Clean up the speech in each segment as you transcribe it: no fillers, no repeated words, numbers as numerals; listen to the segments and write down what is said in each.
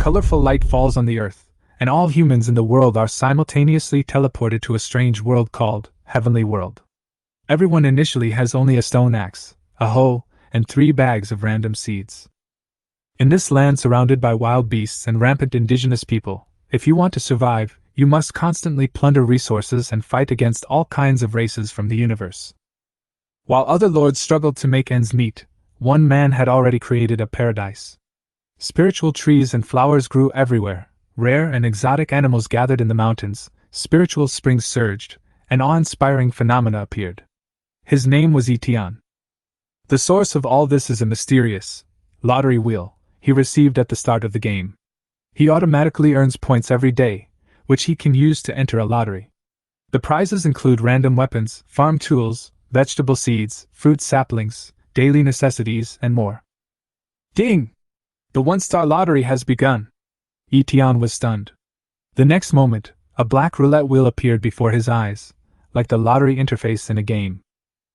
colorful light falls on the earth, and all humans in the world are simultaneously teleported to a strange world called Heavenly World. Everyone initially has only a stone axe, a hoe, and 3 bags of random seeds. In this land surrounded by wild beasts and rampant indigenous people, if you want to survive, you must constantly plunder resources and fight against all kinds of races from the universe. While other lords struggled to make ends meet, one man had already created a paradise. Spiritual trees and flowers grew everywhere, rare and exotic animals gathered in the mountains, spiritual springs surged, and awe-inspiring phenomena appeared. His name was Etienne. The source of all this is a mysterious lottery wheel he received at the start of the game. He automatically earns points every day, which he can use to enter a lottery. The prizes include random weapons, farm tools, vegetable seeds, fruit saplings, daily necessities, and more. Ding! The 1-star lottery has begun. Etienne was stunned. The next moment, a black roulette wheel appeared before his eyes, like the lottery interface in a game.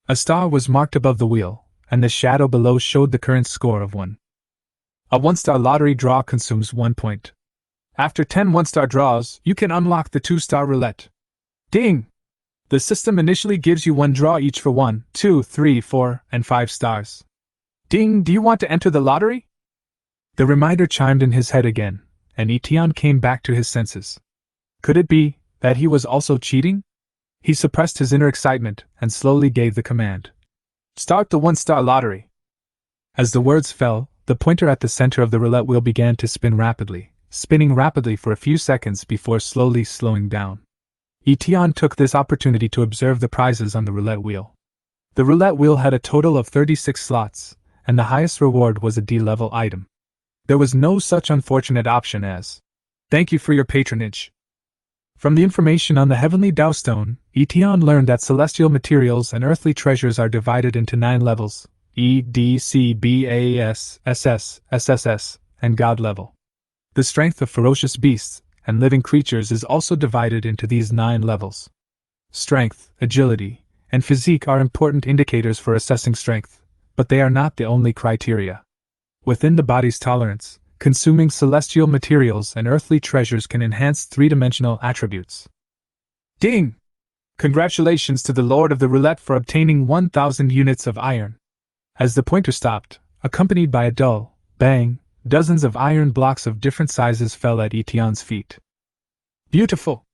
A star was marked above the wheel, and the shadow below showed the current score of 1. A 1-star lottery draw consumes 1 point. After 10 1-star draws, you can unlock the 2-star roulette. Ding! The system initially gives you 1 draw each for 1, 2, 3, 4, and 5 stars. Ding! Do you want to enter the lottery? The reminder chimed in his head again, and Etienne came back to his senses. Could it be that he was also cheating? He suppressed his inner excitement and slowly gave the command. Start the 1-star lottery. As the words fell, the pointer at the center of the roulette wheel began to spin rapidly, spinning rapidly for a few seconds before slowly slowing down. Etienne took this opportunity to observe the prizes on the roulette wheel. The roulette wheel had a total of 36 slots, and the highest reward was a D-level item. There was no such unfortunate option as, "Thank you for your patronage." From the information on the Heavenly Tao Stone, Etienne learned that celestial materials and earthly treasures are divided into 9 levels: E, D, C, B, A, S, SS, SSS, and God level. The strength of ferocious beasts and living creatures is also divided into these 9 levels. Strength, agility, and physique are important indicators for assessing strength, but they are not the only criteria. Within the body's tolerance, consuming celestial materials and earthly treasures can enhance 3-dimensional attributes. Ding! Congratulations to the Lord of the Roulette for obtaining 1,000 units of iron. As the pointer stopped, accompanied by a dull bang, dozens of iron blocks of different sizes fell at Etienne's feet. Beautiful!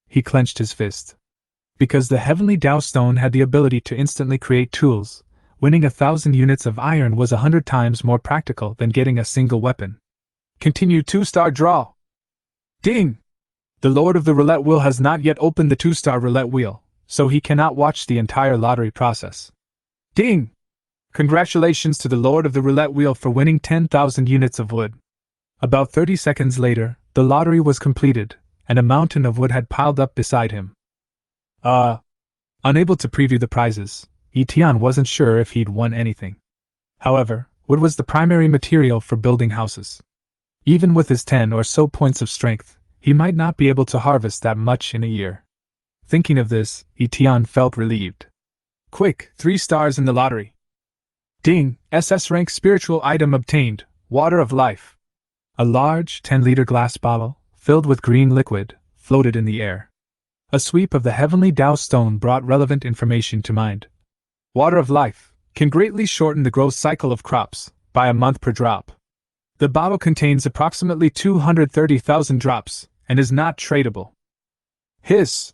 He clenched his fist. Because the Heavenly Tao Stone had the ability to instantly create tools, winning 1,000 units of iron was 100 times more practical than getting a single weapon. Continue 2-star draw. Ding! The Lord of the Roulette Wheel has not yet opened the 2-star roulette wheel, so he cannot watch the entire lottery process. Ding! Congratulations to the Lord of the Roulette Wheel for winning 10,000 units of wood. About 30 seconds later, the lottery was completed, and a mountain of wood had piled up beside him. Unable to preview the prizes, Etienne wasn't sure if he'd won anything. However, wood was the primary material for building houses. Even with his 10 or so points of strength, he might not be able to harvest that much in a year. Thinking of this, Etienne felt relieved. Quick, 3 stars in the lottery. Ding! SS rank spiritual item obtained, Water of Life. A large, 10-liter glass bottle, filled with green liquid, floated in the air. A sweep of the Heavenly Tao Stone brought relevant information to mind. Water of Life can greatly shorten the growth cycle of crops by a month per drop. The bottle contains approximately 230,000 drops and is not tradable. Hiss!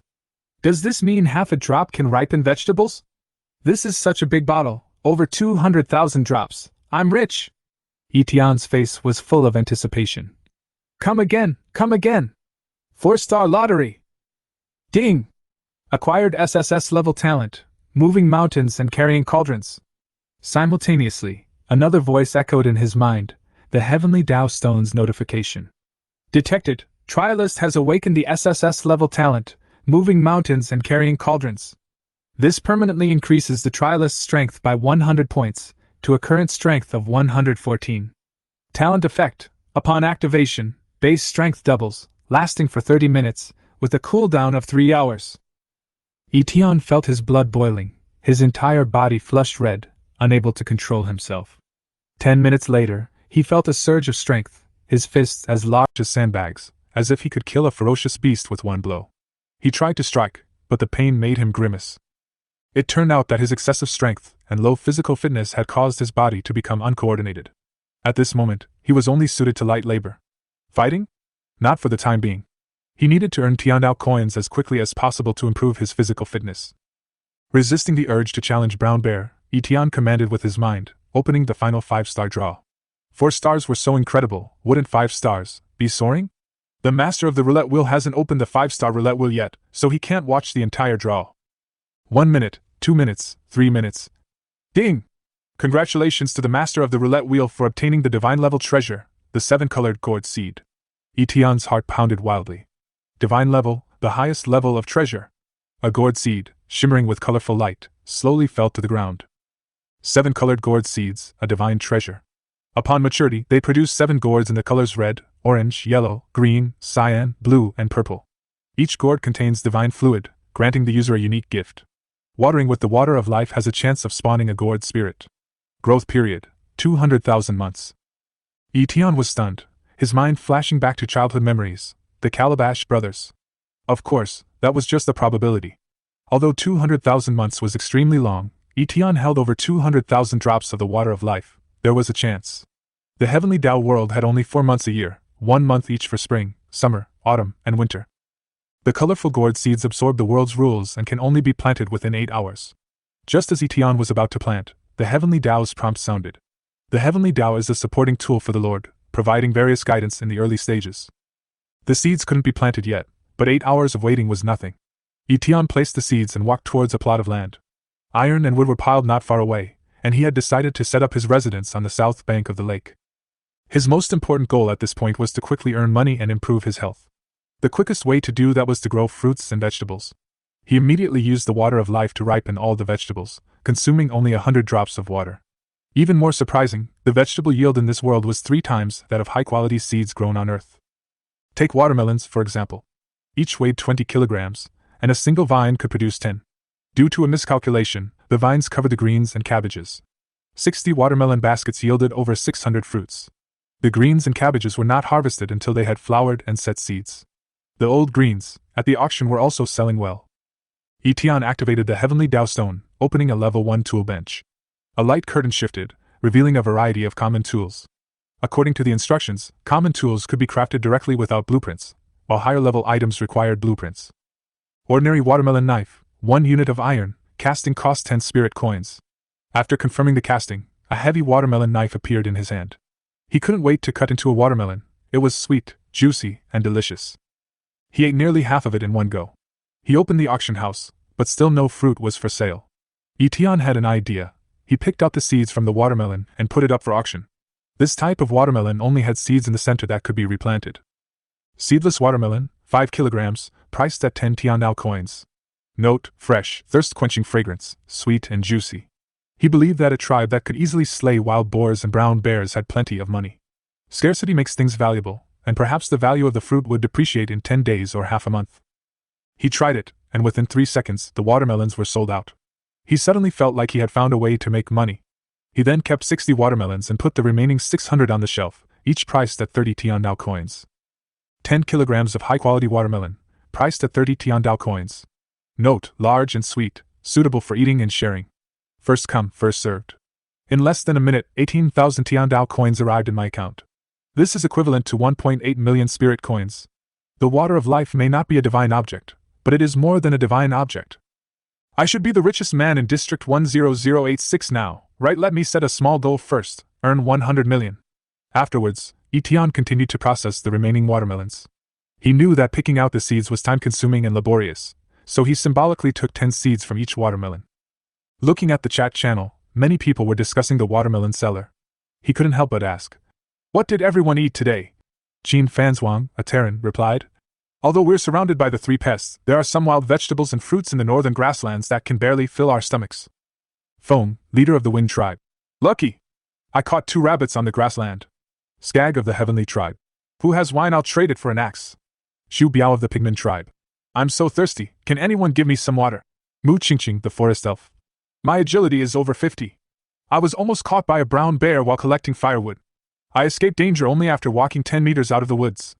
Does this mean half a drop can ripen vegetables? This is such a big bottle, over 200,000 drops. I'm rich! Etienne's face was full of anticipation. Come again, come again! 4-star lottery! Ding! Acquired SSS-level talent, moving mountains and carrying cauldrons. Simultaneously, another voice echoed in his mind, the Heavenly Tao Stone's notification. Detected, Trialist has awakened the SSS-level talent, moving mountains and carrying cauldrons. This permanently increases the Trialist's strength by 100 points, to a current strength of 114. Talent effect, upon activation, base strength doubles, lasting for 30 minutes, with a cooldown of 3 hours. Etienne felt his blood boiling, his entire body flushed red, unable to control himself. 10 minutes later, he felt a surge of strength, his fists as large as sandbags, as if he could kill a ferocious beast with one blow. He tried to strike, but the pain made him grimace. It turned out that his excessive strength and low physical fitness had caused his body to become uncoordinated. At this moment, he was only suited to light labor. Fighting? Not for the time being. He needed to earn Tiandao coins as quickly as possible to improve his physical fitness. Resisting the urge to challenge Brown Bear, Etienne commanded with his mind, opening the final 5-star draw. 4 stars were so incredible, wouldn't 5 stars be soaring? The master of the roulette wheel hasn't opened the 5-star roulette wheel yet, so he can't watch the entire draw. 1 minute, 2 minutes, 3 minutes. Ding! Congratulations to the master of the roulette wheel for obtaining the divine level treasure, the 7-colored gourd seed. Etienne's heart pounded wildly. Divine level, the highest level of treasure. A gourd seed, shimmering with colorful light, slowly fell to the ground. 7-colored gourd seeds, a divine treasure. Upon maturity, they produce 7 gourds in the colors red, orange, yellow, green, cyan, blue, and purple. Each gourd contains divine fluid, granting the user a unique gift. Watering with the water of life has a chance of spawning a gourd spirit. Growth period, 200,000 months. Etienne was stunned, his mind flashing back to childhood memories, the Calabash brothers. Of course, that was just a probability. Although 200,000 months was extremely long, Etienne held over 200,000 drops of the water of life. There was a chance. The heavenly Tao world had only 4 months a year, 1 month each for spring, summer, autumn, and winter. The colorful gourd seeds absorb the world's rules and can only be planted within 8 hours. Just as Etienne was about to plant, the heavenly Tao's prompt sounded. The heavenly Tao is a supporting tool for the Lord, providing various guidance in the early stages. The seeds couldn't be planted yet, but 8 hours of waiting was nothing. Etienne placed the seeds and walked towards a plot of land. Iron and wood were piled not far away, and he had decided to set up his residence on the south bank of the lake. His most important goal at this point was to quickly earn money and improve his health. The quickest way to do that was to grow fruits and vegetables. He immediately used the water of life to ripen all the vegetables, consuming only 100 drops of water. Even more surprising, the vegetable yield in this world was 3 times that of high-quality seeds grown on Earth. Take watermelons, for example. Each weighed 20 kilograms, and a single vine could produce 10. Due to a miscalculation, the vines covered the greens and cabbages. 60 watermelon baskets yielded over 600 fruits. The greens and cabbages were not harvested until they had flowered and set seeds. The old greens, at the auction, were also selling well. Etienne activated the heavenly Tao stone, opening a level 1 tool bench. A light curtain shifted, revealing a variety of common tools. According to the instructions, common tools could be crafted directly without blueprints, while higher-level items required blueprints. Ordinary watermelon knife, 1 unit of iron, casting cost 10 spirit coins. After confirming the casting, a heavy watermelon knife appeared in his hand. He couldn't wait to cut into a watermelon. It was sweet, juicy, and delicious. He ate nearly half of it in one go. He opened the auction house, but still no fruit was for sale. Etienne had an idea. He picked out the seeds from the watermelon and put it up for auction. This type of watermelon only had seeds in the center that could be replanted. Seedless watermelon, 5 kilograms, priced at 10 Tiandao coins. Note: fresh, thirst-quenching fragrance, sweet and juicy. He believed that a tribe that could easily slay wild boars and brown bears had plenty of money. Scarcity makes things valuable, and perhaps the value of the fruit would depreciate in 10 days or half a month. He tried it, and within 3 seconds the watermelons were sold out. He suddenly felt like he had found a way to make money. He then kept 60 watermelons and put the remaining 600 on the shelf, each priced at 30 Tiandao coins. 10 kilograms of high-quality watermelon, priced at 30 Tiandao coins. Note: large and sweet, suitable for eating and sharing. First come, first served. In less than a minute, 18,000 Tiandao coins arrived in my account. This is equivalent to 1.8 million spirit coins. The water of life may not be a divine object, but it is more than a divine object. I should be the richest man in District 10086 now, right? Let me set a small goal first, earn 100 million. Afterwards, Etienne continued to process the remaining watermelons. He knew that picking out the seeds was time-consuming and laborious, so he symbolically took 10 seeds from each watermelon. Looking at the chat channel, many people were discussing the watermelon seller. He couldn't help but ask, "What did everyone eat today?" Jean Fanzhuang, a Terran, replied, "Although we're surrounded by the 3 pests, there are some wild vegetables and fruits in the northern grasslands that can barely fill our stomachs." Foam, leader of the Wind tribe, "Lucky! I caught 2 rabbits on the grassland." Skag of the Heavenly tribe, "Who has wine? I'll trade it for an axe." Shu Biao of the Pigman tribe, "I'm so thirsty, can anyone give me some water?" Mu Qingqing, the forest elf, "My agility is over 50. I was almost caught by a brown bear while collecting firewood." I escaped danger only after walking 10 meters out of the woods.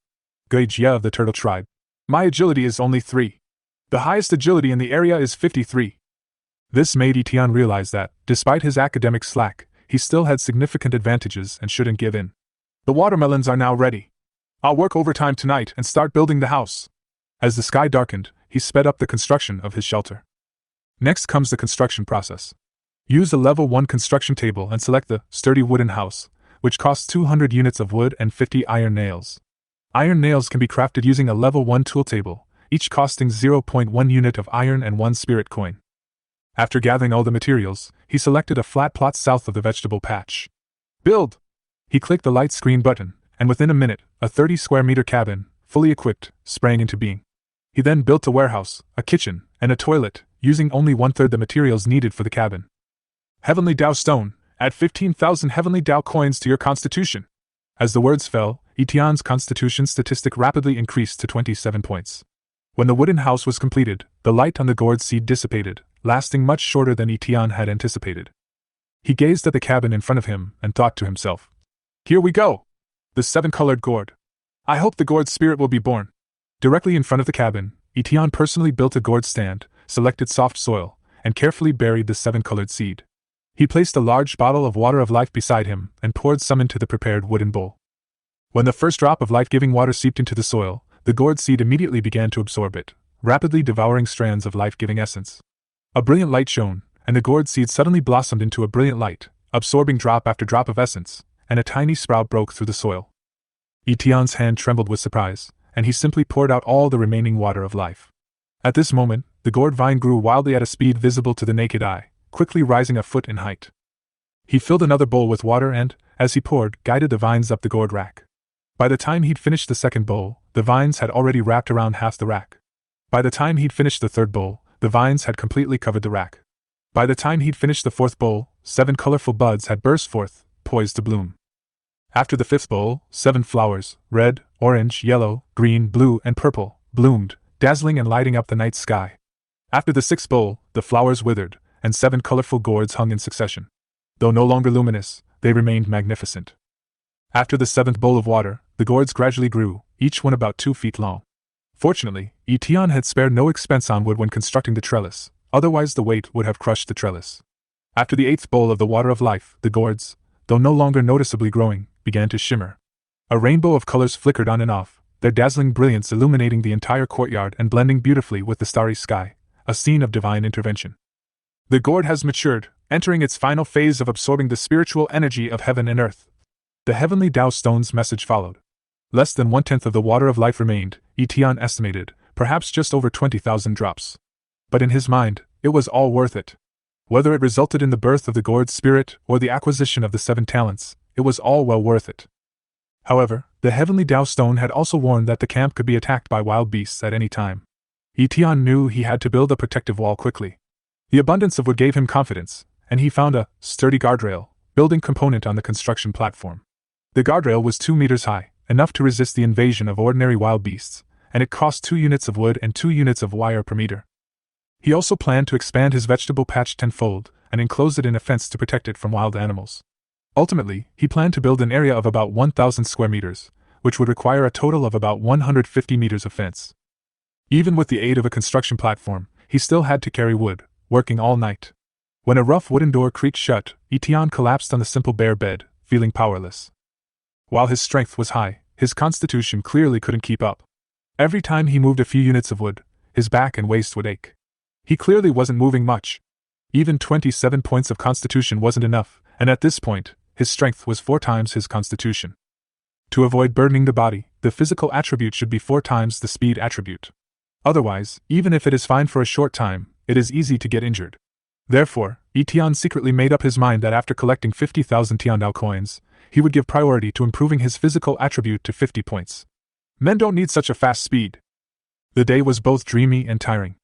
Gage of the turtle tribe. My agility is only 3. The highest agility in the area is 53. This made Etienne realize that, despite his academic slack, he still had significant advantages and shouldn't give in. The watermelons are now ready. I'll work overtime tonight and start building the house. As the sky darkened, he sped up the construction of his shelter. Next comes the construction process. Use the level 1 construction table and select the sturdy wooden house, which costs 200 units of wood and 50 iron nails. Iron nails can be crafted using a level 1 tool table, each costing 0.1 unit of iron and 1 spirit coin. After gathering all the materials, he selected a flat plot south of the vegetable patch. Build! He clicked the light screen button, and within a minute, a 30 square meter cabin, fully equipped, sprang into being. He then built a warehouse, a kitchen, and a toilet, using only 1/3 the materials needed for the cabin. Heavenly Dao Stone, add 15,000 Heavenly Dao coins to your constitution. As the words fell, Etienne's constitution statistic rapidly increased to 27 points. When the wooden house was completed, the light on the gourd seed dissipated, lasting much shorter than Etienne had anticipated. He gazed at the cabin in front of him and thought to himself, "Here we go! The 7-colored gourd. I hope the gourd spirit will be born." Directly in front of the cabin, Etienne personally built a gourd stand, selected soft soil, and carefully buried the 7-colored seed. He placed a large bottle of water of life beside him and poured some into the prepared wooden bowl. When the first drop of life-giving water seeped into the soil, the gourd seed immediately began to absorb it, rapidly devouring strands of life-giving essence. A brilliant light shone, and the gourd seed suddenly blossomed into a brilliant light, absorbing drop after drop of essence, and a tiny sprout broke through the soil. Etienne's hand trembled with surprise, and he simply poured out all the remaining water of life. At this moment, the gourd vine grew wildly at a speed visible to the naked eye, quickly rising a foot in height. He filled another bowl with water and, as he poured, guided the vines up the gourd rack. By the time he'd finished the second bowl, the vines had already wrapped around half the rack. By the time he'd finished the third bowl, the vines had completely covered the rack. By the time he'd finished the fourth bowl, 7 colorful buds had burst forth, poised to bloom. After the fifth bowl, 7 flowers, red, orange, yellow, green, blue, and purple, bloomed, dazzling and lighting up the night sky. After the sixth bowl, the flowers withered, and 7 colorful gourds hung in succession. Though no longer luminous, they remained magnificent. After the 7th bowl of water, the gourds gradually grew, each one about 2 feet long. Fortunately, Etienne had spared no expense on wood when constructing the trellis, otherwise the weight would have crushed the trellis. After the 8th bowl of the water of life, the gourds, though no longer noticeably growing, began to shimmer. A rainbow of colors flickered on and off, their dazzling brilliance illuminating the entire courtyard and blending beautifully with the starry sky, a scene of divine intervention. The gourd has matured, entering its final phase of absorbing the spiritual energy of heaven and earth. The Heavenly Dao Stone's message followed. Less than 1/10 of the water of life remained, Etienne estimated, perhaps just over 20,000 drops. But in his mind, it was all worth it. Whether it resulted in the birth of the gourd spirit or the acquisition of the 7 talents, it was all well worth it. However, the Heavenly Dao Stone had also warned that the camp could be attacked by wild beasts at any time. Etienne knew he had to build a protective wall quickly. The abundance of wood gave him confidence, and he found a sturdy guardrail, building component on the construction platform. The guardrail was 2 meters high, enough to resist the invasion of ordinary wild beasts, and it cost 2 units of wood and 2 units of wire per meter. He also planned to expand his vegetable patch tenfold and enclose it in a fence to protect it from wild animals. Ultimately, he planned to build an area of about 1,000 square meters, which would require a total of about 150 meters of fence. Even with the aid of a construction platform, he still had to carry wood, working all night. When a rough wooden door creaked shut, Etienne collapsed on the simple bare bed, feeling powerless. While his strength was high, his constitution clearly couldn't keep up. Every time he moved a few units of wood, his back and waist would ache. He clearly wasn't moving much. Even 27 points of constitution wasn't enough, and at this point, his strength was 4 times his constitution. To avoid burdening the body, the physical attribute should be 4 times the speed attribute. Otherwise, even if it is fine for a short time, it is easy to get injured. Therefore, Etienne secretly made up his mind that after collecting 50,000 Tiandao coins, he would give priority to improving his physical attribute to 50 points. Men don't need such a fast speed. The day was both dreamy and tiring.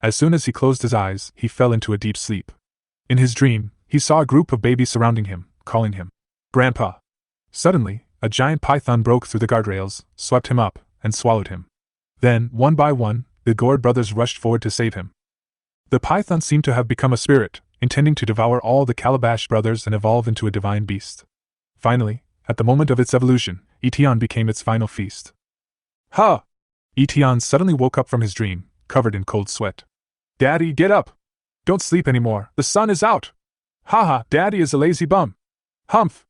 As soon as he closed his eyes, he fell into a deep sleep. In his dream, he saw a group of babies surrounding him, calling him Grandpa. Suddenly, a giant python broke through the guardrails, swept him up, and swallowed him. Then, one by one, the Gourd brothers rushed forward to save him. The python seemed to have become a spirit, intending to devour all the Calabash brothers and evolve into a divine beast. Finally, At the moment of its evolution, Etion became its final feast. Ha! Etion suddenly woke up from his dream, covered in cold sweat. Daddy, get up! Don't sleep anymore, the sun is out! Haha, Daddy is a lazy bum! Humph!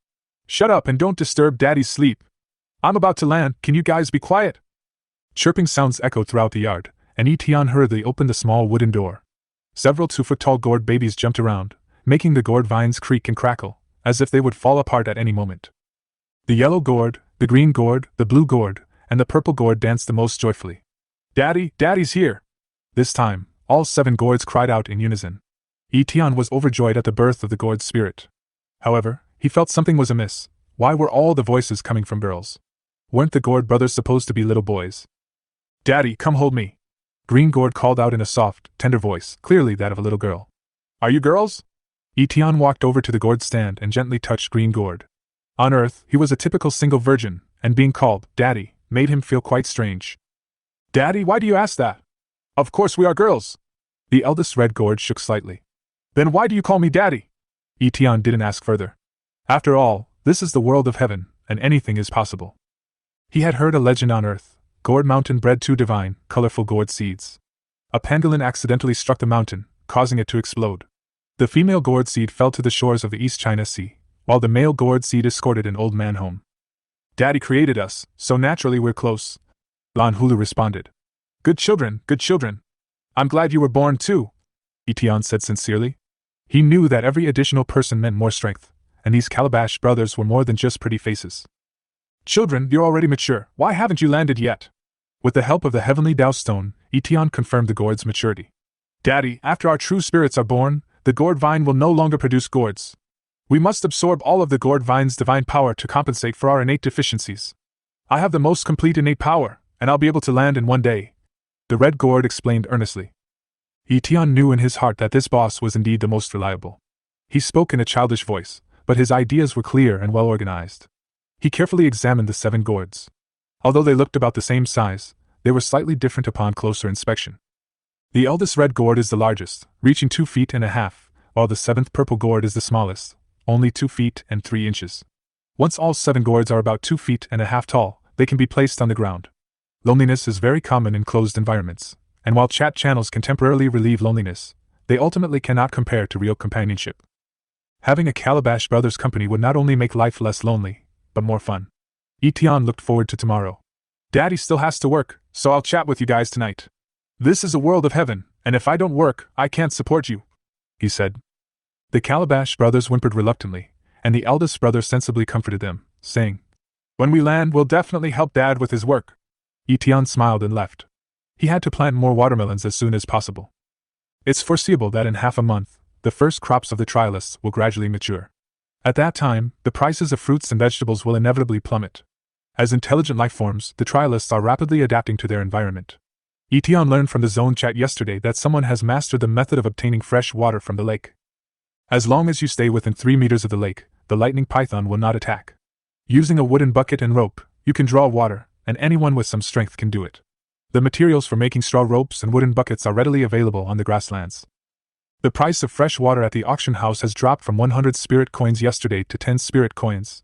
Shut up and don't disturb Daddy's sleep! I'm about to land, can you guys be quiet? Chirping sounds echoed throughout the yard, and Etion hurriedly opened the small wooden door. Several 2-foot-tall gourd babies jumped around, making the gourd vines creak and crackle, as if they would fall apart at any moment. The yellow gourd, the green gourd, the blue gourd, and the purple gourd danced the most joyfully. Daddy, Daddy's here! This time, all 7 gourds cried out in unison. Etion was overjoyed at the birth of the gourd spirit. However, he felt something was amiss. Why were all the voices coming from girls? Weren't the gourd brothers supposed to be little boys? Daddy, come hold me! Green gourd called out in a soft, tender voice, clearly that of a little girl. Are you girls? Etion walked over to the gourd stand and gently touched green gourd. On Earth, he was a typical single virgin, and being called Daddy made him feel quite strange. Daddy, why do you ask that? Of course we are girls. The eldest red gourd shook slightly. Then why do you call me Daddy? Etion didn't ask further. After all, this is the world of heaven, and anything is possible. He had heard a legend on Earth. Gourd Mountain bred 2 divine, colorful gourd seeds. A pangolin accidentally struck the mountain, causing it to explode. The female gourd seed fell to the shores of the East China Sea, while the male gourd seed escorted an old man home. Daddy created us, so naturally we're close, Lan Hulu responded. Good children, good children. I'm glad you were born too, Etion said sincerely. He knew that every additional person meant more strength, and these Calabash brothers were more than just pretty faces. Children, you're already mature, why haven't you landed yet? With the help of the heavenly Tao stone, Etion confirmed the gourd's maturity. Daddy, after our true spirits are born, the gourd vine will no longer produce gourds. We must absorb all of the gourd vine's divine power to compensate for our innate deficiencies. I have the most complete innate power, and I'll be able to land in one day, the red gourd explained earnestly. Etion knew in his heart that this boss was indeed the most reliable. He spoke in a childish voice, but his ideas were clear and well organized. He carefully examined the 7 gourds. Although they looked about the same size, they were slightly different upon closer inspection. The eldest red gourd is the largest, reaching 2.5 feet, while the 7th purple gourd is the smallest, only 2 feet and 3 inches. Once all 7 gourds are about 2.5 feet tall, they can be placed on the ground. Loneliness is very common in closed environments, and while chat channels can temporarily relieve loneliness, they ultimately cannot compare to real companionship. Having a Calabash Brothers company would not only make life less lonely, but more fun. Etion looked forward to tomorrow. Daddy still has to work, so I'll chat with you guys tonight. This is a world of heaven, and if I don't work, I can't support you, he said. The Calabash brothers whimpered reluctantly, and the eldest brother sensibly comforted them, saying, When we land, we'll definitely help Dad with his work. Etion smiled and left. He had to plant more watermelons as soon as possible. It's foreseeable that in half a month, the first crops of the trialists will gradually mature. At that time, the prices of fruits and vegetables will inevitably plummet. As intelligent life forms, the trialists are rapidly adapting to their environment. Etion learned from the zone chat yesterday that someone has mastered the method of obtaining fresh water from the lake. As long as you stay within 3 meters of the lake, the lightning python will not attack. Using a wooden bucket and rope, you can draw water, and anyone with some strength can do it. The materials for making straw ropes and wooden buckets are readily available on the grasslands. The price of fresh water at the auction house has dropped from 100 spirit coins yesterday to 10 spirit coins.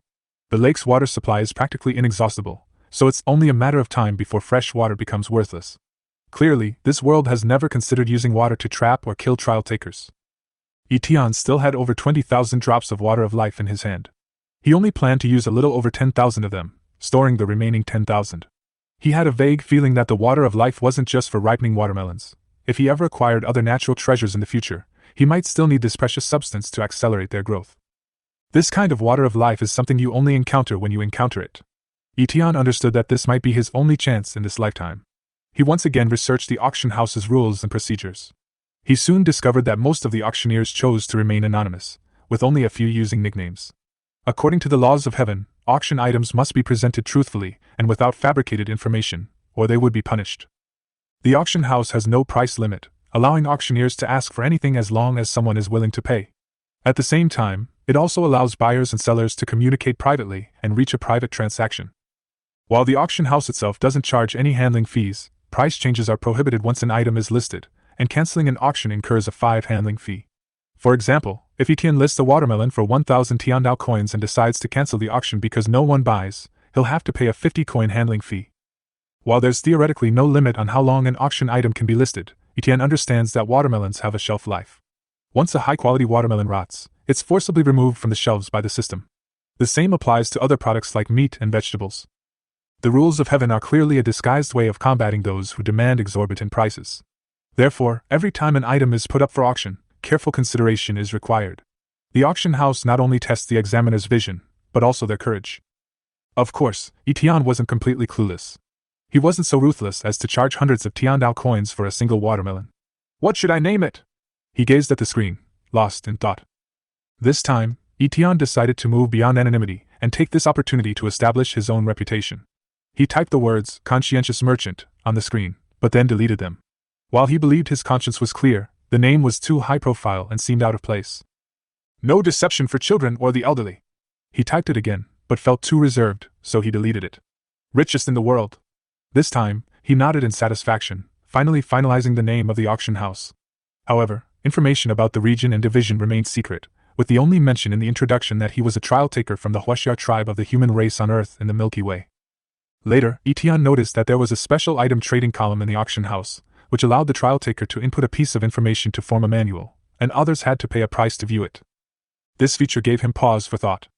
The lake's water supply is practically inexhaustible, so it's only a matter of time before fresh water becomes worthless. Clearly, this world has never considered using water to trap or kill trial takers. Etion still had over 20,000 drops of water of life in his hand. He only planned to use a little over 10,000 of them, storing the remaining 10,000. He had a vague feeling that the water of life wasn't just for ripening watermelons. If he ever acquired other natural treasures in the future, he might still need this precious substance to accelerate their growth. This kind of water of life is something you only encounter when you encounter it. Etion understood that this might be his only chance in this lifetime. He once again researched the auction house's rules and procedures. He soon discovered that most of the auctioneers chose to remain anonymous, with only a few using nicknames. According to the laws of heaven, auction items must be presented truthfully and without fabricated information, or they would be punished. The auction house has no price limit, allowing auctioneers to ask for anything as long as someone is willing to pay. At the same time, it also allows buyers and sellers to communicate privately and reach a private transaction. While the auction house itself doesn't charge any handling fees, price changes are prohibited once an item is listed, and canceling an auction incurs a 5 handling fee. For example, If Etienne lists a watermelon for 1,000 Tiandao coins and decides to cancel the auction because no one buys, he'll have to pay a 50 coin handling fee. While there's theoretically no limit on how long an auction item can be listed, Etienne understands that watermelons have a shelf life. Once a high-quality watermelon rots, it's forcibly removed from the shelves by the system. The same applies to other products like meat and vegetables. The rules of heaven are clearly a disguised way of combating those who demand exorbitant prices. Therefore, every time an item is put up for auction, careful consideration is required. The auction house not only tests the examiner's vision, but also their courage. Of course, Etienne wasn't completely clueless. He wasn't so ruthless as to charge hundreds of Tiandao coins for a single watermelon. What should I name it? He gazed at the screen, lost in thought. This time, Etienne decided to move beyond anonymity and take this opportunity to establish his own reputation. He typed the words, conscientious merchant, on the screen, but then deleted them. While he believed his conscience was clear, the name was too high profile and seemed out of place. No deception for children or the elderly. He typed it again, but felt too reserved, so he deleted it. Richest in the world. This time, he nodded in satisfaction, finally finalizing the name of the auction house. However, information about the region and division remained secret, with the only mention in the introduction that he was a trial taker from the Huaxiao tribe of the human race on Earth in the Milky Way. Later, Etienne noticed that there was a special item trading column in the auction house, which allowed the trial taker to input a piece of information to form a manual, and others had to pay a price to view it. This feature gave him pause for thought.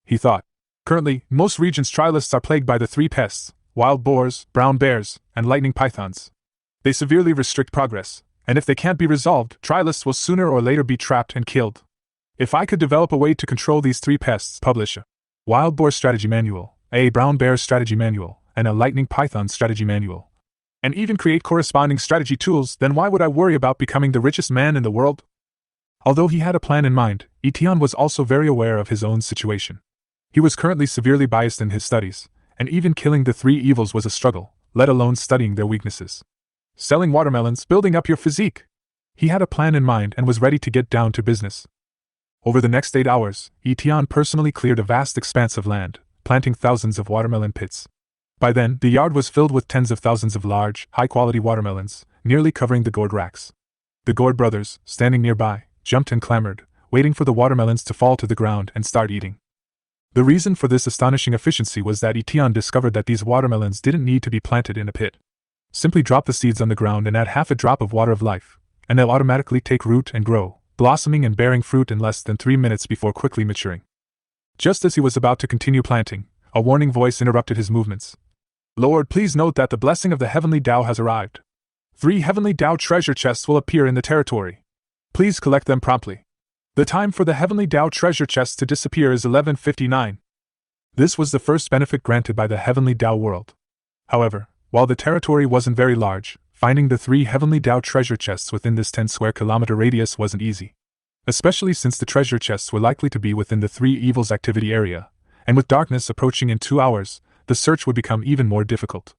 He thought, currently, most regions' trialists are plagued by the three pests: wild boars, brown bears, and lightning pythons. They severely restrict progress, and if they can't be resolved, trialists will sooner or later be trapped and killed. If I could develop a way to control these three pests, publish a wild boar strategy manual, a brown bear strategy manual, and a lightning python strategy manual, and even create corresponding strategy tools, then why would I worry about becoming the richest man in the world? Although he had a plan in mind, Etienne was also very aware of his own situation. He was currently severely biased in his studies, and even killing the three evils was a struggle, let alone studying their weaknesses. Selling watermelons, building up your physique. He had a plan in mind and was ready to get down to business. Over the next 8 hours, Etienne personally cleared a vast expanse of land, planting thousands of watermelon pits. By then, the yard was filled with tens of thousands of large, high-quality watermelons, nearly covering the gourd racks. The gourd brothers, standing nearby, jumped and clamored, waiting for the watermelons to fall to the ground and start eating. The reason for this astonishing efficiency was that Etienne discovered that these watermelons didn't need to be planted in a pit. Simply drop the seeds on the ground and add half a drop of water of life, and they'll automatically take root and grow, blossoming and bearing fruit in less than 3 minutes before quickly maturing. Just as he was about to continue planting, a warning voice interrupted his movements. Lord, please note that the blessing of the heavenly Tao has arrived. 3 heavenly Tao treasure chests will appear in the territory. Please collect them promptly. The time for the heavenly Tao treasure chests to disappear is 11:59. This was the first benefit granted by the heavenly Tao world. However, while the territory wasn't very large, finding the 3 heavenly Tao treasure chests within this 10 square kilometer radius wasn't easy. Especially since the treasure chests were likely to be within the 3 evils activity area, and with darkness approaching in 2 hours, the search would become even more difficult.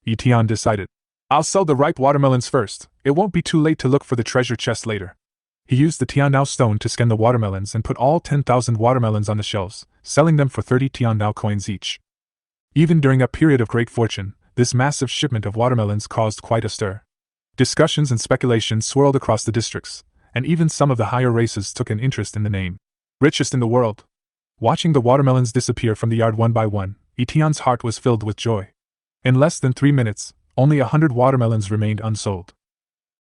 Etienne decided, I'll sell the ripe watermelons first, it won't be too late to look for the treasure chest later. He used the Tiandao stone to scan the watermelons and put all 10,000 watermelons on the shelves, selling them for 30 Tiandao coins each. Even during a period of great fortune, this massive shipment of watermelons caused quite a stir. Discussions and speculations swirled across the districts, and even some of the higher races took an interest in the name. Richest in the world. Watching the watermelons disappear from the yard one by one, Etienne's heart was filled with joy. In less than 3 minutes, only 100 watermelons remained unsold.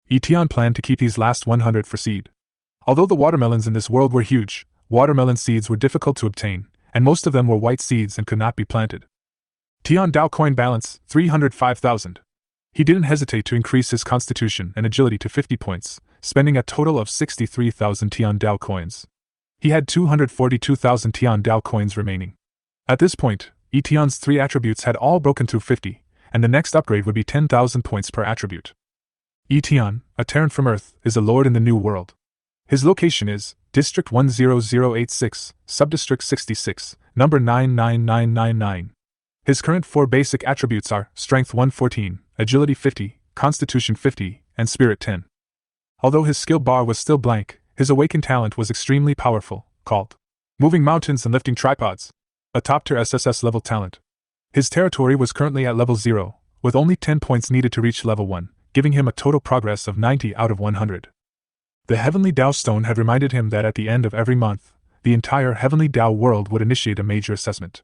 Etienne planned to keep these last 100 for seed. Although the watermelons in this world were huge, watermelon seeds were difficult to obtain, and most of them were white seeds and could not be planted. Tiandao coin balance, 305,000. He didn't hesitate to increase his constitution and agility to 50 points, spending a total of 63,000 Tiandao coins. He had 242,000 Tiandao coins remaining. At this point, Etienne's 3 attributes had all broken through 50, and the next upgrade would be 10,000 points per attribute. Etienne, a Terran from Earth, is a lord in the New World. His location is District 10086, Subdistrict 66, number 99999. His current 4 basic attributes are Strength 114, Agility 50, Constitution 50, and Spirit 10. Although his skill bar was still blank, his awakened talent was extremely powerful, called Moving Mountains and Lifting Tripods, a top-tier SSS-level talent. His territory was currently at level 0, with only 10 points needed to reach level 1, giving him a total progress of 90 out of 100. The Heavenly Tao Stone had reminded him that at the end of every month, the entire Heavenly Tao world would initiate a major assessment.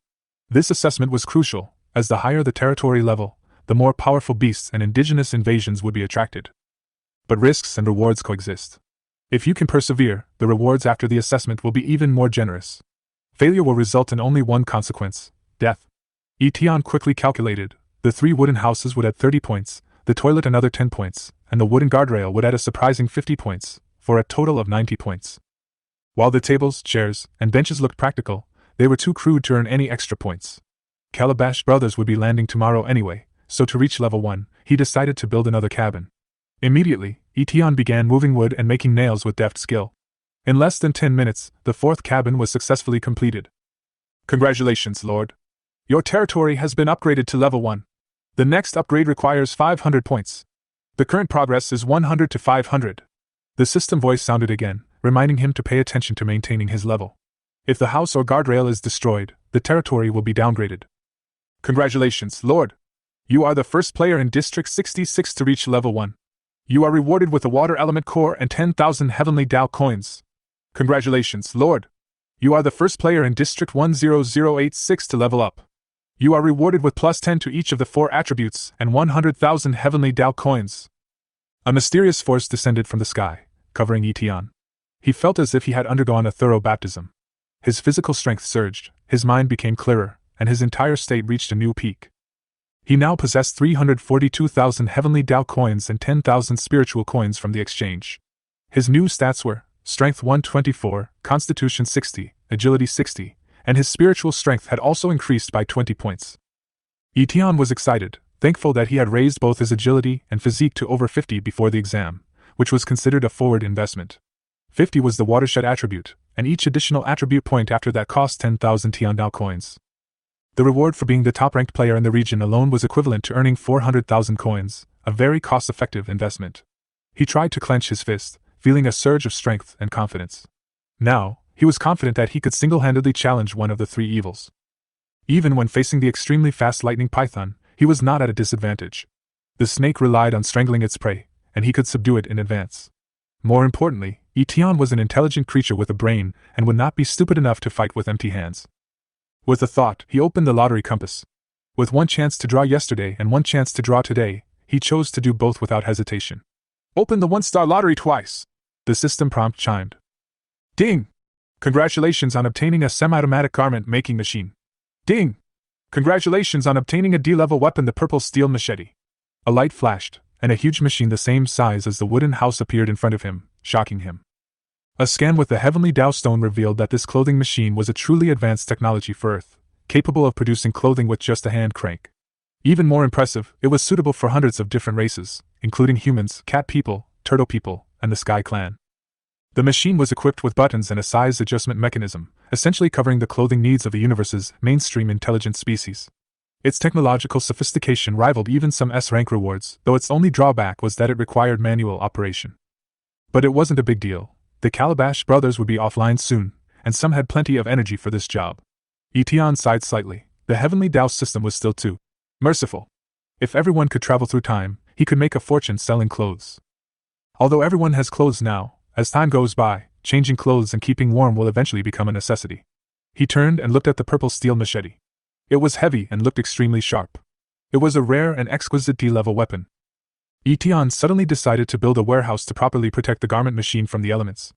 This assessment was crucial, as the higher the territory level, the more powerful beasts and indigenous invasions would be attracted. But risks and rewards coexist. If you can persevere, the rewards after the assessment will be even more generous. Failure will result in only one consequence: death. Etienne quickly calculated. The 3 wooden houses would add 30 points, the toilet another 10 points, and the wooden guardrail would add a surprising 50 points, for a total of 90 points. While the tables, chairs, and benches looked practical, they were too crude to earn any extra points. Calabash Brothers would be landing tomorrow anyway, so to reach level 1, he decided to build another cabin. Immediately, Etienne began moving wood and making nails with deft skill. In less than 10 minutes, the 4th cabin was successfully completed. Congratulations, Lord. Your territory has been upgraded to level 1. The next upgrade requires 500 points. The current progress is 100 to 500. The system voice sounded again, reminding him to pay attention to maintaining his level. If the house or guardrail is destroyed, the territory will be downgraded. Congratulations, Lord. You are the first player in District 66 to reach level 1. You are rewarded with a water element core and 10,000 Heavenly Tao coins. Congratulations, Lord. You are the first player in District 10086 to level up. You are rewarded with plus 10 to each of the 4 attributes and 100,000 Heavenly Tao coins. A mysterious force descended from the sky, covering Etienne. He felt as if he had undergone a thorough baptism. His physical strength surged, his mind became clearer, and his entire state reached a new peak. He now possessed 342,000 Heavenly Tao coins and 10,000 spiritual coins from the exchange. His new stats were Strength 124, Constitution 60, Agility 60, and his spiritual strength had also increased by 20 points. Etienne was excited, thankful that he had raised both his agility and physique to over 50 before the exam, which was considered a forward investment. 50 was the watershed attribute, and each additional attribute point after that cost 10,000 Tiandao coins. The reward for being the top-ranked player in the region alone was equivalent to earning 400,000 coins, a very cost-effective investment. He tried to clench his fist, feeling a surge of strength and confidence. Now, he was confident that he could single-handedly challenge one of the 3 evils. Even when facing the extremely fast lightning python, he was not at a disadvantage. The snake relied on strangling its prey, and he could subdue it in advance. More importantly, Etienne was an intelligent creature with a brain and would not be stupid enough to fight with empty hands. With a thought, he opened the lottery compass. With 1 chance to draw yesterday and 1 chance to draw today, he chose to do both without hesitation. Open the 1-star lottery twice! The system prompt chimed. Ding! Congratulations on obtaining a semi-automatic garment-making machine. Ding! Congratulations on obtaining a D-level weapon, the purple steel machete. A light flashed, and a huge machine the same size as the wooden house appeared in front of him, shocking him. A scan with the Heavenly Tao Stone revealed that this clothing machine was a truly advanced technology for Earth, capable of producing clothing with just a hand crank. Even more impressive, it was suitable for hundreds of different races, including humans, cat people, turtle people, and the Sky Clan. The machine was equipped with buttons and a size adjustment mechanism, essentially covering the clothing needs of the universe's mainstream intelligent species. Its technological sophistication rivaled even some S-rank rewards, though its only drawback was that it required manual operation. But it wasn't a big deal. The Calabash Brothers would be offline soon, and some had plenty of energy for this job. Etienne sighed slightly. The Heavenly Tao system was still too merciful. If everyone could travel through time, he could make a fortune selling clothes. Although everyone has clothes now, as time goes by, changing clothes and keeping warm will eventually become a necessity. He turned and looked at the purple steel machete. It was heavy and looked extremely sharp. It was a rare and exquisite D-level weapon. Etienne suddenly decided to build a warehouse to properly protect the garment machine from the elements.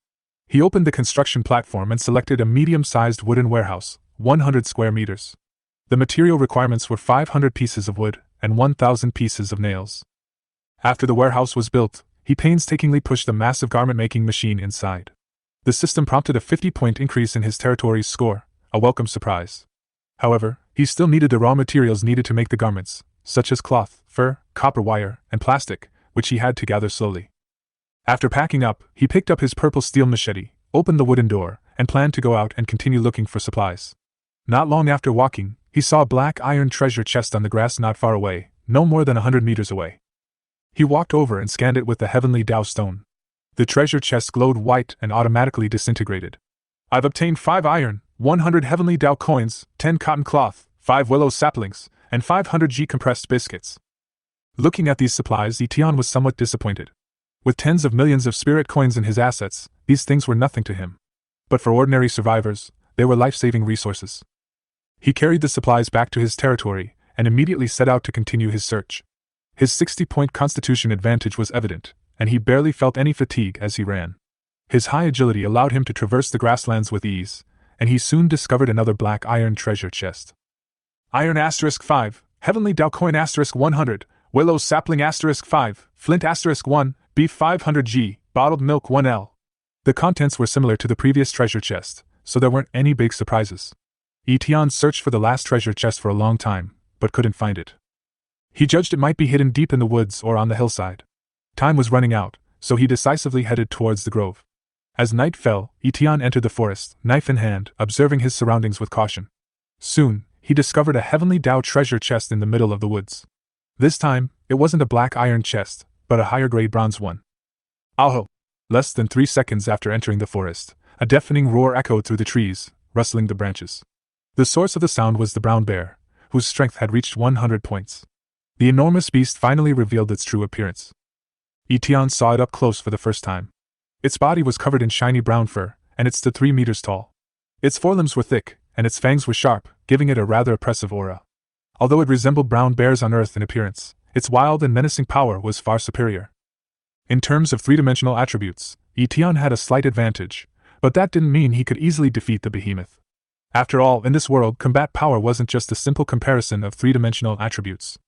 He opened the construction platform and selected a medium-sized wooden warehouse, 100 square meters. The material requirements were 500 pieces of wood and 1,000 pieces of nails. After the warehouse was built, he painstakingly pushed the massive garment-making machine inside. The system prompted a 50-point increase in his territory's score, a welcome surprise. However, he still needed the raw materials needed to make the garments, such as cloth, fur, copper wire, and plastic, which he had to gather slowly. After packing up, he picked up his purple steel machete, opened the wooden door, and planned to go out and continue looking for supplies. Not long after walking, he saw a black iron treasure chest on the grass not far away, no more than 100 meters away. He walked over and scanned it with the Heavenly Tao Stone. The treasure chest glowed white and automatically disintegrated. I've obtained 5 iron, 100 Heavenly Tao coins, 10 cotton cloth, 5 willow saplings, and 500 G compressed biscuits. Looking at these supplies, Etienne was somewhat disappointed. With tens of millions of spirit coins in his assets, these things were nothing to him. But for ordinary survivors, they were life-saving resources. He carried the supplies back to his territory and immediately set out to continue his search. His 60-point constitution advantage was evident, and he barely felt any fatigue as he ran. His high agility allowed him to traverse the grasslands with ease, and he soon discovered another black iron treasure chest. Iron *5, Heavenly Dow Coin *100, Willow Sapling *5, Flint *1, Beef 500G, Bottled Milk 1L. The contents were similar to the previous treasure chest, so there weren't any big surprises. Etienne searched for the last treasure chest for a long time, but couldn't find it. He judged it might be hidden deep in the woods or on the hillside. Time was running out, so he decisively headed towards the grove. As night fell, Etienne entered the forest, knife in hand, observing his surroundings with caution. Soon, he discovered a Heavenly Dow treasure chest in the middle of the woods. This time, it wasn't a black iron chest, but a higher-grade bronze one. Aho! Less than 3 seconds after entering the forest, a deafening roar echoed through the trees, rustling the branches. The source of the sound was the brown bear, whose strength had reached 100 points. The enormous beast finally revealed its true appearance. Etienne saw it up close for the first time. Its body was covered in shiny brown fur, and it stood 3 meters tall. Its forelimbs were thick, and its fangs were sharp, giving it a rather oppressive aura. Although it resembled brown bears on Earth in appearance, its wild and menacing power was far superior. In terms of three-dimensional attributes, Etienne had a slight advantage, but that didn't mean he could easily defeat the behemoth. After all, in this world, combat power wasn't just a simple comparison of three-dimensional attributes.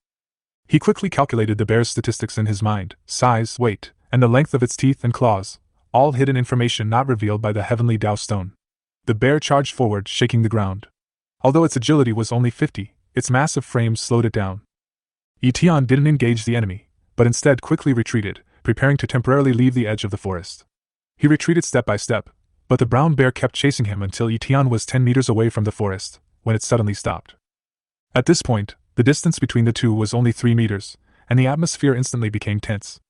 He quickly calculated the bear's statistics in his mind: size, weight, and the length of its teeth and claws, all hidden information not revealed by the Heavenly Dow stone. The bear charged forward, shaking the ground. Although its agility was only 50, its massive frame slowed it down. Etienne didn't engage the enemy, but instead quickly retreated, preparing to temporarily leave the edge of the forest. He retreated step by step, but the brown bear kept chasing him until Etienne was 10 meters away from the forest, when it suddenly stopped. At this point, the distance between the two was only 3 meters, and the atmosphere instantly became tense.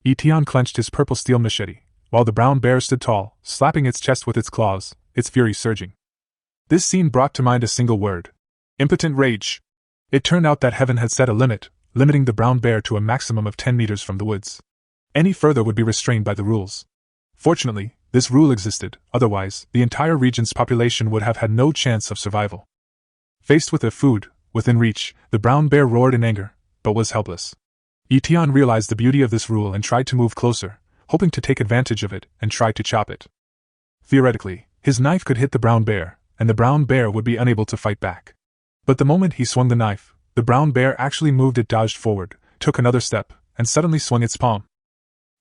Etienne clenched his purple steel machete, while the brown bear stood tall, slapping its chest with its claws, its fury surging. This scene brought to mind a single word: impotent rage. It turned out that heaven had set a limit, limiting the brown bear to a maximum of 10 meters from the woods. Any further would be restrained by the rules. Fortunately, this rule existed, otherwise, the entire region's population would have had no chance of survival. Faced with their food, within reach, the brown bear roared in anger, but was helpless. Etienne realized the beauty of this rule and tried to move closer, hoping to take advantage of it and try to chop it. Theoretically, his knife could hit the brown bear, and the brown bear would be unable to fight back. But the moment he swung the knife, the brown bear actually moved. It dodged forward, took another step, and suddenly swung its palm.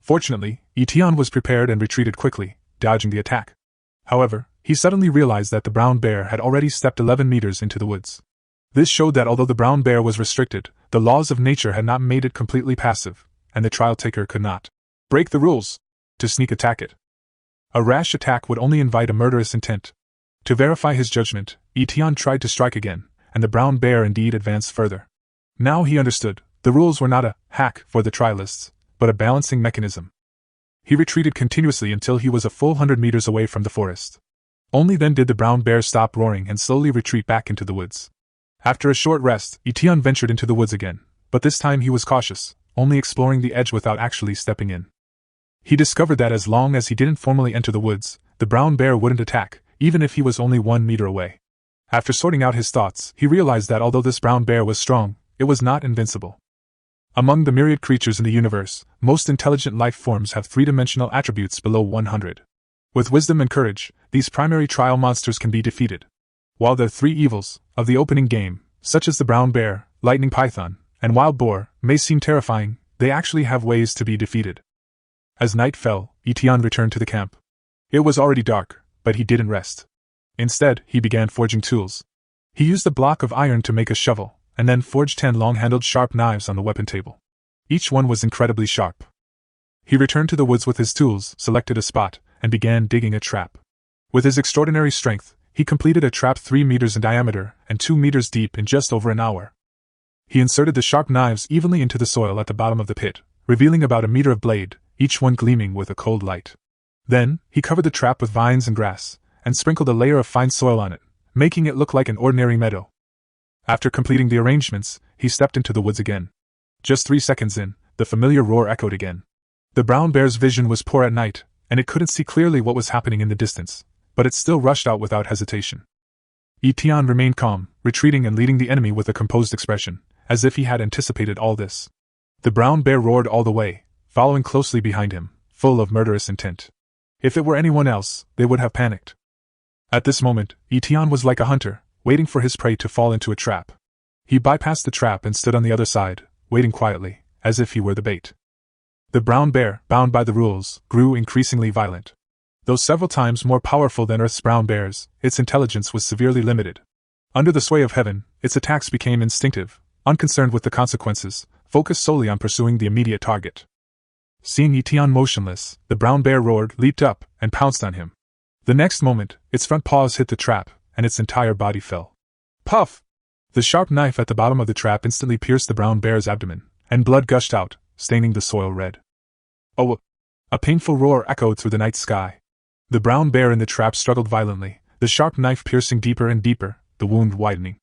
Fortunately, Etienne was prepared and retreated quickly, dodging the attack. However, he suddenly realized that the brown bear had already stepped 11 meters into the woods. This showed that although the brown bear was restricted, the laws of nature had not made it completely passive, and the trial taker could not break the rules to sneak attack it. A rash attack would only invite a murderous intent. To verify his judgment, Etienne tried to strike again, and the brown bear indeed advanced further. Now he understood, the rules were not a hack for the trialists, but a balancing mechanism. He retreated continuously until he was a full 100 meters away from the forest. Only then did the brown bear stop roaring and slowly retreat back into the woods. After a short rest, Etienne ventured into the woods again, but this time he was cautious, only exploring the edge without actually stepping in. He discovered that as long as he didn't formally enter the woods, the brown bear wouldn't attack, even if he was only 1 meter away. After sorting out his thoughts, he realized that although this brown bear was strong, it was not invincible. Among the myriad creatures in the universe, most intelligent life forms have three-dimensional attributes below 100. With wisdom and courage, these primary trial monsters can be defeated. While the 3 evils of the opening game, such as the brown bear, lightning python, and wild boar, may seem terrifying, they actually have ways to be defeated. As night fell, Etienne returned to the camp. It was already dark, but he didn't rest. Instead, he began forging tools. He used a block of iron to make a shovel, and then forged 10 long-handled sharp knives on the weapon table. Each one was incredibly sharp. He returned to the woods with his tools, selected a spot, and began digging a trap. With his extraordinary strength, he completed a trap 3 meters in diameter and 2 meters deep in just over an hour. He inserted the sharp knives evenly into the soil at the bottom of the pit, revealing about a meter of blade, each one gleaming with a cold light. Then, he covered the trap with vines and grass, and sprinkled a layer of fine soil on it, making it look like an ordinary meadow. After completing the arrangements, he stepped into the woods again. Just 3 seconds in, the familiar roar echoed again. The brown bear's vision was poor at night, and it couldn't see clearly what was happening in the distance, but it still rushed out without hesitation. Etienne remained calm, retreating and leading the enemy with a composed expression, as if he had anticipated all this. The brown bear roared all the way, following closely behind him, full of murderous intent. If it were anyone else, they would have panicked. At this moment, Etienne was like a hunter, waiting for his prey to fall into a trap. He bypassed the trap and stood on the other side, waiting quietly, as if he were the bait. The brown bear, bound by the rules, grew increasingly violent. Though several times more powerful than Earth's brown bears, its intelligence was severely limited. Under the sway of heaven, its attacks became instinctive, unconcerned with the consequences, focused solely on pursuing the immediate target. Seeing Etienne motionless, the brown bear roared, leaped up, and pounced on him. The next moment, its front paws hit the trap, and its entire body fell. Puff! The sharp knife at the bottom of the trap instantly pierced the brown bear's abdomen, and blood gushed out, staining the soil red. Oh! A painful roar echoed through the night sky. The brown bear in the trap struggled violently, the sharp knife piercing deeper and deeper, the wound widening.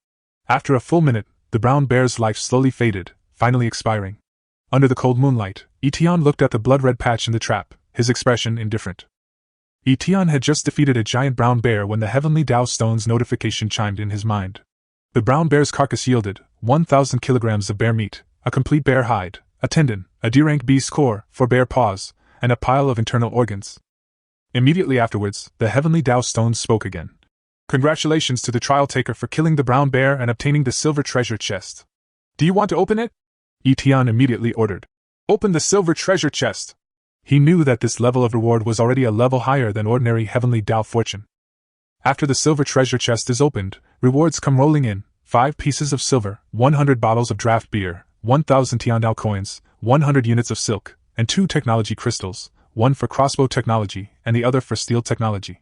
After a full minute, the brown bear's life slowly faded, finally expiring. Under the cold moonlight, Etienne looked at the blood-red patch in the trap, his expression indifferent. Etienne had just defeated a giant brown bear when the heavenly Tao Stone's notification chimed in his mind. The brown bear's carcass yielded 1,000 kilograms of bear meat, a complete bear hide, a tendon, a D-rank beast core, 4 bear paws, and a pile of internal organs. Immediately afterwards, the heavenly Tao Stone spoke again. Congratulations to the trial taker for killing the brown bear and obtaining the silver treasure chest. Do you want to open it? Etienne immediately ordered. Open the silver treasure chest. He knew that this level of reward was already a level higher than ordinary heavenly Tao fortune. After the silver treasure chest is opened, rewards come rolling in: 5 pieces of silver, 100 bottles of draft beer, 1,000 Tiandao coins, 100 units of silk, and 2 technology crystals, one for crossbow technology and the other for steel technology.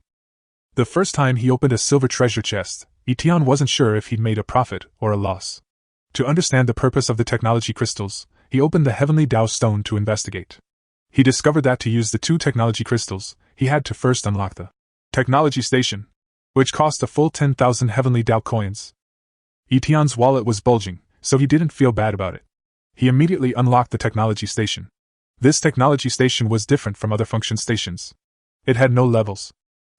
The first time he opened a silver treasure chest, Etienne wasn't sure if he'd made a profit or a loss. To understand the purpose of the technology crystals, he opened the heavenly Tao Stone to investigate. He discovered that to use the 2 technology crystals, he had to first unlock the technology station, which cost a full 10,000 heavenly Tao coins. Etienne's wallet was bulging, so he didn't feel bad about it. He immediately unlocked the technology station. This technology station was different from other function stations. It had no levels.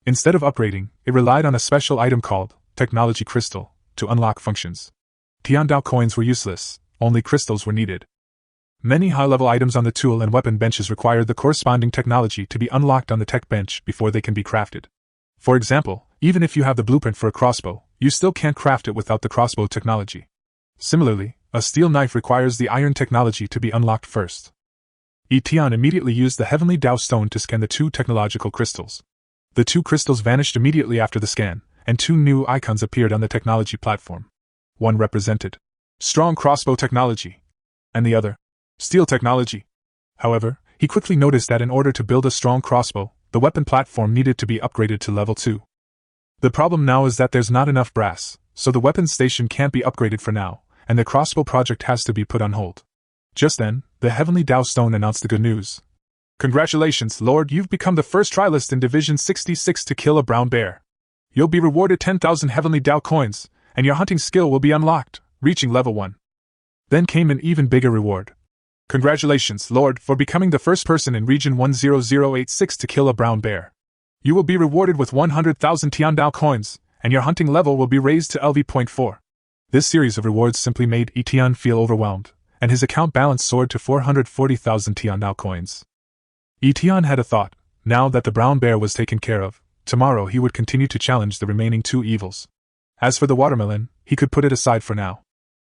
Instead of upgrading, it relied on a special item called technology crystal to unlock functions. Tiandao coins were useless, only crystals were needed. Many high-level items on the tool and weapon benches required the corresponding technology to be unlocked on the tech bench before they can be crafted. For example, even if you have the blueprint for a crossbow, you still can't craft it without the crossbow technology. Similarly, a steel knife requires the iron technology to be unlocked first. Etienne immediately used the heavenly Tao Stone to scan the 2 technological crystals. The 2 crystals vanished immediately after the scan, and 2 new icons appeared on the technology platform. One represented strong crossbow technology, and the other steel technology. However, he quickly noticed that in order to build a strong crossbow, the weapon platform needed to be upgraded to level 2. The problem now is that there's not enough brass, so the weapons station can't be upgraded for now, and the crossbow project has to be put on hold. Just then, the heavenly Tao Stone announced the good news. Congratulations, Lord, you've become the first trialist in Division 66 to kill a brown bear. You'll be rewarded 10,000 heavenly Tao coins, and your hunting skill will be unlocked, reaching level 1. Then came an even bigger reward. Congratulations, Lord, for becoming the first person in Region 10086 to kill a brown bear. You will be rewarded with 100,000 Tiandao coins, and your hunting level will be raised to LV.4. This series of rewards simply made Etienne feel overwhelmed, and his account balance soared to 440,000 Tiandao coins. Etienne had a thought: now that the brown bear was taken care of, tomorrow he would continue to challenge the remaining 2 evils. As for the watermelon, he could put it aside for now.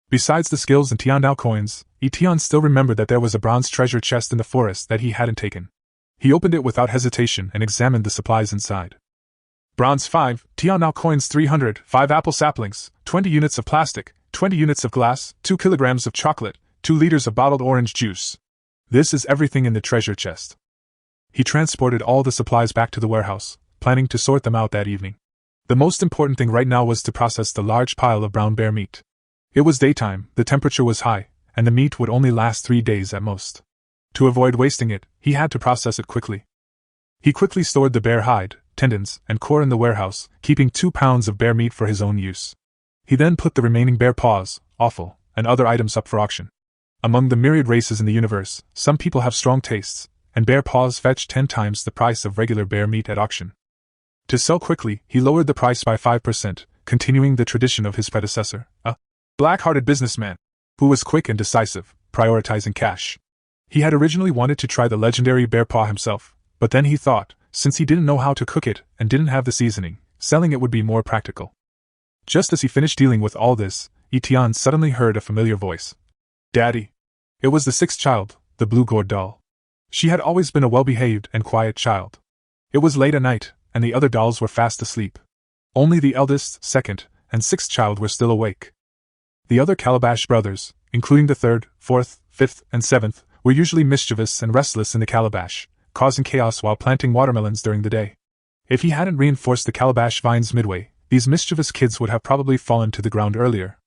Besides the skills and Tiandao coins, Etienne still remembered that there was a bronze treasure chest in the forest that he hadn't taken. He opened it without hesitation and examined the supplies inside. Bronze 5, Tiandao coins 300, 5 apple saplings, 20 units of plastic, 20 units of glass, 2 kilograms of chocolate, 2 liters of bottled orange juice. This is everything in the treasure chest. He transported all the supplies back to the warehouse, planning to sort them out that evening. The most important thing right now was to process the large pile of brown bear meat. It was daytime, the temperature was high, and the meat would only last 3 days at most. To avoid wasting it, he had to process it quickly. He quickly stored the bear hide, tendons, and core in the warehouse, keeping 2 pounds of bear meat for his own use. He then put the remaining bear paws, offal, and other items up for auction. Among the myriad races in the universe, some people have strong tastes, and bear paws fetched 10 times the price of regular bear meat at auction. To sell quickly, he lowered the price by 5%, continuing the tradition of his predecessor, a black-hearted businessman who was quick and decisive, prioritizing cash. He had originally wanted to try the legendary bear paw himself, but then he thought, since he didn't know how to cook it and didn't have the seasoning, selling it would be more practical. Just as he finished dealing with all this, Etienne suddenly heard a familiar voice. "Daddy." It was the sixth child, the blue-gourd doll. She had always been a well-behaved and quiet child. It was late at night, and the other dolls were fast asleep. Only the eldest, second, and sixth child were still awake. The other Calabash brothers, including the third, fourth, fifth, and seventh, were usually mischievous and restless in the calabash, causing chaos while planting watermelons during the day. If he hadn't reinforced the calabash vines midway, these mischievous kids would have probably fallen to the ground earlier.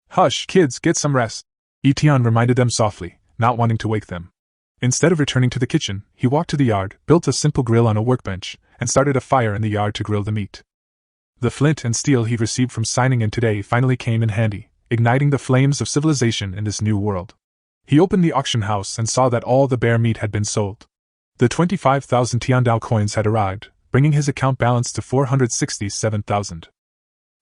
"Hush, kids, get some rest," Etienne reminded them softly, not wanting to wake them. Instead of returning to the kitchen, he walked to the yard, built a simple grill on a workbench, and started a fire in the yard to grill the meat. The flint and steel he received from signing in today finally came in handy, igniting the flames of civilization in this new world. He opened the auction house and saw that all the bear meat had been sold. The 25,000 Tiandao coins had arrived, bringing his account balance to 467,000.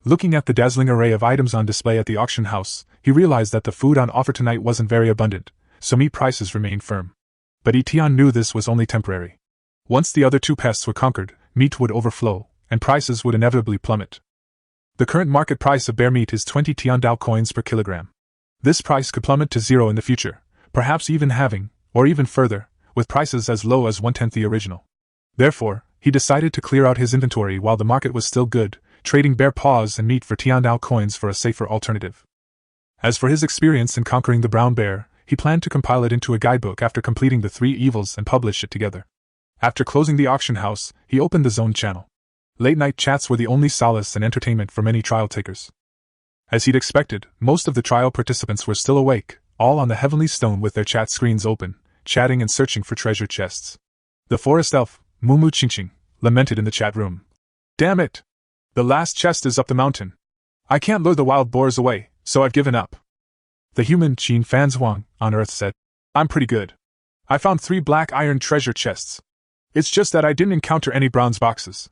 Looking at the dazzling array of items on display at the auction house, he realized that the food on offer tonight wasn't very abundant, so meat prices remained firm. But Etienne knew this was only temporary. Once the other two pests were conquered, meat would overflow, and prices would inevitably plummet. The current market price of bear meat is 20 Tiandao coins per kilogram. This price could plummet to zero in the future, perhaps even halving, or even further, with prices as low as 1/10 the original. Therefore, he decided to clear out his inventory while the market was still good, trading bear paws and meat for Tiandao coins for a safer alternative. As for his experience in conquering the brown bear, he planned to compile it into a guidebook after completing the 3 evils and publish it together. After closing the auction house, he opened the Zone channel. Late-night chats were the only solace and entertainment for many trial takers. As he'd expected, most of the trial participants were still awake, all on the heavenly stone with their chat screens open, chatting and searching for treasure chests. The forest elf, Mumu Chingching, lamented in the chat room. "Damn it! The last chest is up the mountain. I can't lure the wild boars away, so I've given up." The human Qin Fanzhuang on Earth said, "I'm pretty good. I found 3 black iron treasure chests. It's just that I didn't encounter any bronze boxes.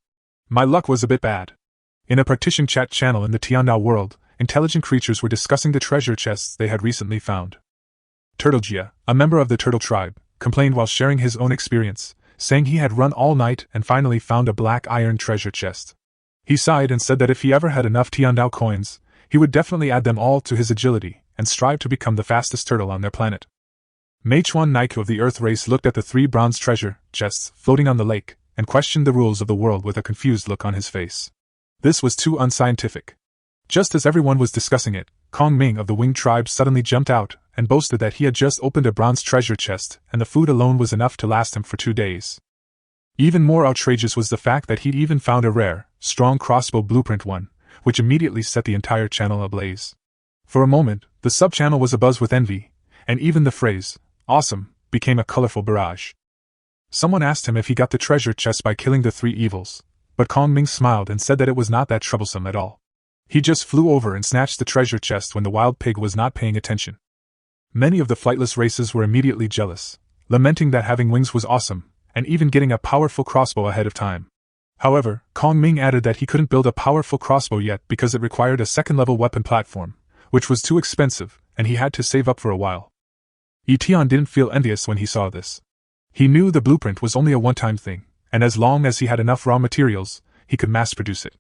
My luck was a bit bad." In a partition chat channel in the Tiandao world, intelligent creatures were discussing the treasure chests they had recently found. Turtlegia, a member of the turtle tribe, complained while sharing his own experience, saying he had run all night and finally found a black iron treasure chest. He sighed and said that if he ever had enough Tiandao coins, he would definitely add them all to his agility and strive to become the fastest turtle on their planet. Meichuan Naiku of the Earth race looked at the 3 bronze treasure chests floating on the lake and questioned the rules of the world with a confused look on his face. This was too unscientific. Just as everyone was discussing it, Kong Ming of the Winged tribe suddenly jumped out and boasted that he had just opened a bronze treasure chest and the food alone was enough to last him for 2 days. Even more outrageous was the fact that he'd even found a rare, strong crossbow blueprint one, which immediately set the entire channel ablaze. For a moment, the sub-channel was abuzz with envy, and even the phrase, "awesome," became a colorful barrage. Someone asked him if he got the treasure chest by killing the 3 evils, but Kong Ming smiled and said that it was not that troublesome at all. He just flew over and snatched the treasure chest when the wild pig was not paying attention. Many of the flightless races were immediately jealous, lamenting that having wings was awesome, and even getting a powerful crossbow ahead of time. However, Kong Ming added that he couldn't build a powerful crossbow yet because it required a second-level weapon platform, which was too expensive, and he had to save up for a while. Etienne didn't feel envious when he saw this. He knew the blueprint was only a one-time thing, and as long as he had enough raw materials, he could mass-produce it.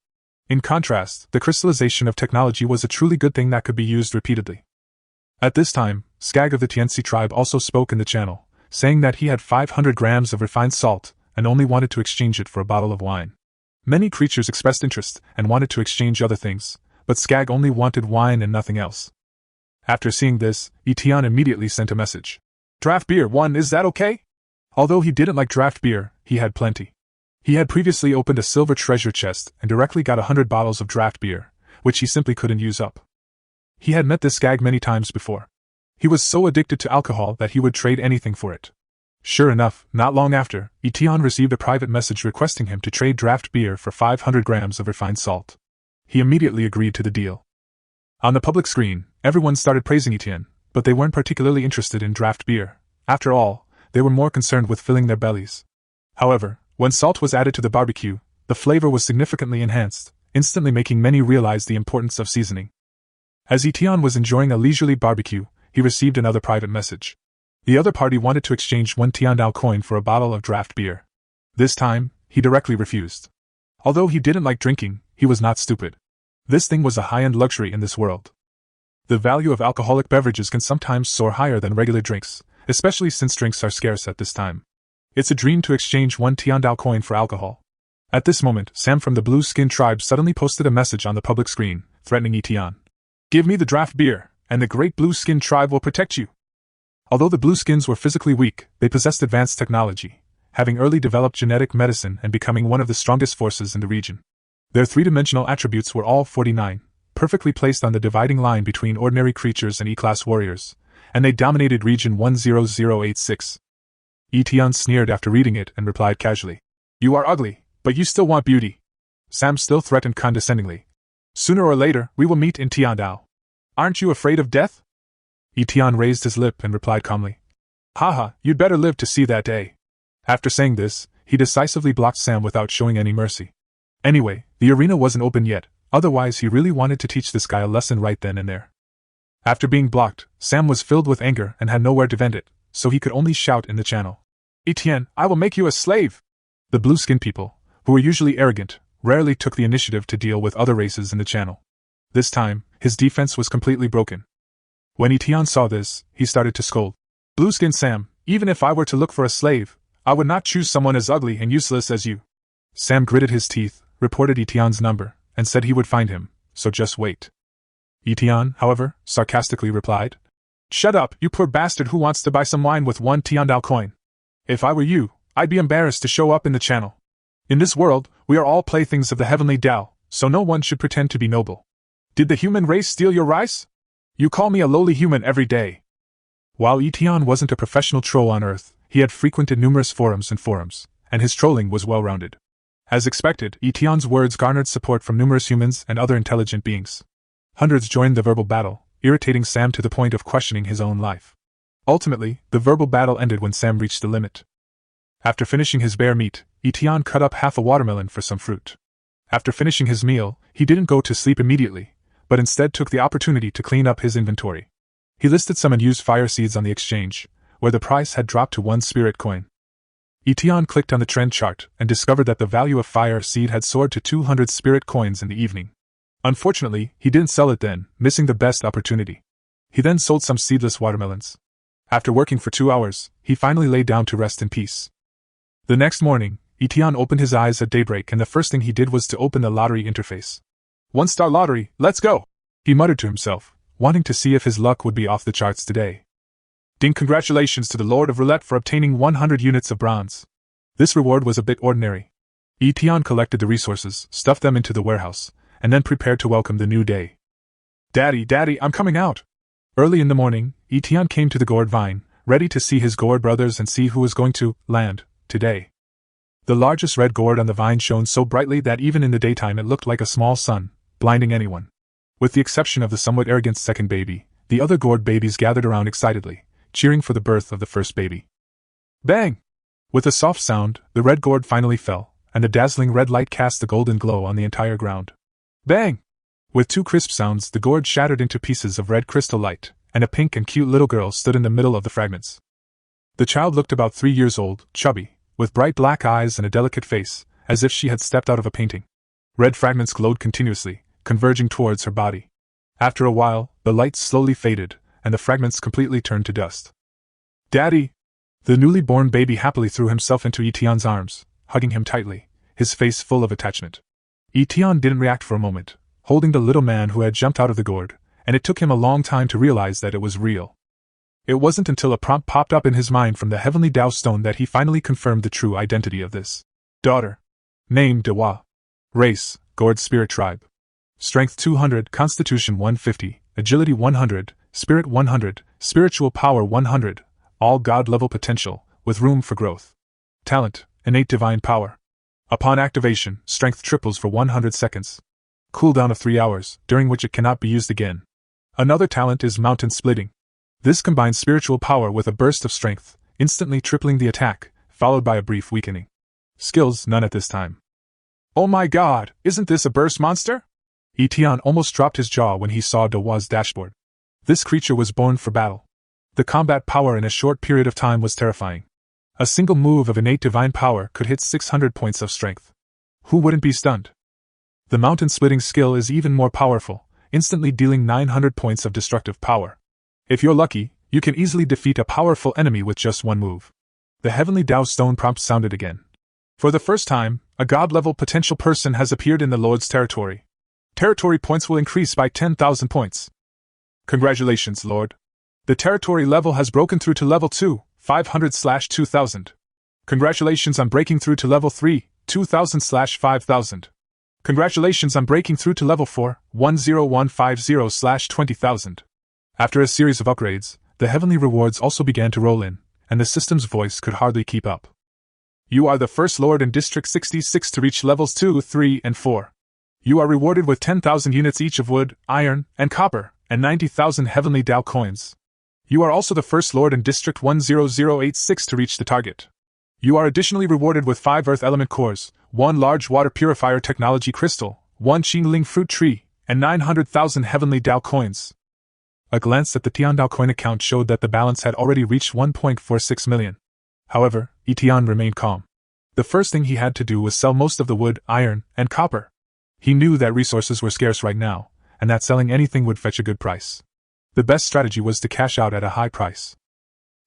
In contrast, the crystallization of technology was a truly good thing that could be used repeatedly. At this time, Skag of the Tianxi tribe also spoke in the channel, saying that he had 500 grams of refined salt and only wanted to exchange it for a bottle of wine. Many creatures expressed interest and wanted to exchange other things, but Skag only wanted wine and nothing else. After seeing this, Etienne immediately sent a message. "Draft beer 1, is that okay?" Although he didn't like draft beer, he had plenty. He had previously opened a silver treasure chest and directly got 100 bottles of draft beer, which he simply couldn't use up. He had met this Skag many times before. He was so addicted to alcohol that he would trade anything for it. Sure enough, not long after, Etienne received a private message requesting him to trade draft beer for 500 grams of refined salt. He immediately agreed to the deal. On the public screen, everyone started praising Etienne, but they weren't particularly interested in draft beer. After all, they were more concerned with filling their bellies. However, when salt was added to the barbecue, the flavor was significantly enhanced, instantly making many realize the importance of seasoning. As Etienne was enjoying a leisurely barbecue, he received another private message. The other party wanted to exchange 1 Tiandao coin for a bottle of draft beer. This time, he directly refused. Although he didn't like drinking, he was not stupid. This thing was a high-end luxury in this world. The value of alcoholic beverages can sometimes soar higher than regular drinks, especially since drinks are scarce at this time. It's a dream to exchange 1 Tiandao coin for alcohol. At this moment, Sam from the Blue Skin tribe suddenly posted a message on the public screen, threatening Etienne. "Give me the draft beer, and the great Blue Skin tribe will protect you." Although the Blueskins were physically weak, they possessed advanced technology, having early developed genetic medicine and becoming one of the strongest forces in the region. Their three-dimensional attributes were all 49, perfectly placed on the dividing line between ordinary creatures and E-class warriors, and they dominated region 10086. Etienne sneered after reading it and replied casually, "You are ugly, but you still want beauty." Sam still threatened condescendingly, "Sooner or later, we will meet in Tiandao. Aren't you afraid of death?" Etienne raised his lip and replied calmly, "Haha, you'd better live to see that day." After saying this, he decisively blocked Sam without showing any mercy. Anyway, the arena wasn't open yet, otherwise he really wanted to teach this guy a lesson right then and there. After being blocked, Sam was filled with anger and had nowhere to vent it, so he could only shout in the channel, "Etienne, I will make you a slave!" The blue-skin people, who were usually arrogant, rarely took the initiative to deal with other races in the channel. This time, his defense was completely broken. When Etienne saw this, he started to scold. "Blueskin Sam, even if I were to look for a slave, I would not choose someone as ugly and useless as you." Sam gritted his teeth, reported Etienne's number, and said he would find him, so just wait. Etienne, however, sarcastically replied, "Shut up, you poor bastard who wants to buy some wine with 1 Tiandao coin. If I were you, I'd be embarrassed to show up in the channel. In this world, we are all playthings of the heavenly Tao, so no one should pretend to be noble. Did the human race steal your rice? You call me a lowly human every day." While Etienne wasn't a professional troll on Earth, he had frequented numerous forums, and his trolling was well-rounded. As expected, Etienne's words garnered support from numerous humans and other intelligent beings. Hundreds joined the verbal battle, irritating Sam to the point of questioning his own life. Ultimately, the verbal battle ended when Sam reached the limit. After finishing his bear meat, Etienne cut up half a watermelon for some fruit. After finishing his meal, he didn't go to sleep immediately, but instead took the opportunity to clean up his inventory. He listed some unused fire seeds on the exchange, where the price had dropped to 1 spirit coin. Etienne clicked on the trend chart and discovered that the value of fire seed had soared to 200 spirit coins in the evening. Unfortunately, he didn't sell it then, missing the best opportunity. He then sold some seedless watermelons. After working for 2 hours, he finally lay down to rest in peace. The next morning, Etienne opened his eyes at daybreak and the first thing he did was to open the lottery interface. "1-star lottery, let's go!" he muttered to himself, wanting to see if his luck would be off the charts today. "Ding, congratulations to the Lord of Roulette for obtaining 100 units of bronze." This reward was a bit ordinary. Etienne collected the resources, stuffed them into the warehouse, and then prepared to welcome the new day. Daddy, I'm coming out!" Early in the morning, Etienne came to the gourd vine, ready to see his gourd brothers and see who was going to land today. The largest red gourd on the vine shone so brightly that even in the daytime it looked like a small sun, blinding anyone. With the exception of the somewhat arrogant second baby, the other gourd babies gathered around excitedly, cheering for the birth of the first baby. Bang! With a soft sound, the red gourd finally fell, and the dazzling red light cast a golden glow on the entire ground. Bang! With 2 crisp sounds, the gourd shattered into pieces of red crystal light, and a pink and cute little girl stood in the middle of the fragments. The child looked about 3 years old, chubby, with bright black eyes and a delicate face, as if she had stepped out of a painting. Red fragments glowed continuously, converging towards her body. After a while, the light slowly faded, and the fragments completely turned to dust. "Daddy!" The newly born baby happily threw himself into Etienne's arms, hugging him tightly, his face full of attachment. Etienne didn't react for a moment, holding the little man who had jumped out of the gourd, and it took him a long time to realize that it was real. It wasn't until a prompt popped up in his mind from the heavenly Tao stone that he finally confirmed the true identity of this daughter. Name Dewa. Race, Gourd Spirit Tribe. Strength 200, Constitution 150, Agility 100, Spirit 100, Spiritual Power 100, all God-level potential, with room for growth. Talent, Innate Divine Power. Upon activation, strength triples for 100 seconds. Cooldown of 3 hours, during which it cannot be used again. Another talent is Mountain Splitting. This combines spiritual power with a burst of strength, instantly tripling the attack, followed by a brief weakening. Skills, none at this time. Oh my god, isn't this a burst monster? Etienne almost dropped his jaw when he saw Dewa's dashboard. This creature was born for battle. The combat power in a short period of time was terrifying. A single move of innate divine power could hit 600 points of strength. Who wouldn't be stunned? The mountain-splitting skill is even more powerful, instantly dealing 900 points of destructive power. If you're lucky, you can easily defeat a powerful enemy with just one move. The Heavenly Dao Stone prompt sounded again. For the first time, a god-level potential person has appeared in the Lord's territory. Territory points will increase by 10,000 points. Congratulations, Lord. The territory level has broken through to level 2, 500/2000. Congratulations on breaking through to level 3, 2000/5000. Congratulations on breaking through to level 4, 10150/20,000. After a series of upgrades, the heavenly rewards also began to roll in, and the system's voice could hardly keep up. You are the first Lord in District 66 to reach levels 2, 3, and 4. You are rewarded with 10,000 units each of wood, iron, and copper, and 90,000 heavenly Dao coins. You are also the first Lord in District 10086 to reach the target. You are additionally rewarded with 5 Earth Element cores, 1 large water purifier technology crystal, 1 Qingling fruit tree, and 900,000 heavenly Dao coins. A glance at the Tiandao coin account showed that the balance had already reached 1.46 million. However, Etienne remained calm. The first thing he had to do was sell most of the wood, iron, and copper. He knew that resources were scarce right now, and that selling anything would fetch a good price. The best strategy was to cash out at a high price.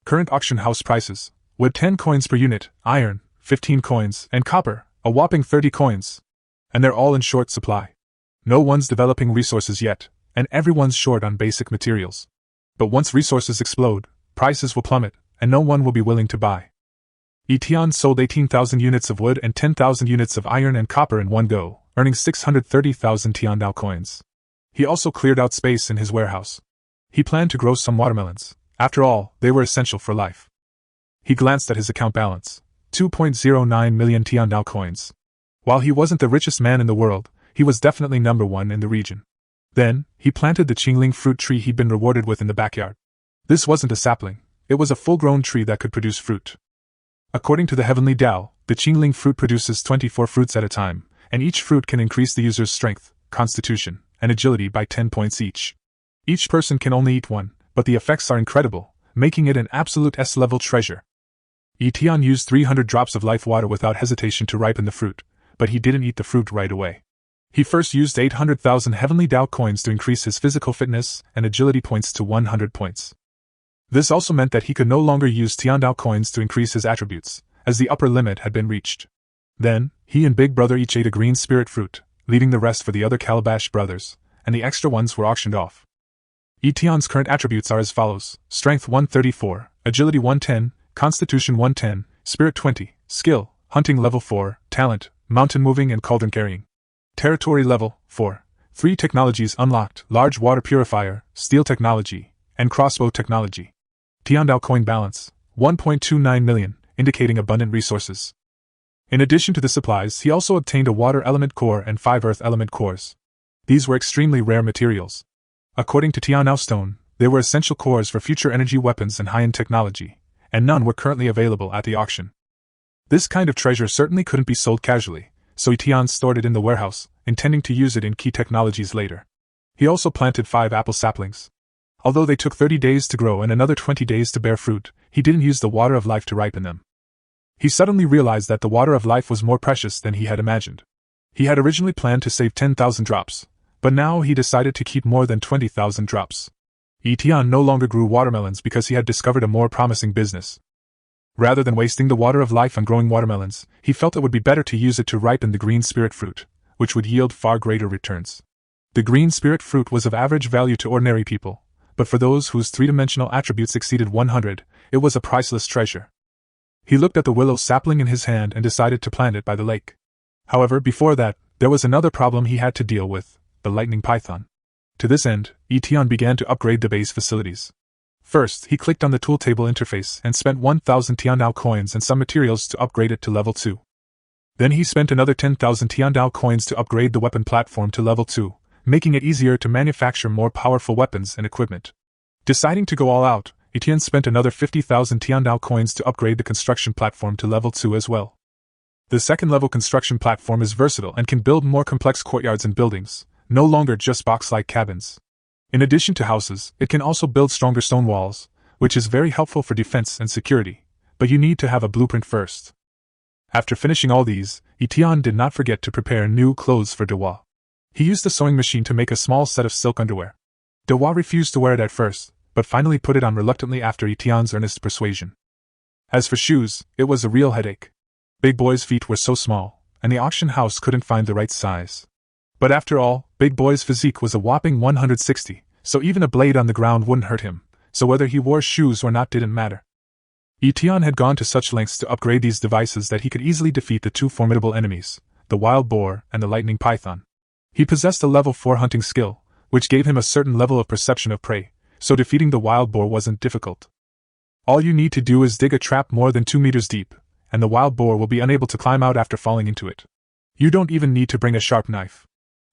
Current auction house prices: wood 10 coins per unit, iron 15 coins, and copper a whopping 30 coins. And they're all in short supply. No one's developing resources yet, and everyone's short on basic materials. But once resources explode, prices will plummet, and no one will be willing to buy. Etienne sold 18,000 units of wood and 10,000 units of iron and copper in one go, earning 630,000 Tiandao coins. He also cleared out space in his warehouse. He planned to grow some watermelons. After all, they were essential for life. He glanced at his account balance: 2.09 million Tiandao coins. While he wasn't the richest man in the world, he was definitely number 1 in the region. Then, he planted the Qingling fruit tree he'd been rewarded with in the backyard. This wasn't a sapling, it was a full-grown tree that could produce fruit. According to the Heavenly Dao, the Qingling fruit produces 24 fruits at a time, and each fruit can increase the user's strength, constitution, and agility by 10 points each. Each person can only eat one, but the effects are incredible, making it an absolute S-level treasure. Etienne used 300 drops of life water without hesitation to ripen the fruit, but he didn't eat the fruit right away. He first used 800,000 heavenly Dao coins to increase his physical fitness and agility points to 100 points. This also meant that he could no longer use Tiandao coins to increase his attributes, as the upper limit had been reached. Then, he and Big Brother each ate a green spirit fruit, leaving the rest for the other Calabash brothers, and the extra ones were auctioned off. Etienne's current attributes are as follows: Strength 134, Agility 110, Constitution 110, Spirit 20, Skill, Hunting level 4, Talent, Mountain moving and cauldron carrying. Territory level 4, 3 technologies unlocked: Large water purifier, Steel technology, and Crossbow technology. Tiandao coin balance: 1.29 million, indicating abundant resources. In addition to the supplies, he also obtained a water element core and 5 earth element cores. These were extremely rare materials. According to Tiandao Stone, they were essential cores for future energy weapons and high-end technology, and none were currently available at the auction. This kind of treasure certainly couldn't be sold casually, so Etienne stored it in the warehouse, intending to use it in key technologies later. He also planted 5 apple saplings. Although they took 30 days to grow and another 20 days to bear fruit, he didn't use the water of life to ripen them. He suddenly realized that the water of life was more precious than he had imagined. He had originally planned to save 10,000 drops, but now he decided to keep more than 20,000 drops. Etienne no longer grew watermelons because he had discovered a more promising business. Rather than wasting the water of life on growing watermelons, he felt it would be better to use it to ripen the green spirit fruit, which would yield far greater returns. The green spirit fruit was of average value to ordinary people, but for those whose three-dimensional attributes exceeded 100, it was a priceless treasure. He looked at the willow sapling in his hand and decided to plant it by the lake. However, before that, there was another problem he had to deal with: the lightning python. To this end, Etienne began to upgrade the base facilities. First, he clicked on the tool table interface and spent 1,000 Tiandao coins and some materials to upgrade it to level 2. Then he spent another 10,000 Tiandao coins to upgrade the weapon platform to level 2, making it easier to manufacture more powerful weapons and equipment. Deciding to go all out, Etienne spent another 50,000 Tiandao coins to upgrade the construction platform to level 2 as well. The second-level construction platform is versatile and can build more complex courtyards and buildings, no longer just box-like cabins. In addition to houses, it can also build stronger stone walls, which is very helpful for defense and security, but you need to have a blueprint first. After finishing all these, Etienne did not forget to prepare new clothes for Dewa. He used the sewing machine to make a small set of silk underwear. Dewa refused to wear it at first, but finally put it on reluctantly after Etienne's earnest persuasion. As for shoes, it was a real headache. Big Boy's feet were so small, and the auction house couldn't find the right size. But after all, Big Boy's physique was a whopping 160, so even a blade on the ground wouldn't hurt him, so whether he wore shoes or not didn't matter. Etienne had gone to such lengths to upgrade these devices that he could easily defeat the two formidable enemies, the wild boar and the lightning python. He possessed a level 4 hunting skill, which gave him a certain level of perception of prey, so defeating the wild boar wasn't difficult. All you need to do is dig a trap more than 2 meters deep, and the wild boar will be unable to climb out after falling into it. You don't even need to bring a sharp knife.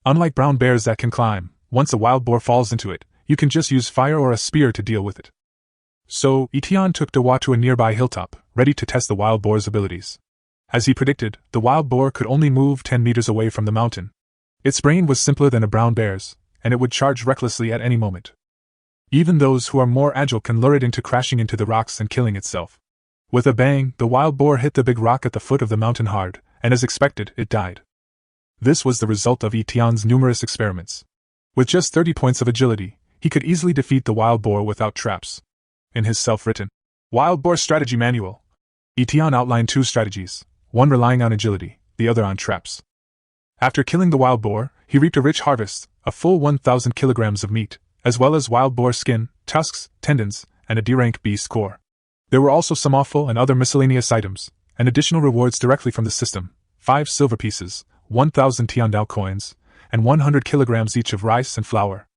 Unlike brown bears that can climb, once a wild boar falls into it, you can just use fire or a spear to deal with it. So, Etienne took Dewa to a nearby hilltop, ready to test the wild boar's abilities. As he predicted, the wild boar could only move 10 meters away from the mountain. Its brain was simpler than a brown bear's, and it would charge recklessly at any moment. Even those who are more agile can lure it into crashing into the rocks and killing itself. With a bang, the wild boar hit the big rock at the foot of the mountain hard, and as expected, it died. This was the result of Etienne's numerous experiments. With just 30 points of agility, he could easily defeat the wild boar without traps. In his self-written Wild Boar Strategy Manual, Etienne outlined 2 strategies, one relying on agility, the other on traps. After killing the wild boar, he reaped a rich harvest, a full 1,000 kilograms of meat, as well as wild boar skin, tusks, tendons, and a D-rank beast core. There were also some offal and other miscellaneous items, and additional rewards directly from the system, 5 silver pieces, 1,000 Tiandao coins, and 100 kilograms each of rice and flour.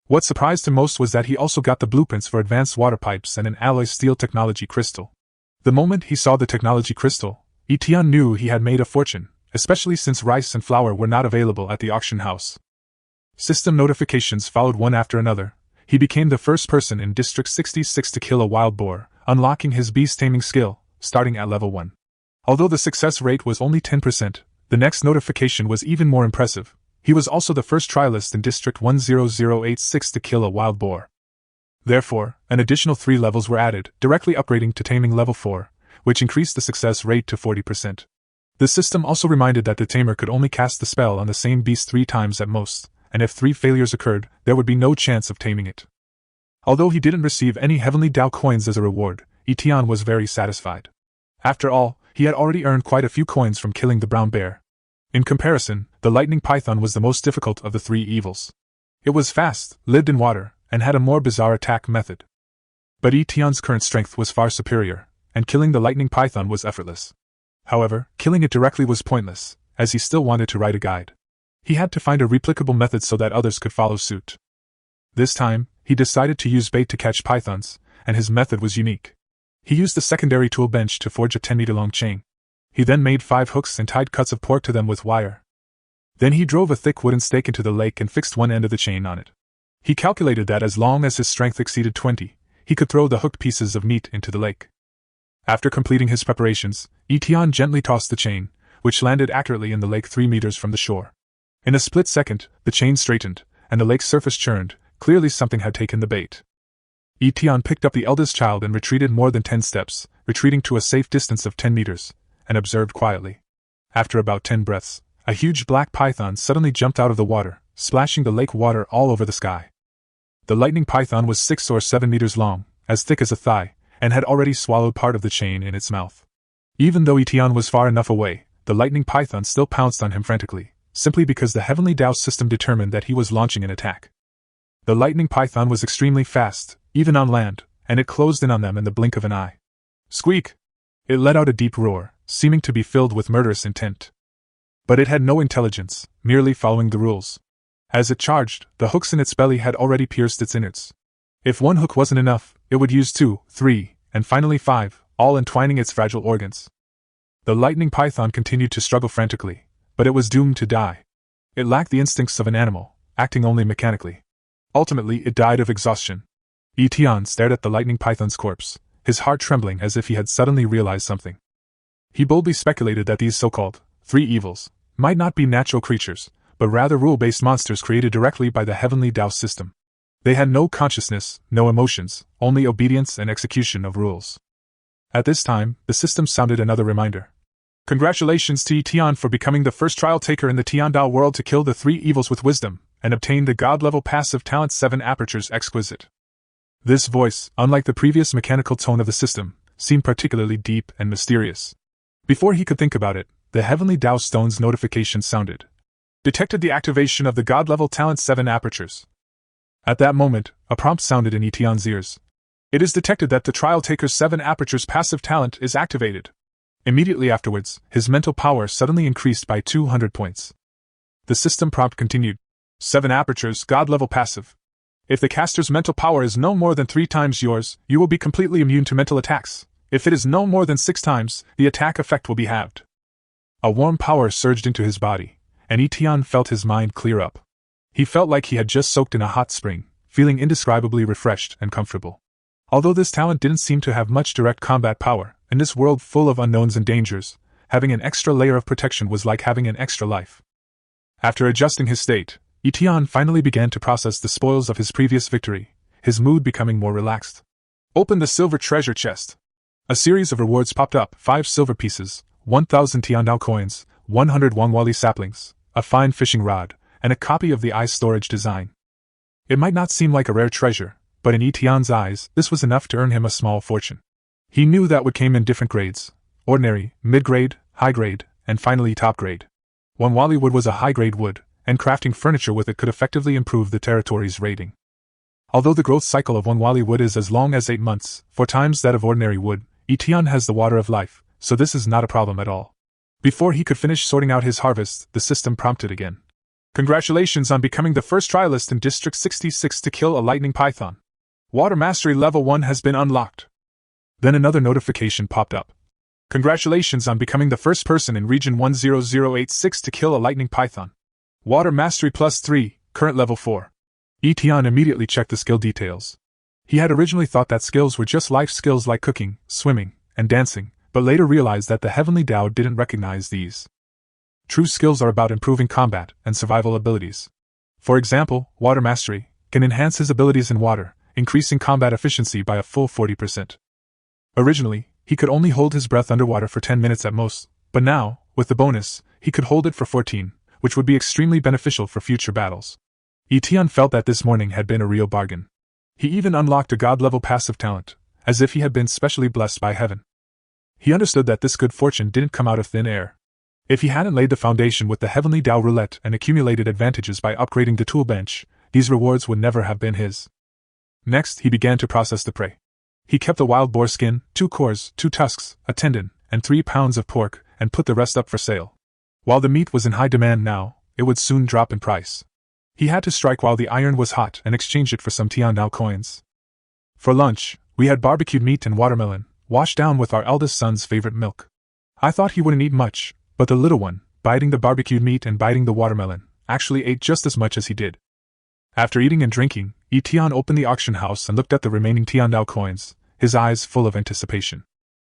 What surprised him most was that he also got the blueprints for advanced water pipes and an alloy steel technology crystal. The moment he saw the technology crystal, Etienne knew he had made a fortune, especially since rice and flour were not available at the auction house. System notifications followed one after another. He became the first person in District 66 to kill a wild boar, unlocking his beast taming skill, starting at level 1. Although the success rate was only 10%, the next notification was even more impressive. He was also the first trialist in District 10086 to kill a wild boar. Therefore, an additional 3 levels were added, directly upgrading to taming level 4, which increased the success rate to 40%. The system also reminded that the tamer could only cast the spell on the same beast 3 times at most, and if 3 failures occurred, there would be no chance of taming it. Although he didn't receive any heavenly Dao coins as a reward, Etienne was very satisfied. After all, he had already earned quite a few coins from killing the brown bear. In comparison, the lightning python was the most difficult of the 3 evils. It was fast, lived in water, and had a more bizarre attack method. But Etienne's current strength was far superior, and killing the lightning python was effortless. However, killing it directly was pointless, as he still wanted to write a guide. He had to find a replicable method so that others could follow suit. This time, he decided to use bait to catch pythons, and his method was unique. He used the secondary tool bench to forge a 10-meter-long chain. He then made 5 hooks and tied cuts of pork to them with wire. Then he drove a thick wooden stake into the lake and fixed one end of the chain on it. He calculated that as long as his strength exceeded 20, he could throw the hooked pieces of meat into the lake. After completing his preparations, Etienne gently tossed the chain, which landed accurately in the lake 3 meters from the shore. In a split second, the chain straightened, and the lake's surface churned. Clearly something had taken the bait. Etienne picked up the eldest child and retreated more than 10 steps, retreating to a safe distance of 10 meters, and observed quietly. After about 10 breaths, a huge black python suddenly jumped out of the water, splashing the lake water all over the sky. The lightning python was 6 or 7 meters long, as thick as a thigh, and had already swallowed part of the chain in its mouth. Even though Etienne was far enough away, the lightning python still pounced on him frantically, simply because the heavenly Dao system determined that he was launching an attack. The lightning python was extremely fast, even on land, and it closed in on them in the blink of an eye. Squeak! It let out a deep roar, seeming to be filled with murderous intent. But it had no intelligence, merely following the rules. As it charged, the hooks in its belly had already pierced its innards. If 1 hook wasn't enough, it would use 2, 3, and finally 5, all entwining its fragile organs. The lightning python continued to struggle frantically, but it was doomed to die. It lacked the instincts of an animal, acting only mechanically. Ultimately, it died of exhaustion. Etion stared at the lightning python's corpse, his heart trembling as if he had suddenly realized something. He boldly speculated that these so-called three evils might not be natural creatures, but rather rule-based monsters created directly by the heavenly Tao system. They had no consciousness, no emotions, only obedience and execution of rules. At this time, the system sounded another reminder. Congratulations to Etion for becoming the first trial taker in the Tiandao world to kill the three evils with wisdom, and obtain the god-level passive talent 7 apertures exquisite. This voice, unlike the previous mechanical tone of the system, seemed particularly deep and mysterious. Before he could think about it, the Heavenly Tao Stone's notification sounded. Detected the activation of the god-level talent 7 apertures. At that moment, a prompt sounded in Etion's ears. It is detected that the trial taker's 7 apertures passive talent is activated. Immediately afterwards, his mental power suddenly increased by 200 points. The system prompt continued. 7 apertures, god-level passive. If the caster's mental power is no more than 3 times yours, you will be completely immune to mental attacks. If it is no more than 6 times, the attack effect will be halved. A warm power surged into his body, and Etion felt his mind clear up. He felt like he had just soaked in a hot spring, feeling indescribably refreshed and comfortable. Although this talent didn't seem to have much direct combat power, in this world full of unknowns and dangers, having an extra layer of protection was like having an extra life. After adjusting his state, Etion finally began to process the spoils of his previous victory, his mood becoming more relaxed. Open the silver treasure chest. A series of rewards popped up: 5 silver pieces, 1,000 Tiandao coins, 100 Wangwali saplings, a fine fishing rod, and a copy of the ice storage design. It might not seem like a rare treasure, but in Etion's eyes, this was enough to earn him a small fortune. He knew that what came in different grades: ordinary, mid-grade, high-grade, and finally top-grade. Wangwali wood was a high-grade wood, and crafting furniture with it could effectively improve the territory's rating. Although the growth cycle of Wangwali wood is as long as 8 months, 4 times that of ordinary wood, Etion has the water of life, so this is not a problem at all. Before he could finish sorting out his harvest, the system prompted again. Congratulations on becoming the first trialist in District 66 to kill a lightning python. Water Mastery Level 1 has been unlocked. Then another notification popped up. Congratulations on becoming the first person in Region 10086 to kill a lightning python. Water Mastery Plus 3, current Level 4. Etion immediately checked the skill details. He had originally thought that skills were just life skills like cooking, swimming, and dancing, but later realized that the Heavenly Tao didn't recognize these. True skills are about improving combat and survival abilities. For example, Water Mastery can enhance his abilities in water, increasing combat efficiency by a full 40%. Originally, he could only hold his breath underwater for 10 minutes at most, but now, with the bonus, he could hold it for 14, which would be extremely beneficial for future battles. Etion felt that this morning had been a real bargain. He even unlocked a god-level passive talent, as if he had been specially blessed by heaven. He understood that this good fortune didn't come out of thin air. If he hadn't laid the foundation with the Heavenly Tao roulette and accumulated advantages by upgrading the tool bench, these rewards would never have been his. Next, he began to process the prey. He kept the wild boar skin, 2 cores, 2 tusks, a tendon, and 3 pounds of pork, and put the rest up for sale. While the meat was in high demand now, it would soon drop in price. He had to strike while the iron was hot and exchange it for some Tiandao coins. For lunch, we had barbecued meat and watermelon, washed down with our eldest son's favorite milk. I thought he wouldn't eat much, but the little one, biting the barbecued meat and biting the watermelon, actually ate just as much as he did. After eating and drinking, Etion opened the auction house and looked at the remaining Tiandao coins, his eyes full of anticipation.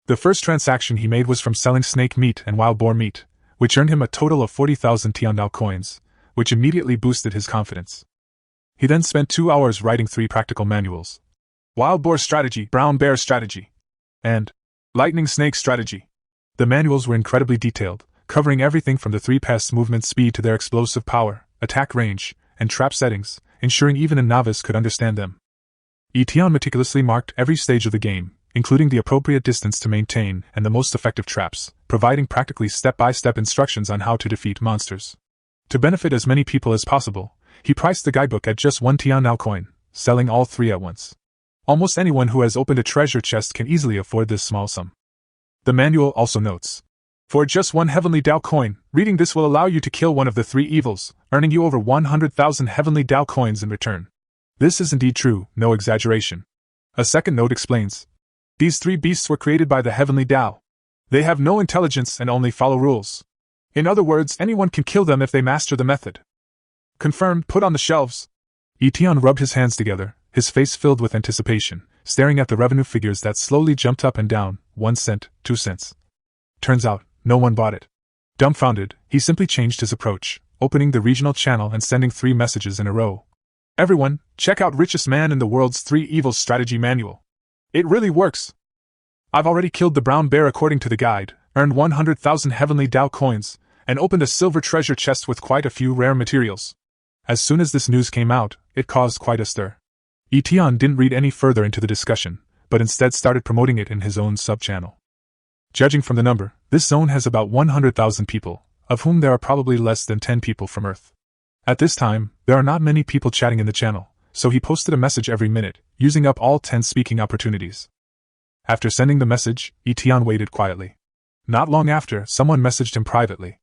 The first transaction he made was from selling snake meat and wild boar meat, which earned him a total of 40,000 Tiandao coins, which immediately boosted his confidence. He then spent 2 hours writing 3 practical manuals: Wild Boar Strategy, Brown Bear Strategy, and Lightning Snake Strategy. The manuals were incredibly detailed, covering everything from the 3 pests' movement speed to their explosive power, attack range, and trap settings, ensuring even a novice could understand them. Etion meticulously marked every stage of the game, including the appropriate distance to maintain and the most effective traps, providing practically step-by-step instructions on how to defeat monsters. To benefit as many people as possible, he priced the guidebook at just 1 Tiandao coin, selling all 3 at once. Almost anyone who has opened a treasure chest can easily afford this small sum. The manual also notes: for just 1 Heavenly Tao coin, reading this will allow you to kill one of the 3 evils, earning you over 100,000 Heavenly Tao coins in return. This is indeed true, no exaggeration. A second note explains: these 3 beasts were created by the Heavenly Tao. They have no intelligence and only follow rules. In other words, anyone can kill them if they master the method. Confirmed, put on the shelves. Etion rubbed his hands together, his face filled with anticipation, staring at the revenue figures that slowly jumped up and down, 1 cent, 2 cents. Turns out, no one bought it. Dumbfounded, he simply changed his approach, opening the regional channel and sending 3 messages in a row. Everyone, check out Richest Man in the World's 3 Evils Strategy Manual. It really works. I've already killed the brown bear according to the guide, earned 100,000 heavenly Dao coins, and opened a silver treasure chest with quite a few rare materials. As soon as this news came out, it caused quite a stir. Etienne didn't read any further into the discussion, but instead started promoting it in his own sub-channel. Judging from the number, this zone has about 100,000 people, of whom there are probably less than 10 people from Earth. At this time, there are not many people chatting in the channel, so he posted a message every minute, using up all 10 speaking opportunities. After sending the message, Etienne waited quietly. Not long after, someone messaged him privately.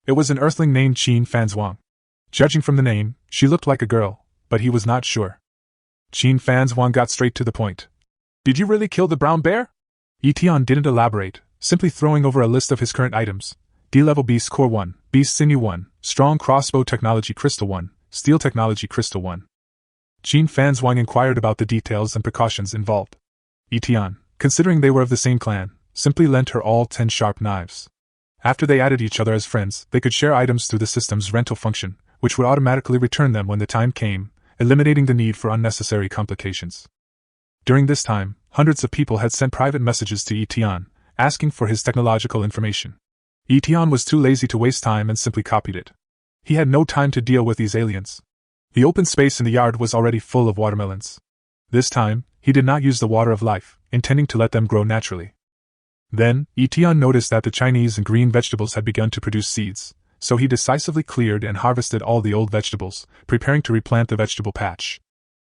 It was an Earthling named Qin Fanzhuang. Judging from the name, she looked like a girl, but he was not sure. Qin Fanzhuang got straight to the point. Did you really kill the brown bear? Etienne didn't elaborate, simply throwing over a list of his current items. D-level Beast Core 1, Beast Sinew 1, Strong Crossbow Technology Crystal 1, Steel Technology Crystal 1. Qin Fanzhuang inquired about the details and precautions involved. Etienne, considering they were of the same clan, simply lent her all 10 sharp knives. After they added each other as friends, they could share items through the system's rental function, which would automatically return them when the time came, eliminating the need for unnecessary complications. During this time, hundreds of people had sent private messages to Etienne, asking for his technological information. Etienne was too lazy to waste time and simply copied it. He had no time to deal with these aliens. The open space in the yard was already full of watermelons. This time, he did not use the water of life, intending to let them grow naturally. Then, Etienne noticed that the Chinese and green vegetables had begun to produce seeds, so he decisively cleared and harvested all the old vegetables, preparing to replant the vegetable patch.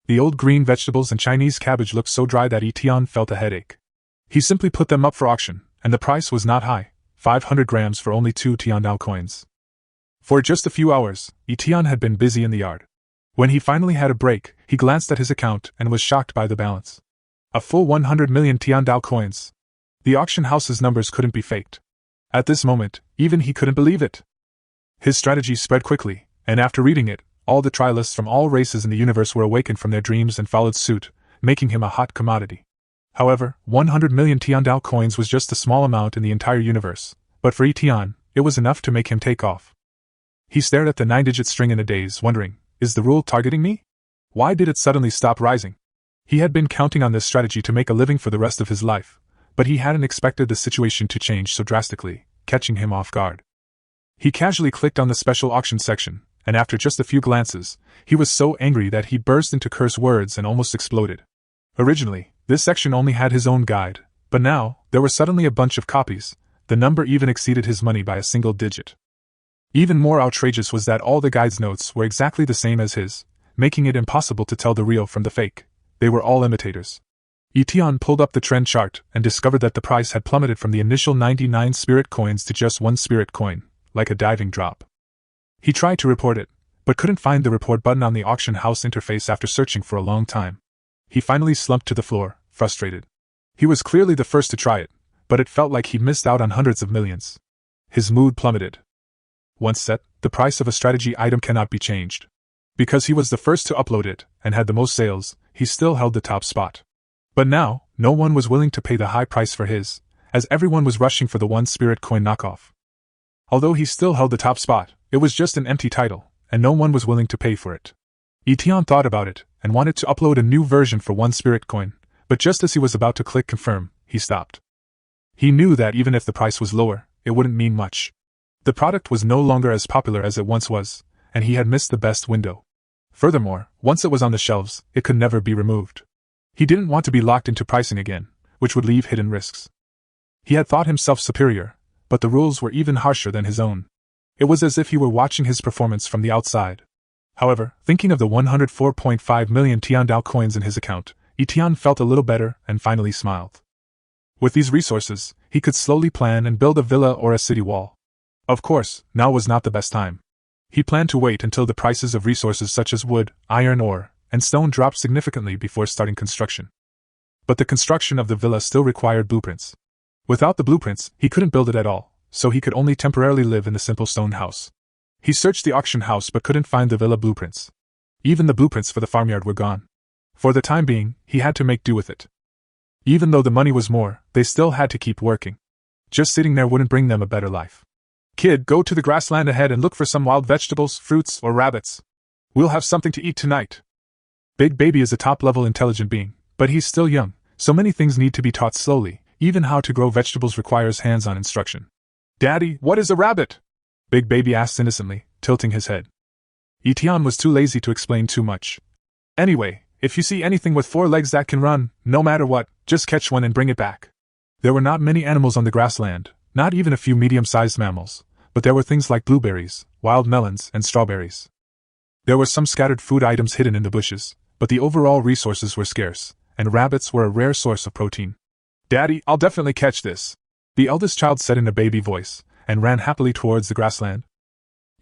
The old green vegetables and Chinese cabbage looked so dry that Etienne felt a headache. He simply put them up for auction, and the price was not high, 500 grams for only 2 Tiandao coins. For just a few hours, Etienne had been busy in the yard. When he finally had a break, he glanced at his account and was shocked by the balance. A full 100 million Tiandao coins. The auction house's numbers couldn't be faked. At this moment, even he couldn't believe it. His strategy spread quickly, and after reading it, all the trialists from all races in the universe were awakened from their dreams and followed suit, making him a hot commodity. However, 100 million Tiandao coins was just a small amount in the entire universe, but for Etienne, it was enough to make him take off. He stared at the 9-digit string in a daze, wondering, is the rule targeting me? Why did it suddenly stop rising? He had been counting on this strategy to make a living for the rest of his life, but he hadn't expected the situation to change so drastically, catching him off guard. He casually clicked on the special auction section, and after just a few glances, he was so angry that he burst into curse words and almost exploded. Originally, this section only had his own guide, but now, there were suddenly a bunch of copies. The number even exceeded his money by a single digit. Even more outrageous was that all the guide's notes were exactly the same as his, making it impossible to tell the real from the fake. They were all imitators. Etienne pulled up the trend chart and discovered that the price had plummeted from the initial 99 spirit coins to just 1 spirit coin, like a diving drop. He tried to report it, but couldn't find the report button on the auction house interface after searching for a long time. He finally slumped to the floor, frustrated. He was clearly the first to try it, but it felt like he missed out on hundreds of millions. His mood plummeted. Once set, the price of a strategy item cannot be changed. Because he was the first to upload it, and had the most sales, he still held the top spot. But now, no one was willing to pay the high price for his, as everyone was rushing for the 1 spirit coin knockoff. Although he still held the top spot, it was just an empty title, and no one was willing to pay for it. Etienne thought about it, and wanted to upload a new version for 1 spirit coin, but just as he was about to click confirm, he stopped. He knew that even if the price was lower, it wouldn't mean much. The product was no longer as popular as it once was, and he had missed the best window. Furthermore, once it was on the shelves, it could never be removed. He didn't want to be locked into pricing again, which would leave hidden risks. He had thought himself superior, but the rules were even harsher than his own. It was as if he were watching his performance from the outside. However, thinking of the 104.5 million Tiandao coins in his account, Etienne felt a little better and finally smiled. With these resources, he could slowly plan and build a villa or a city wall. Of course, now was not the best time. He planned to wait until the prices of resources such as wood, iron ore, and stone dropped significantly before starting construction. But the construction of the villa still required blueprints. Without the blueprints, he couldn't build it at all, so he could only temporarily live in the simple stone house. He searched the auction house but couldn't find the villa blueprints. Even the blueprints for the farmyard were gone. For the time being, he had to make do with it. Even though the money was more, they still had to keep working. Just sitting there wouldn't bring them a better life. Kid, go to the grassland ahead and look for some wild vegetables, fruits, or rabbits. We'll have something to eat tonight. Big Baby is a top-level intelligent being, but he's still young, so many things need to be taught slowly. Even how to grow vegetables requires hands-on instruction. Daddy, what is a rabbit? Big Baby asked innocently, tilting his head. Etienne was too lazy to explain too much. Anyway, if you see anything with 4 legs that can run, no matter what, just catch one and bring it back. There were not many animals on the grassland, not even a few medium-sized mammals, but there were things like blueberries, wild melons, and strawberries. There were some scattered food items hidden in the bushes, but the overall resources were scarce, and rabbits were a rare source of protein. Daddy, I'll definitely catch this, the eldest child said in a baby voice, and ran happily towards the grassland.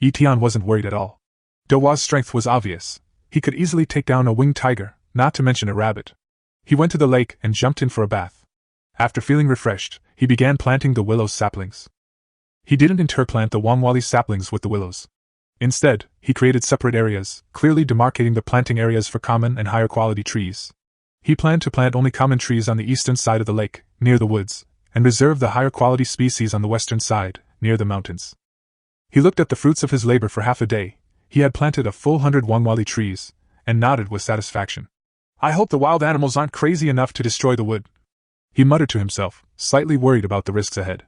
Etienne wasn't worried at all. Dewa's strength was obvious. He could easily take down a winged tiger, not to mention a rabbit. He went to the lake and jumped in for a bath. After feeling refreshed, he began planting the willow saplings. He didn't interplant the Wangwali saplings with the willows. Instead, he created separate areas, clearly demarcating the planting areas for common and higher quality trees. He planned to plant only common trees on the eastern side of the lake, near the woods, and reserve the higher quality species on the western side, near the mountains. He looked at the fruits of his labor for half a day. He had planted a full 100 Wangwali trees, and nodded with satisfaction. I hope the wild animals aren't crazy enough to destroy the wood, he muttered to himself, slightly worried about the risks ahead.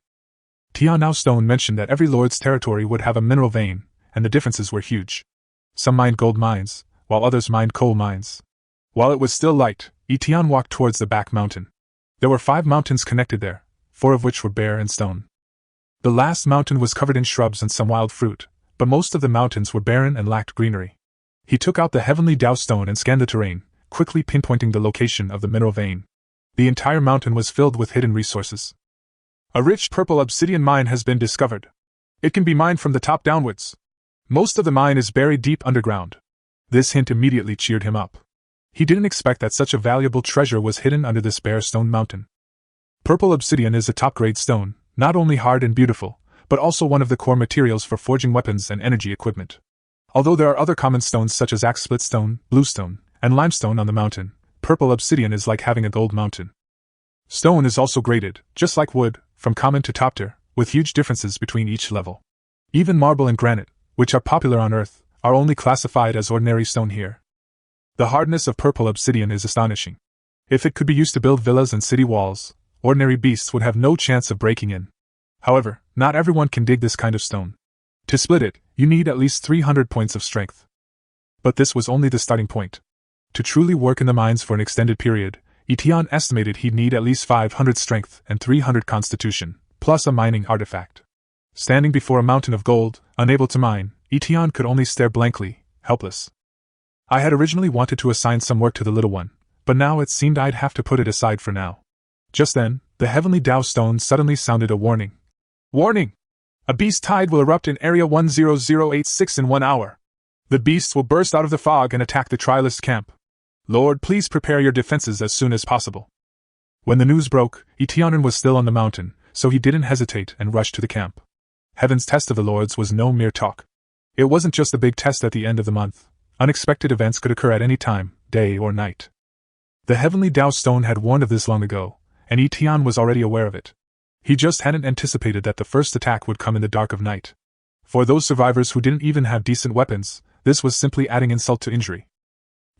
Tianao Stone mentioned that every lord's territory would have a mineral vein, and the differences were huge. Some mined gold mines, while others mined coal mines. While it was still light, Etienne walked towards the back mountain. There were 5 mountains connected there, 4 of which were bare and stone. The last mountain was covered in shrubs and some wild fruit, but most of the mountains were barren and lacked greenery. He took out the Heavenly Dao Stone and scanned the terrain, quickly pinpointing the location of the mineral vein. The entire mountain was filled with hidden resources. A rich purple obsidian mine has been discovered. It can be mined from the top downwards. Most of the mine is buried deep underground. This hint immediately cheered him up. He didn't expect that such a valuable treasure was hidden under this bare stone mountain. Purple obsidian is a top-grade stone, not only hard and beautiful, but also one of the core materials for forging weapons and energy equipment. Although there are other common stones such as axe split stone, bluestone, and limestone on the mountain, purple obsidian is like having a gold mountain. Stone is also graded, just like wood, from common to top tier, with huge differences between each level. Even marble and granite, which are popular on Earth, are only classified as ordinary stone here. The hardness of purple obsidian is astonishing. If it could be used to build villas and city walls, ordinary beasts would have no chance of breaking in. However, not everyone can dig this kind of stone. To split it, you need at least 300 points of strength. But this was only the starting point. To truly work in the mines for an extended period, Etienne estimated he'd need at least 500 strength and 300 constitution, plus a mining artifact. Standing before a mountain of gold, unable to mine, Etienne could only stare blankly, helpless. I had originally wanted to assign some work to the little one, but now it seemed I'd have to put it aside for now. Just then, the Heavenly Dao Stone suddenly sounded a warning. Warning! A beast tide will erupt in Area 10086 in 1 hour. The beasts will burst out of the fog and attack the Trilist camp. Lord, please prepare your defenses as soon as possible. When the news broke, Etienne was still on the mountain, so he didn't hesitate and rushed to the camp. Heaven's test of the Lords was no mere talk. It wasn't just a big test at the end of the month. Unexpected events could occur at any time, day or night. The Heavenly Dao Stone had warned of this long ago, and Etienne was already aware of it. He just hadn't anticipated that the first attack would come in the dark of night. For those survivors who didn't even have decent weapons, this was simply adding insult to injury.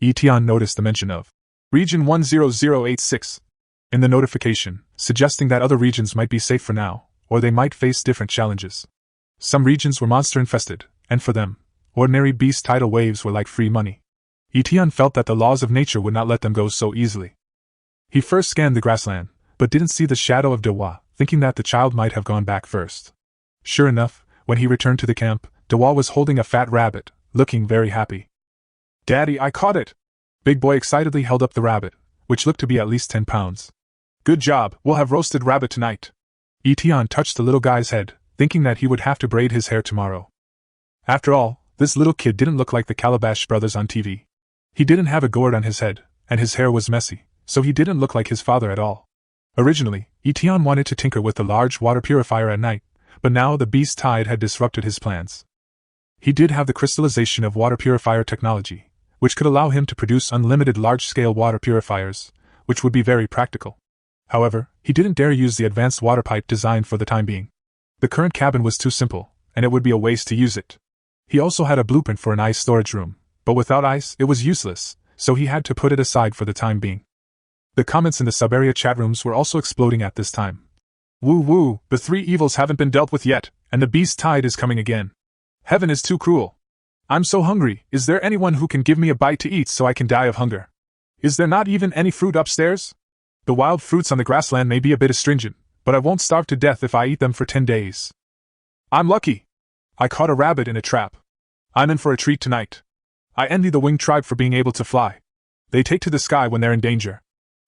Etienne noticed the mention of Region 10086 in the notification, suggesting that other regions might be safe for now, or they might face different challenges. Some regions were monster-infested, and for them, ordinary beast tidal waves were like free money. Etienne felt that the laws of nature would not let them go so easily. He first scanned the grassland, but didn't see the shadow of Dewa, thinking that the child might have gone back first. Sure enough, when he returned to the camp, Dewa was holding a fat rabbit, looking very happy. Daddy, I caught it! Big Boy excitedly held up the rabbit, which looked to be at least 10 pounds. Good job, we'll have roasted rabbit tonight. Etienne touched the little guy's head, thinking that he would have to braid his hair tomorrow. After all, this little kid didn't look like the Calabash brothers on TV. He didn't have a gourd on his head, and his hair was messy, so he didn't look like his father at all. Originally, Etienne wanted to tinker with the large water purifier at night, but now the beast tide had disrupted his plans. He did have the crystallization of water purifier technology, which could allow him to produce unlimited large-scale water purifiers, which would be very practical. However, he didn't dare use the advanced water pipe designed for the time being. The current cabin was too simple, and it would be a waste to use it. He also had a blueprint for an ice storage room, but without ice, it was useless, so he had to put it aside for the time being. The comments in the sub-area chat rooms were also exploding at this time. Woo woo, the 3 evils haven't been dealt with yet, and the beast tide is coming again. Heaven is too cruel. I'm so hungry, is there anyone who can give me a bite to eat so I can die of hunger? Is there not even any fruit upstairs? The wild fruits on the grassland may be a bit astringent, but I won't starve to death if I eat them for 10 days. I'm lucky. I caught a rabbit in a trap. I'm in for a treat tonight. I envy the winged tribe for being able to fly. They take to the sky when they're in danger.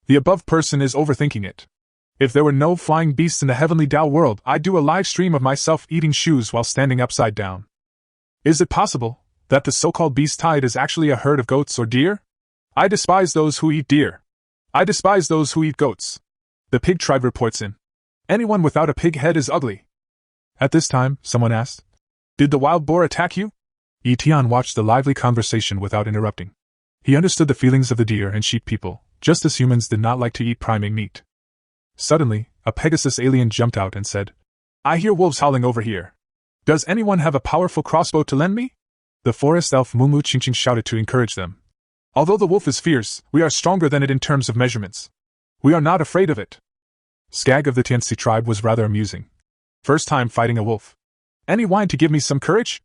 The above person is overthinking it. If there were no flying beasts in the heavenly Tao world, I'd do a live stream of myself eating shoes while standing upside down. Is it possible that the so-called beast tide is actually a herd of goats or deer? I despise those who eat deer. I despise those who eat goats. The pig tribe reports in. Anyone without a pig head is ugly. At this time, someone asked, "Did the wild boar attack you?" Etienne watched the lively conversation without interrupting. He understood the feelings of the deer and sheep people, just as humans did not like to eat primate meat. Suddenly, a Pegasus alien jumped out and said, "I hear wolves howling over here. Does anyone have a powerful crossbow to lend me?" The forest elf Mumu Chingching shouted to encourage them. "Although the wolf is fierce, we are stronger than it in terms of measurements. We are not afraid of it." Skag of the Tianxi tribe was rather amusing. "First time fighting a wolf. Any wine to give me some courage?"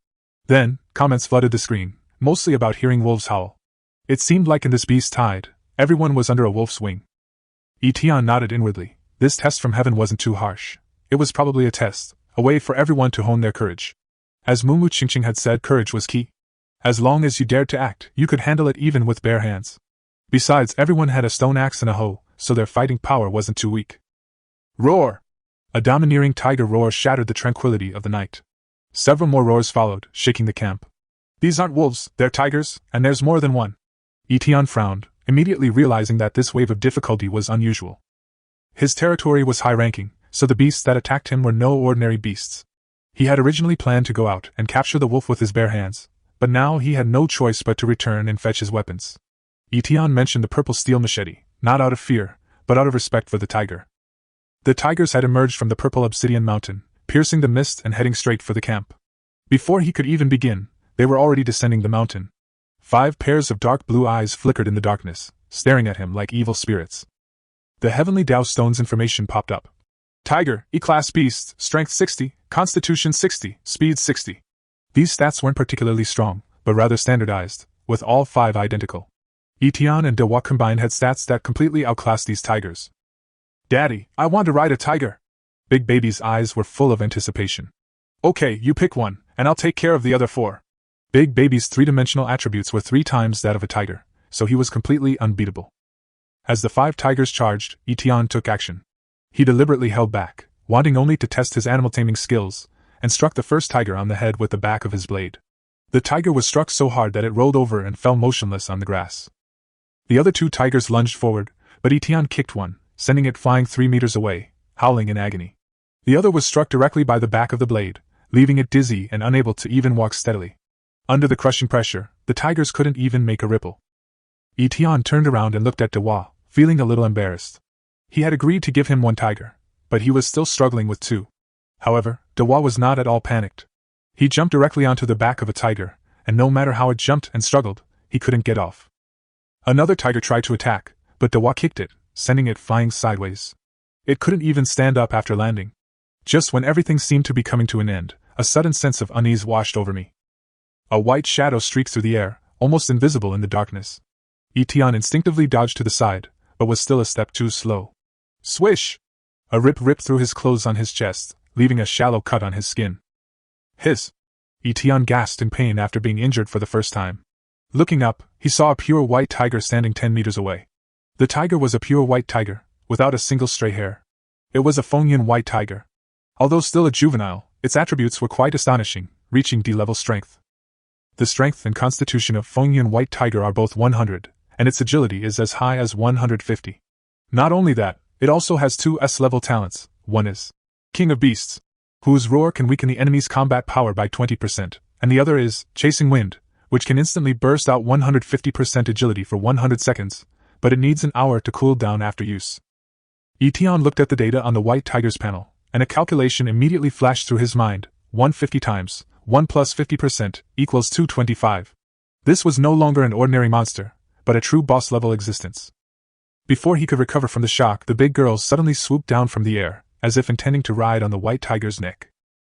Then, comments flooded the screen, mostly about hearing wolves howl. It seemed like in this beast tide, everyone was under a wolf's wing. Etienne nodded inwardly. This test from heaven wasn't too harsh. It was probably a test, a way for everyone to hone their courage. As Mumu Chingching had said, courage was key. As long as you dared to act, you could handle it even with bare hands. Besides, everyone had a stone axe and a hoe, so their fighting power wasn't too weak. Roar! A domineering tiger roar shattered the tranquility of the night. Several more roars followed, shaking the camp. "These aren't wolves, they're tigers, and there's more than one." Etienne frowned, immediately realizing that this wave of difficulty was unusual. His territory was high-ranking, so the beasts that attacked him were no ordinary beasts. He had originally planned to go out and capture the wolf with his bare hands, but now he had no choice but to return and fetch his weapons. Etienne mentioned the purple steel machete, not out of fear, but out of respect for the tiger. The tigers had emerged from the purple obsidian mountain, piercing the mist and heading straight for the camp. Before he could even begin, they were already descending the mountain. 5 pairs of dark blue eyes flickered in the darkness, staring at him like evil spirits. The Heavenly Tao Stone's information popped up. Tiger, E-class beast, strength 60, constitution 60, speed 60. These stats weren't particularly strong, but rather standardized, with all 5 identical. Etienne and Dewa combined had stats that completely outclassed these tigers. "Daddy, I want to ride a tiger." Big Baby's eyes were full of anticipation. "Okay, you pick one, and I'll take care of the other 4. Big Baby's 3-dimensional attributes were 3 times that of a tiger, so he was completely unbeatable. As the 5 tigers charged, Etienne took action. He deliberately held back, wanting only to test his animal taming skills, and struck the first tiger on the head with the back of his blade. The tiger was struck so hard that it rolled over and fell motionless on the grass. The other 2 tigers lunged forward, but Etienne kicked one, sending it flying 3 meters away, howling in agony. The other was struck directly by the back of the blade, leaving it dizzy and unable to even walk steadily. Under the crushing pressure, the tigers couldn't even make a ripple. Etienne turned around and looked at Dewa, feeling a little embarrassed. He had agreed to give him 1 tiger, but he was still struggling with 2. However, Dewa was not at all panicked. He jumped directly onto the back of a tiger, and no matter how it jumped and struggled, he couldn't get off. Another tiger tried to attack, but Dewa kicked it, sending it flying sideways. It couldn't even stand up after landing. Just when everything seemed to be coming to an end, a sudden sense of unease washed over me. A white shadow streaked through the air, almost invisible in the darkness. Etienne instinctively dodged to the side, but was still a step too slow. Swish! A rip ripped through his clothes on his chest, leaving a shallow cut on his skin. Hiss! Etienne gasped in pain after being injured for the first time. Looking up, he saw a pure white tiger standing 10 meters away. The tiger was a pure white tiger, without a single stray hair. It was a Fengyan white tiger. Although still a juvenile, its attributes were quite astonishing, reaching D-level strength. The strength and constitution of Fengyan white tiger are both 100, and its agility is as high as 150. Not only that, it also has 2 S-level talents. One is King of Beasts, whose roar can weaken the enemy's combat power by 20%, and the other is Chasing Wind, which can instantly burst out 150% agility for 100 seconds, but it needs an hour to cool down after use. Etion looked at the data on the white tiger's panel, and a calculation immediately flashed through his mind: 150 times 1 plus 50% equals 225. This was no longer an ordinary monster, but a true boss-level existence. Before he could recover from the shock, the big girl suddenly swooped down from the air, as if intending to ride on the white tiger's neck.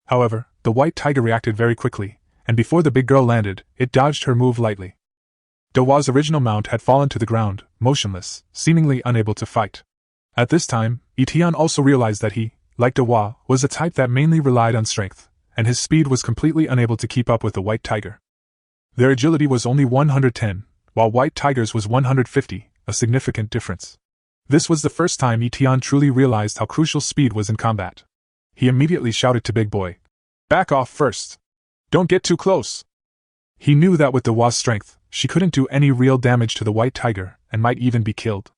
However, the white tiger reacted very quickly, and before the big girl landed, it dodged her move lightly. Dewa's original mount had fallen to the ground, motionless, seemingly unable to fight. At this time, Etion also realized that he, like Dewa, was a type that mainly relied on strength, and his speed was completely unable to keep up with the white tiger. Their agility was only 110, while white tiger's was 150, a significant difference. This was the first time Etion truly realized how crucial speed was in combat. He immediately shouted to Big Boy, "Back off first! Don't get too close!" He knew that with Dewa's strength, she couldn't do any real damage to the white tiger, and might even be killed.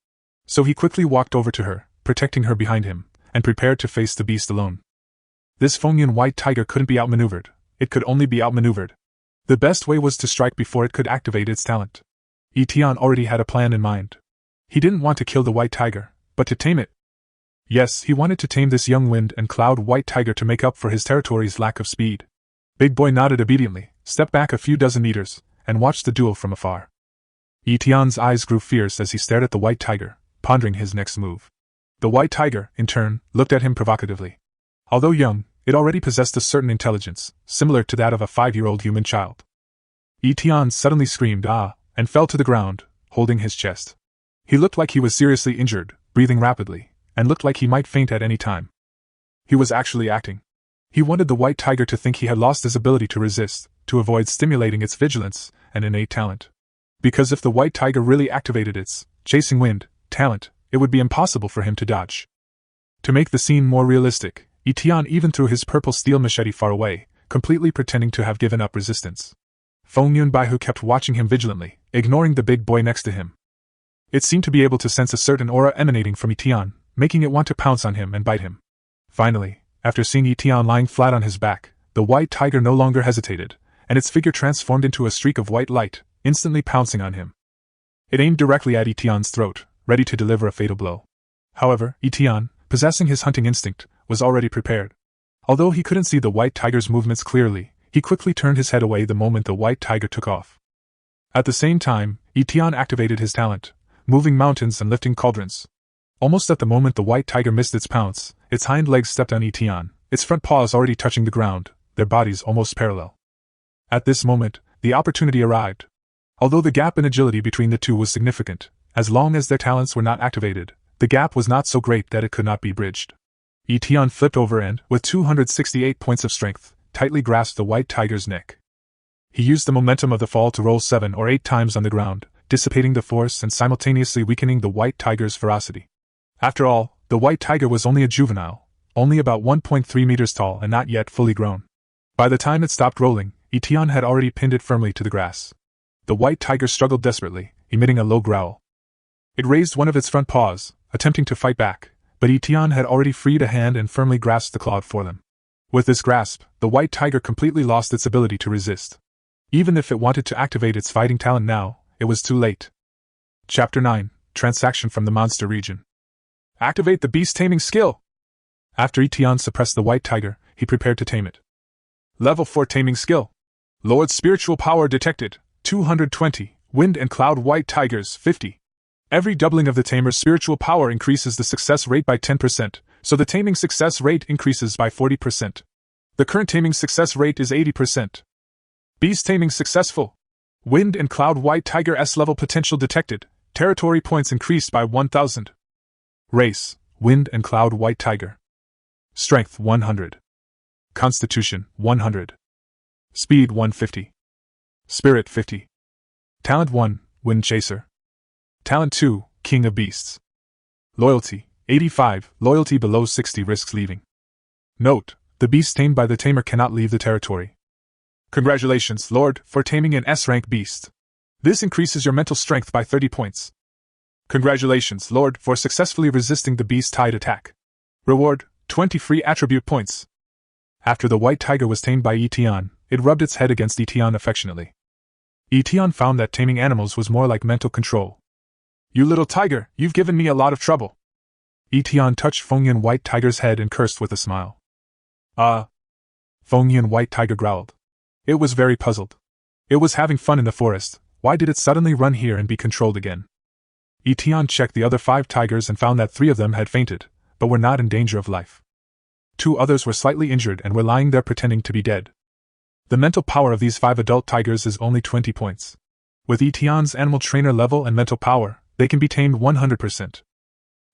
So he quickly walked over to her, protecting her behind him, and prepared to face the beast alone. This Fengyan white tiger couldn't be outmaneuvered, it could only be outmaneuvered. The best way was to strike before it could activate its talent. Etion already had a plan in mind. He didn't want to kill the white tiger, but to tame it. Yes, he wanted to tame this young wind and cloud white tiger to make up for his territory's lack of speed. Big Boy nodded obediently, stepped back a few dozen meters, and watched the duel from afar. Etion's eyes grew fierce as he stared at the white tiger, pondering his next move. The white tiger, in turn, looked at him provocatively. Although young, it already possessed a certain intelligence, similar to that of a 5-year-old human child. Etion suddenly screamed "Ah!" and fell to the ground, holding his chest. He looked like he was seriously injured, breathing rapidly, and looked like he might faint at any time. He was actually acting. He wanted the white tiger to think he had lost his ability to resist, to avoid stimulating its vigilance and innate talent. Because if the white tiger really activated its chasing wind talent, it would be impossible for him to dodge. To make the scene more realistic, Etion even threw his purple steel machete far away, completely pretending to have given up resistance. Fengyan Baihu kept watching him vigilantly, ignoring the big boy next to him. It seemed to be able to sense a certain aura emanating from Etion, making it want to pounce on him and bite him. Finally, after seeing Etion lying flat on his back, the white tiger no longer hesitated, and its figure transformed into a streak of white light, instantly pouncing on him. It aimed directly at Etion's throat, ready to deliver a fatal blow. However, Etion, possessing his hunting instinct, was already prepared. Although he couldn't see the white tiger's movements clearly, he quickly turned his head away the moment the white tiger took off. At the same time, Etion activated his talent, moving mountains and lifting cauldrons. Almost at the moment the white tiger missed its pounce, its hind legs stepped on Etion, its front paws already touching the ground, their bodies almost parallel. At this moment, the opportunity arrived. Although the gap in agility between the two was significant, as long as their talents were not activated, the gap was not so great that it could not be bridged. Etion flipped over and, with 268 points of strength, tightly grasped the white tiger's neck. He used the momentum of the fall to roll 7 or 8 times on the ground, dissipating the force and simultaneously weakening the white tiger's ferocity. After all, the white tiger was only a juvenile, only about 1.3 meters tall and not yet fully grown. By the time it stopped rolling, Etion had already pinned it firmly to the grass. The white tiger struggled desperately, emitting a low growl. It raised one of its front paws, attempting to fight back, but Etion had already freed a hand and firmly grasped the claw for them. With this grasp, the white tiger completely lost its ability to resist. Even if it wanted to activate its fighting talent now, it was too late. Chapter 9, Transaction from the Monster Region. Activate the beast taming skill! After Etion suppressed the white tiger, he prepared to tame it. Level 4 taming skill. Lowered spiritual power detected, 220, wind and cloud white tigers, 50. Every doubling of the tamer's spiritual power increases the success rate by 10%, so the taming success rate increases by 40%. The current taming success rate is 80%. Beast taming successful. Wind and cloud white tiger S-level potential detected, territory points increased by 1000. Race, wind and cloud white tiger. Strength 100. Constitution 100. Speed 150. Spirit 50. Talent 1, Wind Chaser. Talent 2, King of Beasts. Loyalty 85, loyalty below 60 risks leaving. Note, the beast tamed by the tamer cannot leave the territory. Congratulations, Lord, for taming an S-rank beast. This increases your mental strength by 30 points. Congratulations, Lord, for successfully resisting the beast-tide attack. Reward, 20 free attribute points. After the white tiger was tamed by Etion, it rubbed its head against Etion affectionately. Etion found that taming animals was more like mental control. You little tiger, you've given me a lot of trouble. Etion touched Fengyun White Tiger's head and cursed with a smile. Fengyun White Tiger growled. It was very puzzled. It was having fun in the forest, why did it suddenly run here and be controlled again? Etion checked the other 5 tigers and found that 3 of them had fainted, but were not in danger of life. 2 others were slightly injured and were lying there pretending to be dead. The mental power of these 5 adult tigers is only 20 points. With Etion's animal trainer level and mental power, they can be tamed 100%.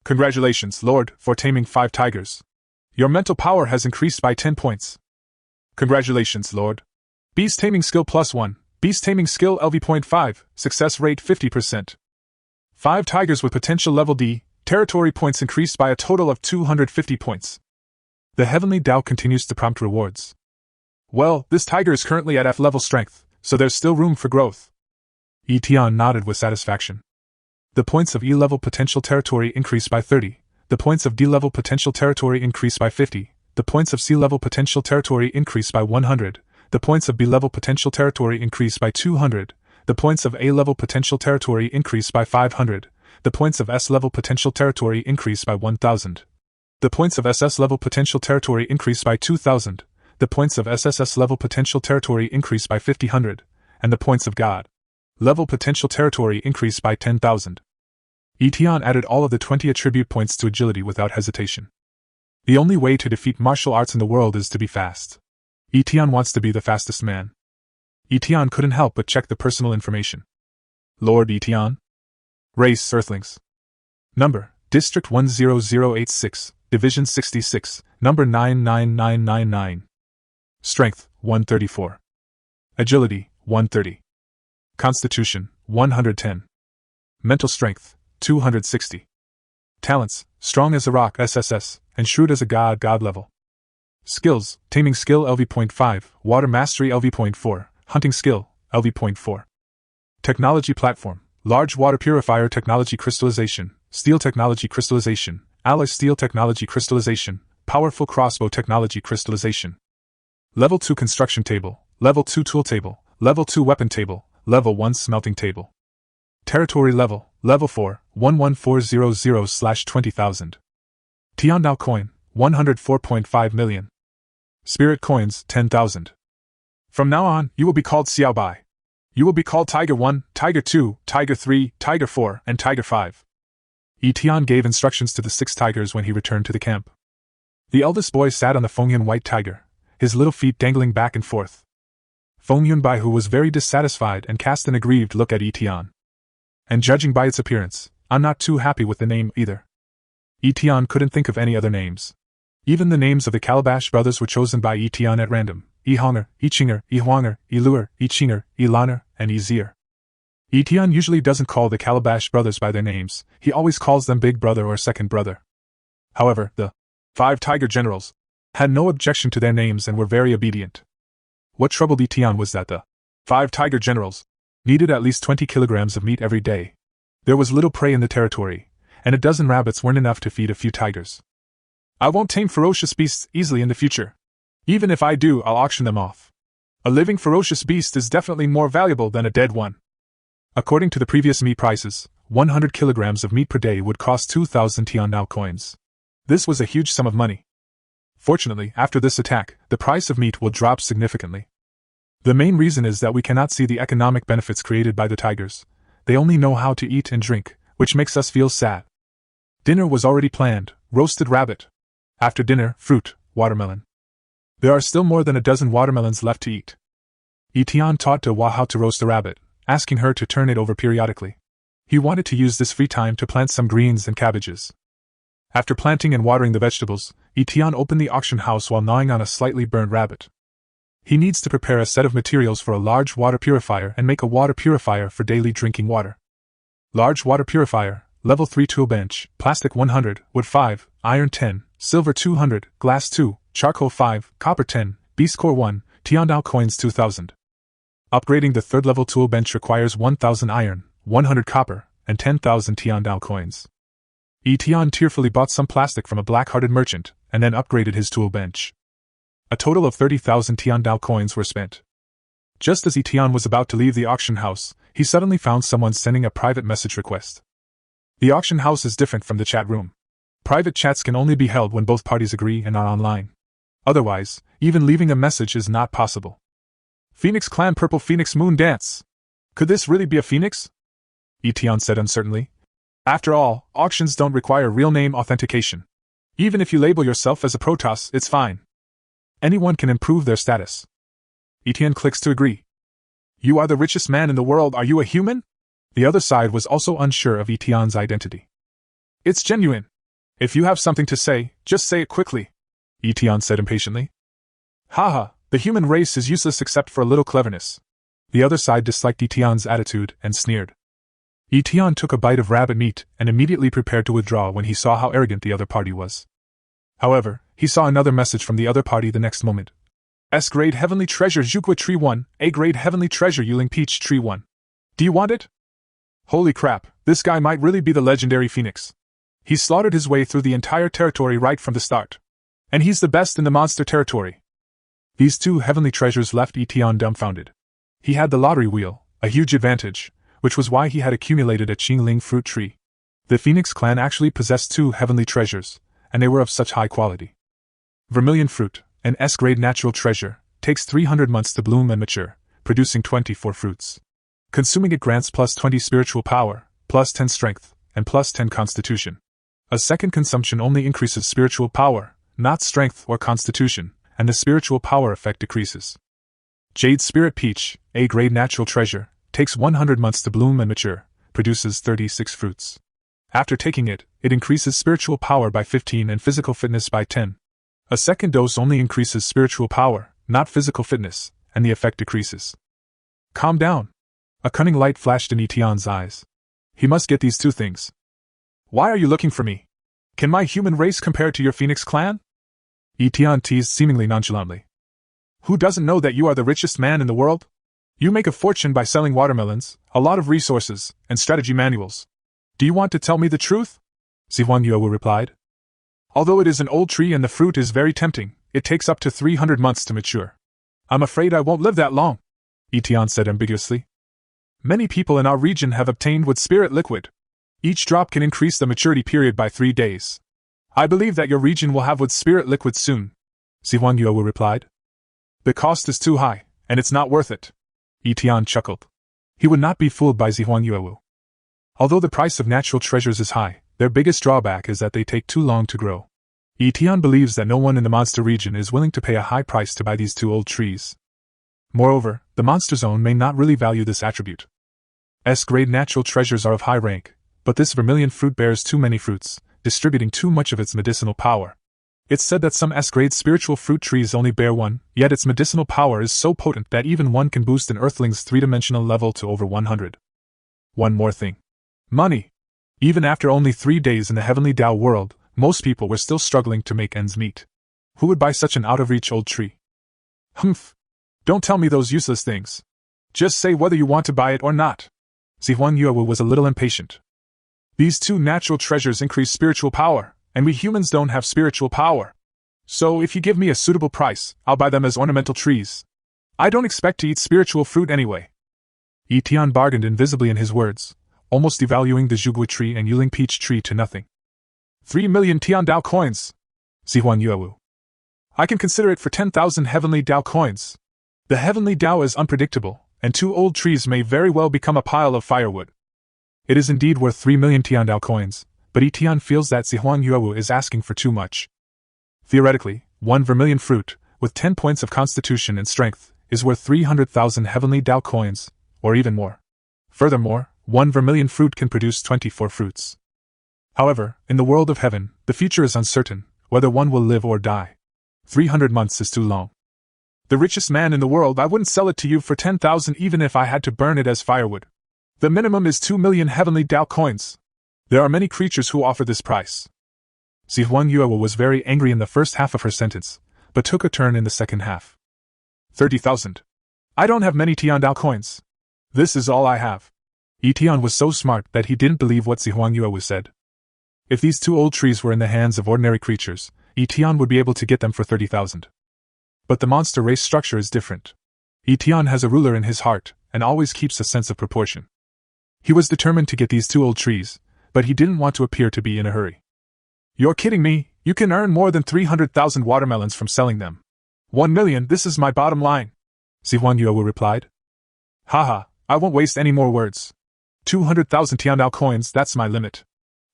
Congratulations, Lord, for taming 5 tigers. Your mental power has increased by 10 points. Congratulations, Lord. Beast taming skill +1, beast taming skill LV.5, success rate 50%. 5 tigers with potential level D, territory points increased by a total of 250 points. The Heavenly Tao continues to prompt rewards. Well, this tiger is currently at F level strength, so there's still room for growth. Etion nodded with satisfaction. The points of E level potential territory increased by 30, the points of D level potential territory increased by 50, the points of C level potential territory increased by 100, the points of B level potential territory increased by 200, the points of A level potential territory increased by 500, the points of S level potential territory increased by 1000. The points of SS level potential territory increased by 2000, the points of SSS level potential territory increased by 5000, and the points of God level potential territory increased by 10,000. Etion added all of the 20 attribute points to agility without hesitation. The only way to defeat martial arts in the world is to be fast. Etion wants to be the fastest man. Etion couldn't help but check the personal information. Lord Etion. Race, Earthlings. Number, District 10086, Division 66, Number 99999. Strength, 134. Agility, 130. Constitution, 110. Mental strength, 260. Talents, strong as a rock SSS, and shrewd as a god level. Skills, taming skill LV.5, water mastery LV.4, hunting skill, LV.4. Technology platform, large water purifier technology crystallization, steel technology crystallization, alloy steel technology crystallization, powerful crossbow technology crystallization. Level 2 construction table, Level 2 tool table, Level 2 weapon table, Level 1 smelting table. Territory level, Level 4, 11400/20,000. Tiandao coin, 104.5 million. Spirit coins, 10,000. From now on, you will be called Xiao Bai. You will be called Tiger 1, Tiger 2, Tiger 3, Tiger 4, and Tiger 5. Etion gave instructions to the 6 tigers when he returned to the camp. The eldest boy sat on the Fengyun White Tiger, his little feet dangling back and forth. Fengyun Bai, who was very dissatisfied and cast an aggrieved look at Etion. And judging by its appearance, I'm not too happy with the name either. Etion couldn't think of any other names. Even the names of the Calabash brothers were chosen by Etion at random: Ehonger, Echinger, Ehuanger, Eluer, Echinger, Elaner, and Ezier. Etion usually doesn't call the Calabash brothers by their names, he always calls them Big Brother or Second Brother. However, the 5 tiger generals had no objection to their names and were very obedient. What troubled Etion was that the 5 tiger generals needed at least 20 kilograms of meat every day. There was little prey in the territory, and a dozen rabbits weren't enough to feed a few tigers. I won't tame ferocious beasts easily in the future. Even if I do, I'll auction them off. A living ferocious beast is definitely more valuable than a dead one. According to the previous meat prices, 100 kilograms of meat per day would cost 2,000 Tiandao coins. This was a huge sum of money. Fortunately, after this attack, the price of meat will drop significantly. The main reason is that we cannot see the economic benefits created by the tigers. They only know how to eat and drink, which makes us feel sad. Dinner was already planned: roasted rabbit. After dinner, fruit, watermelon. There are still more than a dozen watermelons left to eat. Etion taught To Wa how to roast a rabbit, asking her to turn it over periodically. He wanted to use this free time to plant some greens and cabbages. After planting and watering the vegetables, Etion opened the auction house while gnawing on a slightly burned rabbit. He needs to prepare a set of materials for a large water purifier and make a water purifier for daily drinking water. Large water purifier, Level 3 tool bench, plastic 100, wood 5, iron 10, silver 200, glass 2, charcoal 5, copper 10, beast core 1, Tiandao coins 2000. Upgrading the 3rd level tool bench requires 1000 iron, 100 copper, and 10,000 Tiandao coins. Etion tearfully bought some plastic from a black-hearted merchant, and then upgraded his tool bench. A total of 30,000 Tiandao coins were spent. Just as Etienne was about to leave the auction house, he suddenly found someone sending a private message request. The auction house is different from the chat room. Private chats can only be held when both parties agree and are online. Otherwise, even leaving a message is not possible. Phoenix Clan Purple Phoenix Moon Dance. Could this really be a phoenix? Etienne said uncertainly. After all, auctions don't require real name authentication. Even if you label yourself as a Protoss, it's fine. Anyone can improve their status. Etienne clicks to agree. You are the richest man in the world, are you a human? The other side was also unsure of Etienne's identity. It's genuine. If you have something to say, just say it quickly, Etienne said impatiently. Haha, the human race is useless except for a little cleverness. The other side disliked Etienne's attitude and sneered. Etienne took a bite of rabbit meat and immediately prepared to withdraw when he saw how arrogant the other party was. However, he saw another message from the other party the next moment. S-grade Heavenly Treasure Zhugua Tree 1, A-grade Heavenly Treasure Yuling Peach Tree 1. Do you want it? Holy crap, this guy might really be the legendary Phoenix. He slaughtered his way through the entire territory right from the start. And he's the best in the monster territory. These two heavenly treasures left Etienne dumbfounded. He had the lottery wheel, a huge advantage, which was why he had accumulated a Qingling fruit tree. The Phoenix clan actually possessed two heavenly treasures, and they were of such high quality. Vermilion fruit, an S-grade natural treasure, takes 300 months to bloom and mature, producing 24 fruits. Consuming it grants plus 20 spiritual power, plus 10 strength, and plus 10 constitution. A second consumption only increases spiritual power, not strength or constitution, and the spiritual power effect decreases. Jade Spirit Peach, A-grade natural treasure, takes 100 months to bloom and mature, produces 36 fruits. After taking it, it increases spiritual power by 15 and physical fitness by 10. A second dose only increases spiritual power, not physical fitness, and the effect decreases. Calm down. A cunning light flashed in Etienne's eyes. He must get these two things. Why are you looking for me? Can my human race compare to your Phoenix clan? Etienne teased seemingly nonchalantly. Who doesn't know that you are the richest man in the world? You make a fortune by selling watermelons, a lot of resources, and strategy manuals. Do you want to tell me the truth? Zihuan Yuewu replied. Although it is an old tree and the fruit is very tempting, it takes up to 300 months to mature. I'm afraid I won't live that long, Etienne said ambiguously. Many people in our region have obtained Wood Spirit Liquid. Each drop can increase the maturity period by 3 days. I believe that your region will have Wood Spirit Liquid soon, Zihuan Yuewu replied. The cost is too high, and it's not worth it. Etienne chuckled. He would not be fooled by Zihuan Yuewu. Although the price of natural treasures is high, their biggest drawback is that they take too long to grow. Etienne believes that no one in the monster region is willing to pay a high price to buy these two old trees. Moreover, the monster zone may not really value this attribute. S-grade natural treasures are of high rank, but this vermilion fruit bears too many fruits, distributing too much of its medicinal power. It's said that some S-grade spiritual fruit trees only bear one, yet its medicinal power is so potent that even one can boost an Earthling's 3-dimensional level to over 100. One more thing. Money. Even after only 3 days in the Heavenly Dao world, most people were still struggling to make ends meet. Who would buy such an out-of-reach old tree? Humph. Don't tell me those useless things. Just say whether you want to buy it or not. Zihuan Yuewu was a little impatient. These two natural treasures increase spiritual power, and we humans don't have spiritual power. So if you give me a suitable price, I'll buy them as ornamental trees. I don't expect to eat spiritual fruit anyway. Etienne bargained invisibly in his words, almost devaluing the Zhugua tree and Yuling Peach tree to nothing. 3 million Tian Dao coins, Zihuan Yuewu. I can consider it for 10,000 Heavenly Dao coins. The Heavenly Dao is unpredictable, and 2 old trees may very well become a pile of firewood. It is indeed worth 3 million Tian Dao coins, but Etienne feels that Zihuan Yuewu is asking for too much. Theoretically, 1 vermilion fruit, with 10 points of constitution and strength, is worth 300,000 Heavenly Dao coins, or even more. Furthermore, 1 vermilion fruit can produce 24 fruits. However, in the world of heaven, the future is uncertain, whether one will live or die. 300 months is too long. The richest man in the world, I wouldn't sell it to you for 10,000 even if I had to burn it as firewood. The minimum is 2 million Heavenly Dao coins. There are many creatures who offer this price. Zihuan Yuewu was very angry in the first half of her sentence, but took a turn in the second half. 30,000. I don't have many Tian Dao coins. This is all I have. Etienne was so smart that he didn't believe what Zihuan Yuewu said. If these 2 old trees were in the hands of ordinary creatures, Etienne would be able to get them for 30,000. But the monster race structure is different. Etienne has a ruler in his heart, and always keeps a sense of proportion. He was determined to get these 2 old trees, but he didn't want to appear to be in a hurry. You're kidding me, you can earn more than 300,000 watermelons from selling them. 1 million, this is my bottom line, Zihuan replied. Haha, I won't waste any more words. 200,000 Tiandao coins, that's my limit.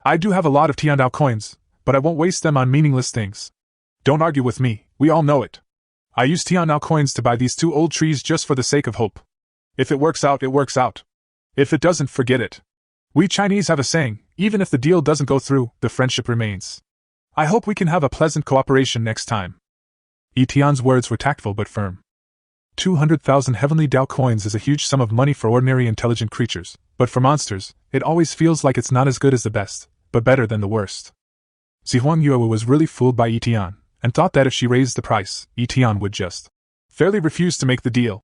I do have a lot of Tiandao coins, but I won't waste them on meaningless things. Don't argue with me, we all know it. I use Tiandao coins to buy these 2 old trees just for the sake of hope. If it works out, it works out. If it doesn't, forget it. We Chinese have a saying, even if the deal doesn't go through, the friendship remains. I hope we can have a pleasant cooperation next time. Etienne's words were tactful but firm. 200,000 heavenly Dao coins is a huge sum of money for ordinary intelligent creatures, but for monsters, it always feels like it's not as good as the best, but better than the worst. Zihuan Yue was really fooled by Etienne, and thought that if she raised the price, Etienne would just fairly refuse to make the deal.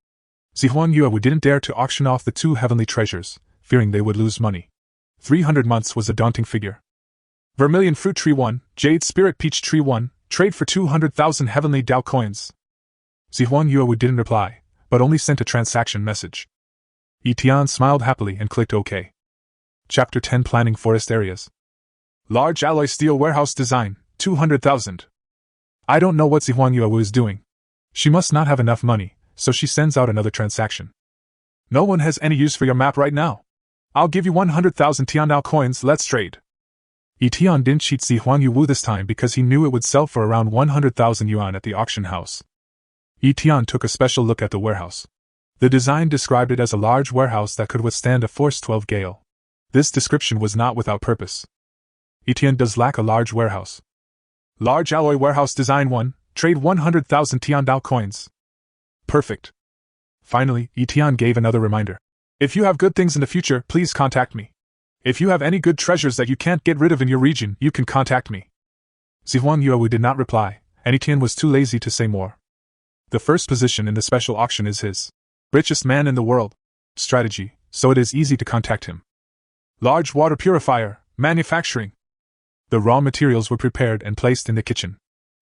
Zihuan Yue didn't dare to auction off the 2 heavenly treasures, fearing they would lose money. 300 months was a daunting figure. Vermilion Fruit Tree 1, Jade Spirit Peach Tree 1, trade for 200,000 heavenly Dao coins. Zihuan Yue didn't reply, but only sent a transaction message. Etienne smiled happily and clicked OK. Chapter 10 Planning Forest Areas. Large alloy steel warehouse design, 200,000. I don't know what Zihuan Yue is doing. She must not have enough money, so she sends out another transaction. No one has any use for your map right now. I'll give you 100,000 Tiandao coins, let's trade. Etienne didn't cheat Zihuan Yue this time because he knew it would sell for around 100,000 yuan at the auction house. Etienne took a special look at the warehouse. The design described it as a large warehouse that could withstand a force 12 gale. This description was not without purpose. Etienne does lack a large warehouse. Large alloy warehouse design 1, trade 100,000 Tiandao coins. Perfect. Finally, Etienne gave another reminder. If you have good things in the future, please contact me. If you have any good treasures that you can't get rid of in your region, you can contact me. Zihuan Yue did not reply, and Etienne was too lazy to say more. The first position in the special auction is his richest man in the world strategy, so it is easy to contact him. Large water purifier, manufacturing. The raw materials were prepared and placed in the kitchen.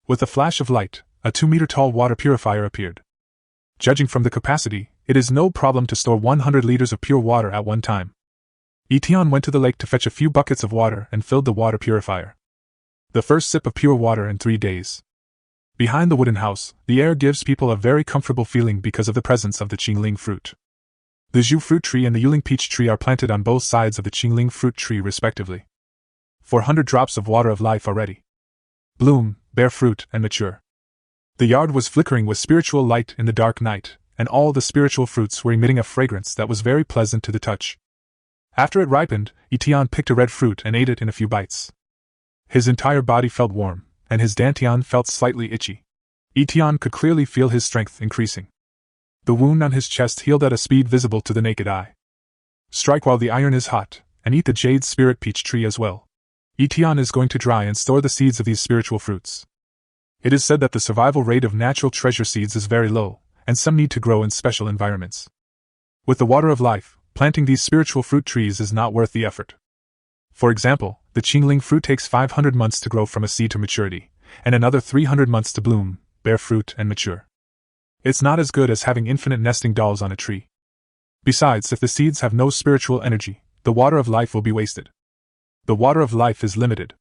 With a flash of light, a 2-meter-tall water purifier appeared. Judging from the capacity, it is no problem to store 100 liters of pure water at one time. Etienne went to the lake to fetch a few buckets of water and filled the water purifier. The first sip of pure water in 3 days. Behind the wooden house, the air gives people a very comfortable feeling because of the presence of the Qingling fruit. The Zhu fruit tree and the Yuling peach tree are planted on both sides of the Qingling fruit tree respectively. 400 drops of water of life are ready. Bloom, bear fruit, and mature. The yard was flickering with spiritual light in the dark night, and all the spiritual fruits were emitting a fragrance that was very pleasant to the touch. After it ripened, Etienne picked a red fruit and ate it in a few bites. His entire body felt warm, and his dantian felt slightly itchy. Etienne could clearly feel his strength increasing. The wound on his chest healed at a speed visible to the naked eye. Strike while the iron is hot, and eat the jade spirit peach tree as well. Etienne is going to dry and store the seeds of these spiritual fruits. It is said that the survival rate of natural treasure seeds is very low, and some need to grow in special environments. With the water of life, planting these spiritual fruit trees is not worth the effort. For example, the Qingling fruit takes 500 months to grow from a seed to maturity, and another 300 months to bloom, bear fruit, and mature. It's not as good as having infinite nesting dolls on a tree. Besides, if the seeds have no spiritual energy, the water of life will be wasted. The water of life is limited.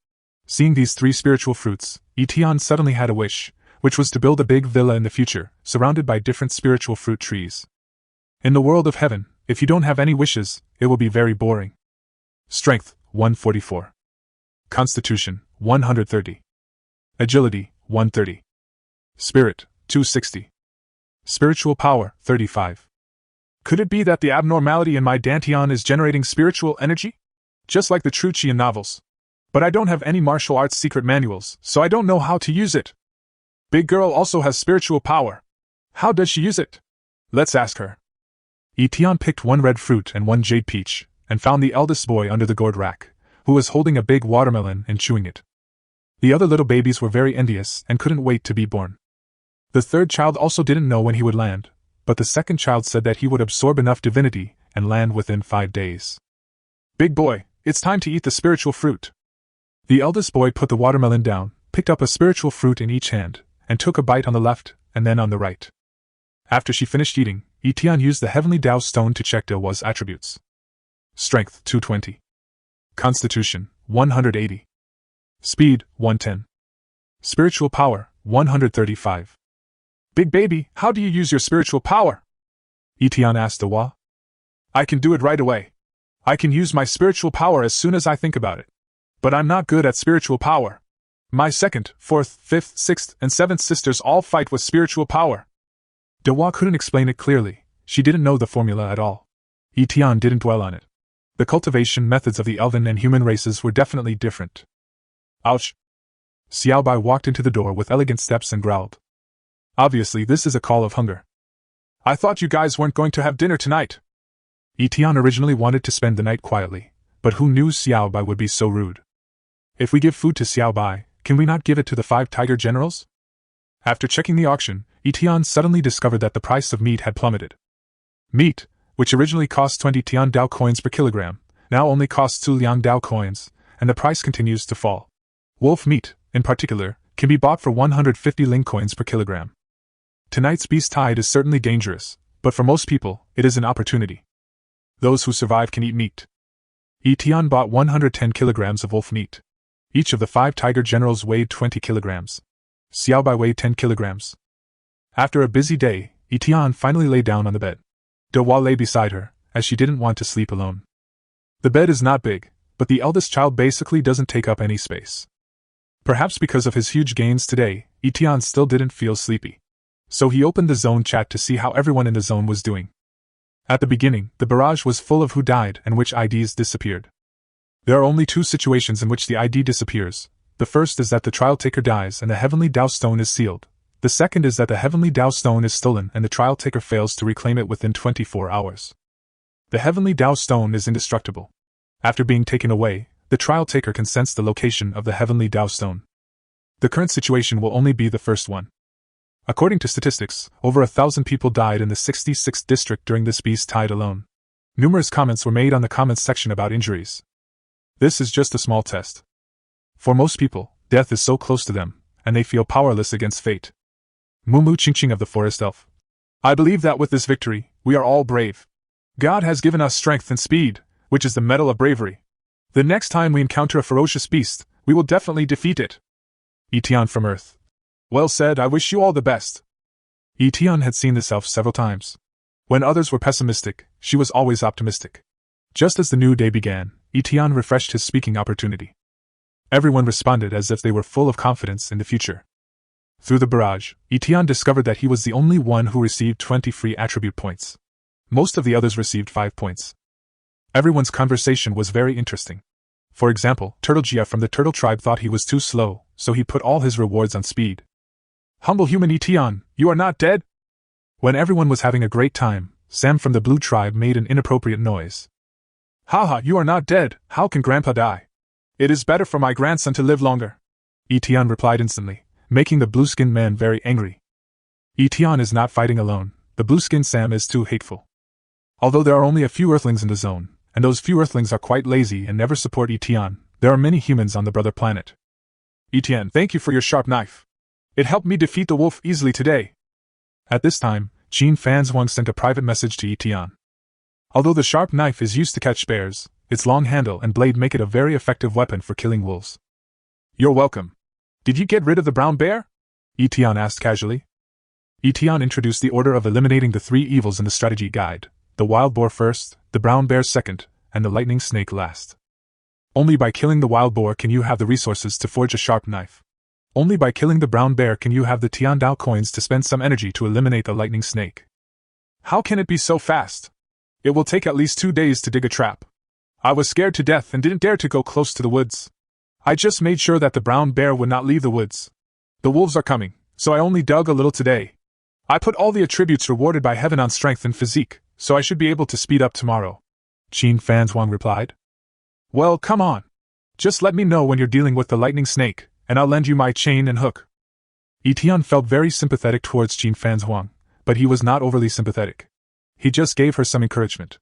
Seeing these 3 spiritual fruits, Etienne suddenly had a wish, which was to build a big villa in the future, surrounded by different spiritual fruit trees. In the world of heaven, if you don't have any wishes, it will be very boring. Strength, 144. Constitution, 130. Agility, 130. Spirit, 260. Spiritual power, 35. Could it be that the abnormality in my dantian is generating spiritual energy? Just like the true Qian novels. But I don't have any martial arts secret manuals, so I don't know how to use it. Big girl also has spiritual power. How does she use it? Let's ask her. Etienne picked 1 red fruit and 1 jade peach, and found the eldest boy under the gourd rack, who was holding a big watermelon and chewing it. The other little babies were very envious and couldn't wait to be born. The third child also didn't know when he would land, but the second child said that he would absorb enough divinity and land within 5 days. Big boy, it's time to eat the spiritual fruit. The eldest boy put the watermelon down, picked up a spiritual fruit in each hand, and took a bite on the left and then on the right. After she finished eating, Etian used the Heavenly Dao Stone to check De Hua's attributes. Strength 220. Constitution 180. Speed 110. Spiritual power 135. Big baby, how do you use your spiritual power? Etian asked De Hua. I can do it right away. I can use my spiritual power as soon as I think about it. But I'm not good at spiritual power. My second, fourth, fifth, sixth, and seventh sisters all fight with spiritual power. De Hua couldn't explain it clearly. She didn't know the formula at all. Etian didn't dwell on it. The cultivation methods of the elven and human races were definitely different. Ouch! Xiaobai walked into the door with elegant steps and growled. Obviously, this is a call of hunger. I thought you guys weren't going to have dinner tonight. Etian originally wanted to spend the night quietly, but who knew Xiaobai would be so rude? If we give food to Xiaobai, can we not give it to the 5 tiger generals? After checking the auction, Etian suddenly discovered that the price of meat had plummeted. Meat, which originally cost 20 Tian Dao coins per kilogram, now only costs 2 Liang Dao coins, and the price continues to fall. Wolf meat, in particular, can be bought for 150 Ling coins per kilogram. Tonight's beast tide is certainly dangerous, but for most people, it is an opportunity. Those who survive can eat meat. Etian bought 110 kilograms of wolf meat. Each of the 5 tiger generals weighed 20 kilograms. Xiaobai weighed 10 kilograms. After a busy day, Etian finally lay down on the bed. De Hua lay beside her, as she didn't want to sleep alone. The bed is not big, but the eldest child basically doesn't take up any space. Perhaps because of his huge gains today, Etian still didn't feel sleepy. So he opened the zone chat to see how everyone in the zone was doing. At the beginning, the barrage was full of who died and which IDs disappeared. There are only 2 situations in which the ID disappears. The first is that the trial taker dies and the Heavenly Dao Stone is sealed. The second is that the Heavenly Dao Stone is stolen and the trial taker fails to reclaim it within 24 hours. The Heavenly Dao Stone is indestructible. After being taken away, the trial taker can sense the location of the Heavenly Dao Stone. The current situation will only be the first one. According to statistics, over 1,000 people died in the 66th district during this beast tide alone. Numerous comments were made on the comments section about injuries. This is just a small test. For most people, death is so close to them, and they feel powerless against fate. Mumu Chingching of the Forest Elf. I believe that with this victory, we are all brave. God has given us strength and speed, which is the medal of bravery. The next time we encounter a ferocious beast, we will definitely defeat it. Etian from Earth. Well said, I wish you all the best. Etian had seen this elf several times. When others were pessimistic, she was always optimistic. Just as the new day began, Etian refreshed his speaking opportunity. Everyone responded as if they were full of confidence in the future. Through the barrage, Etian discovered that he was the only one who received 20 free attribute points. Most of the others received 5 points. Everyone's conversation was very interesting. For example, Turtle Jia from the Turtle Tribe thought he was too slow, so he put all his rewards on speed. Humble human Etian, you are not dead? When everyone was having a great time, Sam from the Blue Tribe made an inappropriate noise. Haha, you are not dead, how can Grandpa die? It is better for my grandson to live longer. Etian replied instantly, making the blue-skinned man very angry. Etian is not fighting alone, the blue-skinned Sam is too hateful. Although there are only a few Earthlings in the zone, and those few Earthlings are quite lazy and never support Etian, there are many humans on the brother planet. Etian, thank you for your sharp knife. It helped me defeat the wolf easily today. At this time, Qin Fanzhuang sent a private message to Etian. Although the sharp knife is used to catch bears, its long handle and blade make it a very effective weapon for killing wolves. You're welcome. Did you get rid of the brown bear? Etian asked casually. Etian introduced the order of eliminating the 3 evils in the strategy guide, the wild boar first, the brown bear second, and the lightning snake last. Only by killing the wild boar can you have the resources to forge a sharp knife. Only by killing the brown bear can you have the Tian Dao coins to spend some energy to eliminate the lightning snake. How can it be so fast? It will take at least 2 days to dig a trap. I was scared to death and didn't dare to go close to the woods. I just made sure that the brown bear would not leave the woods. The wolves are coming, so I only dug a little today. I put all the attributes rewarded by heaven on strength and physique, so I should be able to speed up tomorrow. Qin Fanzhuang replied. Well, come on. Just let me know when you're dealing with the lightning snake, and I'll lend you my chain and hook. Etian felt very sympathetic towards Qin Fanzhuang, but he was not overly sympathetic. He just gave her some encouragement.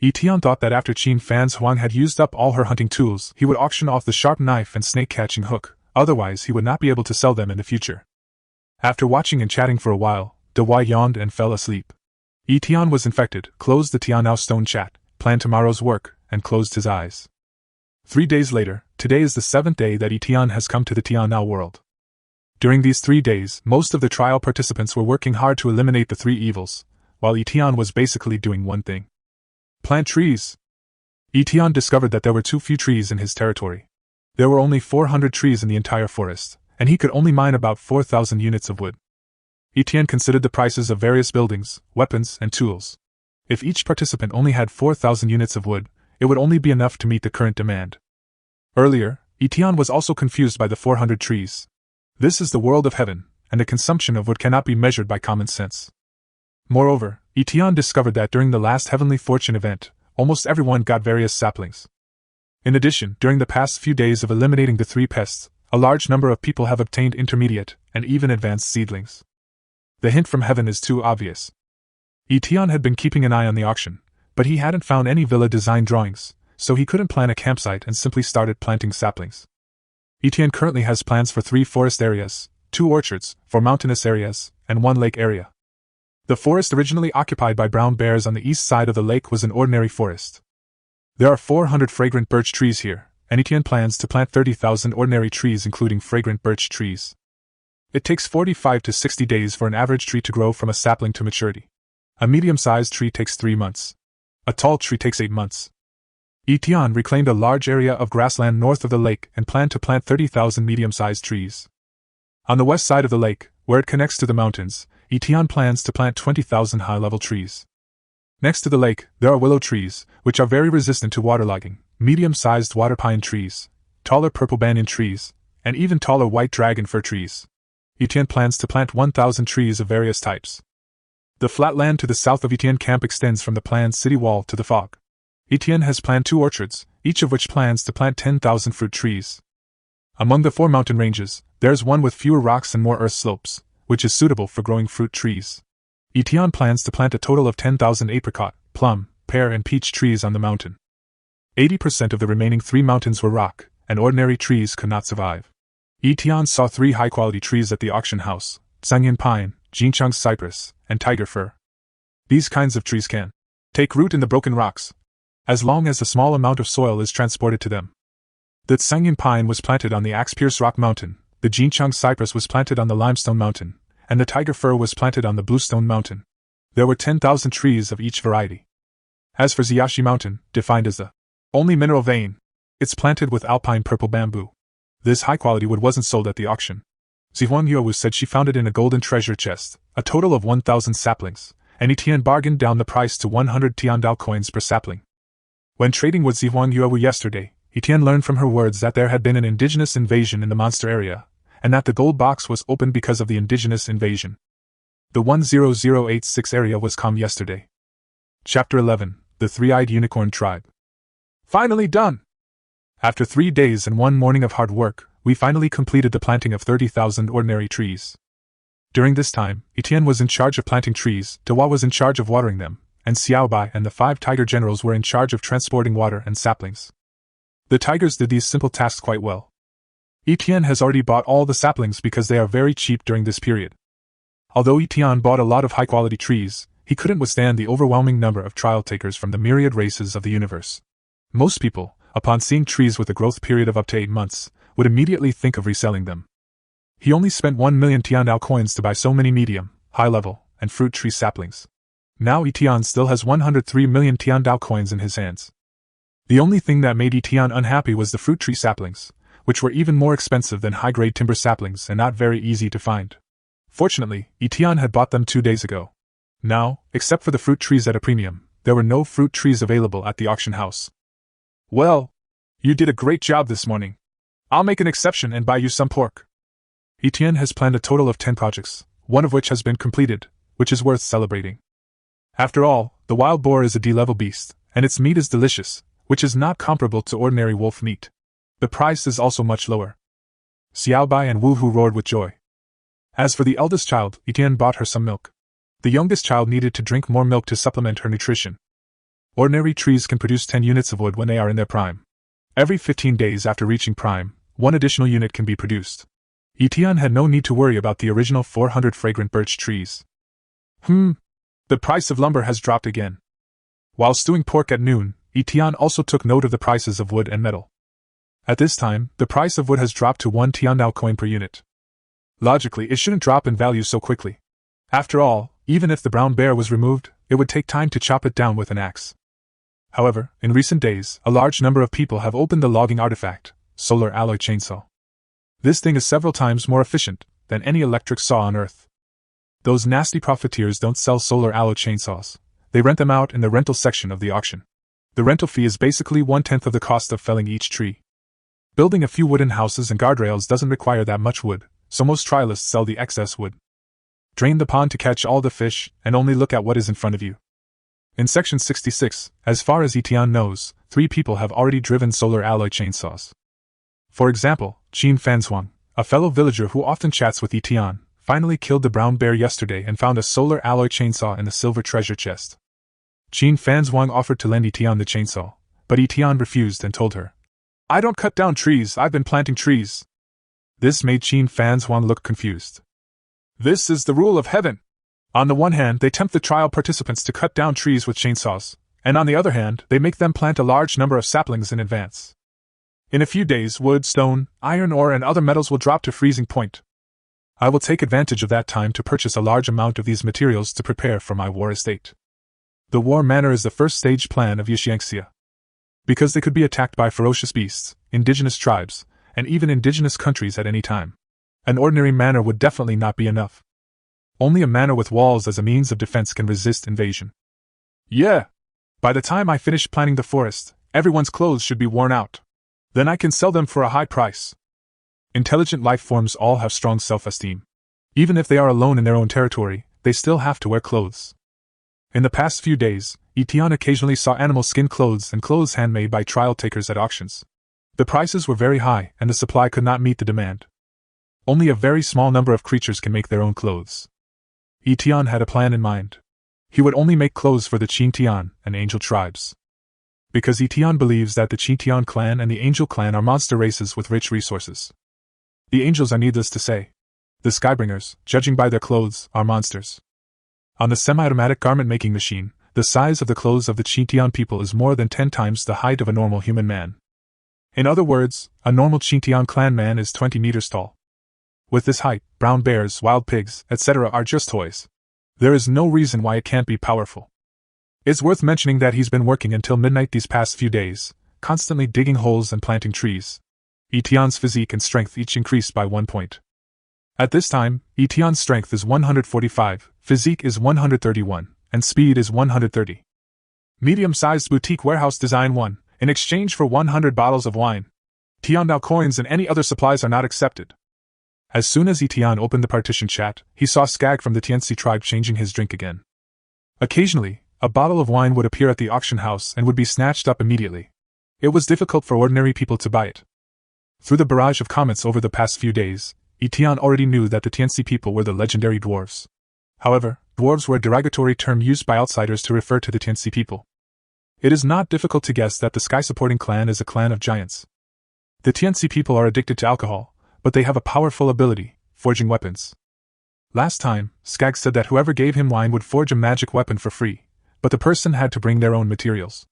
Etian thought that after Qin Fanzhuang had used up all her hunting tools, he would auction off the sharp knife and snake-catching hook, otherwise he would not be able to sell them in the future. After watching and chatting for a while, De Hua yawned and fell asleep. Etienne was infected, closed the Tianao stone chat, planned tomorrow's work, and closed his eyes. 3 days later, today is the 7th day that Etienne has come to the Tianao world. During these 3 days, most of the trial participants were working hard to eliminate the 3 evils, while Etienne was basically doing one thing. Plant trees. Etienne discovered that there were too few trees in his territory. There were only 400 trees in the entire forest, and he could only mine about 4,000 units of wood. Etienne considered the prices of various buildings, weapons, and tools. If each participant only had 4,000 units of wood, it would only be enough to meet the current demand. Earlier, Etienne was also confused by the 400 trees. This is the world of heaven, and the consumption of wood cannot be measured by common sense. Moreover, Etienne discovered that during the last Heavenly Fortune event, almost everyone got various saplings. In addition, during the past few days of eliminating the 3 pests, a large number of people have obtained intermediate, and even advanced seedlings. The hint from heaven is too obvious. Etienne had been keeping an eye on the auction, but he hadn't found any villa design drawings, so he couldn't plan a campsite and simply started planting saplings. Etienne currently has plans for 3 forest areas, 2 orchards, 4 mountainous areas, and 1 lake area. The forest originally occupied by brown bears on the east side of the lake was an ordinary forest. There are 400 fragrant birch trees here, and Etienne plans to plant 30,000 ordinary trees including fragrant birch trees. It takes 45 to 60 days for an average tree to grow from a sapling to maturity. A medium-sized tree takes 3 months. A tall tree takes 8 months. Etienne reclaimed a large area of grassland north of the lake and planned to plant 30,000 medium-sized trees. On the west side of the lake, where it connects to the mountains, Etienne plans to plant 20,000 high-level trees. Next to the lake, there are willow trees, which are very resistant to waterlogging, medium-sized water pine trees, taller purple banyan trees, and even taller white dragon fir trees. Etienne plans to plant 1,000 trees of various types. The flat land to the south of Etienne camp extends from the planned city wall to the fog. Etienne has planned 2 orchards, each of which plans to plant 10,000 fruit trees. Among the 4 mountain ranges, there's one with fewer rocks and more earth slopes, which is suitable for growing fruit trees. Etienne plans to plant a total of 10,000 apricot, plum, pear and peach trees on the mountain. 80% of the remaining 3 mountains were rock, and ordinary trees could not survive. Etienne saw 3 high-quality trees at the auction house: Sangyin pine, Jinchang cypress, and tiger fir. These kinds of trees can take root in the broken rocks, as long as a small amount of soil is transported to them. The Sangyin pine was planted on the Axe-Pierce Rock Mountain, the Jinchang cypress was planted on the Limestone Mountain, and the tiger fir was planted on the Bluestone Mountain. There were 10,000 trees of each variety. As for Xiaxi Mountain, defined as the only mineral vein, it's planted with alpine purple bamboo. This high-quality wood wasn't sold at the auction. Zihuang Yuowu said she found it in a golden treasure chest, a total of 1,000 saplings, and Etienne bargained down the price to 100 Tiandao coins per sapling. When trading with Zihuang Yuowu yesterday, Etienne learned from her words that there had been an indigenous invasion in the monster area, and that the gold box was opened because of the indigenous invasion. The 10086 area was calm yesterday. Chapter 11: The Three-Eyed Unicorn Tribe. Finally done! After 3 days and 1 morning of hard work, we finally completed the planting of 30,000 ordinary trees. During this time, Etienne was in charge of planting trees, Dewa was in charge of watering them, and Xiaobai and the 5 tiger generals were in charge of transporting water and saplings. The tigers did these simple tasks quite well. Etienne has already bought all the saplings because they are very cheap during this period. Although Etienne bought a lot of high-quality trees, he couldn't withstand the overwhelming number of trial takers from the myriad races of the universe. Most people, upon seeing trees with a growth period of up to 8 months, would immediately think of reselling them. He only spent 1 million Tiandao coins to buy so many medium, high-level, and fruit tree saplings. Now Etienne still has 103 million Tiandao coins in his hands. The only thing that made Etienne unhappy was the fruit tree saplings, which were even more expensive than high-grade timber saplings and not very easy to find. Fortunately, Etienne had bought them 2 days ago. Now, except for the fruit trees at a premium, there were no fruit trees available at the auction house. Well, you did a great job this morning. I'll make an exception and buy you some pork. Etienne has planned a total of 10 projects, one of which has been completed, which is worth celebrating. After all, the wild boar is a D-level beast, and its meat is delicious, which is not comparable to ordinary wolf meat. The price is also much lower. Xiaobai and Wu Hu roared with joy. As for the eldest child, Etienne bought her some milk. The youngest child needed to drink more milk to supplement her nutrition. Ordinary trees can produce 10 units of wood when they are in their prime. Every 15 days after reaching prime, 1 additional unit can be produced. Etienne had no need to worry about the original 400 fragrant birch trees. The The price of lumber has dropped again. While stewing pork at noon, Etienne also took note of the prices of wood and metal. At this time, the price of wood has dropped to 1 Tiandao coin per unit. Logically, it shouldn't drop in value so quickly. After all, even if the brown bear was removed, it would take time to chop it down with an axe. However, in recent days, a large number of people have opened the logging artifact, solar alloy chainsaw. This thing is several times more efficient than any electric saw on Earth. Those nasty profiteers don't sell solar alloy chainsaws. They rent them out in the rental section of the auction. The rental fee is basically 1/10 of the cost of felling each tree. Building a few wooden houses and guardrails doesn't require that much wood, so most trialists sell the excess wood. Drain the pond to catch all the fish, and only look at what is in front of you. In Section 66, as far as Etienne knows, 3 people have already driven solar alloy chainsaws. For example, Qin Fanzhuang, a fellow villager who often chats with Etienne, finally killed the brown bear yesterday and found a solar alloy chainsaw in the silver treasure chest. Qin Fanzhuang offered to lend Etienne the chainsaw, but Etienne refused and told her, "I don't cut down trees, I've been planting trees." This made Qin Fanzhuang look confused. This is the rule of heaven. On the one hand, they tempt the trial participants to cut down trees with chainsaws, and on the other hand, they make them plant a large number of saplings in advance. In a few days, wood, stone, iron ore, and other metals will drop to freezing point. I will take advantage of that time to purchase a large amount of these materials to prepare for my war estate. The war manor is the first stage plan of Yixiangxia. Because they could be attacked by ferocious beasts, indigenous tribes, and even indigenous countries at any time. An ordinary manor would definitely not be enough. Only a manor with walls as a means of defense can resist invasion. Yeah! By the time I finish planning the forest, everyone's clothes should be worn out. Then I can sell them for a high price. Intelligent life forms all have strong self-esteem. Even if they are alone in their own territory, they still have to wear clothes. In the past few days, Etienne occasionally saw animal skin clothes and clothes handmade by trial takers at auctions. The prices were very high and the supply could not meet the demand. Only a very small number of creatures can make their own clothes. Etienne had a plan in mind. He would only make clothes for the Qintian and Angel tribes. Because Etienne believes that the Qintian clan and the Angel clan are monster races with rich resources. The Angels are needless to say. The Skybringers, judging by their clothes, are monsters. On the semi-automatic garment-making machine, the size of the clothes of the Qintian people is more than 10 times the height of a normal human man. In other words, a normal Qintian clan man is 20 meters tall. With this height, brown bears, wild pigs, etc. are just toys. There is no reason why it can't be powerful. It's worth mentioning that he's been working until midnight these past few days, constantly digging holes and planting trees. Etienne's physique and strength each increased by 1 point. At this time, Etienne's strength is 145, physique is 131, and speed is 130. Medium-sized boutique warehouse design 1, in exchange for 100 bottles of wine. Tiandao coins and any other supplies are not accepted. As soon as Etienne opened the partition chat, he saw Skag from the Tianxi tribe changing his drink again. Occasionally, a bottle of wine would appear at the auction house and would be snatched up immediately. It was difficult for ordinary people to buy it. Through the barrage of comments over the past few days, Etienne already knew that the Tianxi people were the legendary dwarves. However, dwarves were a derogatory term used by outsiders to refer to the Tianxi people. It is not difficult to guess that the sky-supporting clan is a clan of giants. The Tianxi people are addicted to alcohol, but they have a powerful ability, forging weapons. Last time, Skag said that whoever gave him wine would forge a magic weapon for free, but the person had to bring their own materials.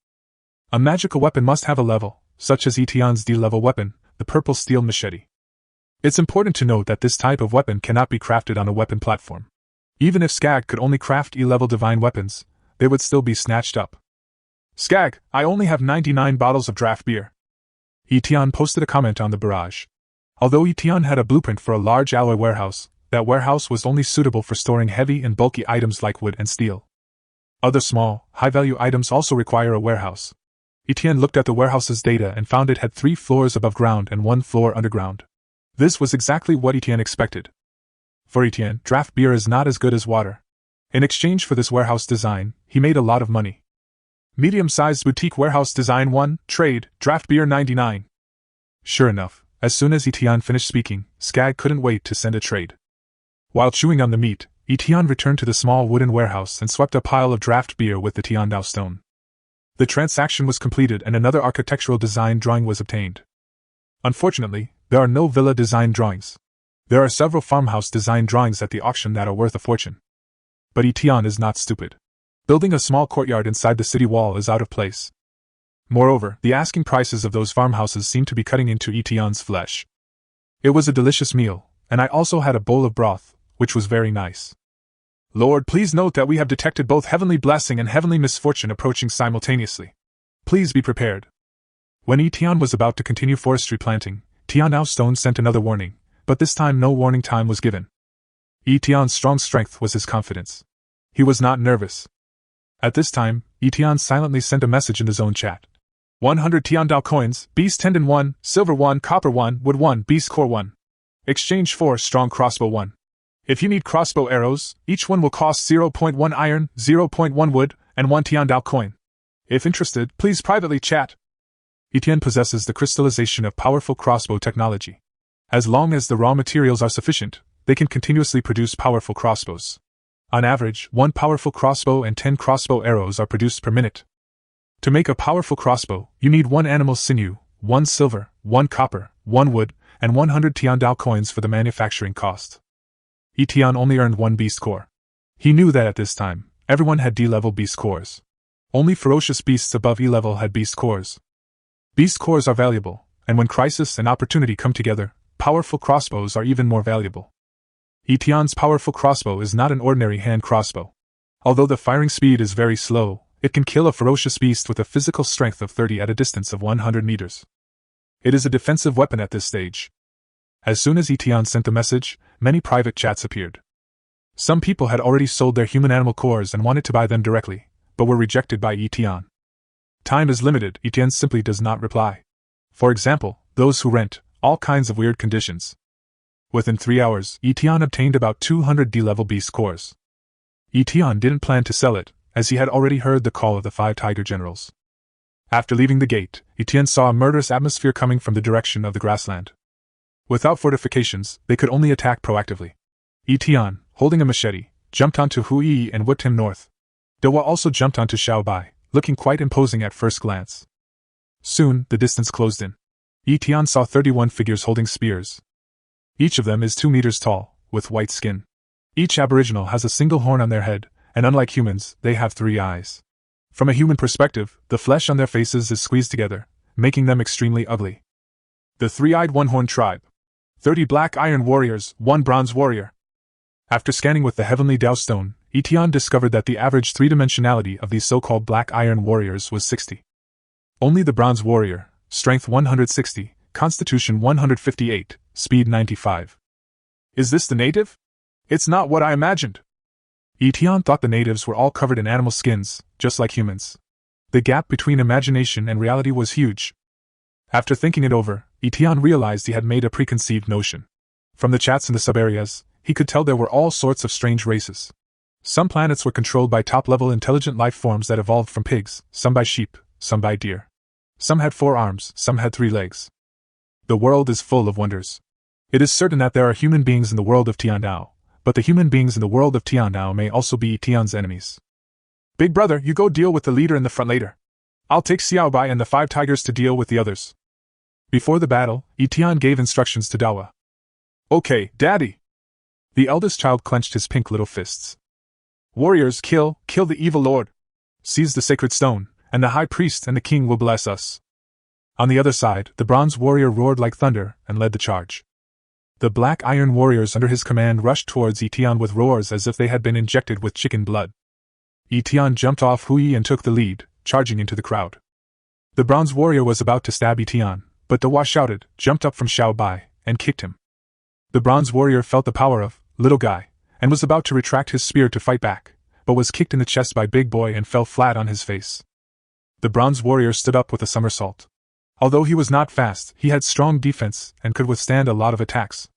A magical weapon must have a level, such as Etienne's D-level weapon, the purple steel machete. It's important to note that this type of weapon cannot be crafted on a weapon platform. Even if Skag could only craft E-level divine weapons, they would still be snatched up. Skag, I only have 99 bottles of draft beer. Etienne posted a comment on the barrage. Although Etienne had a blueprint for a large alloy warehouse, that warehouse was only suitable for storing heavy and bulky items like wood and steel. Other small, high-value items also require a warehouse. Etienne looked at the warehouse's data and found it had 3 floors above ground and 1 floor underground. This was exactly what Etienne expected. For Etienne, draft beer is not as good as water. In exchange for this warehouse design, he made a lot of money. Medium-sized boutique warehouse design 1, trade, draft beer 99. Sure enough, as soon as Etienne finished speaking, Skag couldn't wait to send a trade. While chewing on the meat, Etienne returned to the small wooden warehouse and swept a pile of draft beer with the Tiandao stone. The transaction was completed and another architectural design drawing was obtained. Unfortunately, there are no villa design drawings. There are several farmhouse design drawings at the auction that are worth a fortune. But Etienne is not stupid. Building a small courtyard inside the city wall is out of place. Moreover, the asking prices of those farmhouses seem to be cutting into Etion's flesh. It was a delicious meal, and I also had a bowl of broth, which was very nice. Lord, please note that we have detected both heavenly blessing and heavenly misfortune approaching simultaneously. Please be prepared. When Etion was about to continue forestry planting, Tianao Stone sent another warning, but this time no warning time was given. Etion's strong strength was his confidence. He was not nervous. At this time, Etion silently sent a message in the zone chat. 100 Tiandao coins, beast tendon 1, silver 1, copper 1, wood 1, beast core 1. Exchange for strong crossbow 1. If you need crossbow arrows, each one will cost 0.1 iron, 0.1 wood, and 1 Tiandao coin. If interested, please privately chat. Etienne possesses the crystallization of powerful crossbow technology. As long as the raw materials are sufficient, they can continuously produce powerful crossbows. On average, 1 powerful crossbow and 10 crossbow arrows are produced per minute. To make a powerful crossbow, you need 1 animal sinew, 1 silver, 1 copper, 1 wood, and 100 Tiandao coins for the manufacturing cost. Etienne only earned 1 beast core. He knew that at this time, everyone had D-level beast cores. Only ferocious beasts above E-level had beast cores. Beast cores are valuable, and when crisis and opportunity come together, powerful crossbows are even more valuable. Etienne's powerful crossbow is not an ordinary hand crossbow. Although the firing speed is very slow, it can kill a ferocious beast with a physical strength of 30 at a distance of 100 meters. It is a defensive weapon at this stage. As soon as Etienne sent the message, many private chats appeared. Some people had already sold their human-animal cores and wanted to buy them directly, but were rejected by Etienne. Time is limited, Etienne simply does not reply. For example, those who rent, all kinds of weird conditions. Within 3 hours, Etienne obtained about 200 D-level beast cores. Etienne didn't plan to sell it, as he had already heard the call of the 5 tiger generals. After leaving the gate, Etienne saw a murderous atmosphere coming from the direction of the grassland. Without fortifications, they could only attack proactively. Etienne, holding a machete, jumped onto Hu Yi and whipped him north. Dewa also jumped onto Xiao Bai, looking quite imposing at first glance. Soon, the distance closed in. Etienne saw 31 figures holding spears. Each of them is 2 meters tall, with white skin. Each aboriginal has a single horn on their head, and unlike humans, they have 3 eyes. From a human perspective, the flesh on their faces is squeezed together, making them extremely ugly. The 3-eyed one-horn tribe. 30 black iron warriors, 1 bronze warrior. After scanning with the heavenly Dao stone, Etienne discovered that the average 3-dimensionality of these so-called black iron warriors was 60. Only the bronze warrior, strength 160, constitution 158, speed 95. Is this the native? It's not what I imagined. Etienne thought the natives were all covered in animal skins, just like humans. The gap between imagination and reality was huge. After thinking it over, Etienne realized he had made a preconceived notion. From the chats in the sub-areas, he could tell there were all sorts of strange races. Some planets were controlled by top-level intelligent life forms that evolved from pigs, some by sheep, some by deer. Some had 4 arms, some had 3 legs. The world is full of wonders. It is certain that there are human beings in the world of Tiandao, but the human beings in the world of Tiandao may also be Etienne's enemies. Big brother, you go deal with the leader in the front later. I'll take Xiaobai and the 5 tigers to deal with the others. Before the battle, Etienne gave instructions to Dawa. Okay, Daddy. The eldest child clenched his pink little fists. Warriors, kill the evil lord. Seize the sacred stone, and the high priest and the king will bless us. On the other side, the bronze warrior roared like thunder and led the charge. The black iron warriors under his command rushed towards Etienne with roars as if they had been injected with chicken blood. Etienne jumped off Hui and took the lead, charging into the crowd. The bronze warrior was about to stab Etienne, but Dewa shouted, jumped up from Xiao Bai, and kicked him. The bronze warrior felt the power of little guy, and was about to retract his spear to fight back, but was kicked in the chest by Big Boy and fell flat on his face. The bronze warrior stood up with a somersault. Although he was not fast, he had strong defense and could withstand a lot of attacks.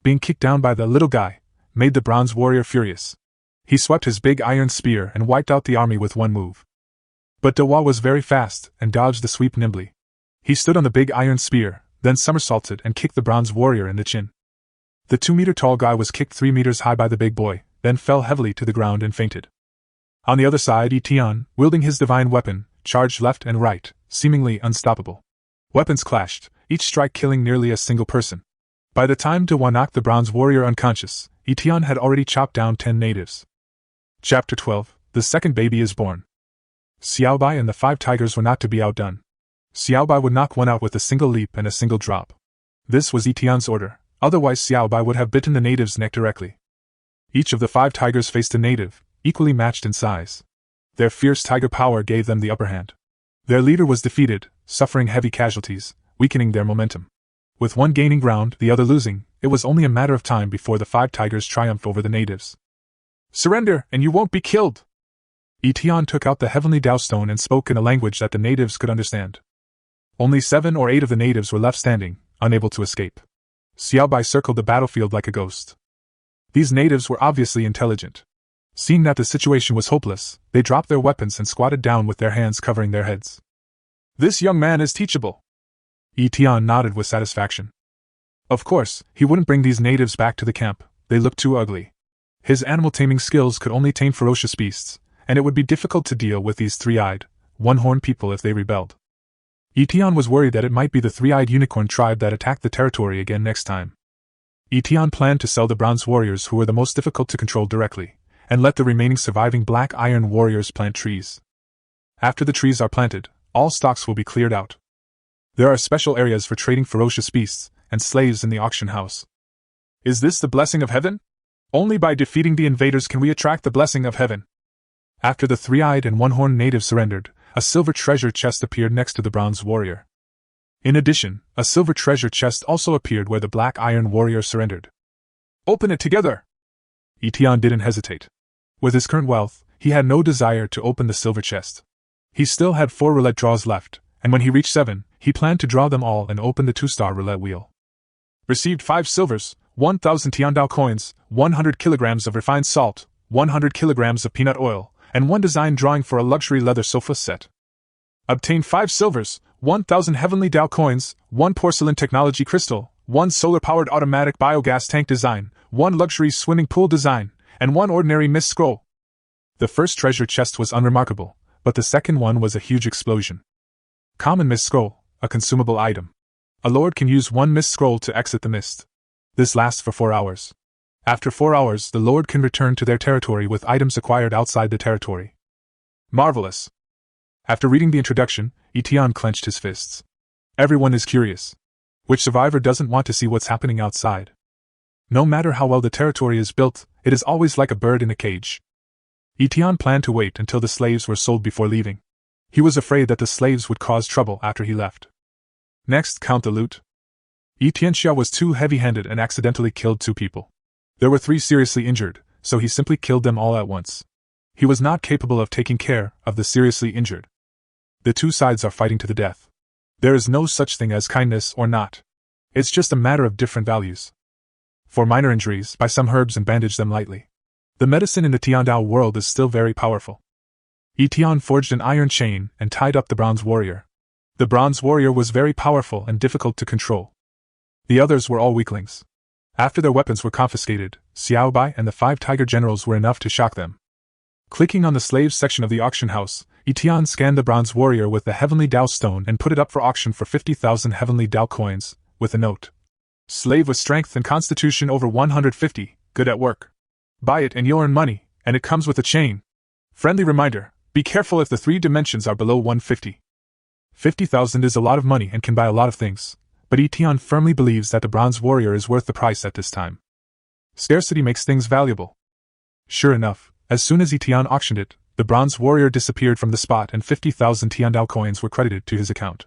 Being kicked down by the little guy made the bronze warrior furious. He swept his big iron spear and wiped out the army with one move. But Dewa was very fast and dodged the sweep nimbly. He stood on the big iron spear, then somersaulted and kicked the bronze warrior in the chin. The 2-meter-tall guy was kicked 3 meters high by the big boy, then fell heavily to the ground and fainted. On the other side, Etienne, wielding his divine weapon, charged left and right, seemingly unstoppable. Weapons clashed, each strike killing nearly a single person. By the time Dewa knocked the bronze warrior unconscious, Etienne had already chopped down 10 natives. Chapter 12, The second baby is born. Xiaobai and the 5 tigers were not to be outdone. Xiaobai would knock one out with a single leap and a single drop. This was Etienne's order, otherwise Xiaobai would have bitten the native's neck directly. Each of the 5 tigers faced a native, equally matched in size. Their fierce tiger power gave them the upper hand. Their leader was defeated, suffering heavy casualties, weakening their momentum. With one gaining ground, the other losing, it was only a matter of time before the 5 tigers triumphed over the natives. "Surrender, and you won't be killed!" Etienne took out the heavenly Dao stone and spoke in a language that the natives could understand. Only 7 or 8 of the natives were left standing, unable to escape. Xiaobai circled the battlefield like a ghost. These natives were obviously intelligent. Seeing that the situation was hopeless, they dropped their weapons and squatted down with their hands covering their heads. "This young man is teachable." Etienne nodded with satisfaction. Of course, he wouldn't bring these natives back to the camp, they looked too ugly. His animal taming skills could only tame ferocious beasts, and it would be difficult to deal with these 3-eyed, one-horned people if they rebelled. Etienne was worried that it might be the 3-eyed unicorn tribe that attacked the territory again next time. Etienne planned to sell the bronze warriors who were the most difficult to control directly, and let the remaining surviving black iron warriors plant trees. After the trees are planted, all stocks will be cleared out. There are special areas for trading ferocious beasts and slaves in the auction house. Is this the blessing of heaven? Only by defeating the invaders can we attract the blessing of heaven. After the 3-eyed and one-horned natives surrendered, a silver treasure chest appeared next to the bronze warrior. In addition, a silver treasure chest also appeared where the black iron warrior surrendered. "Open it together!" Etienne didn't hesitate. With his current wealth, he had no desire to open the silver chest. He still had 4 roulette draws left, and when he reached 7, he planned to draw them all and open the 2-star roulette wheel. Received 5 silvers, 1,000 Tiandao coins, 100 kilograms of refined salt, 100 kilograms of peanut oil, and 1 design drawing for a luxury leather sofa set. Obtained 5 silvers, 1,000 heavenly Dao coins, 1 porcelain technology crystal, 1 solar-powered automatic biogas tank design, 1 luxury swimming pool design, and 1 ordinary mist scroll. The first treasure chest was unremarkable, but the second one was a huge explosion. Common mist scroll, a consumable item. A lord can use 1 mist scroll to exit the mist. This lasts for 4 hours. After 4 hours, the lord can return to their territory with items acquired outside the territory. Marvelous! After reading the introduction, Etienne clenched his fists. Everyone is curious. Which survivor doesn't want to see what's happening outside? No matter how well the territory is built, it is always like a bird in a cage. Etienne planned to wait until the slaves were sold before leaving. He was afraid that the slaves would cause trouble after he left. Next, count the loot. Etienne Xia was too heavy-handed and accidentally killed 2 people. There were 3 seriously injured, so he simply killed them all at once. He was not capable of taking care of the seriously injured. The 2 sides are fighting to the death. There is no such thing as kindness or not. It's just a matter of different values. For minor injuries, buy some herbs and bandage them lightly. The medicine in the Tiandao world is still very powerful. Etienne forged an iron chain and tied up the bronze warrior. The bronze warrior was very powerful and difficult to control. The others were all weaklings. After their weapons were confiscated, Xiaobai and the 5 tiger generals were enough to shock them. Clicking on the slaves section of the auction house, Etienne scanned the bronze warrior with the heavenly Dao stone and put it up for auction for 50,000 heavenly Dao coins, with a note. Slave with strength and constitution over 150, good at work. Buy it and you'll earn money, and it comes with a chain. Friendly reminder, be careful if the 3 dimensions are below 150. 50,000 is a lot of money and can buy a lot of things, but Etienne firmly believes that the bronze warrior is worth the price at this time. Scarcity makes things valuable. Sure enough, as soon as Etienne auctioned it, the bronze warrior disappeared from the spot and 50,000 Tiandao coins were credited to his account.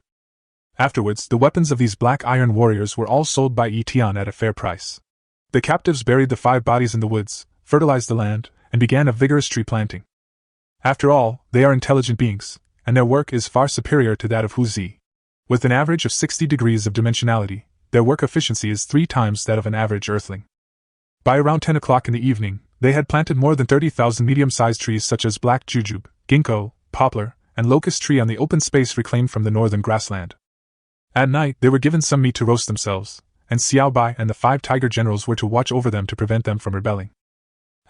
Afterwards, the weapons of these black iron warriors were all sold by Etienne at a fair price. The captives buried the 5 bodies in the woods, fertilized the land, and began a vigorous tree planting. After all, they are intelligent beings, and their work is far superior to that of Hu Zi. With an average of 60 degrees of dimensionality, their work efficiency is 3 times that of an average earthling. By around 10 o'clock in the evening, they had planted more than 30,000 medium-sized trees such as black jujube, ginkgo, poplar, and locust tree on the open space reclaimed from the northern grassland. At night, they were given some meat to roast themselves, and Xiaobai and the 5 tiger generals were to watch over them to prevent them from rebelling.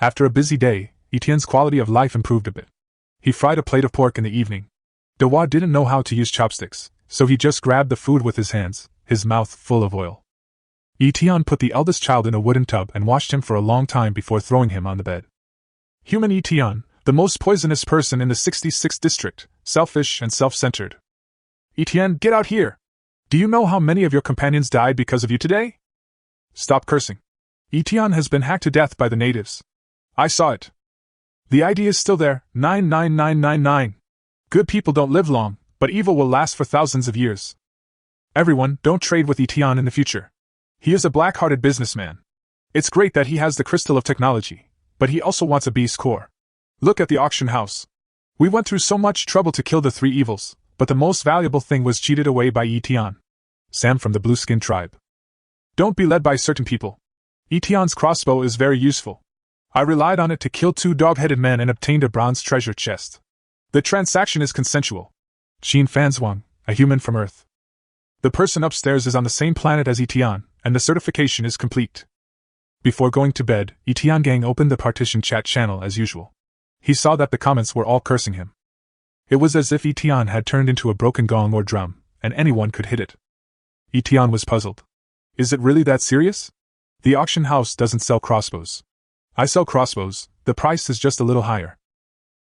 After a busy day, Etienne's quality of life improved a bit. He fried a plate of pork in the evening. Dewa didn't know how to use chopsticks, so he just grabbed the food with his hands, his mouth full of oil. Etienne put the eldest child in a wooden tub and washed him for a long time before throwing him on the bed. Human Etienne, The most poisonous person in the 66th district, selfish and self-centered. Etienne, get out here! Do you know how many of your companions died because of you today? Stop cursing. Etienne has been hacked to death by the natives. I saw it. The ID is still there, 99999. Good people don't live long, but evil will last for thousands of years. Everyone, don't trade with Etienne in the future. He is a black-hearted businessman. It's great that he has the crystal of technology, but he also wants a beast core. Look at the auction house. We went through so much trouble to kill the three evils, but the most valuable thing was cheated away by Etienne. Sam from the Blue Skin Tribe. Don't be led by certain people. Etienne's crossbow is very useful. I relied on it to kill 2 dog-headed men and obtained a bronze treasure chest. The transaction is consensual. Xin Fanzhuang, a human from Earth. The person upstairs is on the same planet as Etienne, and the certification is complete. Before going to bed, Etienne Gang opened the partition chat channel as usual. He saw that the comments were all cursing him. It was as if Etienne had turned into a broken gong or drum, and anyone could hit it. Etienne was puzzled. Is it really that serious? The auction house doesn't sell crossbows. I sell crossbows, the price is just a little higher.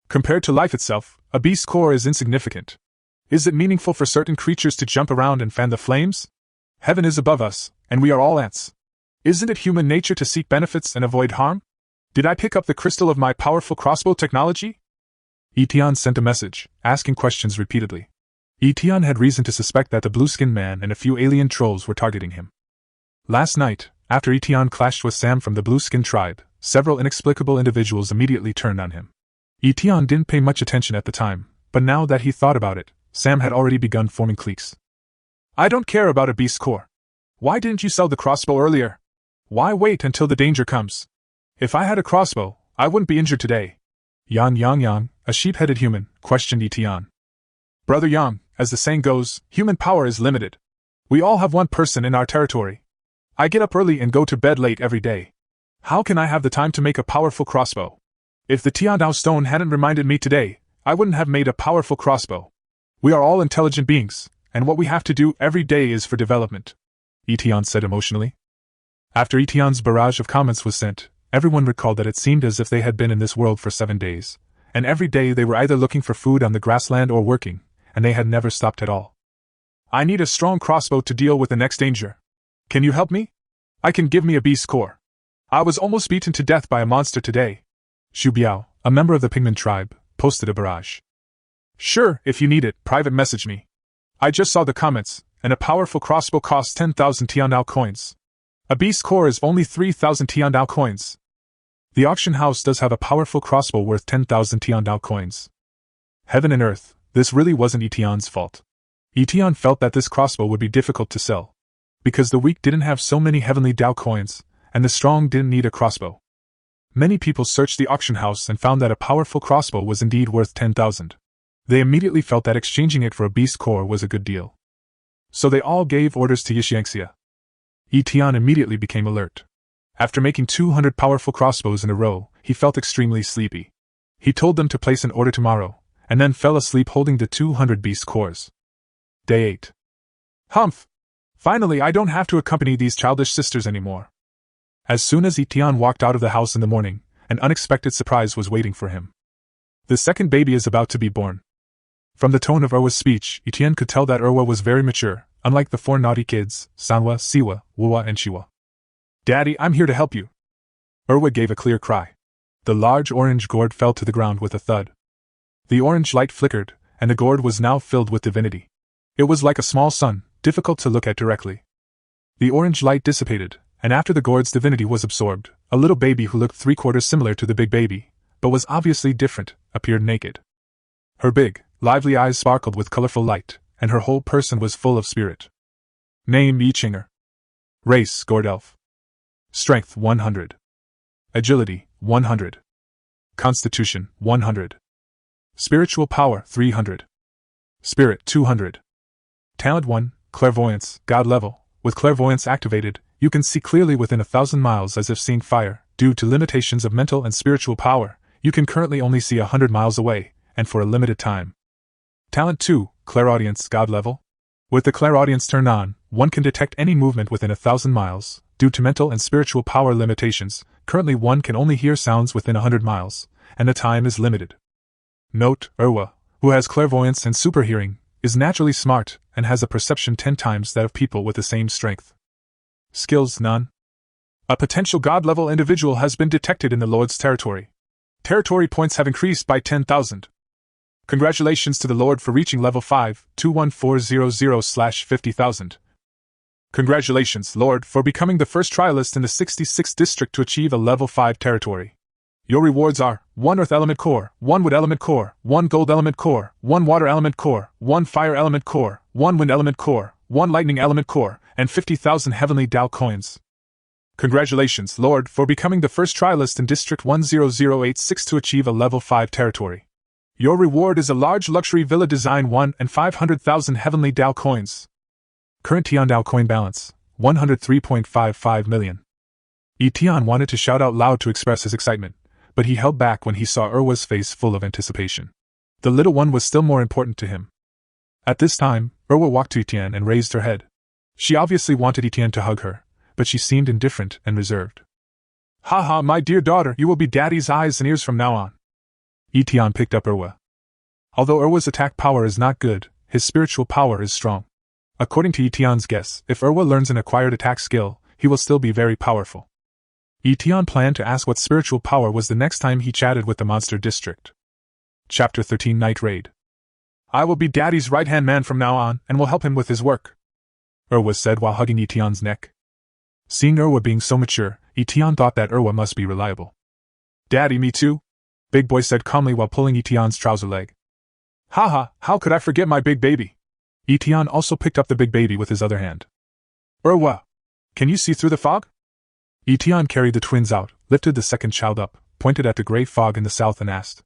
Compared to life itself, a beast core is insignificant. Is it meaningful for certain creatures to jump around and fan the flames? Heaven is above us, and we are all ants. Isn't it human nature to seek benefits and avoid harm? Did I pick up the crystal of my powerful crossbow technology? Etienne sent a message, asking questions repeatedly. Etienne had reason to suspect that the blue-skinned man and a few alien trolls were targeting him. Last night, after Etienne clashed with Sam from the Blue Skin Tribe, several inexplicable individuals immediately turned on him. Etienne didn't pay much attention at the time, but now that he thought about it, Sam had already begun forming cliques. I don't care about a beast core. Why didn't you sell the crossbow earlier? Why wait until the danger comes? If I had a crossbow, I wouldn't be injured today. Yang, a sheep-headed human, questioned Etienne. Brother Yang, as the saying goes, human power is limited. We all have one person in our territory. I get up early and go to bed late every day. How can I have the time to make a powerful crossbow? If the Tiandao stone hadn't reminded me today, I wouldn't have made a powerful crossbow. We are all intelligent beings, and what we have to do every day is for development, Etienne said emotionally. After Etienne's barrage of comments was sent, everyone recalled that it seemed as if they had been in this world for 7 days, and every day they were either looking for food on the grassland or working, and they had never stopped at all. I need a strong crossbow to deal with the next danger. Can you help me? I can give me a beast core. I was almost beaten to death by a monster today. Xu Biao, a member of the Pigman tribe, posted a barrage. Sure, if you need it, private message me. I just saw the comments, and a powerful crossbow costs 10,000 Tiandao coins. A beast core is only 3,000 Tiandao coins. The auction house does have a powerful crossbow worth 10,000 Tiandao coins. Heaven and earth, this really wasn't Etienne's fault. Etienne felt that this crossbow would be difficult to sell, because the weak didn't have so many heavenly Dao coins, and the strong didn't need a crossbow. Many people searched the auction house and found that a powerful crossbow was indeed worth 10,000. They immediately felt that exchanging it for a beast core was a good deal. So they all gave orders to Yishiangxia. Etienne immediately became alert. After making 200 powerful crossbows in a row, he felt extremely sleepy. He told them to place an order tomorrow, and then fell asleep holding the 200 beast cores. Day 8. Humph! Finally, I don't have to accompany these childish sisters anymore. As soon as Etienne walked out of the house in the morning, an unexpected surprise was waiting for him. The second baby is about to be born. From the tone of Erwa's speech, Etienne could tell that Erwa was very mature, unlike the 4 naughty kids, Sanwa, Siwa, Wuwa, and Shiwa. Daddy, I'm here to help you. Erwa gave a clear cry. The large orange gourd fell to the ground with a thud. The orange light flickered, and the gourd was now filled with divinity. It was like a small sun, difficult to look at directly. The orange light dissipated, and after the gourd's divinity was absorbed, a little baby who looked 3/4 similar to the big baby, but was obviously different, appeared naked. Her big, lively eyes sparkled with colorful light, and her whole person was full of spirit. Name Yichinger. Race Gourd Elf. Strength 100. Agility 100. Constitution 100. Spiritual power 300. Spirit 200. Talent 1, Clairvoyance, God level. With clairvoyance activated, you can see clearly within 1,000 miles as if seeing fire. Due to limitations of mental and spiritual power, you can currently only see 100 miles away, and for a limited time. Talent 2, Clairaudience, God level. With the clairaudience turned on, one can detect any movement within 1,000 miles. Due to mental and spiritual power limitations, currently one can only hear sounds within 100 miles, and the time is limited. Note: Erwa, who has clairvoyance and superhearing, is naturally smart and has a perception 10 times that of people with the same strength. Skills: none. A potential god-level individual has been detected in the Lord's territory. Territory points have increased by 10,000. Congratulations to the Lord for reaching level 5, 21400/50,000. Congratulations, Lord, for becoming the first trialist in the 66th district to achieve a level 5 territory. Your rewards are 1 Earth Element Core, 1 Wood Element Core, 1 Gold Element Core, 1 Water Element Core, 1 Fire Element Core, 1 Wind Element Core, 1 Lightning Element Core, and 50,000 Heavenly Dao coins. Congratulations, Lord, for becoming the first trialist in District 10086 to achieve a level 5 territory. Your reward is a large luxury villa design 1 and 500,000 Heavenly Dao coins. Current Tian Dao coin balance, 103.55 million. Tian wanted to shout out loud to express his excitement, but he held back when he saw Erwa's face full of anticipation. The little one was still more important to him. At this time, Erwa walked to Etienne and raised her head. She obviously wanted Etienne to hug her, but she seemed indifferent and reserved. "Haha, my dear daughter, you will be Daddy's eyes and ears from now on." Etienne picked up Erwa. Although Erwa's attack power is not good, his spiritual power is strong. According to Etienne's guess, if Erwa learns an acquired attack skill, he will still be very powerful. Etienne planned to ask what spiritual power was the next time he chatted with the Monster District. Chapter 13 Night Raid. I will be Daddy's right-hand man from now on, and will help him with his work, Erwa said while hugging Etienne's neck. Seeing Erwa being so mature, Etienne thought that Erwa must be reliable. "Daddy, me too?" Big Boy said calmly while pulling Etienne's trouser leg. "Haha, how could I forget my big baby?" Etienne also picked up the big baby with his other hand. "Erwa, can you see through the fog?" Etienne carried the twins out, lifted the second child up, pointed at the gray fog in the south and asked,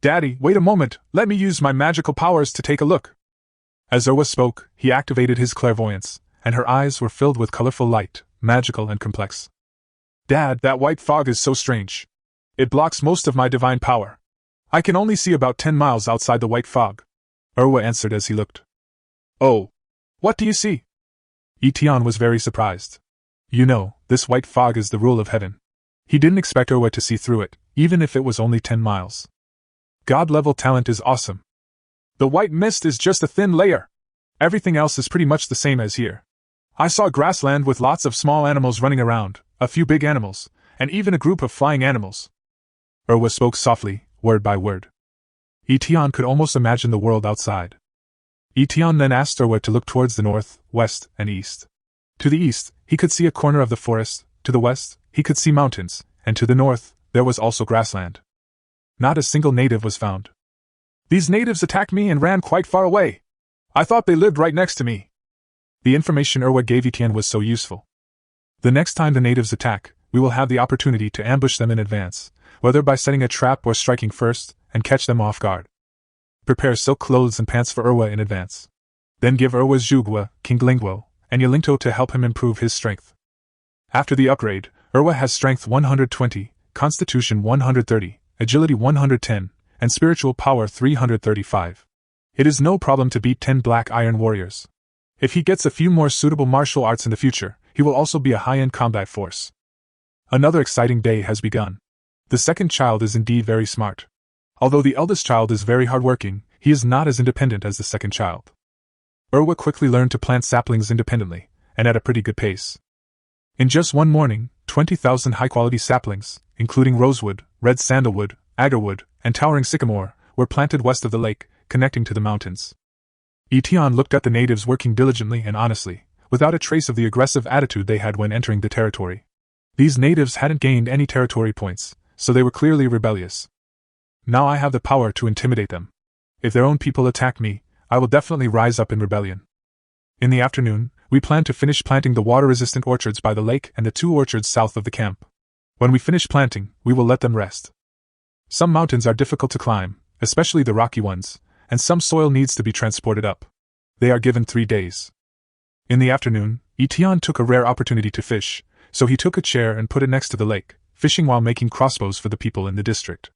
"Daddy, wait a moment, let me use my magical powers to take a look." As Erwa spoke, he activated his clairvoyance, and her eyes were filled with colorful light, magical and complex. "Dad, that white fog is so strange. It blocks most of my divine power. I can only see about 10 miles outside the white fog," Erwa answered as he looked. "Oh, what do you see?" Etienne was very surprised. You know, this white fog is the rule of heaven. He didn't expect Erwa to see through it, even if it was only 10 miles. God-level talent is awesome. The white mist is just a thin layer. Everything else is pretty much the same as here. I saw grassland with lots of small animals running around, a few big animals, and even a group of flying animals. Erwa spoke softly, word by word. Etienne could almost imagine the world outside. Etienne then asked Erwa to look towards the north, west, and east. To the east, he could see a corner of the forest, to the west, he could see mountains, and to the north, there was also grassland. Not a single native was found. "These natives attacked me and ran quite far away. I thought they lived right next to me." The information Erwa gave Etienne was so useful. "The next time the natives attack, we will have the opportunity to ambush them in advance, whether by setting a trap or striking first, and catch them off guard. Prepare silk clothes and pants for Erwa in advance. Then give Erwa's Zhugwa, King Lingguo, and Yelingto to help him improve his strength. After the upgrade, Erwa has Strength 120, Constitution 130, Agility 110, and Spiritual Power 335. It is no problem to beat 10 Black Iron Warriors. If he gets a few more suitable martial arts in the future, he will also be a high-end combat force." Another exciting day has begun. The second child is indeed very smart. Although the eldest child is very hardworking, he is not as independent as the second child. Erwa quickly learned to plant saplings independently, and at a pretty good pace. In just one morning, 20,000 high-quality saplings, including rosewood, red sandalwood, agarwood, and towering sycamore, were planted west of the lake, connecting to the mountains. Etienne looked at the natives working diligently and honestly, without a trace of the aggressive attitude they had when entering the territory. These natives hadn't gained any territory points, so they were clearly rebellious. Now I have the power to intimidate them. If their own people attack me, I will definitely rise up in rebellion. In the afternoon, we plan to finish planting the water-resistant orchards by the lake and the 2 orchards south of the camp. When we finish planting, we will let them rest. Some mountains are difficult to climb, especially the rocky ones, and some soil needs to be transported up. They are given 3 days. In the afternoon, Etienne took a rare opportunity to fish, so he took a chair and put it next to the lake, fishing while making crossbows for the people in the district.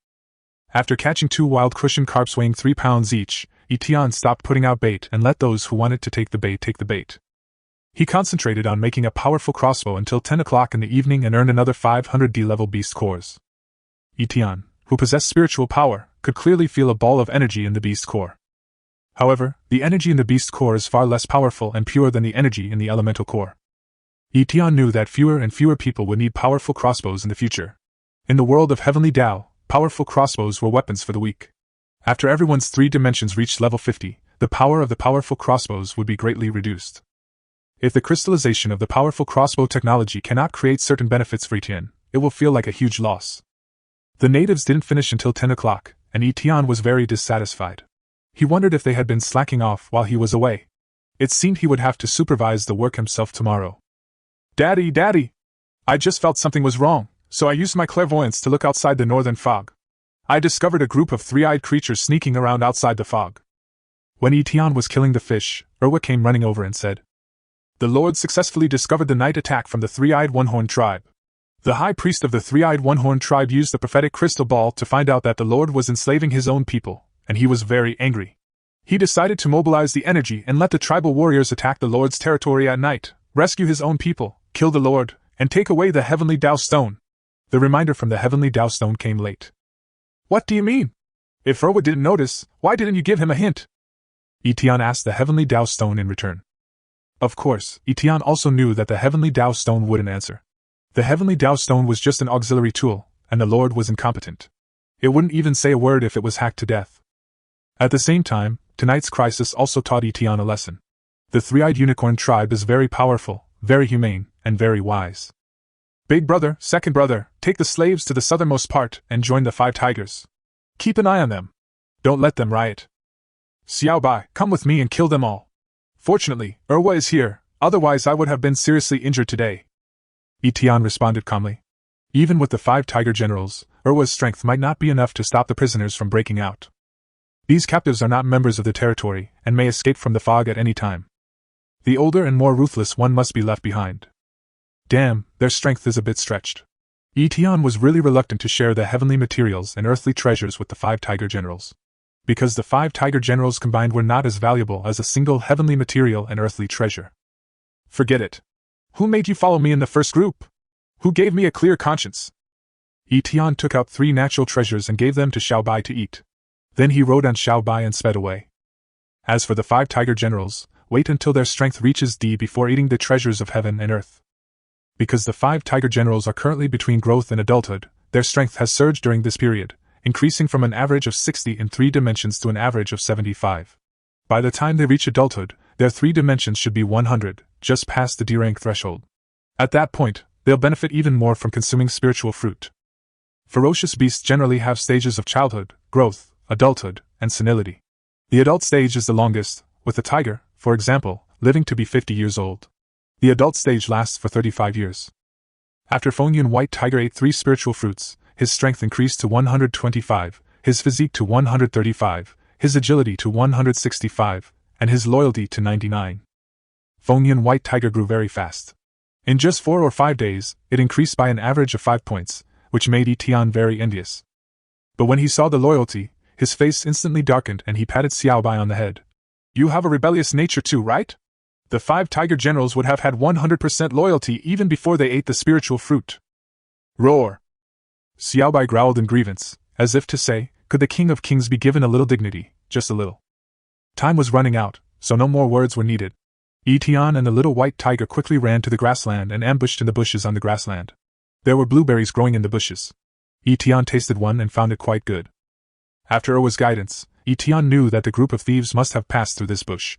After catching 2 wild crucian carps weighing 3 pounds each, Etienne stopped putting out bait and let those who wanted to take the bait take the bait. He concentrated on making a powerful crossbow until 10 o'clock in the evening and earned another 500 D-level beast cores. Etienne, who possessed spiritual power, could clearly feel a ball of energy in the beast core. However, the energy in the beast core is far less powerful and pure than the energy in the elemental core. Etienne knew that fewer and fewer people would need powerful crossbows in the future. In the world of Heavenly Tao, powerful crossbows were weapons for the weak. After everyone's 3 dimensions reached level 50, the power of the powerful crossbows would be greatly reduced. If the crystallization of the powerful crossbow technology cannot create certain benefits for Etienne, it will feel like a huge loss. The natives didn't finish until 10 o'clock, and Etienne was very dissatisfied. He wondered if they had been slacking off while he was away. It seemed he would have to supervise the work himself tomorrow. Daddy! I just felt something was wrong, so I used my clairvoyance to look outside the northern fog. I discovered a group of 3-eyed creatures sneaking around outside the fog. When Etienne was killing the fish, Erwa came running over and said, "The Lord successfully discovered the night attack from the 3-eyed one-horned tribe. The high priest of the 3-eyed one-horned tribe used the prophetic crystal ball to find out that the Lord was enslaving his own people, and he was very angry. He decided to mobilize the energy and let the tribal warriors attack the Lord's territory at night, rescue his own people, kill the Lord, and take away the Heavenly Tao Stone." The reminder from the Heavenly Tao Stone came late. "What do you mean? If Erwa didn't notice, why didn't you give him a hint?" Etienne asked the Heavenly Tao Stone in return. Of course, Etienne also knew that the Heavenly Tao Stone wouldn't answer. The Heavenly Tao Stone was just an auxiliary tool, and the Lord was incompetent. It wouldn't even say a word if it was hacked to death. At the same time, tonight's crisis also taught Etienne a lesson. The 3-eyed unicorn tribe is very powerful, very humane, and very wise. "Big brother, second brother, take the slaves to the southernmost part and join the 5 tigers. Keep an eye on them. Don't let them riot. Xiao Bai, come with me and kill them all. Fortunately, Erwa is here, otherwise I would have been seriously injured today." Etienne responded calmly. Even with the 5 tiger generals, Erwa's strength might not be enough to stop the prisoners from breaking out. These captives are not members of the territory and may escape from the fog at any time. The older and more ruthless one must be left behind. Damn, their strength is a bit stretched. Etienne was really reluctant to share the heavenly materials and earthly treasures with the 5 tiger generals. Because the 5 tiger generals combined were not as valuable as a single heavenly material and earthly treasure. "Forget it. Who made you follow me in the first group? Who gave me a clear conscience?" Etienne took out 3 natural treasures and gave them to Xiao Bai to eat. Then he rode on Xiao Bai and sped away. As for the 5 tiger generals, wait until their strength reaches D before eating the treasures of heaven and earth. Because the 5 tiger generals are currently between growth and adulthood, their strength has surged during this period, increasing from an average of 60 in 3 dimensions to an average of 75. By the time they reach adulthood, their 3 dimensions should be 100, just past the D rank threshold. At that point, they'll benefit even more from consuming spiritual fruit. Ferocious beasts generally have stages of childhood, growth, adulthood, and senility. The adult stage is the longest, with the tiger, for example, living to be 50 years old. The adult stage lasts for 35 years. After Fengyun White Tiger ate 3 spiritual fruits, his strength increased to 125, his physique to 135, his agility to 165, and his loyalty to 99. Fengyun White Tiger grew very fast. In just 4 or 5 days, it increased by an average of 5 points, which made Etienne very envious. But when he saw the loyalty, his face instantly darkened and he patted Xiao Bai on the head. "You have a rebellious nature too, right? The 5 tiger generals would have had 100% loyalty even before they ate the spiritual fruit." Roar! Xiao Bai growled in grievance, as if to say, could the King of Kings be given a little dignity, just a little? Time was running out, so no more words were needed. Etienne and the little white tiger quickly ran to the grassland and ambushed in the bushes on the grassland. There were blueberries growing in the bushes. Etienne tasted one and found it quite good. After Erwa's guidance, Etienne knew that the group of thieves must have passed through this bush.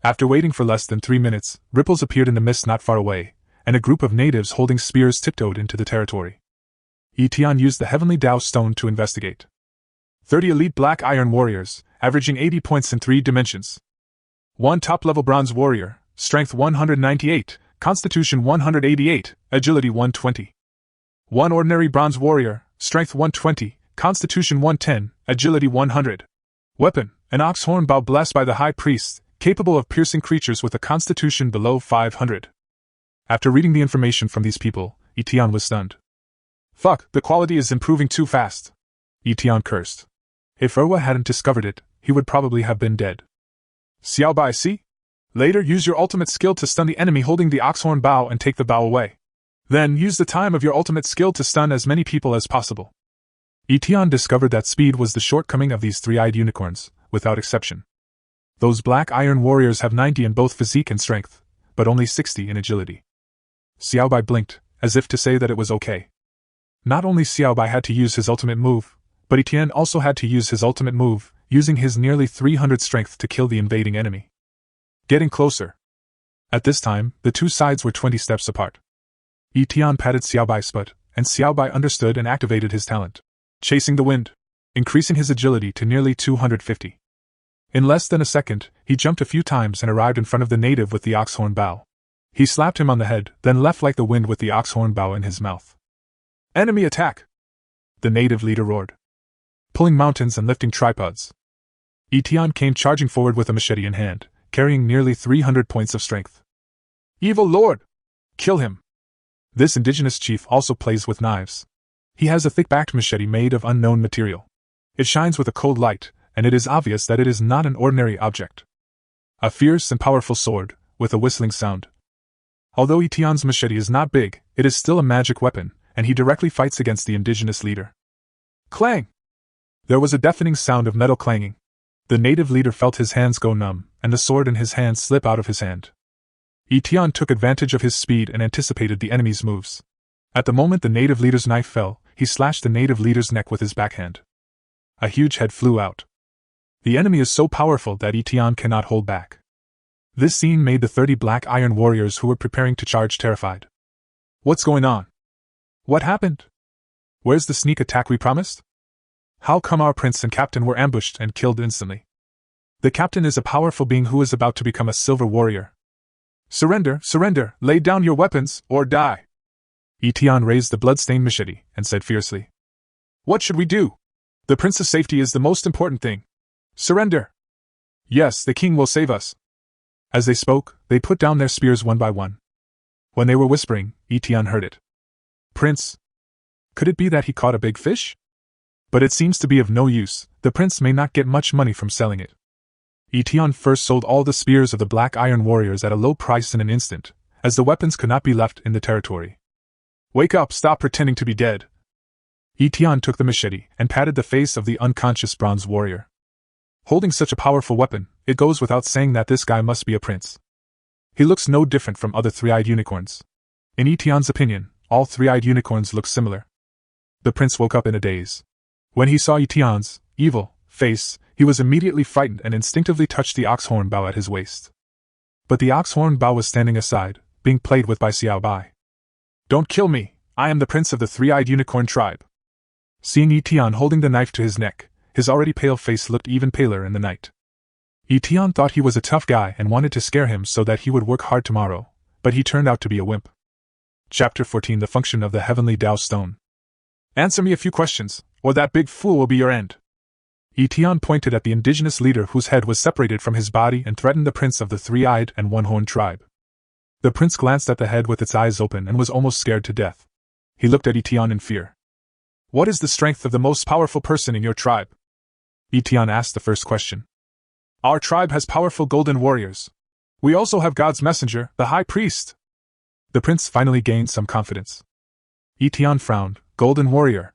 After waiting for less than 3 minutes, ripples appeared in the mist not far away, and a group of natives holding spears tiptoed into the territory. Etienne used the Heavenly Tao Stone to investigate. 30 elite black iron warriors, averaging 80 points in 3 dimensions. 1 top-level bronze warrior, strength 198, constitution 188, agility 120. 1 ordinary bronze warrior, strength 120, constitution 110, agility 100. Weapon, an ox horn bow blessed by the high priest, capable of piercing creatures with a constitution below 500. After reading the information from these people, Etienne was stunned. Fuck, the quality is improving too fast. Etienne cursed. If Erwa hadn't discovered it, he would probably have been dead. Xiao Bai, see? Later use your ultimate skill to stun the enemy holding the oxhorn bow and take the bow away. Then use the time of your ultimate skill to stun as many people as possible. Etienne discovered that speed was the shortcoming of these three-eyed unicorns, without exception. Those black iron warriors have 90 in both physique and strength, but only 60 in agility. Xiaobai blinked, as if to say that it was okay. Not only Xiaobai had to use his ultimate move, but Etienne also had to use his ultimate move, using his nearly 300 strength to kill the invading enemy. Getting closer. At this time, the two sides were 20 steps apart. Etienne patted Xiaobai's butt, and Xiaobai understood and activated his talent, chasing the wind, increasing his agility to nearly 250. In less than a second, he jumped a few times and arrived in front of the native with the oxhorn bow. He slapped him on the head, then left like the wind with the oxhorn bow in his mouth. Enemy attack! The native leader roared, pulling mountains and lifting tripods. Etienne came charging forward with a machete in hand, carrying nearly 300 points of strength. Evil Lord! Kill him! This indigenous chief also plays with knives. He has a thick-backed machete made of unknown material. It shines with a cold light, and it is obvious that it is not an ordinary object. A fierce and powerful sword, with a whistling sound. Although Etienne's machete is not big, it is still a magic weapon, and he directly fights against the indigenous leader. Clang! There was a deafening sound of metal clanging. The native leader felt his hands go numb, and the sword in his hand slip out of his hand. Etienne took advantage of his speed and anticipated the enemy's moves. At the moment the native leader's knife fell, he slashed the native leader's neck with his backhand. A huge head flew out. The enemy is so powerful that Etienne cannot hold back. This scene made the 30 black iron warriors who were preparing to charge terrified. What's going on? What happened? Where's the sneak attack we promised? How come our prince and captain were ambushed and killed instantly? The captain is a powerful being who is about to become a silver warrior. Surrender, surrender, lay down your weapons, or die! Etienne raised the blood-stained machete and said fiercely. What should we do? The prince's safety is the most important thing. Surrender! Yes, the king will save us. As they spoke, they put down their spears one by one. When they were whispering, Etienne heard it. Prince? Could it be that he caught a big fish? But it seems to be of no use, the prince may not get much money from selling it. Etienne first sold all the spears of the black iron warriors at a low price in an instant, as the weapons could not be left in the territory. Wake up, stop pretending to be dead. Etienne took the machete and patted the face of the unconscious bronze warrior. Holding such a powerful weapon, it goes without saying that this guy must be a prince. He looks no different from other three-eyed unicorns. In Etienne's opinion, all three-eyed unicorns look similar. The prince woke up in a daze. When he saw Etienne's evil face, he was immediately frightened and instinctively touched the oxhorn bow at his waist. But the oxhorn bow was standing aside, being played with by Xiaobai. Don't kill me, I am the prince of the three-eyed unicorn tribe. Seeing Etienne holding the knife to his neck, his already pale face looked even paler in the night. Etienne thought he was a tough guy and wanted to scare him so that he would work hard tomorrow, but he turned out to be a wimp. Chapter 14: The Function of the Heavenly Tao Stone. Answer me a few questions, or that big fool will be your end. Etienne pointed at the indigenous leader whose head was separated from his body and threatened the prince of the three-eyed and one-horned tribe. The prince glanced at the head with its eyes open and was almost scared to death. He looked at Etienne in fear. What is the strength of the most powerful person in your tribe? Etienne asked the first question. Our tribe has powerful golden warriors. We also have God's messenger, the high priest. The prince finally gained some confidence. Etienne frowned. Golden warrior.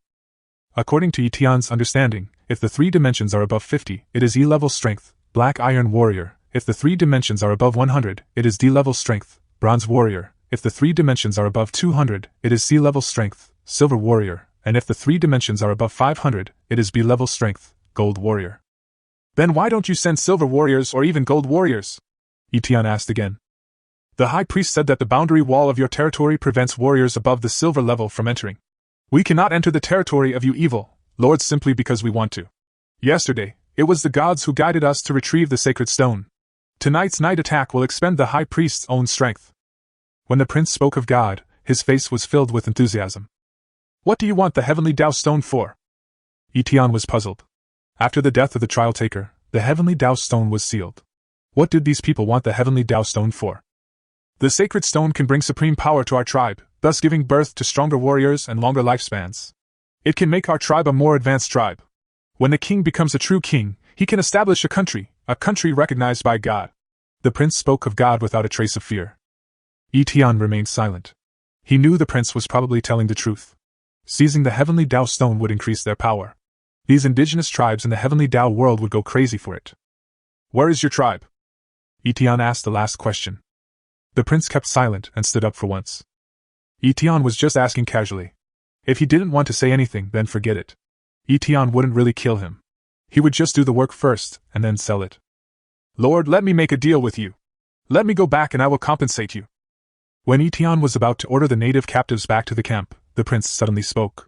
According to Etienne's understanding, if the three dimensions are above 50, it is E-level strength, black iron warrior. If the three dimensions are above 100, it is D-level strength, bronze warrior. If the three dimensions are above 200, it is C-level strength, silver warrior. And if the three dimensions are above 500, it is B-level strength, gold warrior. Then why don't you send silver warriors or even gold warriors? Etienne asked again. The high priest said that the boundary wall of your territory prevents warriors above the silver level from entering. We cannot enter the territory of you evil lords simply because we want to. Yesterday, it was the gods who guided us to retrieve the sacred stone. Tonight's night attack will expend the high priest's own strength. When the prince spoke of God, his face was filled with enthusiasm. What do you want the heavenly Tao stone for? Etienne was puzzled. After the death of the trial taker, the heavenly Tao stone was sealed. What did these people want the heavenly Tao stone for? The sacred stone can bring supreme power to our tribe, thus giving birth to stronger warriors and longer lifespans. It can make our tribe a more advanced tribe. When the king becomes a true king, he can establish a country recognized by God. The prince spoke of God without a trace of fear. Etienne remained silent. He knew the prince was probably telling the truth. Seizing the heavenly Tao stone would increase their power. These indigenous tribes in the heavenly Tao world would go crazy for it. Where is your tribe? Etienne asked the last question. The prince kept silent and stood up for once. Etienne was just asking casually. If he didn't want to say anything, then forget it. Etienne wouldn't really kill him. He would just do the work first, and then sell it. Lord, let me make a deal with you. Let me go back and I will compensate you. When Etienne was about to order the native captives back to the camp, the prince suddenly spoke.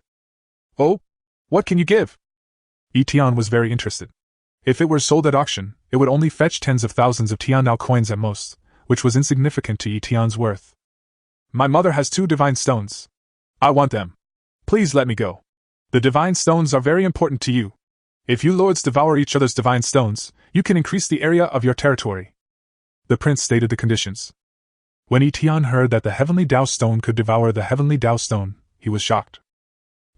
Oh? What can you give? Etienne was very interested. If it were sold at auction, it would only fetch tens of thousands of Tiannao coins at most, which was insignificant to Etienne's worth. My mother has 2 divine stones. I want them. Please let me go. The divine stones are very important to you. If you lords devour each other's divine stones, you can increase the area of your territory. The prince stated the conditions. When Etienne heard that the heavenly Tao stone could devour the heavenly Tao stone, he was shocked.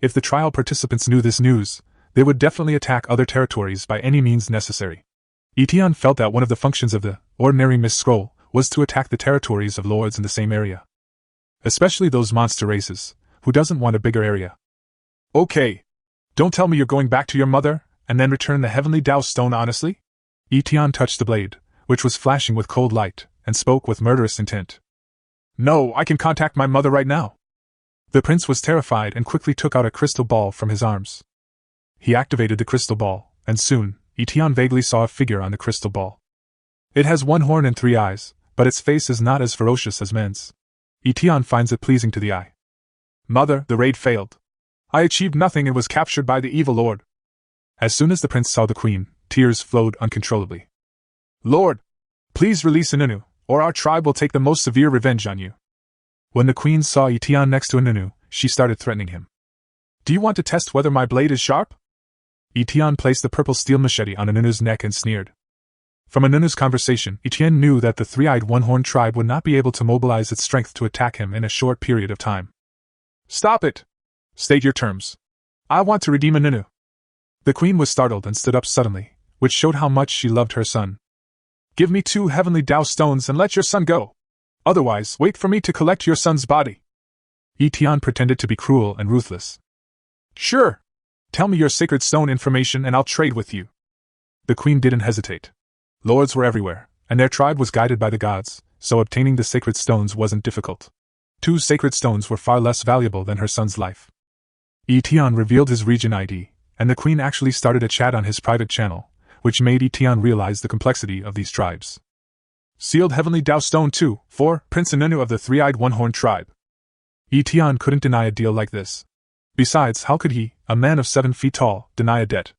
If the trial participants knew this news, they would definitely attack other territories by any means necessary. Etienne felt that one of the functions of the ordinary Mist Scroll was to attack the territories of lords in the same area. Especially those monster races, who doesn't want a bigger area. Okay. Don't tell me you're going back to your mother, and then return the heavenly Tao stone honestly? Etienne touched the blade, which was flashing with cold light, and spoke with murderous intent. No, I can contact my mother right now. The prince was terrified and quickly took out a crystal ball from his arms. He activated the crystal ball, and soon, Etienne vaguely saw a figure on the crystal ball. It has 1 horn and 3 eyes, but its face is not as ferocious as men's. Etienne finds it pleasing to the eye. Mother, the raid failed. I achieved nothing and was captured by the evil lord. As soon as the prince saw the queen, tears flowed uncontrollably. Lord, please release Anunu, or our tribe will take the most severe revenge on you. When the queen saw Etienne next to Anunu, she started threatening him. Do you want to test whether my blade is sharp? Etienne placed the purple steel machete on Anunu's neck and sneered. From Anunu's conversation, Etienne knew that the 3-eyed one-horned tribe would not be able to mobilize its strength to attack him in a short period of time. Stop it! State your terms. I want to redeem Anunu. The queen was startled and stood up suddenly, which showed how much she loved her son. Give me 2 heavenly Tao stones and let your son go. Otherwise, wait for me to collect your son's body. Etienne pretended to be cruel and ruthless. Sure. Tell me your sacred stone information and I'll trade with you. The queen didn't hesitate. Lords were everywhere, and their tribe was guided by the gods, so obtaining the sacred stones wasn't difficult. 2 sacred stones were far less valuable than her son's life. Etienne revealed his region ID, and the queen actually started a chat on his private channel, which made Etienne realize the complexity of these tribes. Sealed Heavenly Tao Stone 2, for Prince Anunu of the 3-eyed one-horned tribe. Etienne couldn't deny a deal like this. Besides, how could he, a man of 7 feet tall, deny a debt?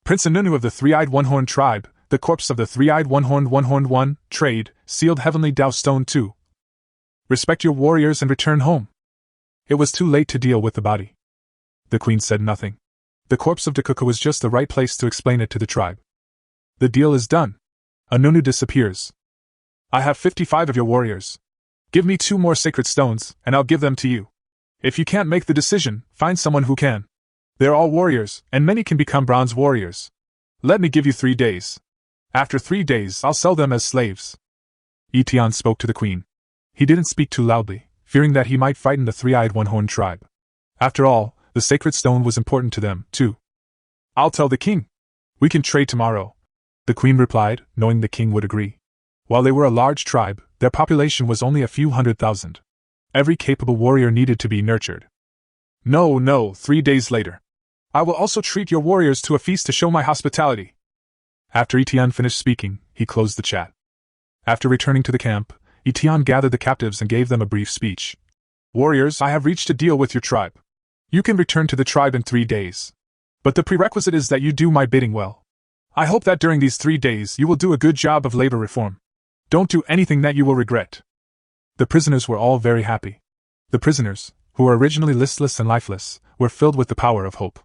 Prince Anunu of the 3-eyed one-horned tribe, the corpse of the 3-eyed one-horned 1, trade, sealed Heavenly Tao Stone 2. Respect your warriors and return home. It was too late to deal with the body. The queen said nothing. The corpse of Dakuka was just the right place to explain it to the tribe. The deal is done. Anunu disappears. I have 55 of your warriors. Give me 2 more sacred stones, and I'll give them to you. If you can't make the decision, find someone who can. They're all warriors, and many can become bronze warriors. Let me give you 3 days. After 3 days, I'll sell them as slaves. Etienne spoke to the queen. He didn't speak too loudly, fearing that he might frighten the 3-eyed one-horned tribe. After all, the sacred stone was important to them, too. I'll tell the king. We can trade tomorrow, the queen replied, knowing the king would agree. While they were a large tribe, their population was only a few 100,000. Every capable warrior needed to be nurtured. No, 3 days later. I will also treat your warriors to a feast to show my hospitality. After Etienne finished speaking, he closed the chat. After returning to the camp, Etienne gathered the captives and gave them a brief speech. Warriors, I have reached a deal with your tribe. You can return to the tribe in 3 days. But the prerequisite is that you do my bidding well. I hope that during these 3 days you will do a good job of labor reform. Don't do anything that you will regret. The prisoners were all very happy. The prisoners, who were originally listless and lifeless, were filled with the power of hope.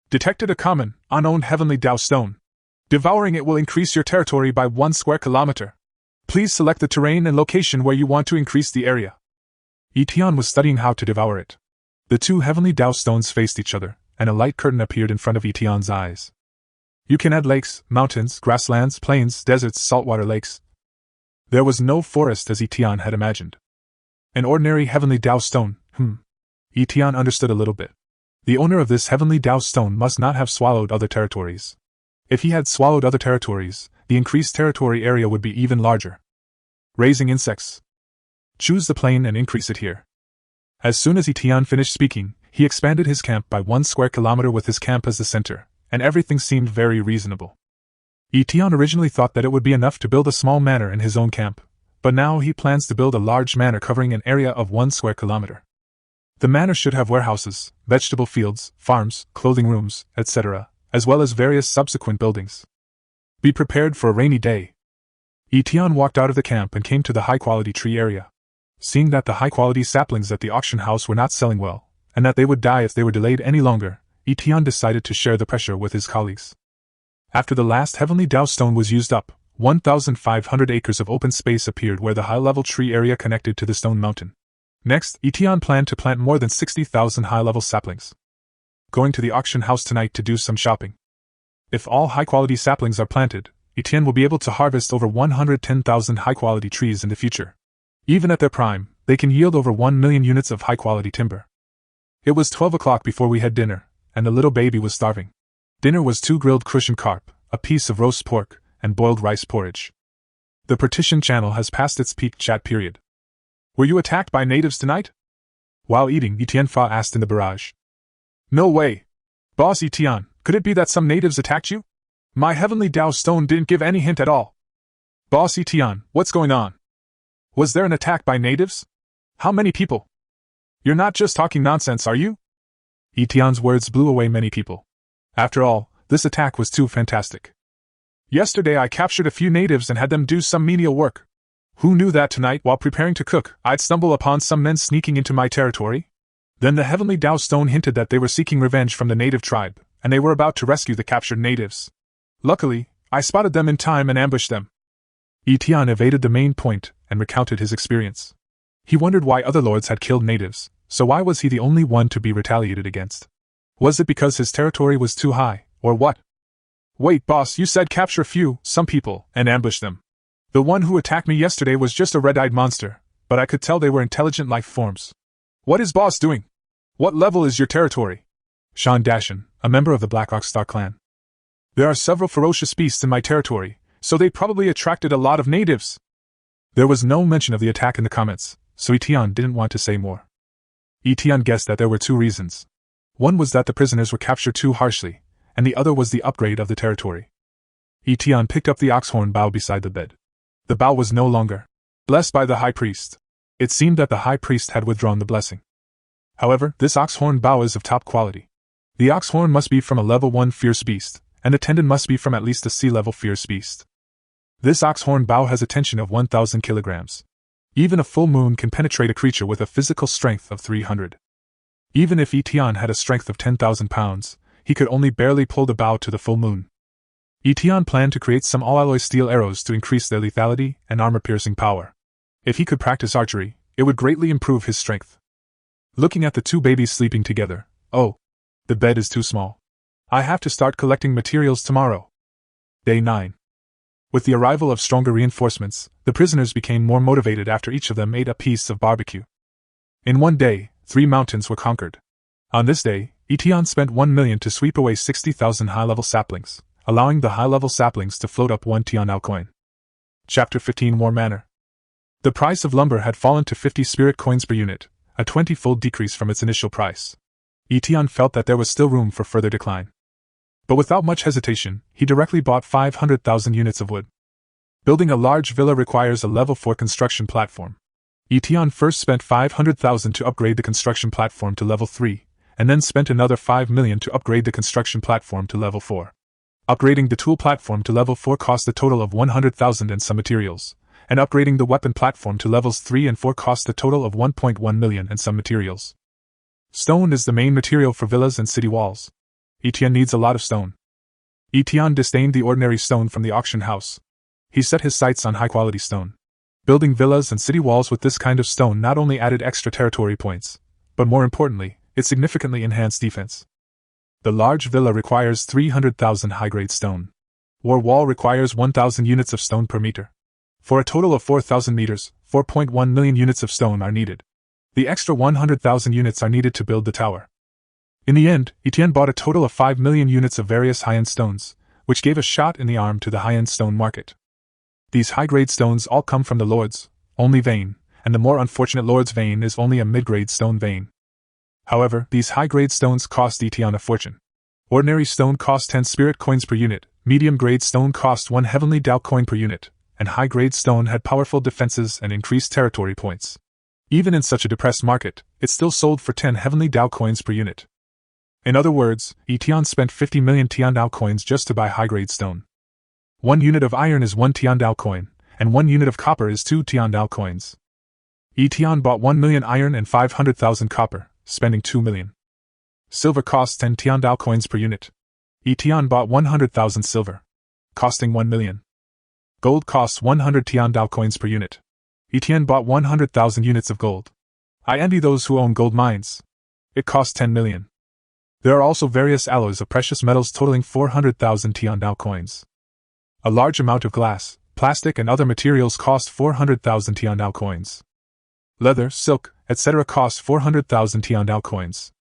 Detected a common, unowned heavenly Tao stone. Devouring it will increase your territory by 1 square kilometer. Please select the terrain and location where you want to increase the area. Etienne was studying how to devour it. The 2 heavenly Tao stones faced each other, and a light curtain appeared in front of Etienne's eyes. You can add lakes, mountains, grasslands, plains, deserts, saltwater lakes. There was no forest as Etienne had imagined. An ordinary heavenly Tao stone, Etienne understood a little bit. The owner of this heavenly Dao stone must not have swallowed other territories. If he had swallowed other territories, the increased territory area would be even larger. Raising insects. Choose the plane and increase it here. As soon as Etienne finished speaking, he expanded his camp by 1 square kilometer with his camp as the center, and everything seemed very reasonable. Etienne originally thought that it would be enough to build a small manor in his own camp, but now he plans to build a large manor covering an area of 1 square kilometer. The manor should have warehouses, vegetable fields, farms, clothing rooms, etc., as well as various subsequent buildings. Be prepared for a rainy day. Etienne walked out of the camp and came to the high-quality tree area. Seeing that the high-quality saplings at the auction house were not selling well, and that they would die if they were delayed any longer, Etienne decided to share the pressure with his colleagues. After the last heavenly Dao stone was used up, 1,500 acres of open space appeared where the high-level tree area connected to the stone mountain. Next, Etienne planned to plant more than 60,000 high-level saplings. Going to the auction house tonight to do some shopping. If all high-quality saplings are planted, Etienne will be able to harvest over 110,000 high-quality trees in the future. Even at their prime, they can yield over 1 million units of high-quality timber. It was 12 o'clock before we had dinner, and the little baby was starving. Dinner was 2 grilled cushion carp, a piece of roast pork, and boiled rice porridge. The partition channel has passed its peak chat period. Were you attacked by natives tonight? While eating, Etienne Fa asked in the barrage. No way. Boss Etienne, could it be that some natives attacked you? My heavenly Dao stone didn't give any hint at all. Boss Etienne, what's going on? Was there an attack by natives? How many people? You're not just talking nonsense, are you? Etienne's words blew away many people. After all, this attack was too fantastic. Yesterday I captured a few natives and had them do some menial work. Who knew that tonight, while preparing to cook, I'd stumble upon some men sneaking into my territory? Then the heavenly Dao stone hinted that they were seeking revenge from the native tribe, and they were about to rescue the captured natives. Luckily, I spotted them in time and ambushed them. Etienne evaded the main point and recounted his experience. He wondered why other lords had killed natives, so why was he the only one to be retaliated against? Was it because his territory was too high, or what? Wait, boss, you said capture some people, and ambush them. The one who attacked me yesterday was just a red-eyed monster, but I could tell they were intelligent life forms. What is boss doing? What level is your territory? Sean Dashan, a member of the Black Ox Star clan. There are several ferocious beasts in my territory, so they probably attracted a lot of natives. There was no mention of the attack in the comments, so Etienne didn't want to say more. Etienne guessed that there were 2 reasons. One was that the prisoners were captured too harshly, and the other was the upgrade of the territory. Etienne picked up the oxhorn bough beside the bed. The bough was no longer blessed by the high priest. It seemed that the high priest had withdrawn the blessing. However, this oxhorn bough is of top quality. The oxhorn must be from a level 1 fierce beast, and the tendon must be from at least a C-level fierce beast. This oxhorn bough has a tension of 1,000 kilograms. Even a full moon can penetrate a creature with a physical strength of 300. Even if Etienne had a strength of 10,000 pounds, he could only barely pull the bow to the full moon. Etienne planned to create some all-alloy steel arrows to increase their lethality and armor-piercing power. If he could practice archery, it would greatly improve his strength. Looking at the 2 babies sleeping together, oh, the bed is too small. I have to start collecting materials tomorrow. Day 9. With the arrival of stronger reinforcements, the prisoners became more motivated after each of them ate a piece of barbecue. In one day, 3 mountains were conquered. On this day, Etienne spent 1 million to sweep away 60,000 high-level saplings, allowing the high-level saplings to float up 1 Tianao coin. Chapter 15 War Manor. The price of lumber had fallen to 50 spirit coins per unit, a 20-fold decrease from its initial price. Etienne felt that there was still room for further decline. But without much hesitation, he directly bought 500,000 units of wood. Building a large villa requires a level 4 construction platform. Etienne first spent 500,000 to upgrade the construction platform to level 3, and then spent another 5 million to upgrade the construction platform to level 4. Upgrading the tool platform to level 4 cost a total of 100,000 and some materials, and upgrading the weapon platform to levels 3 and 4 cost a total of 1.1 million and some materials. Stone is the main material for villas and city walls. Etienne needs a lot of stone. Etienne disdained the ordinary stone from the auction house. He set his sights on high-quality stone. Building villas and city walls with this kind of stone not only added extra territory points, but more importantly, it significantly enhanced defense. The large villa requires 300,000 high-grade stone. War wall requires 1,000 units of stone per meter. For a total of 4,000 meters, 4.1 million units of stone are needed. The extra 100,000 units are needed to build the tower. In the end, Etienne bought a total of 5 million units of various high-end stones, which gave a shot in the arm to the high-end stone market. These high-grade stones all come from the Lord's only vein, and the more unfortunate Lord's vein is only a mid-grade stone vein. However, these high-grade stones cost Etienne a fortune. Ordinary stone cost 10 spirit coins per unit, medium-grade stone cost 1 heavenly Dao coin per unit, and high-grade stone had powerful defenses and increased territory points. Even in such a depressed market, it still sold for 10 heavenly Dao coins per unit. In other words, Etienne spent 50 million Tian Dao coins just to buy high-grade stone. 1 unit of iron is 1 Tian Dao coin, and 1 unit of copper is 2 Tian Dao coins. Etienne bought 1 million iron and 500,000 copper, spending 2 million. Silver costs 10 Tian Dao coins per unit. Etienne bought 100,000 silver, costing 1 million. Gold costs 100 Tian Dao coins per unit. Etienne bought 100,000 units of gold. I envy those who own gold mines. It costs 10 million. There are also various alloys of precious metals totaling 400,000 Tian Dao coins. A large amount of glass, plastic and other materials cost 400,000 Tian Dao coins. Leather, silk, etc. cost 400,000 Tian Dao coins.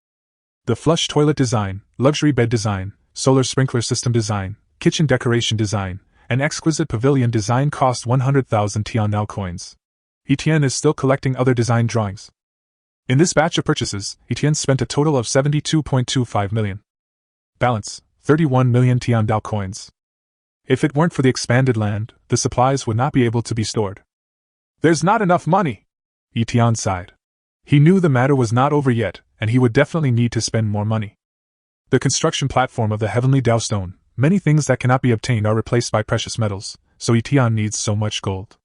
The flush toilet design, luxury bed design, solar sprinkler system design, kitchen decoration design, and exquisite pavilion design cost 100,000 Tian Dao coins. Etienne is still collecting other design drawings. In this batch of purchases, Etienne spent a total of 72.25 million. Balance, 31 million Tian Dao coins. If it weren't for the expanded land, the supplies would not be able to be stored. There's not enough money, Etienne sighed. He knew the matter was not over yet, and he would definitely need to spend more money. The construction platform of the heavenly Dao stone, many things that cannot be obtained are replaced by precious metals, so Etienne needs so much gold.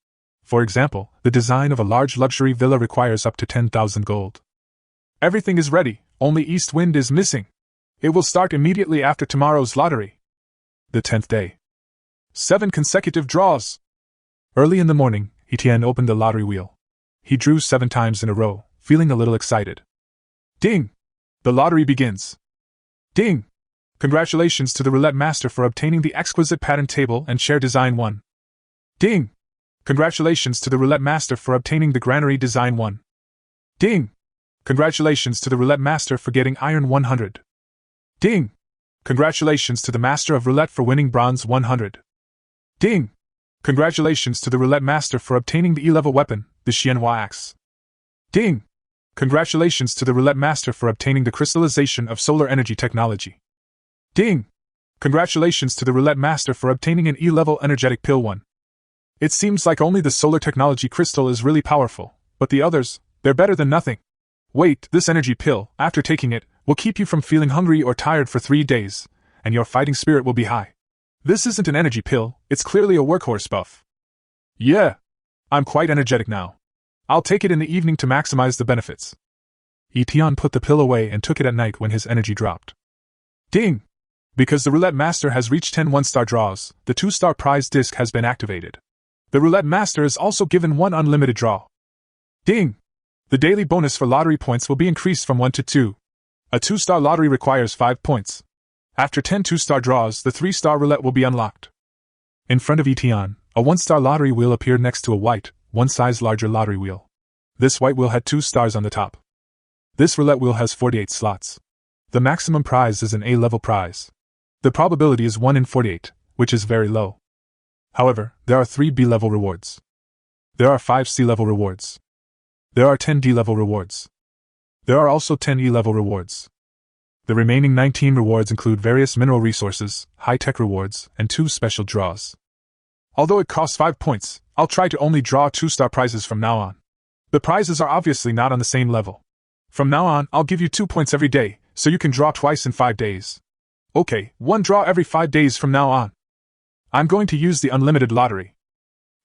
For example, the design of a large luxury villa requires up to 10,000 gold. Everything is ready, only East Wind is missing. It will start immediately after tomorrow's lottery. The 10th day. 7 consecutive draws. Early in the morning, Etienne opened the lottery wheel. He drew 7 times in a row, feeling a little excited. Ding! The lottery begins. Ding! Congratulations to the roulette master for obtaining the exquisite patent table and chair design 1. Ding! Congratulations to the roulette master for obtaining the granary design 1. Ding! Congratulations to the roulette master for getting iron 100. Ding! Congratulations to the master of roulette for winning bronze 100. Ding! Congratulations to the roulette master for obtaining the E-level weapon, the Xianhua axe. Ding! Congratulations to the roulette master for obtaining the crystallization of solar energy technology. Ding! Congratulations to the roulette master for obtaining an E-level energetic pill 1. It seems like only the solar technology crystal is really powerful, but the others, they're better than nothing. Wait, this energy pill, after taking it, will keep you from feeling hungry or tired for 3 days, and your fighting spirit will be high. This isn't an energy pill, it's clearly a workhorse buff. Yeah, I'm quite energetic now. I'll take it in the evening to maximize the benefits. Etienne put the pill away and took it at night when his energy dropped. Ding! Because the roulette master has reached 10 1-star draws, the 2-star prize disc has been activated. The roulette master is also given 1 unlimited draw. Ding! The daily bonus for lottery points will be increased from 1 to 2. A 2-star lottery requires 5 points. After 10 2-star draws, the 3-star roulette will be unlocked. In front of Etienne, a 1-star lottery wheel appeared next to a white, 1 size larger lottery wheel. This white wheel had 2 stars on the top. This roulette wheel has 48 slots. The maximum prize is an A-level prize. The probability is 1 in 48, which is very low. However, there are 3 B-level rewards. There are 5 C-level rewards. There are 10 D-level rewards. There are also 10 E-level rewards. The remaining 19 rewards include various mineral resources, high-tech rewards, and 2 special draws. Although it costs 5 points, I'll try to only draw 2-star prizes from now on. The prizes are obviously not on the same level. From now on, I'll give you 2 points every day, so you can draw twice in 5 days. Okay, 1 draw every 5 days from now on. I'm going to use the unlimited lottery.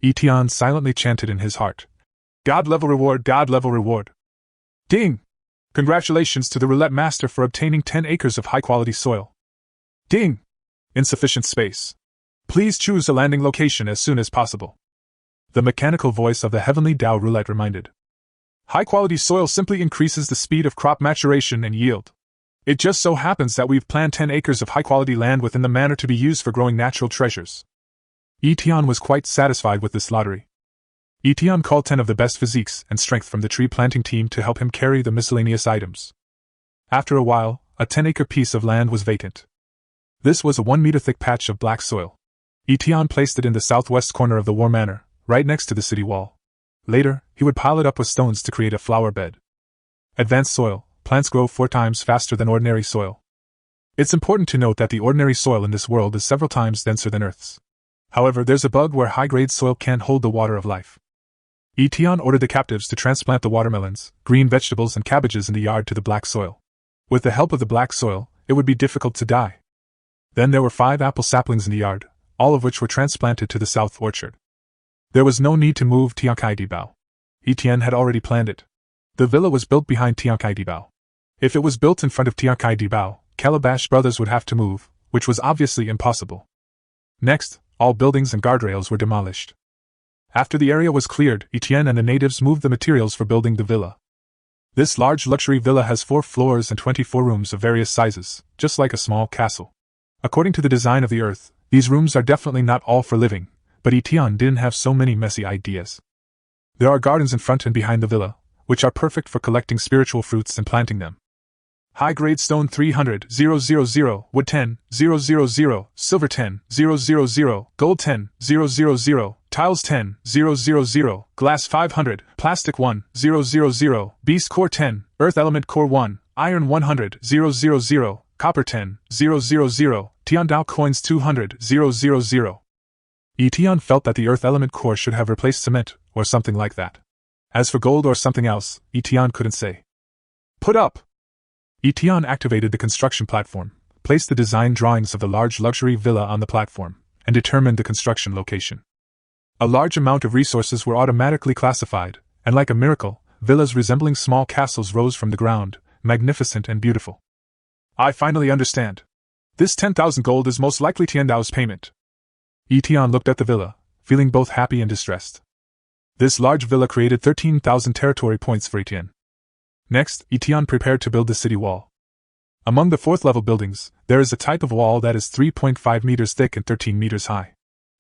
Etienne silently chanted in his heart. God-level reward, God-level reward. Ding! Congratulations to the roulette master for obtaining 10 acres of high-quality soil. Ding! Insufficient space. Please choose a landing location as soon as possible. The mechanical voice of the heavenly Dao roulette reminded. High-quality soil simply increases the speed of crop maturation and yield. It just so happens that we've planned 10 acres of high-quality land within the manor to be used for growing natural treasures. Etienne was quite satisfied with this lottery. Etienne called 10 of the best physiques and strength from the tree planting team to help him carry the miscellaneous items. After a while, a 10-acre piece of land was vacant. This was a 1-meter-thick patch of black soil. Etienne placed it in the southwest corner of the war manor, right next to the city wall. Later, he would pile it up with stones to create a flower bed. Advanced soil, plants grow 4 times faster than ordinary soil. It's important to note that the ordinary soil in this world is several times denser than Earth's. However, there's a bug where high-grade soil can't hold the water of life. Etienne ordered the captives to transplant the watermelons, green vegetables and cabbages in the yard to the black soil. With the help of the black soil, it would be difficult to die. Then there were 5 apple saplings in the yard, all of which were transplanted to the south orchard. There was no need to move Tiankai-Dibao. Etienne had already planned it. The villa was built behind Tiankai-Dibao. If it was built in front of Tiankai-Dibao, Calabash brothers would have to move, which was obviously impossible. Next, all buildings and guardrails were demolished. After the area was cleared, Etienne and the natives moved the materials for building the villa. This large luxury villa has 4 floors and 24 rooms of various sizes, just like a small castle. According to the design of the Earth, these rooms are definitely not all for living, but Etienne didn't have so many messy ideas. There are gardens in front and behind the villa, which are perfect for collecting spiritual fruits and planting them. High-grade stone 300,000, wood 10,000, silver 10,000, gold 10,000, tiles 10,000, glass 500, plastic 1,000, beast core 10, earth element core 1, iron 100,000, copper 10,000, Tiandao coins 200,000. Etienne felt that the earth element core should have replaced cement, or something like that. As for gold or something else, Etienne couldn't say. Put up! Etienne activated the construction platform, placed the design drawings of the large luxury villa on the platform, and determined the construction location. A large amount of resources were automatically classified, and like a miracle, villas resembling small castles rose from the ground, magnificent and beautiful. I finally understand. This 10,000 gold is most likely Tiandao's payment. Etienne looked at the villa, feeling both happy and distressed. This large villa created 13,000 territory points for Etienne. Next, Etienne prepared to build the city wall. Among the 4th-level buildings, there is a type of wall that is 3.5 meters thick and 13 meters high.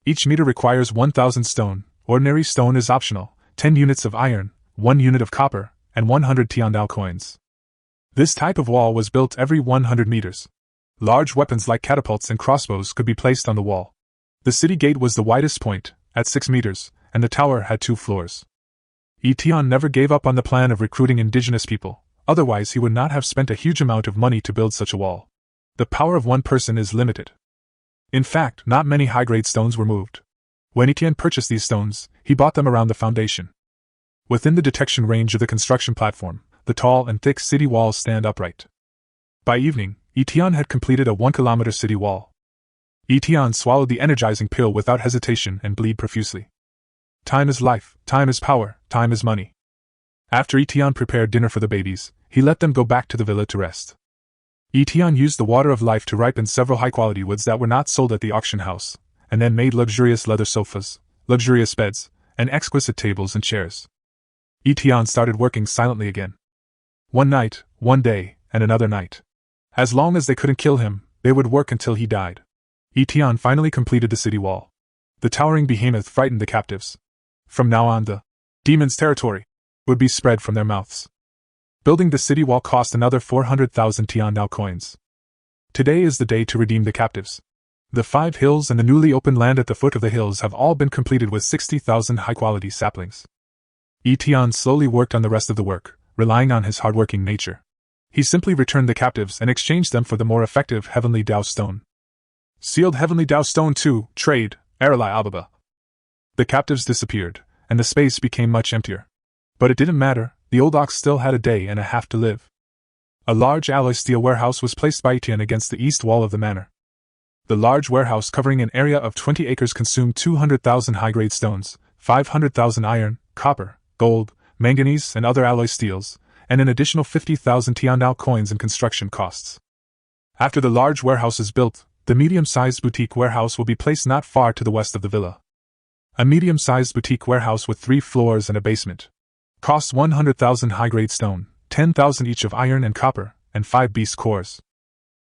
Each meter requires 1,000 stone, ordinary stone is optional, 10 units of iron, 1 unit of copper, and 100 Tiandao coins. This type of wall was built every 100 meters. Large weapons like catapults and crossbows could be placed on the wall. The city gate was the widest point, at 6 meters, and the tower had 2 floors. Etienne never gave up on the plan of recruiting indigenous people, otherwise he would not have spent a huge amount of money to build such a wall. The power of one person is limited. In fact, not many high-grade stones were moved. When Etienne purchased these stones, he bought them around the foundation. Within the detection range of the construction platform, the tall and thick city walls stand upright. By evening, Etienne had completed a 1-kilometer city wall. Etienne swallowed the energizing pill without hesitation and bleed profusely. Time is life, time is power, time is money. After Etienne prepared dinner for the babies, he let them go back to the villa to rest. Etienne used the water of life to ripen several high-quality woods that were not sold at the auction house, and then made luxurious leather sofas, luxurious beds, and exquisite tables and chairs. Etienne started working silently again. One night, one day, and another night. As long as they couldn't kill him, they would work until he died. Etienne finally completed the city wall. The towering behemoth frightened the captives. From now on, the demon's territory would be spread from their mouths. Building the city wall cost another 400,000 Tiandao coins. Today is the day to redeem the captives. The 5 hills and the newly opened land at the foot of the hills have all been completed with 60,000 high-quality saplings. Etienne slowly worked on the rest of the work, relying on his hardworking nature. He simply returned the captives and exchanged them for the more effective Heavenly Dao Stone. Sealed Heavenly Dao Stone 2, Trade, Aralai Ababa. The captives disappeared, and the space became much emptier. But it didn't matter, the old ox still had a day and a half to live. A large alloy steel warehouse was placed by Etienne against the east wall of the manor. The large warehouse covering an area of 20 acres consumed 200,000 high-grade stones, 500,000 iron, copper, gold, manganese and other alloy steels, and an additional 50,000 Tiandao coins in construction costs. After the large warehouse is built, the medium-sized boutique warehouse will be placed not far to the west of the villa. A medium-sized boutique warehouse with 3 floors and a basement. Costs 100,000 high-grade stone, 10,000 each of iron and copper, and 5 beast cores.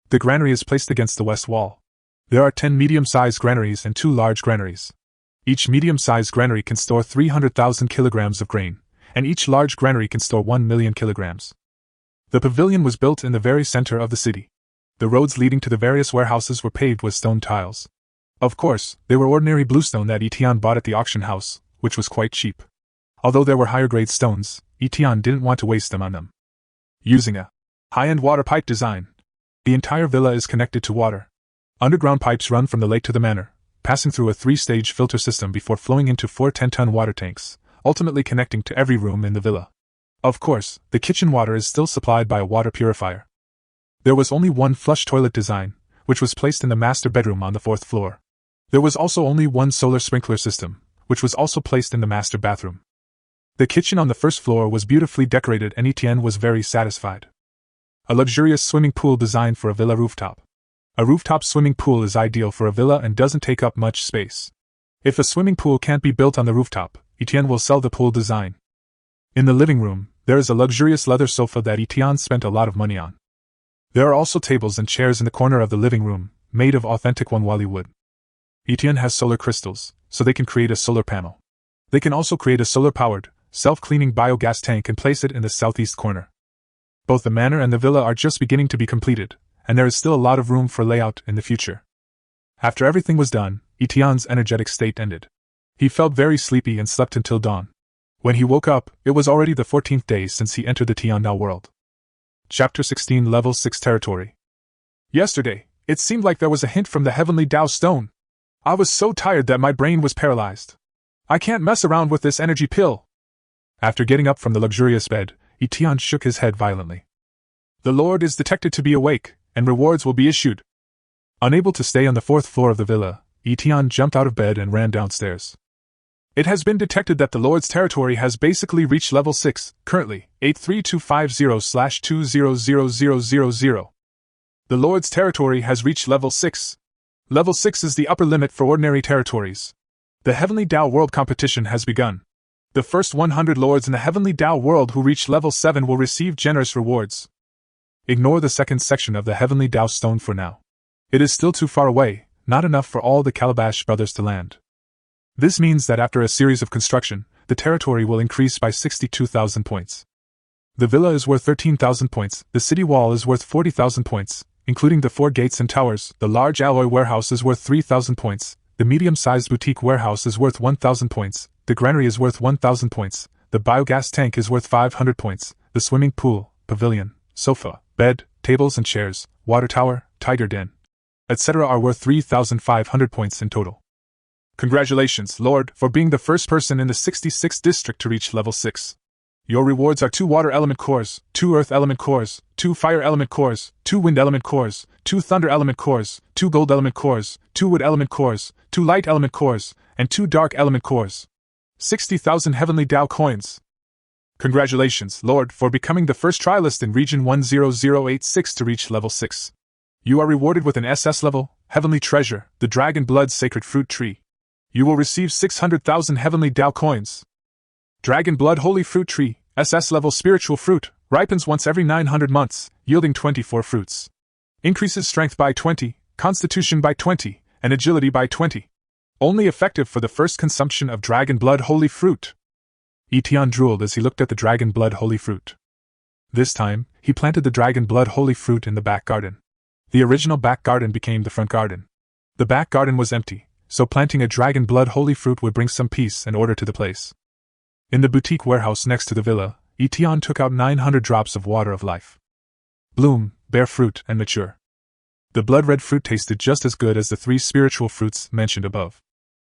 The granary is placed against the west wall. There are 10 medium-sized granaries and 2 large granaries. Each medium-sized granary can store 300,000 kilograms of grain, and each large granary can store 1 million kilograms. The pavilion was built in the very center of the city. The roads leading to the various warehouses were paved with stone tiles. Of course, they were ordinary bluestone that Etienne bought at the auction house, which was quite cheap. Although there were higher-grade stones, Etienne didn't want to waste them on them. Using a high-end water pipe design, the entire villa is connected to water. Underground pipes run from the lake to the manor, passing through a 3-stage filter system before flowing into 4 10-ton water tanks, ultimately connecting to every room in the villa. Of course, the kitchen water is still supplied by a water purifier. There was only one flush toilet design, which was placed in the master bedroom on the 4th floor. There was also only one solar sprinkler system, which was also placed in the master bathroom. The kitchen on the 1st floor was beautifully decorated and Etienne was very satisfied. A luxurious swimming pool designed for a villa rooftop. A rooftop swimming pool is ideal for a villa and doesn't take up much space. If a swimming pool can't be built on the rooftop, Etienne will sell the pool design. In the living room, there is a luxurious leather sofa that Etienne spent a lot of money on. There are also tables and chairs in the corner of the living room, made of authentic Wanwali wood. Etienne has solar crystals, so they can create a solar panel. They can also create a solar-powered, self-cleaning biogas tank and place it in the southeast corner. Both the manor and the villa are just beginning to be completed, and there is still a lot of room for layout in the future. After everything was done, Etienne's energetic state ended. He felt very sleepy and slept until dawn. When he woke up, it was already the 14th day since he entered the Tiandao world. Chapter 16 Level 6 Territory. Yesterday, it seemed like there was a hint from the heavenly Tao stone. I was so tired that my brain was paralyzed. I can't mess around with this energy pill. After getting up from the luxurious bed, Etienne shook his head violently. The Lord is detected to be awake, and rewards will be issued. Unable to stay on the 4th floor of the villa, Etienne jumped out of bed and ran downstairs. It has been detected that the Lord's territory has basically reached level 6, currently 83250/200000. The Lord's territory has reached level 6. Level 6 is the upper limit for ordinary territories. The Heavenly Tao World competition has begun. The first 100 lords in the Heavenly Tao World who reach level 7 will receive generous rewards. Ignore the second section of the Heavenly Tao Stone for now. It is still too far away, not enough for all the Calabash brothers to land. This means that after a series of construction, the territory will increase by 62,000 points. The villa is worth 13,000 points, the city wall is worth 40,000 points, including the 4 gates and towers, the large alloy warehouse is worth 3,000 points, the medium-sized boutique warehouse is worth 1,000 points, the granary is worth 1,000 points, the biogas tank is worth 500 points, the swimming pool, pavilion, sofa, bed, tables and chairs, water tower, tiger den, etc. are worth 3,500 points in total. Congratulations, Lord, for being the first person in the 66th district to reach level 6. Your rewards are 2 water element cores, 2 earth element cores, 2 fire element cores, 2 wind element cores, 2 thunder element cores, 2 gold element cores, 2 wood element cores, 2 light element cores, and 2 dark element cores. 60,000 heavenly Tao coins. Congratulations, Lord, for becoming the first trialist in region 10086 to reach level 6. You are rewarded with an SS-level, heavenly treasure, the Dragon Blood Sacred Fruit Tree. You will receive 600,000 heavenly Tao coins. Dragon Blood Holy Fruit Tree, SS-level spiritual fruit, ripens once every 900 months, yielding 24 fruits. Increases strength by 20, constitution by 20, and agility by 20. Only effective for the first consumption of Dragon Blood Holy Fruit. Etienne drooled as he looked at the Dragon Blood Holy Fruit. This time, he planted the Dragon Blood Holy Fruit in the back garden. The original back garden became the front garden. The back garden was empty, so planting a Dragon Blood Holy Fruit would bring some peace and order to the place. In the boutique warehouse next to the villa, Etienne took out 900 drops of water of life. Bloom, bear fruit, and mature. The blood-red fruit tasted just as good as the 3 spiritual fruits mentioned above.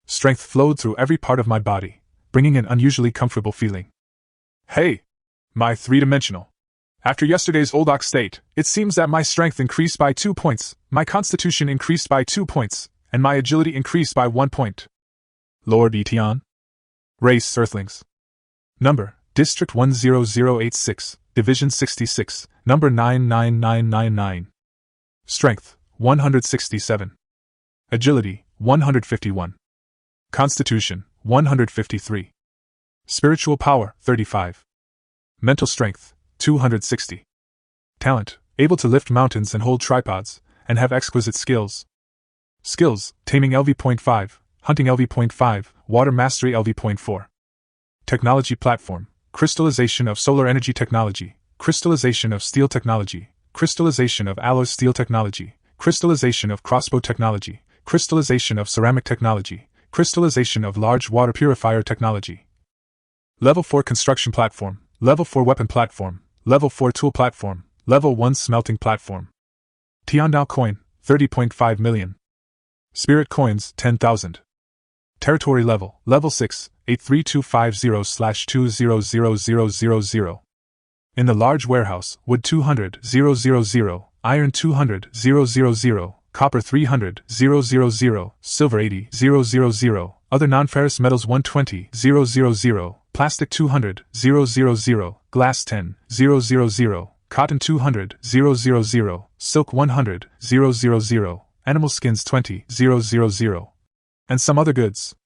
Strength flowed through every part of my body, bringing an unusually comfortable feeling. Hey! My 3-dimensional. After yesterday's old ox state, it seems that my strength increased by 2 points, my constitution increased by 2 points, and my agility increased by 1 point. Lord Etienne. Race Earthlings. Number, District 10086, Division 66, Number 99999. Strength, 167. Agility, 151. Constitution, 153. Spiritual power, 35. Mental strength, 260. Talent, able to lift mountains and hold tripods, and have exquisite skills. Skills, taming LV.5, Hunting LV.5, Water Mastery LV.4. Technology Platform, Crystallization of Solar Energy Technology, Crystallization of Steel Technology, Crystallization of Alloy Steel Technology, Crystallization of Crossbow Technology, Crystallization of Ceramic Technology, Crystallization of Large Water Purifier Technology. Level 4 Construction Platform, Level 4 Weapon Platform, Level 4 Tool Platform, Level 1 Smelting Platform. Tiandao Coin, 30.5 million. Spirit Coins, 10,000. Territory Level, Level 6, 83250/200000. In the large warehouse, wood 200,000, iron 200,000, copper 300,000, silver 80,000, other non-ferrous metals 120,000, plastic 200,000, glass 10,000, cotton 200,000, silk 100,000, animal skins 20,000, and some other goods.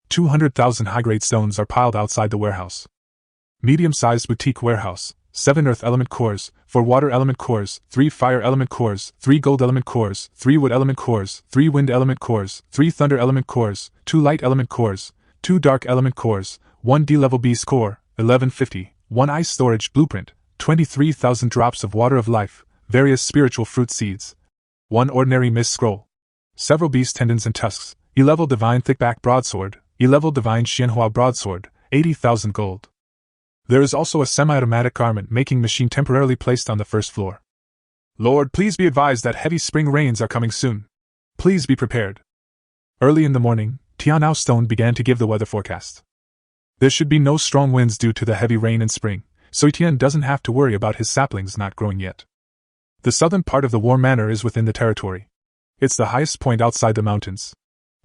200,000 high-grade stones are piled outside the warehouse. Medium-sized boutique warehouse, 7 earth element cores, 4 water element cores, 3 fire element cores, 3 gold element cores, 3 wood element cores, 3 wind element cores, 3 thunder element cores, 2 light element cores, 2 dark element cores, 1 D-level beast core, 1150, 1 ice storage blueprint, 23,000 drops of water of life, various spiritual fruit seeds, 1 ordinary mist scroll, several beast tendons and tusks, E-level divine thickback broadsword, E-level divine Xianhua broadsword, 80,000 gold. There is also a semi-automatic garment making machine temporarily placed on the first floor. Lord, please be advised that heavy spring rains are coming soon. Please be prepared. Early in the morning, Tianao Stone began to give the weather forecast. There should be no strong winds due to the heavy rain in spring, so Etienne doesn't have to worry about his saplings not growing yet. The southern part of the War Manor is within the territory. It's the highest point outside the mountains.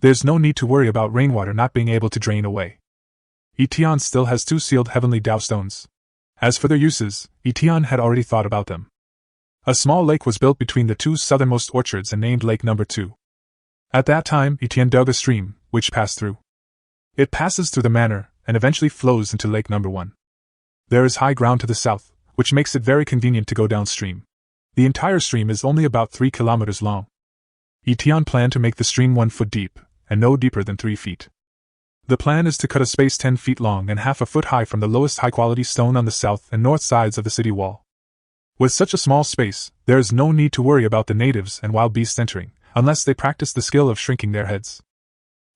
There's no need to worry about rainwater not being able to drain away. Etienne still has 2 sealed heavenly Dao stones. As for their uses, Etienne had already thought about them. A small lake was built between the 2 southernmost orchards and named Lake Number 2. At that time, Etienne dug a stream, which passed through. It passes through the manor, and eventually flows into Lake Number 1. There is high ground to the south, which makes it very convenient to go downstream. The entire stream is only about 3 kilometers long. Etienne planned to make the stream 1 foot deep, and no deeper than 3 feet. The plan is to cut a space 10 feet long and half a foot high from the lowest high-quality stone on the south and north sides of the city wall. With such a small space, there is no need to worry about the natives and wild beasts entering, unless they practice the skill of shrinking their heads.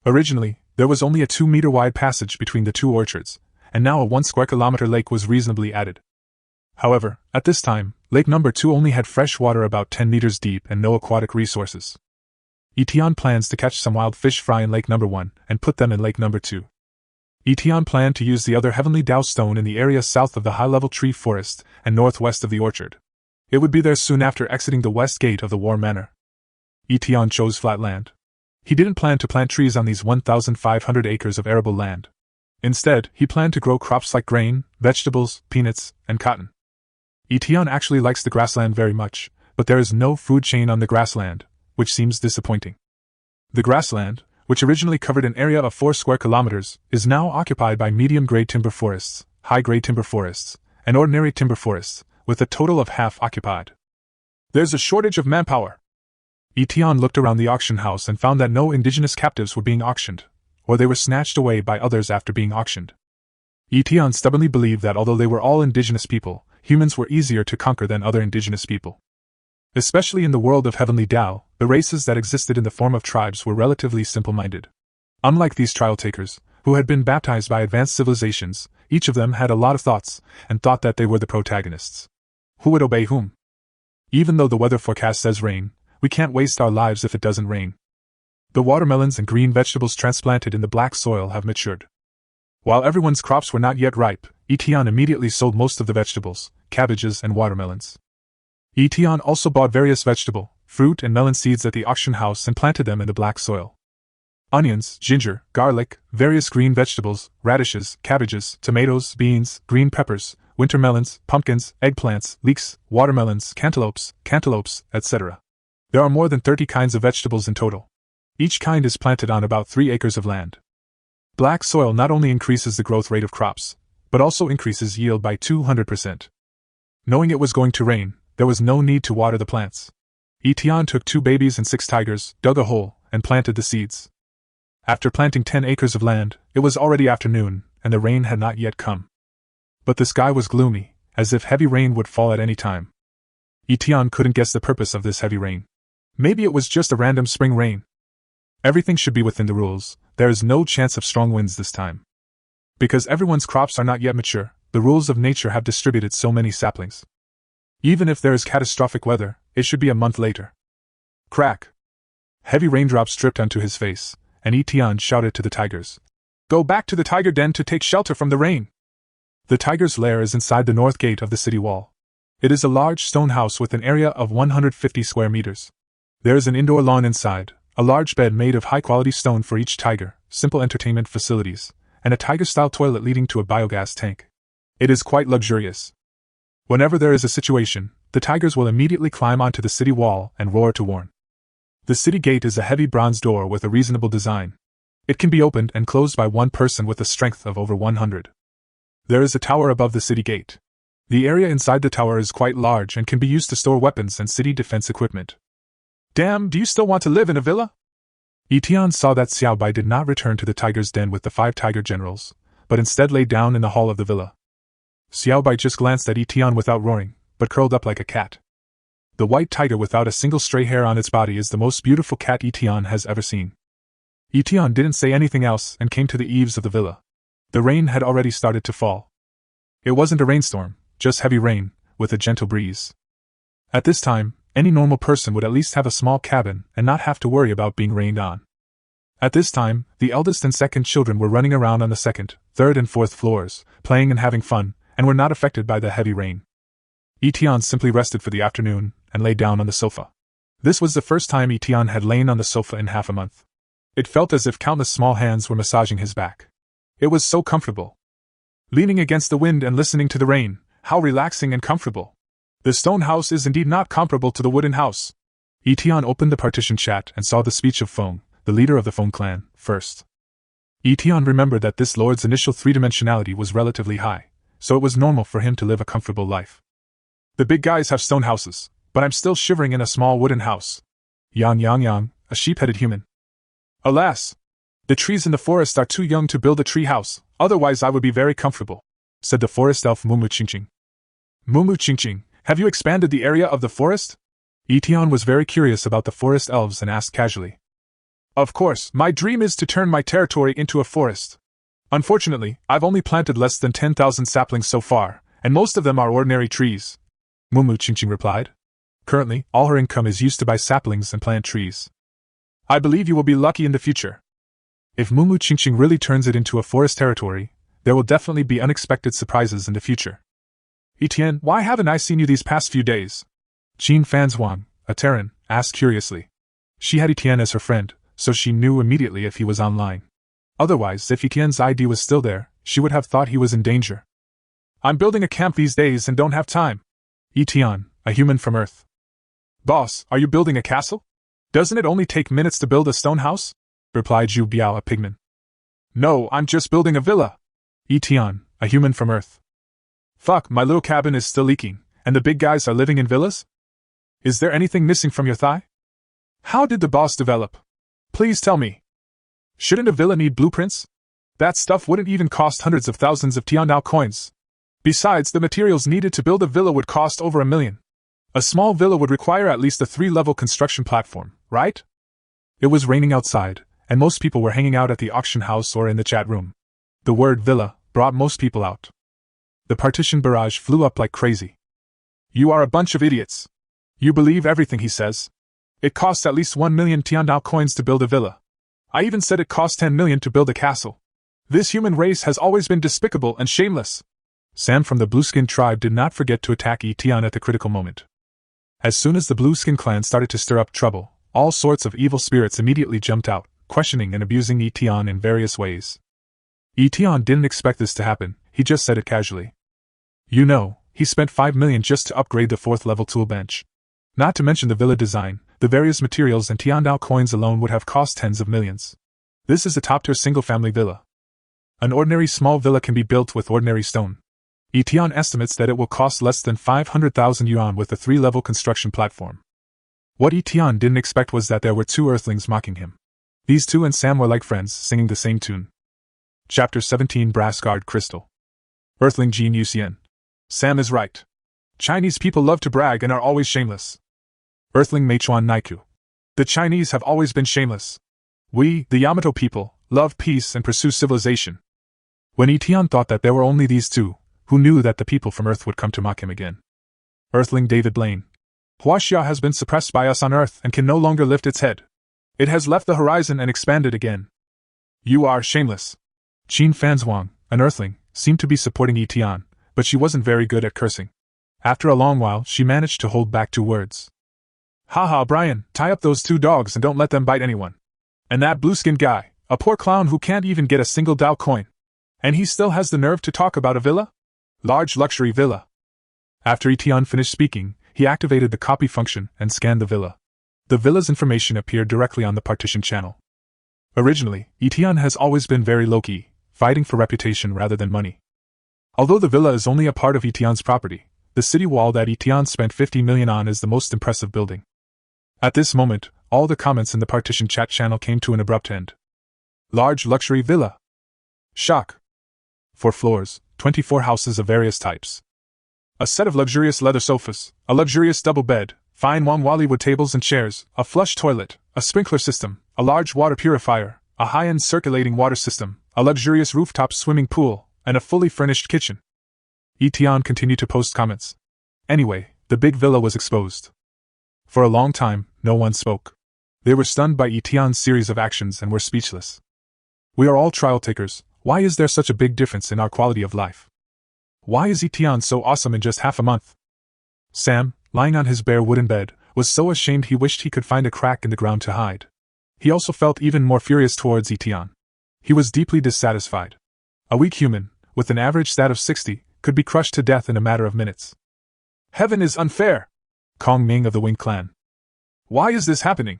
Originally, there was only a 2-meter-wide passage between the 2 orchards, and now a 1 square kilometer lake was reasonably added. However, at this time, Lake Number 2 only had fresh water about 10 meters deep and no aquatic resources. Etienne plans to catch some wild fish fry in Lake Number 1 and put them in Lake Number 2. Etienne planned to use the other heavenly Dao stone in the area south of the high-level tree forest and northwest of the orchard. It would be there soon after exiting the west gate of the War Manor. Etienne chose flat land. He didn't plan to plant trees on these 1,500 acres of arable land. Instead, he planned to grow crops like grain, vegetables, peanuts, and cotton. Etienne actually likes the grassland very much, but there is no food chain on the grassland, which seems disappointing. The grassland, which originally covered an area of 4 square kilometers, is now occupied by medium-grade timber forests, high-grade timber forests, and ordinary timber forests, with a total of half occupied. There's a shortage of manpower. Etienne looked around the auction house and found that no indigenous captives were being auctioned, or they were snatched away by others after being auctioned. Etienne stubbornly believed that although they were all indigenous people, humans were easier to conquer than other indigenous people. Especially in the world of heavenly Dao, the races that existed in the form of tribes were relatively simple-minded. Unlike these trial-takers, who had been baptized by advanced civilizations, each of them had a lot of thoughts, and thought that they were the protagonists. Who would obey whom? Even though the weather forecast says rain, we can't waste our lives if it doesn't rain. The watermelons and green vegetables transplanted in the black soil have matured. While everyone's crops were not yet ripe, Etienne immediately sold most of the vegetables, cabbages and watermelons. Etienne also bought various vegetable, fruit and melon seeds at the auction house and planted them in the black soil. Onions, ginger, garlic, various green vegetables, radishes, cabbages, tomatoes, beans, green peppers, winter melons, pumpkins, eggplants, leeks, watermelons, cantaloupes, etc. There are more than 30 kinds of vegetables in total. Each kind is planted on about 3 acres of land. Black soil not only increases the growth rate of crops, but also increases yield by 200%. Knowing it was going to rain, there was no need to water the plants. Etienne took 2 babies and 6 tigers, dug a hole, and planted the seeds. After planting 10 acres of land, it was already afternoon, and the rain had not yet come. But the sky was gloomy, as if heavy rain would fall at any time. Etienne couldn't guess the purpose of this heavy rain. Maybe it was just a random spring rain. Everything should be within the rules. There is no chance of strong winds this time. Because everyone's crops are not yet mature, the rules of nature have distributed so many saplings. Even if there is catastrophic weather, it should be a month later. Crack! Heavy raindrops dripped onto his face, and Etienne shouted to the tigers, "Go back to the tiger den to take shelter from the rain." The tiger's lair is inside the north gate of the city wall. It is a large stone house with an area of 150 square meters. There is an indoor lawn inside, a large bed made of high-quality stone for each tiger, simple entertainment facilities, and a tiger-style toilet leading to a biogas tank. It is quite luxurious. Whenever there is a situation, the tigers will immediately climb onto the city wall and roar to warn. The city gate is a heavy bronze door with a reasonable design. It can be opened and closed by one person with a strength of over 100. There is a tower above the city gate. The area inside the tower is quite large and can be used to store weapons and city defense equipment. Damn, do you still want to live in a villa? Etienne saw that Xiao Bai did not return to the tiger's den with the 5 tiger generals, but instead lay down in the hall of the villa. Xiao Bai just glanced at Etienne without roaring, but curled up like a cat. The white tiger without a single stray hair on its body is the most beautiful cat Etienne has ever seen. Etienne didn't say anything else and came to the eaves of the villa. The rain had already started to fall. It wasn't a rainstorm, just heavy rain, with a gentle breeze. At this time, any normal person would at least have a small cabin and not have to worry about being rained on. At this time, the eldest and second children were running around on the second, third and fourth floors, playing and having fun, and were not affected by the heavy rain. Etienne simply rested for the afternoon and lay down on the sofa. This was the first time Etienne had lain on the sofa in half a month. It felt as if countless small hands were massaging his back. It was so comfortable. Leaning against the wind and listening to the rain, how relaxing and comfortable. The stone house is indeed not comparable to the wooden house. Etienne opened the partition chat and saw the speech of Feng, the leader of the Feng clan, first. Etienne remembered that this lord's initial three-dimensionality was relatively high, so it was normal for him to live a comfortable life. The big guys have stone houses, but I'm still shivering in a small wooden house. Yang, a sheep-headed human. Alas! The trees in the forest are too young to build a tree house, otherwise I would be very comfortable, said the forest elf Mumu Chingching. Mumu Chingching, have you expanded the area of the forest? Etienne was very curious about the forest elves and asked casually. Of course, my dream is to turn my territory into a forest. Unfortunately, I've only planted less than 10,000 saplings so far, and most of them are ordinary trees, Mumu Chingching replied. Currently, all her income is used to buy saplings and plant trees. I believe you will be lucky in the future. If Mumu Chingching really turns it into a forest territory, there will definitely be unexpected surprises in the future. Etienne, why haven't I seen you these past few days? Jean Fanzhuang, a Terran, asked curiously. She had Etienne as her friend, so she knew immediately if he was online. Otherwise, if Etienne's ID was still there, she would have thought he was in danger. I'm building a camp these days and don't have time. Etienne, a human from Earth. Boss, are you building a castle? Doesn't it only take minutes to build a stone house? Replied Zhu Biao, a pigman. No, I'm just building a villa. Etienne, a human from Earth. Fuck, my little cabin is still leaking, and the big guys are living in villas? Is there anything missing from your thigh? How did the boss develop? Please tell me. Shouldn't a villa need blueprints? That stuff wouldn't even cost hundreds of thousands of Tiandao coins. Besides, the materials needed to build a villa would cost over $1 million. A small villa would require at least a 3-level construction platform, right? It was raining outside, and most people were hanging out at the auction house or in the chat room. The word villa brought most people out. The partition barrage flew up like crazy. You are a bunch of idiots. You believe everything he says. It costs at least 1 million Tiandao coins to build a villa. I even said it cost 10 million to build a castle. This human race has always been despicable and shameless. Sam from the Blueskin tribe did not forget to attack Etienne at the critical moment. As soon as the Blueskin clan started to stir up trouble, all sorts of evil spirits immediately jumped out, questioning and abusing Etienne in various ways. Etienne didn't expect this to happen, he just said it casually. You know, he spent 5 million just to upgrade the 4th level tool bench. Not to mention the villa design, the various materials and Tiandao coins alone would have cost tens of millions. This is a top-tier single-family villa. An ordinary small villa can be built with ordinary stone. Etienne estimates that it will cost less than 500,000 yuan with a 3-level construction platform. What Etienne didn't expect was that there were 2 earthlings mocking him. These two and Sam were like friends, singing the same tune. Chapter 17 Brass Guard Crystal. Earthling Jean Yuxian. Sam is right. Chinese people love to brag and are always shameless. Earthling Meichuan Naiku. The Chinese have always been shameless. We, the Yamato people, love peace and pursue civilization. When Etienne thought that there were only these two, who knew that the people from Earth would come to mock him again? Earthling David Blaine. Huaxia has been suppressed by us on Earth and can no longer lift its head. It has left the horizon and expanded again. You are shameless. Qin Fanzhuang, an Earthling, seemed to be supporting Etienne, but she wasn't very good at cursing. After a long while, she managed to hold back 2 words. Haha, Brian, tie up those 2 dogs and don't let them bite anyone. And that blue-skinned guy, a poor clown who can't even get a single Dao coin. And he still has the nerve to talk about a villa? Large luxury villa. After Etienne finished speaking, he activated the copy function and scanned the villa. The villa's information appeared directly on the partition channel. Originally, Etienne has always been very low-key, fighting for reputation rather than money. Although the villa is only a part of Etienne's property, the city wall that Etienne spent 50 million on is the most impressive building. At this moment, all the comments in the partition chat channel came to an abrupt end. Large luxury villa. Shock. 4 floors, 24 houses of various types. A set of luxurious leather sofas, a luxurious double bed, fine Wangwali wood tables and chairs, a flush toilet, a sprinkler system, a large water purifier, a high-end circulating water system, a luxurious rooftop swimming pool, and a fully furnished kitchen. Etienne continued to post comments. Anyway, the big villa was exposed. For a long time, no one spoke. They were stunned by Etienne's series of actions and were speechless. We are all trial takers. Why is there such a big difference in our quality of life? Why is Etienne so awesome in just half a month? Sam, lying on his bare wooden bed, was so ashamed he wished he could find a crack in the ground to hide. He also felt even more furious towards Etienne. He was deeply dissatisfied. A weak human, with an average stat of 60, could be crushed to death in a matter of minutes. Heaven is unfair! Kong Ming of the Wing clan. Why is this happening?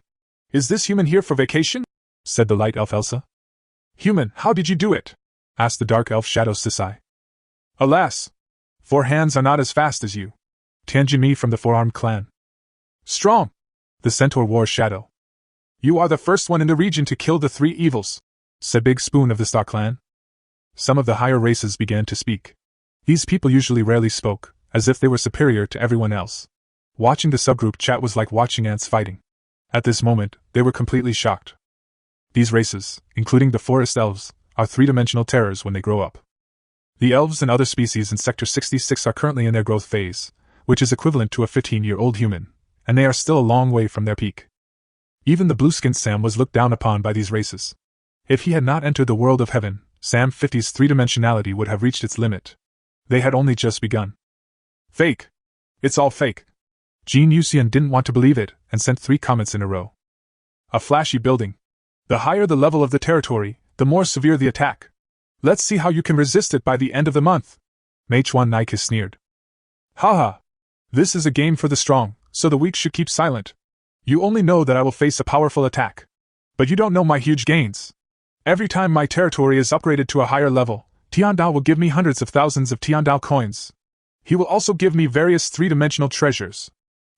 Is this human here for vacation? Said the light elf Elsa. Human, how did you do it? Asked the dark elf Shadow Sisai. Alas! 4 hands are not as fast as you. Tianjinmi from the Four-Armed clan. Strong! The Centaur War Shadow. You are the first one in the region to kill the 3 evils, said Big Spoon of the Star clan. Some of the higher races began to speak. These people usually rarely spoke, as if they were superior to everyone else. Watching the subgroup chat was like watching ants fighting. At this moment, they were completely shocked. These races, including the forest elves, are 3-dimensional terrors when they grow up. The elves and other species in Sector 66 are currently in their growth phase, which is equivalent to a 15-year-old human, and they are still a long way from their peak. Even the blue-skinned Sam was looked down upon by these races. If he had not entered the world of heaven, Sam 50's 3-dimensionality would have reached its limit. They had only just begun. Fake! It's all fake! Jean Yuxian didn't want to believe it, and sent 3 comments in a row. A flashy building. The higher the level of the territory, the more severe the attack. Let's see how you can resist it by the end of the month. Meichuan Nike sneered. Haha! This is a game for the strong, so the weak should keep silent. You only know that I will face a powerful attack. But you don't know my huge gains. Every time my territory is upgraded to a higher level, Tiandao will give me hundreds of thousands of Tiandao coins. He will also give me various 3-dimensional treasures.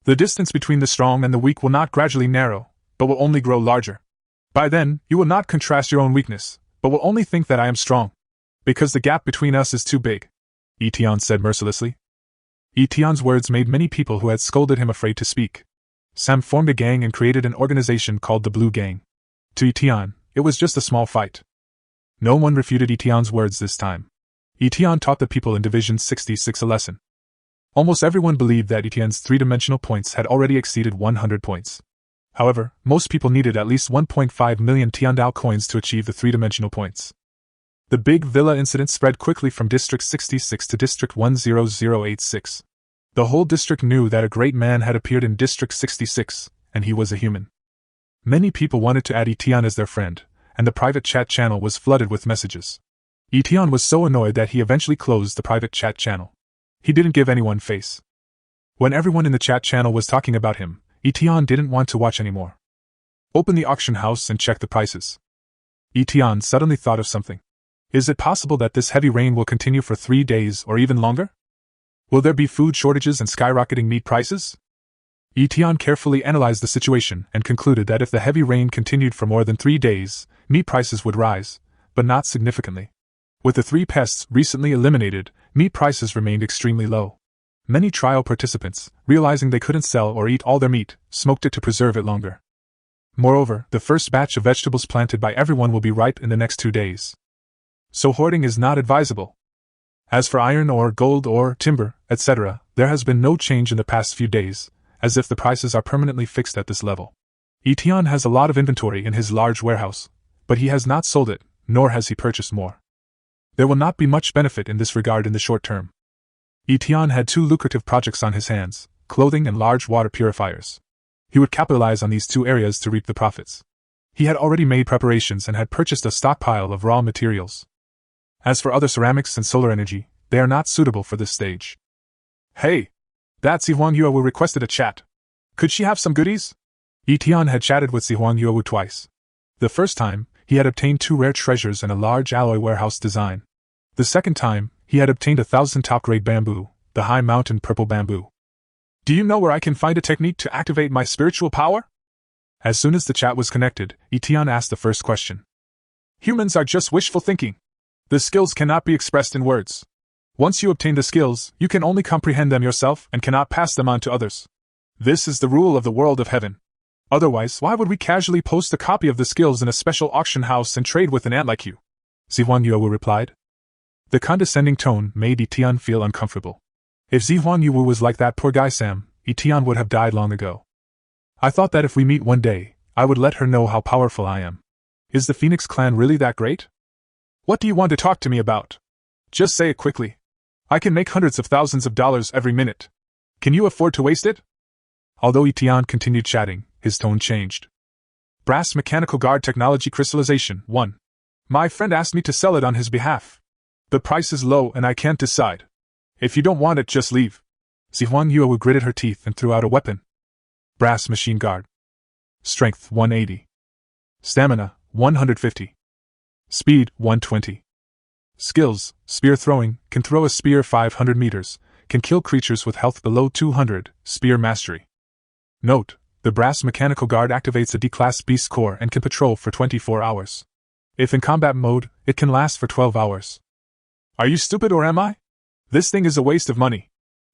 The distance between the strong and the weak will not gradually narrow, but will only grow larger. By then, you will not contrast your own weakness, but will only think that I am strong. Because the gap between us is too big, Etienne said mercilessly. Etienne's words made many people who had scolded him afraid to speak. Sam formed a gang and created an organization called the Blue Gang. To Etienne, it was just a small fight. No one refuted Etienne's words this time. Etienne taught the people in Division 66 a lesson. Almost everyone believed that Etienne's 3-dimensional points had already exceeded 100 points. However, most people needed at least 1.5 million Tiandao coins to achieve the 3-dimensional points. The big villa incident spread quickly from District 66 to District 10086. The whole district knew that a great man had appeared in District 66, and he was a human. Many people wanted to add Etienne as their friend, and the private chat channel was flooded with messages. Etienne was so annoyed that he eventually closed the private chat channel. He didn't give anyone face. When everyone in the chat channel was talking about him, Etienne didn't want to watch anymore. Open the auction house and check the prices. Etienne suddenly thought of something. Is it possible that this heavy rain will continue for 3 days or even longer? Will there be food shortages and skyrocketing meat prices? Etienne carefully analyzed the situation and concluded that if the heavy rain continued for more than 3 days, meat prices would rise, but not significantly. With the 3 pests recently eliminated, meat prices remained extremely low. Many trial participants, realizing they couldn't sell or eat all their meat, smoked it to preserve it longer. Moreover, the first batch of vegetables planted by everyone will be ripe in the next 2 days. So hoarding is not advisable. As for iron ore, gold ore, timber, etc., there has been no change in the past few days, as if the prices are permanently fixed at this level. Etienne has a lot of inventory in his large warehouse, but he has not sold it, nor has he purchased more. There will not be much benefit in this regard in the short term. Etienne had 2 lucrative projects on his hands, clothing and large water purifiers. He would capitalize on these 2 areas to reap the profits. He had already made preparations and had purchased a stockpile of raw materials. As for other ceramics and solar energy, they are not suitable for this stage. Hey! That Zihuang Yuewu requested a chat. Could she have some goodies? Etienne had chatted with Zihuang Yuewu twice. The first time, he had obtained 2 rare treasures and a large alloy warehouse design. The second time, he had obtained 1,000 top-grade bamboo, the high mountain purple bamboo. Do you know where I can find a technique to activate my spiritual power? As soon as the chat was connected, Etienne asked the first question. Humans are just wishful thinking. The skills cannot be expressed in words. Once you obtain the skills, you can only comprehend them yourself and cannot pass them on to others. This is the rule of the world of heaven. Otherwise, why would we casually post a copy of the skills in a special auction house and trade with an ant like you? Zihuang Yuewu replied. The condescending tone made Etienne feel uncomfortable. If Zihuang Yuewu was like that poor guy Sam, Etienne would have died long ago. I thought that if we meet one day, I would let her know how powerful I am. Is the Phoenix clan really that great? What do you want to talk to me about? Just say it quickly. I can make hundreds of thousands of dollars every minute. Can you afford to waste it? Although Etienne continued chatting, his tone changed. Brass mechanical guard technology crystallization 1. My friend asked me to sell it on his behalf. The price is low and I can't decide. If you don't want it, just leave. Zihuang Yuewu gritted her teeth and threw out a weapon. Brass machine guard. Strength 180. Stamina 150. Speed 120. Skills: spear throwing, can throw a spear 500 meters, can kill creatures with health below 200, spear mastery. Note: the brass mechanical guard activates a D-class beast core and can patrol for 24 hours. If in combat mode, it can last for 12 hours. Are you stupid or am I? This thing is a waste of money.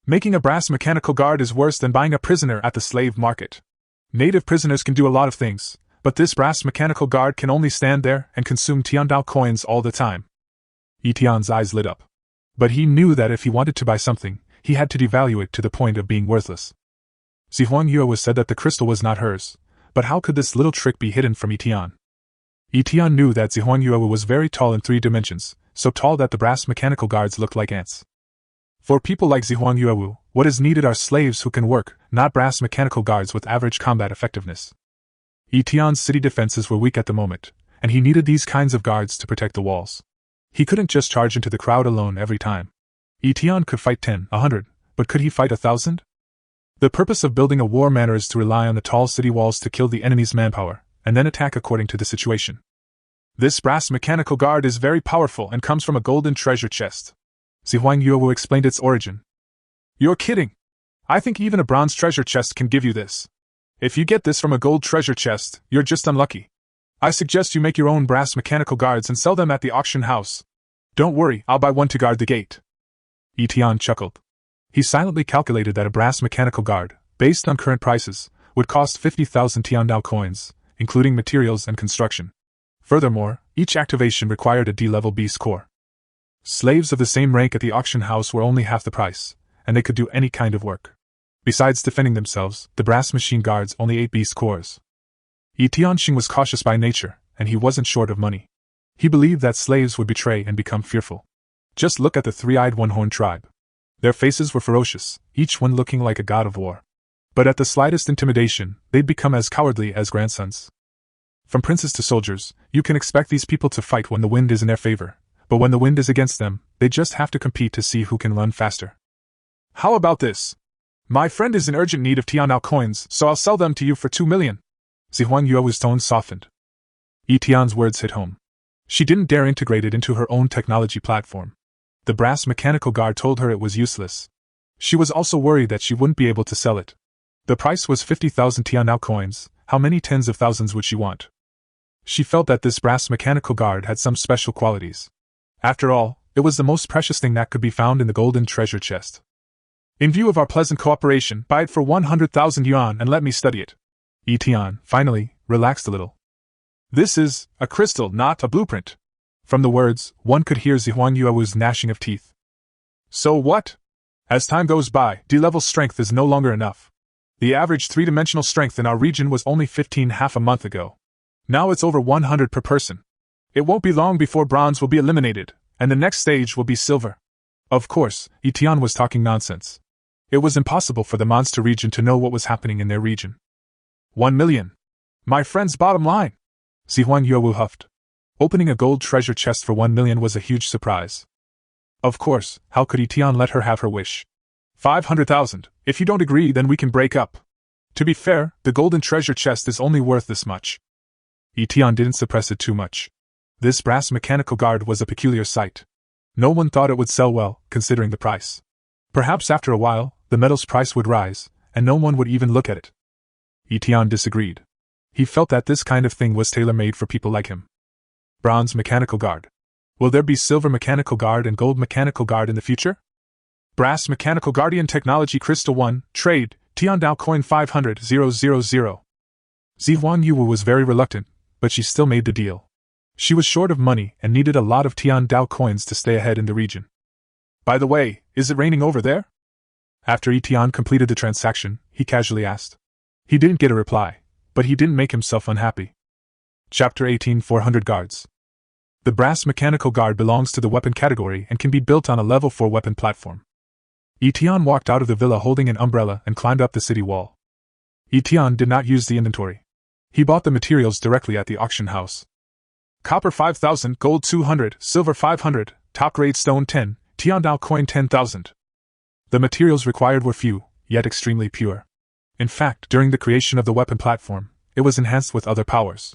Making a brass mechanical guard is worse than buying a prisoner at the slave market. Native prisoners can do a lot of things, but this brass mechanical guard can only stand there and consume Tiandao coins all the time. Etienne's eyes lit up. But he knew that if he wanted to buy something, he had to devalue it to the point of being worthless. Zihuang Yuewu said that the crystal was not hers, but how could this little trick be hidden from Etienne? Etienne knew that Zihuang Yuewu was very tall in 3 dimensions, so tall that the brass mechanical guards looked like ants. For people like Zihuang Yuewu, what is needed are slaves who can work, not brass mechanical guards with average combat effectiveness. Etienne's city defenses were weak at the moment, and he needed these kinds of guards to protect the walls. He couldn't just charge into the crowd alone every time. Etienne could fight 10, 100, but could he fight 1,000? The purpose of building a war manor is to rely on the tall city walls to kill the enemy's manpower, and then attack according to the situation. This brass mechanical guard is very powerful and comes from a golden treasure chest. Zihuang Yuewu explained its origin. You're kidding! I think even a bronze treasure chest can give you this. If you get this from a gold treasure chest, you're just unlucky. I suggest you make your own brass mechanical guards and sell them at the auction house. Don't worry, I'll buy one to guard the gate. Etienne chuckled. He silently calculated that a brass mechanical guard, based on current prices, would cost 50,000 Tiandao coins, including materials and construction. Furthermore, each activation required a D-level beast core. Slaves of the same rank at the auction house were only half the price, and they could do any kind of work. Besides defending themselves, the brass machine guards only 8 beast cores. Etienne was cautious by nature, and he wasn't short of money. He believed that slaves would betray and become fearful. Just look at the 3-eyed one-horned tribe. Their faces were ferocious, each one looking like a god of war. But at the slightest intimidation, they'd become as cowardly as grandsons. From princes to soldiers, you can expect these people to fight when the wind is in their favor, but when the wind is against them, they just have to compete to see who can run faster. How about this? My friend is in urgent need of Tiandao coins, so I'll sell them to you for 2 million. Zihuang Yuewu's tone softened. Etienne's words hit home. She didn't dare integrate it into her own technology platform. The brass mechanical guard told her it was useless. She was also worried that she wouldn't be able to sell it. The price was 50,000 Tiandao coins. How many tens of thousands would she want? She felt that this brass mechanical guard had some special qualities. After all, it was the most precious thing that could be found in the golden treasure chest. In view of our pleasant cooperation, buy it for 100,000 yuan and let me study it. Yi Tian, finally, relaxed a little. This is a crystal, not a blueprint. From the words, one could hear Zihuan Yuewu's gnashing of teeth. So what? As time goes by, D-level strength is no longer enough. The average three-dimensional strength in our region was only 15 half a month ago. Now it's over 100 per person. It won't be long before bronze will be eliminated, and the next stage will be silver. Of course, Yi Tian was talking nonsense. It was impossible for the monster region to know what was happening in their region. 1 million. My friend's bottom line. Zihuan Yuewu huffed. Opening a gold treasure chest for 1 million was a huge surprise. Of course, how could Yi Tian let her have her wish? 500,000. If you don't agree, then we can break up. To be fair, the golden treasure chest is only worth this much. Yi Tian didn't suppress it too much. This brass mechanical guard was a peculiar sight. No one thought it would sell well, considering the price. Perhaps after a while, the metal's price would rise, and no one would even look at it. Yi Tian disagreed. He felt that this kind of thing was tailor-made for people like him. Bronze mechanical guard. Will there be silver mechanical guard and gold mechanical guard in the future? Brass mechanical guardian technology crystal 1, trade, Tiandao coin 500,000. Zihuan Yuewu was very reluctant, but she still made the deal. She was short of money and needed a lot of Tiandao coins to stay ahead in the region. By the way, is it raining over there? After Yi Tian completed the transaction, he casually asked. He didn't get a reply, but he didn't make himself unhappy. Chapter 18 400 Guards. The brass mechanical guard belongs to the weapon category and can be built on a level 4 weapon platform. Yi Tian walked out of the villa holding an umbrella and climbed up the city wall. Yi Tian did not use the inventory. He bought the materials directly at the auction house. Copper 5,000, gold 200, silver 500, top-grade stone 10, Tiandao coin 10,000. The materials required were few, yet extremely pure. In fact, during the creation of the weapon platform, it was enhanced with other powers.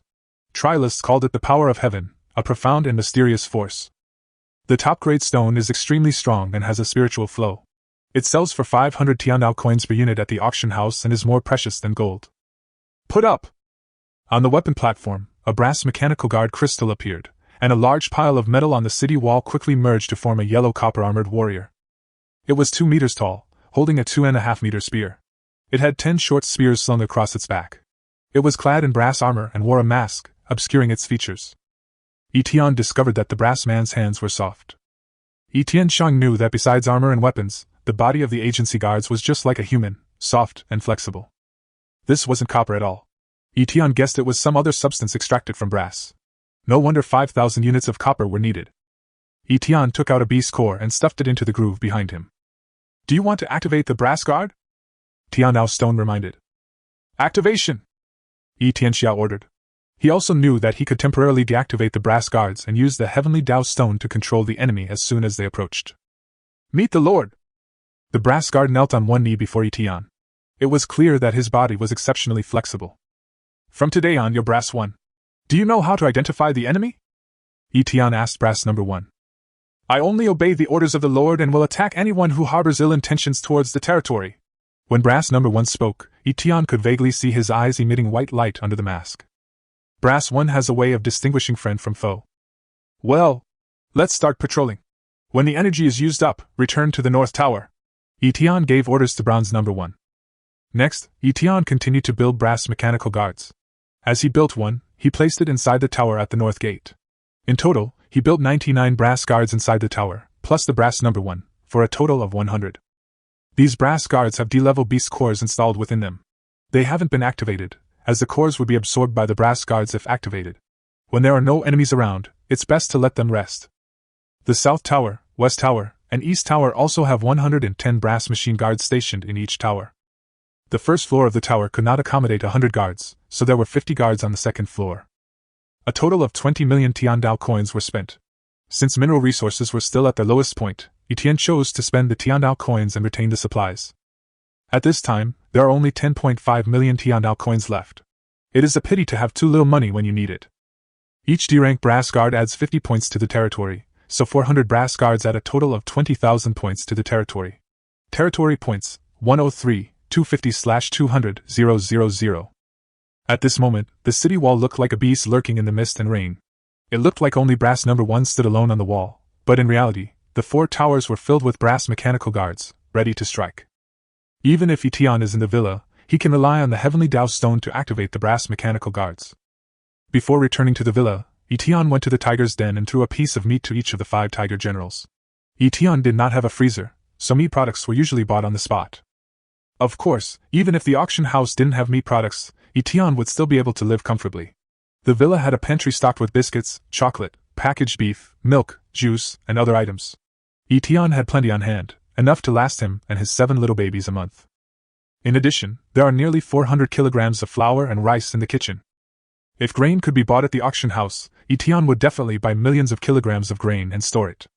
Trialists called it the power of heaven, a profound and mysterious force. The top-grade stone is extremely strong and has a spiritual flow. It sells for 500 Tiandao coins per unit at the auction house and is more precious than gold. Put up! On the weapon platform, a brass mechanical guard crystal appeared, and a large pile of metal on the city wall quickly merged to form a yellow copper-armored warrior. It was 2 meters tall, holding a 2.5-meter spear. It had 10 short spears slung across its back. It was clad in brass armor and wore a mask, obscuring its features. Yi Tian discovered that the brass man's hands were soft. Yi Tianxiang knew that besides armor and weapons, the body of the agency guards was just like a human, soft and flexible. This wasn't copper at all. Yi Tian guessed it was some other substance extracted from brass. No wonder 5,000 units of copper were needed. Yi Tian took out a beast core and stuffed it into the groove behind him. Do you want to activate the brass guard? Tiandao Stone reminded. Activation! Yi Tianxiao ordered. He also knew that he could temporarily deactivate the brass guards and use the heavenly Dao Stone to control the enemy as soon as they approached. Meet the Lord! The brass guard knelt on one knee before Yi Tian. It was clear that his body was exceptionally flexible. From today on, you're Brass 1. Do you know how to identify the enemy? Yi Tian asked Brass number 1. I only obey the orders of the Lord and will attack anyone who harbors ill intentions towards the territory. When Brass number 1 spoke, Yi Tian could vaguely see his eyes emitting white light under the mask. Brass 1 has a way of distinguishing friend from foe. Well, let's start patrolling. When the energy is used up, return to the North Tower. Yi Tian gave orders to Bronze number 1. Next, Yi Tian continued to build brass mechanical guards. As he built one, he placed it inside the tower at the north gate. In total, he built 99 brass guards inside the tower, plus the brass number 1, for a total of 100. These brass guards have D-level beast cores installed within them. They haven't been activated, as the cores would be absorbed by the brass guards if activated. When there are no enemies around, it's best to let them rest. The South Tower, West Tower, and East Tower also have 110 brass machine guards stationed in each tower. The first floor of the tower could not accommodate 100 guards, so there were 50 guards on the second floor. A total of 20 million Tiandao coins were spent. Since mineral resources were still at their lowest point, Yi Tian chose to spend the Tiandao coins and retain the supplies. At this time, there are only 10.5 million Tiandao coins left. It is a pity to have too little money when you need it. Each D-rank brass guard adds 50 points to the territory, so 400 brass guards add a total of 20,000 points to the territory. Territory points, 103, 250/200,000. At this moment, the city wall looked like a beast lurking in the mist and rain. It looked like only brass number 1 stood alone on the wall, but in reality, the 4 towers were filled with brass mechanical guards, ready to strike. Even if Etienne is in the villa, he can rely on the heavenly Dao stone to activate the brass mechanical guards. Before returning to the villa, Etienne went to the tiger's den and threw a piece of meat to each of the 5 tiger generals. Etienne did not have a freezer, so meat products were usually bought on the spot. Of course, even if the auction house didn't have meat products, Etienne would still be able to live comfortably. The villa had a pantry stocked with biscuits, chocolate, packaged beef, milk, juice, and other items. Etienne had plenty on hand, enough to last him and his 7 little babies a month. In addition, there are nearly 400 kilograms of flour and rice in the kitchen. If grain could be bought at the auction house, Etienne would definitely buy millions of kilograms of grain and store it.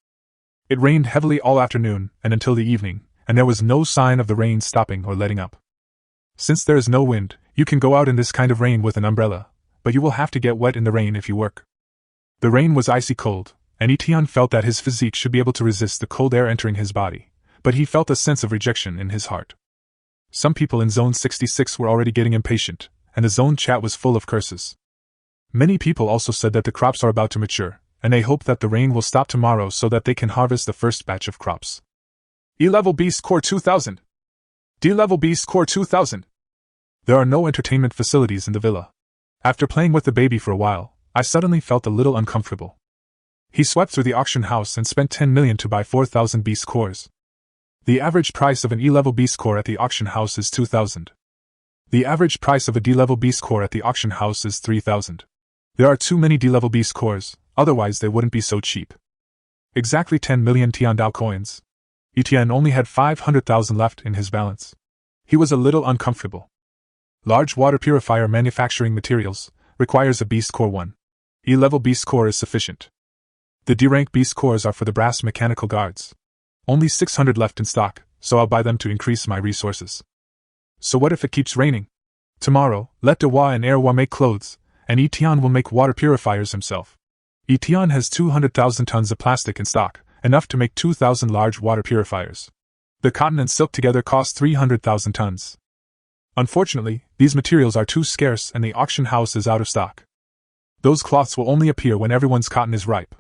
It rained heavily all afternoon and until the evening, and there was no sign of the rain stopping or letting up. Since there is no wind, you can go out in this kind of rain with an umbrella, but you will have to get wet in the rain if you work. The rain was icy cold, and Etienne felt that his physique should be able to resist the cold air entering his body, but he felt a sense of rejection in his heart. Some people in Zone 66 were already getting impatient, and the zone chat was full of curses. Many people also said that the crops are about to mature, and they hope that the rain will stop tomorrow so that they can harvest the first batch of crops. E-level Beast Core 2000. D-level Beast Core 2000. There are no entertainment facilities in the villa. After playing with the baby for a while, I suddenly felt a little uncomfortable. He swept through the auction house and spent 10 million to buy 4,000 beast cores. The average price of an E-level beast core at the auction house is 2,000. The average price of a D-level beast core at the auction house is 3,000. There are too many D-level beast cores, otherwise they wouldn't be so cheap. Exactly 10 million Tiandao coins. Etienne only had 500,000 left in his balance. He was a little uncomfortable. Large water purifier manufacturing materials requires a beast core 1. E-level beast core is sufficient. The D-rank beast cores are for the brass mechanical guards. Only 600 left in stock, so I'll buy them to increase my resources. So what if it keeps raining? Tomorrow, let Dewa and Erwa make clothes, and Etienne will make water purifiers himself. Etienne has 200,000 tons of plastic in stock, enough to make 2,000 large water purifiers. The cotton and silk together cost 300,000 tons. Unfortunately, these materials are too scarce and the auction house is out of stock. Those cloths will only appear when everyone's cotton is ripe.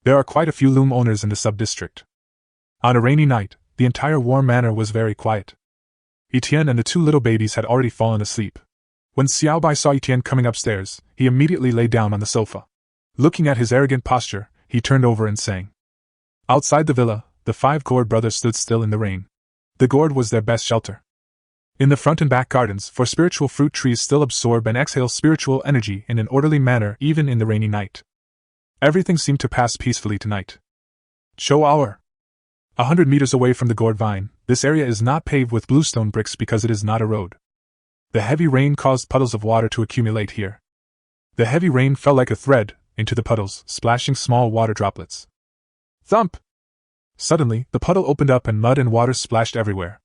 There are quite a few loom owners in the sub-district. On a rainy night, the entire warm manor was very quiet. Etienne and the 2 little babies had already fallen asleep. When Xiaobai saw Etienne coming upstairs, he immediately lay down on the sofa. Looking at his arrogant posture, he turned over and sang. Outside the villa, the 5 gourd brothers stood still in the rain. The gourd was their best shelter. In the front and back gardens, for spiritual fruit trees still absorb and exhale spiritual energy in an orderly manner even in the rainy night. Everything seemed to pass peacefully tonight. Cho hour. 100 meters away from the gourd vine, this area is not paved with bluestone bricks because it is not a road. The heavy rain caused puddles of water to accumulate here. The heavy rain fell like a thread into the puddles, splashing small water droplets. Thump! Suddenly, the puddle opened up and mud and water splashed everywhere.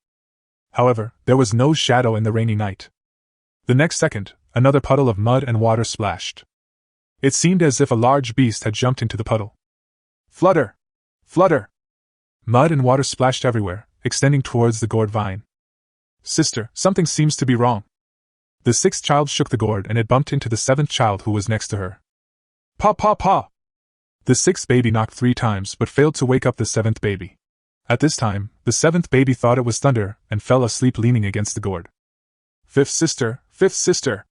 However, there was no shadow in the rainy night. The next second, another puddle of mud and water splashed. It seemed as if a large beast had jumped into the puddle. Flutter! Flutter! Mud and water splashed everywhere, extending towards the gourd vine. Sister, something seems to be wrong. The 6th child shook the gourd and it bumped into the 7th child who was next to her. Pa pa pa! The 6th baby knocked 3 times but failed to wake up the 7th baby. At this time, the 7th baby thought it was thunder and fell asleep leaning against the gourd. 5th sister, 5th sister!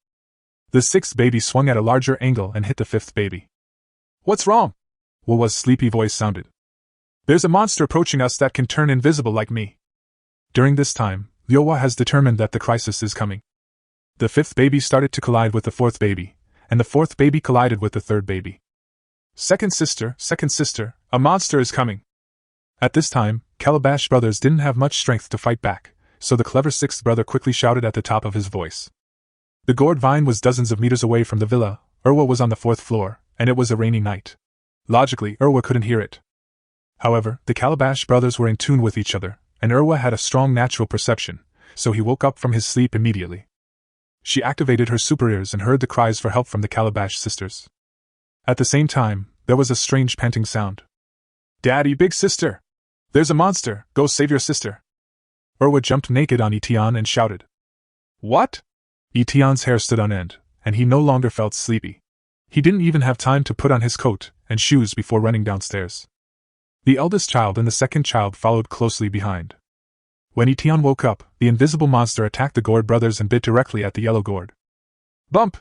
The 6th baby swung at a larger angle and hit the 5th baby. What's wrong? Wawa's sleepy voice sounded. There's a monster approaching us that can turn invisible like me. During this time, Liowa has determined that the crisis is coming. The 5th baby started to collide with the 4th baby, and the 4th baby collided with the 3rd baby. Second sister, a monster is coming. At this time, Calabash brothers didn't have much strength to fight back, so the clever 6th brother quickly shouted at the top of his voice. The gourd vine was dozens of meters away from the villa, Erwa was on the 4th floor, and it was a rainy night. Logically, Erwa couldn't hear it. However, the Calabash brothers were in tune with each other, and Erwa had a strong natural perception, so he woke up from his sleep immediately. She activated her super ears and heard the cries for help from the Calabash sisters. At the same time, there was a strange panting sound. Daddy, big sister! There's a monster, go save your sister! Erwa jumped naked on Etienne and shouted. What? Etienne's hair stood on end, and he no longer felt sleepy. He didn't even have time to put on his coat and shoes before running downstairs. The eldest child and the second child followed closely behind. When Etienne woke up, the invisible monster attacked the gourd brothers and bit directly at the yellow gourd. Bump!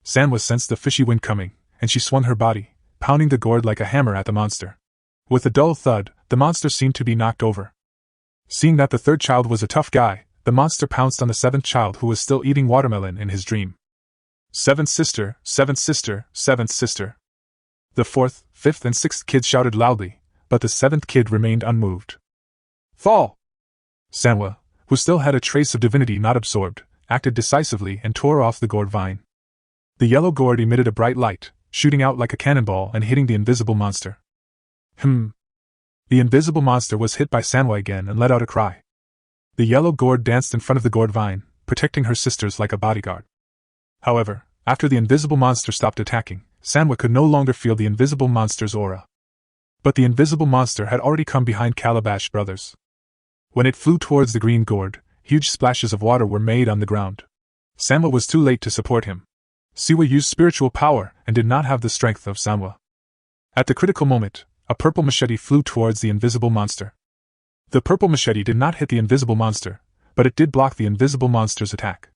Sanwa sensed the fishy wind coming, and she swung her body, pounding the gourd like a hammer at the monster. With a dull thud, the monster seemed to be knocked over. Seeing that the third child was a tough guy, the monster pounced on the seventh child who was still eating watermelon in his dream. Seventh sister, seventh sister, seventh sister. The fourth, fifth, and sixth kids shouted loudly, but the seventh kid remained unmoved. Fall! Sanwa, who still had a trace of divinity not absorbed, acted decisively and tore off the gourd vine. The yellow gourd emitted a bright light, shooting out like a cannonball and hitting the invisible monster. The invisible monster was hit by Sanwa again and let out a cry. The yellow gourd danced in front of the gourd vine, protecting her sisters like a bodyguard. However, after the invisible monster stopped attacking, Sanwa could no longer feel the invisible monster's aura. But the invisible monster had already come behind Calabash Brothers. When it flew towards the green gourd, huge splashes of water were made on the ground. Sanwa was too late to support him. Siwa used spiritual power and did not have the strength of Sanwa. At the critical moment, a purple machete flew towards the invisible monster. The purple machete did not hit the invisible monster, but it did block the invisible monster's attack.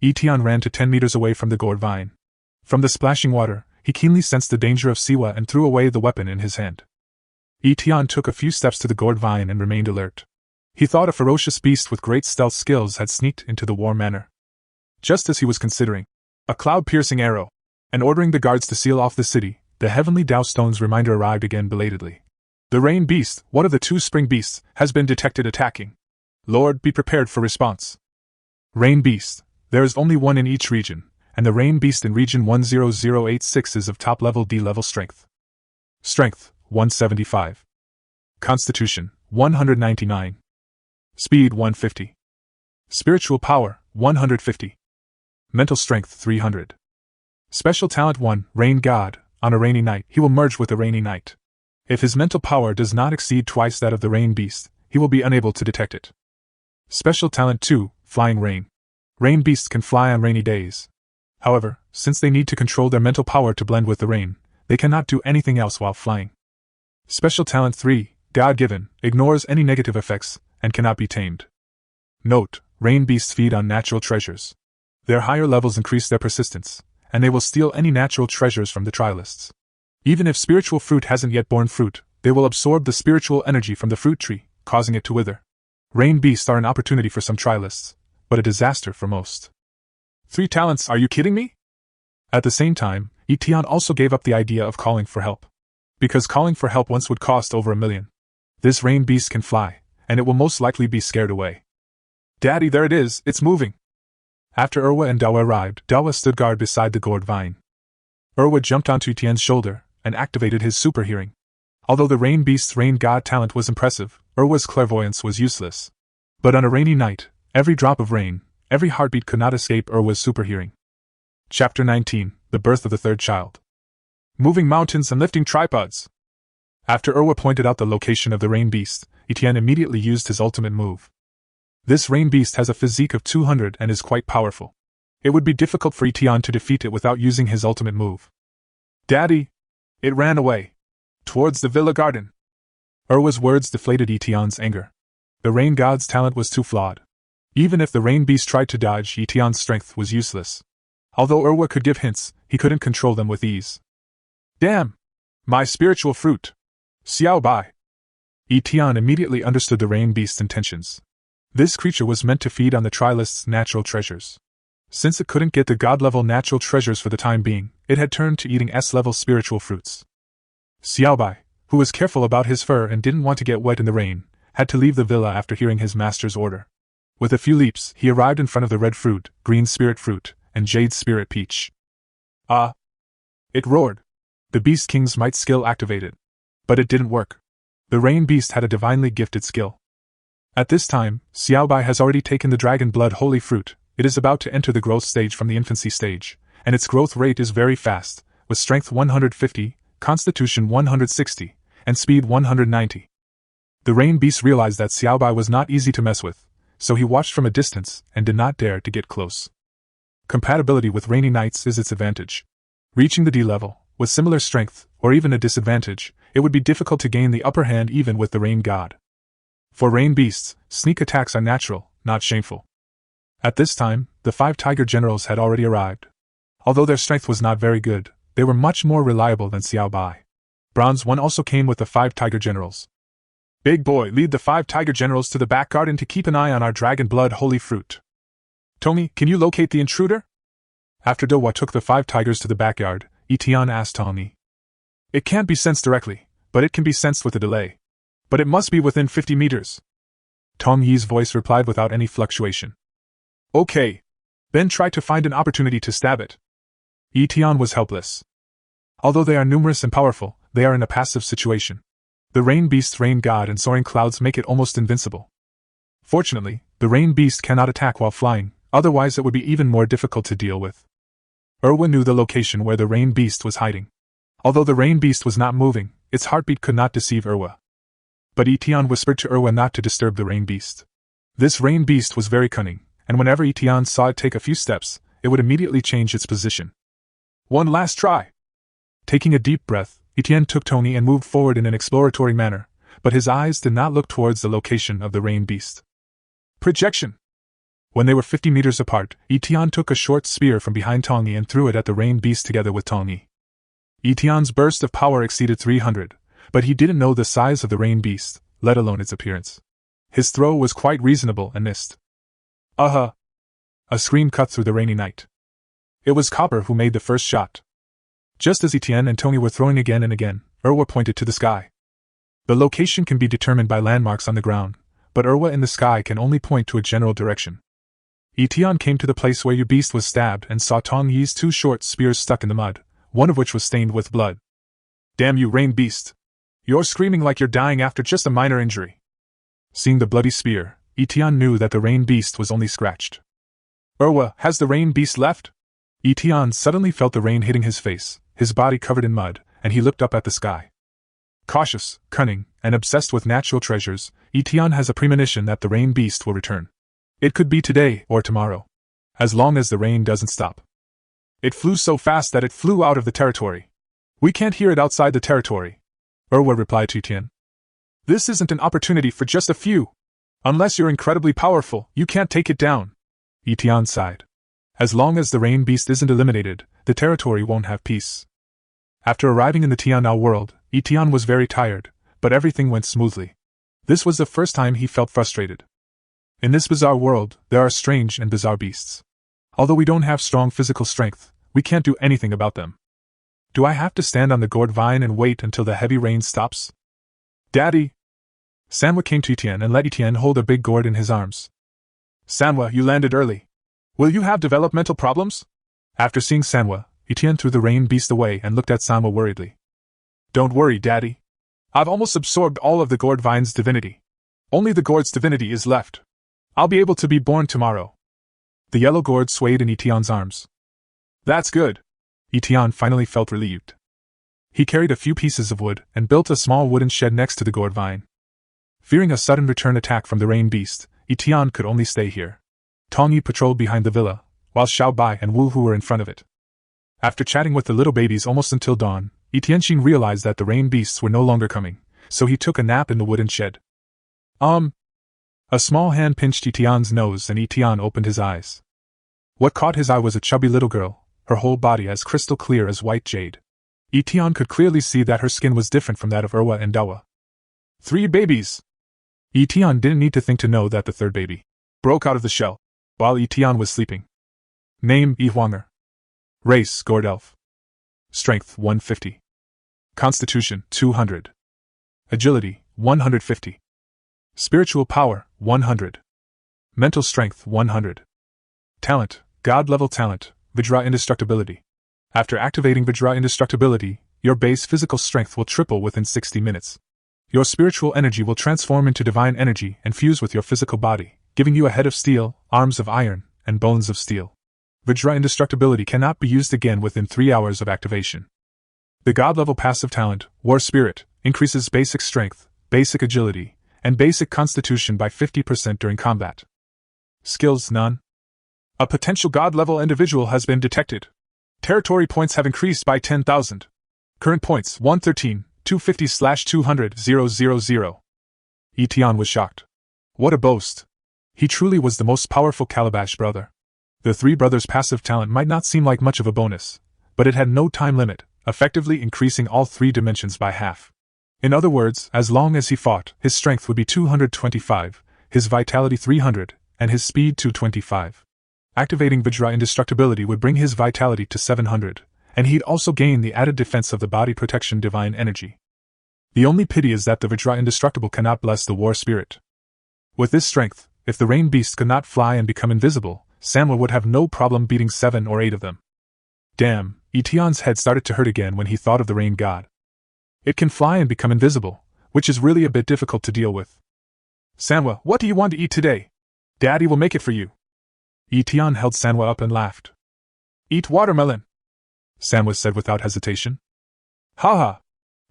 Etienne ran to 10 meters away from the gourd vine. From the splashing water, he keenly sensed the danger of Siwa and threw away the weapon in his hand. Etienne took a few steps to the gourd vine and remained alert. He thought a ferocious beast with great stealth skills had sneaked into the war manor. Just as he was considering a cloud-piercing arrow and ordering the guards to seal off the city, the heavenly Tao Stone's reminder arrived again belatedly. The rain beast, one of the two spring beasts, has been detected attacking. Lord, be prepared for response. Rain beast. There is only one in each region, and the rain beast in region 10086 is of top-level D-level strength. Strength, 175. Constitution, 199. Speed, 150. Spiritual power, 150. Mental strength, 300. Special talent 1, Rain God. On a rainy night, he will merge with the rainy night. If his mental power does not exceed twice that of the rain beast, he will be unable to detect it. Special talent 2, Flying Rain. Rain beasts can fly on rainy days. However, since they need to control their mental power to blend with the rain, they cannot do anything else while flying. Special talent 3, God-given, ignores any negative effects, and cannot be tamed. Note, rain beasts feed on natural treasures. Their higher levels increase their persistence, and they will steal any natural treasures from the trialists. Even if spiritual fruit hasn't yet borne fruit, they will absorb the spiritual energy from the fruit tree, causing it to wither. Rain beasts are an opportunity for some trialists, but a disaster for most. 3 talents, are you kidding me? At the same time, Etienne also gave up the idea of calling for help. Because calling for help once would cost over $1 million. This rain beast can fly, and it will most likely be scared away. Daddy, there it is, it's moving! After Erwa and Dawa arrived, Dawa stood guard beside the gourd vine. Erwa jumped onto Etienne's shoulder and activated his super hearing. Although the rain beast's rain god talent was impressive, Erwa's clairvoyance was useless. But on a rainy night, every drop of rain, every heartbeat could not escape Erwa's super hearing. Chapter 19, The Birth of the Third Child. Moving mountains and lifting tripods. After Erwa pointed out the location of the rain beast, Etienne immediately used his ultimate move. This rain beast has a physique of 200 and is quite powerful. It would be difficult for Etienne to defeat it without using his ultimate move. Daddy! It ran away. Towards the villa garden. Erwa's words deflated Etienne's anger. The rain god's talent was too flawed. Even if the rain beast tried to dodge, Etienne's strength was useless. Although Erwa could give hints, he couldn't control them with ease. Damn! My spiritual fruit! Xiao Bai! Etienne immediately understood the rain beast's intentions. This creature was meant to feed on the trialist's natural treasures. Since it couldn't get the god-level natural treasures for the time being, it had turned to eating S-level spiritual fruits. Xiaobai, who was careful about his fur and didn't want to get wet in the rain, had to leave the villa after hearing his master's order. With a few leaps, he arrived in front of the red fruit, green spirit fruit, and jade spirit peach. Ah! It roared. The Beast King's might skill activated. But it didn't work. The rain beast had a divinely gifted skill. At this time, Xiaobai has already taken the dragon blood holy fruit. It is about to enter the growth stage from the infancy stage, and its growth rate is very fast, with strength 150, constitution 160, and speed 190. The rain beast realized that Xiaobai was not easy to mess with, so he watched from a distance and did not dare to get close. Compatibility with rainy nights is its advantage. Reaching the D level, with similar strength, or even a disadvantage, it would be difficult to gain the upper hand even with the rain god. For rain beasts, sneak attacks are natural, not shameful. At this time, the 5 tiger generals had already arrived. Although their strength was not very good, they were much more reliable than Xiaobai. Bronze 1 also came with the 5 tiger generals. Big boy, lead the 5 tiger generals to the back garden to keep an eye on our dragon blood holy fruit. Tony, can you locate the intruder? After Dowa took the 5 tigers to the backyard, Etienne asked Tony. It can't be sensed directly, but it can be sensed with a delay. But it must be within 50 meters. Tong Yi's voice replied without any fluctuation. Okay. Then try to find an opportunity to stab it. Etienne was helpless. Although they are numerous and powerful, they are in a passive situation. The rain beast, rain god, and soaring clouds make it almost invincible. Fortunately, the rain beast cannot attack while flying, otherwise it would be even more difficult to deal with. Erwa knew the location where the rain beast was hiding. Although the rain beast was not moving, its heartbeat could not deceive Erwa. But Etienne whispered to Erwa not to disturb the rain beast. This rain beast was very cunning, and whenever Etienne saw it take a few steps, it would immediately change its position. One last try. Taking a deep breath, Etienne took Tony and moved forward in an exploratory manner, but his eyes did not look towards the location of the rain beast. Projection! When they were 50 meters apart, Etienne took a short spear from behind Tongyi and threw it at the rain beast together with Tongyi. Etienne's burst of power exceeded 300, but he didn't know the size of the rain beast, let alone its appearance. His throw was quite reasonable and missed. A scream cut through the rainy night. It was Copper who made the first shot. Just as Etienne and Tony were throwing again and again, Erwa pointed to the sky. The location can be determined by landmarks on the ground, but Erwa in the sky can only point to a general direction. Etienne came to the place where your beast was stabbed and saw Tong Yi's 2 short spears stuck in the mud, one of which was stained with blood. Damn you, rain beast! You're screaming like you're dying after just a minor injury. Seeing the bloody spear, Etienne knew that the rain beast was only scratched. Erwa, has the rain beast left? Etienne suddenly felt the rain hitting his face, his body covered in mud, and he looked up at the sky. Cautious, cunning, and obsessed with natural treasures, Etienne has a premonition that the rain beast will return. It could be today or tomorrow. As long as the rain doesn't stop. It flew so fast that it flew out of the territory. We can't hear it outside the territory. Erwa replied to Etienne. This isn't an opportunity for just a few. Unless you're incredibly powerful, you can't take it down. Etienne sighed. As long as the rain beast isn't eliminated, the territory won't have peace. After arriving in the Tianao world, Etienne was very tired, but everything went smoothly. This was the first time he felt frustrated. In this bizarre world, there are strange and bizarre beasts. Although we don't have strong physical strength, we can't do anything about them. Do I have to stand on the gourd vine and wait until the heavy rain stops? Daddy! Sanwa came to Etienne and let Etienne hold a big gourd in his arms. Sanwa, you landed early. Will you have developmental problems? After seeing Sanwa, Etienne threw the rain beast away and looked at Sanwa worriedly. Don't worry, Daddy. I've almost absorbed all of the gourd vine's divinity. Only the gourd's divinity is left. I'll be able to be born tomorrow. The yellow gourd swayed in Etienne's arms. That's good. Etienne finally felt relieved. He carried a few pieces of wood and built a small wooden shed next to the gourd vine. Fearing a sudden return attack from the rain beast, Etienne could only stay here. Tongyi patrolled behind the villa, while Xiaobai and Wu Hu were in front of it. After chatting with the little babies almost until dawn, Etienne realized that the rain beasts were no longer coming, so he took a nap in the wooden shed. A small hand pinched Etienne's nose and Etienne opened his eyes. What caught his eye was a chubby little girl, her whole body as crystal clear as white jade. Etienne could clearly see that her skin was different from that of Erwa and Dawa. 3 babies! Etienne didn't need to think to know that the third baby broke out of the shell while Etienne was sleeping. Name Huanger. Race Gourd Elf. Strength 150. Constitution 200. Agility 150. Spiritual power 100. Mental strength 100. Talent, God-level talent, Vajra indestructibility. After activating Vajra indestructibility, your base physical strength will triple within 60 minutes. Your spiritual energy will transform into divine energy and fuse with your physical body, giving you a head of steel, arms of iron, and bones of steel. Vajra indestructibility cannot be used again within 3 hours of activation. The God-level passive talent, War Spirit, increases basic strength, basic agility, and basic constitution by 50% during combat. Skills none. A potential god-level individual has been detected. Territory points have increased by 10,000. Current points 113, 250/200, 000. Etienne was shocked. What a boast. He truly was the most powerful Calabash brother. The three brothers' passive talent might not seem like much of a bonus, but it had no time limit, effectively increasing all three dimensions by half. In other words, as long as he fought, his strength would be 225, his vitality 300, and his speed 225. Activating Vajra indestructibility would bring his vitality to 700, and he'd also gain the added defense of the body protection divine energy. The only pity is that the Vajra indestructible cannot bless the war spirit. With this strength, if the rain beast could not fly and become invisible, Samwa would have no problem beating 7 or 8 of them. Damn, Etienne's head started to hurt again when he thought of the rain god. It can fly and become invisible, which is really a bit difficult to deal with. Samwa, what do you want to eat today? Daddy will make it for you. Etienne held Samwa up and laughed. Eat watermelon, Samwa said without hesitation. Ha!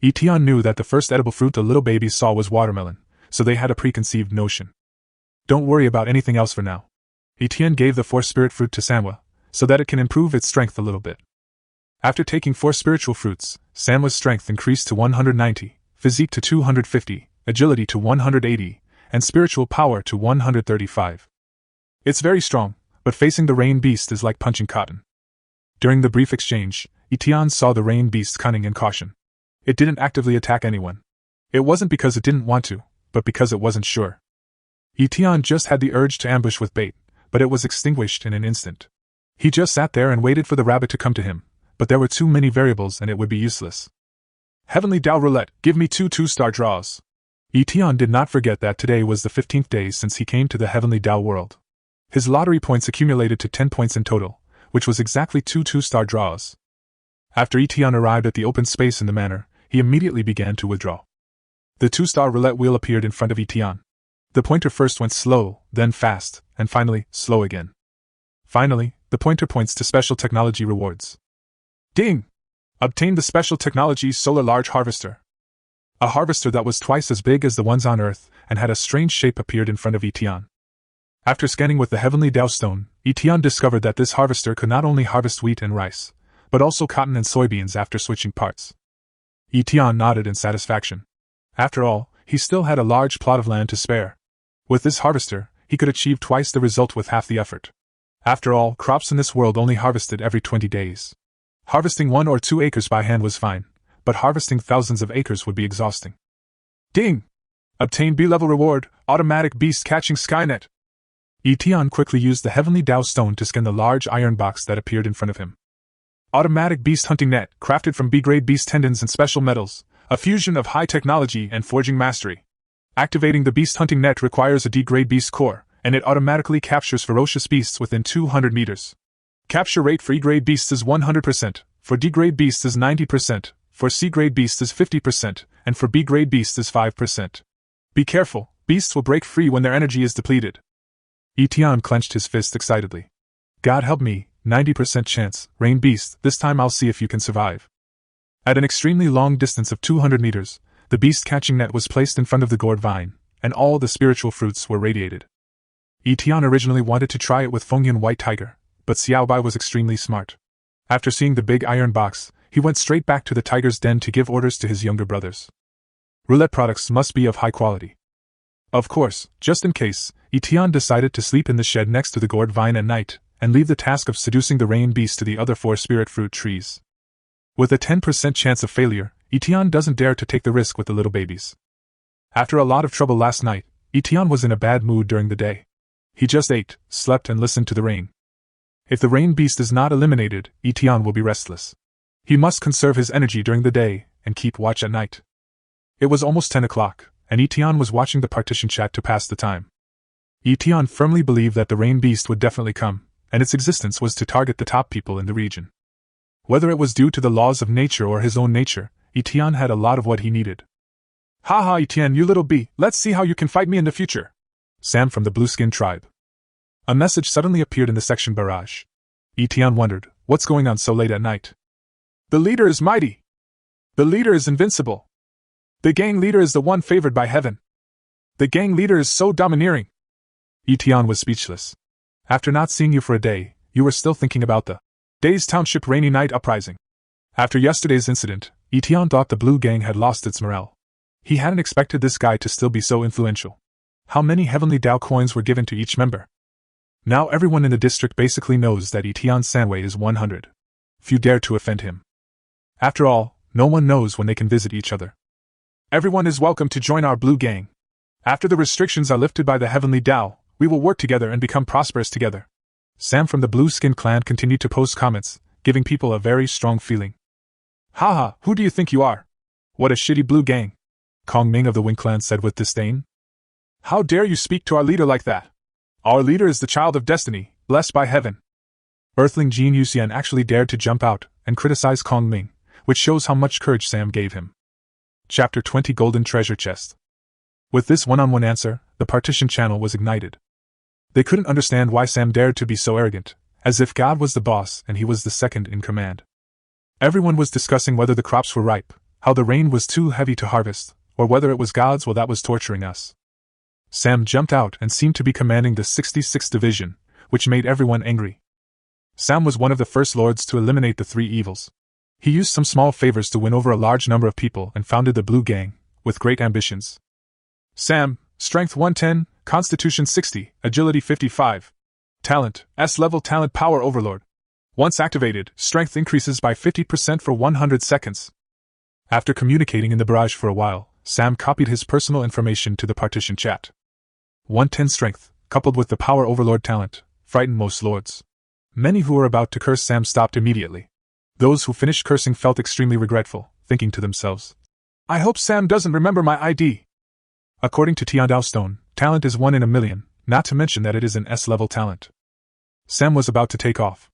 Etienne knew that the first edible fruit the little babies saw was watermelon, so they had a preconceived notion. Don't worry about anything else for now. Etienne gave the 4 spirit fruit to Samwa, so that it can improve its strength a little bit. After taking 4 spiritual fruits, Samwa's strength increased to 190, physique to 250, agility to 180, and spiritual power to 135. It's very strong, but facing the rain beast is like punching cotton. During the brief exchange, Etienne saw the rain beast's cunning and caution. It didn't actively attack anyone. It wasn't because it didn't want to, but because it wasn't sure. Etienne just had the urge to ambush with bait, but it was extinguished in an instant. He just sat there and waited for the rabbit to come to him, but there were too many variables and it would be useless. Heavenly Dao Roulette, give me 2 2-star draws. Etienne did not forget that today was the 15th day since he came to the Heavenly Dao world. His lottery points accumulated to 10 points in total, which was exactly 2 2-star draws. After Etienne arrived at the open space in the manor, he immediately began to withdraw. The 2-star roulette wheel appeared in front of Etienne. The pointer first went slow, then fast, and finally, slow again. Finally, the pointer points to special technology rewards. Ding! Obtained the special technology Solar Large Harvester. A harvester that was twice as big as the ones on Earth and had a strange shape appeared in front of Etienne. After scanning with the Heavenly Dao Stone, Etienne discovered that this harvester could not only harvest wheat and rice, but also cotton and soybeans after switching parts. Etienne nodded in satisfaction. After all, he still had a large plot of land to spare. With this harvester, he could achieve twice the result with half the effort. After all, crops in this world only harvested every 20 days. Harvesting 1 or 2 acres by hand was fine, but harvesting thousands of acres would be exhausting. Ding! Obtain B-level reward, automatic beast catching Skynet. Etienne quickly used the Heavenly Dao Stone to scan the large iron box that appeared in front of him. Automatic beast hunting net, crafted from B-grade beast tendons and special metals, a fusion of high technology and forging mastery. Activating the beast hunting net requires a D-grade beast core, and it automatically captures ferocious beasts within 200 meters. Capture rate for E-grade beasts is 100%, for D-grade beasts is 90%, for C-grade beasts is 50%, and for B-grade beasts is 5%. Be careful, beasts will break free when their energy is depleted. Etienne clenched his fist excitedly. God help me, 90% chance, rain beast, this time I'll see if you can survive. At an extremely long distance of 200 meters, the beast-catching net was placed in front of the gourd vine, and all the spiritual fruits were radiated. Etienne originally wanted to try it with Fengyun White Tiger, but Xiaobai was extremely smart. After seeing the big iron box, he went straight back to the tiger's den to give orders to his younger brothers. Roulette products must be of high quality. Of course, just in case, Etienne decided to sleep in the shed next to the gourd vine at night, and leave the task of seducing the rain beast to the other 4 spirit fruit trees. With a 10% chance of failure, Etienne doesn't dare to take the risk with the little babies. After a lot of trouble last night, Etienne was in a bad mood during the day. He just ate, slept and listened to the rain. If the rain beast is not eliminated, Etienne will be restless. He must conserve his energy during the day, and keep watch at night. It was almost 10 o'clock, and Etienne was watching the partition chat to pass the time. Etienne firmly believed that the rain beast would definitely come, and its existence was to target the top people in the region. Whether it was due to the laws of nature or his own nature, Etienne had a lot of what he needed. Ha, Etienne, you little bee, let's see how you can fight me in the future. Sam from the Blue-Skin tribe. A message suddenly appeared in the section barrage. Etienne wondered, what's going on so late at night? The leader is mighty. The leader is invincible. The gang leader is the one favored by heaven. The gang leader is so domineering. Etienne was speechless. After not seeing you for a day, you were still thinking about the day's township rainy night uprising. After yesterday's incident, Etienne thought the Blue Gang had lost its morale. He hadn't expected this guy to still be so influential. How many Heavenly Dao coins were given to each member? Now everyone in the district basically knows that Etienne Sanway is 100. Few dare to offend him. After all, no one knows when they can visit each other. Everyone is welcome to join our Blue Gang. After the restrictions are lifted by the Heavenly Dao, we will work together and become prosperous together. Sam from the Blue Skin Clan continued to post comments, giving people a very strong feeling. Haha, who do you think you are? What a shitty Blue Gang, Kong Ming of the Wing Clan said with disdain. How dare you speak to our leader like that? Our leader is the child of destiny, blessed by heaven. Earthling Jin Yuxian actually dared to jump out and criticize Kong Ming, which shows how much courage Sam gave him. Chapter 20 Golden Treasure Chest. With this one-on-one answer, the partition channel was ignited. They couldn't understand why Sam dared to be so arrogant, as if God was the boss and he was the second in command. Everyone was discussing whether the crops were ripe, how the rain was too heavy to harvest, or whether it was God's will that was torturing us. Sam jumped out and seemed to be commanding the 66th Division, which made everyone angry. Sam was one of the first lords to eliminate the three evils. He used some small favors to win over a large number of people and founded the Blue Gang, with great ambitions. Sam, Strength 110, Constitution 60, Agility 55. Talent, S-level talent power overlord. Once activated, strength increases by 50% for 100 seconds. After communicating in the barrage for a while, Sam copied his personal information to the partition chat. 110 strength, coupled with the power overlord talent, frightened most lords. Many who were about to curse Sam stopped immediately. Those who finished cursing felt extremely regretful, thinking to themselves, I hope Sam doesn't remember my ID. According to Tiandao Stone, talent is 1 in a million, not to mention that it is an S-level talent. Sam was about to take off.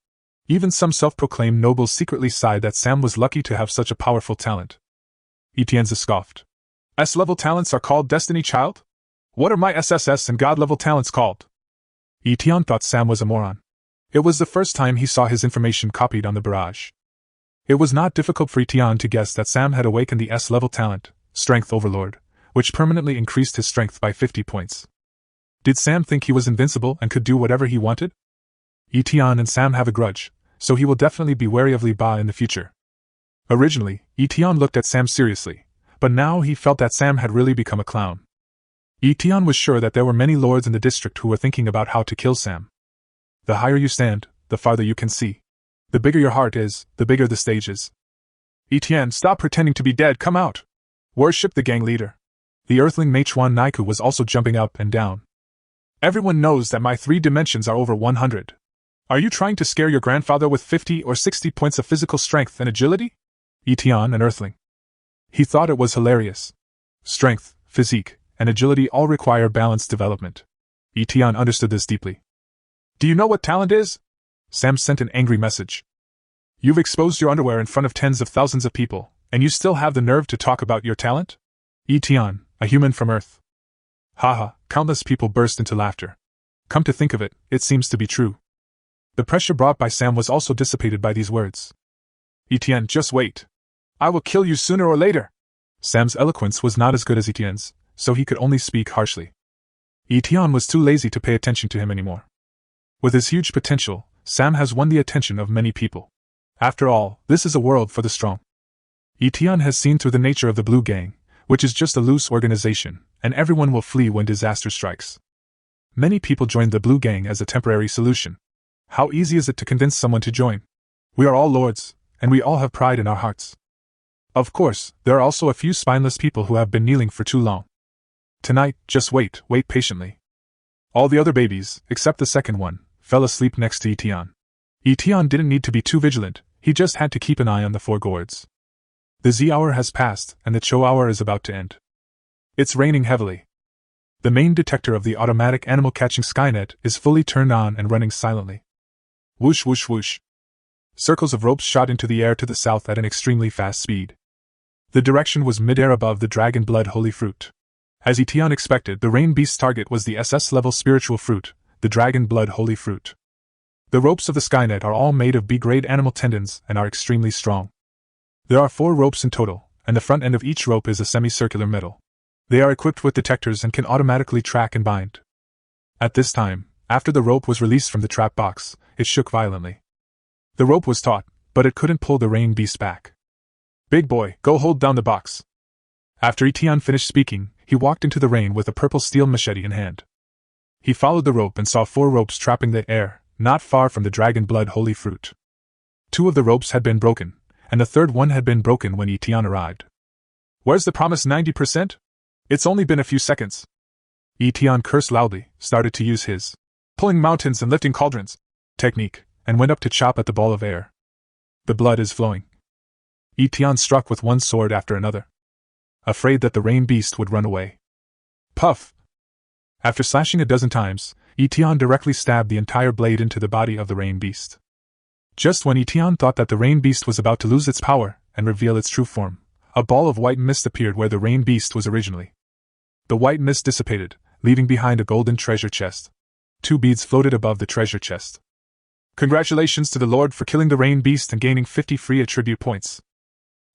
Even some self-proclaimed nobles secretly sighed that Sam was lucky to have such a powerful talent. Etienza scoffed. S-level talents are called Destiny Child? What are my SSS and God-level talents called? Etienne thought Sam was a moron. It was the first time he saw his information copied on the barrage. It was not difficult for Etienne to guess that Sam had awakened the S-level talent, Strength Overlord, which permanently increased his strength by 50 points. Did Sam think he was invincible and could do whatever he wanted? Etienne and Sam have a grudge, so he will definitely be wary of Li Ba in the future. Originally, Etienne looked at Sam seriously, but now he felt that Sam had really become a clown. Etienne was sure that there were many lords in the district who were thinking about how to kill Sam. The higher you stand, the farther you can see. The bigger your heart is, the bigger the stage is. Etienne, stop pretending to be dead, come out! Worship the gang leader. The Earthling Meichuan Naiku was also jumping up and down. Everyone knows that my 3 dimensions are over 100. Are you trying to scare your grandfather with 50 or 60 points of physical strength and agility? Etienne, an Earthling. He thought it was hilarious. Strength, physique, and agility all require balanced development. Etienne understood this deeply. Do you know what talent is? Sam sent an angry message. You've exposed your underwear in front of tens of thousands of people, and you still have the nerve to talk about your talent? Etienne, a human from Earth. Haha, countless people burst into laughter. Come to think of it, it seems to be true. The pressure brought by Sam was also dissipated by these words. Etienne, just wait. I will kill you sooner or later. Sam's eloquence was not as good as Etienne's, so he could only speak harshly. Etienne was too lazy to pay attention to him anymore. With his huge potential, Sam has won the attention of many people. After all, this is a world for the strong. Etienne has seen through the nature of the Blue Gang, which is just a loose organization, and everyone will flee when disaster strikes. Many people joined the Blue Gang as a temporary solution. How easy is it to convince someone to join? We are all lords, and we all have pride in our hearts. Of course, there are also a few spineless people who have been kneeling for too long. Tonight, just wait patiently. All the other babies, except the second one, fell asleep next to Etienne. Etienne didn't need to be too vigilant, he just had to keep an eye on the 4 gourds. The Z hour has passed, and the Cho hour is about to end. It's raining heavily. The main detector of the automatic animal catching Skynet is fully turned on and running silently. Whoosh whoosh whoosh. Circles of ropes shot into the air to the south at an extremely fast speed. The direction was mid-air above the Dragon Blood Holy Fruit. As Etienne expected, the Rain Beast's target was the SS-level spiritual fruit, the Dragon Blood Holy Fruit. The ropes of the Skynet are all made of B-grade animal tendons and are extremely strong. There are 4 ropes in total, and the front end of each rope is a semicircular metal. They are equipped with detectors and can automatically track and bind. At this time, after the rope was released from the trap box, it shook violently. The rope was taut, but it couldn't pull the rain beast back. "Big boy, go hold down the box." After Etienne finished speaking, he walked into the rain with a purple steel machete in hand. He followed the rope and saw 4 ropes trapping the air, not far from the dragon blood holy fruit. 2 of the ropes had been broken, and the third one had been broken when Etienne arrived. "Where's the promised 90%? It's only been a few seconds." Etienne cursed loudly, started to use his pulling mountains and lifting cauldrons technique, and went up to chop at the ball of air. The blood is flowing. Etienne struck with one sword after another, afraid that the rain beast would run away. Puff! After slashing a dozen times, Etienne directly stabbed the entire blade into the body of the rain beast. Just when Etienne thought that the rain beast was about to lose its power and reveal its true form, a ball of white mist appeared where the rain beast was originally. The white mist dissipated, leaving behind a golden treasure chest. 2 beads floated above the treasure chest. "Congratulations to the Lord for killing the rain beast and gaining 50 free attribute points."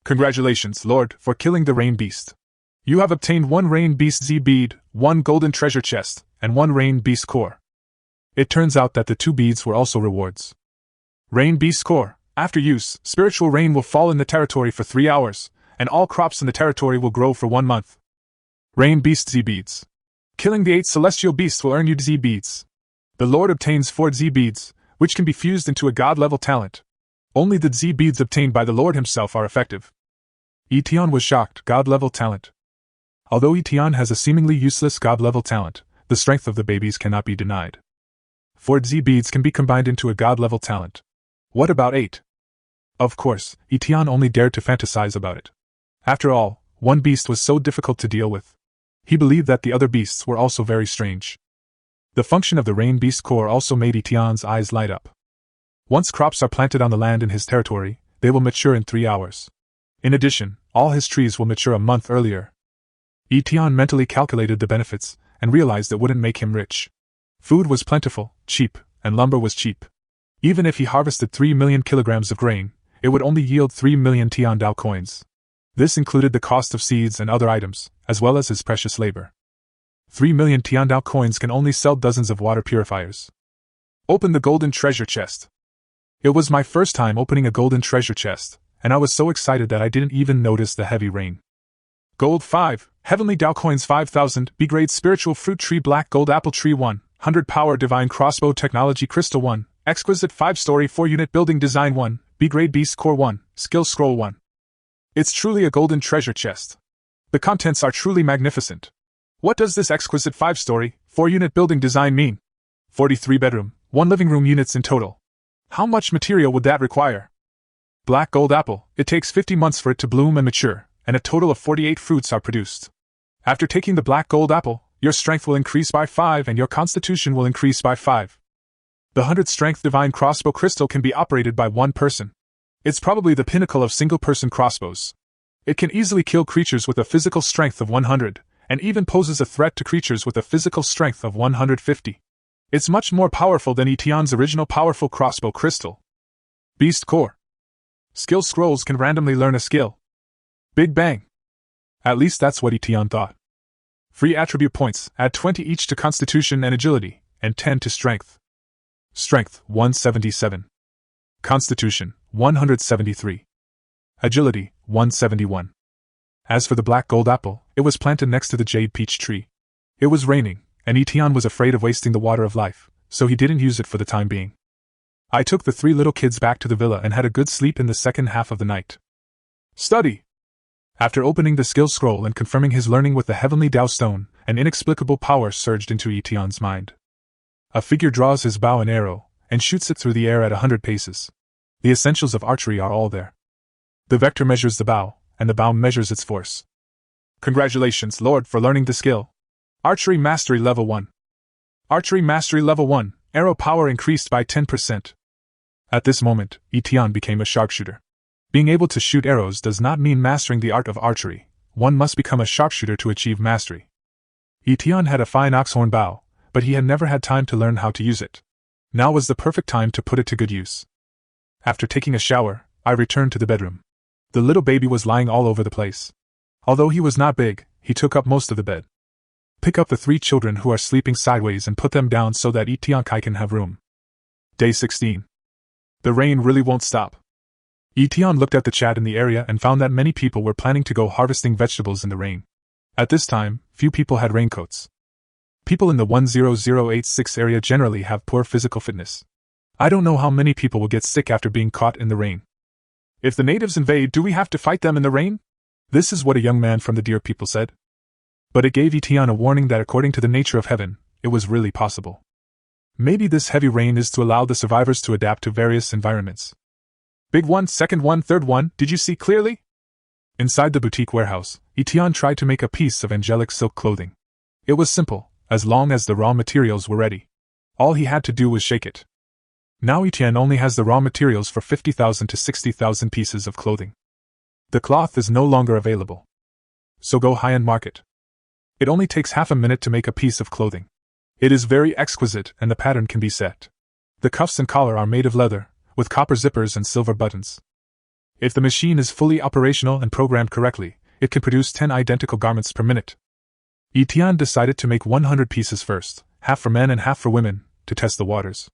"Congratulations, Lord, for killing the rain beast. You have obtained 1 rain beast Z bead, 1 golden treasure chest, and 1 rain beast core." It turns out that the 2 beads were also rewards. Rain beast core. After use, spiritual rain will fall in the territory for 3 hours, and all crops in the territory will grow for 1 month. Rain beast Z beads. Killing the 8 celestial beasts will earn you Z beads. The Lord obtains 4 Z beads, which can be fused into a god-level talent. Only the Z beads obtained by the Lord himself are effective. Etienne was shocked. God-level talent. Although Etienne has a seemingly useless god-level talent, the strength of the babies cannot be denied. 4 Z beads can be combined into a god-level talent. What about 8? Of course, Etienne only dared to fantasize about it. After all, one beast was so difficult to deal with. He believed that the other beasts were also very strange. The function of the rain beast core also made Etienne's eyes light up. Once crops are planted on the land in his territory, they will mature in 3 hours. In addition, all his trees will mature a month earlier. Etienne mentally calculated the benefits, and realized it wouldn't make him rich. Food was plentiful, cheap, and lumber was cheap. Even if he harvested 3 million kilograms of grain, it would only yield 3 million Tiandao coins. This included the cost of seeds and other items, as well as his precious labor. 3 million Tiandao coins can only sell dozens of water purifiers. Open the golden treasure chest. It was my first time opening a golden treasure chest, and I was so excited that I didn't even notice the heavy rain. Gold 5, Heavenly Dao Coins 5,000, B-grade Spiritual Fruit Tree Black Gold Apple Tree 1, 100 Power Divine Crossbow Technology Crystal 1, Exquisite 5-Story 4-Unit Building Design 1, B-grade Beast Core 1, Skill Scroll 1. It's truly a golden treasure chest. The contents are truly magnificent. What does this exquisite 5-story, 4-unit building design mean? 43 bedroom, 1 living room units in total. How much material would that require? Black gold apple, it takes 50 months for it to bloom and mature, and a total of 48 fruits are produced. After taking the black gold apple, your strength will increase by 5 and your constitution will increase by 5. The 100 strength divine crossbow crystal can be operated by 1 person. It's probably the pinnacle of single-person crossbows. It can easily kill creatures with a physical strength of 100, and even poses a threat to creatures with a physical strength of 150. It's much more powerful than Etienne's original powerful crossbow crystal. Beast Core. Skill scrolls can randomly learn a skill. Big Bang. At least that's what Etienne thought. Free attribute points, add 20 each to Constitution and Agility, and 10 to Strength. Strength, 177. Constitution, 173. Agility, 171. As for the black gold apple, it was planted next to the jade peach tree. It was raining, and Etienne was afraid of wasting the water of life, so he didn't use it for the time being. I took the 3 little kids back to the villa and had a good sleep in the second half of the night. Study! After opening the skill scroll and confirming his learning with the heavenly Dao stone, an inexplicable power surged into Etienne's mind. A figure draws his bow and arrow, and shoots it through the air at 100 paces. The essentials of archery are all there. The vector measures the bow, and the bow measures its force. Congratulations, Lord, for learning the skill. Archery Mastery Level 1. Archery Mastery Level 1, arrow power increased by 10%. At this moment, Etienne became a sharpshooter. Being able to shoot arrows does not mean mastering the art of archery. One must become a sharpshooter to achieve mastery. Etienne had a fine oxhorn bow, but he had never had time to learn how to use it. Now was the perfect time to put it to good use. After taking a shower, I returned to the bedroom. The little baby was lying all over the place. Although he was not big, he took up most of the bed. Pick up the 3 children who are sleeping sideways and put them down so that Itian-kai can have room. Day 16. The rain really won't stop. Itian looked at the chat in the area and found that many people were planning to go harvesting vegetables in the rain. At this time, few people had raincoats. People in the 10086 area generally have poor physical fitness. I don't know how many people will get sick after being caught in the rain. If the natives invade, do we have to fight them in the rain? This is what a young man from the deer people said. But it gave Itian a warning that according to the nature of heaven, it was really possible. Maybe this heavy rain is to allow the survivors to adapt to various environments. Big one, second one, third one, did you see clearly? Inside the boutique warehouse, Itian tried to make a piece of angelic silk clothing. It was simple, as long as the raw materials were ready. All he had to do was shake it. Now Itian only has the raw materials for 50,000 to 60,000 pieces of clothing. The cloth is no longer available. So go high-end market. It only takes half a minute to make a piece of clothing. It is very exquisite and the pattern can be set. The cuffs and collar are made of leather, with copper zippers and silver buttons. If the machine is fully operational and programmed correctly, it can produce 10 identical garments per minute. Itian decided to make 100 pieces first, half for men and half for women, to test the waters.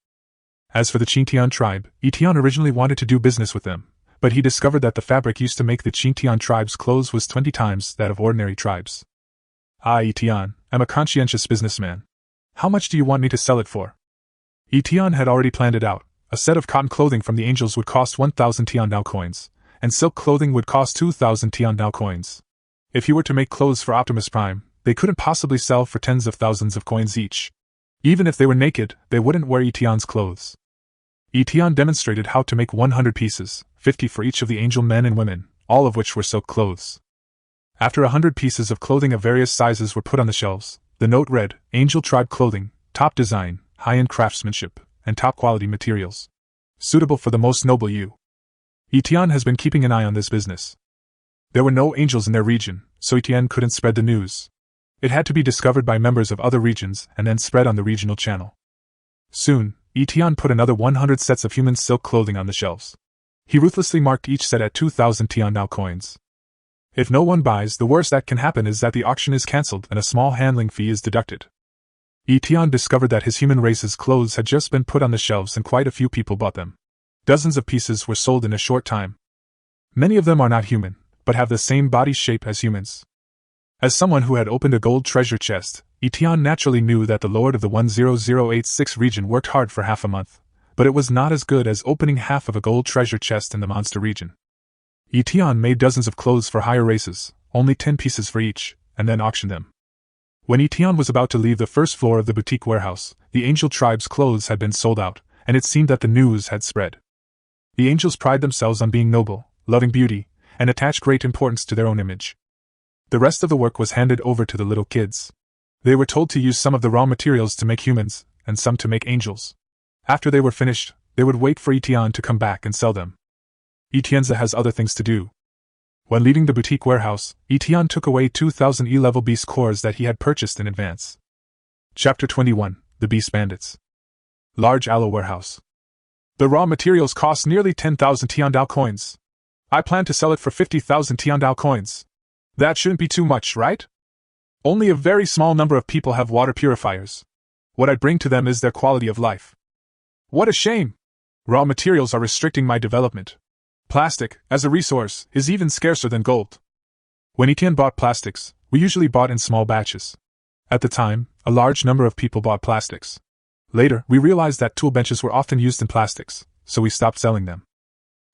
As for the Qingtian tribe, Itian originally wanted to do business with them, but he discovered that the fabric used to make the Qingtian tribe's clothes was 20 times that of ordinary tribes. Itian, I'm a conscientious businessman. How much do you want me to sell it for? Itian had already planned it out. A set of cotton clothing from the angels would cost 1,000 Tiandao coins, and silk clothing would cost 2,000 Tiandao coins. If he were to make clothes for Optimus Prime, they couldn't possibly sell for tens of thousands of coins each. Even if they were naked, they wouldn't wear Itian's clothes. Itian demonstrated how to make 100 pieces, 50 for each of the angel men and women, all of which were silk clothes. After 100 pieces of clothing of various sizes were put on the shelves, the note read, Angel Tribe Clothing, top design, high-end craftsmanship, and top-quality materials. Suitable for the most noble you. Itian has been keeping an eye on this business. There were no angels in their region, so Itian couldn't spread the news. It had to be discovered by members of other regions and then spread on the regional channel. Soon, Itian put another 100 sets of human silk clothing on the shelves. He ruthlessly marked each set at 2,000 Tiandao coins. If no one buys, the worst that can happen is that the auction is cancelled and a small handling fee is deducted. Itian discovered that his human race's clothes had just been put on the shelves and quite a few people bought them. Dozens of pieces were sold in a short time. Many of them are not human, but have the same body shape as humans. As someone who had opened a gold treasure chest, Itian naturally knew that the Lord of the 10086 region worked hard for half a month, but it was not as good as opening half of a gold treasure chest in the monster region. Itian made dozens of clothes for higher races, only 10 pieces for each, and then auctioned them. When Itian was about to leave the first floor of the boutique warehouse, the angel tribe's clothes had been sold out, and it seemed that the news had spread. The angels pride themselves on being noble, loving beauty, and attach great importance to their own image. The rest of the work was handed over to the little kids. They were told to use some of the raw materials to make humans, and some to make angels. After they were finished, they would wait for Itian to come back and sell them. Itienza has other things to do. When leaving the boutique warehouse, Itian took away 2,000 E-level beast cores that he had purchased in advance. Chapter 21, The Beast Bandits. Large aloe warehouse. The raw materials cost nearly 10,000 Tiandao coins. I plan to sell it for 50,000 Tiandao coins. That shouldn't be too much, right? Only a very small number of people have water purifiers. What I bring to them is their quality of life. What a shame! Raw materials are restricting my development. Plastic, as a resource, is even scarcer than gold. When Etienne bought plastics, we usually bought in small batches. At the time, a large number of people bought plastics. Later, we realized that tool benches were often used in plastics, so we stopped selling them.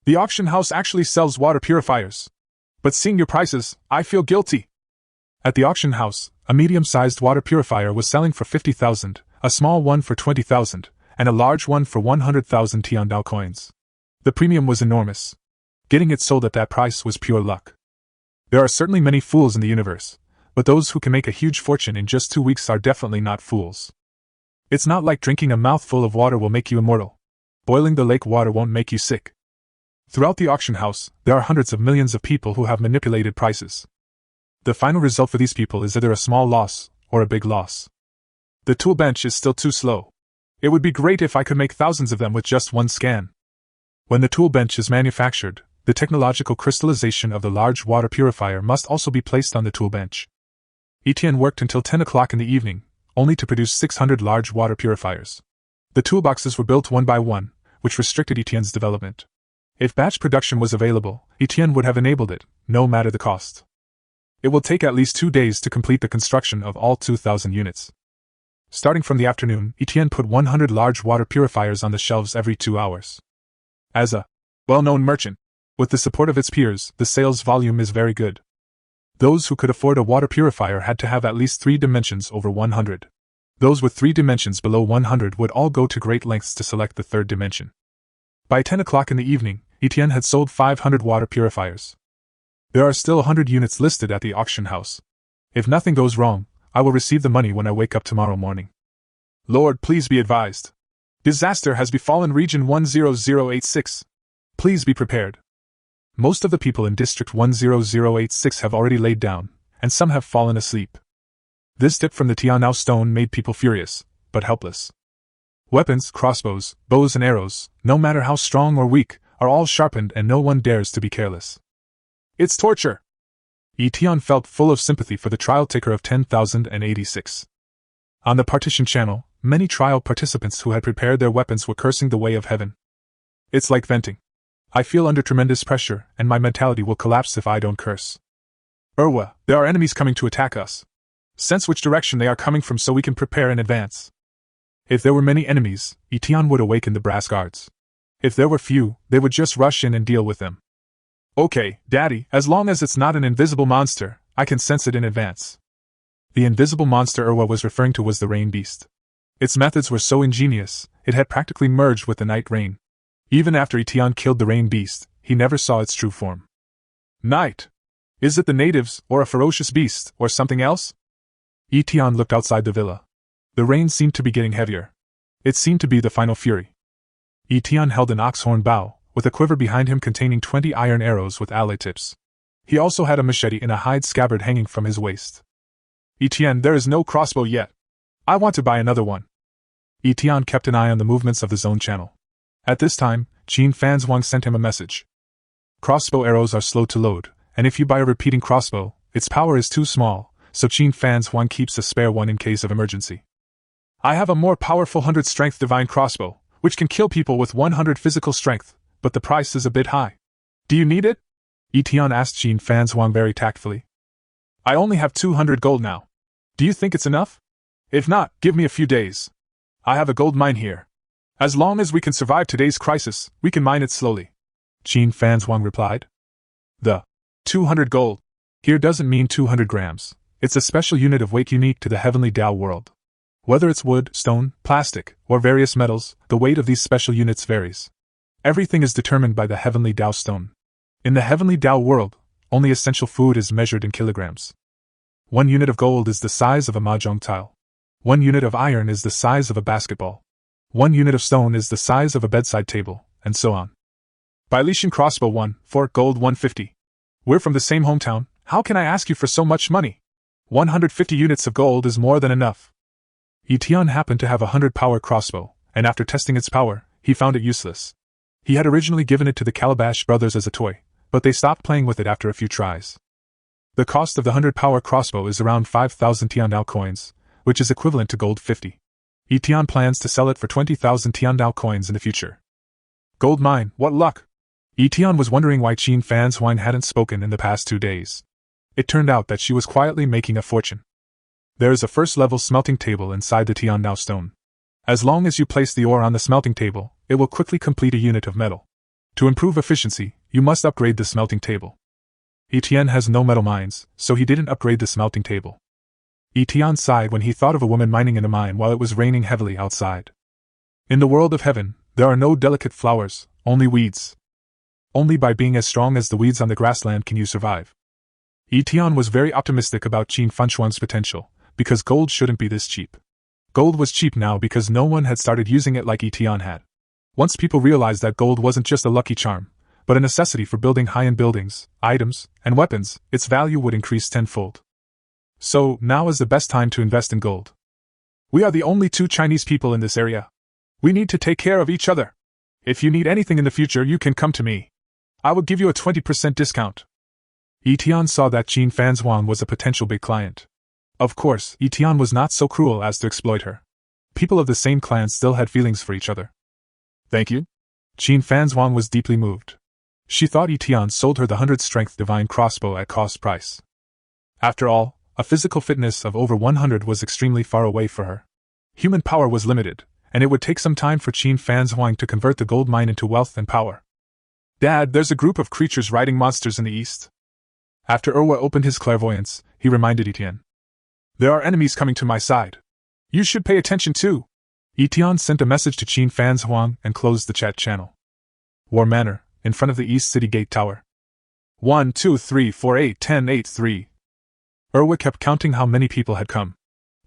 The auction house actually sells water purifiers. But seeing your prices, I feel guilty. At the auction house, a medium-sized water purifier was selling for 50,000, a small one for 20,000, and a large one for 100,000 Tiandao coins. The premium was enormous. Getting it sold at that price was pure luck. There are certainly many fools in the universe, but those who can make a huge fortune in just 2 weeks are definitely not fools. It's not like drinking a mouthful of water will make you immortal. Boiling the lake water won't make you sick. Throughout the auction house, there are hundreds of millions of people who have manipulated prices. The final result for these people is either a small loss or a big loss. The tool bench is still too slow. It would be great if I could make thousands of them with just one scan. When the tool bench is manufactured, the technological crystallization of the large water purifier must also be placed on the tool bench. Etienne worked until 10 o'clock in the evening, only to produce 600 large water purifiers. The toolboxes were built one by one, which restricted Etienne's development. If batch production was available, Etienne would have enabled it, no matter the cost. It will take at least 2 days to complete the construction of all 2,000 units. Starting from the afternoon, Etienne put 100 large water purifiers on the shelves every 2 hours. As a well-known merchant, with the support of its peers, the sales volume is very good. Those who could afford a water purifier had to have at least 3 dimensions over 100. Those with 3 dimensions below 100 would all go to great lengths to select the 3rd dimension. By 10 o'clock in the evening, Etienne had sold 500 water purifiers. There are still 100 units listed at the auction house. If nothing goes wrong, I will receive the money when I wake up tomorrow morning. Lord, please be advised. Disaster has befallen Region 10086. Please be prepared. Most of the people in District 10086 have already laid down, and some have fallen asleep. This tip from the Tianao stone made people furious, but helpless. Weapons, crossbows, bows and arrows, no matter how strong or weak, are all sharpened and no one dares to be careless. It's torture! Etienne felt full of sympathy for the trial taker of 10,086. On the partition channel, many trial participants who had prepared their weapons were cursing the way of heaven. It's like venting. I feel under tremendous pressure, and my mentality will collapse if I don't curse. There are enemies coming to attack us. Sense which direction they are coming from so we can prepare in advance. If there were many enemies, Etienne would awaken the brass guards. If there were few, they would just rush in and deal with them. Okay, Daddy, as long as it's not an invisible monster, I can sense it in advance. The invisible monster Irwa was referring to was the rain beast. Its methods were so ingenious, it had practically merged with the night rain. Even after Etienne killed the rain beast, he never saw its true form. Night! Is it the natives, or a ferocious beast, or something else? Etienne looked outside the villa. The rain seemed to be getting heavier. It seemed to be the final fury. Etienne held an ox-horn bow, with a quiver behind him containing 20 iron arrows with alloy tips. He also had a machete in a hide scabbard hanging from his waist. Etienne, there is no crossbow yet. I want to buy another one. Etienne kept an eye on the movements of the zone channel. At this time, Qin Fanzhuang sent him a message. Crossbow arrows are slow to load, and if you buy a repeating crossbow, its power is too small, so Qin Fanzhuang keeps a spare one in case of emergency. I have a more powerful 100 strength divine crossbow, which can kill people with 100 physical strength, but the price is a bit high. Do you need it? Etienne asked Qin Fanzhuang very tactfully. I only have 200 gold now. Do you think it's enough? If not, give me a few days. I have a gold mine here. As long as we can survive today's crisis, we can mine it slowly. Qin Fanzhuang replied. The 200 gold here doesn't mean 200 grams. It's a special unit of weight unique to the heavenly Tao world. Whether it's wood, stone, plastic, or various metals, the weight of these special units varies. Everything is determined by the heavenly Tao stone. In the heavenly Tao world, only essential food is measured in kilograms. 1 unit of gold is the size of a mahjong tile. 1 unit of iron is the size of a basketball. 1 unit of stone is the size of a bedside table, and so on. By Lishan crossbow 1, 4 gold 150. We're from the same hometown, how can I ask you for so much money? 150 units of gold is more than enough. Etienne happened to have a 100 power crossbow, and after testing its power, he found it useless. He had originally given it to the Calabash brothers as a toy, but they stopped playing with it after a few tries. The cost of the 100 power crossbow is around 5,000 Tiandao coins, which is equivalent to gold 50. Etienne plans to sell it for 20,000 Tiandao coins in the future. Gold mine, what luck! Etienne was wondering why Qin Fanzhuang hadn't spoken in the past 2 days. It turned out that she was quietly making a fortune. There is a first-level smelting table inside the Tiandao stone. As long as you place the ore on the smelting table, it will quickly complete a unit of metal. To improve efficiency, you must upgrade the smelting table. Etienne has no metal mines, so he didn't upgrade the smelting table. Etienne sighed when he thought of a woman mining in a mine while it was raining heavily outside. In the world of heaven, there are no delicate flowers, only weeds. Only by being as strong as the weeds on the grassland can you survive. Etienne was very optimistic about Qin Fanzhuang's potential, because gold shouldn't be this cheap. Gold was cheap now because no one had started using it like Etienne had. Once people realized that gold wasn't just a lucky charm, but a necessity for building high-end buildings, items, and weapons, its value would increase tenfold. So, now is the best time to invest in gold. We are the only 2 Chinese people in this area. We need to take care of each other. If you need anything in the future, you can come to me. I will give you a 20% discount. Etienne saw that Qin Fanzhuang was a potential big client. Of course, Etienne was not so cruel as to exploit her. People of the same clan still had feelings for each other. Thank you? Qin Fanzhuang was deeply moved. She thought Etienne sold her the 100-strength divine crossbow at cost price. After all, a physical fitness of over 100 was extremely far away for her. Human power was limited, and it would take some time for Qin Fanzhuang to convert the gold mine into wealth and power. Dad, there's a group of creatures riding monsters in the east. After Erwa opened his clairvoyance, he reminded Etienne. There are enemies coming to my side. You should pay attention too. Etienne sent a message to Qin Fanzhuang and closed the chat channel. War Manor, in front of the East City Gate Tower. 1, 2, 3, 4, 8, 10, 8, 3. Erwa kept counting how many people had come.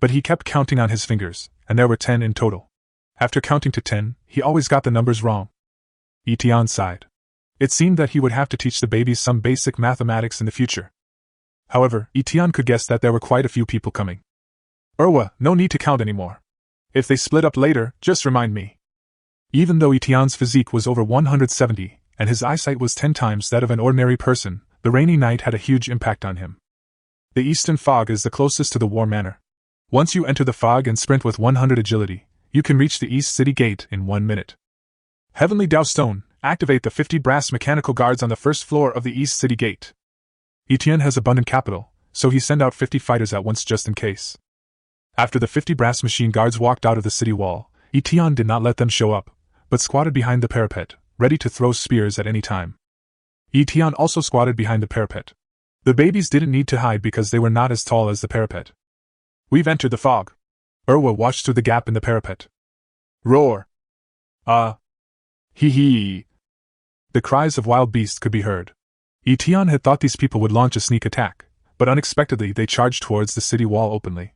But he kept counting on his fingers, and there were 10 in total. After counting to 10, he always got the numbers wrong. Etienne sighed. It seemed that he would have to teach the babies some basic mathematics in the future. However, Etienne could guess that there were quite a few people coming. Erwa, no need to count anymore. If they split up later, just remind me. Even though Etienne's physique was over 170, and his eyesight was 10 times that of an ordinary person, the rainy night had a huge impact on him. The eastern fog is the closest to the War Manor. Once you enter the fog and sprint with 100 agility, you can reach the East City Gate in 1 minute. Heavenly Dowstone, activate the 50 brass mechanical guards on the first floor of the East City Gate. Etienne has abundant capital, so he sent out 50 fighters at once just in case. After the 50 brass machine guards walked out of the city wall, Etienne did not let them show up, but squatted behind the parapet, ready to throw spears at any time. Etienne also squatted behind the parapet. The babies didn't need to hide because they were not as tall as the parapet. We've entered the fog. Erwa watched through the gap in the parapet. Roar! Hee hee! The cries of wild beasts could be heard. Etienne had thought these people would launch a sneak attack, but unexpectedly they charged towards the city wall openly.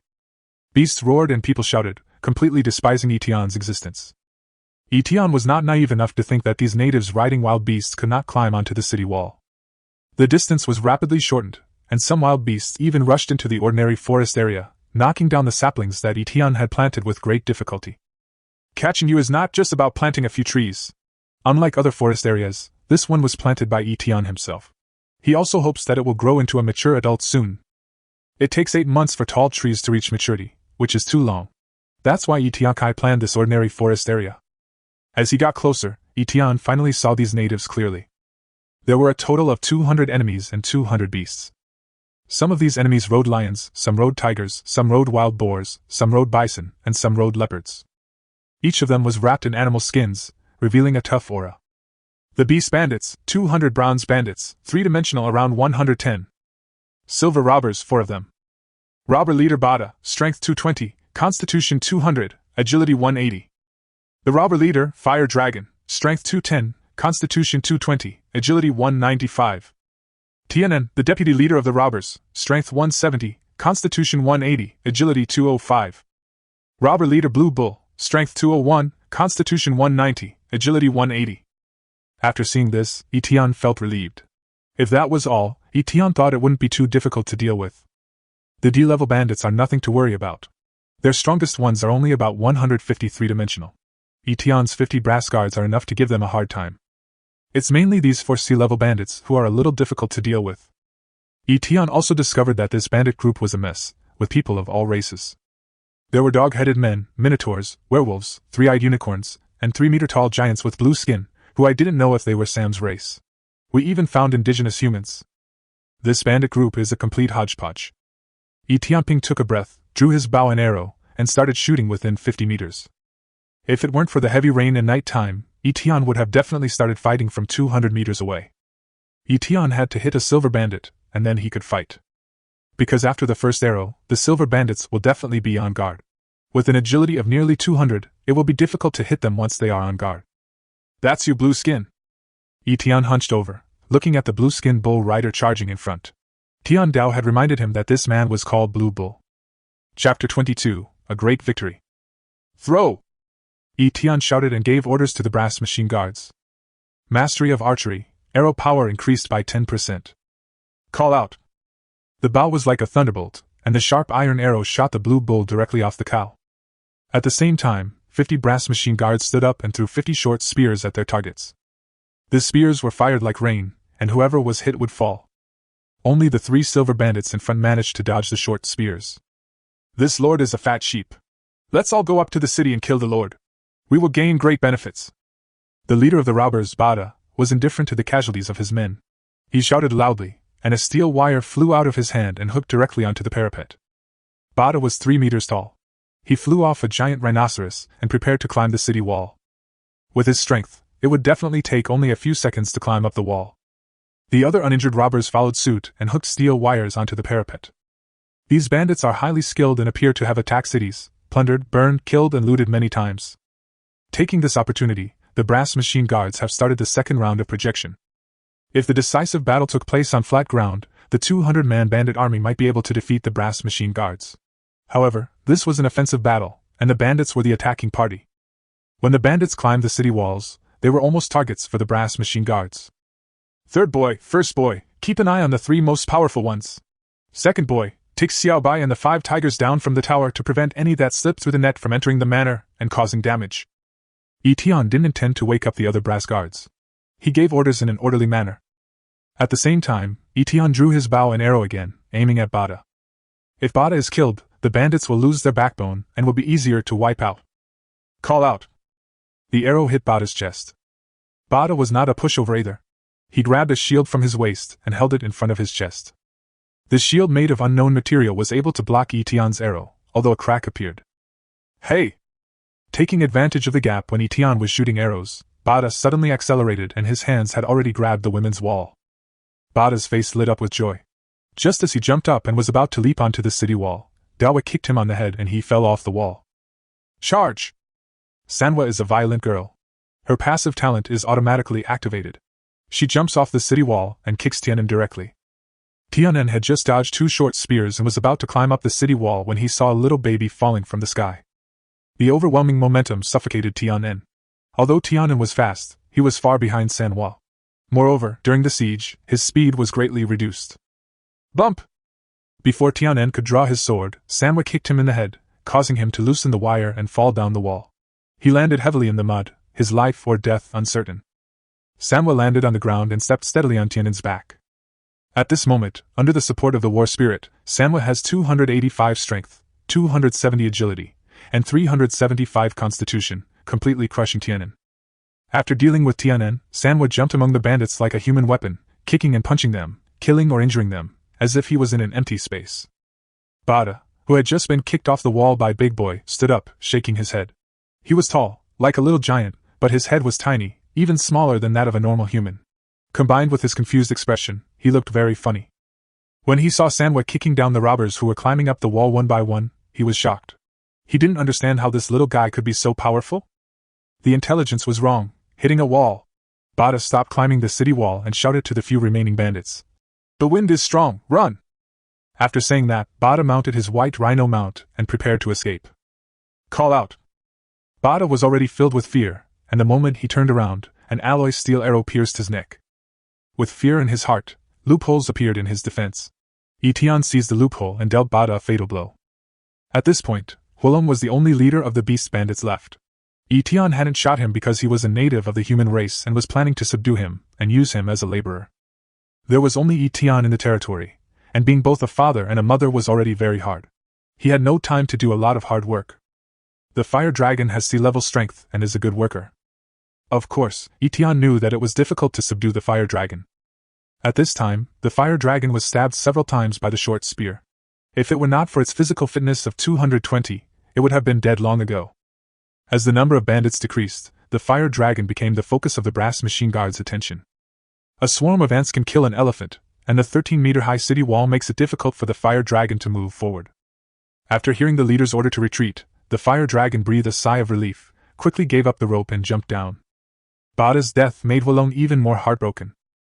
Beasts roared and people shouted, completely despising Etienne's existence. Etienne was not naive enough to think that these natives riding wild beasts could not climb onto the city wall. The distance was rapidly shortened, and some wild beasts even rushed into the ordinary forest area, knocking down the saplings that Etienne had planted with great difficulty. Catching you is not just about planting a few trees. Unlike other forest areas, this one was planted by Etienne himself. He also hopes that it will grow into a mature adult soon. It takes 8 months for tall trees to reach maturity, which is too long. That's why Etienne planned this ordinary forest area. As he got closer, Etienne finally saw these natives clearly. There were a total of 200 enemies and 200 beasts. Some of these enemies rode lions, some rode tigers, some rode wild boars, some rode bison, and some rode leopards. Each of them was wrapped in animal skins, revealing a tough aura. The beast bandits, 200 bronze bandits, 3-dimensional around 110. Silver robbers, 4 of them. Robber leader Bada, strength 220, constitution 200, agility 180. The robber leader, Fire Dragon, strength 210, constitution 220, agility 195. Tianen, the deputy leader of the robbers, strength 170, constitution 180, agility 205. Robber leader Blue Bull, strength 201, constitution 190, agility 180. After seeing this, Etienne felt relieved. If that was all, Etienne thought it wouldn't be too difficult to deal with. The D-level bandits are nothing to worry about. Their strongest ones are only about 153-dimensional. Etienne's 50 brass guards are enough to give them a hard time. It's mainly these 4 C-level bandits who are a little difficult to deal with. Etienne also discovered that this bandit group was a mess, with people of all races. There were dog-headed men, minotaurs, werewolves, 3-eyed unicorns, and 3-meter-tall giants with blue skin, who I didn't know if they were Sam's race. We even found indigenous humans. This bandit group is a complete hodgepodge. Etienne Ping took a breath, drew his bow and arrow, and started shooting within 50 meters. If it weren't for the heavy rain and night time, Etienne would have definitely started fighting from 200 meters away. Etienne had to hit a silver bandit, and then he could fight. Because after the first arrow, the silver bandits will definitely be on guard. With an agility of nearly 200, it will be difficult to hit them once they are on guard. That's you, blue skin. Etienne hunched over, looking at the blue skin bull rider charging in front. Tian Dao had reminded him that this man was called Blue Bull. Chapter 22, A Great Victory. Throw! Etienne shouted and gave orders to the brass machine guards. Mastery of archery, arrow power increased by 10%. Call out! The bow was like a thunderbolt, and the sharp iron arrow shot the blue bull directly off the cow. At the same time, 50 brass machine guards stood up and threw 50 short spears at their targets. The spears were fired like rain, and whoever was hit would fall. Only the 3 silver bandits in front managed to dodge the short spears. This lord is a fat sheep. Let's all go up to the city and kill the lord. We will gain great benefits. The leader of the robbers, Bada, was indifferent to the casualties of his men. He shouted loudly, and a steel wire flew out of his hand and hooked directly onto the parapet. Bada was 3 meters tall. He flew off a giant rhinoceros and prepared to climb the city wall. With his strength, it would definitely take only a few seconds to climb up the wall. The other uninjured robbers followed suit and hooked steel wires onto the parapet. These bandits are highly skilled and appear to have attacked cities, plundered, burned, killed, and looted many times. Taking this opportunity, the brass machine guards have started the second round of projection. If the decisive battle took place on flat ground, the 200-man bandit army might be able to defeat the brass machine guards. However, this was an offensive battle, and the bandits were the attacking party. When the bandits climbed the city walls, they were almost targets for the brass machine guards. Third boy, first boy, keep an eye on the 3 most powerful ones. Second boy, take Xiao Bai and the 5 tigers down from the tower to prevent any that slip through the net from entering the manor and causing damage. Tian didn't intend to wake up the other brass guards. He gave orders in an orderly manner. At the same time, Tian drew his bow and arrow again, aiming at Bada. If Bada is killed, the bandits will lose their backbone and will be easier to wipe out. Call out. The arrow hit Bada's chest. Bada was not a pushover either. He grabbed a shield from his waist and held it in front of his chest. The shield made of unknown material was able to block Tian's arrow, although a crack appeared. Hey! Taking advantage of the gap when Tian was shooting arrows, Bada suddenly accelerated and his hands had already grabbed the women's wall. Bada's face lit up with joy. Just as he jumped up and was about to leap onto the city wall, Dawa kicked him on the head and he fell off the wall. Charge! Sanwa is a violent girl. Her passive talent is automatically activated. She jumps off the city wall and kicks Tianen directly. Tianen had just dodged 2 short spears and was about to climb up the city wall when he saw a little baby falling from the sky. The overwhelming momentum suffocated Tianen. Although Tianen was fast, he was far behind Sanwa. Moreover, during the siege, his speed was greatly reduced. Bump! Before Tianen could draw his sword, Sanwa kicked him in the head, causing him to loosen the wire and fall down the wall. He landed heavily in the mud, his life or death uncertain. Sanwa landed on the ground and stepped steadily on Tianen's back. At this moment, under the support of the war spirit, Sanwa has 285 strength, 270 agility, and 375 constitution, completely crushing Tianen. After dealing with Tianen, Sanwa jumped among the bandits like a human weapon, kicking and punching them, killing or injuring them, as if he was in an empty space. Bada, who had just been kicked off the wall by Big Boy, stood up, shaking his head. He was tall, like a little giant, but his head was tiny, even smaller than that of a normal human. Combined with his confused expression, he looked very funny. When he saw Sanwa kicking down the robbers who were climbing up the wall one by one, he was shocked. He didn't understand how this little guy could be so powerful. The intelligence was wrong, hitting a wall. Bada stopped climbing the city wall and shouted to the few remaining bandits. The wind is strong, run! After saying that, Bada mounted his white rhino mount and prepared to escape. Call out! Bada was already filled with fear, and the moment he turned around, an alloy steel arrow pierced his neck. With fear in his heart, loopholes appeared in his defense. Tian seized the loophole and dealt Bada a fatal blow. At this point, Huolong was the only leader of the beast bandits left. Tian hadn't shot him because he was a native of the human race and was planning to subdue him and use him as a laborer. There was only Tian in the territory, and being both a father and a mother was already very hard. He had no time to do a lot of hard work. The fire dragon has sea-level strength and is a good worker. Of course, Tian knew that it was difficult to subdue the fire dragon. At this time, the fire dragon was stabbed several times by the short spear. If it were not for its physical fitness of 220, it would have been dead long ago. As the number of bandits decreased, the fire dragon became the focus of the brass machine guard's attention. A swarm of ants can kill an elephant, and the 13-meter-high city wall makes it difficult for the fire dragon to move forward. After hearing the leader's order to retreat, the fire dragon breathed a sigh of relief, quickly gave up the rope and jumped down. Bada's death made Huolong even more heartbroken.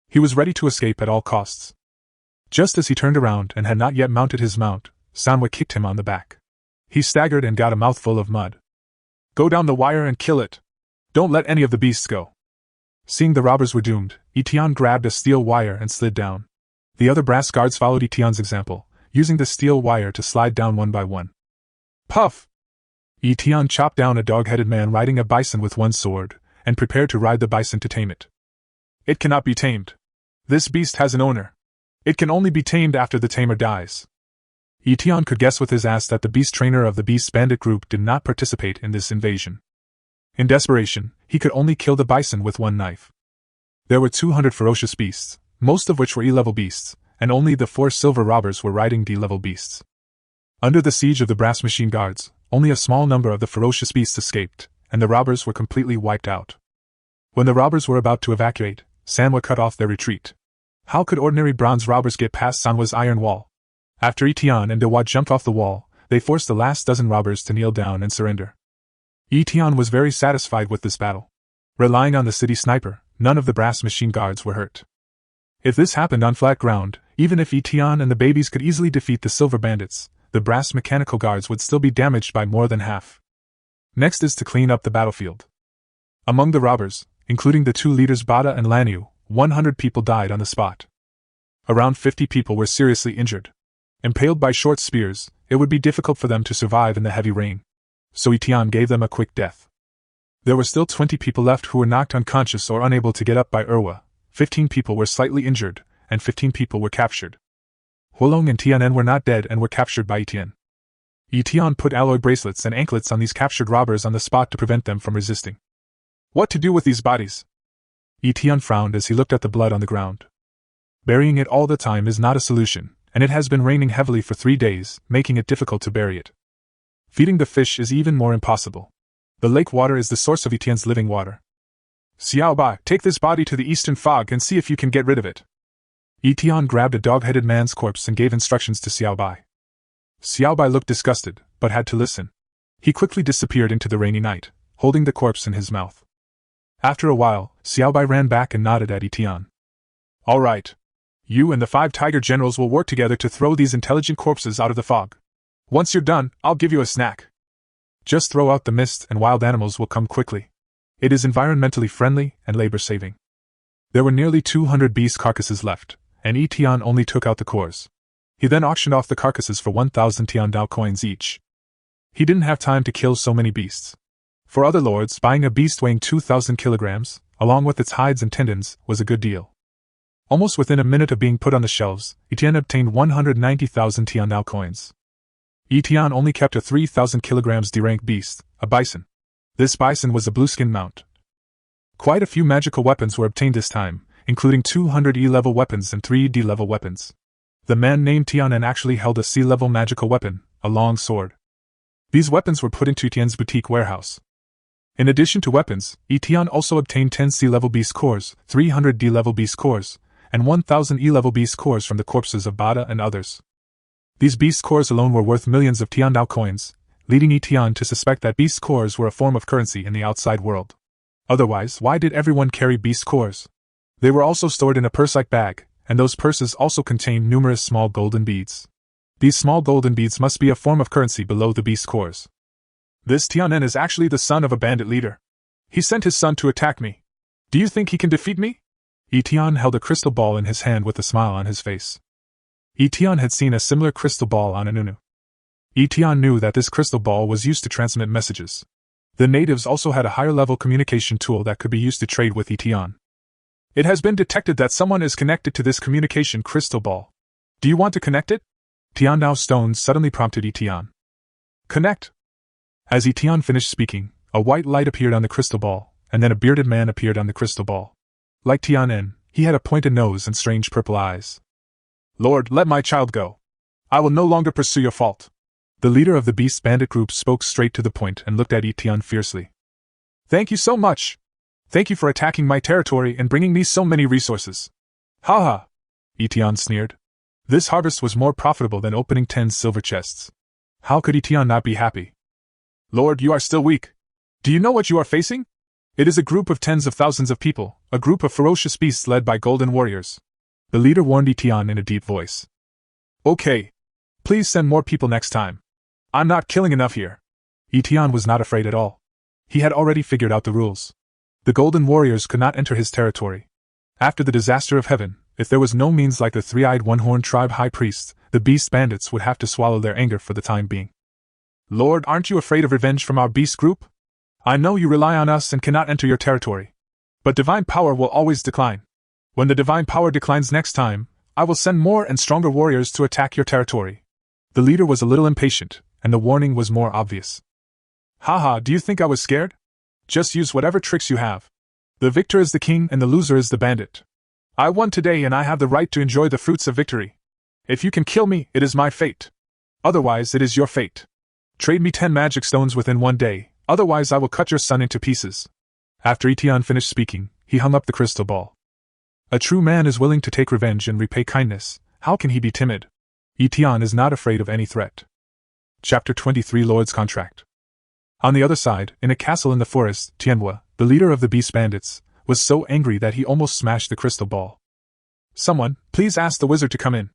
He was ready to escape at all costs. Just as he turned around and had not yet mounted his mount, Sanwa kicked him on the back. He staggered and got a mouthful of mud. Go down the wire and kill it. Don't let any of the beasts go. Seeing the robbers were doomed, Tian grabbed a steel wire and slid down. The other brass guards followed Tian's example, using the steel wire to slide down one by one. Puff! Tian chopped down a dog-headed man riding a bison with one sword, and prepared to ride the bison to tame it. It cannot be tamed. This beast has an owner. It can only be tamed after the tamer dies. Etienne could guess with his ass that the beast trainer of the beast bandit group did not participate in this invasion. In desperation, he could only kill the bison with one knife. There were 200 ferocious beasts, most of which were E-level beasts, and only the 4 silver robbers were riding D-level beasts. Under the siege of the brass machine guards, only a small number of the ferocious beasts escaped, and the robbers were completely wiped out. When the robbers were about to evacuate, Sanwa cut off their retreat. How could ordinary bronze robbers get past Sanwa's iron wall? After Etienne and Dewa jumped off the wall, they forced the last dozen robbers to kneel down and surrender. Etienne was very satisfied with this battle. Relying on the city sniper, none of the brass machine guards were hurt. If this happened on flat ground, even if Etienne and the babies could easily defeat the silver bandits, the brass mechanical guards would still be damaged by more than half. Next is to clean up the battlefield. Among the robbers, including the 2 leaders Bada and Lanyu, 100 people died on the spot. Around 50 people were seriously injured. Impaled by short spears, it would be difficult for them to survive in the heavy rain. So Etienne gave them a quick death. There were still 20 people left who were knocked unconscious or unable to get up by Erwa, 15 people were slightly injured, and 15 people were captured. Huolong and Tianen were not dead and were captured by Etienne. Etienne put alloy bracelets and anklets on these captured robbers on the spot to prevent them from resisting. What to do with these bodies? Etienne frowned as he looked at the blood on the ground. Burying it all the time is not a solution, and it has been raining heavily for 3 days, making it difficult to bury it. Feeding the fish is even more impossible. The lake water is the source of Etienne's living water. Xiaobai, take this body to the eastern fog and see if you can get rid of it. Etienne grabbed a dog-headed man's corpse and gave instructions to Xiaobai. Xiaobai looked disgusted, but had to listen. He quickly disappeared into the rainy night, holding the corpse in his mouth. After a while, Xiaobai ran back and nodded at Etienne. All right. You and the 5 tiger generals will work together to throw these intelligent corpses out of the fog. Once you're done, I'll give you a snack. Just throw out the mist and wild animals will come quickly. It is environmentally friendly and labor-saving. There were nearly 200 beast carcasses left, and Etienne only took out the cores. He then auctioned off the carcasses for 1,000 Tiandao coins each. He didn't have time to kill so many beasts. For other lords, buying a beast weighing 2,000 kilograms, along with its hides and tendons, was a good deal. Almost within a minute of being put on the shelves, Etienne obtained 190,000 Tiandao coins. Etienne only kept a 3,000 kilograms D-rank beast, a bison. This bison was a blue-skin mount. Quite a few magical weapons were obtained this time, including 200 E-level weapons and 3 D-level weapons. The man named Tianen actually held a C-level magical weapon, a long sword. These weapons were put into Etienne's boutique warehouse. In addition to weapons, Etienne also obtained 10 C-level beast cores, 300 D-level beast cores, and 1,000 E-level beast cores from the corpses of Bada and others. These beast cores alone were worth millions of Tiandao coins, leading Etienne to suspect that beast cores were a form of currency in the outside world. Otherwise, why did everyone carry beast cores? They were also stored in a purse-like bag, and those purses also contained numerous small golden beads. These small golden beads must be a form of currency below the beast cores. This Tianen is actually the son of a bandit leader. He sent his son to attack me. Do you think he can defeat me? Etienne held a crystal ball in his hand with a smile on his face. Etienne had seen a similar crystal ball on Anunu. Etienne knew that this crystal ball was used to transmit messages. The natives also had a higher-level communication tool that could be used to trade with Etienne. It has been detected that someone is connected to this communication crystal ball. Do you want to connect it? Tiandao Stone suddenly prompted Etienne. Connect. As Etienne finished speaking, a white light appeared on the crystal ball, and then a bearded man appeared on the crystal ball. Like Tianen, he had a pointed nose and strange purple eyes. Lord, let my child go. I will no longer pursue your fault. The leader of the Beast Bandit group spoke straight to the point and looked at Etienne fiercely. Thank you so much. Thank you for attacking my territory and bringing me so many resources. Ha ha! Etienne sneered. This harvest was more profitable than opening 10 silver chests. How could Etienne not be happy? Lord, you are still weak. Do you know what you are facing? It is a group of tens of thousands of people, a group of ferocious beasts led by golden warriors. The leader warned Etienne in a deep voice. Okay. Please send more people next time. I'm not killing enough here. Etienne was not afraid at all. He had already figured out the rules. The golden warriors could not enter his territory. After the disaster of heaven, if there was no means like the three-eyed one-horned tribe high priest, the beast bandits would have to swallow their anger for the time being. Lord, aren't you afraid of revenge from our beast group? I know you rely on us and cannot enter your territory. But divine power will always decline. When the divine power declines next time, I will send more and stronger warriors to attack your territory. The leader was a little impatient, and the warning was more obvious. Haha, do you think I was scared? Just use whatever tricks you have. The victor is the king and the loser is the bandit. I won today and I have the right to enjoy the fruits of victory. If you can kill me, it is my fate. Otherwise, it is your fate. Trade me 10 magic stones within 1 day, otherwise I will cut your son into pieces. After Etienne finished speaking, he hung up the crystal ball. A true man is willing to take revenge and repay kindness. How can he be timid? Etienne is not afraid of any threat. Chapter 23 Lord's Contract. On the other side, in a castle in the forest, Tianhua, the leader of the beast bandits, was so angry that he almost smashed the crystal ball. Someone, please ask the wizard to come in.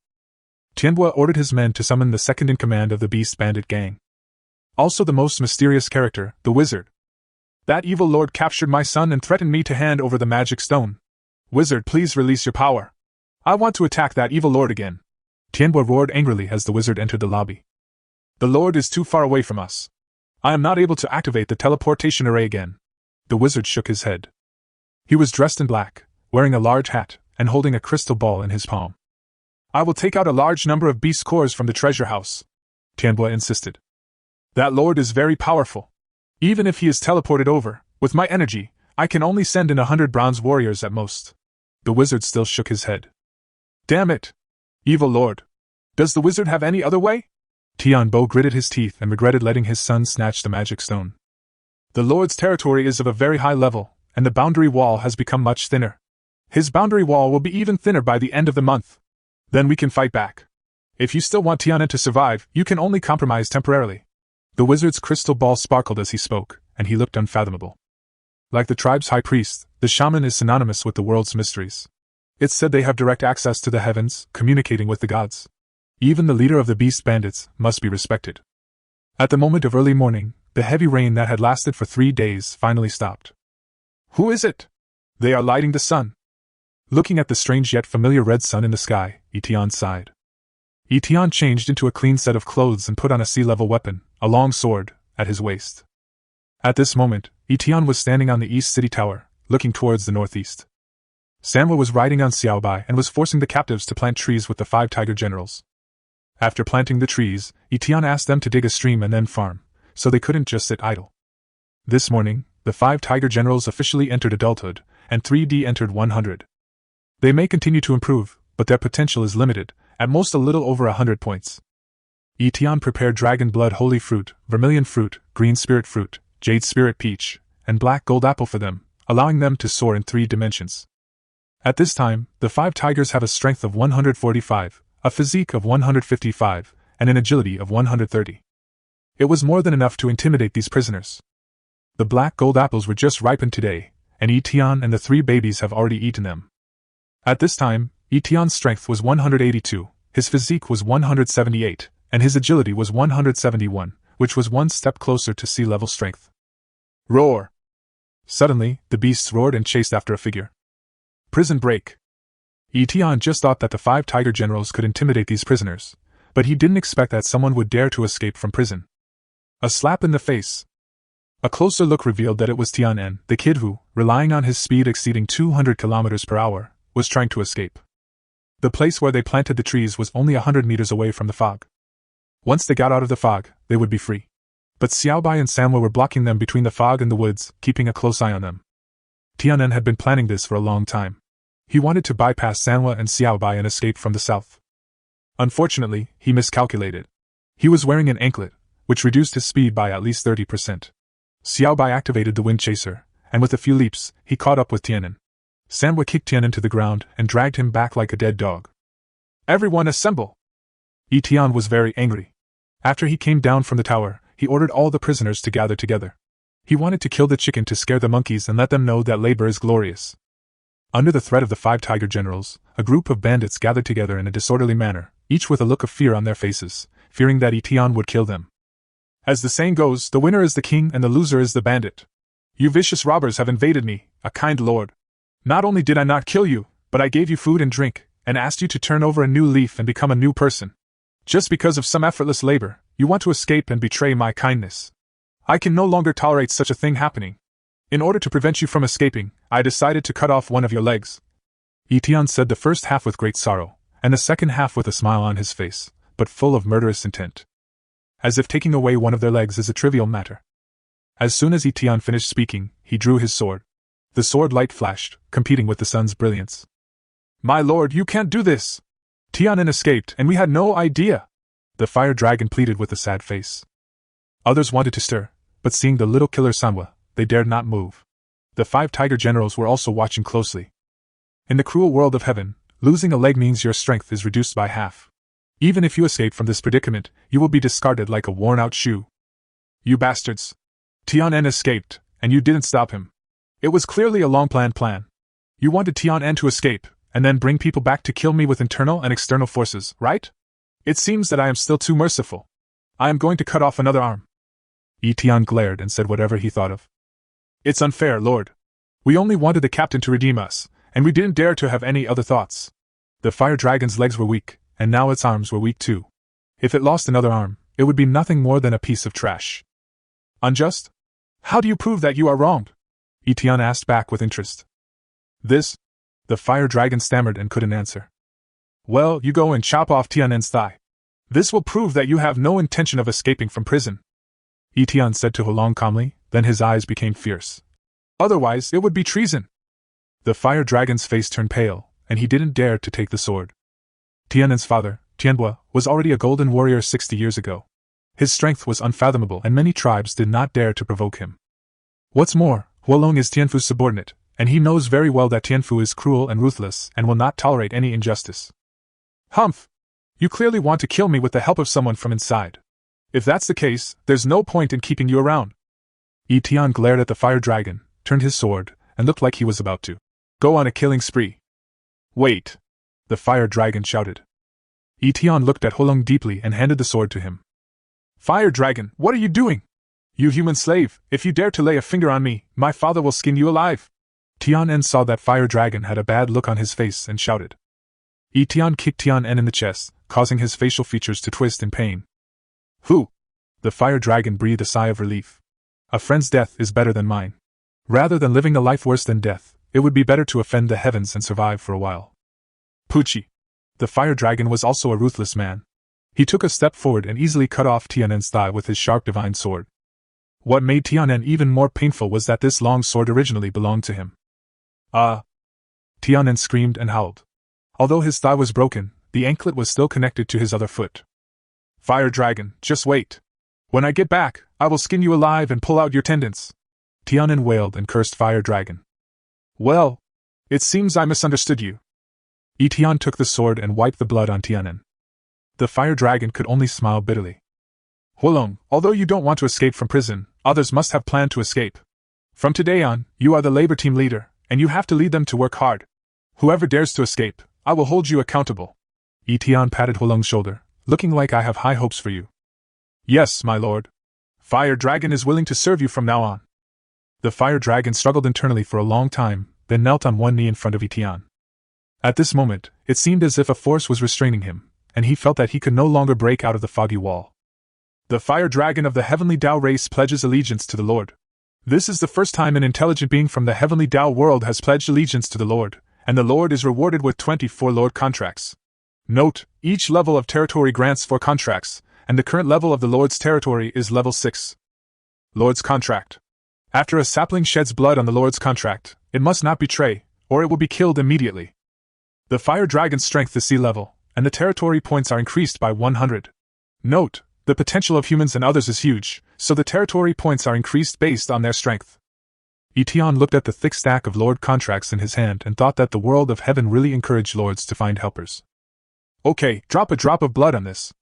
Tianhua ordered his men to summon the second-in-command of the beast bandit gang. Also the most mysterious character, the wizard. That evil lord captured my son and threatened me to hand over the magic stone. Wizard, please release your power. I want to attack that evil lord again. Tianhua roared angrily as the wizard entered the lobby. The lord is too far away from us. I am not able to activate the teleportation array again. The wizard shook his head. He was dressed in black, wearing a large hat, and holding a crystal ball in his palm. I will take out a large number of beast cores from the treasure house, Tianhua insisted. That lord is very powerful. Even if he is teleported over, with my energy, I can only send in 100 bronze warriors at most. The wizard still shook his head. Damn it! Evil lord! Does the wizard have any other way? Tianbo gritted his teeth and regretted letting his son snatch the magic stone. The lord's territory is of a very high level, and the boundary wall has become much thinner. His boundary wall will be even thinner by the end of the month. Then we can fight back. If you still want Tianan to survive, you can only compromise temporarily. The wizard's crystal ball sparkled as he spoke, and he looked unfathomable. Like the tribe's high priest, the shaman is synonymous with the world's mysteries. It's said they have direct access to the heavens, communicating with the gods. Even the leader of the beast bandits must be respected. At the moment of early morning, the heavy rain that had lasted for 3 days finally stopped. Who is it? They are lighting the sun. Looking at the strange yet familiar red sun in the sky, Etienne sighed. Etienne changed into a clean set of clothes and put on a sea-level weapon, a long sword, at his waist. At this moment, Etienne was standing on the east city tower, looking towards the northeast. Sanwa was riding on Xiaobai and was forcing the captives to plant trees with the 5 tiger generals. After planting the trees, Etienne asked them to dig a stream and then farm, so they couldn't just sit idle. This morning, the 5 tiger generals officially entered adulthood, and 3D entered 100. They may continue to improve, but their potential is limited, at most a little over 100 points. Etienne prepared dragon blood holy fruit, vermilion fruit, green spirit fruit, jade spirit peach, and black gold apple for them, allowing them to soar in 3 dimensions. At this time, the 5 tigers have a strength of 145, a physique of 155, and an agility of 130. It was more than enough to intimidate these prisoners. The black gold apples were just ripened today, and Etienne and the 3 babies have already eaten them. At this time, Etienne's strength was 182, his physique was 178, and his agility was 171, which was 1 step closer to sea-level strength. Roar! Suddenly, the beasts roared and chased after a figure. Prison break! Etienne just thought that the 5 tiger generals could intimidate these prisoners, but he didn't expect that someone would dare to escape from prison. A slap in the face. A closer look revealed that it was Tianan, the kid who, relying on his speed exceeding 200 kilometers per hour, was trying to escape. The place where they planted the trees was only 100 meters away from the fog. Once they got out of the fog, they would be free. But Xiaobai and Sanwa were blocking them between the fog and the woods, keeping a close eye on them. Tianan had been planning this for a long time. He wanted to bypass Sanwa and Xiaobai and escape from the south. Unfortunately, he miscalculated. He was wearing an anklet, which reduced his speed by at least 30%. Xiaobai activated the wind chaser, and with a few leaps, he caught up with Tianan. Sanwa kicked Tianan to the ground and dragged him back like a dead dog. Everyone assemble! Etienne was very angry. After he came down from the tower, he ordered all the prisoners to gather together. He wanted to kill the chicken to scare the monkeys and let them know that labor is glorious. Under the threat of the 5 tiger generals, a group of bandits gathered together in a disorderly manner, each with a look of fear on their faces, fearing that Etienne would kill them. As the saying goes, the winner is the king and the loser is the bandit. You vicious robbers have invaded me, a kind lord. Not only did I not kill you, but I gave you food and drink, and asked you to turn over a new leaf and become a new person. Just because of some effortless labor, you want to escape and betray my kindness. I can no longer tolerate such a thing happening. In order to prevent you from escaping, I decided to cut off one of your legs. Etienne said the first half with great sorrow, and the second half with a smile on his face, but full of murderous intent. As if taking away one of their legs is a trivial matter. As soon as Etienne finished speaking, he drew his sword. The sword light flashed, competing with the sun's brilliance. "My lord, you can't do this! Tianen escaped, and we had no idea!" The fire dragon pleaded with a sad face. Others wanted to stir, but seeing the little killer Sanwa, they dared not move. The 5 tiger generals were also watching closely. In the cruel world of heaven, losing a leg means your strength is reduced by half. Even if you escape from this predicament, you will be discarded like a worn-out shoe. "You bastards! Tianen escaped, and you didn't stop him. It was clearly a long-planned plan. You wanted Tianen to escape, and then bring people back to kill me with internal and external forces, right? It seems that I am still too merciful. I am going to cut off another arm." Etienne glared and said whatever he thought of. "It's unfair, Lord. We only wanted the captain to redeem us, and we didn't dare to have any other thoughts. The fire dragon's legs were weak, and now its arms were weak too. If it lost another arm, it would be nothing more than a piece of trash." "Unjust? How do you prove that you are wronged?" Etienne asked back with interest. "This?" The fire dragon stammered and couldn't answer. "Well, you go and chop off Tianen's thigh. This will prove that you have no intention of escaping from prison," Etienne said to Hulong calmly, then his eyes became fierce. "Otherwise, it would be treason." The fire dragon's face turned pale, and he didn't dare to take the sword. Tianen's father, Tianbua, was already a golden warrior 60 years ago. His strength was unfathomable and many tribes did not dare to provoke him. What's more, Huolong is Tianfu's subordinate, and he knows very well that Tianfu is cruel and ruthless and will not tolerate any injustice. "Humph! You clearly want to kill me with the help of someone from inside. If that's the case, there's no point in keeping you around." Etienne glared at the fire dragon, turned his sword, and looked like he was about to go on a killing spree. "Wait!" the fire dragon shouted. Etienne looked at Huolong deeply and handed the sword to him. "Fire dragon, what are you doing? You human slave, if you dare to lay a finger on me, my father will skin you alive." Tianen saw that fire dragon had a bad look on his face and shouted. Etienne kicked Tianen in the chest, causing his facial features to twist in pain. "Who?" The fire dragon breathed a sigh of relief. "A friend's death is better than mine. Rather than living a life worse than death, it would be better to offend the heavens and survive for a while." "Pucci!" The fire dragon was also a ruthless man. He took a step forward and easily cut off Tianen's thigh with his sharp divine sword. What made Tianen even more painful was that this long sword originally belonged to him. Tianen screamed and howled. Although his thigh was broken, the anklet was still connected to his other foot. "Fire dragon, just wait. When I get back, I will skin you alive and pull out your tendons." Tianen wailed and cursed Fire Dragon. "Well, it seems I misunderstood you." Etienne took the sword and wiped the blood on Tianen. The Fire Dragon could only smile bitterly. "Huolong, although you don't want to escape from prison, others must have planned to escape. From today on, you are the labor team leader, and you have to lead them to work hard. Whoever dares to escape, I will hold you accountable." Etienne patted Huolong's shoulder, looking like "I have high hopes for you." "Yes, my lord. Fire Dragon is willing to serve you from now on." The Fire Dragon struggled internally for a long time, then knelt on one knee in front of Etienne. At this moment, it seemed as if a force was restraining him, and he felt that he could no longer break out of the foggy wall. "The Fire Dragon of the Heavenly Tao race pledges allegiance to the Lord. This is the first time an intelligent being from the Heavenly Tao world has pledged allegiance to the Lord, and the Lord is rewarded with 24 Lord contracts. Note, each level of territory grants 4 contracts, and the current level of the Lord's territory is level 6. Lord's contract. After a sapling sheds blood on the Lord's contract, it must not betray, or it will be killed immediately. The Fire Dragon's strength is sea level, and the territory points are increased by 100. Note, the potential of humans and others is huge, so the territory points are increased based on their strength." Etienne looked at the thick stack of Lord contracts in his hand and thought that the world of heaven really encouraged lords to find helpers. "Okay, drop a drop of blood on this."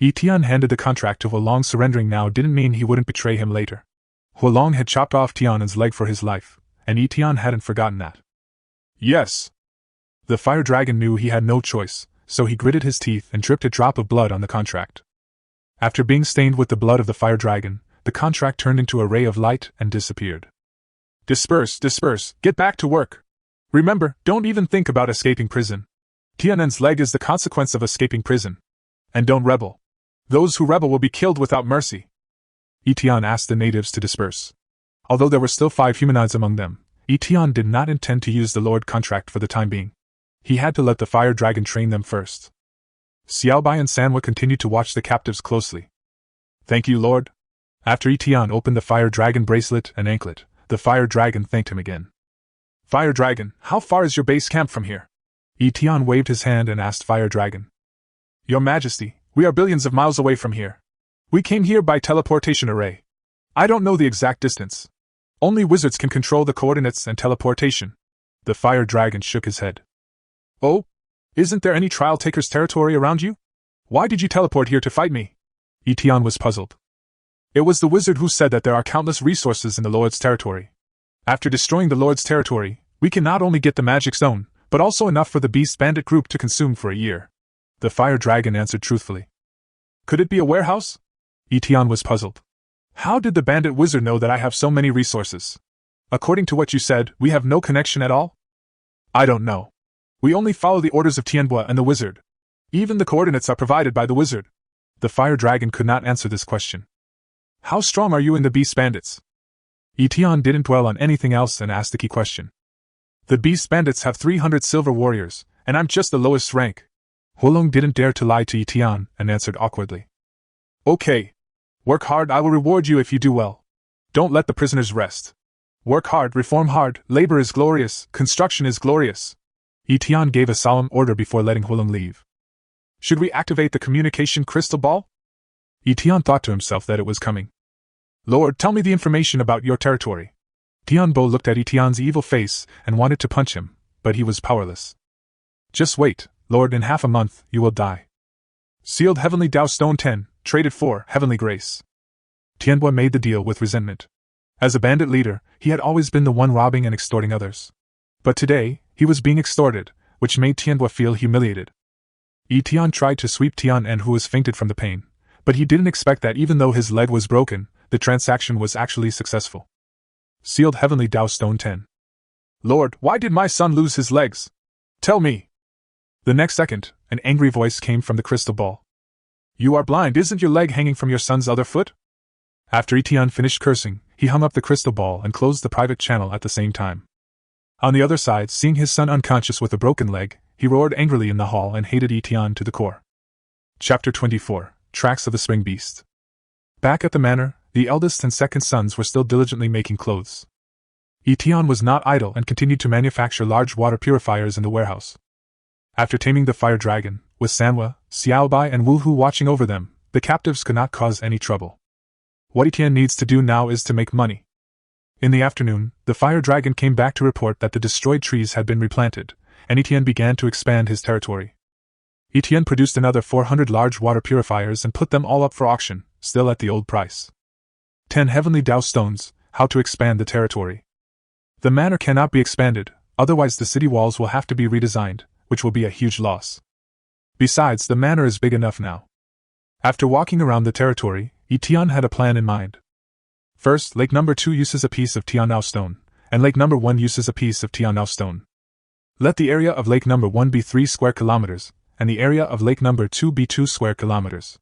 Etienne handed the contract to Huolong. Surrendering now didn't mean he wouldn't betray him later. Huolong had chopped off Tianen's leg for his life, and Etienne hadn't forgotten that. "Yes." The Fire Dragon knew he had no choice, so he gritted his teeth and dripped a drop of blood on the contract. After being stained with the blood of the Fire Dragon, the contract turned into a ray of light and disappeared. "Disperse, disperse, get back to work. Remember, don't even think about escaping prison. Tianen's leg is the consequence of escaping prison. And don't rebel. Those who rebel will be killed without mercy." Etienne asked the natives to disperse. Although there were still 5 humanoids among them, Etienne did not intend to use the Lord contract for the time being. He had to let the Fire Dragon train them first. Xiaobai and Sanwa continued to watch the captives closely. Thank you, Lord. After Etian opened the Fire Dragon bracelet and anklet, the Fire Dragon thanked him again. Fire Dragon, how far is your base camp from here? Etian waved his hand and asked Fire Dragon. Your Majesty, we are billions of miles away from here. We came here by teleportation array. I don't know the exact distance. Only wizards can control the coordinates and teleportation. The Fire Dragon shook his head. Oh? Isn't there any Trial Taker's territory around you? Why did you teleport here to fight me? Etian was puzzled. It was the wizard who said that there are countless resources in the Lord's territory. After destroying the Lord's territory, we can not only get the magic stone, but also enough for the Beast Bandit group to consume for a year. The Fire Dragon answered truthfully. Could it be a warehouse? Etian was puzzled. How did the bandit wizard know that I have so many resources? According to what you said, we have no connection at all? I don't know. We only follow the orders of Tianhua and the wizard. Even the coordinates are provided by the wizard. The Fire Dragon could not answer this question. How strong are you in the Beast Bandits? Etian didn't dwell on anything else and asked the key question. The Beast Bandits have 300 silver warriors, and I'm just the lowest rank. Huolong didn't dare to lie to Etian and answered awkwardly. Okay. Work hard, I will reward you if you do well. Don't let the prisoners rest. Work hard, reform hard, labor is glorious, construction is glorious. Etian gave a solemn order before letting Huolong leave. Should we activate the communication crystal ball? Etian thought to himself that it was coming. Lord, tell me the information about your territory. Tianbo looked at Etian's evil face and wanted to punch him, but he was powerless. Just wait, Lord, in half a month, you will die. Sealed Heavenly Dao Stone 10, traded for Heavenly Grace. Tianbo made the deal with resentment. As a bandit leader, he had always been the one robbing and extorting others. But today, he was being extorted, which made Tianbo feel humiliated. Etian tried to sweep Tian, who was fainted from the pain, but he didn't expect that even though his leg was broken, the transaction was actually successful. Sealed Heavenly Dao Stone 10. Lord, why did my son lose his legs? Tell me. The next second, an angry voice came from the crystal ball. You are blind, isn't your leg hanging from your son's other foot? After Etian finished cursing, he hung up the crystal ball and closed the private channel at the same time. On the other side, seeing his son unconscious with a broken leg, he roared angrily in the hall and hated Etian to the core. Chapter 24, Tracks of the Spring Beast. Back at the manor, the eldest and second sons were still diligently making clothes. Etian was not idle and continued to manufacture large water purifiers in the warehouse. After taming the Fire Dragon, with Sanwa, Xiaobai and Wu Hu watching over them, the captives could not cause any trouble. What Etian needs to do now is to make money. In the afternoon, the Fire Dragon came back to report that the destroyed trees had been replanted, and Etian began to expand his territory. Etian produced another 400 large water purifiers and put them all up for auction, still at the old price. 10 Heavenly Dao Stones, how to expand the territory. The manor cannot be expanded, otherwise the city walls will have to be redesigned, which will be a huge loss. Besides, the manor is big enough now. After walking around the territory, Etian had a plan in mind. First, Lake Number 2 uses a piece of Tianao stone, and Lake Number 1 uses a piece of Tianao stone. Let the area of Lake Number 1 be 3 square kilometers, and the area of Lake Number 2 be 2 square kilometers.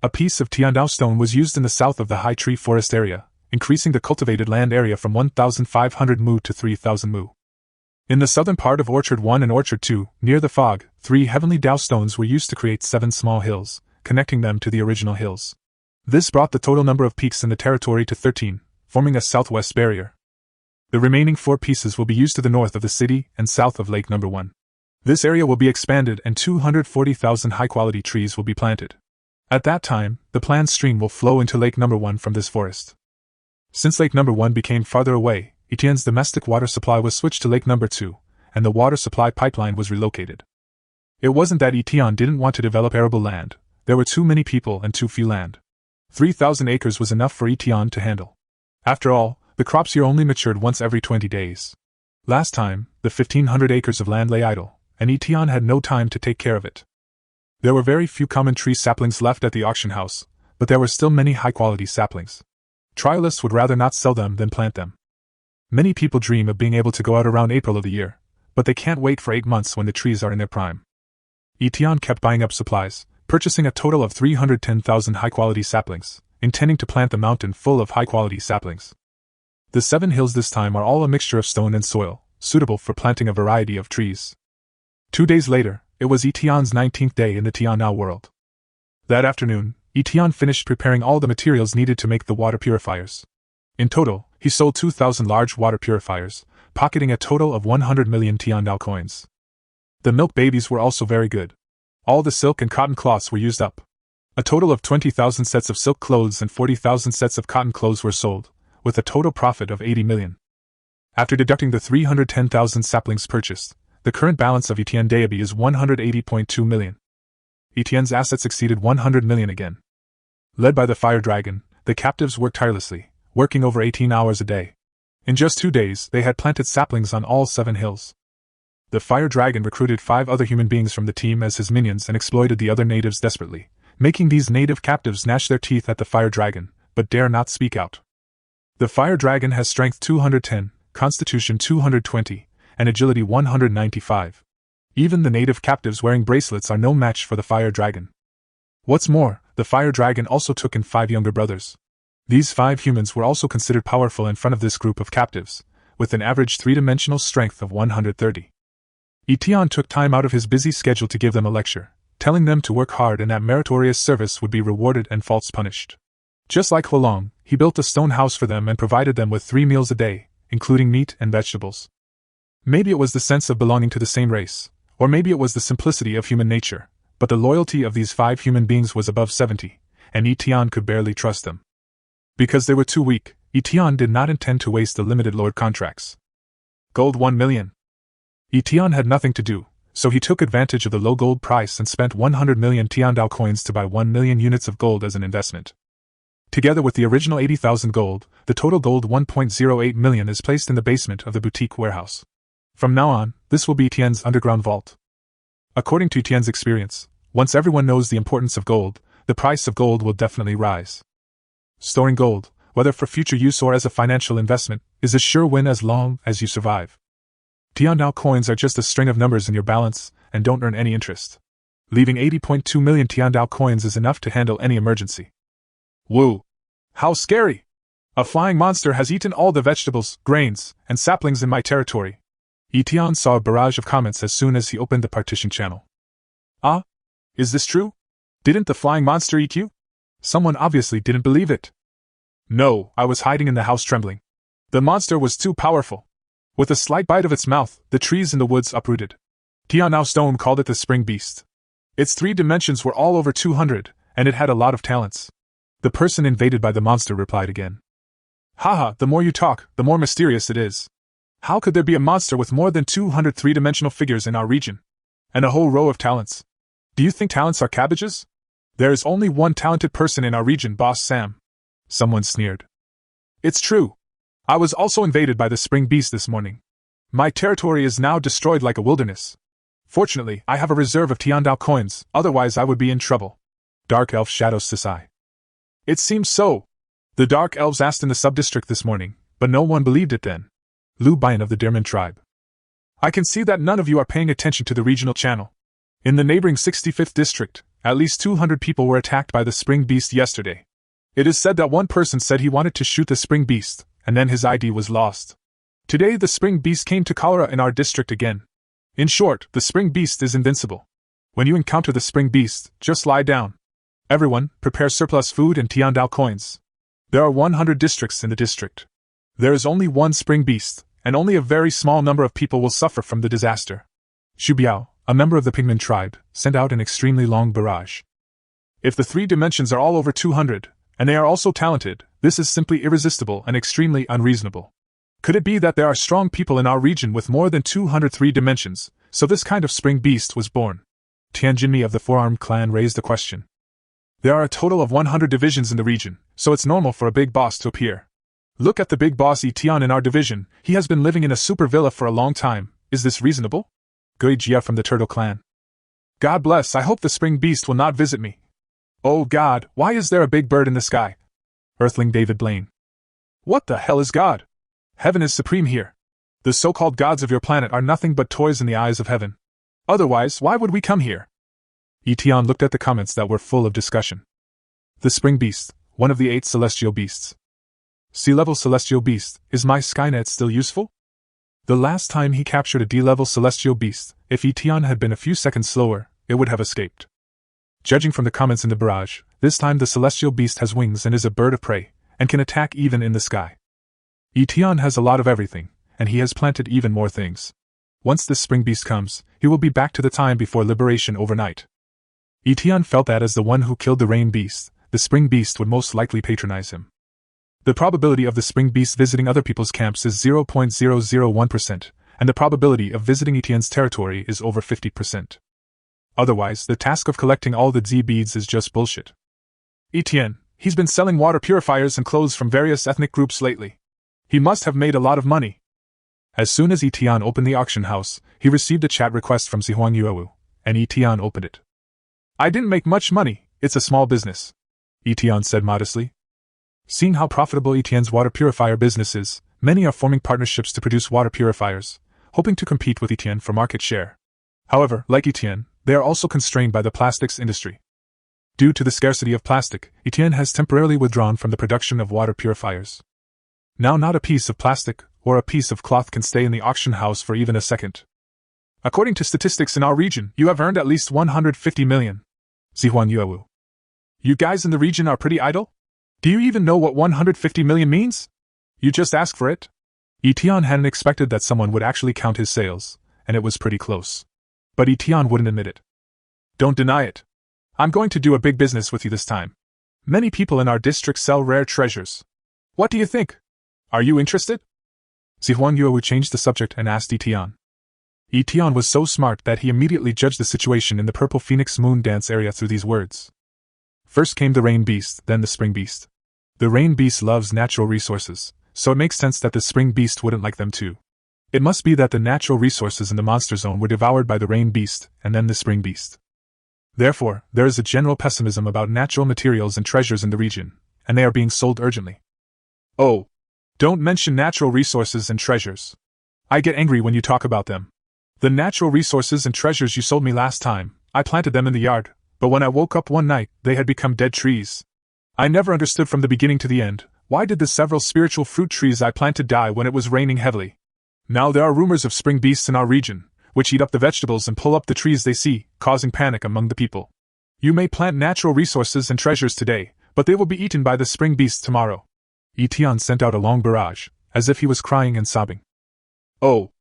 A piece of Tianao stone was used in the south of the high tree forest area, increasing the cultivated land area from 1,500 mu to 3,000 mu. In the southern part of Orchard 1 and Orchard 2, near the fog, 3 Heavenly Dao stones were used to create 7 small hills, connecting them to the original hills. This brought the total number of peaks in the territory to 13, forming a southwest barrier. The remaining 4 pieces will be used to the north of the city and south of Lake Number 1. This area will be expanded and 240,000 high-quality trees will be planted. At that time, the planned stream will flow into Lake Number 1 from this forest. Since Lake Number 1 became farther away, Etienne's domestic water supply was switched to Lake Number 2, and the water supply pipeline was relocated. It wasn't that Etienne didn't want to develop arable land, there were too many people and too few land. 3,000 acres was enough for Etienne to handle. After all, the crops here only matured once every 20 days. Last time, the 1,500 acres of land lay idle, and Etienne had no time to take care of it. There were very few common tree saplings left at the auction house, but there were still many high-quality saplings. Trialists would rather not sell them than plant them. Many people dream of being able to go out around April of the year, but they can't wait for 8 months when the trees are in their prime. Etienne kept buying up supplies, purchasing a total of 310,000 high-quality saplings, intending to plant the mountain full of high-quality saplings. The 7 hills this time are all a mixture of stone and soil, suitable for planting a variety of trees. 2 days later, It was Etienne's 19th day in the Tian-Now world. That afternoon, Etienne finished preparing all the materials needed to make the water purifiers. In total, he sold 2,000 large water purifiers, pocketing a total of 100 million Tian-Now coins. The milk babies were also very good. All the silk and cotton cloths were used up. A total of 20,000 sets of silk clothes and 40,000 sets of cotton clothes were sold, with a total profit of 80 million. After deducting the 310,000 saplings purchased, the current balance of Etienne Daobi is 180.2 million. Etienne's assets exceeded 100 million again. Led by the fire dragon, the captives worked tirelessly, working over 18 hours a day. In just 2 days, they had planted saplings on all 7 hills. The fire dragon recruited 5 other human beings from the team as his minions and exploited the other natives desperately, making these native captives gnash their teeth at the fire dragon, but dare not speak out. The fire dragon has strength 210, constitution 220, and agility 195. Even the native captives wearing bracelets are no match for the fire dragon. What's more, the fire dragon also took in 5 younger brothers. These 5 humans were also considered powerful in front of this group of captives, with an average 3-dimensional strength of 130. Etienne took time out of his busy schedule to give them a lecture, telling them to work hard and that meritorious service would be rewarded and faults punished. Just like Huolong, he built a stone house for them and provided them with 3 meals a day, including meat and vegetables. Maybe it was the sense of belonging to the same race, or maybe it was the simplicity of human nature, but the loyalty of these 5 human beings was above 70, and Etienne could barely trust them. Because they were too weak, Etienne did not intend to waste the limited lord contracts. Gold 1 million. Etienne had nothing to do, so he took advantage of the low gold price and spent 100 million Tian-Dao coins to buy 1 million units of gold as an investment. Together with the original 80,000 gold, the total gold 1.08 million is placed in the basement of the boutique warehouse. From now on, this will be Etienne's underground vault. According to Etienne's experience, once everyone knows the importance of gold, the price of gold will definitely rise. Storing gold, whether for future use or as a financial investment, is a sure win as long as you survive. Tian-Dao coins are just a string of numbers in your balance and don't earn any interest. Leaving 80.2 million Tian-Dao coins is enough to handle any emergency. Woo! How scary! A flying monster has eaten all the vegetables, grains, and saplings in my territory. Etienne saw a barrage of comments as soon as he opened the partition channel. Ah? Is this true? Didn't the flying monster eat you? Someone obviously didn't believe it. No, I was hiding in the house trembling. The monster was too powerful. With a slight bite of its mouth, the trees in the woods uprooted. Tian-Dao Stone called it the spring beast. Its 3 dimensions were all over 200, and it had a lot of talents. The person invaded by the monster replied again. Haha, the more you talk, the more mysterious it is. How could there be a monster with more than 200 3-dimensional figures in our region? And a whole row of talents? Do you think talents are cabbages? There is only one talented person in our region, Boss Sam. Someone sneered. It's true. I was also invaded by the spring beast this morning. My territory is now destroyed like a wilderness. Fortunately, I have a reserve of Tian-Dao coins, otherwise I would be in trouble. Dark Elf Shadow Sisai. It seems so. The Dark Elves asked in the sub-district this morning, but no one believed it then. Lu Bian of the Dirman tribe. I can see that none of you are paying attention to the regional channel. In the neighboring 65th district, at least 200 people were attacked by the spring beast yesterday. It is said that one person said he wanted to shoot the spring beast, and then his ID was lost. Today the spring beast came to cholera in our district again. In short, the spring beast is invincible. When you encounter the spring beast, just lie down. Everyone, prepare surplus food and Tian-Dao coins. There are 100 districts in the district. There is only one spring beast, and only a very small number of people will suffer from the disaster. Xu Biao, a member of the Pigman tribe, sent out an extremely long barrage. If the 3 dimensions are all over 200, and they are also talented, this is simply irresistible and extremely unreasonable. Could it be that there are strong people in our region with more than 203 dimensions, so this kind of spring beast was born? Tianjinmi of the Four-Armed Clan raised a question. There are a total of 100 divisions in the region, so it's normal for a big boss to appear. Look at the big boss Etienne in our division, he has been living in a super villa for a long time. Is this reasonable? Gui Jia from the Turtle Clan. God bless, I hope the spring beast will not visit me. Oh God, why is there a big bird in the sky? Earthling David Blaine. What the hell is God? Heaven is supreme here. The so-called gods of your planet are nothing but toys in the eyes of heaven. Otherwise, why would we come here? Etienne looked at the comments that were full of discussion. The spring beast, one of the 8 celestial beasts. Sea-level celestial beast, is my Skynet still useful? The last time he captured a D-level celestial beast, if Etienne had been a few seconds slower, it would have escaped. Judging from the comments in the barrage, this time the celestial beast has wings and is a bird of prey, and can attack even in the sky. Etienne has a lot of everything, and he has planted even more things. Once this spring beast comes, he will be back to the time before liberation overnight. Etienne felt that as the one who killed the rain beast, the spring beast would most likely patronize him. The probability of the spring beast visiting other people's camps is 0.001%, and the probability of visiting Etienne's territory is over 50%. Otherwise, the task of collecting all the Z beads is just bullshit. Etienne, he's been selling water purifiers and clothes from various ethnic groups lately. He must have made a lot of money. As soon as Etienne opened the auction house, he received a chat request from Zihuan Yuewu, and Etienne opened it. I didn't make much money, it's a small business, Etienne said modestly. Seeing how profitable Etienne's water purifier business is, many are forming partnerships to produce water purifiers, hoping to compete with Etienne for market share. However, like Etienne, they are also constrained by the plastics industry. Due to the scarcity of plastic, Etienne has temporarily withdrawn from the production of water purifiers. Now not a piece of plastic or a piece of cloth can stay in the auction house for even a second. According to statistics in our region, you have earned at least 150 million. Zihuan Yuewu. You guys in the region are pretty idle? Do you even know what 150 million means? You just ask for it? Etienne hadn't expected that someone would actually count his sales, and it was pretty close. But Etienne wouldn't admit it. Don't deny it. I'm going to do a big business with you this time. Many people in our district sell rare treasures. What do you think? Are you interested? Zihuan Yuewu changed the subject and asked Etienne. Etienne was so smart that he immediately judged the situation in the Purple Phoenix Moon Dance area through these words. First came the rain beast, then the spring beast. The rain beast loves natural resources, so it makes sense that the spring beast wouldn't like them too. It must be that the natural resources in the monster zone were devoured by the rain beast and then the spring beast. Therefore, there is a general pessimism about natural materials and treasures in the region, and they are being sold urgently. Oh, don't mention natural resources and treasures. I get angry when you talk about them. The natural resources and treasures you sold me last time, I planted them in the yard, but when I woke up one night, they had become dead trees. I never understood from the beginning to the end, why did the several spiritual fruit trees I planted die when it was raining heavily? Now there are rumors of spring beasts in our region, which eat up the vegetables and pull up the trees they see, causing panic among the people. You may plant natural resources and treasures today, but they will be eaten by the spring beasts tomorrow. Etienne sent out a long barrage, as if he was crying and sobbing. Oh,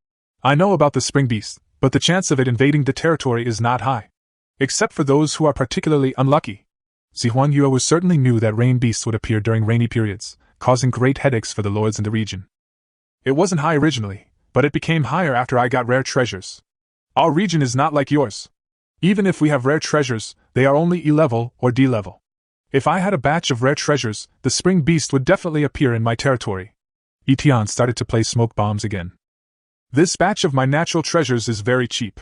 I know about the spring beast, but the chance of it invading the territory is not high. Except for those who are particularly unlucky. Zihuan Yuewu certainly knew that rain beasts would appear during rainy periods, causing great headaches for the lords in the region. It wasn't high originally, but it became higher after I got rare treasures. Our region is not like yours. Even if we have rare treasures, they are only E-level or D-level. If I had a batch of rare treasures, the spring beast would definitely appear in my territory. Etienne started to play smoke bombs again. This batch of my natural treasures is very cheap.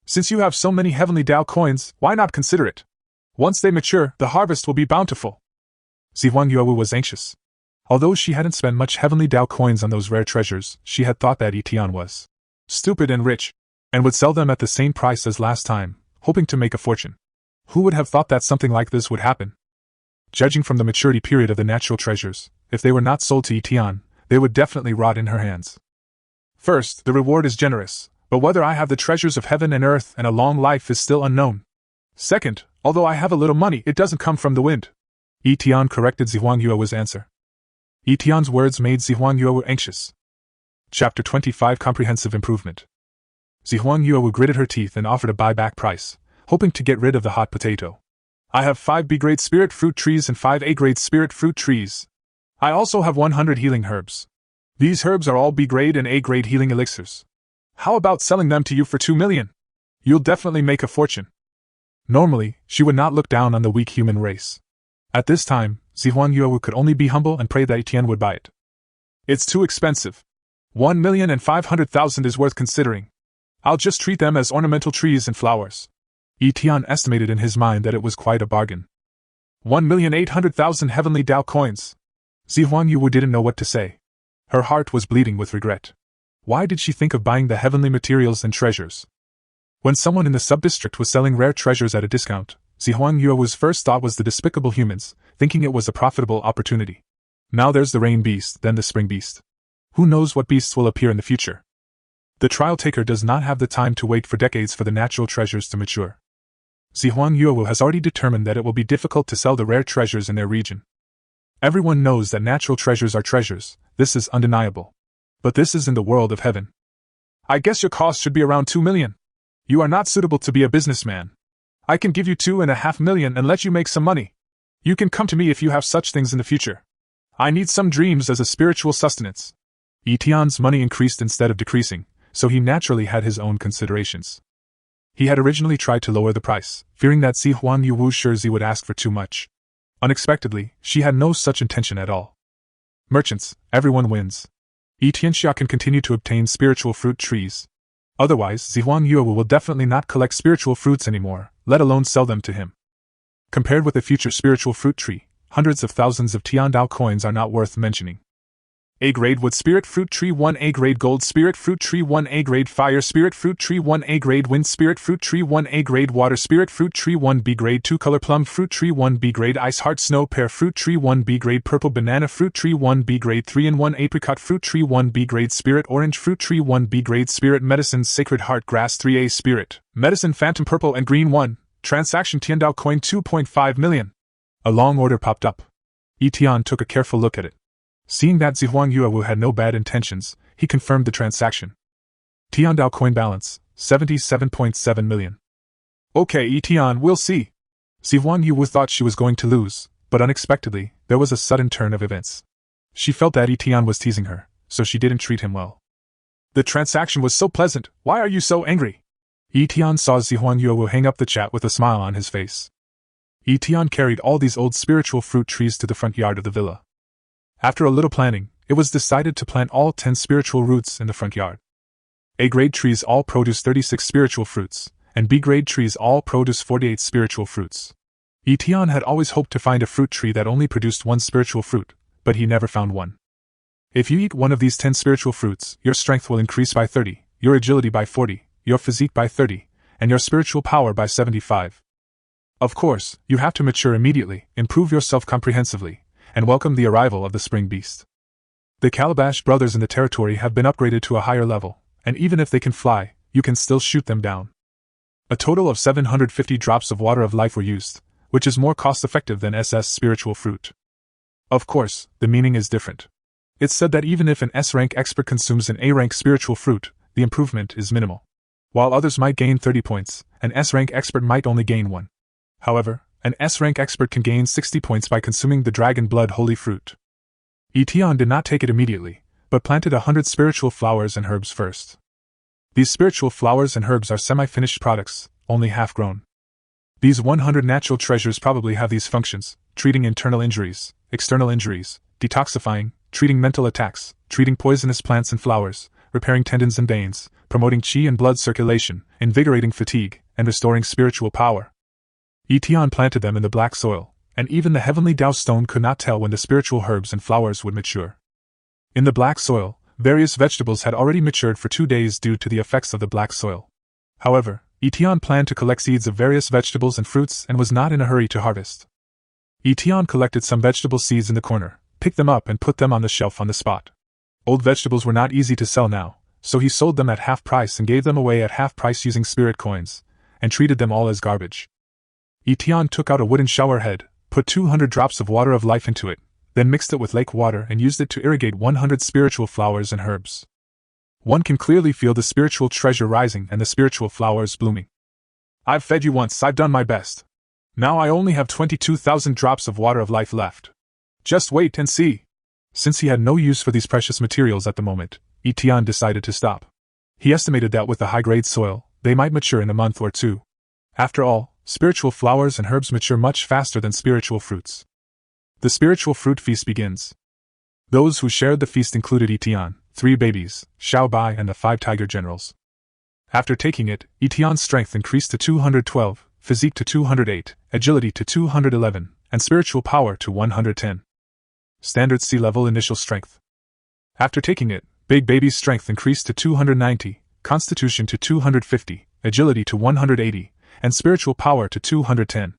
Since you have so many Heavenly Dao coins, why not consider it? Once they mature, the harvest will be bountiful. Zihuan Yuewu was anxious. Although she hadn't spent much Heavenly Dao coins on those rare treasures, she had thought that Etienne was stupid and rich, and would sell them at the same price as last time, hoping to make a fortune. Who would have thought that something like this would happen? Judging from the maturity period of the natural treasures, if they were not sold to Etienne, they would definitely rot in her hands. First, the reward is generous, but whether I have the treasures of heaven and earth and a long life is still unknown. Second, although I have a little money, it doesn't come from the wind. Etienne corrected Zihuan Yuewu's answer. Etienne's words made Zihuan Yuewu anxious. Chapter 25 Comprehensive Improvement. Zihuan Yuewu gritted her teeth and offered a buyback price, hoping to get rid of the hot potato. I have 5 B-grade spirit fruit trees and 5 A-grade spirit fruit trees. I also have 100 healing herbs. These herbs are all B-grade and A-grade healing elixirs. How about selling them to you for 2 million? You'll definitely make a fortune. Normally, she would not look down on the weak human race. At this time, Zihuan Yuewu could only be humble and pray that Etienne would buy it. It's too expensive. 1,500,000 is worth considering. I'll just treat them as ornamental trees and flowers. Etienne estimated in his mind that it was quite a bargain. 1,800,000 Heavenly Dao coins. Zihuan Yuewu didn't know what to say. Her heart was bleeding with regret. Why did she think of buying the heavenly materials and treasures? When someone in the sub-district was selling rare treasures at a discount, Zihuan Yuewu's first thought was the despicable humans, thinking it was a profitable opportunity. Now there's the rain beast, then the spring beast. Who knows what beasts will appear in the future? The trial taker does not have the time to wait for decades for the natural treasures to mature. Zihuang Yuowu has already determined that it will be difficult to sell the rare treasures in their region. Everyone knows that natural treasures are treasures, this is undeniable. But this is in the world of heaven. I guess your cost should be around 2 million. You are not suitable to be a businessman. I can give you 2.5 million and let you make some money. You can come to me if you have such things in the future. I need some dreams as a spiritual sustenance. Etienne's money increased instead of decreasing, so he naturally had his own considerations. He had originally tried to lower the price, fearing that Zihuang Yuowu Shizi would ask for too much. Unexpectedly, she had no such intention at all. Merchants, everyone wins. Etienne Xia can continue to obtain spiritual fruit trees. Otherwise, Zihuang Yuowu will definitely not collect spiritual fruits anymore, let alone sell them to him. Compared with a future spiritual fruit tree, hundreds of thousands of Tiandao coins are not worth mentioning. A-grade wood spirit fruit tree 1, A-grade gold spirit fruit tree 1, A-grade fire spirit fruit tree 1, A-grade wind spirit fruit tree 1, A-grade water spirit fruit tree 1, B-grade 2 color plum fruit tree 1, B-grade ice heart snow pear fruit tree 1, B-grade purple banana fruit tree 1, B-grade 3-in-1 apricot fruit tree 1, B-grade spirit orange fruit tree 1, B-grade spirit medicine sacred heart grass 3A spirit medicine phantom purple and green 1, transaction Tiandao coin 2.5 million. A long order popped up. Etienne took a careful look at it. Seeing that Zihuang Yuowu had no bad intentions, he confirmed the transaction. Tiandao coin balance, 77.7 million. Okay, Etienne, we'll see. Zihuang Yuowu thought she was going to lose, but unexpectedly, there was a sudden turn of events. She felt that Etienne was teasing her, so she didn't treat him well. The transaction was so pleasant, why are you so angry? Etienne saw Zihuang Yuowu hang up the chat with a smile on his face. Etienne carried all these old spiritual fruit trees to the front yard of the villa. After a little planning, it was decided to plant all 10 spiritual roots in the front yard. A-grade trees all produce 36 spiritual fruits, and B-grade trees all produce 48 spiritual fruits. Etienne had always hoped to find a fruit tree that only produced 1 spiritual fruit, but he never found one. If you eat one of these 10 spiritual fruits, your strength will increase by 30, your agility by 40, your physique by 30, and your spiritual power by 75. Of course, you have to mature immediately, improve yourself comprehensively, and welcome the arrival of the spring beast. The Calabash brothers in the territory have been upgraded to a higher level, and even if they can fly, you can still shoot them down. A total of 750 drops of water of life were used, which is more cost-effective than SS spiritual fruit. Of course, the meaning is different. It's said that even if an S-rank expert consumes an A-rank spiritual fruit, the improvement is minimal. While others might gain 30 points, an S-rank expert might only gain 1. However, an S-rank expert can gain 60 points by consuming the dragon blood holy fruit. Etienne did not take it immediately, but planted 100 spiritual flowers and herbs first. These spiritual flowers and herbs are semi-finished products, only half-grown. These 100 natural treasures probably have these functions: treating internal injuries, external injuries, detoxifying, treating mental attacks, treating poisonous plants and flowers, repairing tendons and veins, promoting qi and blood circulation, invigorating fatigue, and restoring spiritual power. Etienne planted them in the black soil, and even the heavenly Dao stone could not tell when the spiritual herbs and flowers would mature. In the black soil, various vegetables had already matured for 2 days due to the effects of the black soil. However, Etienne planned to collect seeds of various vegetables and fruits and was not in a hurry to harvest. Etienne collected some vegetable seeds in the corner, picked them up and put them on the shelf on the spot. Old vegetables were not easy to sell now, so he sold them at half price and gave them away at half price using spirit coins, and treated them all as garbage. Etienne took out a wooden shower head, put 200 drops of water of life into it, then mixed it with lake water and used it to irrigate 100 spiritual flowers and herbs. One can clearly feel the spiritual treasure rising and the spiritual flowers blooming. I've fed you once, I've done my best. Now I only have 22,000 drops of water of life left. Just wait and see. Since he had no use for these precious materials at the moment, Etienne decided to stop. He estimated that with the high-grade soil, they might mature in a month or 2. After all, spiritual flowers and herbs mature much faster than spiritual fruits. The spiritual fruit feast begins. Those who shared the feast included Etienne, 3 babies, Xiao Bai and the 5 tiger generals. After taking it, Etienne's strength increased to 212, physique to 208, agility to 211, and spiritual power to 110. Standard C-level initial strength. After taking it, Big Baby's strength increased to 290, constitution to 250, agility to 180, and spiritual power to 210.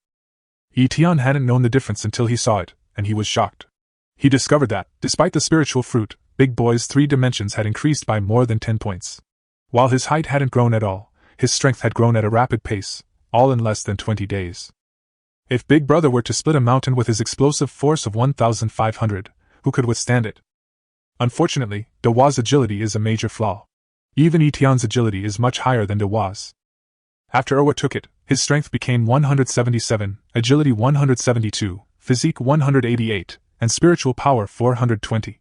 Etienne hadn't known the difference until he saw it, and he was shocked. He discovered that, despite the spiritual fruit, Big Boy's 3 dimensions had increased by more than 10 points. While his height hadn't grown at all, his strength had grown at a rapid pace, all in less than 20 days. If Big Brother were to split a mountain with his explosive force of 1,500, who could withstand it? Unfortunately, Dewa's agility is a major flaw. Even Etienne's agility is much higher than Dewa's. After Erwa took it, his strength became 177, agility 172, physique 188, and spiritual power 420.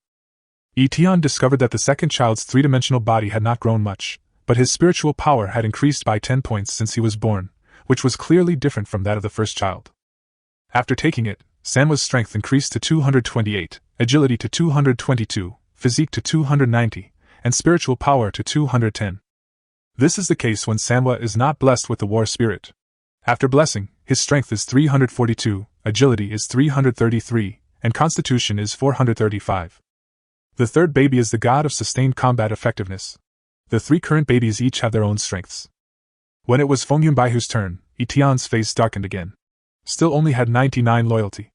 Etienne discovered that the second child's three-dimensional body had not grown much, but his spiritual power had increased by 10 points since he was born, which was clearly different from that of the first child. After taking it, Sanwa's strength increased to 228, agility to 222, physique to 290, and spiritual power to 210. This is the case when Sanwa is not blessed with the war spirit. After blessing, his strength is 342, agility is 333, and constitution is 435. The third baby is the god of sustained combat effectiveness. The three current babies each have their own strengths. When it was Feng Yunbaihu's turn, Etienne's face darkened again. Still only had 99 loyalty.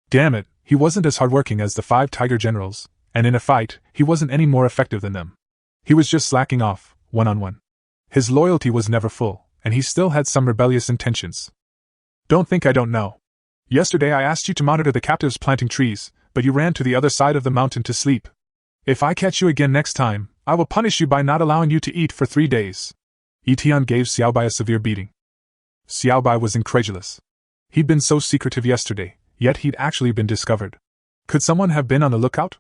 Damn it, he wasn't as hardworking as the 5 tiger generals, and in a fight, he wasn't any more effective than them. He was just slacking off, one-on-one. His loyalty was never full, and he still had some rebellious intentions. Don't think I don't know. Yesterday I asked you to monitor the captives planting trees, but you ran to the other side of the mountain to sleep. If I catch you again next time, I will punish you by not allowing you to eat for 3 days. Etienne gave Xiaobai a severe beating. Xiaobai was incredulous. He'd been so secretive yesterday, yet he'd actually been discovered. Could someone have been on the lookout?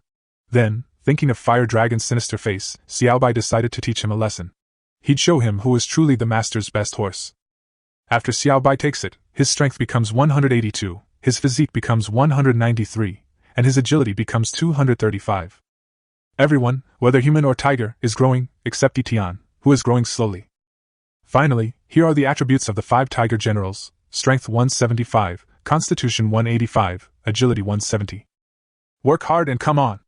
Then, thinking of Fire Dragon's sinister face, Xiaobai decided to teach him a lesson. He'd show him who was truly the master's best horse. After Xiaobai takes it, his strength becomes 182, his physique becomes 193, and his agility becomes 235. Everyone, whether human or tiger, is growing, except Etienne, who is growing slowly. Finally, here are the attributes of the 5 tiger generals: strength 175, constitution 185, agility 170. Work hard and come on.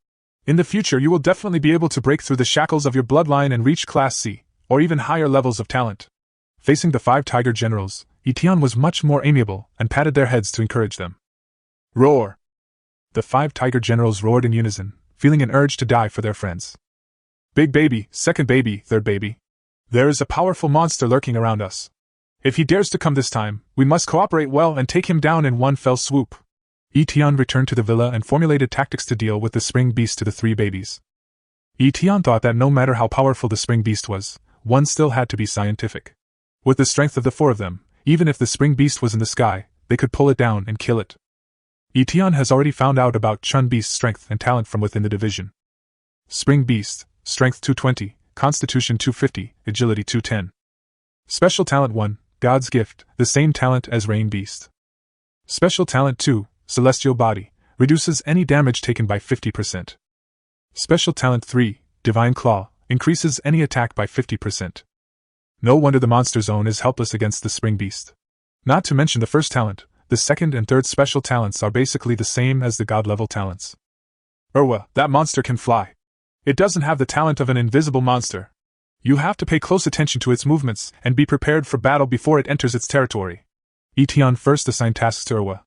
In the future you will definitely be able to break through the shackles of your bloodline and reach Class C, or even higher levels of talent. Facing the 5 tiger generals, Etienne was much more amiable and patted their heads to encourage them. Roar! The 5 tiger generals roared in unison, feeling an urge to die for their friends. Big baby, second baby, third baby. There is a powerful monster lurking around us. If he dares to come this time, we must cooperate well and take him down in one fell swoop. Etienne returned to the villa and formulated tactics to deal with the spring beast to the 3 babies. Etienne thought that no matter how powerful the spring beast was, one still had to be scientific. With the strength of the 4 of them, even if the spring beast was in the sky, they could pull it down and kill it. Etienne has already found out about Chun Beast's strength and talent from within the division. Spring Beast, strength 220, constitution 250, agility 210. Special talent 1, God's gift, the same talent as Rain Beast. Special talent 2, celestial body, reduces any damage taken by 50%. Special talent 3, divine claw, increases any attack by 50%. No wonder the monster zone is helpless against the spring beast. Not to mention the first talent, the second and third special talents are basically the same as the god-level talents. Erwa, that monster can fly. It doesn't have the talent of an invisible monster. You have to pay close attention to its movements and be prepared for battle before it enters its territory. Etienne first assigned tasks to Erwa.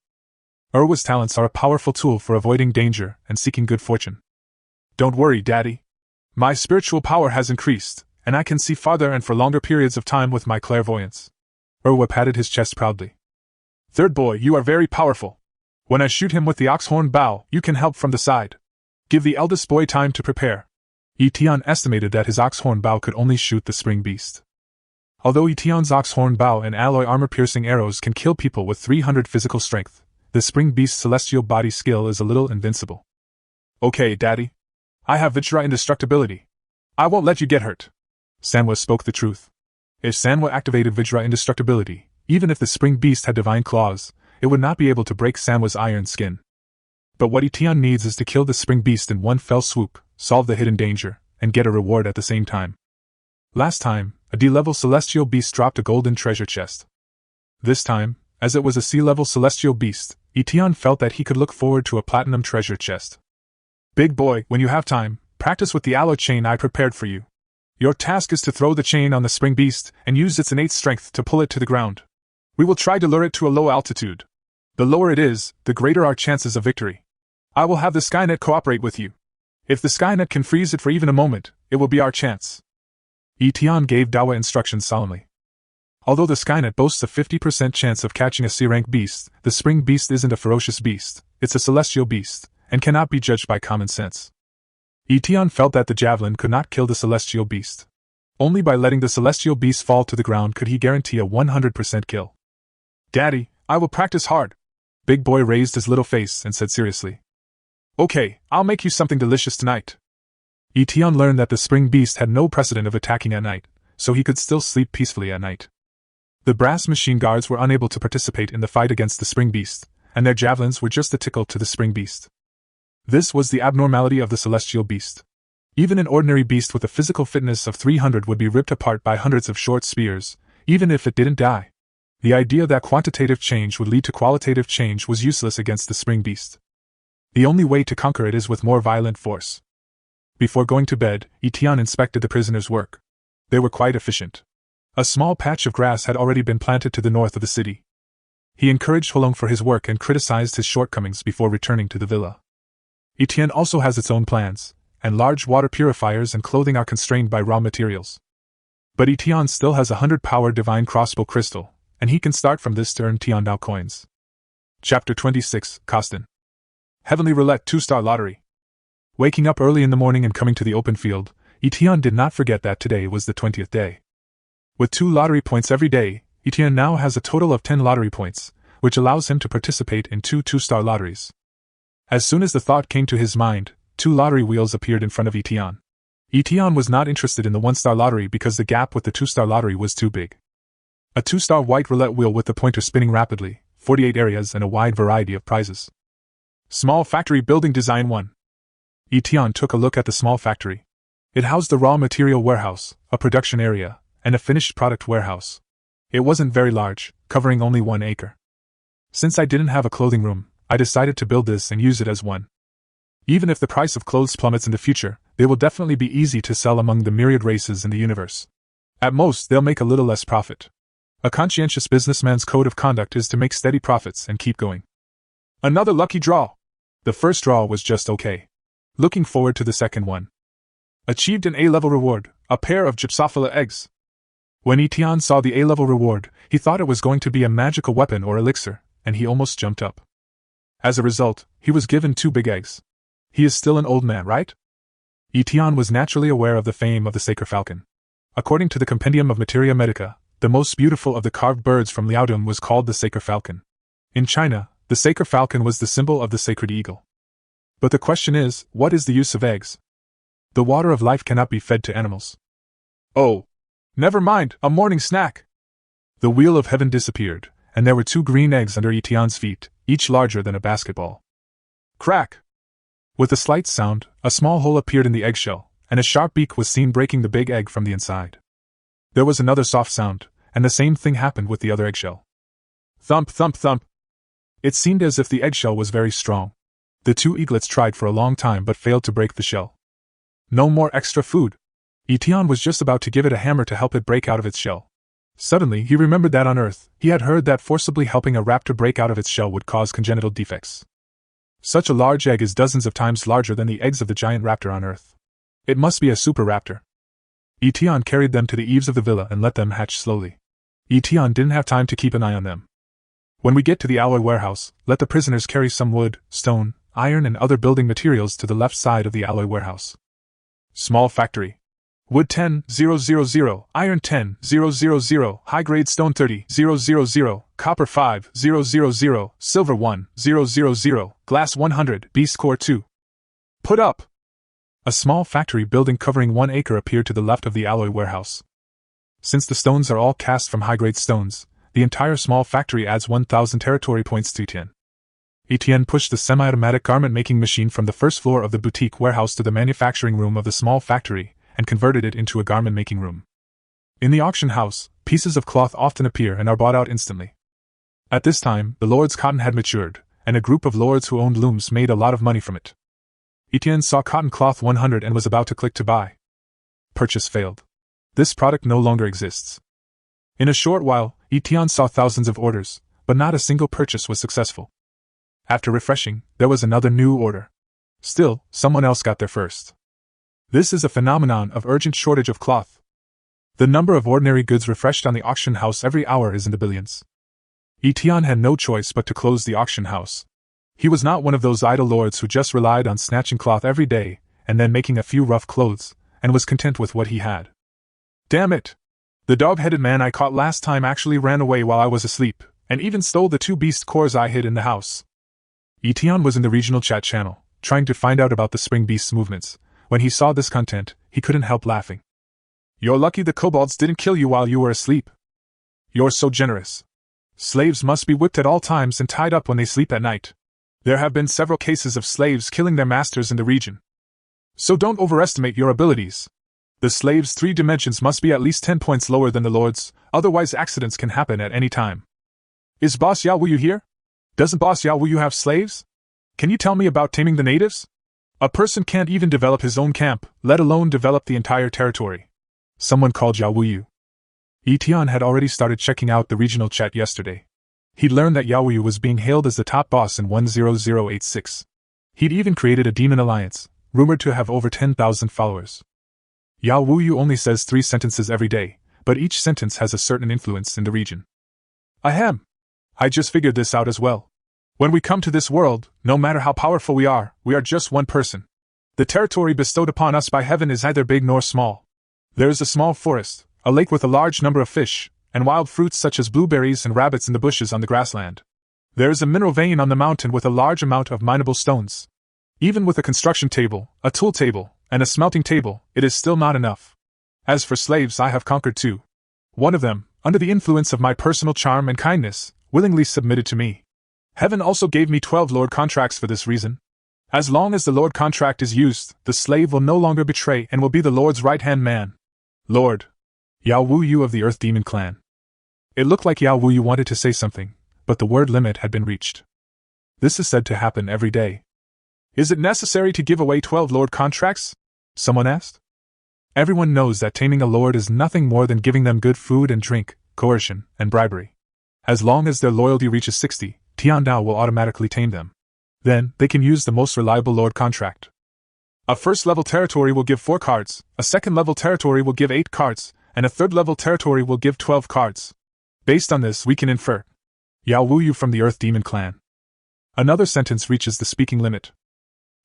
Erwa's talents are a powerful tool for avoiding danger and seeking good fortune. Don't worry, Daddy. My spiritual power has increased, and I can see farther and for longer periods of time with my clairvoyance. Erwa patted his chest proudly. Third boy, you are very powerful. When I shoot him with the oxhorn bow, you can help from the side. Give the eldest boy time to prepare. Etienne estimated that his oxhorn bow could only shoot the spring beast. Although Etienne's oxhorn bow and alloy armor-piercing arrows can kill people with 300 physical strength, the spring beast's celestial body skill is a little invincible. Okay, Daddy. I have Vajra indestructibility. I won't let you get hurt. Sanwa spoke the truth. If Sanwa activated Vajra indestructibility, even if the spring beast had divine claws, it would not be able to break Sanwa's iron skin. But what Etienne needs is to kill the spring beast in one fell swoop, solve the hidden danger, and get a reward at the same time. Last time, a D-level celestial beast dropped a golden treasure chest. This time, as it was a C-level celestial beast, Etienne felt that he could look forward to a platinum treasure chest. Big boy, when you have time, practice with the alloy chain I prepared for you. Your task is to throw the chain on the spring beast and use its innate strength to pull it to the ground. We will try to lure it to a low altitude. The lower it is, the greater our chances of victory. I will have the Skynet cooperate with you. If the Skynet can freeze it for even a moment, it will be our chance. Etienne gave Dawa instructions solemnly. Although the Skynet boasts a 50% chance of catching a C-rank beast, the Spring Beast isn't a ferocious beast, it's a celestial beast, and cannot be judged by common sense. Etienne felt that the javelin could not kill the celestial beast. Only by letting the celestial beast fall to the ground could he guarantee a 100% kill. Daddy, I will practice hard. Big Boy raised his little face and said seriously. Okay, I'll make you something delicious tonight. Etienne learned that the Spring Beast had no precedent of attacking at night, so he could still sleep peacefully at night. The brass machine guards were unable to participate in the fight against the Spring Beast, and their javelins were just a tickle to the Spring Beast. This was the abnormality of the celestial beast. Even an ordinary beast with a physical fitness of 300 would be ripped apart by hundreds of short spears, even if it didn't die. The idea that quantitative change would lead to qualitative change was useless against the Spring Beast. The only way to conquer it is with more violent force. Before going to bed, Etienne inspected the prisoners' work. They were quite efficient. A small patch of grass had already been planted to the north of the city. He encouraged Holong for his work and criticized his shortcomings before returning to the villa. Etienne also has its own plans, and large water purifiers and clothing are constrained by raw materials. But Etienne still has a 100-power divine crossbow crystal, and he can start from this to earn Tiandao coins. Chapter 26, Costin. Heavenly Roulette 2-Star Lottery. Waking up early in the morning and coming to the open field, Etienne did not forget that today was the 20th day. With 2 lottery points every day, Etienne now has a total of 10 lottery points, which allows him to participate in 2 2-star lotteries. As soon as the thought came to his mind, 2 lottery wheels appeared in front of Etienne. Etienne was not interested in the 1-star lottery because the gap with the 2-star lottery was too big. A 2-star white roulette wheel with the pointer spinning rapidly, 48 areas and a wide variety of prizes. Small Factory Building Design 1. Etienne took a look at the small factory. It housed the raw material warehouse, a production area, and a finished product warehouse. It wasn't very large, covering only 1 acre. Since I didn't have a clothing room, I decided to build this and use it as one. Even if the price of clothes plummets in the future, they will definitely be easy to sell among the myriad races in the universe. At most, they'll make a little less profit. A conscientious businessman's code of conduct is to make steady profits and keep going. Another lucky draw. The first draw was just okay. Looking forward to the second one. Achieved an A-level reward, a pair of Gypsophila eggs. When Etienne saw the A-level reward, he thought it was going to be a magical weapon or elixir, and he almost jumped up. As a result, he was given 2 big eggs. He is still an old man, right? Etienne was naturally aware of the fame of the Sacred Falcon. According to the Compendium of Materia Medica, the most beautiful of the carved birds from Liaodong was called the Sacred Falcon. In China, the Sacred Falcon was the symbol of the sacred eagle. But the question is, what is the use of eggs? The water of life cannot be fed to animals. Oh! Never mind, a morning snack! The wheel of heaven disappeared, and there were 2 green eggs under Etienne's feet, each larger than a basketball. Crack! With a slight sound, a small hole appeared in the eggshell, and a sharp beak was seen breaking the big egg from the inside. There was another soft sound, and the same thing happened with the other eggshell. Thump, thump, thump! It seemed as if the eggshell was very strong. The 2 eaglets tried for a long time but failed to break the shell. No more extra food! Etienne was just about to give it a hammer to help it break out of its shell. Suddenly he remembered that on Earth, he had heard that forcibly helping a raptor break out of its shell would cause congenital defects. Such a large egg is dozens of times larger than the eggs of the giant raptor on Earth. It must be a super raptor. Etienne carried them to the eaves of the villa and let them hatch slowly. Etienne didn't have time to keep an eye on them. When we get to the alloy warehouse, let the prisoners carry some wood, stone, iron and other building materials to the left side of the alloy warehouse. Small factory. Wood 10,000, iron 10,000, high-grade stone 30,000, copper 5,000, silver 1,000, glass 100, beast core 2. Put up! A small factory building covering 1 acre appeared to the left of the alloy warehouse. Since the stones are all cast from high-grade stones, the entire small factory adds 1,000 territory points to Etienne. Etienne pushed the semi-automatic garment-making machine from the first floor of the boutique warehouse to the manufacturing room of the small factory, and converted it into a garment-making room. In the auction house, pieces of cloth often appear and are bought out instantly. At this time, the lord's cotton had matured, and a group of lords who owned looms made a lot of money from it. Etienne saw cotton cloth 100 and was about to click to buy. Purchase failed. This product no longer exists. In a short while, Etienne saw thousands of orders, but not a single purchase was successful. After refreshing, there was another new order. Still, someone else got there first. This is a phenomenon of urgent shortage of cloth. The number of ordinary goods refreshed on the auction house every hour is in the billions. Etienne had no choice but to close the auction house. He was not one of those idle lords who just relied on snatching cloth every day and then making a few rough clothes, and was content with what he had. Damn it! The dog-headed man I caught last time actually ran away while I was asleep, and even stole the 2 beast cores I hid in the house. Etienne was in the regional chat channel, trying to find out about the spring beast's movements. When he saw this content, he couldn't help laughing. You're lucky the kobolds didn't kill you while you were asleep. You're so generous. Slaves must be whipped at all times and tied up when they sleep at night. There have been several cases of slaves killing their masters in the region. So don't overestimate your abilities. The slave's 3 dimensions must be at least 10 points lower than the Lord's, otherwise accidents can happen at any time. Is Boss Yao Wuyu here? Doesn't Boss Yao Wuyu have slaves? Can you tell me about taming the natives? A person can't even develop his own camp, let alone develop the entire territory. Someone called Yao Wuyu. Etienne had already started checking out the regional chat yesterday. He'd learned that Yao Wuyu was being hailed as the top boss in 10086. He'd even created a demon alliance, rumored to have over 10,000 followers. Yao Wuyu only says 3 sentences every day, but each sentence has a certain influence in the region. Ahem! I just figured this out as well. When we come to this world, no matter how powerful we are just one person. The territory bestowed upon us by heaven is neither big nor small. There is a small forest, a lake with a large number of fish, and wild fruits such as blueberries and rabbits in the bushes on the grassland. There is a mineral vein on the mountain with a large amount of mineable stones. Even with a construction table, a tool table, and a smelting table, it is still not enough. As for slaves, I have conquered 2. One of them, under the influence of my personal charm and kindness, willingly submitted to me. Heaven also gave me 12 lord contracts for this reason. As long as the lord contract is used, the slave will no longer betray and will be the lord's right-hand man. Lord Yao Wuyu of the Earth Demon Clan. It looked like Yao Wuyu wanted to say something, but the word limit had been reached. This is said to happen every day. Is it necessary to give away 12 lord contracts? Someone asked. Everyone knows that taming a lord is nothing more than giving them good food and drink, coercion, and bribery. As long as their loyalty reaches 60, Tiandao will automatically tame them. Then, they can use the most reliable lord contract. A first-level territory will give 4 cards, a second-level territory will give 8 cards, and a third-level territory will give 12 cards. Based on this, we can infer. Yao Wuyu from the Earth Demon Clan. Another sentence reaches the speaking limit.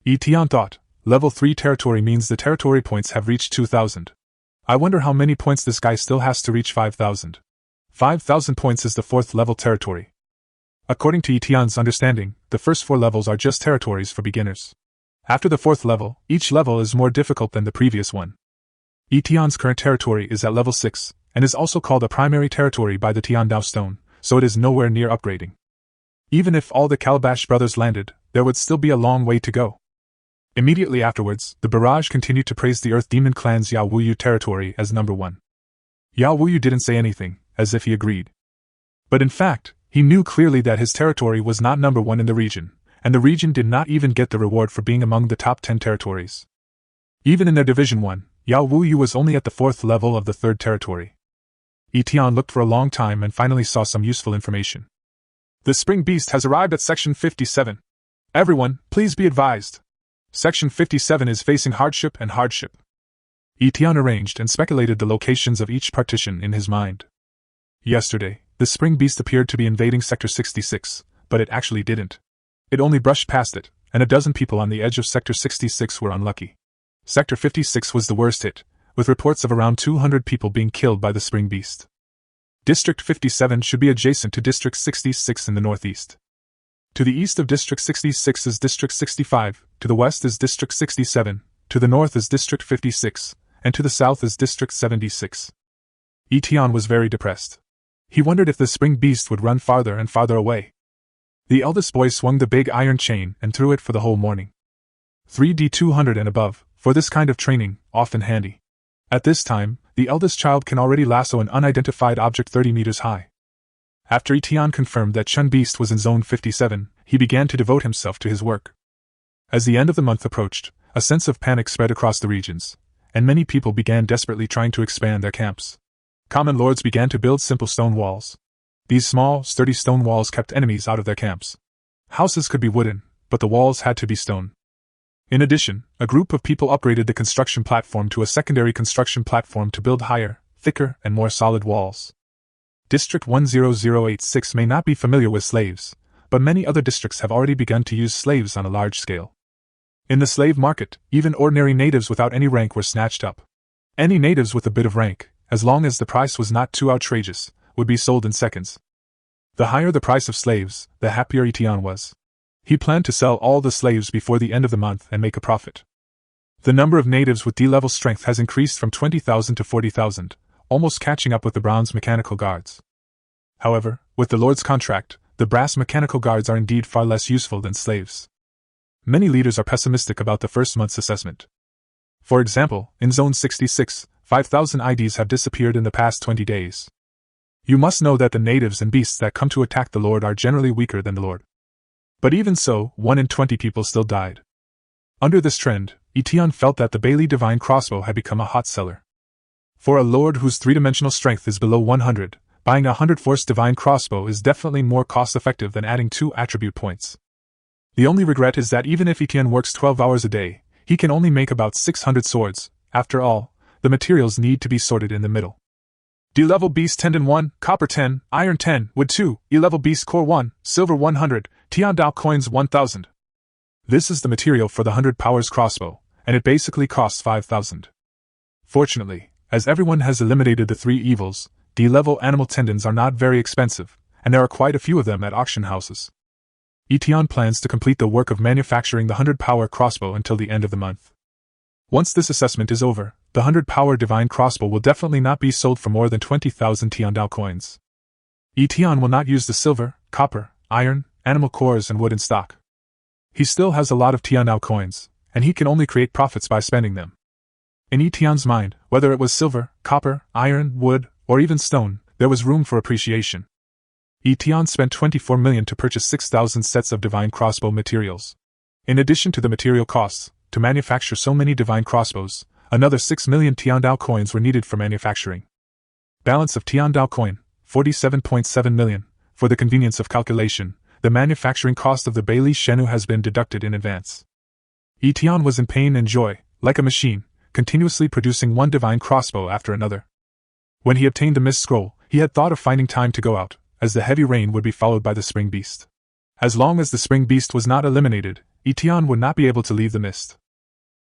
Etienne thought, level 3 territory means the territory points have reached 2,000. I wonder how many points this guy still has to reach 5,000. 5,000 points is the 4th level territory. According to Etienne's understanding, the first 4 levels are just territories for beginners. After the 4th level, each level is more difficult than the previous one. Etienne's current territory is at level 6, and is also called a primary territory by the Tiandao stone, so it is nowhere near upgrading. Even if all the Calabash brothers landed, there would still be a long way to go. Immediately afterwards, the barrage continued to praise the Earth Demon Clan's Yao Wuyu territory as number 1. Yao Wuyu didn't say anything, as if he agreed. But in fact, he knew clearly that his territory was not number 1 in the region, and the region did not even get the reward for being among the top 10 territories. Even in their Division 1, Yao Wuyu was only at the 4th level of the 3rd territory. Etienne looked for a long time and finally saw some useful information. The Spring Beast has arrived at Section 57. Everyone, please be advised. Section 57 is facing hardship and hardship. Etienne arranged and speculated the locations of each partition in his mind. Yesterday, the Spring Beast appeared to be invading Sector 66, but it actually didn't. It only brushed past it, and a dozen people on the edge of Sector 66 were unlucky. Sector 56 was the worst hit, with reports of around 200 people being killed by the Spring Beast. District 57 should be adjacent to District 66 in the northeast. To the east of District 66 is District 65, to the west is District 67, to the north is District 56, and to the south is District 76. Etienne was very depressed. He wondered if the Spring Beast would run farther and farther away. The eldest boy swung the big iron chain and threw it for the whole morning. 3D 200 and above, for this kind of training, often handy. At this time, the eldest child can already lasso an unidentified object 30 meters high. After Etienne confirmed that Chun Beast was in Zone 57, he began to devote himself to his work. As the end of the month approached, a sense of panic spread across the regions, and many people began desperately trying to expand their camps. Common lords began to build simple stone walls. These small, sturdy stone walls kept enemies out of their camps. Houses could be wooden, but the walls had to be stone. In addition, a group of people upgraded the construction platform to a secondary construction platform to build higher, thicker, and more solid walls. District 10086 may not be familiar with slaves, but many other districts have already begun to use slaves on a large scale. In the slave market, even ordinary natives without any rank were snatched up. Any natives with a bit of rank, as long as the price was not too outrageous, would be sold in seconds. The higher the price of slaves, the happier Etienne was. He planned to sell all the slaves before the end of the month and make a profit. The number of natives with D-level strength has increased from 20,000 to 40,000, almost catching up with the bronze mechanical guards. However, with the Lord's contract, the brass mechanical guards are indeed far less useful than slaves. Many leaders are pessimistic about the first month's assessment. For example, in Zone 66, 5,000 IDs have disappeared in the past 20 days. You must know that the natives and beasts that come to attack the Lord are generally weaker than the Lord. But even so, 1 in 20 people still died. Under this trend, Etienne felt that the Bailey Divine Crossbow had become a hot seller. For a Lord whose three-dimensional strength is below 100, buying a 100-force Divine Crossbow is definitely more cost-effective than adding 2 attribute points. The only regret is that even if Etienne works 12 hours a day, he can only make about 600 swords. After all, the materials need to be sorted in the middle. D-level beast tendon 1, copper 10, iron 10, wood 2, E-level beast core 1, silver 100, Tiandao coins 1000. This is the material for the 100 powers crossbow, and it basically costs 5,000. Fortunately, as everyone has eliminated the 3 evils, D-level animal tendons are not very expensive, and there are quite a few of them at auction houses. Etienne plans to complete the work of manufacturing the 100-power crossbow until the end of the month. Once this assessment is over, the 100-power divine crossbow will definitely not be sold for more than 20,000 Tiandao coins. Etienne will not use the silver, copper, iron, animal cores and wood in stock. He still has a lot of Tiandao coins, and he can only create profits by spending them. In Etienne's mind, whether it was silver, copper, iron, wood, or even stone, there was room for appreciation. Etienne spent 24 million to purchase 6,000 sets of divine crossbow materials. In addition to the material costs, to manufacture so many divine crossbows, another 6 million Tiandao coins were needed for manufacturing. Balance of Tiandao coin, 47.7 million. For the convenience of calculation, the manufacturing cost of the Bailey Shenu has been deducted in advance. Etienne was in pain and joy, like a machine, continuously producing one divine crossbow after another. When he obtained the mist scroll, he had thought of finding time to go out, as the heavy rain would be followed by the spring beast. As long as the spring beast was not eliminated, Etienne would not be able to leave the mist.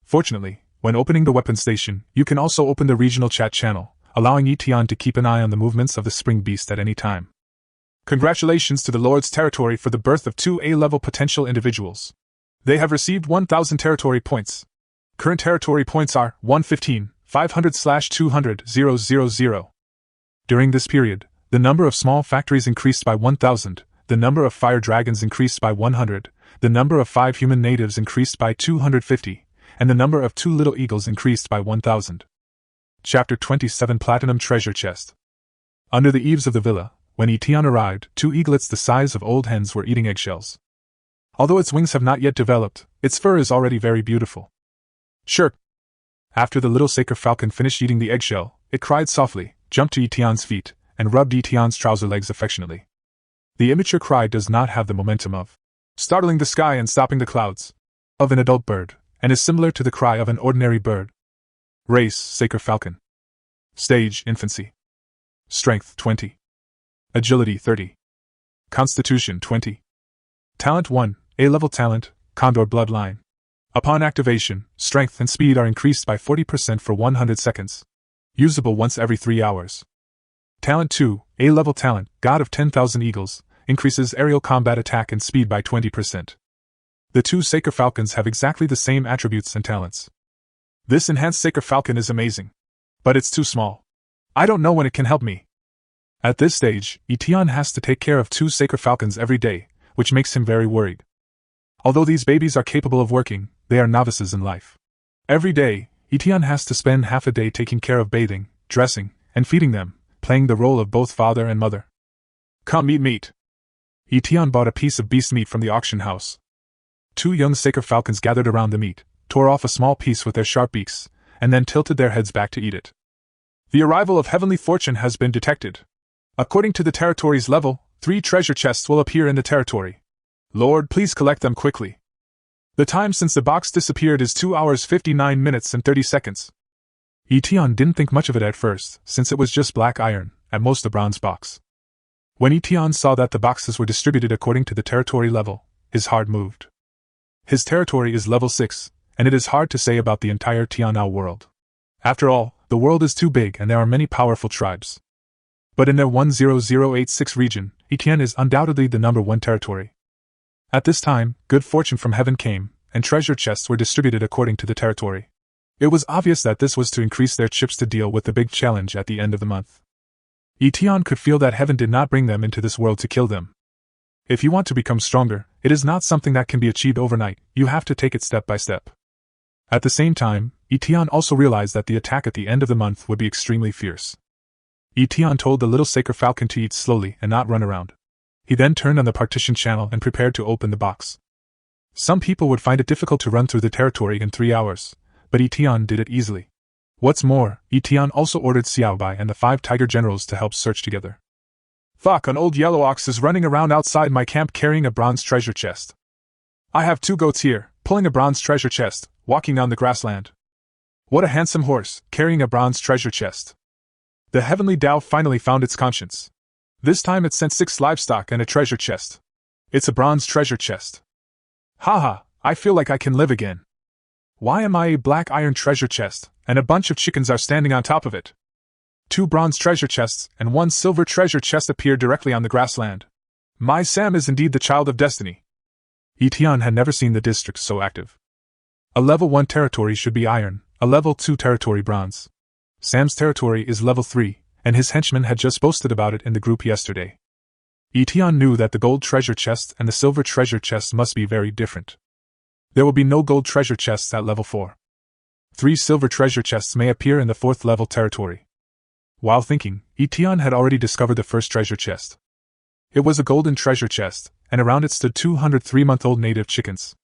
Fortunately, when opening the weapon station, you can also open the regional chat channel, allowing Etienne to keep an eye on the movements of the spring beast at any time. Congratulations to the Lord's territory for the birth of 2 A-level potential individuals. They have received 1,000 territory points. Current territory points are 115, 500/200, 000. During this period, the number of small factories increased by 1,000, the number of fire dragons increased by 100, the number of 5 human natives increased by 250, and the number of 2 little eagles increased by 1,000. Chapter 27 Platinum Treasure Chest. Under the eaves of the villa, when Etienne arrived, 2 eaglets the size of old hens were eating eggshells. Although its wings have not yet developed, its fur is already very beautiful. Chirp! After the little Saker falcon finished eating the eggshell, it cried softly, jumped to Etienne's feet, and rubbed Etienne's trouser legs affectionately. The immature cry does not have the momentum of startling the sky and stopping the clouds of an adult bird, and is similar to the cry of an ordinary bird. Race, Saker falcon. Stage, infancy. Strength, 20. Agility, 30. Constitution, 20. Talent 1, A-level talent, Condor bloodline. Upon activation, strength and speed are increased by 40% for 100 seconds. Usable once every 3 hours. Talent 2, A-level talent, God of 10,000 Eagles, increases aerial combat attack and speed by 20%. The 2 Saker falcons have exactly the same attributes and talents. This enhanced Saker falcon is amazing. But it's too small. I don't know when it can help me. At this stage, Etienne has to take care of 2 Saker falcons every day, which makes him very worried. Although these babies are capable of working, they are novices in life. Every day, Etienne has to spend half a day taking care of bathing, dressing, and feeding them, playing the role of both father and mother. Come eat meat. Etienne bought a piece of beast meat from the auction house. 2 young Saker falcons gathered around the meat, tore off a small piece with their sharp beaks, and then tilted their heads back to eat it. The arrival of heavenly fortune has been detected. According to the territory's level, 3 treasure chests will appear in the territory. Lord, please collect them quickly. The time since the box disappeared is 2 hours 59 minutes and 30 seconds. Etion didn't think much of it at first, since it was just black iron, at most a bronze box. When Etion saw that the boxes were distributed according to the territory level, his heart moved. His territory is level 6, and it is hard to say about the entire Tianao world. After all, the world is too big and there are many powerful tribes. But in their 10086 region, Etienne is undoubtedly the number 1 territory. At this time, good fortune from heaven came, and treasure chests were distributed according to the territory. It was obvious that this was to increase their chips to deal with the big challenge at the end of the month. Etienne could feel that heaven did not bring them into this world to kill them. If you want to become stronger, it is not something that can be achieved overnight, you have to take it step by step. At the same time, Etienne also realized that the attack at the end of the month would be extremely fierce. Etienne told the little Saker Falcon to eat slowly and not run around. He then turned on the partition channel and prepared to open the box. Some people would find it difficult to run through the territory in 3 hours, but Etienne did it easily. What's more, Etienne also ordered Xiaobai and the 5 tiger generals to help search together. Fuck, an old yellow ox is running around outside my camp carrying a bronze treasure chest. I have 2 goats here, pulling a bronze treasure chest, walking down the grassland. What a handsome horse, carrying a bronze treasure chest. The heavenly Tao finally found its conscience. This time it sent 6 livestock and a treasure chest. It's a bronze treasure chest. Haha, I feel like I can live again. Why am I a black iron treasure chest, and a bunch of chickens are standing on top of it? 2 bronze treasure chests and 1 silver treasure chest appeared directly on the grassland. My Sam is indeed the child of destiny. Etienne had never seen the district so active. A level 1 territory should be iron, a level 2 territory bronze. Sam's territory is level 3, and his henchmen had just boasted about it in the group yesterday. Etienne knew that the gold treasure chest and the silver treasure chest must be very different. There will be no gold treasure chests at level 4. 3 silver treasure chests may appear in the 4th level territory. While thinking, Etienne had already discovered the first treasure chest. It was a golden treasure chest, and around it stood 203-month-old native chickens.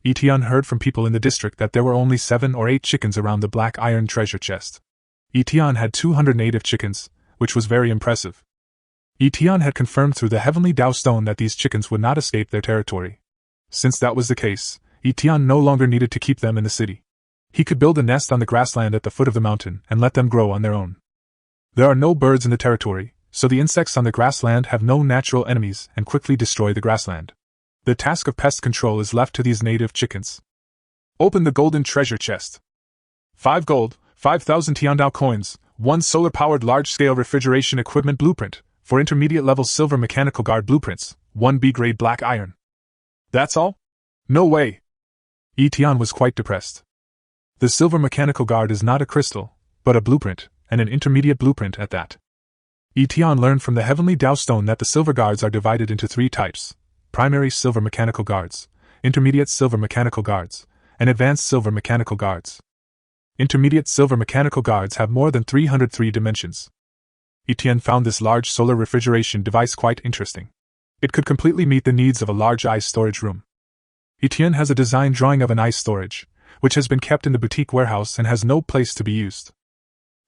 Etienne heard from people in the district that there were only 7 or 8 chickens around the black iron treasure chest. Etienne had 200 native chickens, which was very impressive. Etienne had confirmed through the heavenly Tao stone that these chickens would not escape their territory. Since that was the case, Etienne no longer needed to keep them in the city. He could build a nest on the grassland at the foot of the mountain and let them grow on their own. There are no birds in the territory, so the insects on the grassland have no natural enemies and quickly destroy the grassland. The task of pest control is left to these native chickens. Open the golden treasure chest. 5 gold, 5,000 Tiandao coins, 1 solar-powered large-scale refrigeration equipment blueprint, 4 intermediate-level silver mechanical guard blueprints, 1 B-grade black iron. That's all? No way! Etienne was quite depressed. The silver mechanical guard is not a crystal, but a blueprint, and an intermediate blueprint at that. Etienne learned from the heavenly Tao stone that the silver guards are divided into 3 types: primary silver mechanical guards, intermediate silver mechanical guards, and advanced silver mechanical guards. Intermediate silver mechanical guards have more than 303 dimensions. Etienne found this large solar refrigeration device quite interesting. It could completely meet the needs of a large ice storage room. Etienne has a design drawing of an ice storage, which has been kept in the boutique warehouse and has no place to be used.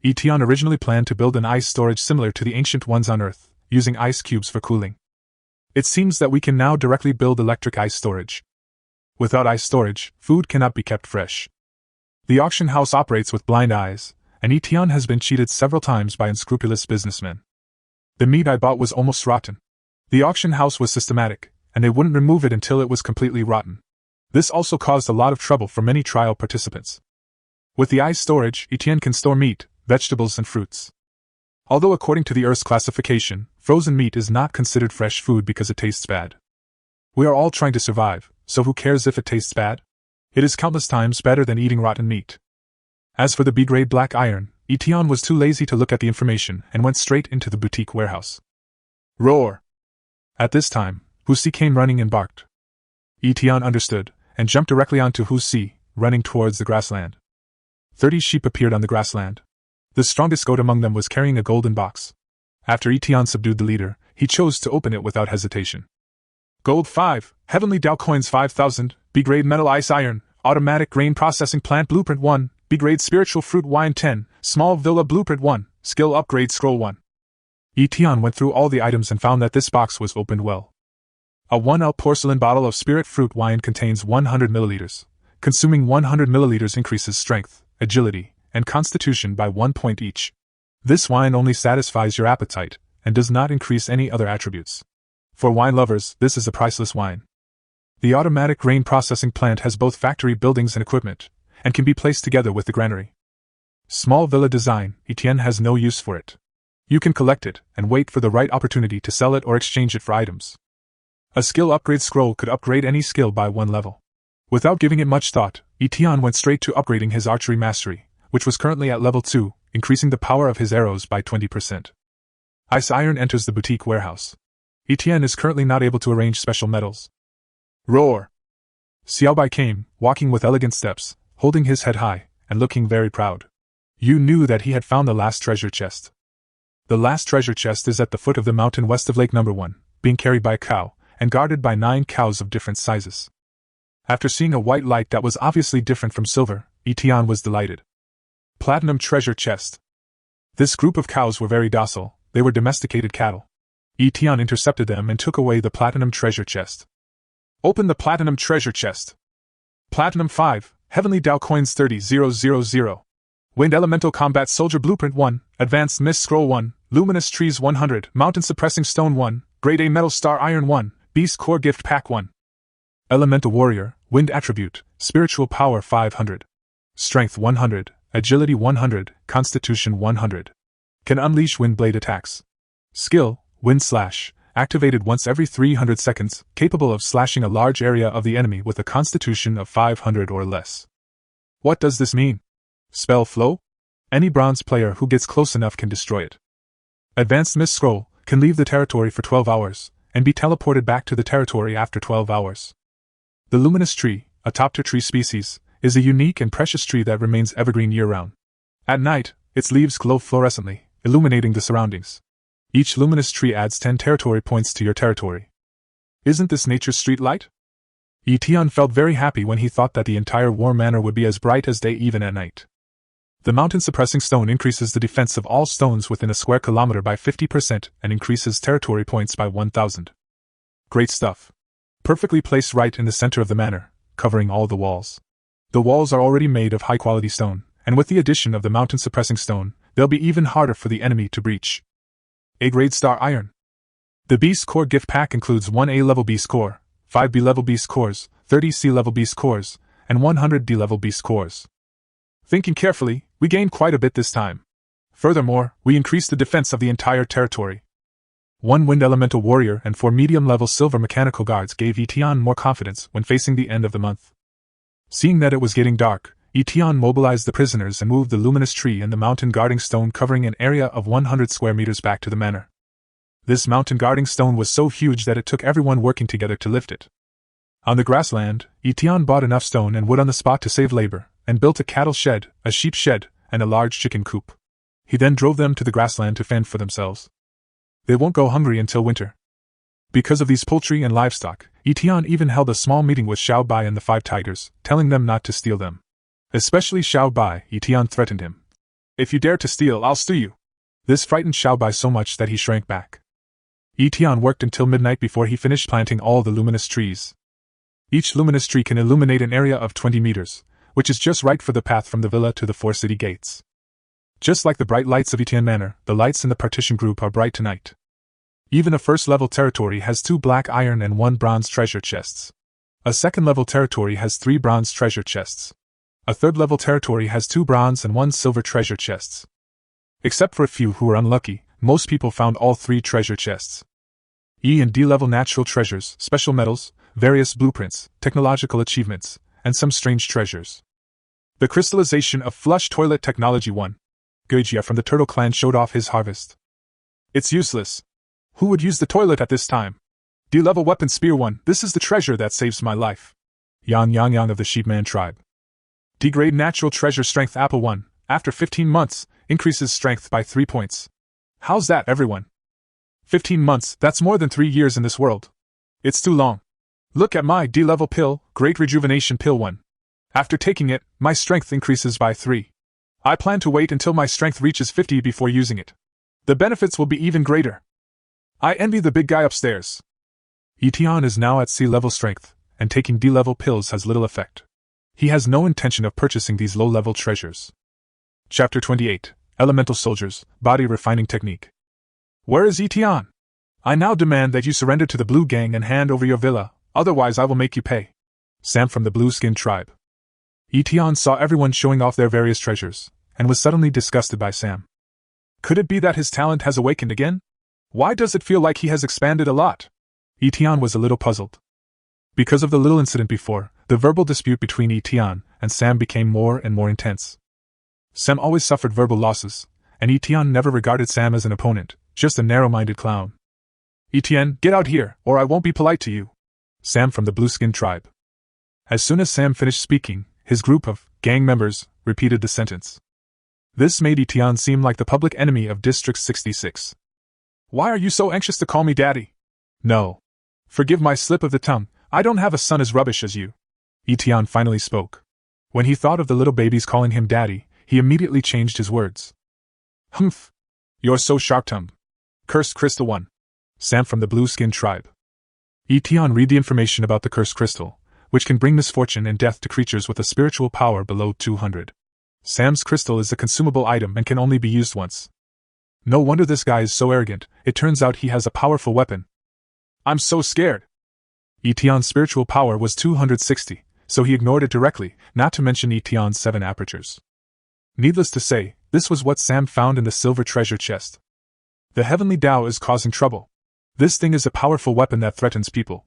Etienne originally planned to build an ice storage similar to the ancient ones on Earth, using ice cubes for cooling. It seems that we can now directly build electric ice storage. Without ice storage, food cannot be kept fresh. The auction house operates with blind eyes, and Etienne has been cheated several times by unscrupulous businessmen. The meat I bought was almost rotten. The auction house was systematic, and they wouldn't remove it until it was completely rotten. This also caused a lot of trouble for many trial participants. With the ice storage, Etienne can store meat, vegetables and fruits. Although according to the Earth's classification, frozen meat is not considered fresh food because it tastes bad. We are all trying to survive, so who cares if it tastes bad? It is countless times better than eating rotten meat. As for the B-grade black iron, Etienne was too lazy to look at the information and went straight into the boutique warehouse. Roar! At this time, Husi came running and barked. Etienne understood, and jumped directly onto Husi, running towards the grassland. 30 sheep appeared on the grassland. The strongest goat among them was carrying a golden box. After Etienne subdued the leader, he chose to open it without hesitation. Gold 5, Heavenly Tao coins 5,000, B-grade metal ice iron, automatic grain processing plant blueprint 1, B-grade spiritual fruit wine 10, small villa blueprint 1, skill upgrade scroll 1. Etienne went through all the items and found that this box was opened well. A 1L porcelain bottle of spirit fruit wine contains 100 milliliters. Consuming 100 milliliters increases strength, agility, and constitution by 1 point each. This wine only satisfies your appetite, and does not increase any other attributes. For wine lovers, this is a priceless wine. The automatic grain processing plant has both factory buildings and equipment, and can be placed together with the granary. Small villa design, Etienne has no use for it. You can collect it, and wait for the right opportunity to sell it or exchange it for items. A skill upgrade scroll could upgrade any skill by 1 level. Without giving it much thought, Etienne went straight to upgrading his archery mastery, which was currently at level 2, increasing the power of his arrows by 20%. Ice Iron enters the boutique warehouse. Etienne is currently not able to arrange special metals. Roar! Xiaobai came, walking with elegant steps, holding his head high, and looking very proud. You knew that he had found the last treasure chest. The last treasure chest is at the foot of the mountain west of Lake No. 1, being carried by a cow, and guarded by 9 cows of different sizes. After seeing a white light that was obviously different from silver, Etienne was delighted. Platinum treasure chest. This group of cows were very docile, they were domesticated cattle. Etienne intercepted them and took away the platinum treasure chest. Open the platinum treasure chest. Platinum 5, Heavenly Dao Coins 30,000. Wind Elemental Combat Soldier Blueprint 1, Advanced Mist Scroll 1, Luminous Trees 100, Mountain Suppressing Stone 1, Grade A Metal Star Iron 1, Beast Core Gift Pack 1. Elemental Warrior, Wind Attribute, Spiritual Power 500. Strength 100, Agility 100, Constitution 100. Can unleash Wind Blade attacks. Skill, Wind Slash, activated once every 300 seconds, capable of slashing a large area of the enemy with a constitution of 500 or less. What does this mean? Spell flow? Any bronze player who gets close enough can destroy it. Advanced Mist Scroll, can leave the territory for 12 hours, and be teleported back to the territory after 12 hours. The Luminous Tree, a top-tier tree species, is a unique and precious tree that remains evergreen year-round. At night, its leaves glow fluorescently, illuminating the surroundings. Each luminous tree adds 10 territory points to your territory. Isn't this nature's street light? Etienne felt very happy when he thought that the entire War Manor would be as bright as day even at night. The Mountain Suppressing Stone increases the defense of all stones within a square kilometer by 50% and increases territory points by 1,000. Great stuff. Perfectly placed right in the center of the manor, covering all the walls. The walls are already made of high-quality stone, and with the addition of the Mountain Suppressing Stone, they'll be even harder for the enemy to breach. A-grade Star Iron. The Beast Core gift pack includes 1 A-level Beast Core, 5 B-level Beast Cores, 30 C-level Beast Cores, and 100 D-level Beast Cores. Thinking carefully, we gained quite a bit this time. Furthermore, we increased the defense of the entire territory. 1 Wind Elemental Warrior and 4 medium-level Silver Mechanical Guards gave Etienne more confidence when facing the end of the month. Seeing that it was getting dark, Etienne mobilized the prisoners and moved the luminous tree and the mountain guarding stone covering an area of 100 square meters back to the manor. This mountain guarding stone was so huge that it took everyone working together to lift it. On the grassland, Etienne bought enough stone and wood on the spot to save labor, and built a cattle shed, a sheep shed, and a large chicken coop. He then drove them to the grassland to fend for themselves. They won't go hungry until winter. Because of these poultry and livestock, Etienne even held a small meeting with Xiao Bai and the 5 tigers, telling them not to steal them. Especially Xiao Bai, Etienne threatened him. If you dare to steal, I'll stew you. This frightened Xiao Bai so much that he shrank back. Etienne worked until midnight before he finished planting all the luminous trees. Each luminous tree can illuminate an area of 20 meters, which is just right for the path from the villa to the 4 city gates. Just like the bright lights of Etienne Manor, the lights in the partition group are bright tonight. Even a first-level territory has 2 black iron and 1 bronze treasure chests. A second-level territory has 3 bronze treasure chests. A third-level territory has 2 bronze and 1 silver treasure chests. Except for a few who were unlucky, most people found all 3 treasure chests. E and D-level natural treasures, special metals, various blueprints, technological achievements, and some strange treasures. The crystallization of flush toilet technology 1. Gojia from the Turtle Clan showed off his harvest. It's useless. Who would use the toilet at this time? D-level weapon spear 1. This is the treasure that saves my life. Yang Yang Yang of the Sheepman tribe. D-grade natural treasure strength apple 1. After 15 months, increases strength by 3 points. How's that, everyone? 15 months, that's more than 3 years in this world. It's too long. Look at my D-level pill, Great Rejuvenation Pill 1. After taking it, my strength increases by 3. I plan to wait until my strength reaches 50 before using it. The benefits will be even greater. I envy the big guy upstairs. Etienne is now at C-level strength, and taking D-level pills has little effect. He has no intention of purchasing these low-level treasures. Chapter 28, Elemental Soldiers, Body Refining Technique. Where is Etienne? I now demand that you surrender to the Blue Gang and hand over your villa, otherwise I will make you pay. Sam from the Blue Skin Tribe. Etienne saw everyone showing off their various treasures, and was suddenly disgusted by Sam. Could it be that his talent has awakened again? Why does it feel like he has expanded a lot? Etienne was a little puzzled. Because of the little incident before, the verbal dispute between Etienne and Sam became more and more intense. Sam always suffered verbal losses, and Etienne never regarded Sam as an opponent, just a narrow-minded clown. Etienne, get out here, or I won't be polite to you. Sam from the Blue Skin Tribe. As soon as Sam finished speaking, his group of gang members repeated the sentence. This made Etienne seem like the public enemy of District 66. Why are you so anxious to call me daddy? No. Forgive my slip of the tongue, I don't have a son as rubbish as you. Etienne finally spoke. When he thought of the little babies calling him daddy, he immediately changed his words. Humph. You're so sharp-tongued. Cursed Crystal 1. Sam from the Blue Skin Tribe. Etienne read the information about the Cursed Crystal, which can bring misfortune and death to creatures with a spiritual power below 200. Sam's crystal is a consumable item and can only be used once. No wonder this guy is so arrogant, it turns out he has a powerful weapon. I'm so scared. Etienne's spiritual power was 260, so he ignored it directly, not to mention Etienne's 7 apertures. Needless to say, this was what Sam found in the silver treasure chest. The heavenly Tao is causing trouble. This thing is a powerful weapon that threatens people.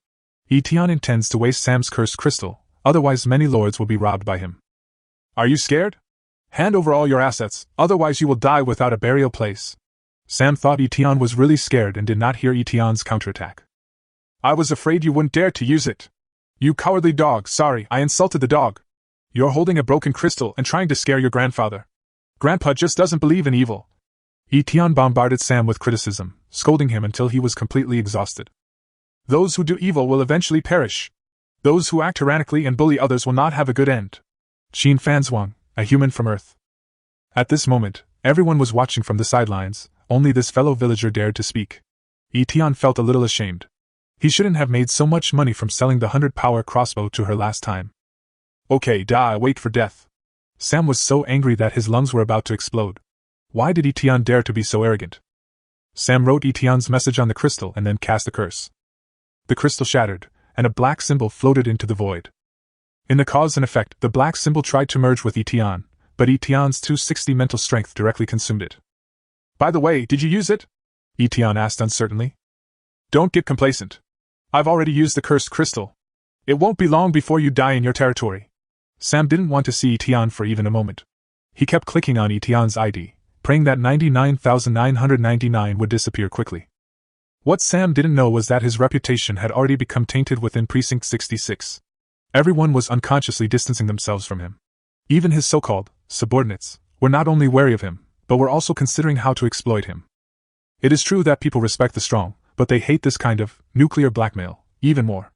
Etienne intends to waste Sam's cursed crystal, otherwise many lords will be robbed by him. Are you scared? Hand over all your assets, otherwise you will die without a burial place. Sam thought Etienne was really scared and did not hear Etienne's counterattack. I was afraid you wouldn't dare to use it. You cowardly dog, sorry, I insulted the dog. You're holding a broken crystal and trying to scare your grandfather. Grandpa just doesn't believe in evil. Etienne bombarded Sam with criticism, scolding him until he was completely exhausted. Those who do evil will eventually perish. Those who act tyrannically and bully others will not have a good end. Qin Fanzhuang, a human from Earth. At this moment, everyone was watching from the sidelines, only this fellow villager dared to speak. Etienne felt a little ashamed. He shouldn't have made so much money from selling the 100-power crossbow to her last time. Okay, wait for death. Sam was so angry that his lungs were about to explode. Why did Etienne dare to be so arrogant? Sam wrote Etienne's message on the crystal and then cast a curse. The crystal shattered, and a black symbol floated into the void. In the cause and effect, the black symbol tried to merge with Etienne, but Etienne's 260 mental strength directly consumed it. By the way, did you use it? Etienne asked uncertainly. Don't get complacent. I've already used the cursed crystal. It won't be long before you die in your territory. Sam didn't want to see Etienne for even a moment. He kept clicking on Etienne's ID, praying that 99,999 would disappear quickly. What Sam didn't know was that his reputation had already become tainted within Precinct 66. Everyone was unconsciously distancing themselves from him. Even his so-called subordinates were not only wary of him, but were also considering how to exploit him. It is true that people respect the strong, but they hate this kind of nuclear blackmail even more.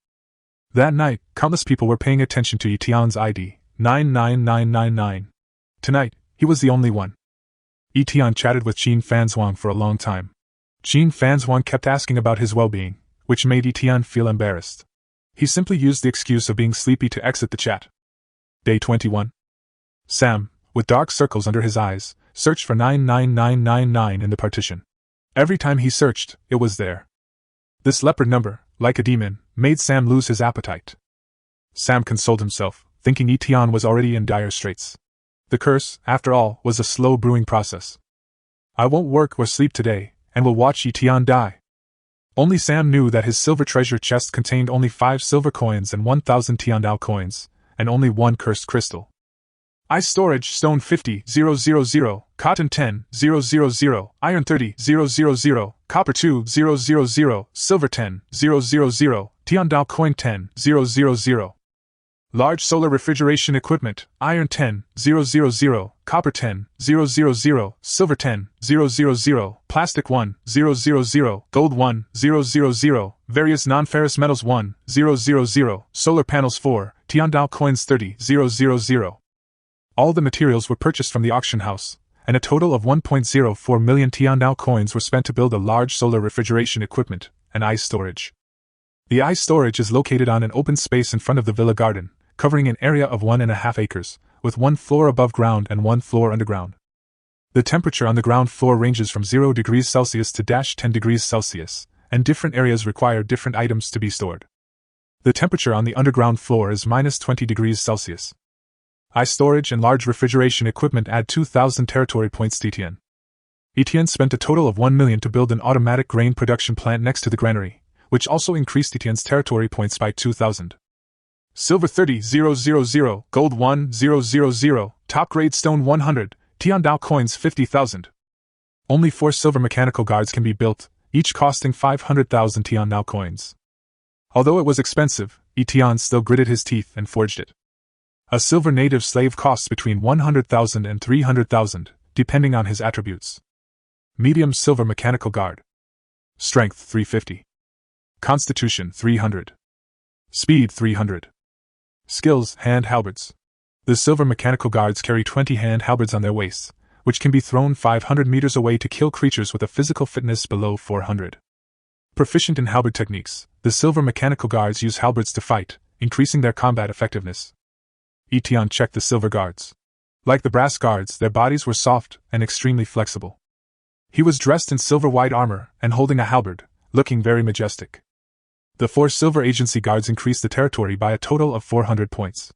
That night, countless people were paying attention to Etienne's ID, 99999. Tonight, he was the only one. Etienne chatted with Qin Fanzhuang for a long time. Qin Fanzhuang kept asking about his well-being, which made Etienne feel embarrassed. He simply used the excuse of being sleepy to exit the chat. Day 21. Sam, with dark circles under his eyes, searched for 99999 in the partition. Every time he searched, it was there. This leopard number, like a demon, made Sam lose his appetite. Sam consoled himself, thinking Etienne was already in dire straits. The curse, after all, was a slow brewing process. I won't work or sleep today, and will watch Etienne die. Only Sam knew that his silver treasure chest contained only 5 silver coins and 1,000 Tiandao coins, and only 1 cursed crystal. Ice storage, stone 50,000, cotton 10,000, iron 30,000, copper 2,000, silver 10,000, Tiandao coin 10,000. Large solar refrigeration equipment, iron 10,000, copper 10,000, silver 10,000, plastic 1,000, gold 1,000, various non-ferrous metals 1,000, solar panels 4, Tiandao coins 30,000. All the materials were purchased from the auction house, and a total of 1.04 million Tiandao coins were spent to build a large solar refrigeration equipment and ice storage. The ice storage is located on an open space in front of the villa garden, covering an area of 1.5 acres, with 1 floor above ground and 1 floor underground. The temperature on the ground floor ranges from 0 degrees Celsius to -10 degrees Celsius, and different areas require different items to be stored. The temperature on the underground floor is -20 degrees Celsius. Ice storage and large refrigeration equipment add 2,000 territory points to Etienne. Etienne spent a total of 1 million to build an automatic grain production plant next to the granary, which also increased Etienne's territory points by 2,000. Silver 30,000, Gold 1,000, Top Grade Stone 100, Tiandao Coins 50,000. Only 4 silver mechanical guards can be built, each costing 500,000 Tiandao coins. Although it was expensive, Etienne still gritted his teeth and forged it. A silver native slave costs between 100,000 and 300,000, depending on his attributes. Medium silver mechanical guard. Strength 350. Constitution 300. Speed 300. Skills, hand halberds. The silver mechanical guards carry 20 hand halberds on their waists, which can be thrown 500 meters away to kill creatures with a physical fitness below 400. Proficient in halberd techniques, the silver mechanical guards use halberds to fight, increasing their combat effectiveness. Etienne checked the silver guards. Like the brass guards, their bodies were soft and extremely flexible. He was dressed in silver white armor and holding a halberd, looking very majestic. The 4 silver agency guards increased the territory by a total of 400 points.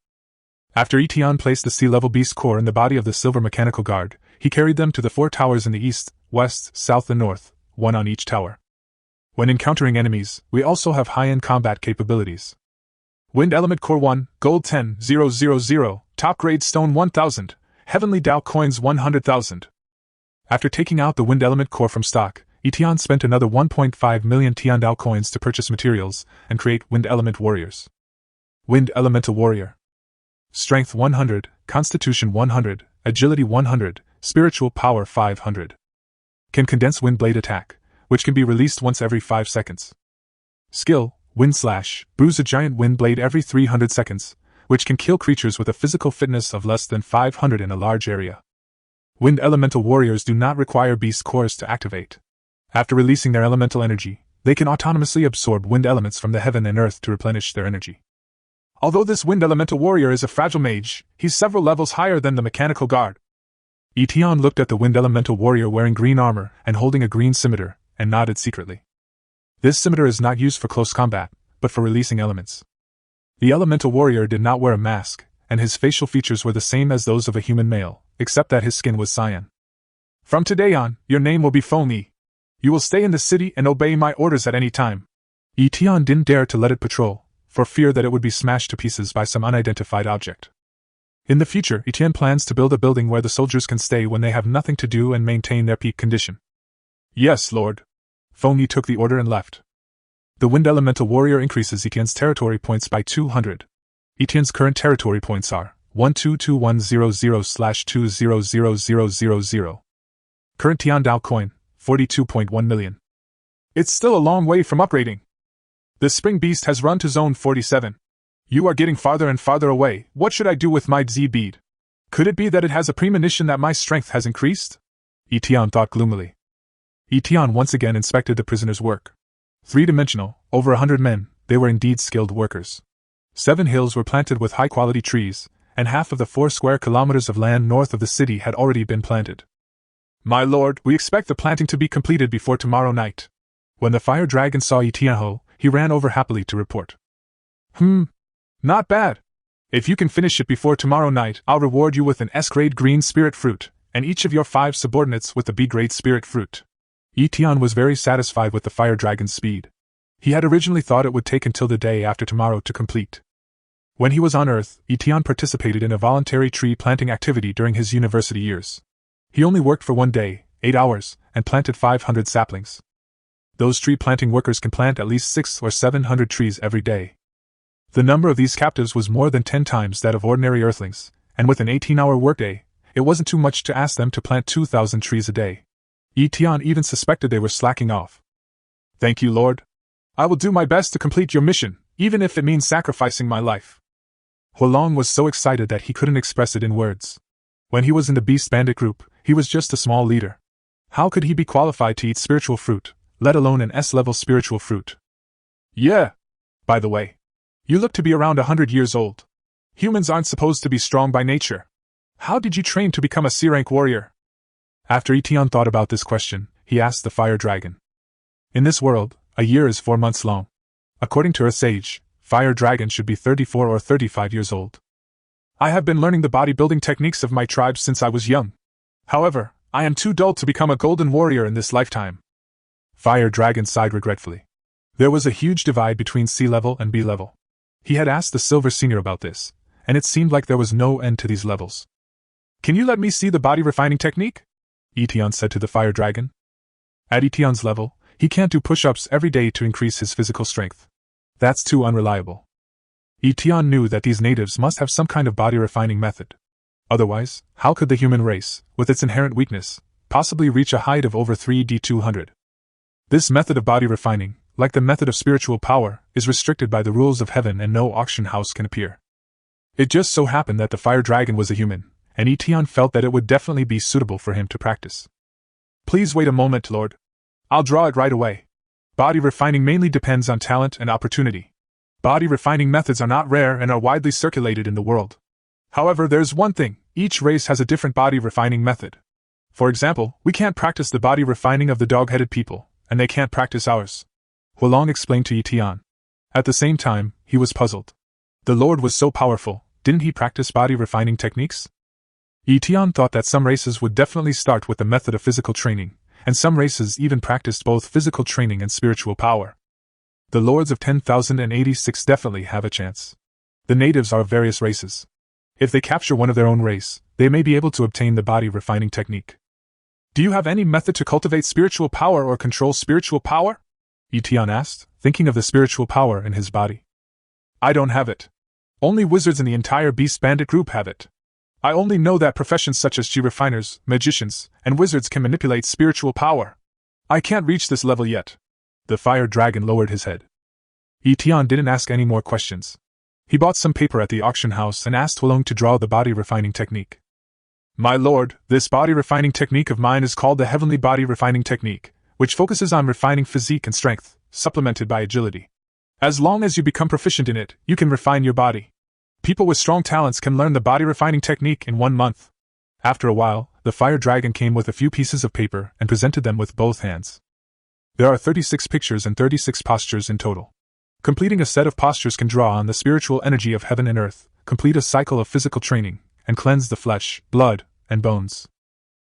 After Etienne placed the sea-level beast core in the body of the silver mechanical guard, he carried them to the 4 towers in the east, west, south and north, 1 on each tower. When encountering enemies, we also have high-end combat capabilities. Wind Element Core 1, Gold 10,000, Top Grade Stone 1,000, Heavenly Dao Coins 100,000. After taking out the Wind Element Core from stock, Etienne spent another 1.5 million Tiandao coins to purchase materials and create Wind Element Warriors. Wind Elemental Warrior. Strength 100, Constitution 100, Agility 100, Spiritual Power 500. Can condense Wind Blade attack, which can be released once every 5 seconds. Skill, Wind Slash, bruise a giant wind blade every 300 seconds, which can kill creatures with a physical fitness of less than 500 in a large area. Wind Elemental Warriors do not require beast cores to activate. After releasing their elemental energy, they can autonomously absorb wind elements from the heaven and earth to replenish their energy. Although this Wind Elemental Warrior is a fragile mage, he's several levels higher than the mechanical guard. Etienne looked at the Wind Elemental Warrior wearing green armor and holding a green scimitar, and nodded secretly. This scimitar is not used for close combat, but for releasing elements. The Elemental Warrior did not wear a mask, and his facial features were the same as those of a human male, except that his skin was cyan. From today on, your name will be Phony. You will stay in the city and obey my orders at any time. Etienne didn't dare to let it patrol, for fear that it would be smashed to pieces by some unidentified object. In the future, Etienne plans to build a building where the soldiers can stay when they have nothing to do and maintain their peak condition. Yes, Lord. Phony took the order and left. The Wind Elemental Warrior increases Etienne's territory points by 200. Etienne's current territory points are 122,100/200,000. Current Tiandao coin, 42.1 million. It's still a long way from upgrading. The Spring Beast has run to Zone 47. You are getting farther and farther away. What should I do with my Z bead? Could it be that it has a premonition that my strength has increased? Etienne thought gloomily. Etienne once again inspected the prisoner's work. 3-dimensional, over 100 men, they were indeed skilled workers. 7 hills were planted with high-quality trees, and half of the 4 square kilometers of land north of the city had already been planted. My lord, we expect the planting to be completed before tomorrow night. When the fire dragon saw Etienne, he ran over happily to report. Not bad. If you can finish it before tomorrow night, I'll reward you with an S-grade green spirit fruit, and each of your 5 subordinates with a B-grade spirit fruit. Etienne was very satisfied with the fire dragon's speed. He had originally thought it would take until the day after tomorrow to complete. When he was on Earth, Etienne participated in a voluntary tree planting activity during his university years. He only worked for 1 day, 8 hours, and planted 500 saplings. Those tree planting workers can plant at least 600 or 700 trees every day. The number of these captives was more than 10 times that of ordinary Earthlings, and with an 18-hour workday, it wasn't too much to ask them to plant 2,000 trees a day. Etienne even suspected they were slacking off. Thank you, Lord. I will do my best to complete your mission, even if it means sacrificing my life. Huolong was so excited that he couldn't express it in words. When he was in the Beast Bandit group, he was just a small leader. How could he be qualified to eat spiritual fruit, let alone an S-level spiritual fruit? Yeah. By the way, you look to be around 100 years old. Humans aren't supposed to be strong by nature. How did you train to become a C-rank warrior? After Etion thought about this question, he asked the fire dragon. In this world, a year is 4 months long. According to Earth's age, fire dragons should be 34 or 35 years old. I have been learning the bodybuilding techniques of my tribe since I was young. However, I am too dull to become a golden warrior in this lifetime. Fire dragon sighed regretfully. There was a huge divide between sea level and B level. He had asked the Silver Senior about this, and it seemed like there was no end to these levels. Can you let me see the body refining technique? Etion said to the fire dragon. At Etion's level, he can't do push-ups every day to increase his physical strength. That's too unreliable. Etion knew that these natives must have some kind of body refining method. Otherwise, how could the human race, with its inherent weakness, possibly reach a height of over 3D200? This method of body refining, like the method of spiritual power, is restricted by the rules of heaven and no auction house can appear. It just so happened that the fire dragon was a human, and Etion felt that it would definitely be suitable for him to practice. Please wait a moment, Lord. I'll draw it right away. Body refining mainly depends on talent and opportunity. Body refining methods are not rare and are widely circulated in the world. However, there's one thing, each race has a different body refining method. For example, we can't practice the body refining of the dog-headed people, and they can't practice ours. Huolong explained to Etion. At the same time, he was puzzled. The Lord was so powerful, didn't he practice body refining techniques? Etion thought that some races would definitely start with the method of physical training, and some races even practiced both physical training and spiritual power. The Lords of 10,086 definitely have a chance. The natives are of various races. If they capture one of their own race, they may be able to obtain the body refining technique. Do you have any method to cultivate spiritual power or control spiritual power? Etion asked, thinking of the spiritual power in his body. I don't have it. Only wizards in the entire Beast Bandit group have it. I only know that professions such as refiners, magicians, and wizards can manipulate spiritual power. I can't reach this level yet. The fire dragon lowered his head. Etion didn't ask any more questions. He bought some paper at the auction house and asked Huolong to draw the body refining technique. My lord, this body refining technique of mine is called the Heavenly Body Refining Technique, which focuses on refining physique and strength, supplemented by agility. As long as you become proficient in it, you can refine your body. People with strong talents can learn the body refining technique in 1 month. After a while, the fire dragon came with a few pieces of paper and presented them with both hands. There are 36 pictures and 36 postures in total. Completing a set of postures can draw on the spiritual energy of heaven and earth, complete a cycle of physical training, and cleanse the flesh, blood, and bones.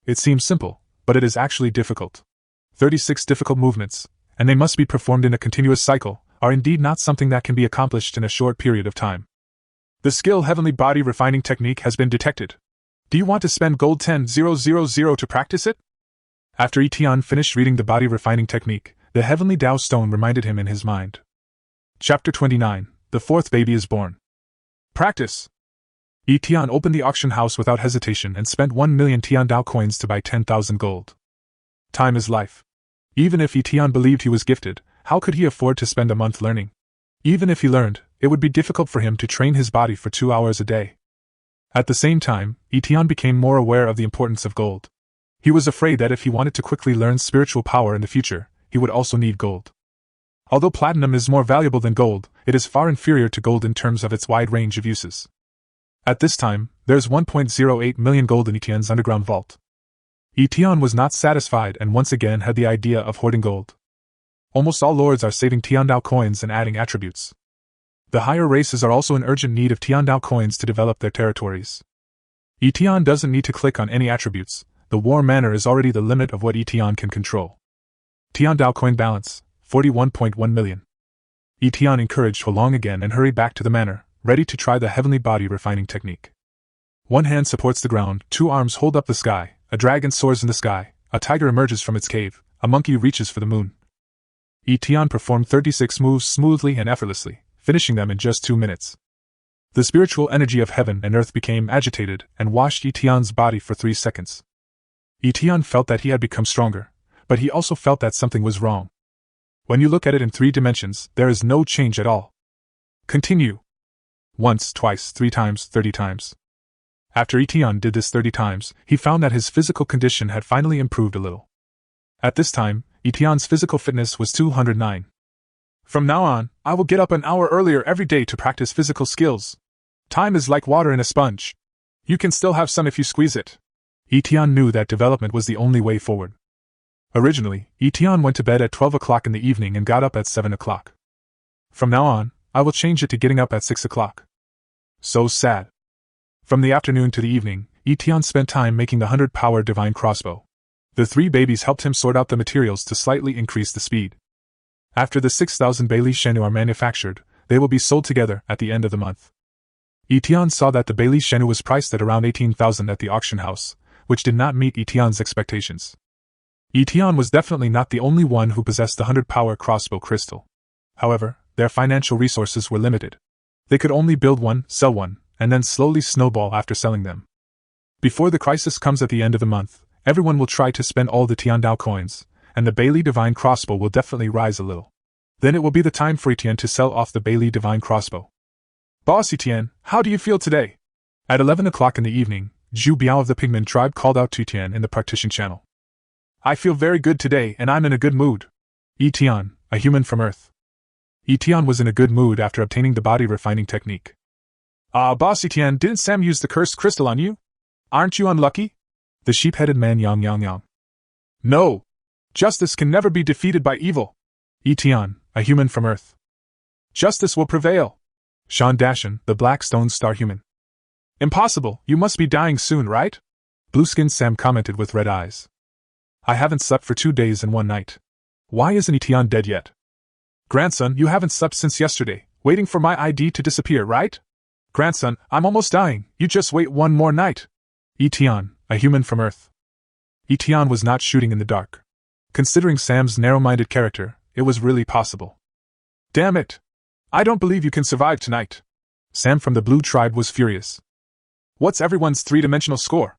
It seems simple, but it is actually difficult. 36 difficult movements, and they must be performed in a continuous cycle, are indeed not something that can be accomplished in a short period of time. The skill Heavenly Body Refining Technique has been detected. Do you want to spend gold 10,000 to practice it? After Etion finished reading the body refining technique, the Heavenly Tao Stone reminded him in his mind. Chapter 29, The Fourth Baby is Born. Practice! Etion opened the auction house without hesitation and spent 1 million Tian Dao coins to buy 10,000 gold. Time is life. Even if Etion believed he was gifted, how could he afford to spend a month learning? Even if he learned, it would be difficult for him to train his body for 2 hours a day. At the same time, Etion became more aware of the importance of gold. He was afraid that if he wanted to quickly learn spiritual power in the future, he would also need gold. Although platinum is more valuable than gold, it is far inferior to gold in terms of its wide range of uses. At this time, there's 1.08 million gold in Etion's underground vault. Etion was not satisfied and once again had the idea of hoarding gold. Almost all lords are saving Tiandao coins and adding attributes. The higher races are also in urgent need of Tiandao coins to develop their territories. Etion doesn't need to click on any attributes, the war manor is already the limit of what Etion can control. Tiandao coin balance, 41.1 million. Etion encouraged Huolong again and hurried back to the manor, ready to try the heavenly body refining technique. One hand supports the ground, 2 arms hold up the sky, a dragon soars in the sky, a tiger emerges from its cave, a monkey reaches for the moon. Etion performed 36 moves smoothly and effortlessly, finishing them in just 2 minutes. The spiritual energy of heaven and earth became agitated and washed Etion's body for 3 seconds. Etion felt that he had become stronger, but he also felt that something was wrong. When you look at it in 3 dimensions, there is no change at all. Continue. Once, twice, 3 times, 30 times. After Etion did this 30 times, he found that his physical condition had finally improved a little. At this time, Etion's physical fitness was 209. From now on, I will get up an hour earlier every day to practice physical skills. Time is like water in a sponge. You can still have some if you squeeze it. Etienne knew that development was the only way forward. Originally, Etienne went to bed at 12 o'clock in the evening and got up at 7 o'clock. From now on, I will change it to getting up at 6 o'clock. So sad. From the afternoon to the evening, Etienne spent time making the 100-power divine crossbow. The 3 babies helped him sort out the materials to slightly increase the speed. After the 6,000 Bailey Chenu are manufactured, they will be sold together at the end of the month. Etienne saw that the Bailey Chenu was priced at around 18,000 at the auction house, which did not meet Etienne's expectations. Etienne was definitely not the only one who possessed the 100-power crossbow crystal. However, their financial resources were limited. They could only build one, sell one, and then slowly snowball after selling them. Before the crisis comes at the end of the month, everyone will try to spend all the Tiandao coins, and the Bailey Divine Crossbow will definitely rise a little. Then it will be the time for Etienne to sell off the Bailey Divine Crossbow. Boss Etienne, how do you feel today? At 11 o'clock in the evening, Zhu Biao of the Pigman tribe called out to Etienne in the partition channel. I feel very good today and I'm in a good mood. Etienne, a human from Earth. Etienne was in a good mood after obtaining the body refining technique. Boss Etienne, didn't Sam use the cursed crystal on you? Aren't you unlucky? The sheep-headed man yang. No! Justice can never be defeated by evil. Etienne, a human from Earth. Justice will prevail. Sean Dashan, the Black Stone Star human. Impossible, you must be dying soon, right? Blue-skinned Sam commented with red eyes. I haven't slept for 2 days and 1 night. Why isn't Etienne dead yet? Grandson, you haven't slept since yesterday, waiting for my ID to disappear, right? Grandson, I'm almost dying, you just wait 1 more night. Etienne, a human from Earth. Etienne was not shooting in the dark. Considering Sam's narrow-minded character, it was really possible. Damn it! I don't believe you can survive tonight. Sam from the Blue Tribe was furious. What's everyone's 3-dimensional score?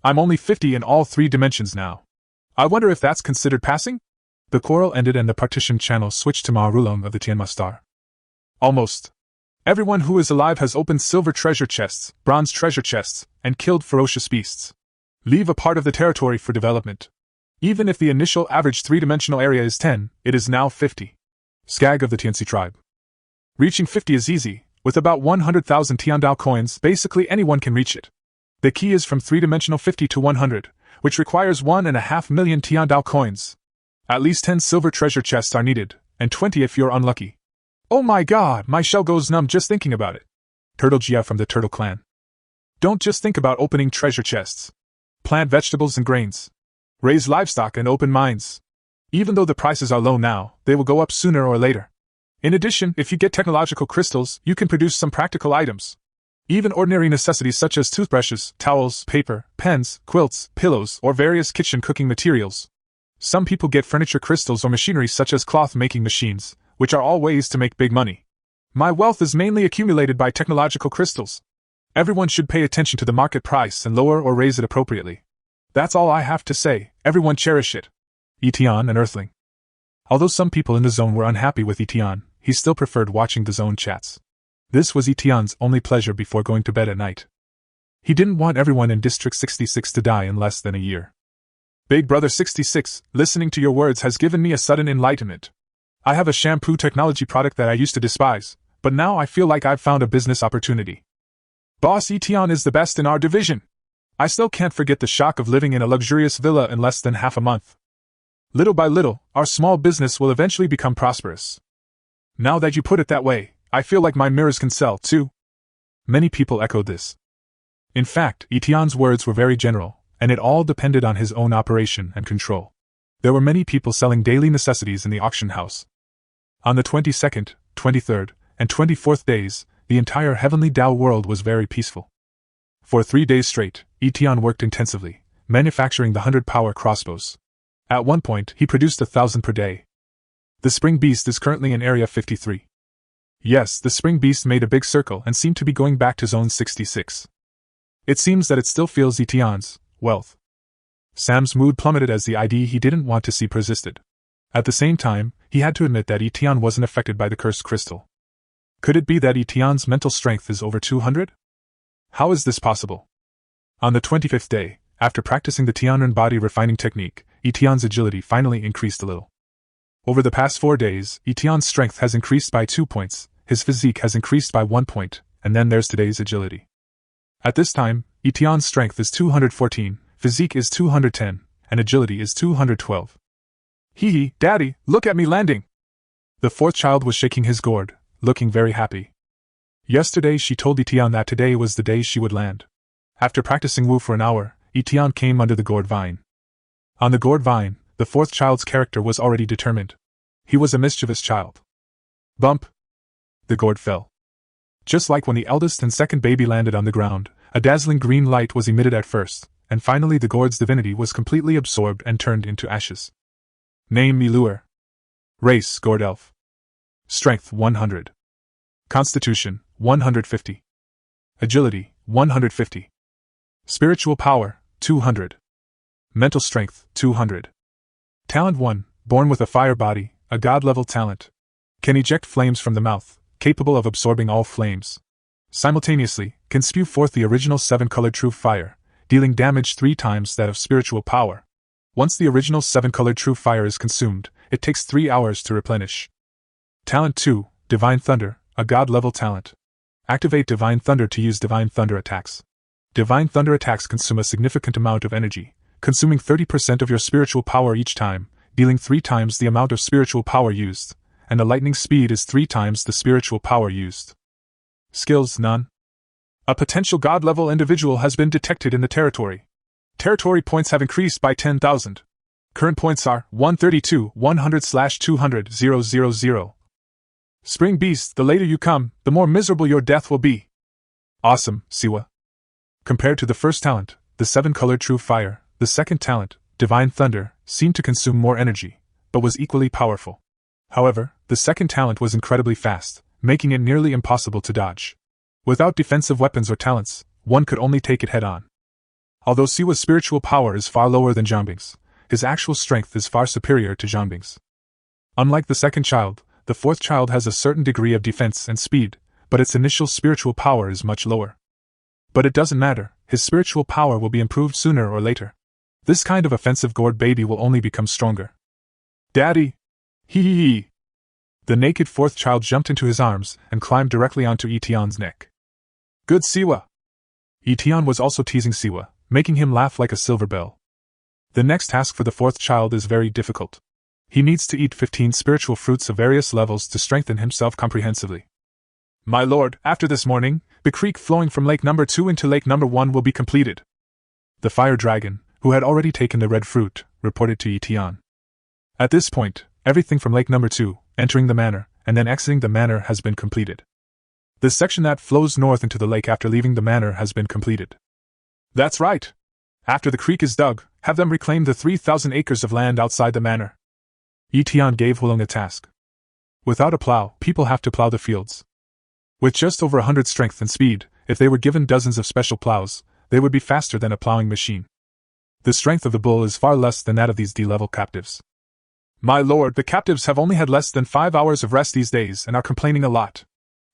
I'm only 50 in all 3 dimensions now. I wonder if that's considered passing? The quarrel ended and the partition channel switched to Ma Rulong of the Tianma Star. Almost. Everyone who is alive has opened silver treasure chests, bronze treasure chests, and killed ferocious beasts. Leave a part of the territory for development. Even if the initial average 3-dimensional area is 10, it is now 50. Skag of the Tianxi tribe. Reaching 50 is easy, with about 100,000 Tiandao coins, basically anyone can reach it. The key is from 3-dimensional 50 to 100, which requires 1.5 million Tiandao coins. At least 10 silver treasure chests are needed, and 20 if you're unlucky. Oh my god, my shell goes numb just thinking about it. Turtle Jia from the Turtle Clan. Don't just think about opening treasure chests. Plant vegetables and grains. Raise livestock and open mines. Even though the prices are low now, they will go up sooner or later. In addition, if you get technological crystals, you can produce some practical items. Even ordinary necessities such as toothbrushes, towels, paper, pens, quilts, pillows, or various kitchen cooking materials. Some people get furniture crystals or machinery such as cloth-making machines, which are all ways to make big money. My wealth is mainly accumulated by technological crystals. Everyone should pay attention to the market price and lower or raise it appropriately. That's all I have to say, everyone cherish it. Etienne, an Earthling. Although some people in the zone were unhappy with Etienne, he still preferred watching the zone chats. This was Etienne's only pleasure before going to bed at night. He didn't want everyone in District 66 to die in less than a year. Big Brother 66, listening to your words has given me a sudden enlightenment. I have a shampoo technology product that I used to despise, but now I feel like I've found a business opportunity. Boss Etienne is the best in our division. I still can't forget the shock of living in a luxurious villa in less than half a month. Little by little, our small business will eventually become prosperous. Now that you put it that way, I feel like my mirrors can sell, too. Many people echoed this. In fact, Etienne's words were very general, and it all depended on his own operation and control. There were many people selling daily necessities in the auction house. On the 22nd, 23rd, and 24th days, the entire heavenly Tao world was very peaceful. For 3 days straight, Etienne worked intensively, manufacturing the 100-power crossbows. At one point, he produced 1,000 per day. The Spring Beast is currently in Area 53. Yes, the Spring Beast made a big circle and seemed to be going back to Zone 66. It seems that it still feels Etienne's wealth. Sam's mood plummeted as the ID he didn't want to see persisted. At the same time, he had to admit that Etienne wasn't affected by the cursed crystal. Could it be that Etienne's mental strength is over 200? How is this possible? On the 25th day, after practicing the Tianren body refining technique, Etienne's agility finally increased a little. Over the past 4 days, Etienne's strength has increased by 2 points, his physique has increased by 1 point, and then there's today's agility. At this time, Etienne's strength is 214, physique is 210, and agility is 212. Hee hee, Daddy, look at me landing! The fourth child was shaking his gourd, looking very happy. Yesterday she told Etienne that today was the day she would land. After practicing Wu for an hour, Etienne came under the gourd vine. On the gourd vine, the fourth child's character was already determined. He was a mischievous child. Bump! The gourd fell. Just like when the eldest and second baby landed on the ground, a dazzling green light was emitted at first, and finally the gourd's divinity was completely absorbed and turned into ashes. Name Milur. Race Gourd Elf. Strength 100. Constitution 150. Agility 150. Spiritual power 200. Mental strength 200. Talent 1, born with a fire body, a god-level talent. Can eject flames from the mouth, capable of absorbing all flames. Simultaneously, can spew forth the original 7-colored true fire, dealing damage 3 times that of spiritual power. Once the original 7-colored true fire is consumed, it takes 3 hours to replenish. Talent 2, Divine Thunder, a god-level talent. Activate Divine Thunder to use Divine Thunder attacks. Divine Thunder attacks consume a significant amount of energy, consuming 30% of your spiritual power each time, dealing 3 times the amount of spiritual power used, and the lightning speed is 3 times the spiritual power used. Skills none. A potential god-level individual has been detected in the territory. Territory points have increased by 10,000. Current points are 132, 100/200, 000. Spring Beast, the later you come, the more miserable your death will be. Awesome, Siwa. Compared to the first talent, the 7-colored true fire, the second talent, Divine Thunder, seemed to consume more energy, but was equally powerful. However, the second talent was incredibly fast, making it nearly impossible to dodge. Without defensive weapons or talents, one could only take it head-on. Although Siwa's spiritual power is far lower than Zhangbing's, his actual strength is far superior to Zhangbing's. Unlike the second child, the fourth child has a certain degree of defense and speed, but its initial spiritual power is much lower. But it doesn't matter, his spiritual power will be improved sooner or later. This kind of offensive gourd baby will only become stronger. Daddy! Hee hee hee! The naked fourth child jumped into his arms and climbed directly onto Etienne's neck. Good Siwa! Etienne was also teasing Siwa, making him laugh like a silver bell. The next task for the fourth child is very difficult. He needs to eat 15 spiritual fruits of various levels to strengthen himself comprehensively. My lord, after this morning, the creek flowing from Lake Number 2 into Lake Number 1 will be completed. The fire dragon, who had already taken the red fruit, reported to Etienne. At this point, everything from Lake Number 2, entering the manor, and then exiting the manor has been completed. The section that flows north into the lake after leaving the manor has been completed. That's right. After the creek is dug, have them reclaim the 3,000 acres of land outside the manor. Etienne gave Hulung a task. Without a plow, people have to plow the fields. With just over 100 strength and speed, if they were given dozens of special plows, they would be faster than a plowing machine. The strength of the bull is far less than that of these D-level captives. My lord, the captives have only had less than 5 hours of rest these days and are complaining a lot.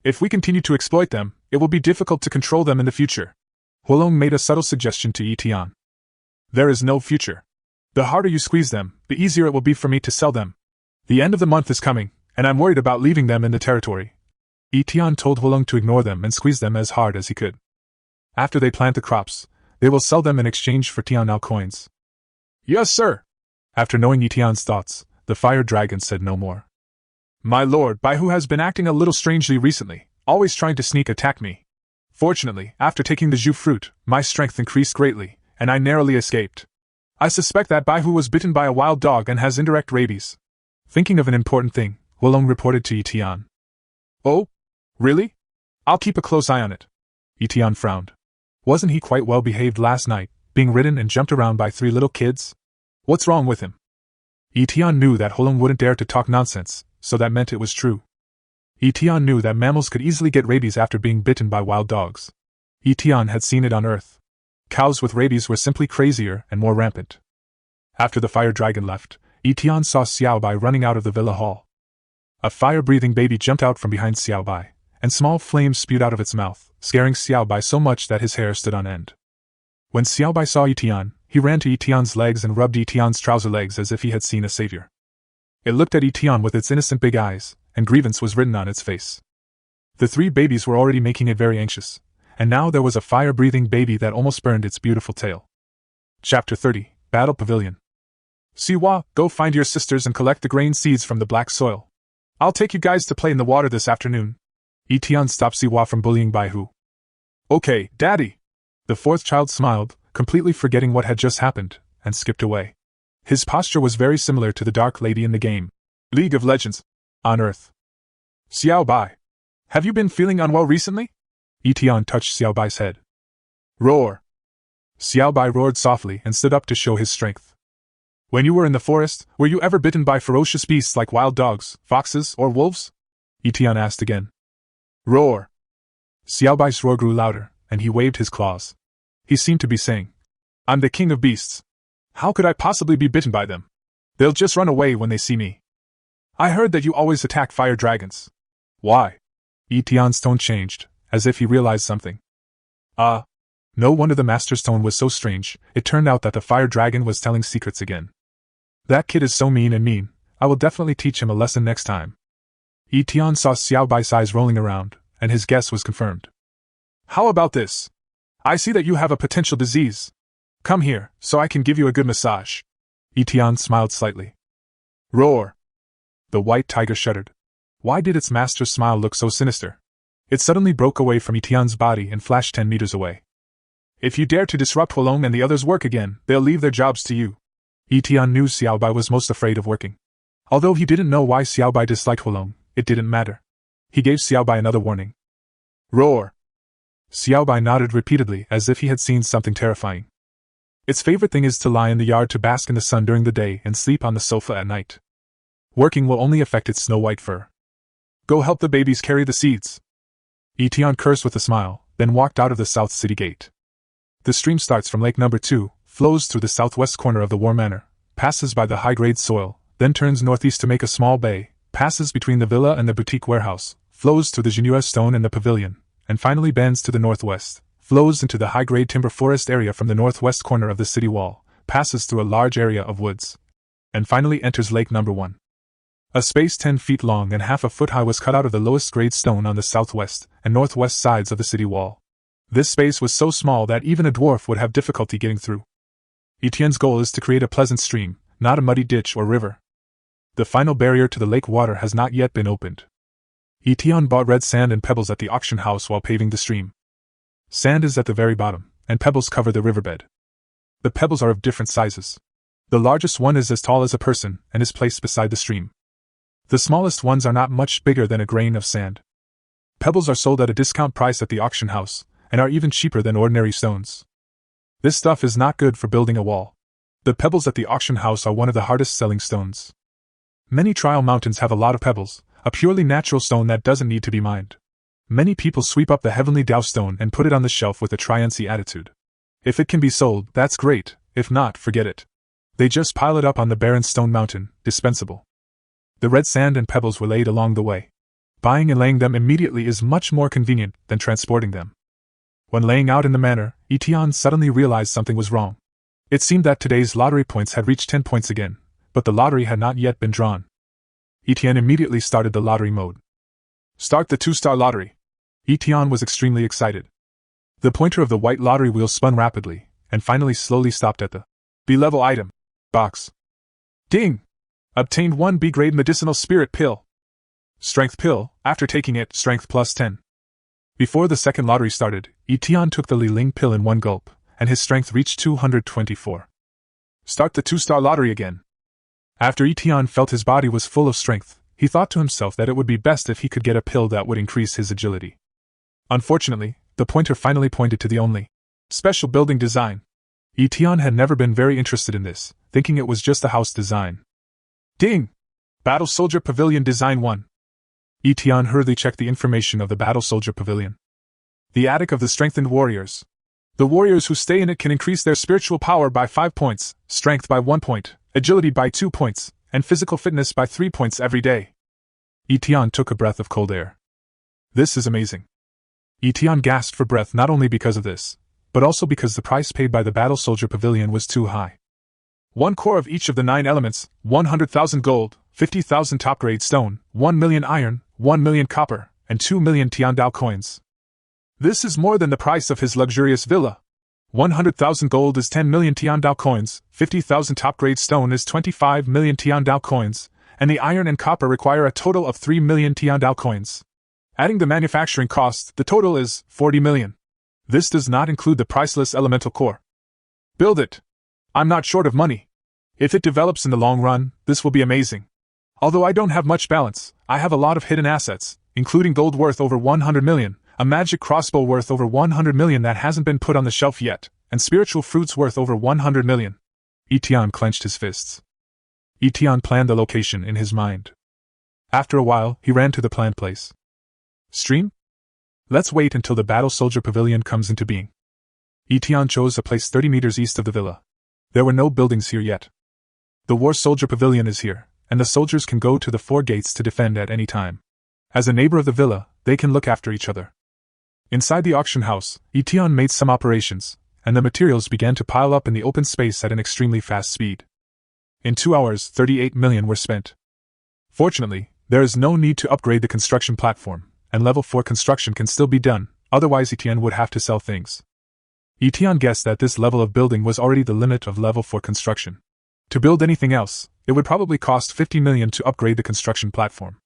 If we continue to exploit them, it will be difficult to control them in the future. Hulung made a subtle suggestion to Etienne. There is no future. The harder you squeeze them, the easier it will be for me to sell them. The end of the month is coming, and I'm worried about leaving them in the territory. Etienne told Hulung to ignore them and squeeze them as hard as he could. After they plant the crops, they will sell them in exchange for Tianao coins. Yes, sir. After knowing Etienne's thoughts, the fire dragon said no more. My lord, Baihu has been acting a little strangely recently, always trying to sneak attack me. Fortunately, after taking the Zhu fruit, my strength increased greatly, and I narrowly escaped. I suspect that Baihu was bitten by a wild dog and has indirect rabies. Thinking of an important thing, Hulung reported to Etienne. Oh? Really? I'll keep a close eye on it. Etienne frowned. Wasn't he quite well behaved last night, being ridden and jumped around by 3 little kids? What's wrong with him? Etienne knew that Hulung wouldn't dare to talk nonsense, so that meant it was true. Etienne knew that mammals could easily get rabies after being bitten by wild dogs. Etienne had seen it on Earth. Cows with rabies were simply crazier and more rampant. After the fire dragon left, Etienne saw Xiaobai running out of the villa hall. A fire-breathing baby jumped out from behind Xiaobai, and small flames spewed out of its mouth, scaring Xiaobai so much that his hair stood on end. When Xiaobai saw Etienne, he ran to Etienne's legs and rubbed Etienne's trouser legs as if he had seen a savior. It looked at Etienne with its innocent big eyes, and grievance was written on its face. The 3 babies were already making it very anxious, and now there was a fire-breathing baby that almost burned its beautiful tail. Chapter 30, Battle Pavilion. Siwa, go find your sisters and collect the grain seeds from the black soil. I'll take you guys to play in the water this afternoon. Etienne stopped Siwa from bullying Baihu. Okay, Daddy. The fourth child smiled, completely forgetting what had just happened, and skipped away. His posture was very similar to the Dark Lady in the game League of Legends on Earth. Xiao Bai. Have you been feeling unwell recently? Etienne touched Xiao Bai's head. Roar. Xiao Bai roared softly and stood up to show his strength. When you were in the forest, were you ever bitten by ferocious beasts like wild dogs, foxes, or wolves? Etienne asked again. Roar. Xiao Bai's roar grew louder, and he waved his claws. He seemed to be saying, I'm the king of beasts. How could I possibly be bitten by them? They'll just run away when they see me. I heard that you always attack fire dragons. Why? Etienne's tone changed, as if he realized something. No wonder the master's tone was so strange. It turned out that the fire dragon was telling secrets again. That kid is so mean and mean. I will definitely teach him a lesson next time. Etienne saw Xiao Bai's eyes rolling around, and his guess was confirmed. How about this? I see that you have a potential disease. Come here, so I can give you a good massage. Etienne smiled slightly. Roar. The white tiger shuddered. Why did its master's smile look so sinister? It suddenly broke away from Etienne's body and flashed 10 meters away. If you dare to disrupt Huolong and the others' work again, they'll leave their jobs to you. Etienne knew Xiao Bai was most afraid of working. Although he didn't know why Xiao Bai disliked Huolong, it didn't matter. He gave Xiao Bai another warning. Roar. Xiao Bai nodded repeatedly as if he had seen something terrifying. Its favorite thing is to lie in the yard to bask in the sun during the day and sleep on the sofa at night. Working will only affect its snow-white fur. Go help the babies carry the seeds. Etienne cursed with a smile, then walked out of the South City Gate. The stream starts from Lake Number 2, flows through the southwest corner of the War Manor, passes by the high-grade soil, then turns northeast to make a small bay, passes between the villa and the boutique warehouse, flows through the Genua stone and the pavilion, and finally bends to the northwest, flows into the high-grade timber forest area from the northwest corner of the city wall, passes through a large area of woods, and finally enters Lake Number 1. A space 10 feet long and half a foot high was cut out of the lowest grade stone on the southwest and northwest sides of the city wall. This space was so small that even a dwarf would have difficulty getting through. Etienne's goal is to create a pleasant stream, not a muddy ditch or river. The final barrier to the lake water has not yet been opened. Etienne bought red sand and pebbles at the auction house while paving the stream. Sand is at the very bottom, and pebbles cover the riverbed. The pebbles are of different sizes. The largest one is as tall as a person and is placed beside the stream. The smallest ones are not much bigger than a grain of sand. Pebbles are sold at a discount price at the auction house, and are even cheaper than ordinary stones. This stuff is not good for building a wall. The pebbles at the auction house are one of the hardest selling stones. Many trial mountains have a lot of pebbles, a purely natural stone that doesn't need to be mined. Many people sweep up the heavenly Tao stone and put it on the shelf with a try-and-see attitude. If it can be sold, that's great, if not, forget it. They just pile it up on the barren stone mountain, dispensable. The red sand and pebbles were laid along the way. Buying and laying them immediately is much more convenient than transporting them. When laying out in the manor, Etienne suddenly realized something was wrong. It seemed that today's lottery points had reached 10 points again, but the lottery had not yet been drawn. Etienne immediately started the lottery mode. Start the 2-star lottery. Etienne was extremely excited. The pointer of the white lottery wheel spun rapidly, and finally slowly stopped at the B-level item box. Ding! Obtained 1 B-grade medicinal spirit pill. Strength pill, after taking it, strength plus 10. Before the second lottery started, Etienne took the Li Ling pill in one gulp, and his strength reached 224. Start the 2-star lottery again. After Etienne felt his body was full of strength, he thought to himself that it would be best if he could get a pill that would increase his agility. Unfortunately, the pointer finally pointed to the only special building design. Etienne had never been very interested in this, thinking it was just a house design. Ding! Battle Soldier Pavilion Design 1. Etienne hurriedly checked the information of the Battle Soldier Pavilion. The attic of the strengthened warriors. The warriors who stay in it can increase their spiritual power by 5 points, strength by 1 point, agility by 2 points, and physical fitness by 3 points every day. Etienne took a breath of cold air. This is amazing. Etienne gasped for breath not only because of this, but also because the price paid by the Battle Soldier Pavilion was too high. 1 core of each of the 9 elements, 100,000 gold, 50,000 top-grade stone, 1 million iron, 1 million copper, and 2 million Tiandao coins. This is more than the price of his luxurious villa. 100,000 gold is 10 million Tiandao coins, 50,000 top-grade stone is 25 million Tiandao coins, and the iron and copper require a total of 3 million Tiandao coins. Adding the manufacturing cost, the total is 40 million. This does not include the priceless elemental core. Build it! I'm not short of money. If it develops in the long run, this will be amazing. Although I don't have much balance, I have a lot of hidden assets, including gold worth over 100 million, a magic crossbow worth over 100 million that hasn't been put on the shelf yet, and spiritual fruits worth over 100 million. Etienne clenched his fists. Etienne planned the location in his mind. After a while, he ran to the planned place. Stream? Let's wait until the Battle Soldier Pavilion comes into being. Etienne chose a place 30 meters east of the villa. There were no buildings here yet. The War Soldier Pavilion is here, and the soldiers can go to the 4 gates to defend at any time. As a neighbor of the villa, they can look after each other. Inside the auction house, Etienne made some operations, and the materials began to pile up in the open space at an extremely fast speed. In 2 hours, 38 million were spent. Fortunately, there is no need to upgrade the construction platform, and level 4 construction can still be done, otherwise Etienne would have to sell things. Etienne guessed that this level of building was already the limit of level 4 construction. To build anything else, it would probably cost 50 million to upgrade the construction platform.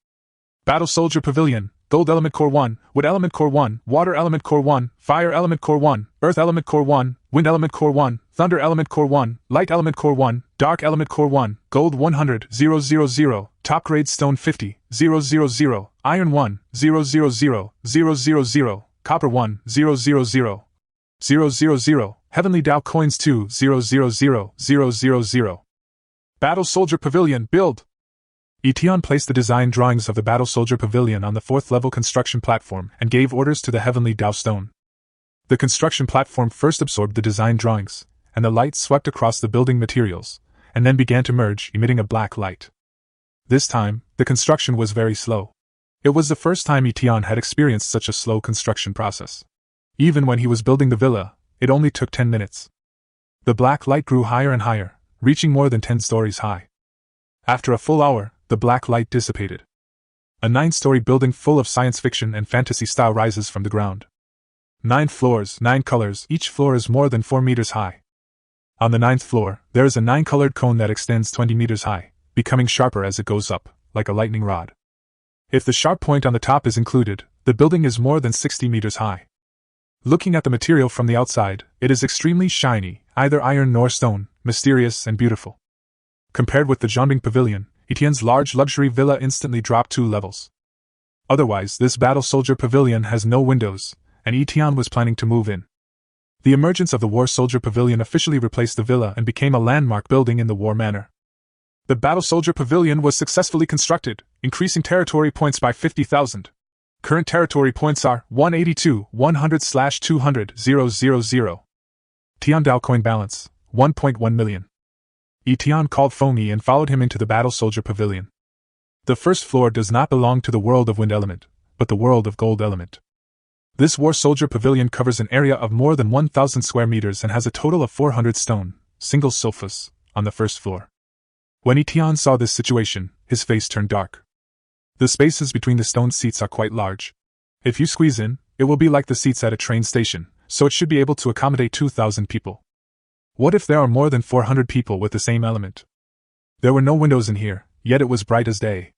Battle Soldier Pavilion, Gold Element Core 1, Wood Element Core 1, Water Element Core 1, Fire Element Core 1, Earth Element Core 1, Wind Element Core 1, Thunder Element Core 1, Light Element Core 1, Dark Element Core 1, Gold 100, 000, Top Grade Stone 50, 000, Iron 1, 000, 000, Copper 1, 000, 000, Heavenly Dao Coins 2, 000. Battle Soldier Pavilion, build! Etienne placed the design drawings of the Battle Soldier Pavilion on the 4th level construction platform and gave orders to the Heavenly Dao Stone. The construction platform first absorbed the design drawings, and the light swept across the building materials, and then began to merge, emitting a black light. This time, the construction was very slow. It was the first time Etienne had experienced such a slow construction process. Even when he was building the villa, it only took 10 minutes. The black light grew higher and higher, reaching more than 10 stories high. After a full hour, the black light dissipated. A 9-story building full of science fiction and fantasy style rises from the ground. 9 floors, 9 colors, each floor is more than 4 meters high. On the 9th floor, there is a 9-colored cone that extends 20 meters high, becoming sharper as it goes up, like a lightning rod. If the sharp point on the top is included, the building is more than 60 meters high. Looking at the material from the outside, it is extremely shiny, either iron nor stone, mysterious and beautiful. Compared with the Zhongbing Pavilion, Etienne's large luxury villa instantly dropped 2 levels. Otherwise, this Battle Soldier Pavilion has no windows, and Etienne was planning to move in. The emergence of the War Soldier Pavilion officially replaced the villa and became a landmark building in the War Manor. The Battle Soldier Pavilion was successfully constructed, increasing territory points by 50,000. Current territory points are 182, 100/200, 000. Tiandao coin balance, 1.1 million. Etienne called Fengyi and followed him into the Battle Soldier Pavilion. The first floor does not belong to the world of Wind Element, but the world of Gold Element. This War Soldier Pavilion covers an area of more than 1,000 square meters and has a total of 400 stone, single sofas, on the first floor. When Etienne saw this situation, his face turned dark. The spaces between the stone seats are quite large. If you squeeze in, it will be like the seats at a train station, so it should be able to accommodate 2,000 people. What if there are more than 400 people with the same element? There were no windows in here, yet it was bright as day.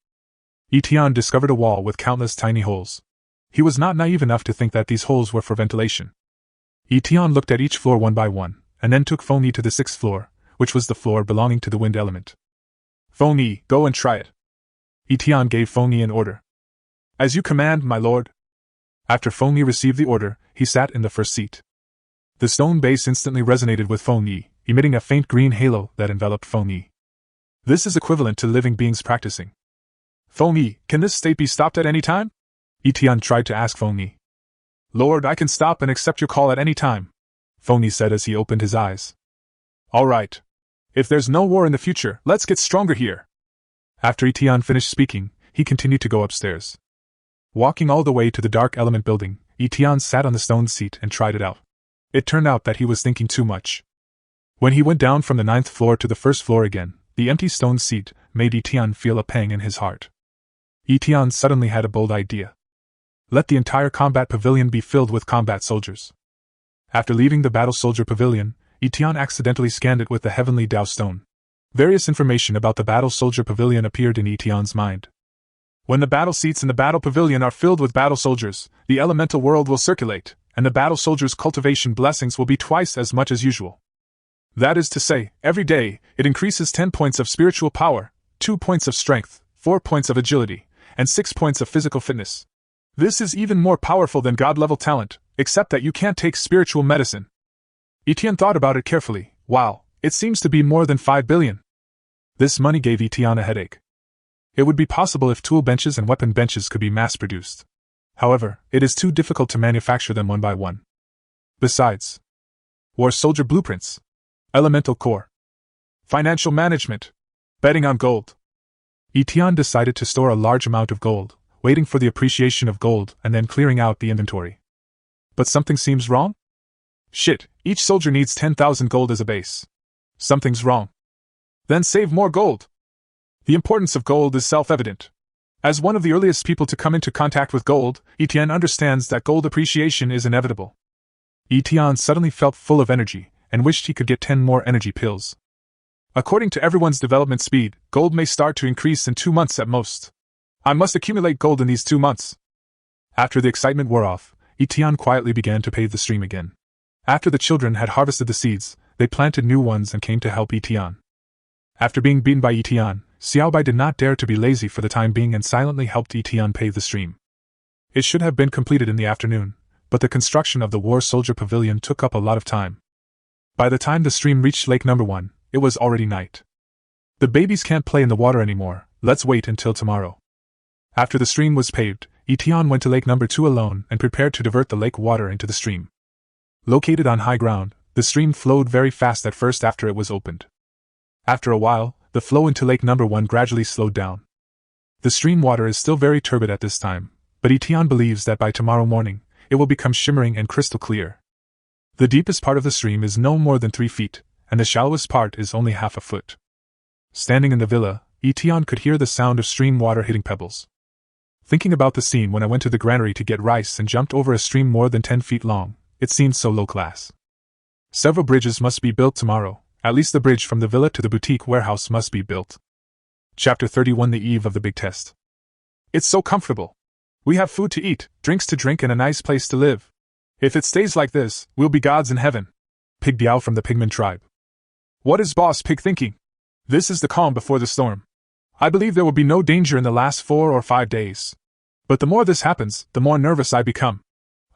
Etienne discovered a wall with countless tiny holes. He was not naive enough to think that these holes were for ventilation. Etienne looked at each floor one by one, and then took Fengyi to the 6th floor, which was the floor belonging to the wind element. Fengyi, go and try it. Etienne gave Fengyi an order. As you command, my lord. After Fengyi received the order, he sat in the first seat. The stone base instantly resonated with Fengyi, emitting a faint green halo that enveloped Fengyi. This is equivalent to living beings practicing. Fengyi, can this state be stopped at any time? Etienne tried to ask Fengyi. Lord, I can stop and accept your call at any time, Fengyi said as he opened his eyes. All right. If there's no war in the future, let's get stronger here. After Etienne finished speaking, he continued to go upstairs. Walking all the way to the dark element building, Etienne sat on the stone seat and tried it out. It turned out that he was thinking too much. When he went down from the 9th floor to the 1st floor again, the empty stone seat made Etienne feel a pang in his heart. Etienne suddenly had a bold idea. Let the entire combat pavilion be filled with combat soldiers. After leaving the Battle Soldier Pavilion, Etienne accidentally scanned it with the Heavenly Dao Stone. Various information about the Battle Soldier Pavilion appeared in Etienne's mind. When the battle seats in the Battle Pavilion are filled with battle soldiers, the elemental world will circulate, and the battle soldiers' cultivation blessings will be twice as much as usual. That is to say, every day, it increases 10 points of spiritual power, 2 points of strength, 4 points of agility, and 6 points of physical fitness. This is even more powerful than God-level talent, except that you can't take spiritual medicine. Etienne thought about it carefully. Wow, it seems to be more than 5 billion. This money gave Etienne a headache. It would be possible if tool benches and weapon benches could be mass-produced. However, it is too difficult to manufacture them one by one. Besides, war soldier blueprints, elemental core, financial management, betting on gold. Etienne decided to store a large amount of gold, waiting for the appreciation of gold and then clearing out the inventory. But something seems wrong? Shit, each soldier needs 10,000 gold as a base. Something's wrong. Then save more gold. The importance of gold is self-evident. As one of the earliest people to come into contact with gold, Etienne understands that gold appreciation is inevitable. Etienne suddenly felt full of energy, and wished he could get 10 more energy pills. According to everyone's development speed, gold may start to increase in 2 months at most. I must accumulate gold in these 2 months. After the excitement wore off, Etienne quietly began to pave the stream again. After the children had harvested the seeds, they planted new ones and came to help Etienne. After being beaten by Etienne, Xiaobai did not dare to be lazy for the time being and silently helped Etienne pave the stream. It should have been completed in the afternoon, but the construction of the War Soldier Pavilion took up a lot of time. By the time the stream reached Lake Number 1, it was already night. The babies can't play in the water anymore, let's wait until tomorrow. After the stream was paved, Etienne went to Lake Number 2 alone and prepared to divert the lake water into the stream. Located on high ground, the stream flowed very fast at first after it was opened. After a while, the flow into Lake Number 1 gradually slowed down. The stream water is still very turbid at this time, but Etienne believes that by tomorrow morning, it will become shimmering and crystal clear. The deepest part of the stream is no more than 3 feet, and the shallowest part is only half a foot. Standing in the villa, Etienne could hear the sound of stream water hitting pebbles. Thinking about the scene when I went to the granary to get rice and jumped over a stream more than 10 feet long, it seemed so low class. Several bridges must be built tomorrow. At least the bridge from the villa to the boutique warehouse must be built. Chapter 31: The eve of the big test. It's so comfortable. We have food to eat, drinks to drink, and a nice place to live. If it stays like this, we'll be gods in heaven. Pig Biao from the Pigman tribe. What is Boss Pig thinking? This is the calm before the storm. I believe there will be no danger in the last 4 or 5 days. But the more this happens, the more nervous I become.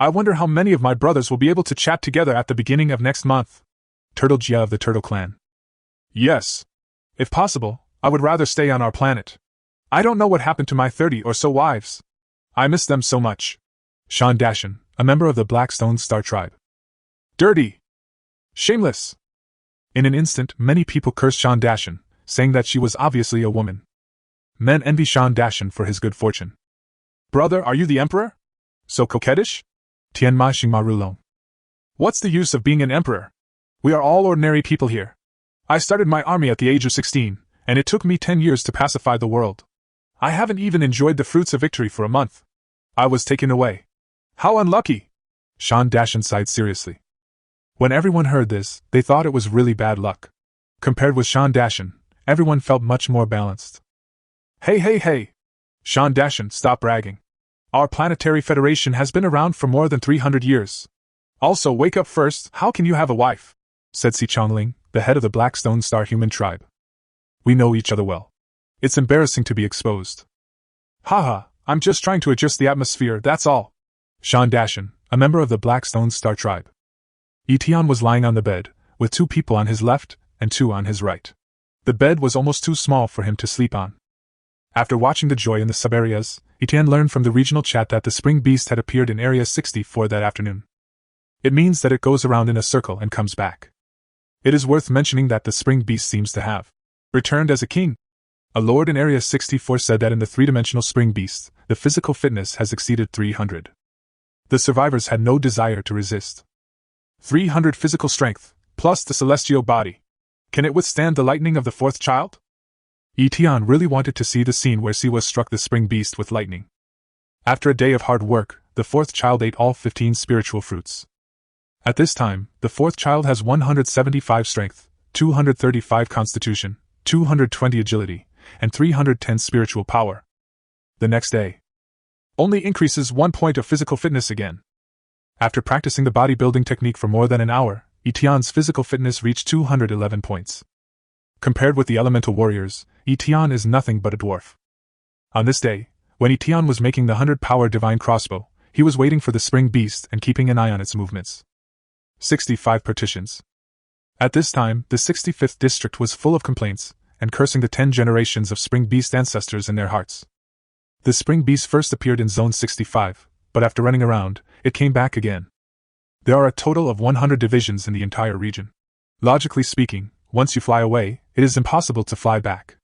I wonder how many of my brothers will be able to chat together at the beginning of next month. Turtle Jia of the Turtle Clan. Yes. If possible, I would rather stay on our planet. I don't know what happened to my 30 or so wives. I miss them so much. Sean Dashan, a member of the Blackstone Star Tribe. Dirty! Shameless! In an instant, many people cursed Sean Dashan, saying that she was obviously a woman. Men envy Sean Dashan for his good fortune. Brother, are you the emperor? So coquettish? Tianma Xingma Rulong. What's the use of being an emperor? We are all ordinary people here. I started my army at the age of 16, and it took me 10 years to pacify the world. I haven't even enjoyed the fruits of victory for a month. I was taken away. How unlucky! Sean Dashan sighed seriously. When everyone heard this, they thought it was really bad luck. Compared with Sean Dashan, everyone felt much more balanced. Hey! Sean Dashan, stop bragging. Our planetary federation has been around for more than 300 years. Also, wake up first, how can you have a wife? Said Si Chongling, the head of the Blackstone Star human tribe. We know each other well. It's embarrassing to be exposed. Haha, I'm just trying to adjust the atmosphere, that's all. Sean Dashan, a member of the Blackstone Star tribe. Etienne was lying on the bed, with 2 people on his left and 2 on his right. The bed was almost too small for him to sleep on. After watching the joy in the sub-areas, Etienne learned from the regional chat that the spring beast had appeared in Area 64 that afternoon. It means that it goes around in a circle and comes back. It is worth mentioning that the spring beast seems to have returned as a king. A lord in Area 64 said that in the 3-dimensional spring beast, the physical fitness has exceeded 300. The survivors had no desire to resist. 300 physical strength, plus the celestial body. Can it withstand the lightning of the 4th child? Etienne really wanted to see the scene where Siwa struck the spring beast with lightning. After a day of hard work, the 4th child ate all 15 spiritual fruits. At this time, the fourth child has 175 strength, 235 constitution, 220 agility, and 310 spiritual power. The next day, only increases 1 point of physical fitness again. After practicing the bodybuilding technique for more than an hour, Etienne's physical fitness reached 211 points. Compared with the elemental warriors, Etienne is nothing but a dwarf. On this day, when Etienne was making the 100-power divine crossbow, he was waiting for the spring beast and keeping an eye on its movements. 65 partitions. At this time, the 65th district was full of complaints, and cursing the 10 generations of spring beast ancestors in their hearts. The spring beast first appeared in Zone 65, but after running around, it came back again. There are a total of 100 divisions in the entire region. Logically speaking, once you fly away, it is impossible to fly back.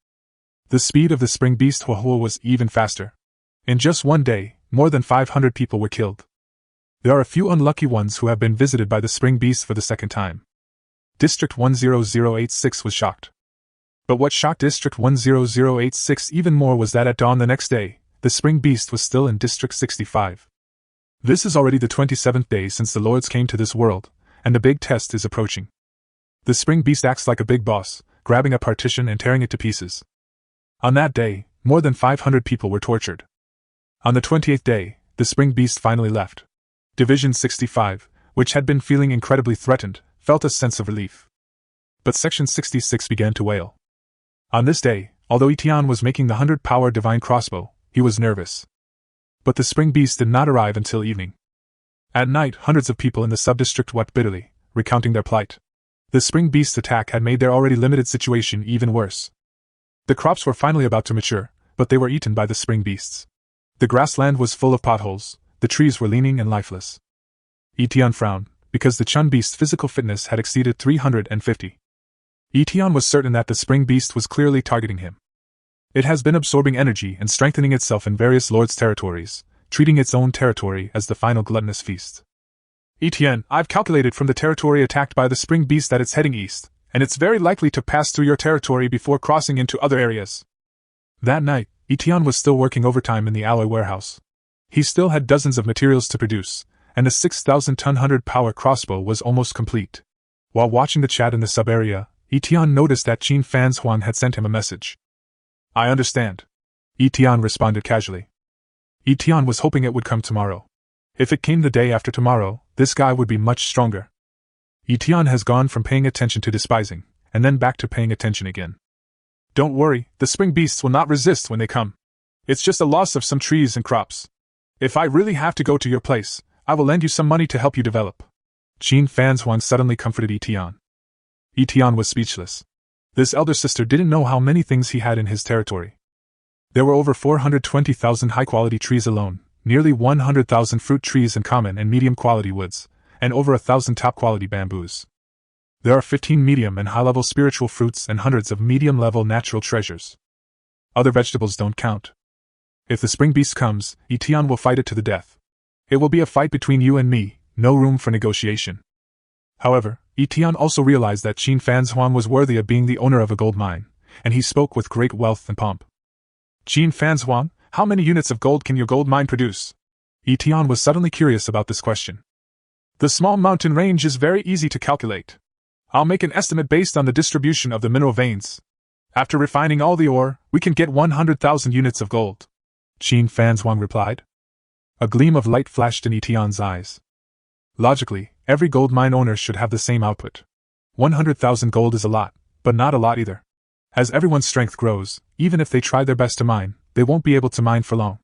The speed of the spring beast Huahua was even faster. In just one day, more than 500 people were killed. There are a few unlucky ones who have been visited by the spring beast for the second time. District 10086 was shocked. But what shocked District 10086 even more was that at dawn the next day, the spring beast was still in District 65. This is already the 27th day since the Lords came to this world, and the big test is approaching. The spring beast acts like a big boss, grabbing a partition and tearing it to pieces. On that day, more than 500 people were tortured. On the 28th day, the spring beast finally left. Division 65, which had been feeling incredibly threatened, felt a sense of relief. But Section 66 began to wail. On this day, although Etienne was making the 100-power divine crossbow, he was nervous. But the spring beast did not arrive until evening. At night, hundreds of people in the sub-district wept bitterly, recounting their plight. The spring beast's attack had made their already limited situation even worse. The crops were finally about to mature, but they were eaten by the spring beasts. The grassland was full of potholes, the trees were leaning and lifeless. Etienne frowned, because the Chun beast's physical fitness had exceeded 350. Etienne was certain that the spring beast was clearly targeting him. It has been absorbing energy and strengthening itself in various lords' territories, treating its own territory as the final gluttonous feast. Etienne, I've calculated from the territory attacked by the spring beast that it's heading east, and it's very likely to pass through your territory before crossing into other areas. That night, Etienne was still working overtime in the alloy warehouse. He still had dozens of materials to produce, and the 6,000-ton 100-power crossbow was almost complete. While watching the chat in the sub-area, Etienne noticed that Qin Fan's Huang had sent him a message. I understand. Etienne responded casually. Etienne was hoping it would come tomorrow. If it came the day after tomorrow, this guy would be much stronger. Etienne has gone from paying attention to despising, and then back to paying attention again. Don't worry, the spring beasts will not resist when they come. It's just a loss of some trees and crops. If I really have to go to your place, I will lend you some money to help you develop. Qin Fan's Huang suddenly comforted Etienne. Etienne was speechless. This elder sister didn't know how many things he had in his territory. There were over 420,000 high-quality trees alone, nearly 100,000 fruit trees and common and medium-quality woods, and over 1,000 top-quality bamboos. There are 15 medium and high-level spiritual fruits and hundreds of medium-level natural treasures. Other vegetables don't count. If the spring beast comes, Etienne will fight it to the death. It will be a fight between you and me, no room for negotiation. However, Etienne also realized that Qin Fan's Huang was worthy of being the owner of a gold mine, and he spoke with great wealth and pomp. Qin Fan's Huang, how many units of gold can your gold mine produce? Etienne was suddenly curious about this question. The small mountain range is very easy to calculate. I'll make an estimate based on the distribution of the mineral veins. After refining all the ore, we can get 100,000 units of gold. Qin Fan's Huang replied. A gleam of light flashed in Etienne's eyes. Logically, every gold mine owner should have the same output. 100,000 gold is a lot, but not a lot either. As everyone's strength grows, even if they try their best to mine, they won't be able to mine for long.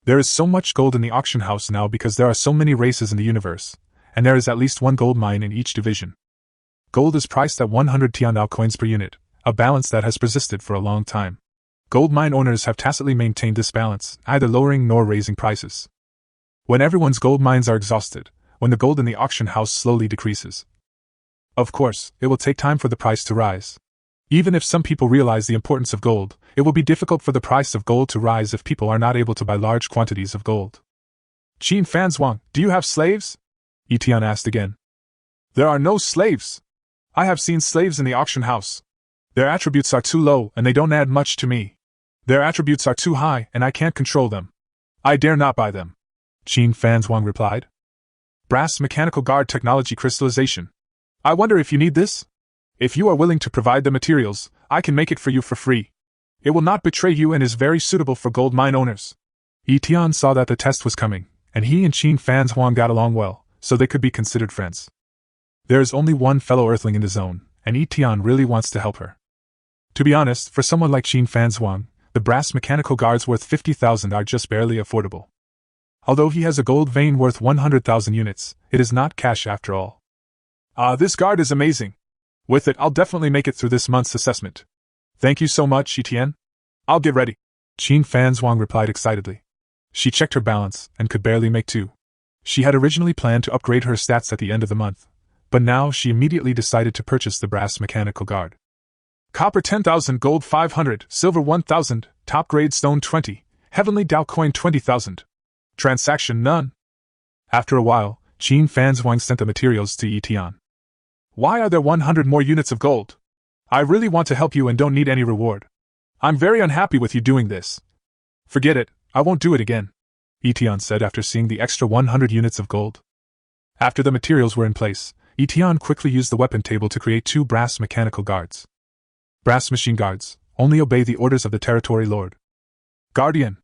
There is so much gold in the auction house now because there are so many races in the universe, and there is at least one gold mine in each division. Gold is priced at 100 Tiandao coins per unit, a balance that has persisted for a long time. Gold mine owners have tacitly maintained this balance, neither lowering nor raising prices. When everyone's gold mines are exhausted, when the gold in the auction house slowly decreases. Of course, it will take time for the price to rise. Even if some people realize the importance of gold, it will be difficult for the price of gold to rise if people are not able to buy large quantities of gold. Qin Fan's Huang, do you have slaves? Etienne asked again. There are no slaves. I have seen slaves in the auction house. Their attributes are too low and they don't add much to me. Their attributes are too high and I can't control them. I dare not buy them. Qin Fan's Huang replied. Brass mechanical guard technology crystallization. I wonder if you need this? If you are willing to provide the materials, I can make it for you for free. It will not betray you and is very suitable for gold mine owners. Etienne saw that the test was coming, and he and Qin Fan Huang got along well, so they could be considered friends. There is only one fellow Earthling in the zone, and Etienne really wants to help her. To be honest, for someone like Qin Fan Huang, the brass mechanical guards worth 50,000 are just barely affordable. Although he has a gold vein worth 100,000 units, it is not cash after all. This guard is amazing. With it, I'll definitely make it through this month's assessment. Thank you so much, Etienne. I'll get ready. Qin Fan Huang replied excitedly. She checked her balance and could barely make two. She had originally planned to upgrade her stats at the end of the month, but now she immediately decided to purchase the brass mechanical guard. Copper 10,000, gold 500, silver 1,000, top grade stone 20, heavenly Dao coin 20,000. Transaction none. After a while, Qin Fan Huang sent the materials to Etienne. Why are there 100 more units of gold? I really want to help you and don't need any reward. I'm very unhappy with you doing this. Forget it, I won't do it again, Etienne said after seeing the extra 100 units of gold. After the materials were in place, Etienne quickly used the weapon table to create 2 brass mechanical guards. Brass machine guards only obey the orders of the territory lord. Guardian.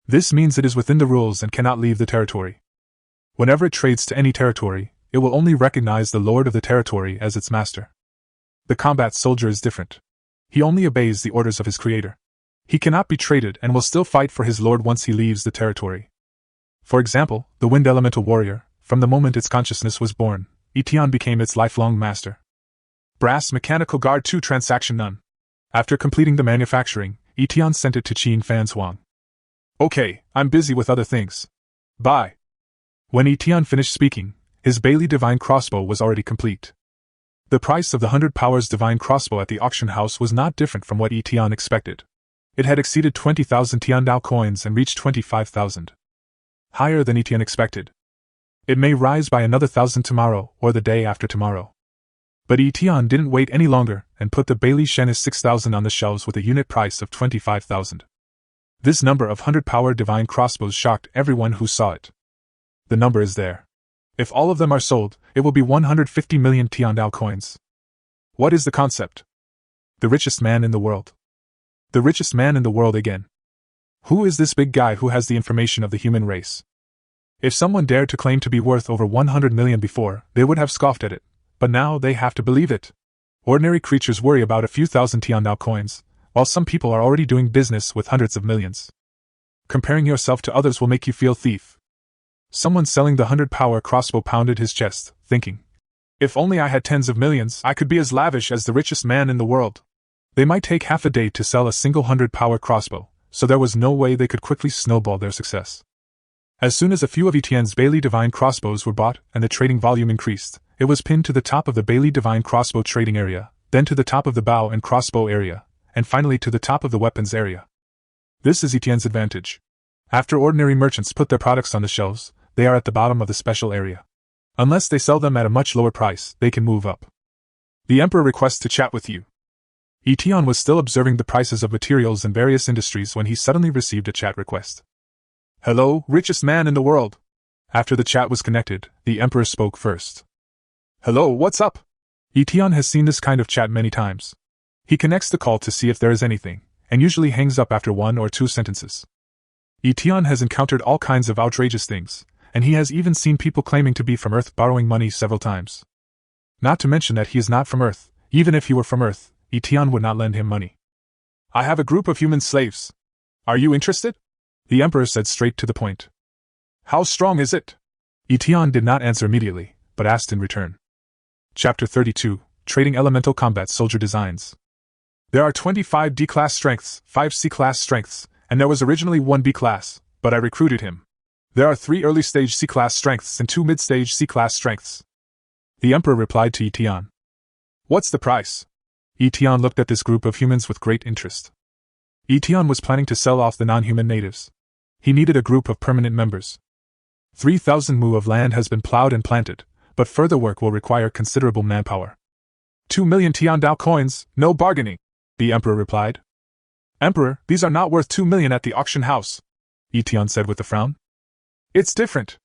This means it is within the rules and cannot leave the territory. Whenever it trades to any territory, it will only recognize the lord of the territory as its master. The combat soldier is different. He only obeys the orders of his creator. He cannot be traded and will still fight for his lord once he leaves the territory. For example, the wind elemental warrior, from the moment its consciousness was born, Etienne became its lifelong master. Brass mechanical guard 2 transaction none. After completing the manufacturing, Etienne sent it to Qin Fan Huang. Okay, I'm busy with other things. Bye. When Etienne finished speaking, his Bailey Divine Crossbow was already complete. The price of the 100 Powers Divine Crossbow at the auction house was not different from what Etienne expected. It had exceeded 20,000 Tiandao coins and reached 25,000. Higher than Etienne expected. It may rise by another 1,000 tomorrow or the day after tomorrow. But Etienne didn't wait any longer and put the Bailey Shenis 6,000 on the shelves with a unit price of 25,000. This number of 100 Power Divine Crossbows shocked everyone who saw it. The number is there. If all of them are sold, it will be 150 million Tiandao coins. What is the concept? The richest man in the world. The richest man in the world again. Who is this big guy who has the information of the human race? If someone dared to claim to be worth over 100 million before, they would have scoffed at it, but now they have to believe it. Ordinary creatures worry about a few thousand Tiandao coins, while some people are already doing business with hundreds of millions. Comparing yourself to others will make you feel thief. Someone selling the 100 Power crossbow pounded his chest, thinking, if only I had tens of millions, I could be as lavish as the richest man in the world. They might take half a day to sell a single 100 Power crossbow, so there was no way they could quickly snowball their success. As soon as a few of Etienne's Bailey Divine crossbows were bought and the trading volume increased, it was pinned to the top of the Bailey Divine crossbow trading area, then to the top of the bow and crossbow area, and finally to the top of the weapons area. This is Etienne's advantage. After ordinary merchants put their products on the shelves, they are at the bottom of the special area. Unless they sell them at a much lower price, they can move up. The Emperor requests to chat with you. Etienne was still observing the prices of materials in various industries when he suddenly received a chat request. Hello, richest man in the world. After the chat was connected, the Emperor spoke first. Hello, what's up? Etienne has seen this kind of chat many times. He connects the call to see if there is anything, and usually hangs up after 1 or 2 sentences. Etienne has encountered all kinds of outrageous things, and he has even seen people claiming to be from Earth borrowing money several times. Not to mention that he is not from Earth. Even if he were from Earth, Etienne would not lend him money. I have a group of human slaves. Are you interested? The Emperor said straight to the point. How strong is it? Etienne did not answer immediately, but asked in return. Chapter 32, Trading Elemental Combat Soldier Designs. There are 25 D-class strengths, 5 C-class strengths, and there was originally 1 B-class, but I recruited him. There are 3 early-stage C-class strengths and 2 mid-stage C-class strengths. The Emperor replied to Etienne. What's the price? Etienne looked at this group of humans with great interest. Etienne was planning to sell off the non-human natives. He needed a group of permanent members. 3,000 mu of land has been plowed and planted, but further work will require considerable manpower. 2 million Tiandao coins, no bargaining, the Emperor replied. Emperor, these are not worth 2 million at the auction house, Etienne said with a frown. It's different.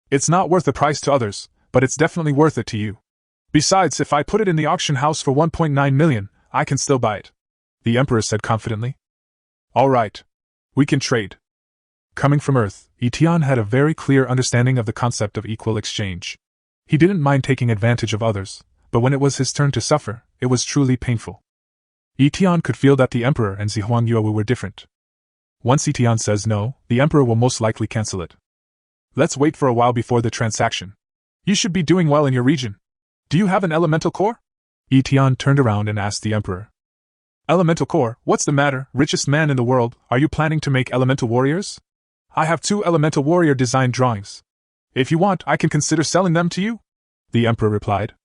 It's not worth the price to others, but it's definitely worth it to you. Besides, if I put it in the auction house for 1.9 million, I can still buy it," the Emperor said confidently. "All right. We can trade." Coming from Earth, Etienne had a very clear understanding of the concept of equal exchange. He didn't mind taking advantage of others, but when it was his turn to suffer, it was truly painful. Etienne could feel that the Emperor and Zihuangyou were different. Once Etienne says no, the Emperor will most likely cancel it. Let's wait for a while before the transaction. You should be doing well in your region. Do you have an elemental core? Etienne turned around and asked the Emperor. Elemental core, what's the matter, richest man in the world, are you planning to make elemental warriors? I have 2 elemental warrior design drawings. If you want, I can consider selling them to you, the Emperor replied.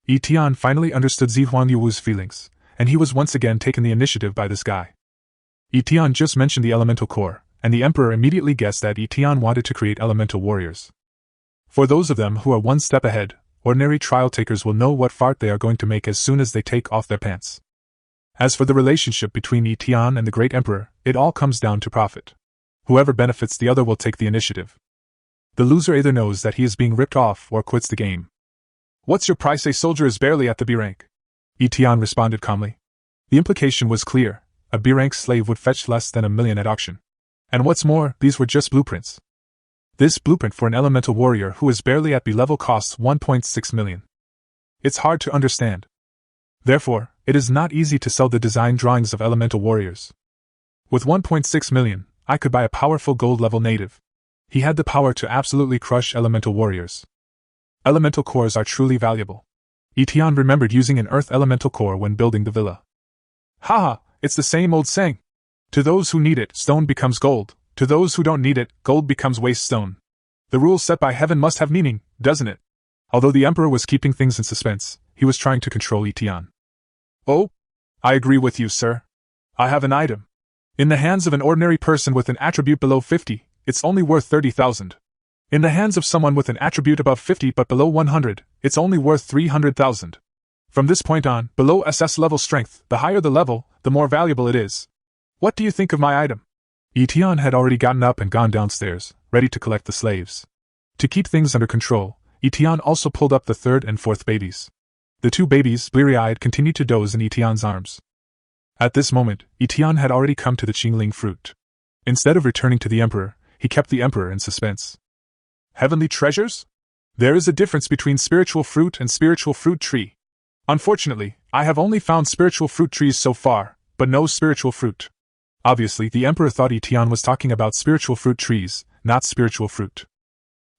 Etienne finally understood Zihuangyu's feelings, and he was once again taken the initiative by this guy. Etienne just mentioned the elemental core, and the Emperor immediately guessed that Etienne wanted to create elemental warriors. For those of them who are one step ahead, ordinary trial takers will know what fart they are going to make as soon as they take off their pants. As for the relationship between Etienne and the Great Emperor, it all comes down to profit. Whoever benefits the other will take the initiative. The loser either knows that he is being ripped off or quits the game. What's your price? A soldier is barely at the B rank, Etienne responded calmly. The implication was clear. A B rank slave would fetch less than 1 million at auction. And what's more, these were just blueprints. This blueprint for an elemental warrior who is barely at B level costs 1.6 million. It's hard to understand. Therefore, it is not easy to sell the design drawings of elemental warriors. With 1.6 million, I could buy a powerful gold-level native. He had the power to absolutely crush elemental warriors. Elemental cores are truly valuable. Etienne remembered using an earth elemental core when building the villa. Haha, it's the same old saying. To those who need it, stone becomes gold. To those who don't need it, gold becomes waste stone. The rule set by heaven must have meaning, doesn't it? Although the Emperor was keeping things in suspense, he was trying to control Etienne. Oh? I agree with you, sir. I have an item. In the hands of an ordinary person with an attribute below 50, it's only worth 30,000. In the hands of someone with an attribute above 50 but below 100, it's only worth 300,000. From this point on, below SS-level strength, the higher the level, the more valuable it is. What do you think of my item? Etienne had already gotten up and gone downstairs, ready to collect the slaves. To keep things under control, Etienne also pulled up the 3rd and 4th babies. The 2 babies, bleary-eyed, continued to doze in Etienne's arms. At this moment, Etienne had already come to the Qingling fruit. Instead of returning to the Emperor, he kept the Emperor in suspense. Heavenly treasures? There is a difference between spiritual fruit and spiritual fruit tree. Unfortunately, I have only found spiritual fruit trees so far, but no spiritual fruit. Obviously, the Emperor thought Etienne was talking about spiritual fruit trees, not spiritual fruit.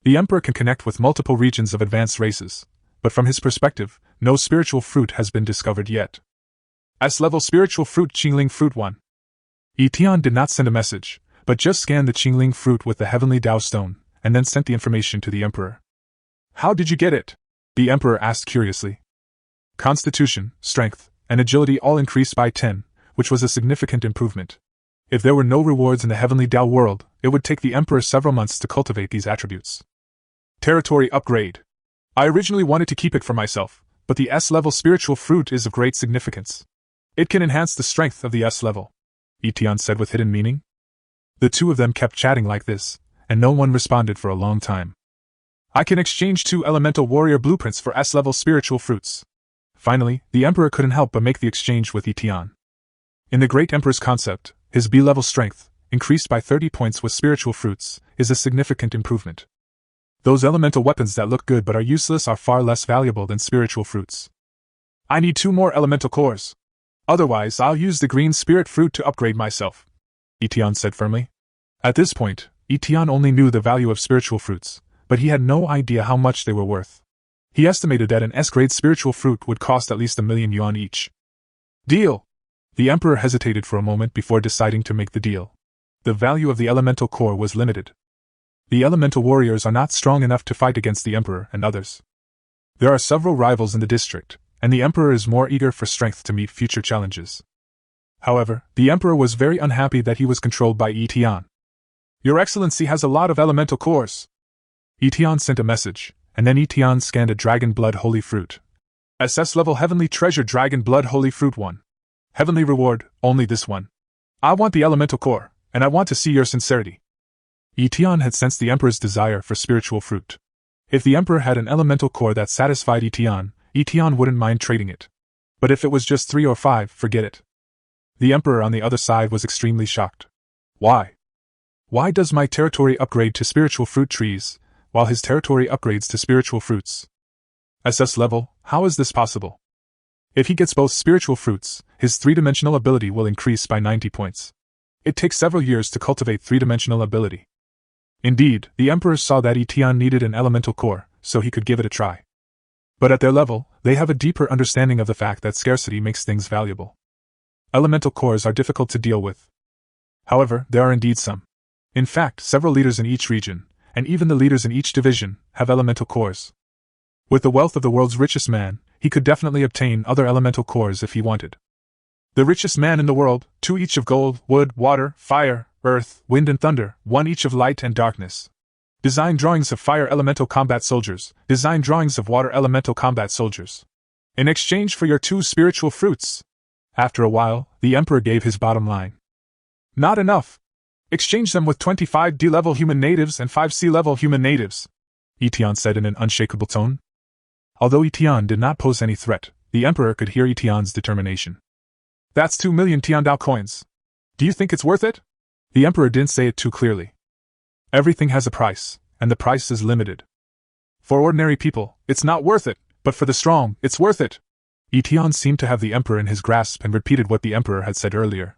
The Emperor can connect with multiple regions of advanced races, but from his perspective, no spiritual fruit has been discovered yet. S-level spiritual fruit Qingling fruit 1. Etienne did not send a message, but just scanned the Qingling fruit with the heavenly Dao stone, and then sent the information to the Emperor. How did you get it? The Emperor asked curiously. Constitution, strength, and agility all increased by 10, which was a significant improvement. If there were no rewards in the heavenly Dao world, it would take the Emperor several months to cultivate these attributes. Territory upgrade. I originally wanted to keep it for myself, but the S-level spiritual fruit is of great significance. It can enhance the strength of the S-level, Etienne said with hidden meaning. The 2 of them kept chatting like this, and no one responded for a long time. I can exchange 2 elemental warrior blueprints for S-level spiritual fruits. Finally, the Emperor couldn't help but make the exchange with Etienne. In the Great Emperor's concept, his B-level strength, increased by 30 points with spiritual fruits, is a significant improvement. Those elemental weapons that look good but are useless are far less valuable than spiritual fruits. I need 2 more elemental cores. Otherwise, I'll use the green spirit fruit to upgrade myself, Etienne said firmly. At this point, Etienne only knew the value of spiritual fruits, but he had no idea how much they were worth. He estimated that an S-grade spiritual fruit would cost at least 1 million yuan each. Deal! The Emperor hesitated for a moment before deciding to make the deal. The value of the elemental core was limited. The elemental warriors are not strong enough to fight against the Emperor and others. There are several rivals in the district, and the Emperor is more eager for strength to meet future challenges. However, the Emperor was very unhappy that he was controlled by Etienne. Your Excellency has a lot of elemental cores. Etienne sent a message, and then Etienne scanned a Dragon Blood Holy Fruit. SS-level Heavenly Treasure Dragon Blood Holy Fruit 1. Heavenly reward, only this one. I want the elemental core, and I want to see your sincerity. Etienne had sensed the Emperor's desire for spiritual fruit. If the Emperor had an elemental core that satisfied Etion wouldn't mind trading it. But if it was just 3 or 5, forget it. The Emperor on the other side was extremely shocked. Why? Why does my territory upgrade to spiritual fruit trees, while his territory upgrades to spiritual fruits? SS-level, how is this possible? If he gets both spiritual fruits, his 3-dimensional ability will increase by 90 points. It takes several years to cultivate 3-dimensional ability. Indeed, the Emperor saw that Etion needed an elemental core, so he could give it a try. But at their level, they have a deeper understanding of the fact that scarcity makes things valuable. Elemental cores are difficult to deal with. However, there are indeed some. In fact, several leaders in each region, and even the leaders in each division, have elemental cores. With the wealth of the world's richest man, he could definitely obtain other elemental cores if he wanted. The richest man in the world, 2 each of gold, wood, water, fire, earth, wind and thunder, 1 each of light and darkness. Design drawings of fire elemental combat soldiers, design drawings of water elemental combat soldiers. In exchange for your 2 spiritual fruits. After a while, the Emperor gave his bottom line. Not enough. Exchange them with 25 D-level human natives and 5 C-level human natives, Etion said in an unshakable tone. Although Etion did not pose any threat, the Emperor could hear Etion's determination. That's 2 million Tiandao coins. Do you think it's worth it? The Emperor didn't say it too clearly. Everything has a price, and the price is limited. For ordinary people, it's not worth it, but for the strong, it's worth it. Etion seemed to have the Emperor in his grasp and repeated what the Emperor had said earlier.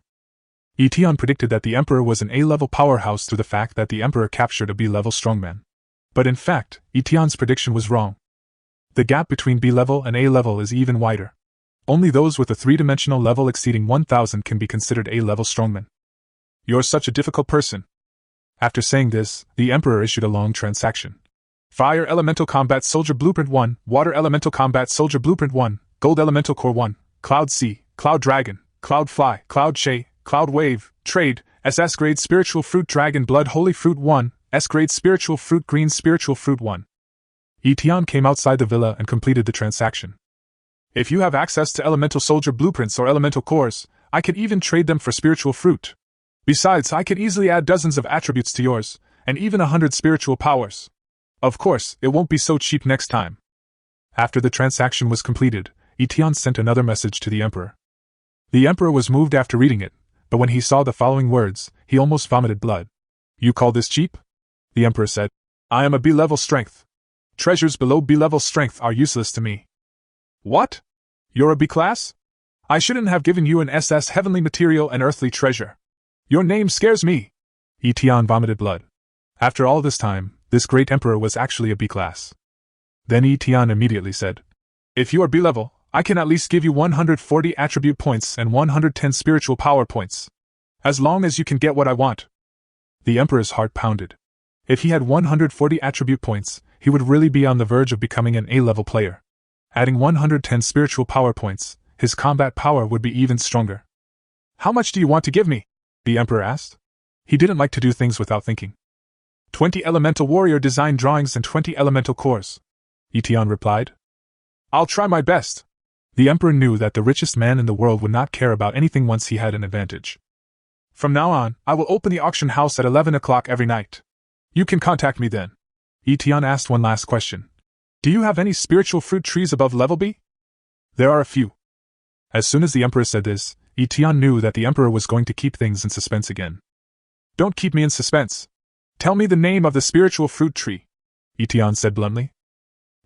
Etion predicted that the Emperor was an A-level powerhouse through the fact that the Emperor captured a B-level strongman. But in fact, Etion's prediction was wrong. The gap between B-level and A-level is even wider. Only those with a 3-dimensional level exceeding 1000 can be considered A-level strongmen. You're such a difficult person. After saying this, the Emperor issued a long transaction. Fire Elemental Combat Soldier Blueprint 1, Water Elemental Combat Soldier Blueprint 1, Gold Elemental Core 1, Cloud Sea, Cloud Dragon, Cloud Fly, Cloud Shay, Cloud Wave, Trade, SS Grade Spiritual Fruit Dragon Blood Holy Fruit 1, S Grade Spiritual Fruit Green Spiritual Fruit 1. Etion came outside the villa and completed the transaction. If you have access to Elemental Soldier Blueprints or Elemental Cores, I can even trade them for Spiritual Fruit. Besides, I could easily add dozens of attributes to yours, and even 100 spiritual powers. Of course, it won't be so cheap next time. After the transaction was completed, Etion sent another message to the Emperor. The Emperor was moved after reading it, but when he saw the following words, he almost vomited blood. You call this cheap? The Emperor said. I am a B-level strength. Treasures below B-level strength are useless to me. What? You're a B-class? I shouldn't have given you an SS heavenly material and earthly treasure. Your name scares me. Etion vomited blood. After all this time, this great Emperor was actually a B-class. Then Etion immediately said, If you are B-level, I can at least give you 140 attribute points and 110 spiritual power points. As long as you can get what I want. The Emperor's heart pounded. If he had 140 attribute points, he would really be on the verge of becoming an A-level player. Adding 110 spiritual power points, his combat power would be even stronger. How much do you want to give me? The Emperor asked. He didn't like to do things without thinking. 20 elemental warrior design drawings and 20 elemental cores, Etion replied. I'll try my best. The Emperor knew that the richest man in the world would not care about anything once he had an advantage. From now on, I will open the auction house at 11 o'clock every night. You can contact me then. Etion asked one last question. Do you have any spiritual fruit trees above level B? There are a few. As soon as the Emperor said this, Etion knew that the Emperor was going to keep things in suspense again. Don't keep me in suspense. Tell me the name of the spiritual fruit tree, Etion said bluntly.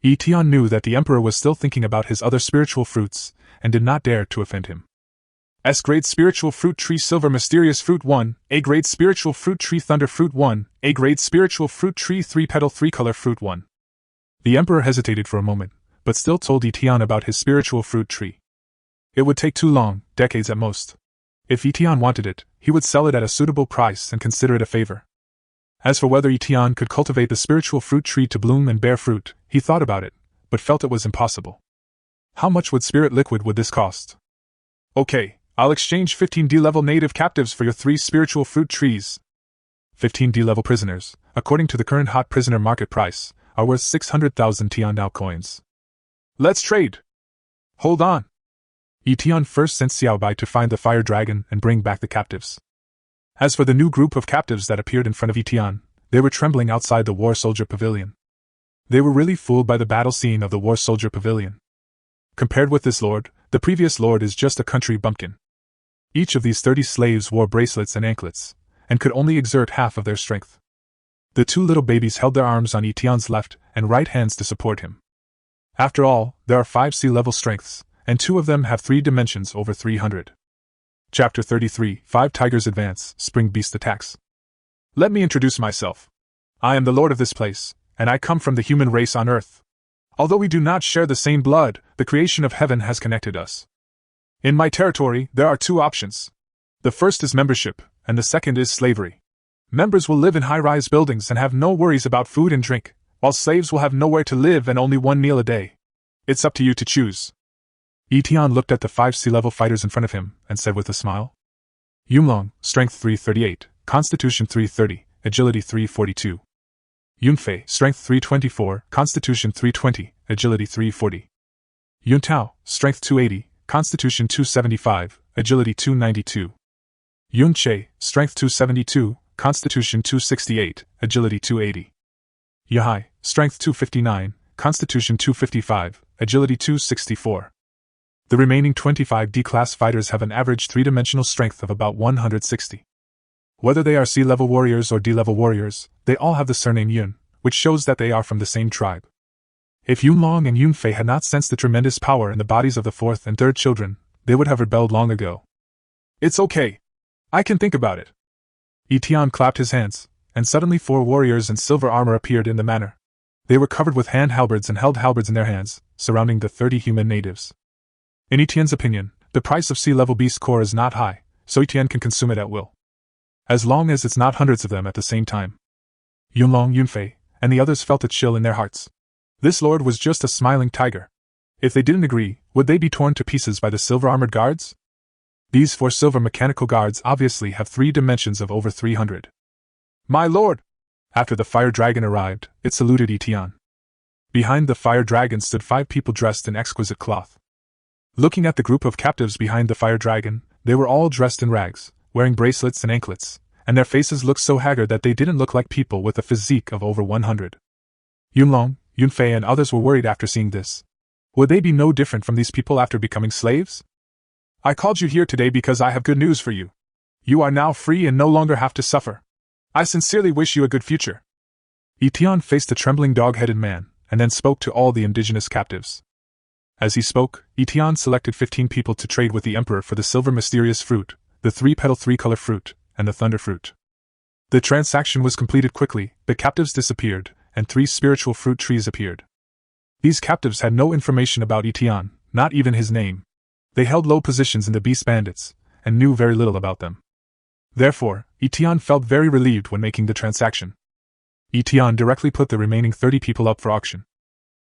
Etion knew that the Emperor was still thinking about his other spiritual fruits, and did not dare to offend him. S-grade spiritual fruit tree Silver Mysterious Fruit 1, A-grade spiritual fruit tree Thunder Fruit 1, A-grade spiritual fruit tree 3-petal 3-color Fruit 1. The Emperor hesitated for a moment, but still told Etion about his spiritual fruit tree. It would take too long, decades at most. If Etion wanted it, he would sell it at a suitable price and consider it a favor. As for whether Etion could cultivate the spiritual fruit tree to bloom and bear fruit, he thought about it, but felt it was impossible. How much would spirit liquid would this cost? Okay, I'll exchange 15 D-level native captives for your 3 spiritual fruit trees. 15 D-level prisoners, according to the current hot prisoner market price, are worth 600,000 Tiandao coins. Let's trade! Hold on! Etion first sent Xiaobai to find the fire dragon and bring back the captives. As for the new group of captives that appeared in front of Etion, they were trembling outside the war soldier pavilion. They were really fooled by the battle scene of the War Soldier Pavilion. Compared with this lord, the previous lord is just a country bumpkin. Each of these 30 slaves wore bracelets and anklets, and could only exert half of their strength. The two little babies held their arms on Etienne's left and right hands to support him. After all, there are 5 sea-level strengths, and 2 of them have 3 dimensions over 300. Chapter 33, 5 Tigers Advance, Spring Beast Attacks. Let me introduce myself. I am the lord of this place, and I come from the human race on Earth. Although we do not share the same blood, the creation of heaven has connected us. In my territory, there are 2 options. The first is membership, and the second is slavery. Members will live in high-rise buildings and have no worries about food and drink, while slaves will have nowhere to live and only 1 meal a day. It's up to you to choose. Etienne looked at the 5 sea-level fighters in front of him and said with a smile. Yunlong, Strength 338, Constitution 330, Agility 342. Yunfei, Strength 324, Constitution 320, Agility 340. Yuntao, Strength 280, Constitution 275, Agility 292. Yunche, Strength 272, Constitution 268, Agility 280. Yahai, Strength 259, Constitution 255, Agility 264. The remaining 25 D-class fighters have an average 3-dimensional strength of about 160. Whether they are C-level warriors or D-level warriors, they all have the surname Yun, which shows that they are from the same tribe. If Yunlong and Yunfei had not sensed the tremendous power in the bodies of the 4th and 3rd children, they would have rebelled long ago. It's okay. I can think about it. Etienne clapped his hands, and suddenly 4 warriors in silver armor appeared in the manor. They were covered with hand halberds and held halberds in their hands, surrounding the 30 human natives. In Etienne's opinion, the price of sea-level beast core is not high, so Etienne can consume it at will. As long as it's not hundreds of them at the same time. Yunlong, Yunfei, and the others felt a chill in their hearts. This lord was just a smiling tiger. If they didn't agree, would they be torn to pieces by the silver-armored guards? These 4 silver mechanical guards obviously have 3 dimensions of over 300. My lord! After the fire dragon arrived, it saluted Etienne. Behind the fire dragon stood 5 people dressed in exquisite cloth. Looking at the group of captives behind the fire dragon, they were all dressed in rags, wearing bracelets and anklets, and their faces looked so haggard that they didn't look like people with a physique of over 100. Yunlong, Yunfei and others were worried after seeing this. Would they be no different from these people after becoming slaves? I called you here today because I have good news for you. You are now free and no longer have to suffer. I sincerely wish you a good future. Etienne faced the trembling dog-headed man, and then spoke to all the indigenous captives. As he spoke, Etienne selected 15 people to trade with the Emperor for the silver mysterious fruit, the 3-petal 3-color fruit, and the thunder fruit. The transaction was completed quickly, the captives disappeared, and 3 spiritual fruit trees appeared. These captives had no information about Etienne, not even his name. They held low positions in the Beast Bandits, and knew very little about them. Therefore, Etienne felt very relieved when making the transaction. Etienne directly put the remaining 30 people up for auction.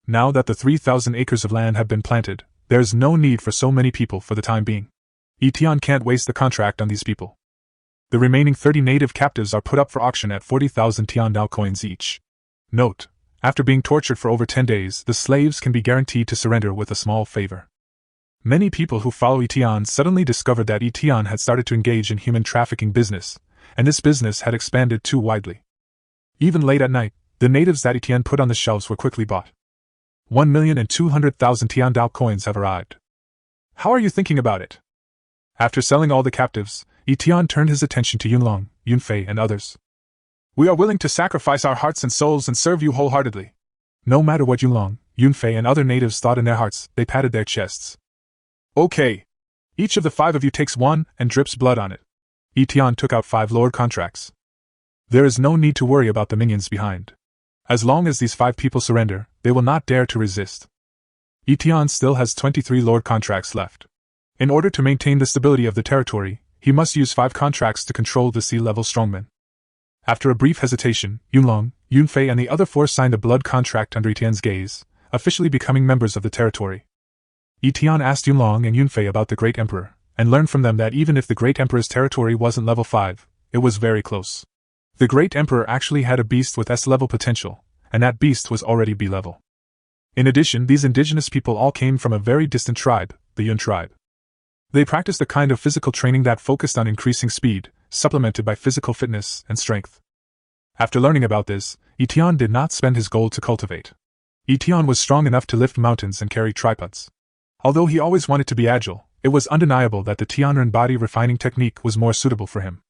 Now that the 3,000 acres of land have been planted, there is no need for so many people for the time being. Etienne can't waste the contract on these people. The remaining 30 native captives are put up for auction at 40,000 Tiandao coins each. Note: after being tortured for over 10 days, the slaves can be guaranteed to surrender with a small favor. Many people who follow Etienne suddenly discovered that Etienne had started to engage in human trafficking business, and this business had expanded too widely. Even late at night, the natives that Etienne put on the shelves were quickly bought. 1,200,000 Tiandao coins have arrived. How are you thinking about it? After selling all the captives, Etienne turned his attention to Yunlong, Yunfei, and others. We are willing to sacrifice our hearts and souls and serve you wholeheartedly. No matter what Yunlong, Yunfei, and other natives thought in their hearts, they patted their chests. Okay. Each of the 5 of you takes 1 and drips blood on it. Etienne took out 5 lord contracts. There is no need to worry about the minions behind. As long as these 5 people surrender, they will not dare to resist. Etienne still has 23 lord contracts left. In order to maintain the stability of the territory, he must use 5 contracts to control the sea-level strongmen. After a brief hesitation, Yunlong, Yunfei, and the other 4 signed a blood contract under Etienne's gaze, officially becoming members of the territory. Etienne asked Yunlong and Yunfei about the Great Emperor, and learned from them that even if the Great Emperor's territory wasn't level 5, it was very close. The Great Emperor actually had a beast with S-level potential, and that beast was already B-level. In addition, these indigenous people all came from a very distant tribe, the Yun tribe. They practiced a kind of physical training that focused on increasing speed, supplemented by physical fitness and strength. After learning about this, Etienne did not spend his gold to cultivate. Etienne was strong enough to lift mountains and carry tripods. Although he always wanted to be agile, it was undeniable that the Tianren body refining technique was more suitable for him.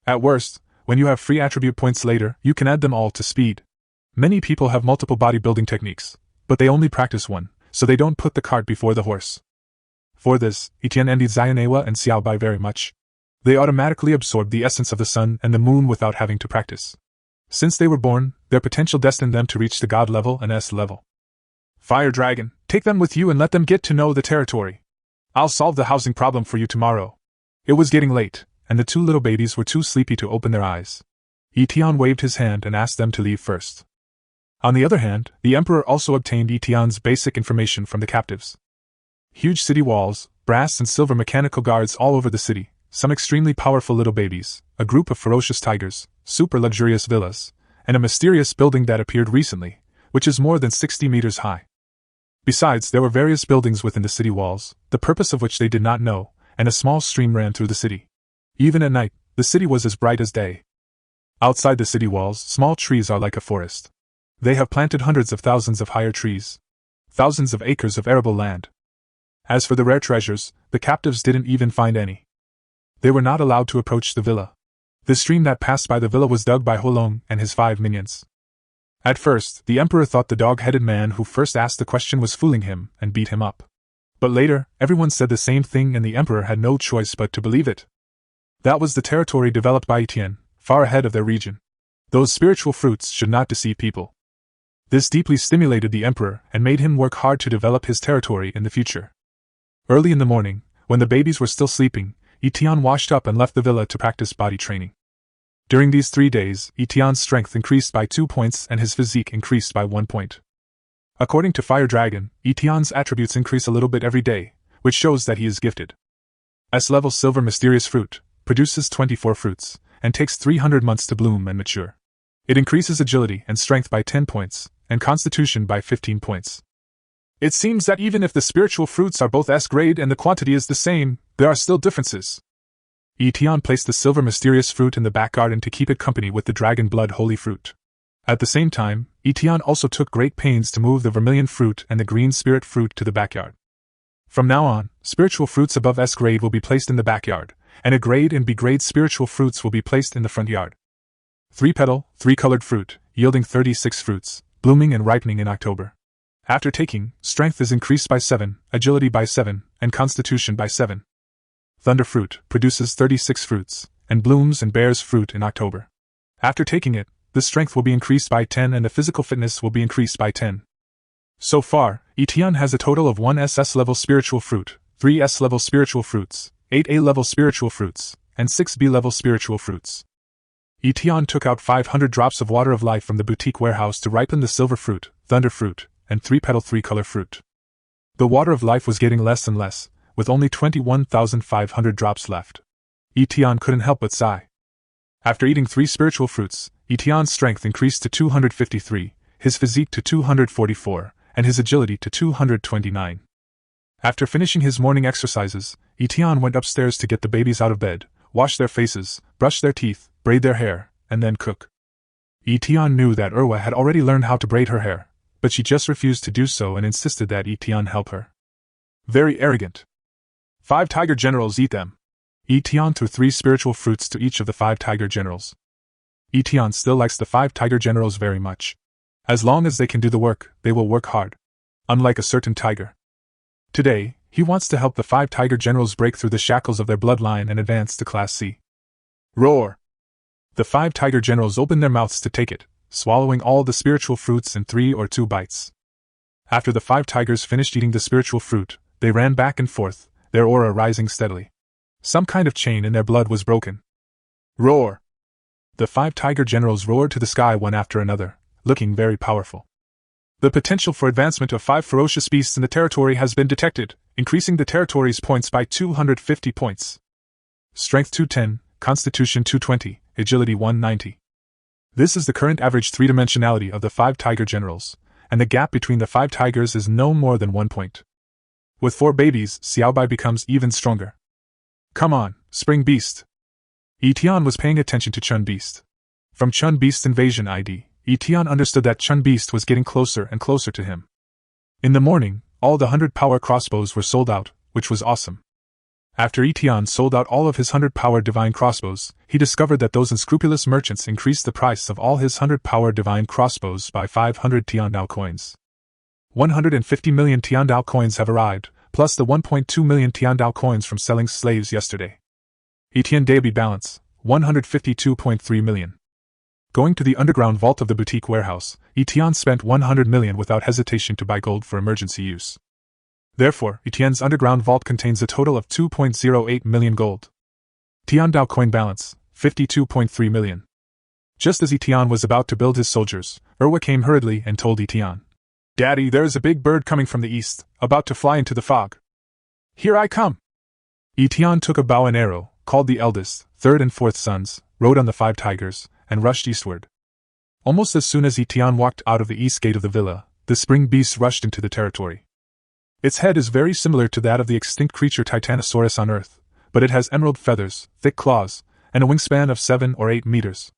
At worst, when you have free attribute points later, you can add them all to speed. Many people have multiple bodybuilding techniques, but they only practice one, so they don't put the cart before the horse. For this, Etienne envied Xiaonewa and Xiaobai very much. They automatically absorbed the essence of the sun and the moon without having to practice. Since they were born, their potential destined them to reach the god level and S level. Fire Dragon, take them with you and let them get to know the territory. I'll solve the housing problem for you tomorrow. It was getting late, and the two little babies were too sleepy to open their eyes. Etienne waved his hand and asked them to leave first. On the other hand, the Emperor also obtained Etienne's basic information from the captives. Huge city walls, brass and silver mechanical guards all over the city, some extremely powerful little babies, a group of ferocious tigers, super luxurious villas, and a mysterious building that appeared recently, which is more than 60 meters high. Besides, there were various buildings within the city walls, the purpose of which they did not know, and a small stream ran through the city. Even at night, the city was as bright as day. Outside the city walls, small trees are like a forest. They have planted hundreds of thousands of higher trees. Thousands of acres of arable land. As for the rare treasures, the captives didn't even find any. They were not allowed to approach the villa. The stream that passed by the villa was dug by Holong and his 5 minions. At first, the Emperor thought the dog-headed man who first asked the question was fooling him and beat him up. But later, everyone said the same thing and the Emperor had no choice but to believe it. That was the territory developed by Etienne, far ahead of their region. Those spiritual fruits should not deceive people. This deeply stimulated the Emperor and made him work hard to develop his territory in the future. Early in the morning, when the babies were still sleeping, Etienne washed up and left the villa to practice body training. During these 3 days, Etienne's strength increased by 2 points and his physique increased by 1 point. According to Fire Dragon, Etienne's attributes increase a little bit every day, which shows that he is gifted. S-level silver mysterious fruit produces 24 fruits, and takes 300 months to bloom and mature. It increases agility and strength by 10 points, and constitution by 15 points. It seems that even if the spiritual fruits are both S-grade and the quantity is the same, there are still differences. Etienne placed the silver mysterious fruit in the back garden to keep it company with the dragon blood holy fruit. At the same time, Etienne also took great pains to move the vermilion fruit and the green spirit fruit to the backyard. From now on, spiritual fruits above S-grade will be placed in the backyard, and A-grade and B-grade spiritual fruits will be placed in the front yard. 3-petal, 3-colored fruit, yielding 36 fruits, blooming and ripening in October. After taking, strength is increased by 7, agility by 7, and constitution by 7. Thunder fruit produces 36 fruits, and blooms and bears fruit in October. After taking it, the strength will be increased by 10 and the physical fitness will be increased by 10. So far, Etienne has a total of 1 SS-level spiritual fruit, 3 S-level spiritual fruits, 8 A-level spiritual fruits, and 6 B-level spiritual fruits. Etienne took out 500 drops of water of life from the boutique warehouse to ripen the silver fruit, thunder fruit, and 3-petal 3-color fruit. The water of life was getting less and less, with only 21,500 drops left. Etienne couldn't help but sigh. After eating 3 spiritual fruits, Etienne's strength increased to 253, his physique to 244, and his agility to 229. After finishing his morning exercises, Etienne went upstairs to get the babies out of bed, wash their faces, brush their teeth, braid their hair, and then cook. Etienne knew that Erwa had already learned how to braid her hair, but she just refused to do so and insisted that Etienne help her. Very arrogant. 5 tiger generals, eat them. Etienne threw 3 spiritual fruits to each of the 5 tiger generals. Etienne still likes the 5 tiger generals very much. As long as they can do the work, they will work hard. Unlike a certain tiger. Today, he wants to help the 5 tiger generals break through the shackles of their bloodline and advance to Class C. Roar! The 5 tiger generals opened their mouths to take it, swallowing all the spiritual fruits in 3 or 2 bites. After the 5 tigers finished eating the spiritual fruit, they ran back and forth, their aura rising steadily. Some kind of chain in their blood was broken. Roar! The 5 tiger generals roared to the sky one after another, looking very powerful. The potential for advancement of 5 ferocious beasts in the territory has been detected, increasing the territory's points by 250 points. Strength 210, Constitution 220, Agility 190. This is the current average 3-dimensionality of the 5 tiger generals, and the gap between the 5 tigers is no more than 1 point. With 4 babies, Xiaobai becomes even stronger. Come on, Spring Beast! Etienne was paying attention to Chun Beast. From Chun Beast's invasion ID, Etienne understood that Chun Beast was getting closer and closer to him. In the morning, all the 100-power crossbows were sold out, which was awesome. After Etienne sold out all of his 100-power divine crossbows, he discovered that those unscrupulous merchants increased the price of all his 100-power divine crossbows by 500 Tiandao coins. 150 million Tiandao coins have arrived, plus the 1.2 million Tiandao coins from selling slaves yesterday. Etienne debit balance, 152.3 million. Going to the underground vault of the boutique warehouse, Etienne spent 100 million without hesitation to buy gold for emergency use. Therefore, Etienne's underground vault contains a total of 2.08 million gold. Tiandao coin balance, 52.3 million. Just as Etienne was about to build his soldiers, Erwa came hurriedly and told Etienne, "Daddy, there is a big bird coming from the east, about to fly into the fog." "Here I come." Etienne took a bow and arrow, called the eldest, third and fourth sons, rode on the 5 tigers, and rushed eastward. Almost as soon as Etienne walked out of the east gate of the villa, the spring beast rushed into the territory. Its head is very similar to that of the extinct creature Titanosaurus on Earth, but it has emerald feathers, thick claws, and a wingspan of 7 or 8 meters.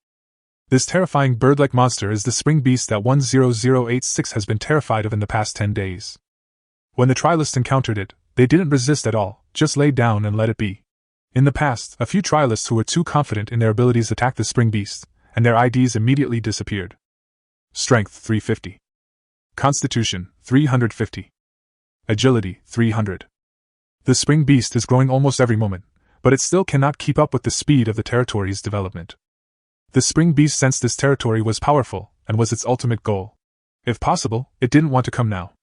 This terrifying bird-like monster is the spring beast that 10086 has been terrified of in the past 10 days. When the trialists encountered it, they didn't resist at all, just laid down and let it be. In the past, a few trialists who were too confident in their abilities attacked the spring beast, and their IDs immediately disappeared. Strength 350. Constitution 350. Agility 300. The spring beast is growing almost every moment, but it still cannot keep up with the speed of the territory's development. The spring beast sensed this territory was powerful, and was its ultimate goal. If possible, it didn't want to come now.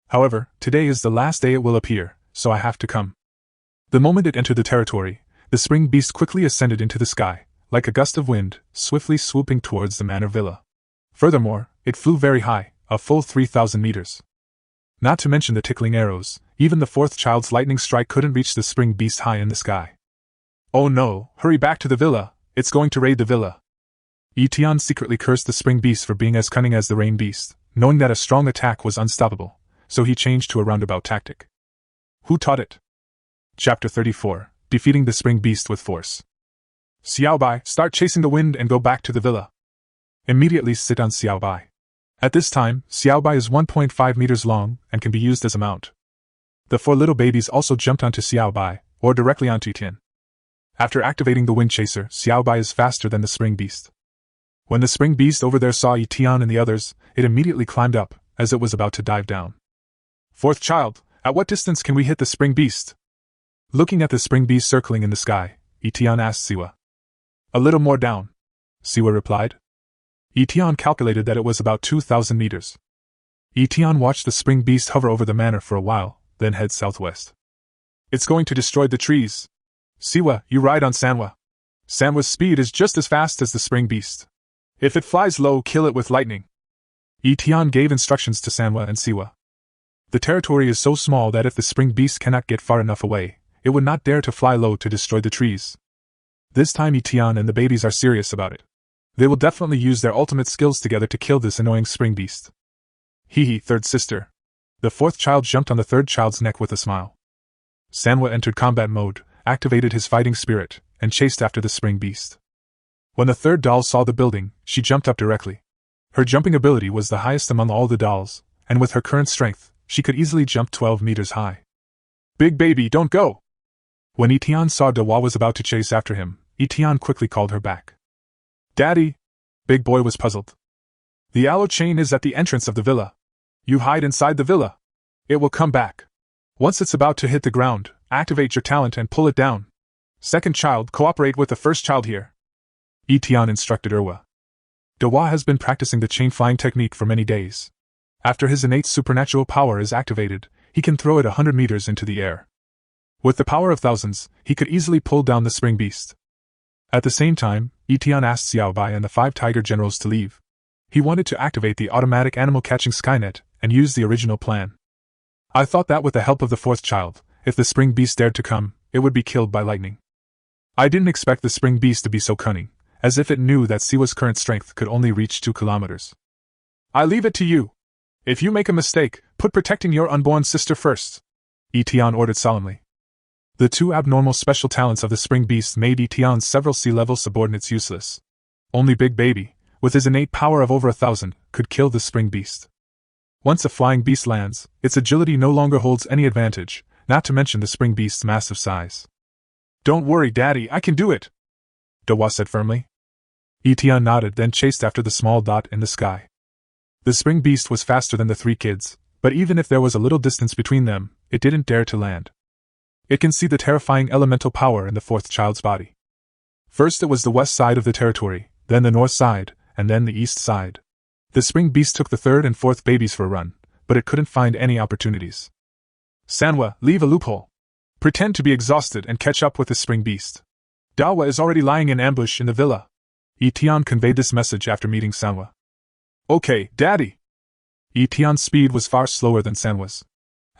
However, today is the last day it will appear, so I have to come. The moment it entered the territory, the spring beast quickly ascended into the sky, like a gust of wind, swiftly swooping towards the manor villa. Furthermore, it flew very high, a full 3,000 meters. Not to mention the tickling arrows, even the fourth child's lightning strike couldn't reach the spring beast high in the sky. "Oh no, hurry back to the villa, it's going to raid the villa." Etienne secretly cursed the spring beast for being as cunning as the rain beast, knowing that a strong attack was unstoppable, so he changed to a roundabout tactic. Who taught it? Chapter 34, Defeating the Spring Beast with Force. Xiaobai, start chasing the wind and go back to the villa. Immediately sit on Xiaobai. At this time, Xiaobai is 1.5 meters long and can be used as a mount. The 4 little babies also jumped onto Xiaobai, or directly onto Etienne. After activating the wind chaser, Xiaobai is faster than the spring beast. When the spring beast over there saw Etienne and the others, it immediately climbed up, as it was about to dive down. "Fourth child, at what distance can we hit the spring beast?" Looking at the spring beast circling in the sky, Etienne asked Siwa. "A little more down," Siwa replied. Etienne calculated that it was about 2,000 meters. Etienne watched the spring beast hover over the manor for a while, then head southwest. "It's going to destroy the trees. Siwa, you ride on Sanwa. Sanwa's speed is just as fast as the spring beast. If it flies low, kill it with lightning." Etienne gave instructions to Sanwa and Siwa. The territory is so small that if the spring beast cannot get far enough away, it would not dare to fly low to destroy the trees. This time Etienne and the babies are serious about it. They will definitely use their ultimate skills together to kill this annoying spring beast. "Hee, third sister." The fourth child jumped on the third child's neck with a smile. Sanwa entered combat mode, activated his fighting spirit, and chased after the spring beast. When the third doll saw the building, she jumped up directly. Her jumping ability was the highest among all the dolls, and with her current strength, she could easily jump 12 meters high. "Big baby, don't go!" When Etienne saw Dewa was about to chase after him, Etienne quickly called her back. "Daddy!" Big boy was puzzled. "The aloe chain is at the entrance of the villa. You hide inside the villa. It will come back. Once it's about to hit the ground, activate your talent and pull it down. Second child, cooperate with the first child here," Etienne instructed Erwa. Dewa has been practicing the chain flying technique for many days. After his innate supernatural power is activated, he can throw it 100 meters into the air. With the power of thousands, he could easily pull down the spring beast. At the same time, Etienne asked Xiaobai and the 5 tiger generals to leave. He wanted to activate the automatic animal catching Skynet and use the original plan. "I thought that with the help of the fourth child, if the spring beast dared to come, it would be killed by lightning. I didn't expect the spring beast to be so cunning, as if it knew that Siwa's current strength could only reach 2 kilometers. I leave it to you. If you make a mistake, put protecting your unborn sister first," Etienne ordered solemnly. The 2 abnormal special talents of the spring beast made Etienne's several C-level subordinates useless. Only Big Baby, with his innate power of over 1,000, could kill the spring beast. Once a flying beast lands, its agility no longer holds any advantage, not to mention the spring beast's massive size. "Don't worry, Daddy, I can do it," Dawa said firmly. Etienne nodded, then chased after the small dot in the sky. The spring beast was faster than the three kids, but even if there was a little distance between them, it didn't dare to land. It can see the terrifying elemental power in the fourth child's body. First it was the west side of the territory, then the north side, and then the east side. The spring beast took the third and fourth babies for a run, but it couldn't find any opportunities. "Sanwa, leave a loophole. Pretend to be exhausted and catch up with the spring beast. Dawa is already lying in ambush in the villa." Etienne conveyed this message after meeting Sanwa. "Okay, Daddy." Etienne's speed was far slower than Sanwa's.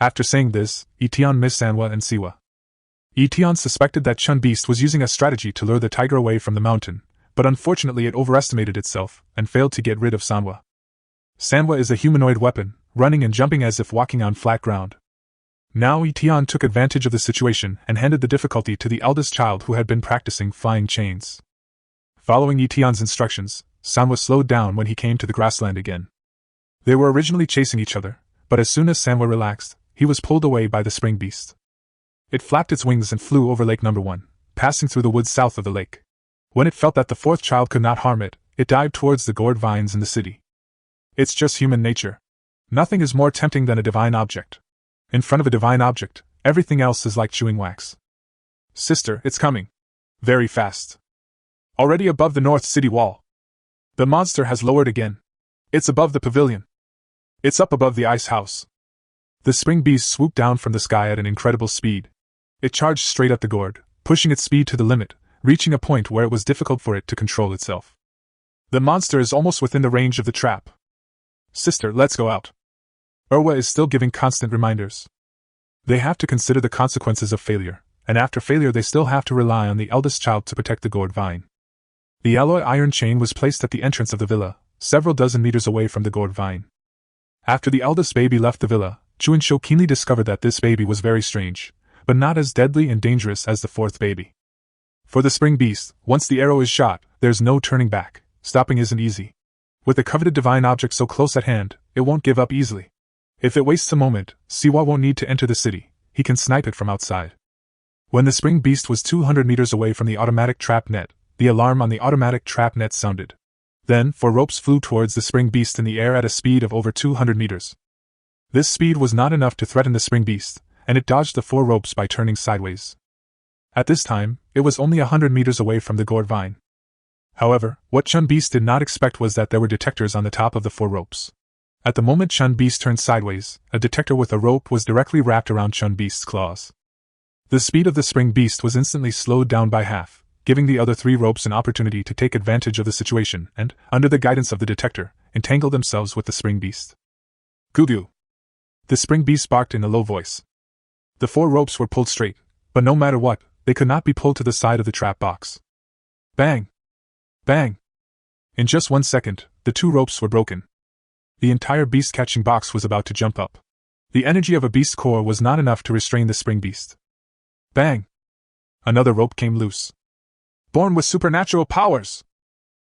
After saying this, Etienne missed Sanwa and Siwa. Etienne suspected that Chun Beast was using a strategy to lure the tiger away from the mountain, but unfortunately it overestimated itself and failed to get rid of Sanwa. Sanwa is a humanoid weapon, running and jumping as if walking on flat ground. Now Etienne took advantage of the situation and handed the difficulty to the eldest child who had been practicing flying chains. Following Etienne's instructions, Sanwa slowed down when he came to the grassland again. They were originally chasing each other, but as soon as Sanwa relaxed, he was pulled away by the spring beast. It flapped its wings and flew over Lake No. 1, passing through the woods south of the lake. When it felt that the fourth child could not harm it, it dived towards the gourd vines in the city. It's just human nature. Nothing is more tempting than a divine object. In front of a divine object, everything else is like chewing wax. "Sister, it's coming. Very fast. Already above the north city wall. The monster has lowered again. It's above the pavilion. It's up above the ice house." The spring beast swooped down from the sky at an incredible speed. It charged straight at the gourd, pushing its speed to the limit, reaching a point where it was difficult for it to control itself. "The monster is almost within the range of the trap. Sister, let's go out." Urwa is still giving constant reminders. They have to consider the consequences of failure, and after failure they still have to rely on the eldest child to protect the gourd vine. The alloy iron chain was placed at the entrance of the villa, several dozen meters away from the gourd vine. After the eldest baby left the villa, Chuinsho keenly discovered that this baby was very strange, but not as deadly and dangerous as the fourth baby. For the spring beast, once the arrow is shot, there's no turning back. Stopping isn't easy. With the coveted divine object so close at hand, it won't give up easily. If it wastes a moment, Siwa won't need to enter the city, he can snipe it from outside. When the spring beast was 200 meters away from the automatic trap net, the alarm on the automatic trap net sounded. Then, 4 ropes flew towards the spring beast in the air at a speed of over 200 meters. This speed was not enough to threaten the spring beast, and it dodged the 4 ropes by turning sideways. At this time, it was only 100 meters away from the gourd vine. However, what Chun Beast did not expect was that there were detectors on the top of the 4 ropes. At the moment Chun Beast turned sideways, a detector with a rope was directly wrapped around Chun Beast's claws. The speed of the spring beast was instantly slowed down by half, giving the other 3 ropes an opportunity to take advantage of the situation and, under the guidance of the detector, entangle themselves with the spring beast. "Goo-goo!" The spring beast barked in a low voice. The 4 ropes were pulled straight, but no matter what, they could not be pulled to the side of the trap box. Bang! Bang! In just 1 second, the 2 ropes were broken. The entire beast-catching box was about to jump up. The energy of a beast core was not enough to restrain the spring beast. Bang! Another rope came loose. "Born with supernatural powers!"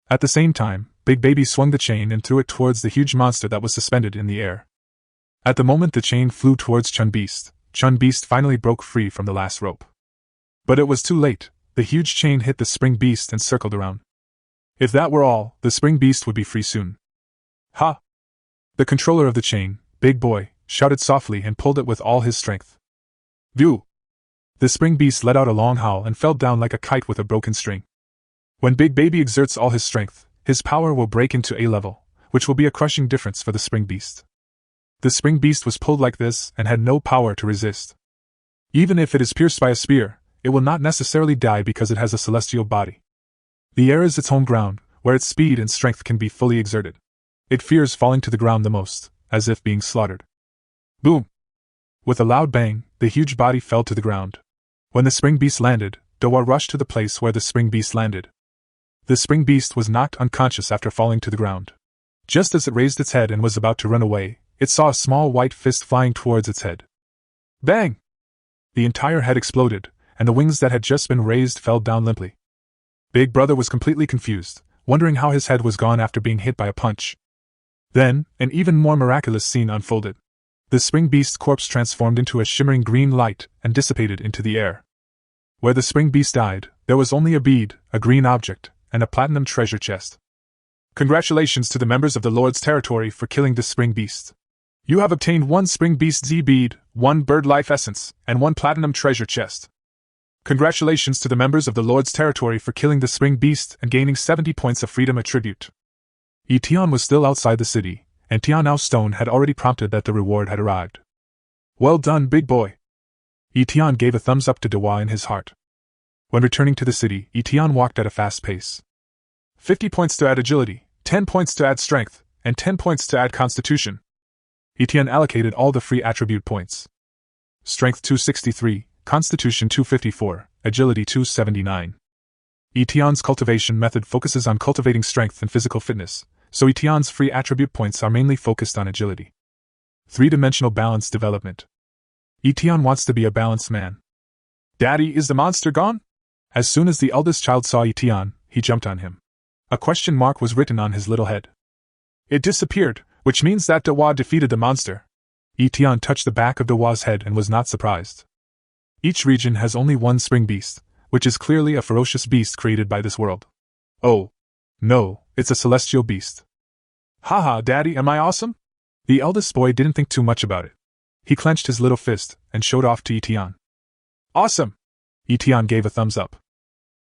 At the same time, Big Baby swung the chain and threw it towards the huge monster that was suspended in the air. At the moment the chain flew towards Chun Beast finally broke free from the last rope. But it was too late. The huge chain hit the spring beast and circled around. If that were all, the spring beast would be free soon. "Ha!" The controller of the chain, Big Boy, shouted softly and pulled it with all his strength. "View!" The spring beast let out a long howl and fell down like a kite with a broken string. When Big Baby exerts all his strength, his power will break into A-level, which will be a crushing difference for the spring beast. The spring beast was pulled like this and had no power to resist. Even if it is pierced by a spear, it will not necessarily die because it has a celestial body. The air is its home ground, where its speed and strength can be fully exerted. It fears falling to the ground the most, as if being slaughtered. Boom! With a loud bang, the huge body fell to the ground. When the spring beast landed, Doa rushed to the place where the spring beast landed. The spring beast was knocked unconscious after falling to the ground. Just as it raised its head and was about to run away, it saw a small white fist flying towards its head. Bang! The entire head exploded, and the wings that had just been raised fell down limply. Big Brother was completely confused. wondering how his head was gone after being hit by a punch. Then, an even more miraculous scene unfolded. The spring beast's corpse transformed into a shimmering green light and dissipated into the air. Where the spring beast died, there was only a bead, a green object, and a platinum treasure chest. Congratulations to the members of the Lord's territory for killing the spring beast. You have obtained 1 spring beast Z bead, 1 bird life essence, and 1 platinum treasure chest. Congratulations to the members of the Lord's territory for killing the spring beast and gaining 70 points of freedom attribute. Tian was still outside the city, and Tianao Stone had already prompted that the reward had arrived. Well done, big boy. Tian gave a thumbs up to Dewa in his heart. When returning to the city, Tian walked at a fast pace. 50 points to add agility, 10 points to add strength, and 10 points to add constitution. Tian allocated all the free attribute points. Strength 263, Constitution 254, Agility 279. Tian's cultivation method focuses on cultivating strength and physical fitness, so Tian's free attribute points are mainly focused on agility. 3-dimensional balance development. Tian wants to be a balanced man. Daddy, is the monster gone? As soon as the eldest child saw Tian, he jumped on him. A question mark was written on his little head. It disappeared, which means that Dewa defeated the monster. Tian touched the back of Dewa's head and was not surprised. Each region has only 1 spring beast, which is clearly a ferocious beast created by this world. Oh. No, it's a celestial beast. Haha, Daddy, am I awesome? The eldest boy didn't think too much about it. He clenched his little fist and showed off to Tian. Awesome! Tian gave a thumbs up.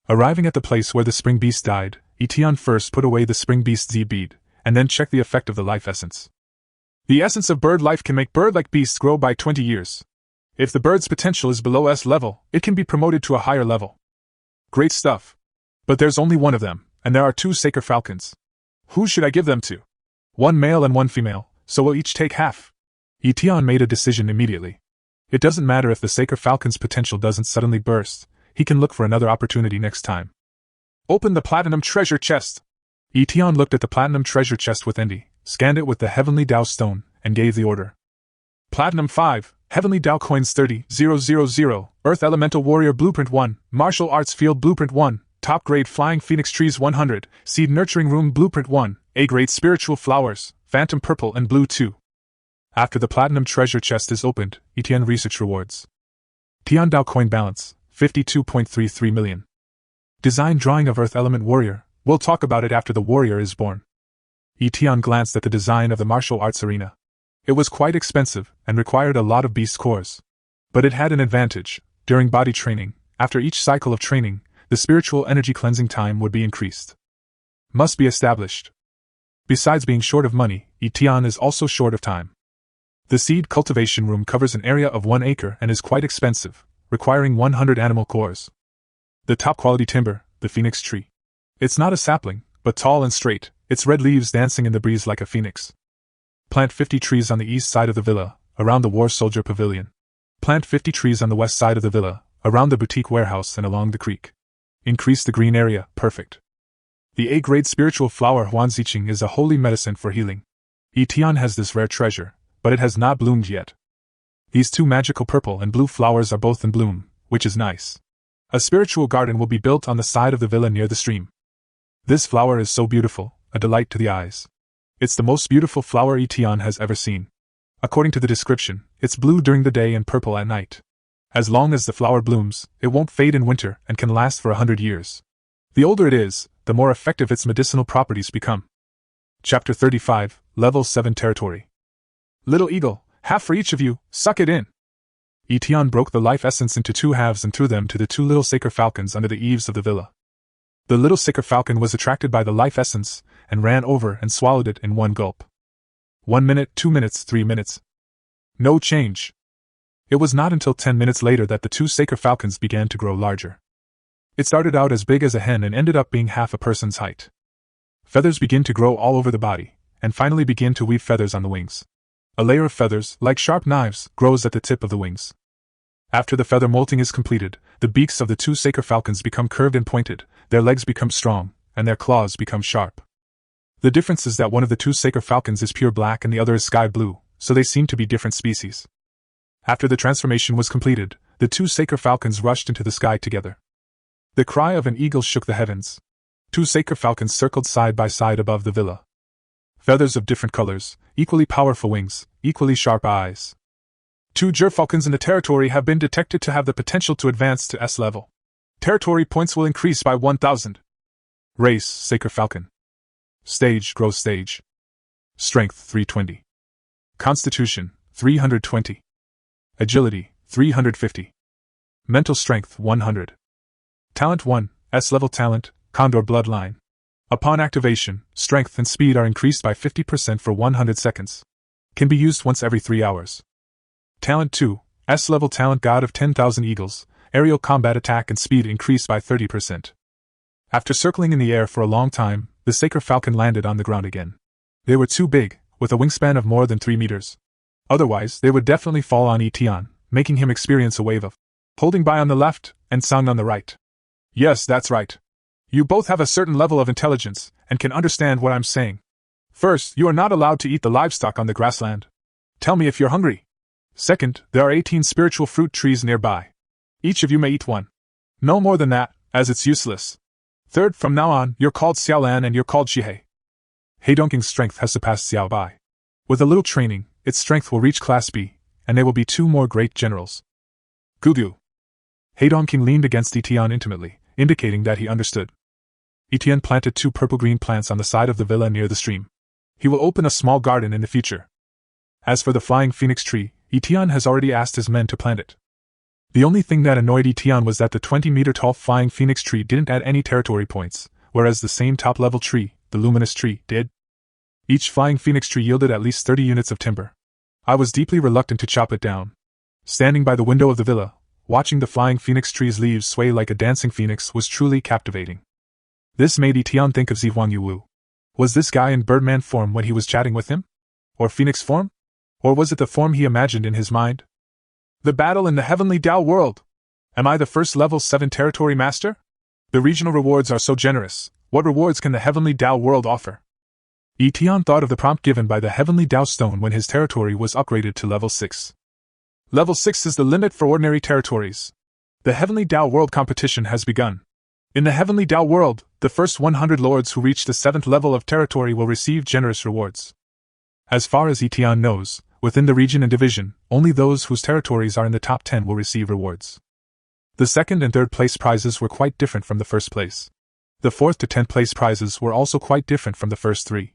Arriving at the place where the spring beast died, Tian first put away the spring beast Z bead, and then checked the effect of the life essence. The essence of bird life can make bird-like beasts grow by 20 years. If the bird's potential is below S level, it can be promoted to a higher level. Great stuff. But there's only 1 of them, and there are 2 Saker Falcons. Who should I give them to? 1 male and 1 female, so we'll each take half. Tian made a decision immediately. It doesn't matter if the Saker Falcon's potential doesn't suddenly burst, he can look for another opportunity next time. Open the platinum treasure chest. Tian looked at the platinum treasure chest with envy, scanned it with the heavenly Dao stone, and gave the order. Platinum 5, Heavenly Dao Coins 30,000, Earth Elemental Warrior Blueprint 1, Martial Arts Field Blueprint 1, Top Grade Flying Phoenix Trees 100, Seed Nurturing Room Blueprint 1, A Grade Spiritual Flowers, Phantom Purple and Blue 2. After the platinum treasure chest is opened, Tian research rewards. Tian Dao Coin Balance, 52.33 million. Design drawing of Earth Element Warrior, we'll talk about it after the warrior is born. Tian glanced at the design of the martial arts arena. It was quite expensive, and required a lot of beast cores. But it had an advantage. During body training, after each cycle of training, the spiritual energy cleansing time would be increased. Must be established. Besides being short of money, Tian is also short of time. The seed cultivation room covers an area of 1 acre and is quite expensive, requiring 100 animal cores. The top quality timber, the phoenix tree. It's not a sapling, but tall and straight, its red leaves dancing in the breeze like a phoenix. Plant 50 trees on the east side of the villa, around the War Soldier Pavilion. Plant 50 trees on the west side of the villa, around the boutique warehouse and along the creek. Increase the green area, perfect. The A-grade spiritual flower Huanziqing is a holy medicine for healing. Tian has this rare treasure, but it has not bloomed yet. These 2 magical purple and blue flowers are both in bloom, which is nice. A spiritual garden will be built on the side of the villa near the stream. This flower is so beautiful, a delight to the eyes. It's the most beautiful flower Tian has ever seen. According to the description, it's blue during the day and purple at night. As long as the flower blooms, it won't fade in winter and can last for 100 years. The older it is, the more effective its medicinal properties become. Chapter 35, Level 7 Territory. Little eagle, half for each of you, suck it in. Tian broke the life essence into 2 halves and threw them to the 2 little Saker Falcons under the eaves of the villa. The little Saker Falcon was attracted by the life essence, and ran over and swallowed it in 1 gulp. 1 minute, 2 minutes, 3 minutes. No change. It was not until 10 minutes later that the 2 Saker Falcons began to grow larger. It started out as big as a hen and ended up being half a person's height. Feathers begin to grow all over the body, and finally begin to weave feathers on the wings. A layer of feathers, like sharp knives, grows at the tip of the wings. After the feather molting is completed, the beaks of the 2 Saker Falcons become curved and pointed, their legs become strong, and their claws become sharp. The difference is that one of the 2 Saker Falcons is pure black and the other is sky blue, so they seem to be different species. After the transformation was completed, the 2 Saker Falcons rushed into the sky together. The cry of an eagle shook the heavens. Two sacred falcons circled side by side above the villa. Feathers of different colors, equally powerful wings, equally sharp eyes. Two gerfalcons in the territory have been detected to have the potential to advance to S level. Territory points will increase by 1,000. Race, Sacred Falcon. Stage, Growth Stage. Strength, 320. Constitution, 320. Agility, 350. Mental Strength, 100. Talent 1, S-level talent, Condor Bloodline. Upon activation, strength and speed are increased by 50% for 100 seconds. Can be used once every 3 hours. Talent 2, S-level talent God of 10,000 Eagles. Aerial combat attack and speed increased by 30%. After circling in the air for a long time, the Sacred Falcon landed on the ground again. They were too big, with a wingspan of more than 3 meters. Otherwise, they would definitely fall on Etienne, making him experience a wave of holding by on the left and Sang on the right. Yes, that's right. You both have a certain level of intelligence and can understand what I'm saying. First, you are not allowed to eat the livestock on the grassland. Tell me if you're hungry. Second, there are 18 spiritual fruit trees nearby. Each of you may eat one. No more than that, as it's useless. Third, from now on, you're called Xiaolan and you're called Shihei. Heidongking's strength has surpassed Xiao Bai. With a little training, its strength will reach Class B, and they will be 2 more great generals. Gugu. Heidongking leaned against Etienne intimately, indicating that he understood. Etienne planted 2 purple-green plants on the side of the villa near the stream. He will open a small garden in the future. As for the flying phoenix tree, Etienne has already asked his men to plant it. The only thing that annoyed Etienne was that the 20-meter-tall flying phoenix tree didn't add any territory points, whereas the same top-level tree, the luminous tree, did. Each flying phoenix tree yielded at least 30 units of timber. I was deeply reluctant to chop it down. Standing by the window of the villa, watching the flying phoenix tree's leaves sway like a dancing phoenix was truly captivating. This made Etienne think of Zi Huangyu. Was this guy in Birdman form when he was chatting with him? Or Phoenix form? Or was it the form he imagined in his mind? The battle in the Heavenly Dao world! Am I the first level 7 territory master? The regional rewards are so generous. What rewards can the Heavenly Dao world offer? Etienne thought of the prompt given by the Heavenly Dao Stone when his territory was upgraded to level 6. Level 6 is the limit for ordinary territories. The Heavenly Dao world competition has begun. In the Heavenly Dao world, the first 100 lords who reach the 7th level of territory will receive generous rewards. As far as Etienne knows, within the region and division, only those whose territories are in the top 10 will receive rewards. The second and third place prizes were quite different from the first place. The 4th to 10th place prizes were also quite different from the first 3.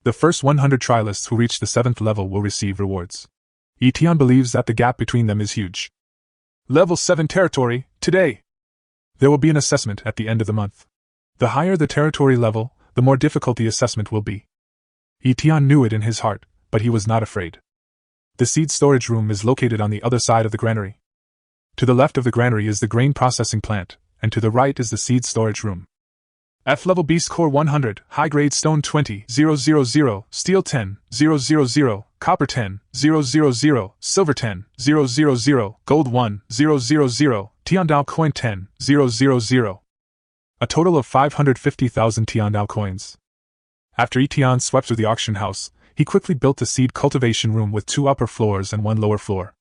The first 100 trialists who reach the 7th level will receive rewards. Etienne believes that the gap between them is huge. Level 7 territory, today. There will be an assessment at the end of the month. The higher the territory level, the more difficult the assessment will be. Etienne knew it in his heart, but he was not afraid. The seed storage room is located on the other side of the granary. To the left of the granary is the grain processing plant, and to the right is the seed storage room. F-level Beast Core 100, high-grade stone 20,000, steel 10,000, copper 10,000, silver 10,000, gold 1,000, Tiandao coin 10,000. A total of 550,000 Tiandao coins. After Etienne swept through the auction house, he quickly built a seed cultivation room with 2 upper floors and 1 lower floor.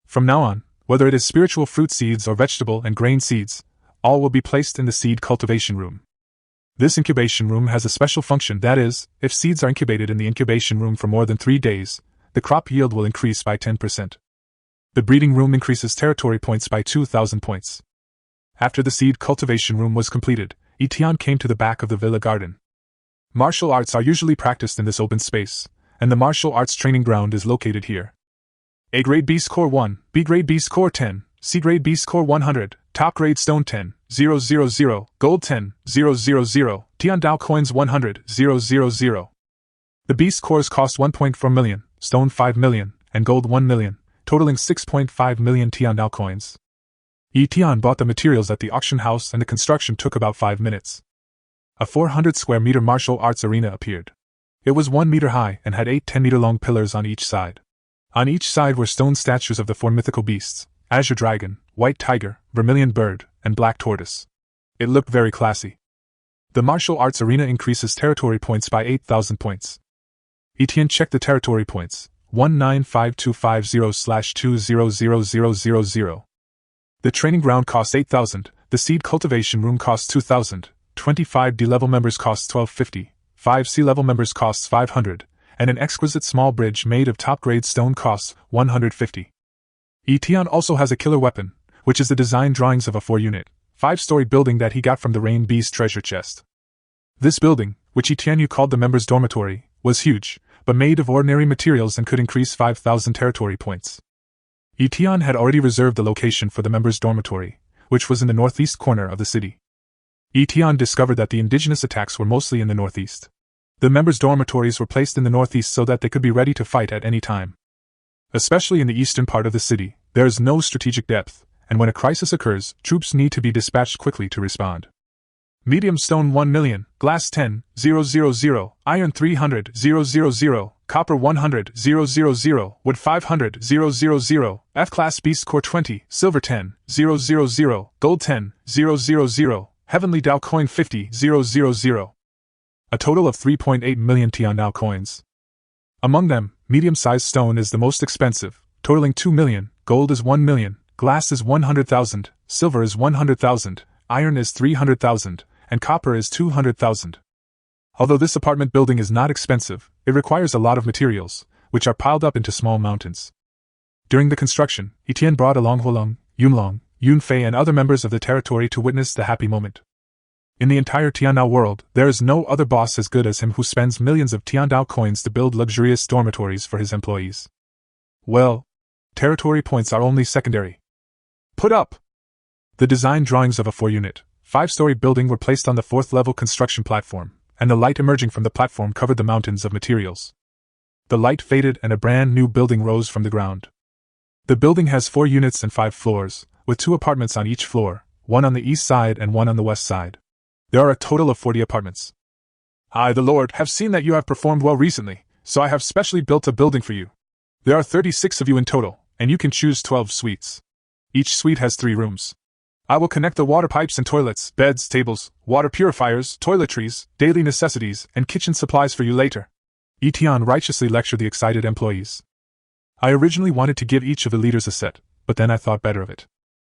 From now on, whether it is spiritual fruit seeds or vegetable and grain seeds, all will be placed in the seed cultivation room. This incubation room has a special function, that is, if seeds are incubated in the incubation room for more than 3 days, the crop yield will increase by 10%. The breeding room increases territory points by 2,000 points. After the seed cultivation room was completed, Etienne came to the back of the villa garden. Martial arts are usually practiced in this open space, and the martial arts training ground is located here. A-grade Beast Core 1, B-grade Beast Core 10, C-grade Beast Core 100, top-grade Stone 10,000, Gold 10,000, Tiandao Coins 100,000. The Beast Cores cost 1.4 million, Stone 5 million, and Gold 1 million, totaling 6.5 million Tiandao Coins. Etienne bought the materials at the auction house and the construction took about 5 minutes. A 400 square meter martial arts arena appeared. It was 1 meter high and had 8 10-meter long pillars on each side. On each side were stone statues of the 4 mythical beasts: Azure Dragon, White Tiger, Vermilion Bird, and Black Tortoise. It looked very classy. The martial arts arena increases territory points by 8,000 points. Etienne checked the territory points: 195250/200000. The training ground costs 8,000, the seed cultivation room costs 2,000, 25 D-level members costs 1250, 5 C-level members costs 500, and an exquisite small bridge made of top-grade stone costs 150. Etienne also has a killer weapon, which is the design drawings of a 4-unit, 5-story building that he got from the Rain Beast treasure chest. This building, which Etienne called the members' dormitory, was huge, but made of ordinary materials and could increase 5,000 territory points. Etienne had already reserved the location for the members' dormitory, which was in the northeast corner of the city. Etienne discovered that the indigenous attacks were mostly in the northeast. The members' dormitories were placed in the northeast so that they could be ready to fight at any time. Especially in the eastern part of the city, there is no strategic depth, and when a crisis occurs, troops need to be dispatched quickly to respond. Medium stone 1 million, glass 10,000, iron 300,000, copper 100,000, wood 500,000, F-class beast core 20, silver 10,000, gold 10,000, heavenly Dao coin 50,000. A total of 3.8 million Tian Dao coins. Among them, medium-sized stone is the most expensive, totaling 2 million, gold is 1 million, glass is 100,000, silver is 100,000, iron is 300,000, and copper is 200,000. Although this apartment building is not expensive, it requires a lot of materials, which are piled up into small mountains. During the construction, Etienne brought along Huolong, Yunlong, Yunfei and other members of the territory to witness the happy moment. In the entire Tiandao world, there is no other boss as good as him who spends millions of Tiandao coins to build luxurious dormitories for his employees. Well, territory points are only secondary. Put up! The design drawings of a 4-unit, 5-story building were placed on the 4th-level construction platform, and the light emerging from the platform covered the mountains of materials. The light faded and a brand new building rose from the ground. The building has 4 units and 5 floors, with 2 apartments on each floor, one on the east side and one on the west side. There are a total of 40 apartments. I, the Lord, have seen that you have performed well recently, so I have specially built a building for you. There are 36 of you in total, and you can choose 12 suites. Each suite has 3 rooms. I will connect the water pipes and toilets, beds, tables, water purifiers, toiletries, daily necessities, and kitchen supplies for you later. Etienne righteously lectured the excited employees. I originally wanted to give each of the leaders a set, but then I thought better of it.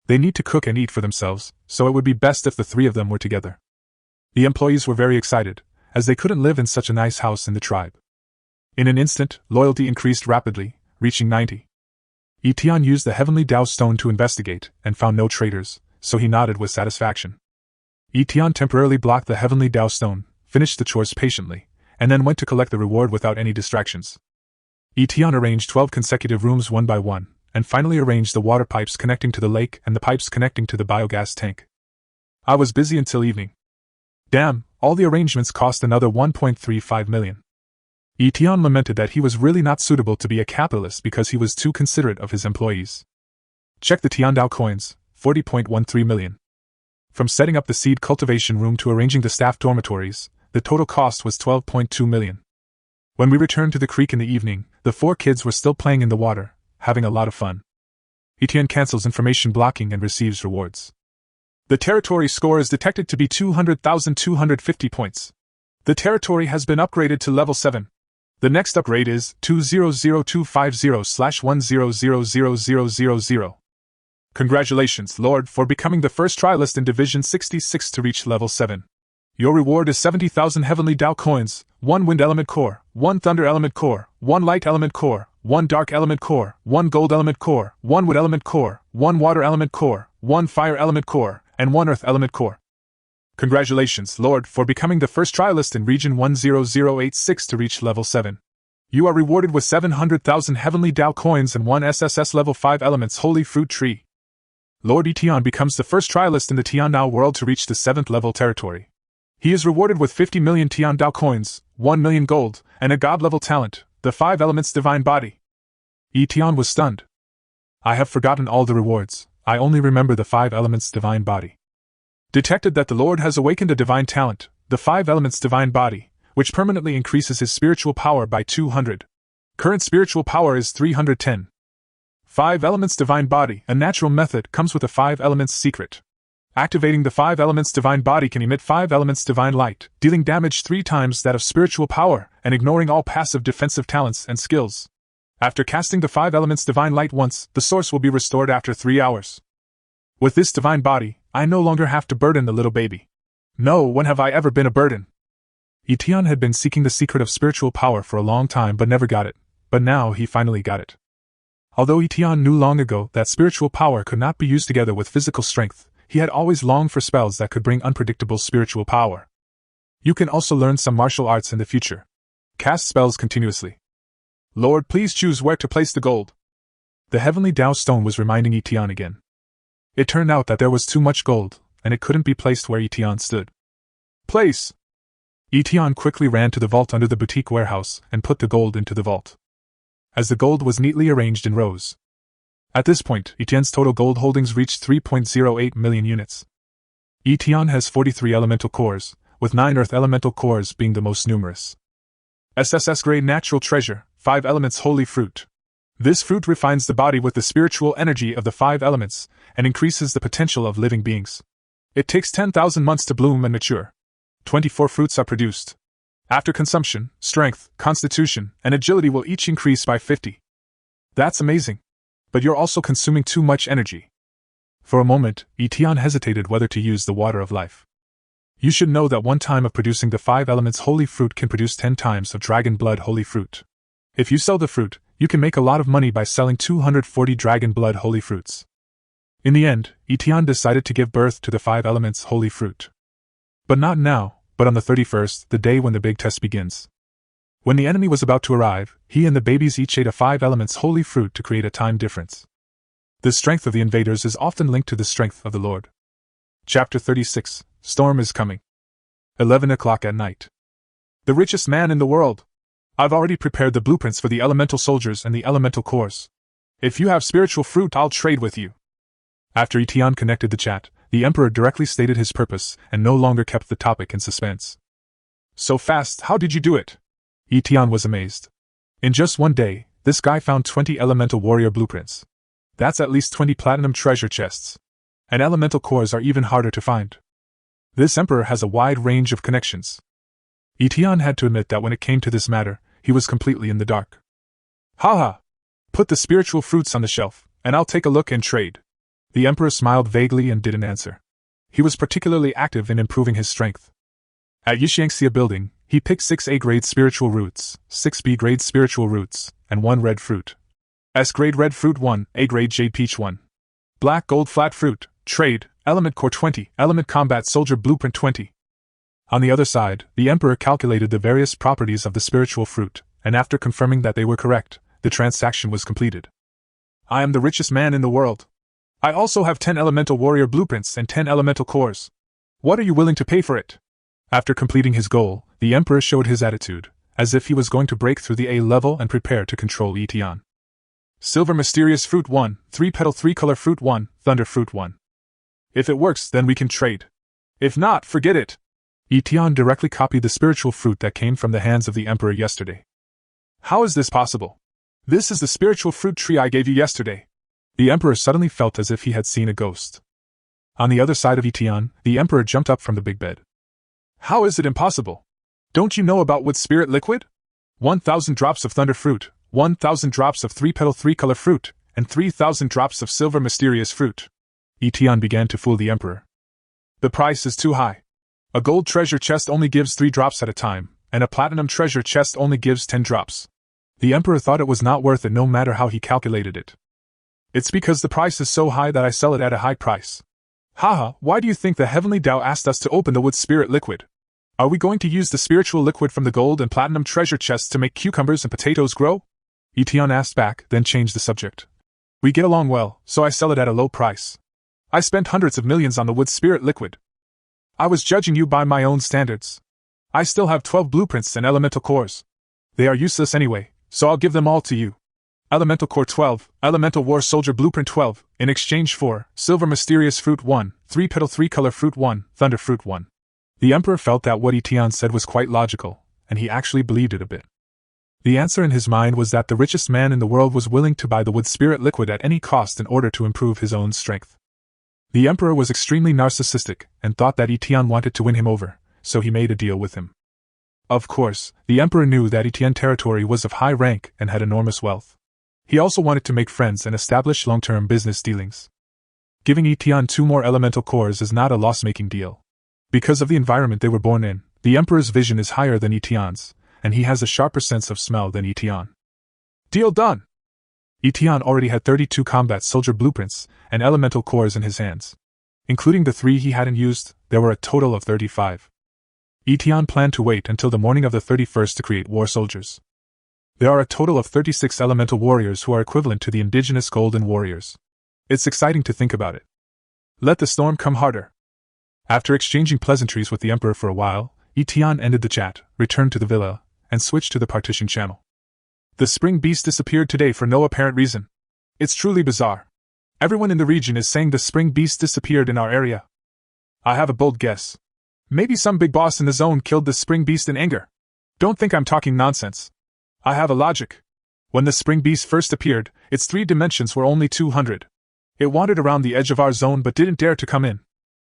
They need to cook and eat for themselves, so it would be best if the 3 of them were together. The employees were very excited, as they couldn't live in such a nice house in the tribe. In an instant, loyalty increased rapidly, reaching 90. Etienne used the heavenly Dao stone to investigate, and found no traitors, so he nodded with satisfaction. Etienne temporarily blocked the heavenly Dao stone, finished the chores patiently, and then went to collect the reward without any distractions. Etienne arranged 12 consecutive rooms one by one, and finally arranged the water pipes connecting to the lake and the pipes connecting to the biogas tank. I was busy until evening. Damn, all the arrangements cost another 1.35 million. Etienne lamented that he was really not suitable to be a capitalist because he was too considerate of his employees. Check the Tiandao coins, 40.13 million. From setting up the seed cultivation room to arranging the staff dormitories, the total cost was 12.2 million. When we returned to the creek in the evening, the 4 kids were still playing in the water, having a lot of fun. Etienne cancels information blocking and receives rewards. The territory score is detected to be 200,250 points. The territory has been upgraded to level 7. The next upgrade is 200250/100000. Congratulations, Lord, for becoming the first trialist in Division 66 to reach level 7. Your reward is 70,000 Heavenly Dao coins, 1 Wind Element Core, 1 Thunder Element Core, 1 Light Element Core, 1 Dark Element Core, 1 Gold Element Core, 1 Wood Element Core, 1 Water Element Core, 1 Fire Element Core, and 1 Earth Element Core. Congratulations, Lord, for becoming the first trialist in Region 10086 to reach level 7. You are rewarded with 700,000 Heavenly Dao coins and 1 SSS-level 5 Elements Holy Fruit Tree. Lord Etienne becomes the first trialist in the Tiandao world to reach the 7th level territory. He is rewarded with 50 million Tiandao coins, 1 million gold, and a god-level talent, the 5 Elements Divine Body. Etienne was stunned. I have forgotten all the rewards, I only remember the 5 Elements Divine Body. Detected that the Lord has awakened a divine talent, the 5 Elements Divine Body, which permanently increases his spiritual power by 200. Current spiritual power is 310. 5 Elements Divine Body, a natural method, comes with a 5 Elements secret. Activating the 5 Elements Divine Body can emit 5 Elements Divine Light, dealing damage 3 times that of spiritual power, and ignoring all passive defensive talents and skills. After casting the 5 Elements Divine Light once, the source will be restored after 3 hours. With this Divine Body, I no longer have to burden the little baby. No, when have I ever been a burden? Etienne had been seeking the secret of spiritual power for a long time but never got it, but now he finally got it. Although Etienne knew long ago that spiritual power could not be used together with physical strength, he had always longed for spells that could bring unpredictable spiritual power. You can also learn some martial arts in the future. Cast spells continuously. Lord, please choose where to place the gold. The heavenly Tao stone was reminding Etienne again. It turned out that there was too much gold, and it couldn't be placed where Etienne stood. Place! Etienne quickly ran to the vault under the boutique warehouse and put the gold into the vault. As the gold was neatly arranged in rows. At this point, Etienne's total gold holdings reached 3.08 million units. Etienne has 43 elemental cores, with 9 earth elemental cores being the most numerous. SSS-grade natural treasure, 5 elements holy fruit. This fruit refines the body with the spiritual energy of the 5 elements and increases the potential of living beings. It takes 10,000 months to bloom and mature. 24 fruits are produced. After consumption, strength, constitution, and agility will each increase by 50. That's amazing. But you're also consuming too much energy. For a moment, Etienne hesitated whether to use the water of life. You should know that 1 time of producing the 5 elements holy fruit can produce 10 times of dragon blood holy fruit. If you sell the fruit, you can make a lot of money by selling 240 dragon blood holy fruits. In the end, Etienne decided to give birth to the 5 elements holy fruit. But not now, but on the 31st, the day when the big test begins. When the enemy was about to arrive, he and the babies each ate a 5 elements holy fruit to create a time difference. The strength of the invaders is often linked to the strength of the Lord. Chapter 36, Storm is coming. 11 o'clock at night. The richest man in the world. I've already prepared the blueprints for the elemental soldiers and the elemental cores. If you have spiritual fruit, I'll trade with you. After Etienne connected the chat, the Emperor directly stated his purpose and no longer kept the topic in suspense. So fast, how did you do it? Etienne was amazed. In just one day, this guy found 20 elemental warrior blueprints. That's at least 20 platinum treasure chests. And elemental cores are even harder to find. This Emperor has a wide range of connections. Etienne had to admit that when it came to this matter, he was completely in the dark. Haha! Put the spiritual fruits on the shelf, and I'll take a look and trade. The Emperor smiled vaguely and didn't answer. He was particularly active in improving his strength. At Yixiangxia building, he picked 6 A-grade spiritual roots, 6 B-grade spiritual roots, and 1 red fruit. S-grade red fruit 1, A-grade jade peach 1. Black gold flat fruit, trade, element core 20, element combat soldier blueprint 20. On the other side, the Emperor calculated the various properties of the spiritual fruit, and after confirming that they were correct, the transaction was completed. I am the richest man in the world. I also have 10 elemental warrior blueprints and 10 elemental cores. What are you willing to pay for it? After completing his goal, the Emperor showed his attitude, as if he was going to break through the A level and prepare to control Etienne. Silver mysterious fruit 1, 3-petal 3-color fruit 1, thunder fruit 1. If it works, then we can trade. If not, forget it. Etienne directly copied the spiritual fruit that came from the hands of the Emperor yesterday. How is this possible? This is the spiritual fruit tree I gave you yesterday. The Emperor suddenly felt as if he had seen a ghost. On the other side of Etienne, the Emperor jumped up from the big bed. How is it impossible? Don't you know about wood spirit liquid? 1,000 drops of thunder fruit, 1,000 drops of 3-petal 3-color fruit, and 3,000 drops of silver mysterious fruit. Etienne began to fool the Emperor. The price is too high. A gold treasure chest only gives 3 drops at a time, and a platinum treasure chest only gives 10 drops. The Emperor thought it was not worth it no matter how he calculated it. It's because the price is so high that I sell it at a high price. Haha, why do you think the Heavenly Tao asked us to open the wood spirit liquid? Are we going to use the spiritual liquid from the gold and platinum treasure chests to make cucumbers and potatoes grow? Etienne asked back, then changed the subject. We get along well, so I sell it at a low price. I spent hundreds of millions on the wood spirit liquid. I was judging you by my own standards. I still have 12 blueprints and elemental cores. They are useless anyway, so I'll give them all to you. Elemental Core 12, Elemental War Soldier Blueprint 12, in exchange for Silver Mysterious Fruit 1, 3-petal 3-color Fruit 1, Thunder Fruit 1. The Emperor felt that what Etienne said was quite logical, and he actually believed it a bit. The answer in his mind was that the richest man in the world was willing to buy the wood spirit liquid at any cost in order to improve his own strength. The Emperor was extremely narcissistic and thought that Etienne wanted to win him over, so he made a deal with him. Of course, the Emperor knew that Etienne's territory was of high rank and had enormous wealth. He also wanted to make friends and establish long-term business dealings. Giving Etienne 2 more elemental cores is not a loss-making deal. Because of the environment they were born in, the Emperor's vision is higher than Etienne's, and he has a sharper sense of smell than Etienne. Deal done! Etienne already had 32 combat soldier blueprints and elemental cores in his hands. Including the 3 he hadn't used, there were a total of 35. Etienne planned to wait until the morning of the 31st to create war soldiers. There are a total of 36 elemental warriors who are equivalent to the indigenous golden warriors. It's exciting to think about it. Let the storm come harder. After exchanging pleasantries with the Emperor for a while, Etienne ended the chat, returned to the villa, and switched to the partition channel. The spring beast disappeared today for no apparent reason. It's truly bizarre. Everyone in the region is saying the spring beast disappeared in our area. I have a bold guess. Maybe some big boss in the zone killed the spring beast in anger. Don't think I'm talking nonsense. I have a logic. When the spring beast first appeared, its 3 dimensions were only 200. It wandered around the edge of our zone but didn't dare to come in.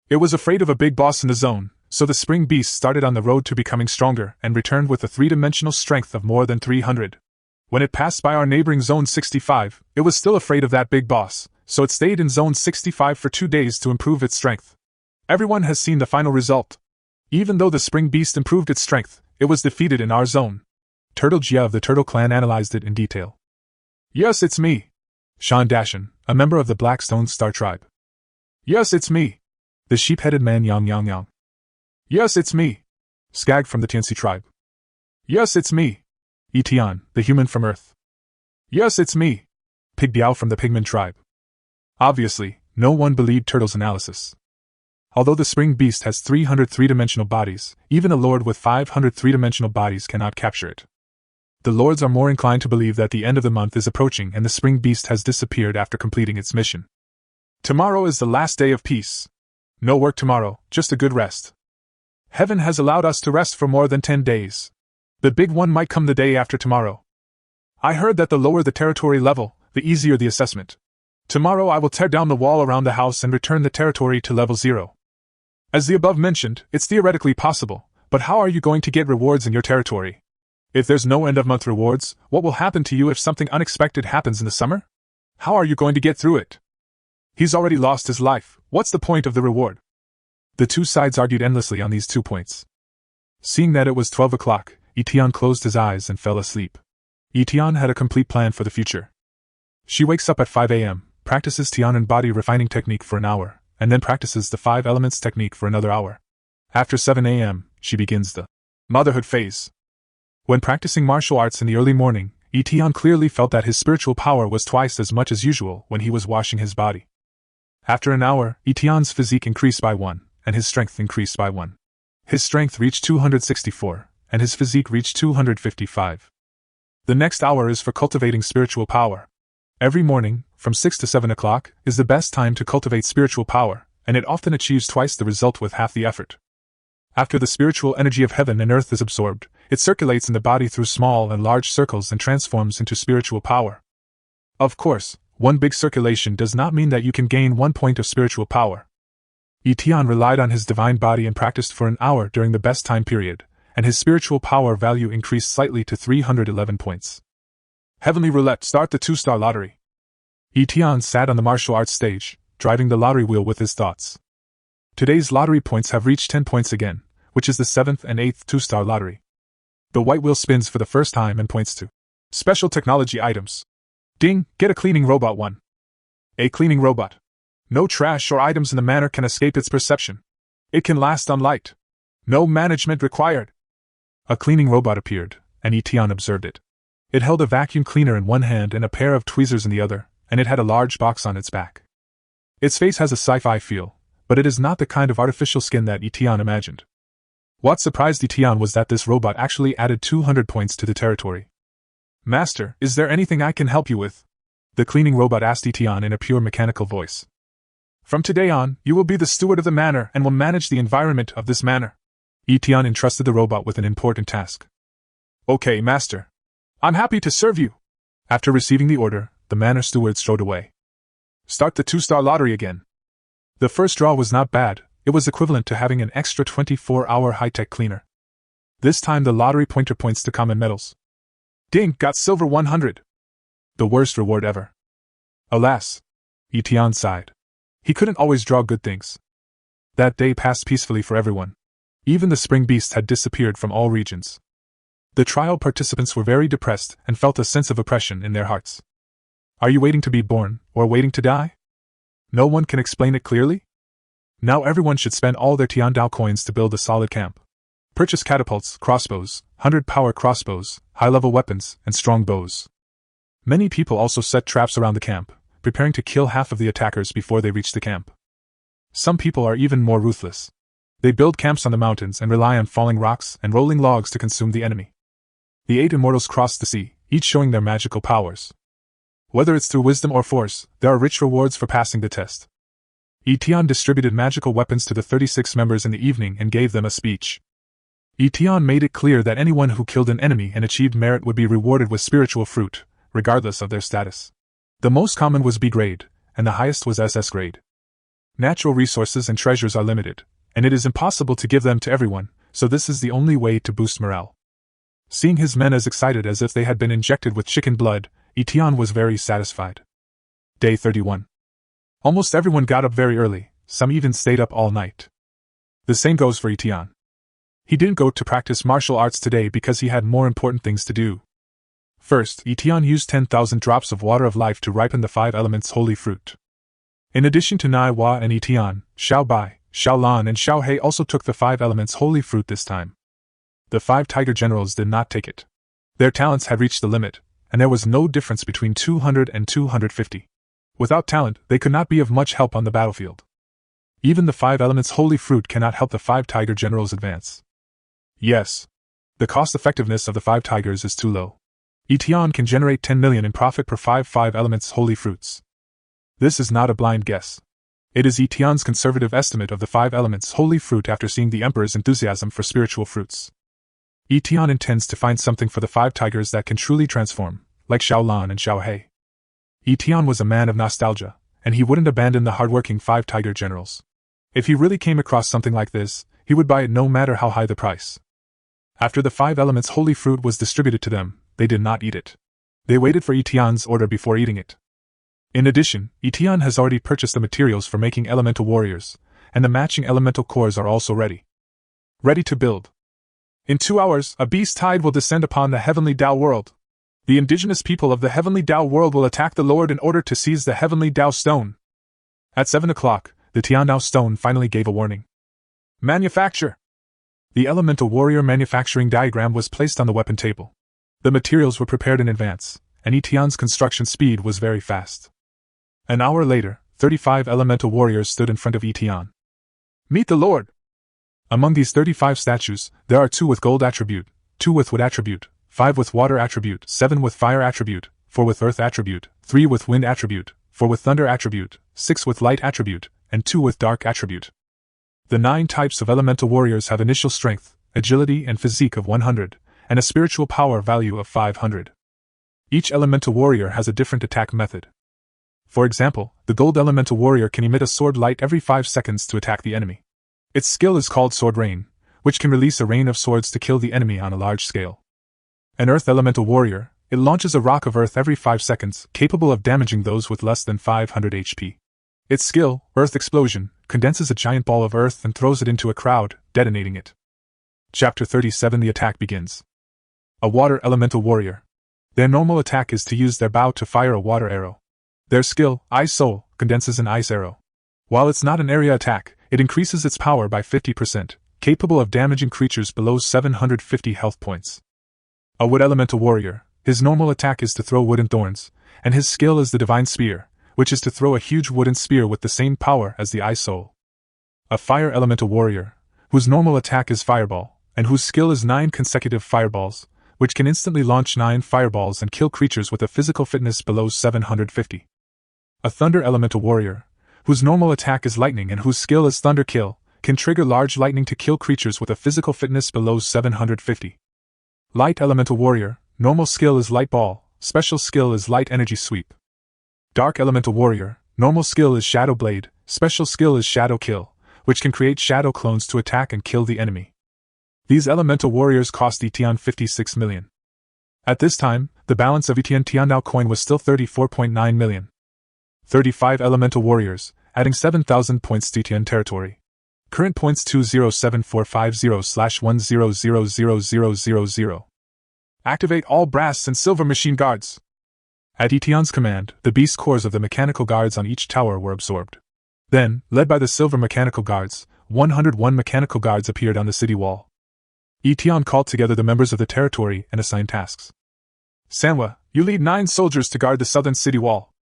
It was afraid of a big boss in the zone, so the spring beast started on the road to becoming stronger and returned with a 3-dimensional strength of more than 300. When it passed by our neighboring Zone 65, it was still afraid of that big boss, so it stayed in Zone 65 for 2 days to improve its strength. Everyone has seen the final result. Even though the spring beast improved its strength, it was defeated in our zone. Turtle Jia of the Turtle Clan analyzed it in detail. Yes, it's me. Shan Dashan, a member of the Blackstone Star Tribe. Yes, it's me. The sheep-headed man Yang Yang Yang. Yes, it's me. Skag from the Tianxi tribe. Yes, it's me. Etienne, the human from Earth. Yes, it's me. Pig Biao from the Pigman tribe. Obviously, no one believed Turtle's analysis. Although the spring beast has 300 three-dimensional bodies, even a lord with 500 three-dimensional bodies cannot capture it. The lords are more inclined to believe that the end of the month is approaching and the spring beast has disappeared after completing its mission. Tomorrow is the last day of peace. No work tomorrow, just a good rest. Heaven has allowed us to rest for more than 10 days. The big one might come the day after tomorrow. I heard that the lower the territory level, the easier the assessment. Tomorrow I will tear down the wall around the house and return the territory to level 0. As the above mentioned, it's theoretically possible, but how are you going to get rewards in your territory? If there's no end-of-month rewards, what will happen to you if something unexpected happens in the summer? How are you going to get through it? He's already lost his life, what's the point of the reward? The two sides argued endlessly on these 2 points. Seeing that it was 12 o'clock, Etienne closed his eyes and fell asleep. Etienne had a complete plan for the future. She wakes up at 5 a.m., practices Tian and body refining technique for an hour, and then practices the 5 elements technique for another hour. After 7 a.m., she begins the motherhood phase. When practicing martial arts in the early morning, Etienne clearly felt that his spiritual power was twice as much as usual when he was washing his body. After an hour, Etienne's physique increased by 1, and his strength increased by 1. His strength reached 264, and his physique reached 255. The next hour is for cultivating spiritual power. Every morning, from 6 to 7 o'clock, is the best time to cultivate spiritual power, and it often achieves twice the result with half the effort. After the spiritual energy of heaven and earth is absorbed, it circulates in the body through small and large circles and transforms into spiritual power. Of course, one big circulation does not mean that you can gain 1 point of spiritual power. Etienne relied on his divine body and practiced for an hour during the best time period, and his spiritual power value increased slightly to 311 points. Heavenly Roulette, start the 2-star lottery. Etienne sat on the martial arts stage, driving the lottery wheel with his thoughts. Today's lottery points have reached 10 points again, which is the 7th and 8th 2-star lottery. The white wheel spins for the first time and points to special technology items. Ding, get a cleaning robot 1. A cleaning robot. No trash or items in the manor can escape its perception. It can last on light. No management required. A cleaning robot appeared, and Etienne observed it. It held a vacuum cleaner in one hand and a pair of tweezers in the other, and it had a large box on its back. Its face has a sci-fi feel, but it is not the kind of artificial skin that Etienne imagined. What surprised Etienne was that this robot actually added 200 points to the territory. Master, is there anything I can help you with? The cleaning robot asked Etienne in a pure mechanical voice. From today on, you will be the steward of the manor and will manage the environment of this manor. Etienne entrusted the robot with an important task. Okay, Master. I'm happy to serve you. After receiving the order, the manor steward strode away. Start the 2-star lottery again. The first draw was not bad, it was equivalent to having an extra 24-hour high-tech cleaner. This time the lottery pointer points to common metals. Ding, got silver 100. The worst reward ever. Alas. Etienne sighed. He couldn't always draw good things. That day passed peacefully for everyone. Even the spring beasts had disappeared from all regions. The trial participants were very depressed and felt a sense of oppression in their hearts. Are you waiting to be born, or waiting to die? No one can explain it clearly? Now everyone should spend all their Tiandao coins to build a solid camp. Purchase catapults, crossbows, 100-power crossbows, high-level weapons, and strong bows. Many people also set traps around the camp, preparing to kill half of the attackers before they reach the camp. Some people are even more ruthless. They build camps on the mountains and rely on falling rocks and rolling logs to consume the enemy. The 8 immortals crossed the sea, each showing their magical powers. Whether it's through wisdom or force, there are rich rewards for passing the test. Etienne distributed magical weapons to the 36 members in the evening and gave them a speech. Etienne made it clear that anyone who killed an enemy and achieved merit would be rewarded with spiritual fruit, regardless of their status. The most common was B grade, and the highest was SS grade. Natural resources and treasures are limited, and it is impossible to give them to everyone, so this is the only way to boost morale. Seeing his men as excited as if they had been injected with chicken blood, Etienne was very satisfied. Day 31. Almost everyone got up very early, some even stayed up all night. The same goes for Etienne. He didn't go to practice martial arts today because he had more important things to do. First, Etienne used 10,000 drops of water of life to ripen the 5 elements holy fruit. In addition to Nai Hua and Etienne, Xiao Bai, Xiao Lan and Xiao He also took the 5 elements holy fruit this time. The 5 tiger generals did not take it. Their talents had reached the limit, and there was no difference between 200 and 250. Without talent, they could not be of much help on the battlefield. Even the 5 elements holy fruit cannot help the 5 tiger generals advance. Yes. The cost-effectiveness of the 5 tigers is too low. Etienne can generate 10 million in profit per 5 elements holy fruits. This is not a blind guess. It is Etienne's conservative estimate of the 5 elements holy fruit after seeing the Emperor's enthusiasm for spiritual fruits. Etienne intends to find something for the 5 tigers that can truly transform, like Xiao Lan and Xiao He. Etienne was a man of nostalgia, and he wouldn't abandon the hardworking 5 tiger generals. If he really came across something like this, he would buy it no matter how high the price. After the 5 elements holy fruit was distributed to them, they did not eat it. They waited for Etienne's order before eating it. In addition, Etienne has already purchased the materials for making elemental warriors, and the matching elemental cores are also ready. Ready to build. In 2 hours, a beast tide will descend upon the heavenly Dao world. The indigenous people of the heavenly Dao world will attack the Lord in order to seize the heavenly Dao stone. At 7 o'clock, the Tiandao stone finally gave a warning. Manufacture! The elemental warrior manufacturing diagram was placed on the weapon table. The materials were prepared in advance, and Etienne's construction speed was very fast. An hour later, 35 elemental warriors stood in front of Etienne. Meet the Lord! Among these 35 statues, there are 2 with gold attribute, 2 with wood attribute, 5 with water attribute, 7 with fire attribute, 4 with earth attribute, 3 with wind attribute, 4 with thunder attribute, 6 with light attribute, and 2 with dark attribute. The 9 types of elemental warriors have initial strength, agility and physique of 100, and a spiritual power value of 500. Each elemental warrior has a different attack method. For example, the gold elemental warrior can emit a sword light every 5 seconds to attack the enemy. Its skill is called Sword Rain, which can release a rain of swords to kill the enemy on a large scale. An earth elemental warrior, it launches a rock of earth every 5 seconds, capable of damaging those with less than 500 HP. Its skill, Earth Explosion, condenses a giant ball of earth and throws it into a crowd, detonating it. Chapter 37. The attack begins. A water elemental warrior. Their normal attack is to use their bow to fire a water arrow. Their skill, Ice Soul, condenses an ice arrow. While it's not an area attack, it increases its power by 50%, capable of damaging creatures below 750 health points. A wood elemental warrior, his normal attack is to throw wooden thorns, and his skill is the Divine Spear, which is to throw a huge wooden spear with the same power as the Ice Soul. A fire elemental warrior, whose normal attack is Fireball, and whose skill is 9 consecutive fireballs, which can instantly launch 9 fireballs and kill creatures with a physical fitness below 750. A thunder elemental warrior, whose normal attack is lightning and whose skill is Thunder Kill, can trigger large lightning to kill creatures with a physical fitness below 750. Light elemental warrior, normal skill is Light Ball, special skill is Light Energy Sweep. Dark elemental warrior, normal skill is Shadow Blade, special skill is Shadow Kill, which can create shadow clones to attack and kill the enemy. These elemental warriors cost Etienne 56 million. At this time, the balance of Etienne Tiandao coin was still 34.9 million. 35 elemental warriors, adding 7,000 points to Etienne territory. Current points 207450/10000000. Activate all brass and silver machine guards. At Etion's command, the beast cores of the mechanical guards on each tower were absorbed. Then, led by the silver mechanical guards, 101 mechanical guards appeared on the city wall. Etion called together the members of the territory and assigned tasks. Sanwa, you lead 9 soldiers to guard the southern city wall.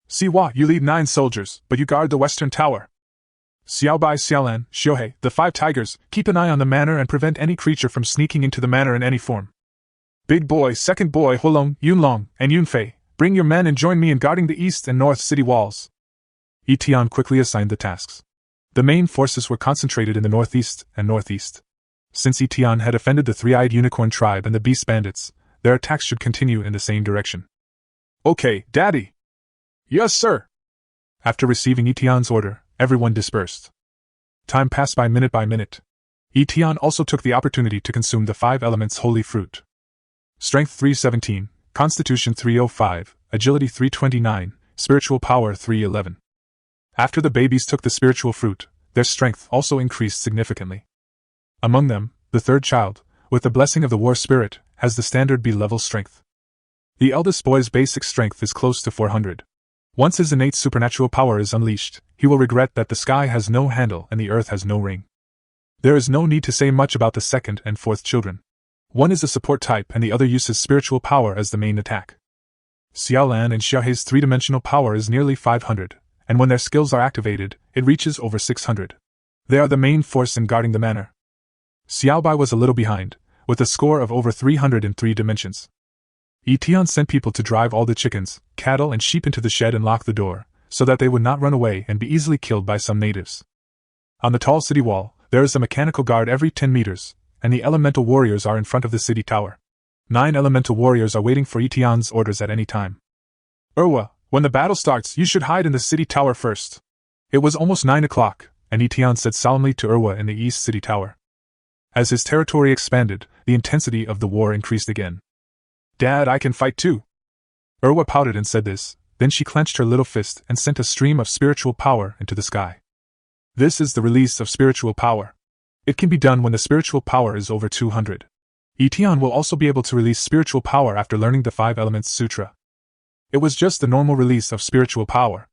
Siwa, you lead 9 soldiers, but you guard the western tower. Xiaobai, Xiaolan, Xiuhei, the 5 tigers, keep an eye on the manor and prevent any creature from sneaking into the manor in any form. Big boy, second boy, Huolong, Yunlong, and Yunfei, bring your men and join me in guarding the east and north city walls. Etion quickly assigned the tasks. The main forces were concentrated in the northeast and northeast. Since Etion had offended the 3-eyed unicorn tribe and the beast bandits, their attacks should continue in the same direction. Okay, Daddy. Yes, sir. After receiving Etion's order, everyone dispersed. Time passed by minute. Etion also took the opportunity to consume the 5 elements holy fruit. Strength 317, Constitution 305, Agility 329, Spiritual Power 311. After the babies took the spiritual fruit, their strength also increased significantly. Among them, the 3rd child, with the blessing of the war spirit, has the standard B-level strength. The eldest boy's basic strength is close to 400. Once his innate supernatural power is unleashed, he will regret that the sky has no handle and the earth has no ring. There is no need to say much about the 2nd and 4th children. One is a support type and the other uses spiritual power as the main attack. Xiaolan and Xiaohei's 3-dimensional power is nearly 500, and when their skills are activated, it reaches over 600. They are the main force in guarding the manor. Xiaobai was a little behind, with a score of over 300 in 3 dimensions. Etion sent people to drive all the chickens, cattle and sheep into the shed and lock the door, so that they would not run away and be easily killed by some natives. On the tall city wall, there is a mechanical guard every 10 meters, and the elemental warriors are in front of the city tower. 9 elemental warriors are waiting for Etion's orders at any time. Urwa, when the battle starts, you should hide in the city tower first. It was almost 9 o'clock, and Etion said solemnly to Urwa in the east city tower. As his territory expanded, the intensity of the war increased again. Dad, I can fight too. Urwa pouted and said this, then she clenched her little fist and sent a stream of spiritual power into the sky. This is the release of spiritual power. It can be done when the spiritual power is over 200. Etion will also be able to release spiritual power after learning the 5 Elements Sutra. It was just the normal release of spiritual power.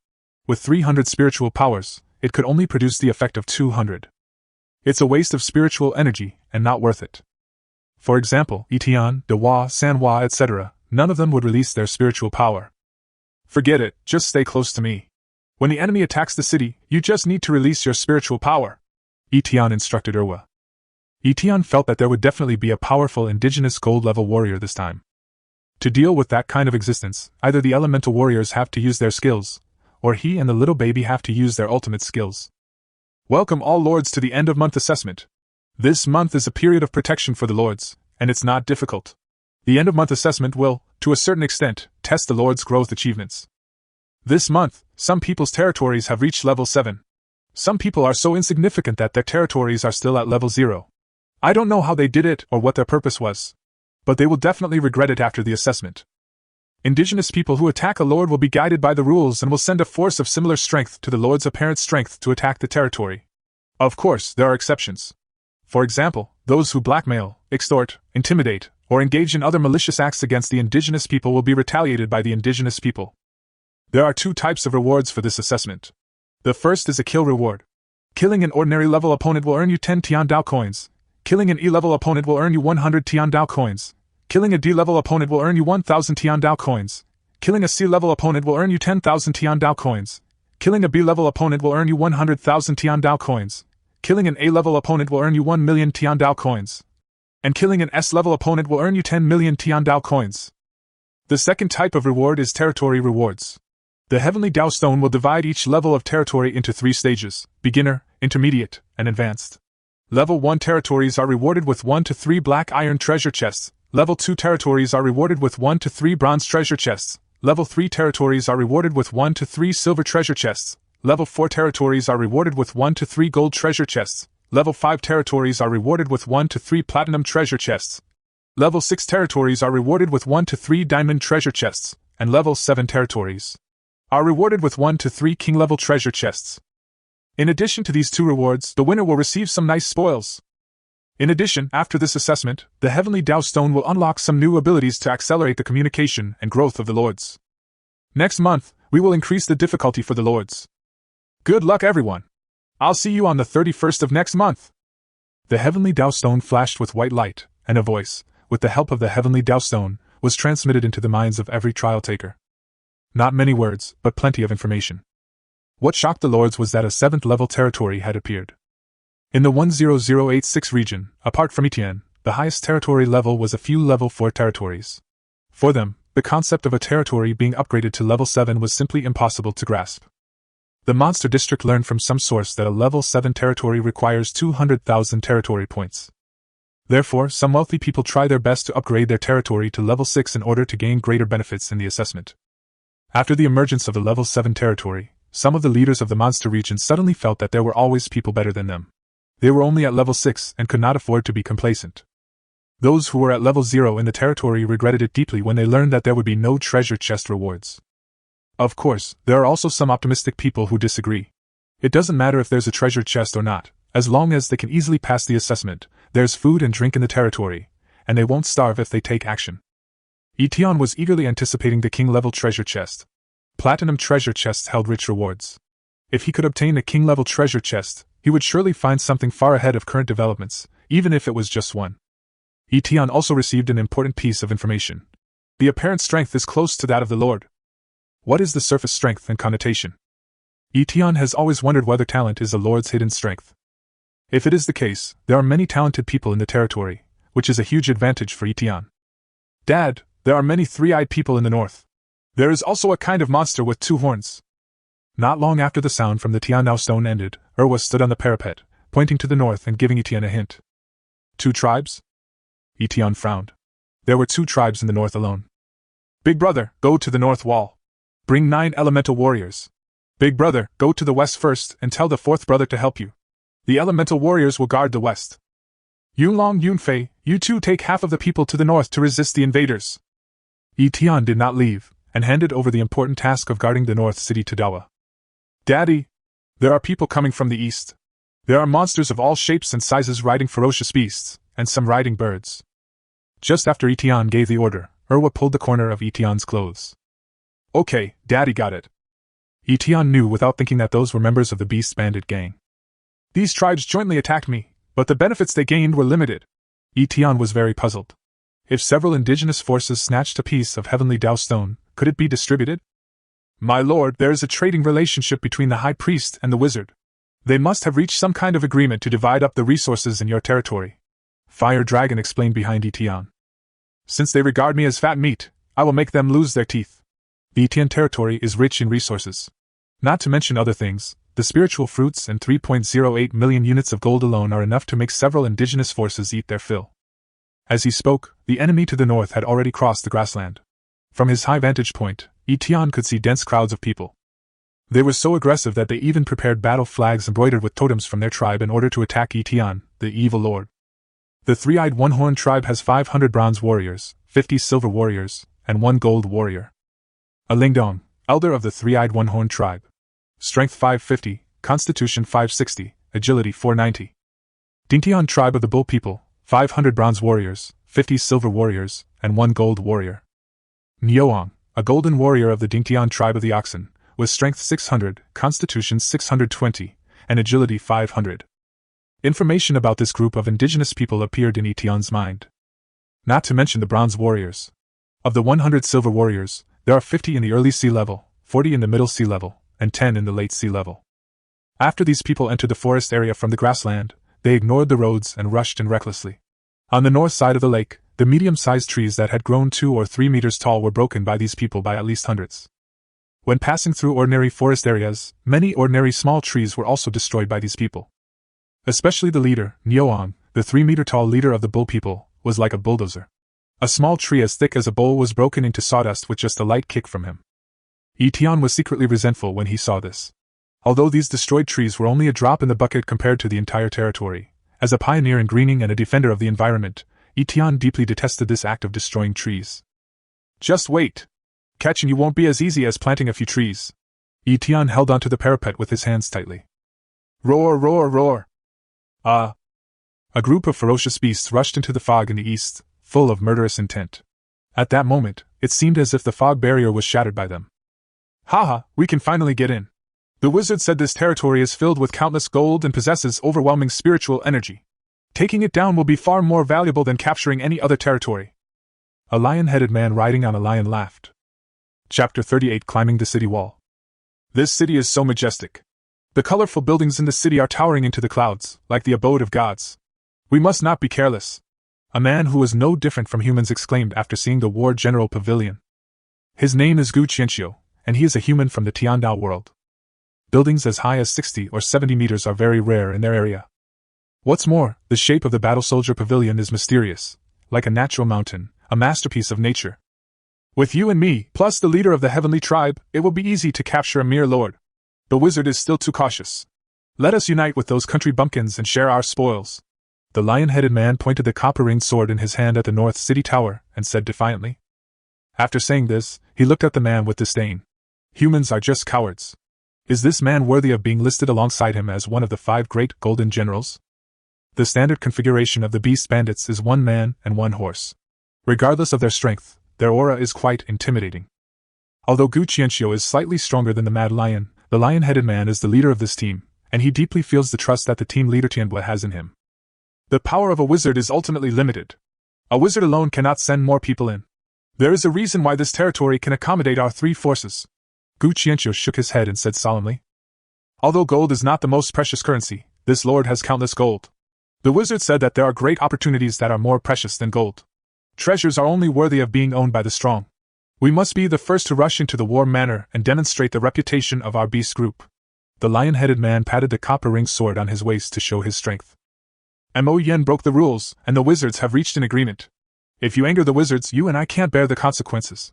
With 300 spiritual powers, it could only produce the effect of 200. It's a waste of spiritual energy, and not worth it. For example, Etion, Dewa, Sanwa, etc., none of them would release their spiritual power. Forget it, just stay close to me. When the enemy attacks the city, you just need to release your spiritual power, Etion instructed Urwa. Etion felt that there would definitely be a powerful indigenous gold-level warrior this time. To deal with that kind of existence, either the elemental warriors have to use their skills, or he and the little baby have to use their ultimate skills. Welcome all lords to the end-of-month assessment. This month is a period of protection for the lords, and it's not difficult. The end-of-month assessment will, to a certain extent, test the lords' growth achievements. This month, some people's territories have reached level 7. Some people are so insignificant that their territories are still at level 0. I don't know how they did it or what their purpose was, but they will definitely regret it after the assessment. Indigenous people who attack a lord will be guided by the rules and will send a force of similar strength to the lord's apparent strength to attack the territory. Of course, there are exceptions. For example, those who blackmail, extort, intimidate, or engage in other malicious acts against the indigenous people will be retaliated by the indigenous people. There are 2 types of rewards for this assessment. The first is a kill reward. Killing an ordinary level opponent will earn you 10 Tiandao coins. Killing an E-level opponent will earn you 100 Tiandao coins. Killing a D-level opponent will earn you 1,000 Tiandao coins. Killing a C-level opponent will earn you 10,000 Tiandao coins. Killing a B-level opponent will earn you 100,000 Tiandao coins. Killing an A-level opponent will earn you 1 million Tiandao coins. And killing an S-level opponent will earn you 10 million Tiandao coins. The second type of reward is territory rewards. The Heavenly Dao Stone will divide each level of territory into 3 stages: beginner, intermediate, and advanced. Level 1 territories are rewarded with 1 to 3 black iron treasure chests. Level 2 territories are rewarded with 1 to 3 bronze treasure chests. Level 3 territories are rewarded with 1 to 3 silver treasure chests. Level 4 territories are rewarded with 1 to 3 gold treasure chests. Level 5 territories are rewarded with 1 to 3 platinum treasure chests. Level 6 territories are rewarded with 1 to 3 diamond treasure chests. And level 7 territories are rewarded with 1 to 3 king-level treasure chests. In addition to these two rewards, the winner will receive some nice spoils. In addition, after this assessment, the Heavenly Tao Stone will unlock some new abilities to accelerate the communication and growth of the Lords. Next month, we will increase the difficulty for the Lords. Good luck, everyone! I'll see you on the 31st of next month. The Heavenly Tao Stone flashed with white light, and a voice, with the help of the Heavenly Tao Stone, was transmitted into the minds of every trial taker. Not many words, but plenty of information. What shocked the Lords was that a 7th-level territory had appeared. In the 10086 region, apart from Etienne, the highest territory level was a few level 4 territories. For them, the concept of a territory being upgraded to level 7 was simply impossible to grasp. The Monster District learned from some source that a level 7 territory requires 200,000 territory points. Therefore, some wealthy people try their best to upgrade their territory to level 6 in order to gain greater benefits in the assessment. After the emergence of the level 7 territory, some of the leaders of the monster region suddenly felt that there were always people better than them. They were only at level 6 and could not afford to be complacent. Those who were at level 0 in the territory regretted it deeply when they learned that there would be no treasure chest rewards. Of course, there are also some optimistic people who disagree. It doesn't matter if there's a treasure chest or not, as long as they can easily pass the assessment, there's food and drink in the territory, and they won't starve if they take action. Etienne was eagerly anticipating the king-level treasure chest. Platinum treasure chests held rich rewards. If he could obtain a king-level treasure chest, he would surely find something far ahead of current developments, even if it was just one. Etienne also received an important piece of information. The apparent strength is close to that of the Lord. What is the surface strength and connotation? Etienne has always wondered whether talent is the Lord's hidden strength. If it is the case, there are many talented people in the territory, which is a huge advantage for Etienne. Dad, there are many three-eyed people in the north. There is also a kind of monster with 2 horns. Not long after the sound from the Tianao stone ended, Erwa stood on the parapet, pointing to the north and giving Etienne a hint. 2 tribes? Etienne frowned. There were 2 tribes in the north alone. Big brother, go to the north wall. Bring 9 elemental warriors. Big brother, go to the west first and tell the 4th brother to help you. The elemental warriors will guard the west. Yunlong, Yunfei, you 2 take half of the people to the north to resist the invaders. Etienne did not leave, and handed over the important task of guarding the north city to Dawa. Daddy, there are people coming from the east. There are monsters of all shapes and sizes riding ferocious beasts, and some riding birds. Just after Etienne gave the order, Erwa pulled the corner of Etienne's clothes. Okay, Daddy got it. Etienne knew without thinking that those were members of the Beast Bandit gang. These tribes jointly attacked me, but the benefits they gained were limited. Etienne was very puzzled. If several indigenous forces snatched a piece of Heavenly Tao Stone, could it be distributed? My lord, there is a trading relationship between the High Priest and the Wizard. They must have reached some kind of agreement to divide up the resources in your territory. Fire Dragon explained behind Etienne. Since they regard me as fat meat, I will make them lose their teeth. The Etienne territory is rich in resources. Not to mention other things, the spiritual fruits and 3.08 million units of gold alone are enough to make several indigenous forces eat their fill. As he spoke, the enemy to the north had already crossed the grassland. From his high vantage point, Etienne could see dense crowds of people. They were so aggressive that they even prepared battle flags embroidered with totems from their tribe in order to attack Etienne, the evil lord. The three-eyed one-horn tribe has 500 bronze warriors, 50 silver warriors, and 1 gold warrior. A Lingdong, elder of the three-eyed one-horn tribe. Strength 550, Constitution 560, Agility 490. Dingtian tribe of the Bull people, 500 bronze warriors, 50 silver warriors, and 1 gold warrior. Nyoang, a golden warrior of the Dingtian tribe of the Oxen, with strength 600, constitution 620, and agility 500. Information about this group of indigenous people appeared in Etienne's mind. Not to mention the bronze warriors. Of the 100 silver warriors, there are 50 in the early sea level, 40 in the middle sea level, and 10 in the late sea level. After these people entered the forest area from the grassland, they ignored the roads and rushed in recklessly. On the north side of the lake, the medium-sized trees that had grown 2 or 3 meters tall were broken by these people by at least hundreds. When passing through ordinary forest areas, many ordinary small trees were also destroyed by these people. Especially the leader, Nyoang, the 3-meter-tall leader of the bull people, was like a bulldozer. A small tree as thick as a bowl was broken into sawdust with just a light kick from him. Etienne was secretly resentful when he saw this. Although these destroyed trees were only a drop in the bucket compared to the entire territory, as a pioneer in greening and a defender of the environment, Etienne deeply detested this act of destroying trees. Just wait. Catching you won't be as easy as planting a few trees. Etienne held onto the parapet with his hands tightly. Roar, roar, roar! Ah! A group of ferocious beasts rushed into the fog in the east, full of murderous intent. At that moment, it seemed as if the fog barrier was shattered by them. Haha, we can finally get in. The wizard said this territory is filled with countless gold and possesses overwhelming spiritual energy. Taking it down will be far more valuable than capturing any other territory. A lion-headed man riding on a lion laughed. Chapter 38: Climbing the City Wall. This city is so majestic. The colorful buildings in the city are towering into the clouds, like the abode of gods. We must not be careless. A man who was no different from humans exclaimed after seeing the War General Pavilion. His name is Gu Qianxiu, and he is a human from the Tiandao world. Buildings as high as 60 or 70 meters are very rare in their area. What's more, the shape of the Battle Soldier Pavilion is mysterious, like a natural mountain, a masterpiece of nature. With you and me, plus the leader of the heavenly tribe, it will be easy to capture a mere lord. The wizard is still too cautious. Let us unite with those country bumpkins and share our spoils. The lion-headed man pointed the copper-ringed sword in his hand at the North City Tower and said defiantly. After saying this, he looked at the man with disdain. Humans are just cowards. Is this man worthy of being listed alongside him as one of the 5 great golden generals? The standard configuration of the beast bandits is 1 man and 1 horse. Regardless of their strength, their aura is quite intimidating. Although Gu Qianxiu is slightly stronger than the Mad Lion, the lion-headed man is the leader of this team, and he deeply feels the trust that the team leader Tianbue has in him. The power of a wizard is ultimately limited. A wizard alone cannot send more people in. There is a reason why this territory can accommodate our 3 forces. Gu Qianxiu shook his head and said solemnly. Although gold is not the most precious currency, this lord has countless gold. The wizard said that there are great opportunities that are more precious than gold. Treasures are only worthy of being owned by the strong. We must be the first to rush into the war manor and demonstrate the reputation of our beast group. The lion-headed man patted the copper-ringed sword on his waist to show his strength. Mo Yen broke the rules, and the wizards have reached an agreement. If you anger the wizards, you and I can't bear the consequences.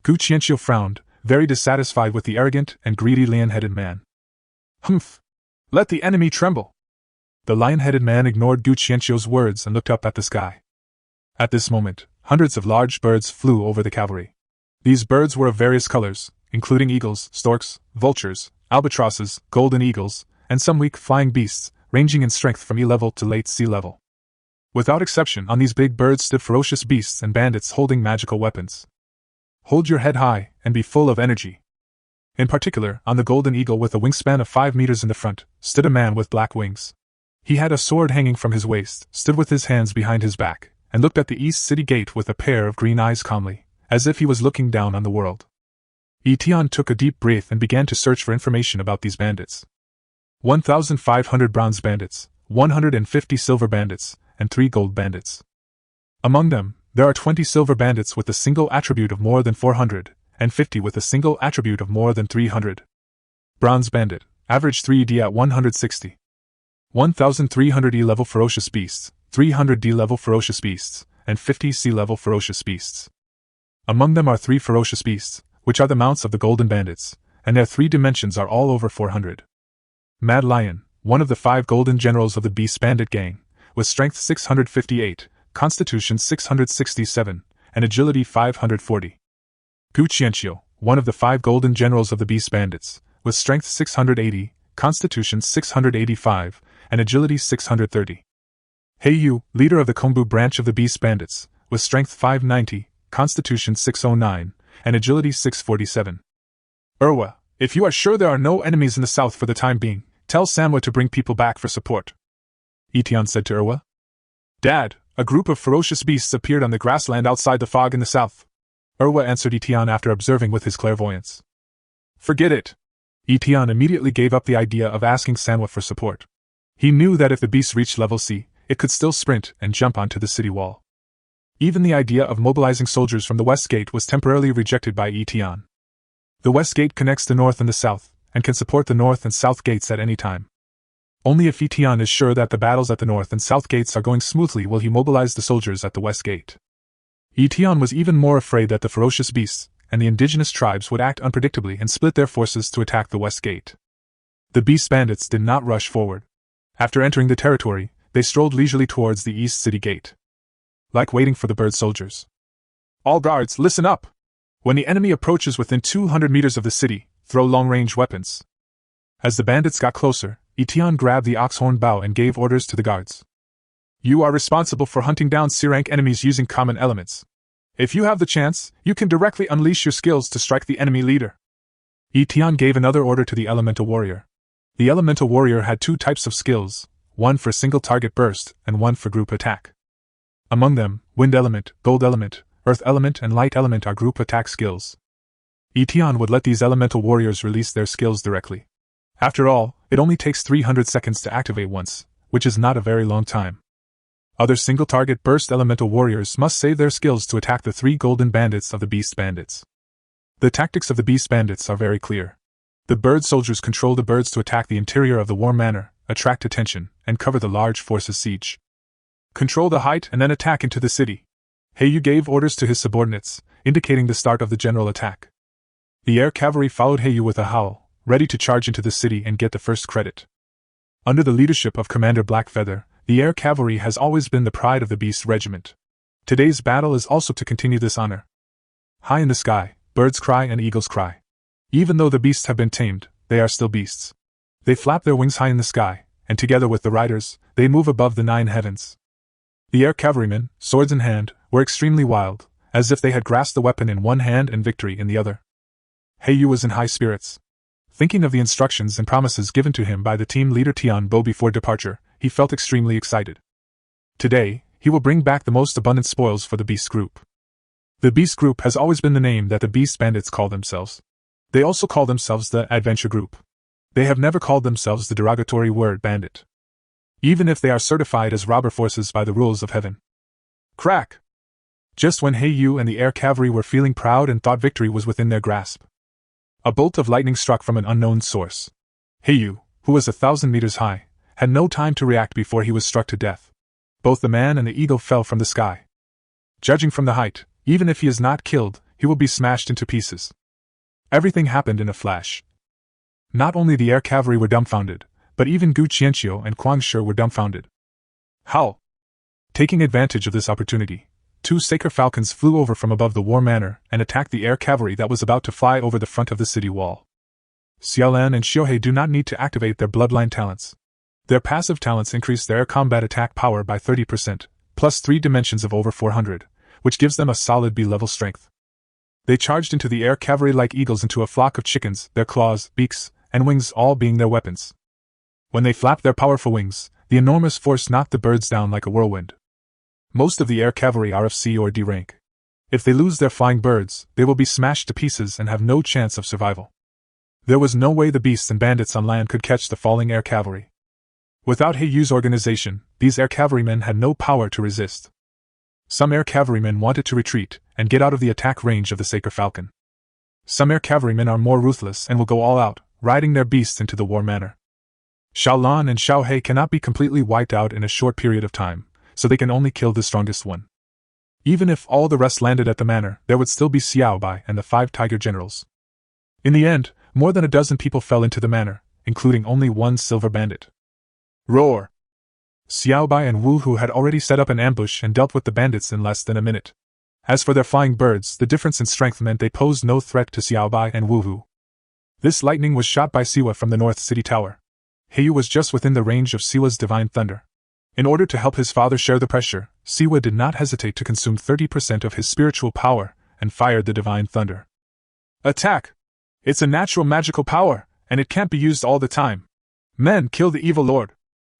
Gu Qianxiu frowned, very dissatisfied with the arrogant and greedy lion-headed man. Humph! Let the enemy tremble! The lion-headed man ignored Gu Qianxiu's words and looked up at the sky. At this moment, hundreds of large birds flew over the cavalry. These birds were of various colors, including eagles, storks, vultures, albatrosses, golden eagles, and some weak flying beasts, ranging in strength from E-level to late C-level. Without exception, on these big birds stood ferocious beasts and bandits holding magical weapons. Hold your head high and be full of energy. In particular, on the golden eagle with a wingspan of 5 meters in the front, stood a man with black wings. He had a sword hanging from his waist, stood with his hands behind his back, and looked at the East City Gate with a pair of green eyes calmly, as if he was looking down on the world. Tian took a deep breath and began to search for information about these bandits. 1,500 bronze bandits, 150 silver bandits, and 3 gold bandits. Among them, there are 20 silver bandits with a single attribute of more than 400, and 50 with a single attribute of more than 300. Bronze bandit, average 3D at 160. 1,300 E-level ferocious beasts, 300 D-level ferocious beasts, and 50 C-level ferocious beasts. Among them are 3 ferocious beasts, which are the mounts of the golden bandits, and their 3 dimensions are all over 400. Mad Lion, one of the 5 golden generals of the Beast Bandit gang, with strength 658, constitution 667, and agility 540. Gu Qianxiu, one of the 5 golden generals of the Beast Bandits, with strength 680, constitution 685, and agility 630. Hei Yu, leader of the Kongbu branch of the Beast Bandits, with strength 590, constitution 609, and agility 647. Erwa, if you are sure there are no enemies in the south for the time being, tell Sanwa to bring people back for support. Tian said to Erwa. Dad, a group of ferocious beasts appeared on the grassland outside the fog in the south. Erwa answered Tian after observing with his clairvoyance. Forget it. Tian immediately gave up the idea of asking Sanwa for support. He knew that if the beast reached level C, it could still sprint and jump onto the city wall. Even the idea of mobilizing soldiers from the west gate was temporarily rejected by Tian. The west gate connects the north and the south, and can support the north and south gates at any time. Only if Tian is sure that the battles at the north and south gates are going smoothly will he mobilize the soldiers at the west gate. Tian was even more afraid that the ferocious beasts and the indigenous tribes would act unpredictably and split their forces to attack the west gate. The beast bandits did not rush forward. After entering the territory, they strolled leisurely towards the east city gate, like waiting for the bird soldiers. All guards, listen up! When the enemy approaches within 200 meters of the city, throw long-range weapons. As the bandits got closer, Etienne grabbed the oxhorn bow and gave orders to the guards. You are responsible for hunting down C-rank enemies using common elements. If you have the chance, you can directly unleash your skills to strike the enemy leader. Etienne gave another order to the elemental warrior. The elemental warrior had two types of skills, one for single target burst and one for group attack. Among them, wind element, gold element, earth element, and light element are group attack skills. Etienne would let these elemental warriors release their skills directly. After all, it only takes 300 seconds to activate once, which is not a very long time. Other single-target burst elemental warriors must save their skills to attack the 3 golden bandits of the beast bandits. The tactics of the beast bandits are very clear. The bird soldiers control the birds to attack the interior of the war manor, attract attention, and cover the large force's siege. Control the height and then attack into the city. Heiyu gave orders to his subordinates, indicating the start of the general attack. The air cavalry followed Heiyu with a howl, ready to charge into the city and get the first credit. Under the leadership of Commander Blackfeather, the air cavalry has always been the pride of the Beast Regiment. Today's battle is also to continue this honor. High in the sky, birds cry and eagles cry. Even though the beasts have been tamed, they are still beasts. They flap their wings high in the sky, and together with the riders, they move above the 9 heavens. The air cavalrymen, swords in hand, were extremely wild, as if they had grasped the weapon in one hand and victory in the other. Heiyu was in high spirits. Thinking of the instructions and promises given to him by the team leader Tian Bo before departure, he felt extremely excited. Today, he will bring back the most abundant spoils for the Beast Group. The Beast Group has always been the name that the Beast Bandits call themselves. They also call themselves the Adventure Group. They have never called themselves the derogatory word bandit. Even if they are certified as robber forces by the rules of heaven. Crack! Just when Heiyu and the air cavalry were feeling proud and thought victory was within their grasp, a bolt of lightning struck from an unknown source. Heiyu, who was 1,000 meters high, had no time to react before he was struck to death. Both the man and the eagle fell from the sky. Judging from the height, even if he is not killed, he will be smashed into pieces. Everything happened in a flash. Not only the air cavalry were dumbfounded, but even Gu Qianqiu and Kuang Shi were dumbfounded. How? Taking advantage of this opportunity, 2 Saker falcons flew over from above the war manor and attacked the air cavalry that was about to fly over the front of the city wall. Xiaolan and Xiuhei do not need to activate their bloodline talents. Their passive talents increase their air combat attack power by 30%, plus 3 dimensions of over 400, which gives them a solid B-level strength. They charged into the air cavalry like eagles into a flock of chickens, their claws, beaks, and wings all being their weapons. When they flapped their powerful wings, the enormous force knocked the birds down like a whirlwind. Most of the air cavalry are of C or D rank. If they lose their flying birds, they will be smashed to pieces and have no chance of survival. There was no way the beasts and bandits on land could catch the falling air cavalry. Without Heiyu's organization, these air cavalrymen had no power to resist. Some air cavalrymen wanted to retreat and get out of the attack range of the Saker Falcon. Some air cavalrymen are more ruthless and will go all out, riding their beasts into the war manor. Xiaolan and Xiaohei cannot be completely wiped out in a short period of time, so they can only kill the strongest one. Even if all the rest landed at the manor, there would still be Xiao Bai and the 5 tiger generals. In the end, more than a dozen people fell into the manor, including only 1 silver bandit. Roar! Xiao Bai and Wu Hu had already set up an ambush and dealt with the bandits in less than a minute. As for their flying birds, the difference in strength meant they posed no threat to Xiao Bai and Wu Hu. This lightning was shot by Siwa from the North City Tower. Heiyu was just within the range of Siwa's divine thunder. In order to help his father share the pressure, Siwa did not hesitate to consume 30% of his spiritual power and fired the divine thunder. Attack! It's a natural magical power, and it can't be used all the time. Men, kill the evil lord.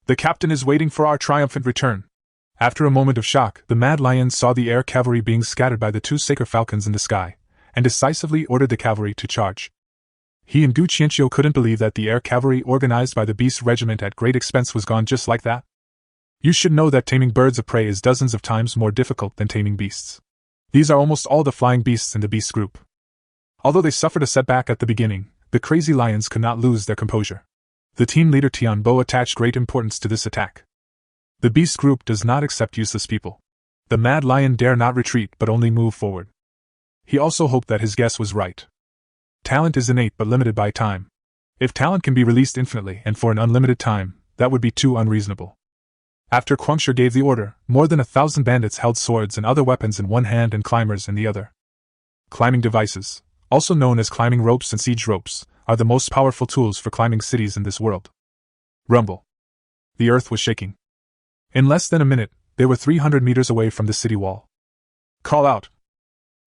The captain is waiting for our triumphant return. After a moment of shock, the Mad Lion saw the air cavalry being scattered by the 2 Saker falcons in the sky, and decisively ordered the cavalry to charge. He and Gu Qianqiu couldn't believe that the air cavalry organized by the Beast Regiment at great expense was gone just like that. You should know that taming birds of prey is dozens of times more difficult than taming beasts. These are almost all the flying beasts in the beast group. Although they suffered a setback at the beginning, the crazy lions could not lose their composure. The team leader Tian Bo attached great importance to this attack. The beast group does not accept useless people. The Mad Lion dare not retreat but only move forward. He also hoped that his guess was right. Talent is innate but limited by time. If talent can be released infinitely and for an unlimited time, that would be too unreasonable. After Kuang Shi gave the order, more than 1,000 bandits held swords and other weapons in one hand and climbers in the other. Climbing devices, also known as climbing ropes and siege ropes, are the most powerful tools for climbing cities in this world. Rumble. The earth was shaking. In less than a minute, they were 300 meters away from the city wall. Call out!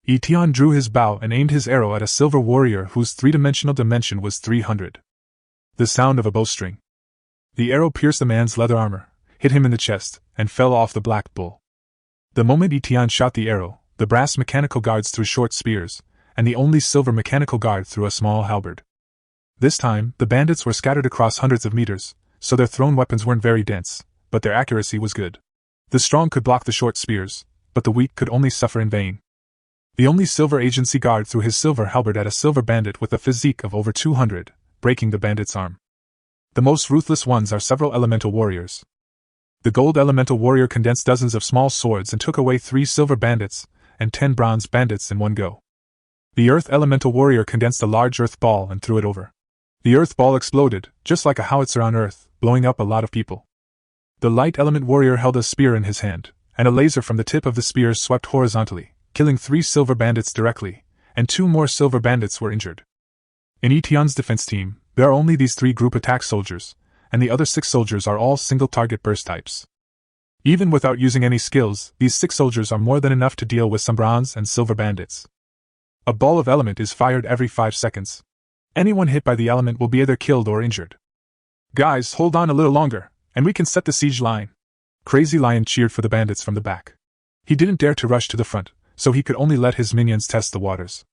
Etienne drew his bow and aimed his arrow at a silver warrior whose three-dimensional dimension was 300. The sound of a bowstring. The arrow pierced the man's leather armor, hit him in the chest, and fell off the black bull. The moment Etienne shot the arrow, the brass mechanical guards threw short spears, and the only silver mechanical guard threw a small halberd. This time, the bandits were scattered across hundreds of meters, so their thrown weapons weren't very dense, but their accuracy was good. The strong could block the short spears, but the weak could only suffer in vain. The only silver agency guard threw his silver halberd at a silver bandit with a physique of over 200, breaking the bandit's arm. The most ruthless ones are several elemental warriors. The gold elemental warrior condensed dozens of small swords and took away 3 silver bandits and 10 bronze bandits in one go. The earth elemental warrior condensed a large earth ball and threw it over. The earth ball exploded, just like a howitzer on earth, blowing up a lot of people. The light element warrior held a spear in his hand, and a laser from the tip of the spear swept horizontally, killing 3 silver bandits directly, and 2 more silver bandits were injured. In Etienne's defense team, there are only these 3 group attack soldiers, and the other 6 soldiers are all single-target burst types. Even without using any skills, these 6 soldiers are more than enough to deal with some bronze and silver bandits. A ball of element is fired every 5 seconds. Anyone hit by the element will be either killed or injured. Guys, hold on a little longer, and we can set the siege line. Crazy Lion cheered for the bandits from the back. He didn't dare to rush to the front, so he could only let his minions test the waters.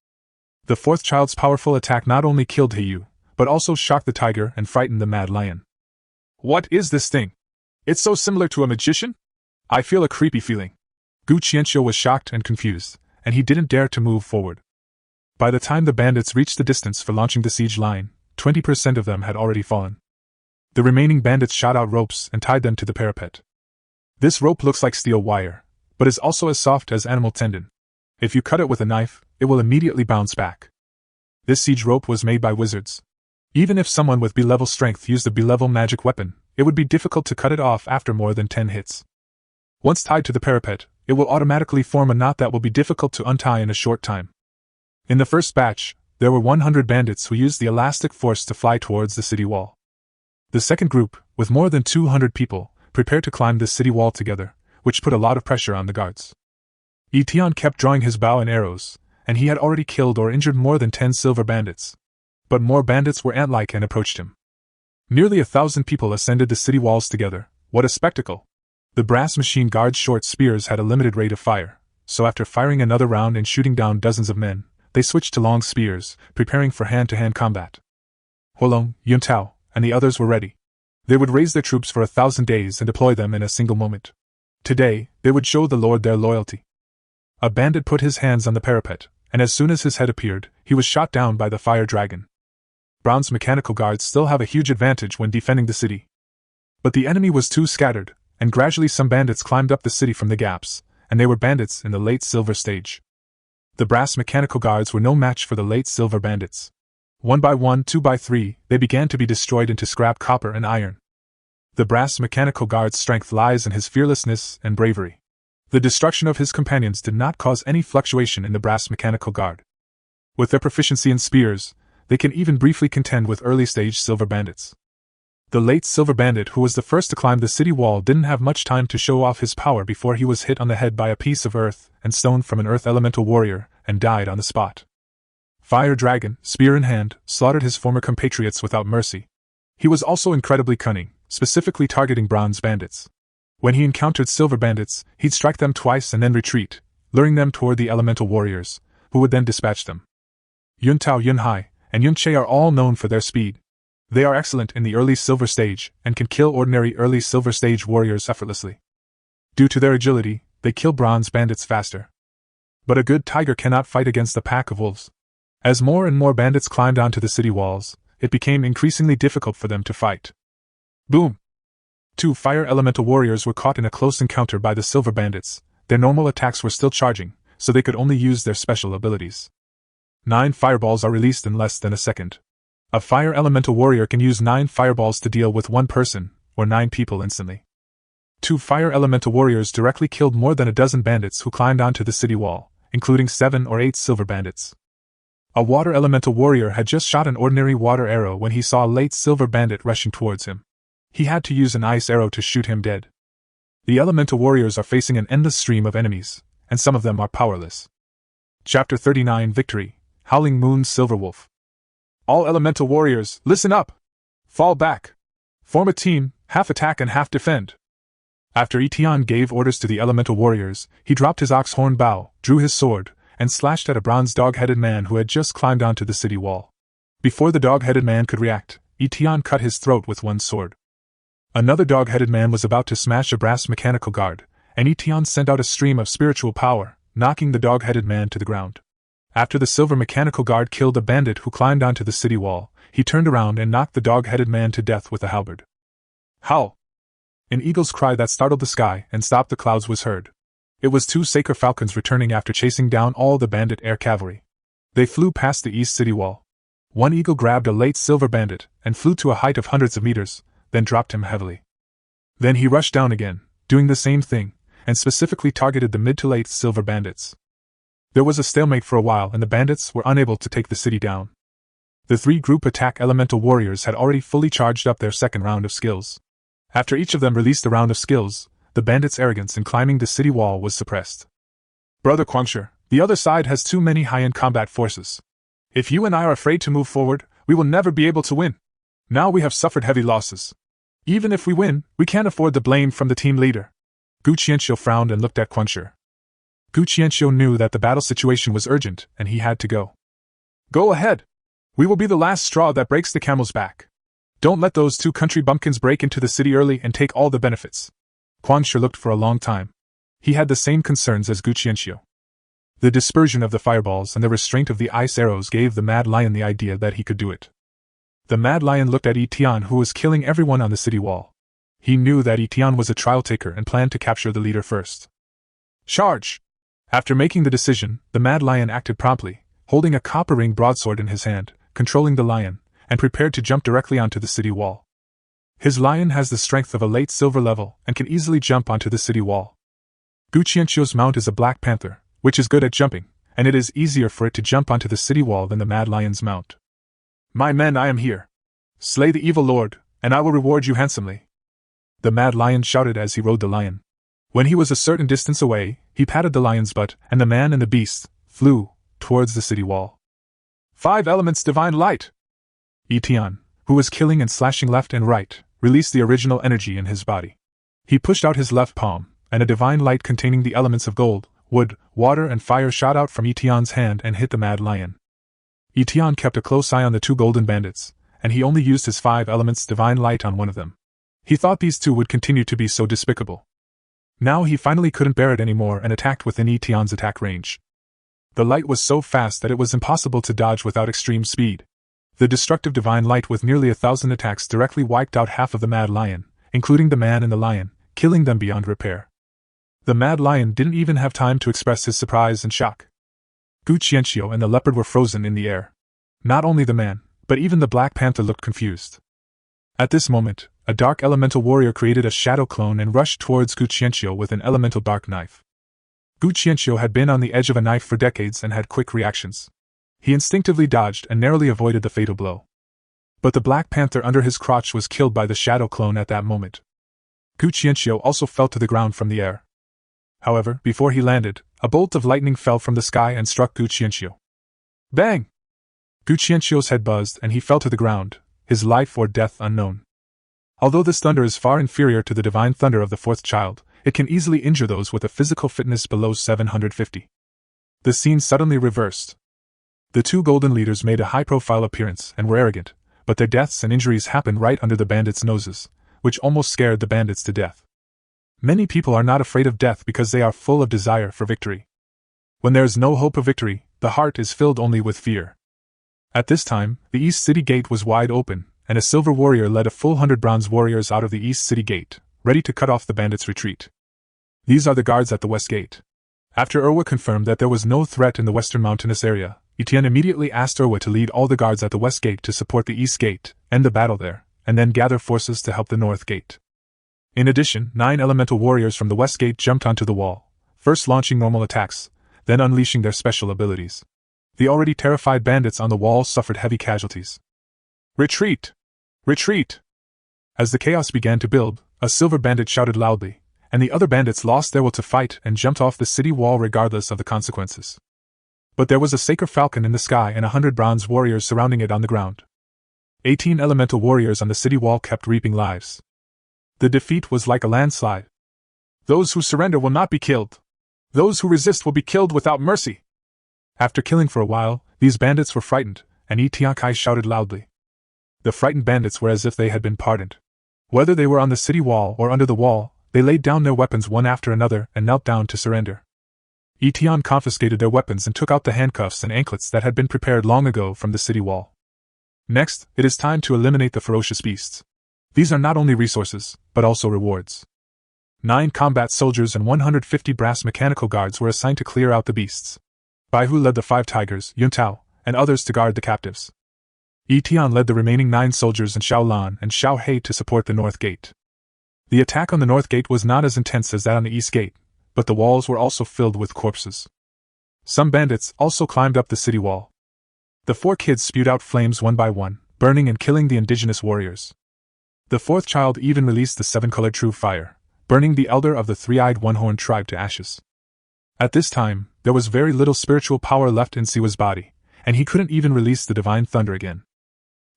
The 4th child's powerful attack not only killed Heyu, but also shocked the tiger and frightened the mad lion. What is this thing? It's so similar to a magician? I feel a creepy feeling. Gu Qianqiu was shocked and confused, and he didn't dare to move forward. By the time the bandits reached the distance for launching the siege line, 20% of them had already fallen. The remaining bandits shot out ropes and tied them to the parapet. This rope looks like steel wire, but is also as soft as animal tendon. If you cut it with a knife, it will immediately bounce back. This siege rope was made by wizards. Even if someone with B-level strength used a B-level magic weapon, it would be difficult to cut it off after more than 10 hits. Once tied to the parapet, it will automatically form a knot that will be difficult to untie in a short time. In the first batch, there were 100 bandits who used the elastic force to fly towards the city wall. The second group, with more than 200 people, prepared to climb the city wall together, which put a lot of pressure on the guards. Etienne kept drawing his bow and arrows, and he had already killed or injured more than 10 silver bandits. But more bandits were ant-like and approached him. Nearly 1,000 people ascended the city walls together. What a spectacle! The brass machine guards' short spears had a limited rate of fire, so after firing another round and shooting down dozens of men, they switched to long spears, preparing for hand-to-hand combat. Huolong, Yuntao, and the others were ready. They would raise their troops for 1,000 days and deploy them in a single moment. Today, they would show the Lord their loyalty. A bandit put his hands on the parapet, and as soon as his head appeared, he was shot down by the fire dragon. Bronze mechanical guards still have a huge advantage when defending the city. But the enemy was too scattered, and gradually some bandits climbed up the city from the gaps, and they were bandits in the late silver stage. The brass mechanical guards were no match for the late silver bandits. 1 by 1, 2 by 3, they began to be destroyed into scrap copper and iron. The brass mechanical guard's strength lies in his fearlessness and bravery. The destruction of his companions did not cause any fluctuation in the brass mechanical guard. With their proficiency in spears, they can even briefly contend with early-stage silver bandits. The late silver bandit who was the first to climb the city wall didn't have much time to show off his power before he was hit on the head by a piece of earth and stone from an earth elemental warrior, and died on the spot. Fire Dragon, spear in hand, slaughtered his former compatriots without mercy. He was also incredibly cunning, specifically targeting bronze bandits. When he encountered silver bandits, he'd strike them twice and then retreat, luring them toward the elemental warriors, who would then dispatch them. Yuntao, Yunhai, and Yunche are all known for their speed. They are excellent in the early silver stage and can kill ordinary early silver stage warriors effortlessly. Due to their agility, they kill bronze bandits faster. But a good tiger cannot fight against a pack of wolves. As more and more bandits climbed onto the city walls, it became increasingly difficult for them to fight. Boom! 2 fire elemental warriors were caught in a close encounter by the silver bandits. Their normal attacks were still charging, so they could only use their special abilities. 9 fireballs are released in less than a second. A fire elemental warrior can use 9 fireballs to deal with 1 person, or 9 people instantly. 2 fire elemental warriors directly killed more than a dozen bandits who climbed onto the city wall, including 7 or 8 silver bandits. A water elemental warrior had just shot an ordinary water arrow when he saw a late silver bandit rushing towards him. He had to use an ice arrow to shoot him dead. The elemental warriors are facing an endless stream of enemies, and some of them are powerless. Chapter 39 Victory, Howling Moon's Silver Wolf. All elemental warriors, listen up! Fall back! Form a team, half attack and half defend. After Etienne gave orders to the elemental warriors, he dropped his ox-horn bow, drew his sword, and slashed at a bronze dog-headed man who had just climbed onto the city wall. Before the dog-headed man could react, Etienne cut his throat with one sword. Another dog-headed man was about to smash a brass mechanical guard, and Etienne sent out a stream of spiritual power, knocking the dog-headed man to the ground. After the silver mechanical guard killed a bandit who climbed onto the city wall, he turned around and knocked the dog-headed man to death with a halberd. Howl! An eagle's cry that startled the sky and stopped the clouds was heard. It was two Saker falcons returning after chasing down all the bandit air cavalry. They flew past the east city wall. One eagle grabbed a late silver bandit and flew to a height of hundreds of meters, then dropped him heavily. Then he rushed down again, doing the same thing, and specifically targeted the mid to late silver bandits. There was a stalemate for a while and the bandits were unable to take the city down. The three group attack elemental warriors had already fully charged up their second round of skills. After each of them released a round of skills, the bandits' arrogance in climbing the city wall was suppressed. Brother Quangsher, the other side has too many high-end combat forces. If you and I are afraid to move forward, we will never be able to win. Now we have suffered heavy losses. Even if we win, we can't afford the blame from the team leader. Gu Qianxiu frowned and looked at Quangsher. Gu Qianxiu knew that the battle situation was urgent and he had to go. Go ahead. We will be the last straw that breaks the camel's back. Don't let those two country bumpkins break into the city early and take all the benefits. Quangsher looked for a long time. He had the same concerns as Gu Qianxiu. The dispersion of the fireballs and the restraint of the ice arrows gave the Mad Lion the idea that he could do it. The Mad Lion looked at Etienne, who was killing everyone on the city wall. He knew that Etienne was a trial taker and planned to capture the leader first. Charge! After making the decision, the Mad Lion acted promptly, holding a copper ring broadsword in his hand, controlling the lion, and prepared to jump directly onto the city wall. His lion has the strength of a late silver level and can easily jump onto the city wall. Gu Qianxiu's mount is a black panther, which is good at jumping, and it is easier for it to jump onto the city wall than the Mad Lion's mount. My men, I am here. Slay the evil lord, and I will reward you handsomely. The Mad Lion shouted as he rode the lion. When he was a certain distance away, he patted the lion's butt, and the man and the beast flew towards the city wall. 5 elements divine light! Etienne, who was killing and slashing left and right, released the original energy in his body. He pushed out his left palm, and a divine light containing the elements of gold, wood, water and fire shot out from Etienne's hand and hit the Mad Lion. Etienne kept a close eye on the 2 golden bandits, and he only used his 5 elements divine light on one of them. He thought these 2 would continue to be so despicable. Now he finally couldn't bear it anymore and attacked within Etienne's attack range. The light was so fast that it was impossible to dodge without extreme speed. The destructive divine light with nearly 1,000 attacks directly wiped out half of the Mad Lion, including the man and the lion, killing them beyond repair. The Mad Lion didn't even have time to express his surprise and shock. Gu Qianxiu and the leopard were frozen in the air. Not only the man, but even the Black Panther looked confused. At this moment, a dark elemental warrior created a shadow clone and rushed towards Gu Qianxiu with an elemental dark knife. Gu Qianxiu had been on the edge of a knife for decades and had quick reactions. He instinctively dodged and narrowly avoided the fatal blow. But the Black Panther under his crotch was killed by the shadow clone at that moment. Gu Qianxiu also fell to the ground from the air. However, before he landed, a bolt of lightning fell from the sky and struck Gu Qianxiu. Bang! Gu Qianxiu's head buzzed and he fell to the ground, his life or death unknown. Although this thunder is far inferior to the divine thunder of the 4th child, it can easily injure those with a physical fitness below 750. The scene suddenly reversed. The 2 golden leaders made a high-profile appearance and were arrogant, but their deaths and injuries happened right under the bandits' noses, which almost scared the bandits to death. Many people are not afraid of death because they are full of desire for victory. When there is no hope of victory, the heart is filled only with fear. At this time, the East City Gate was wide open, and a silver warrior led a full 100 bronze warriors out of the East City Gate, ready to cut off the bandits' retreat. These are the guards at the West Gate. After Erwa confirmed that there was no threat in the western mountainous area, Etienne immediately asked Erwa to lead all the guards at the West Gate to support the East Gate, end the battle there, and then gather forces to help the North Gate. In addition, 9 elemental warriors from the West Gate jumped onto the wall, first launching normal attacks, then unleashing their special abilities. The already terrified bandits on the wall suffered heavy casualties. Retreat! Retreat! As the chaos began to build, a silver bandit shouted loudly, and the other bandits lost their will to fight and jumped off the city wall regardless of the consequences. But there was a sacred falcon in the sky and 100 bronze warriors surrounding it on the ground. 18 elemental warriors on the city wall kept reaping lives. The defeat was like a landslide. Those who surrender will not be killed. Those who resist will be killed without mercy. After killing for a while, these bandits were frightened, and Itiankai shouted loudly. The frightened bandits were as if they had been pardoned. Whether they were on the city wall or under the wall, they laid down their weapons one after another and knelt down to surrender. Itian confiscated their weapons and took out the handcuffs and anklets that had been prepared long ago from the city wall. Next, it is time to eliminate the ferocious beasts. These are not only resources, but also rewards. 9 combat soldiers and 150 brass mechanical guards were assigned to clear out the beasts. Baihu led the 5 tigers, Yuntao, and others to guard the captives. Itian led the remaining 9 soldiers and Xiaolan and Xiao He to support the north gate. The attack on the north gate was not as intense as that on the east gate, but the walls were also filled with corpses. Some bandits also climbed up the city wall. The 4 kids spewed out flames one by one, burning and killing the indigenous warriors. The 4th child even released the 7-colored true fire, burning the elder of the 3-eyed one-horned tribe to ashes. At this time, there was very little spiritual power left in Siwa's body, and he couldn't even release the divine thunder again.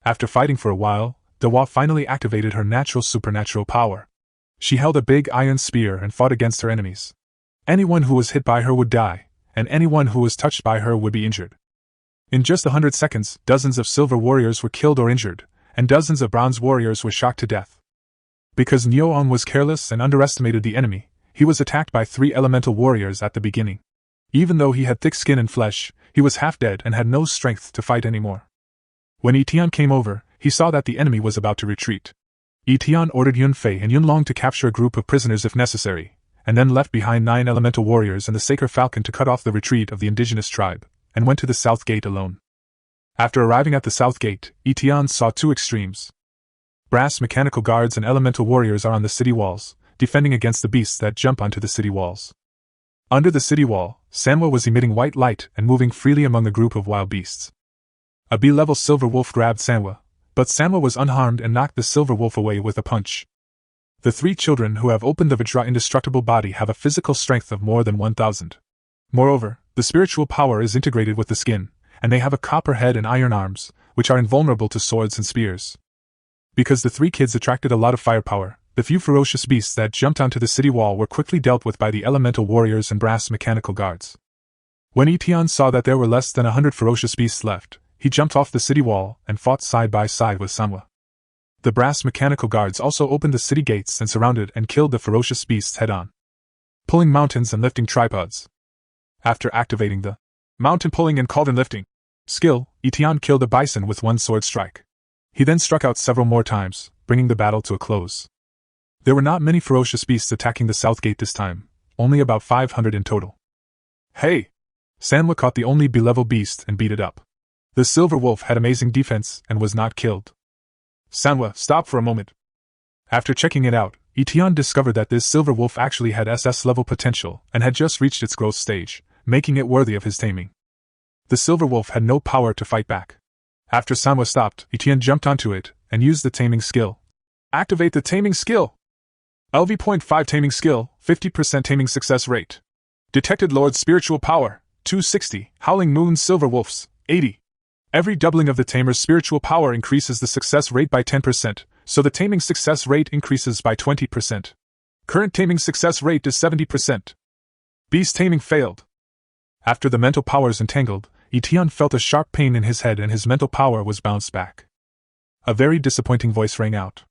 After fighting for a while, Dewa finally activated her natural supernatural power. She held a big iron spear and fought against her enemies. Anyone who was hit by her would die, and anyone who was touched by her would be injured. In just 100 seconds, dozens of silver warriors were killed or injured, and dozens of bronze warriors were shocked to death. Because Nyoon was careless and underestimated the enemy, he was attacked by 3 elemental warriors at the beginning. Even though he had thick skin and flesh, he was half dead and had no strength to fight anymore. When Itian came over, he saw that the enemy was about to retreat. Itian ordered Yunfei and Yunlong to capture a group of prisoners if necessary, and then left behind 9 elemental warriors and the sacred falcon to cut off the retreat of the indigenous tribe, and went to the south gate alone. After arriving at the south gate, Itian saw 2 extremes. Brass mechanical guards and elemental warriors are on the city walls, defending against the beasts that jump onto the city walls. Under the city wall, Sanwa was emitting white light and moving freely among the group of wild beasts. A B-level silver wolf grabbed Sanwa, but Sanwa was unharmed and knocked the silver wolf away with a punch. The 3 children who have opened the Vajra indestructible body have a physical strength of more than 1,000. Moreover, the spiritual power is integrated with the skin, and they have a copper head and iron arms, which are invulnerable to swords and spears. Because the 3 kids attracted a lot of firepower, the few ferocious beasts that jumped onto the city wall were quickly dealt with by the elemental warriors and brass mechanical guards. When Itian saw that there were less than 100 ferocious beasts left, he jumped off the city wall and fought side by side with Sanwa. The brass mechanical guards also opened the city gates and surrounded and killed the ferocious beasts head-on, pulling mountains and lifting tripods. After activating the mountain pulling and cauldron lifting skill, Itian killed a bison with 1 sword strike. He then struck out several more times, bringing the battle to a close. There were not many ferocious beasts attacking the south gate this time, only about 500 in total. Hey! Sanwa caught the only B-level beast and beat it up. The silver wolf had amazing defense and was not killed. Sanwa, stop for a moment. After checking it out, Itian discovered that this silver wolf actually had SS-level potential and had just reached its growth stage, making it worthy of his taming. The silver wolf had no power to fight back. After Sanwa stopped, Itian jumped onto it and used the taming skill. Activate the taming skill! LV.5 taming skill, 50% taming success rate. Detected Lord's spiritual power, 260, Howling Moon Silver Wolves, 80. Every doubling of the tamer's spiritual power increases the success rate by 10%, so the taming success rate increases by 20%. Current taming success rate is 70%. Beast taming failed. After the mental powers entangled, Itian felt a sharp pain in his head and his mental power was bounced back. A very disappointing voice rang out.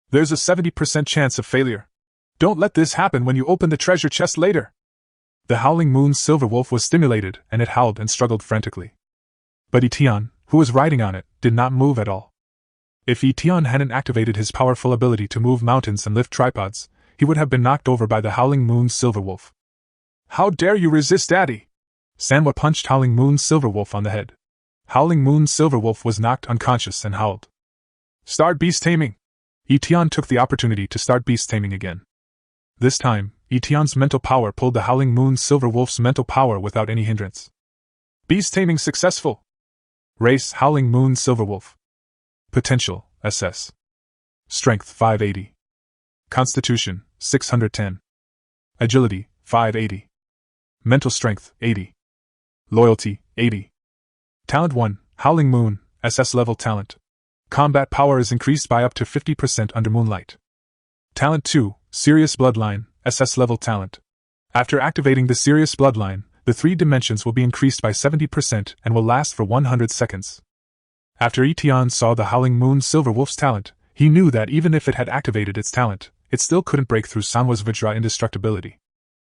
There's a 70% chance of failure. Don't let this happen when you open the treasure chest later. The Howling Moon Silver Wolf was stimulated and it howled and struggled frantically. But Itian, who was riding on it, did not move at all. If Itian hadn't activated his powerful ability to move mountains and lift tripods, he would have been knocked over by the Howling Moon Silver Wolf. How dare you resist, Daddy! Sanwa punched Howling Moon Silver Wolf on the head. Howling Moon Silver Wolf was knocked unconscious and howled. Start beast taming! Itian took the opportunity to start beast taming again. This time, Itian's mental power pulled the Howling Moon Silver Wolf's mental power without any hindrance. Beast taming successful! Race Howling Moon Silver Wolf. Potential, SS. Strength 580. Constitution 610. Agility 580. Mental strength 80. Loyalty 80. Talent 1, Howling Moon, SS-level talent. Combat power is increased by up to 50% under moonlight. Talent 2, Serious Bloodline, SS-level talent. After activating the Serious Bloodline, the 3 dimensions will be increased by 70% and will last for 100 seconds. After Etion saw the Howling Moon Silver Wolf's talent, he knew that even if it had activated its talent, it still couldn't break through Sanwa's Vajra indestructibility.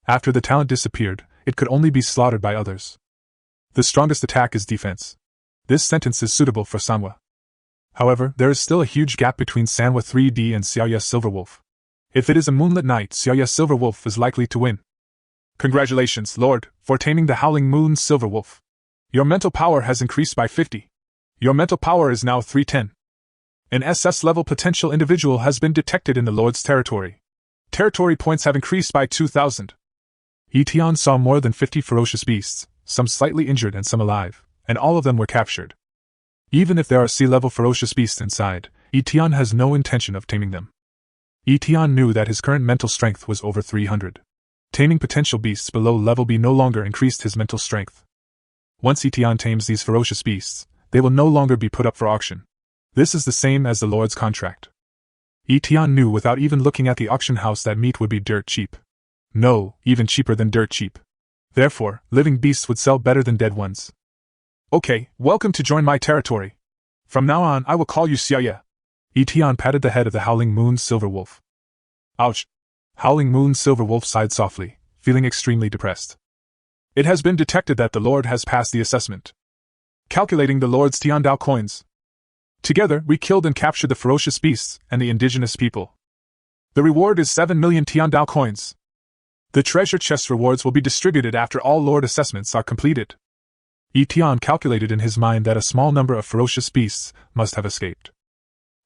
After the talent disappeared, it could only be slaughtered by others. The strongest attack is defense. This sentence is suitable for Sanwa. However, there is still a huge gap between Sanwa 3D and Xiaoya Silverwolf. If it is a moonlit night, Xiaoya Silverwolf is likely to win. Congratulations, Lord, for taming the Howling Moon Silverwolf. Your mental power has increased by 50. Your mental power is now 310. An SS-level potential individual has been detected in the Lord's territory. Territory points have increased by 2,000. Etion saw more than 50 ferocious beasts, some slightly injured and some alive, and all of them were captured. Even if there are sea-level ferocious beasts inside, Etion has no intention of taming them. Etion knew that his current mental strength was over 300. Taming potential beasts below level B no longer increased his mental strength. Once Etion tames these ferocious beasts, they will no longer be put up for auction. This is the same as the Lord's contract. Etion knew without even looking at the auction house that meat would be dirt cheap. No, even cheaper than dirt cheap. Therefore, living beasts would sell better than dead ones. Okay, welcome to join my territory. From now on, I will call you Xiaoya. Etion patted the head of the Howling Moon Silverwolf. Ouch! Howling Moon Silverwolf sighed softly, feeling extremely depressed. It has been detected that the Lord has passed the assessment. Calculating the Lord's Tiandao coins. Together, we killed and captured the ferocious beasts and the indigenous people. The reward is 7 million Tiandao coins. The treasure chest rewards will be distributed after all Lord assessments are completed. Etion calculated in his mind that a small number of ferocious beasts must have escaped.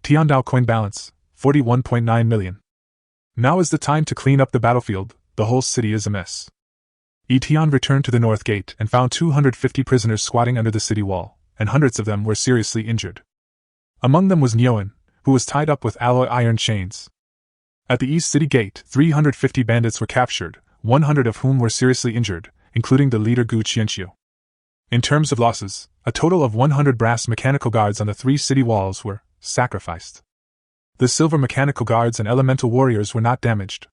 Tiandao coin balance, 41.9 million. Now is the time to clean up the battlefield, the whole city is a mess. Etion returned to the north gate and found 250 prisoners squatting under the city wall, and hundreds of them were seriously injured. Among them was Nyoan, who was tied up with alloy iron chains. At the east city gate, 350 bandits were captured, 100 of whom were seriously injured, including the leader Gu Qianqiu. In terms of losses, a total of 100 brass mechanical guards on the 3 city walls were sacrificed. The silver mechanical guards and elemental warriors were not damaged.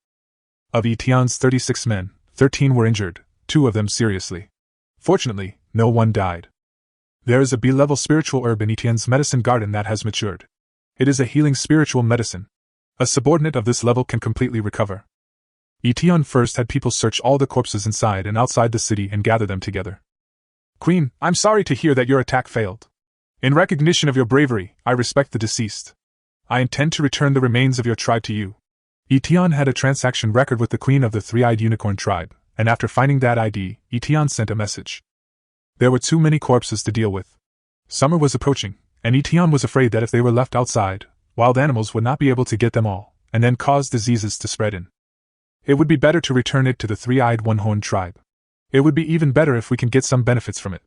Of Etion's 36 men, 13 were injured, 2 of them seriously. Fortunately, no one died. There is a B-level spiritual herb in Etion's medicine garden that has matured. It is a healing spiritual medicine. A subordinate of this level can completely recover. Etion first had people search all the corpses inside and outside the city and gather them together. Queen, I'm sorry to hear that your attack failed. In recognition of your bravery, I respect the deceased. I intend to return the remains of your tribe to you. Etion had a transaction record with the Queen of the Three-Eyed Unicorn tribe, and after finding that ID, Etion sent a message. There were too many corpses to deal with. Summer was approaching, and Etion was afraid that if they were left outside, wild animals would not be able to get them all, and then cause diseases to spread in. It would be better to return it to the Three-Eyed One-Horned tribe. It would be even better if we can get some benefits from it.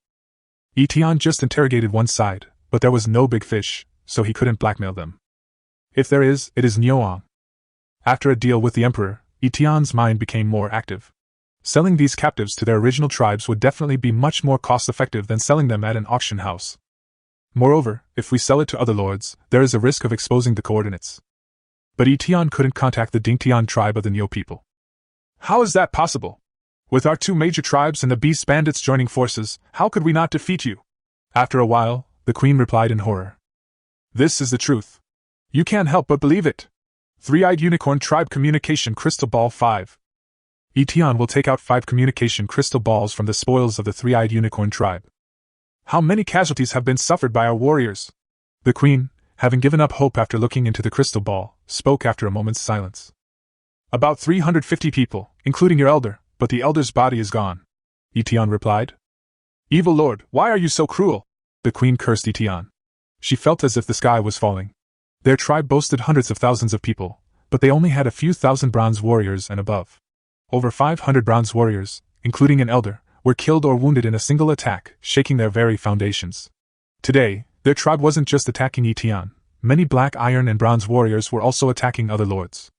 Etion just interrogated one side, but there was no big fish, so he couldn't blackmail them. If there is, it is Nyoang. After a deal with the Emperor, Etion's mind became more active. Selling these captives to their original tribes would definitely be much more cost-effective than selling them at an auction house. Moreover, if we sell it to other lords, there is a risk of exposing the coordinates. But Etion couldn't contact the Dingtian tribe of the Neo people. How is that possible? With our 2 major tribes and the Beast Bandits joining forces, how could we not defeat you? After a while, the Queen replied in horror. This is the truth. You can't help but believe it. Three-Eyed Unicorn Tribe Communication Crystal Ball 5. Etion will take out 5 communication crystal balls from the spoils of the Three-Eyed Unicorn Tribe. How many casualties have been suffered by our warriors? The Queen, having given up hope after looking into the crystal ball, spoke after a moment's silence. About 350 people, including your elder, but the elder's body is gone. Etion replied. Evil Lord, why are you so cruel? The Queen cursed Etion. She felt as if the sky was falling. Their tribe boasted hundreds of thousands of people, but they only had a few thousand bronze warriors and above. Over 500 bronze warriors, including an elder, were killed or wounded in a single attack, shaking their very foundations. Today, their tribe wasn't just attacking Etion, many black iron and bronze warriors were also attacking other lords.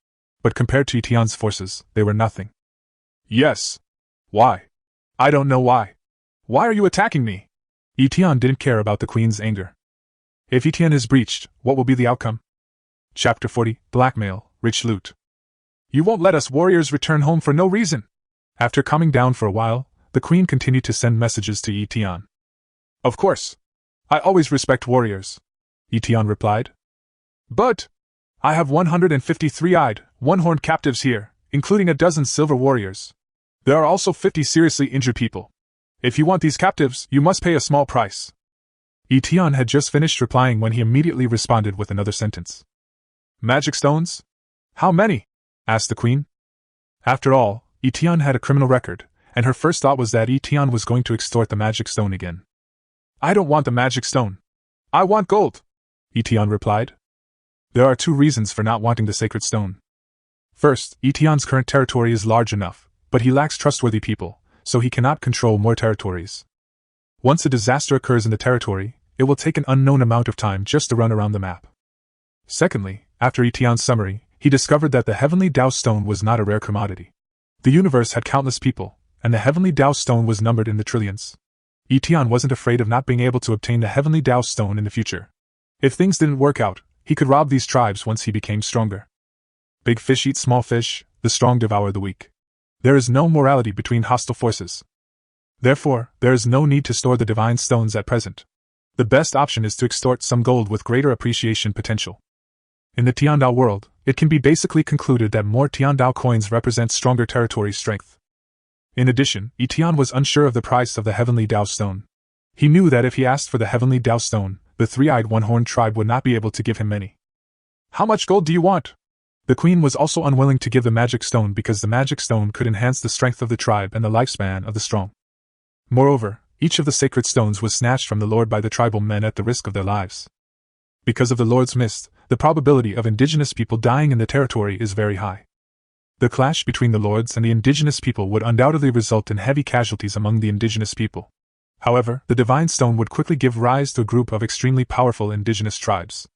But compared to Etienne's forces, they were nothing. Yes. Why? I don't know why. Why are you attacking me? Etienne didn't care about the queen's anger. If Etienne is breached, what will be the outcome? Chapter 40, Blackmail, Rich Loot. You won't let us warriors return home for no reason. After calming down for a while, the queen continued to send messages to Etienne. Of course. I always respect warriors, Etienne replied. But I have 150 three-eyed, one-horned captives here, including a dozen silver warriors. There are also 50 seriously injured people. If you want these captives, you must pay a small price. Etienne had just finished replying when he immediately responded with another sentence. Magic stones? How many? Asked the queen. After all, Etienne had a criminal record, and her first thought was that Etienne was going to extort the magic stone again. I don't want the magic stone. I want gold, Etienne replied. There are two reasons for not wanting the sacred stone. First, Etienne's current territory is large enough, but he lacks trustworthy people, so he cannot control more territories. Once a disaster occurs in the territory, it will take an unknown amount of time just to run around the map. Secondly, after Etienne's summary, he discovered that the heavenly Dao stone was not a rare commodity. The universe had countless people, and the heavenly Dao stone was numbered in the trillions. Etienne wasn't afraid of not being able to obtain the heavenly Dao stone in the future. If things didn't work out, he could rob these tribes once he became stronger. Big fish eat small fish, the strong devour the weak. There is no morality between hostile forces. Therefore, there is no need to store the divine stones at present. The best option is to extort some gold with greater appreciation potential. In the Tiandao world, it can be basically concluded that more Tiandao coins represent stronger territory strength. In addition, Etienne was unsure of the price of the heavenly Dao stone. He knew that if he asked for the heavenly Dao stone, the three-eyed one-horned tribe would not be able to give him many. How much gold do you want? The queen was also unwilling to give the magic stone because the magic stone could enhance the strength of the tribe and the lifespan of the strong. Moreover, each of the sacred stones was snatched from the lord by the tribal men at the risk of their lives. Because of the lord's mist, the probability of indigenous people dying in the territory is very high. The clash between the lords and the indigenous people would undoubtedly result in heavy casualties among the indigenous people. However, the divine stone would quickly give rise to a group of extremely powerful indigenous tribes.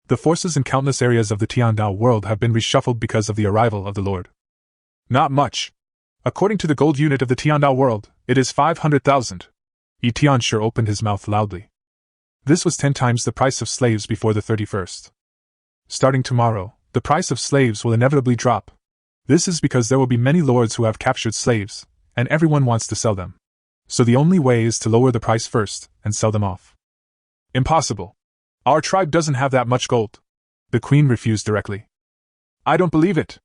The forces in countless areas of the Tiandao world have been reshuffled because of the arrival of the Lord. Not much. According to the gold unit of the Tiandao world, it is 500,000. Etienne sure opened his mouth loudly. This was 10 times the price of slaves before the 31st. Starting tomorrow, the price of slaves will inevitably drop. This is because there will be many lords who have captured slaves, and everyone wants to sell them. So the only way is to lower the price first and sell them off. Impossible. Our tribe doesn't have that much gold. The queen refused directly. I don't believe it.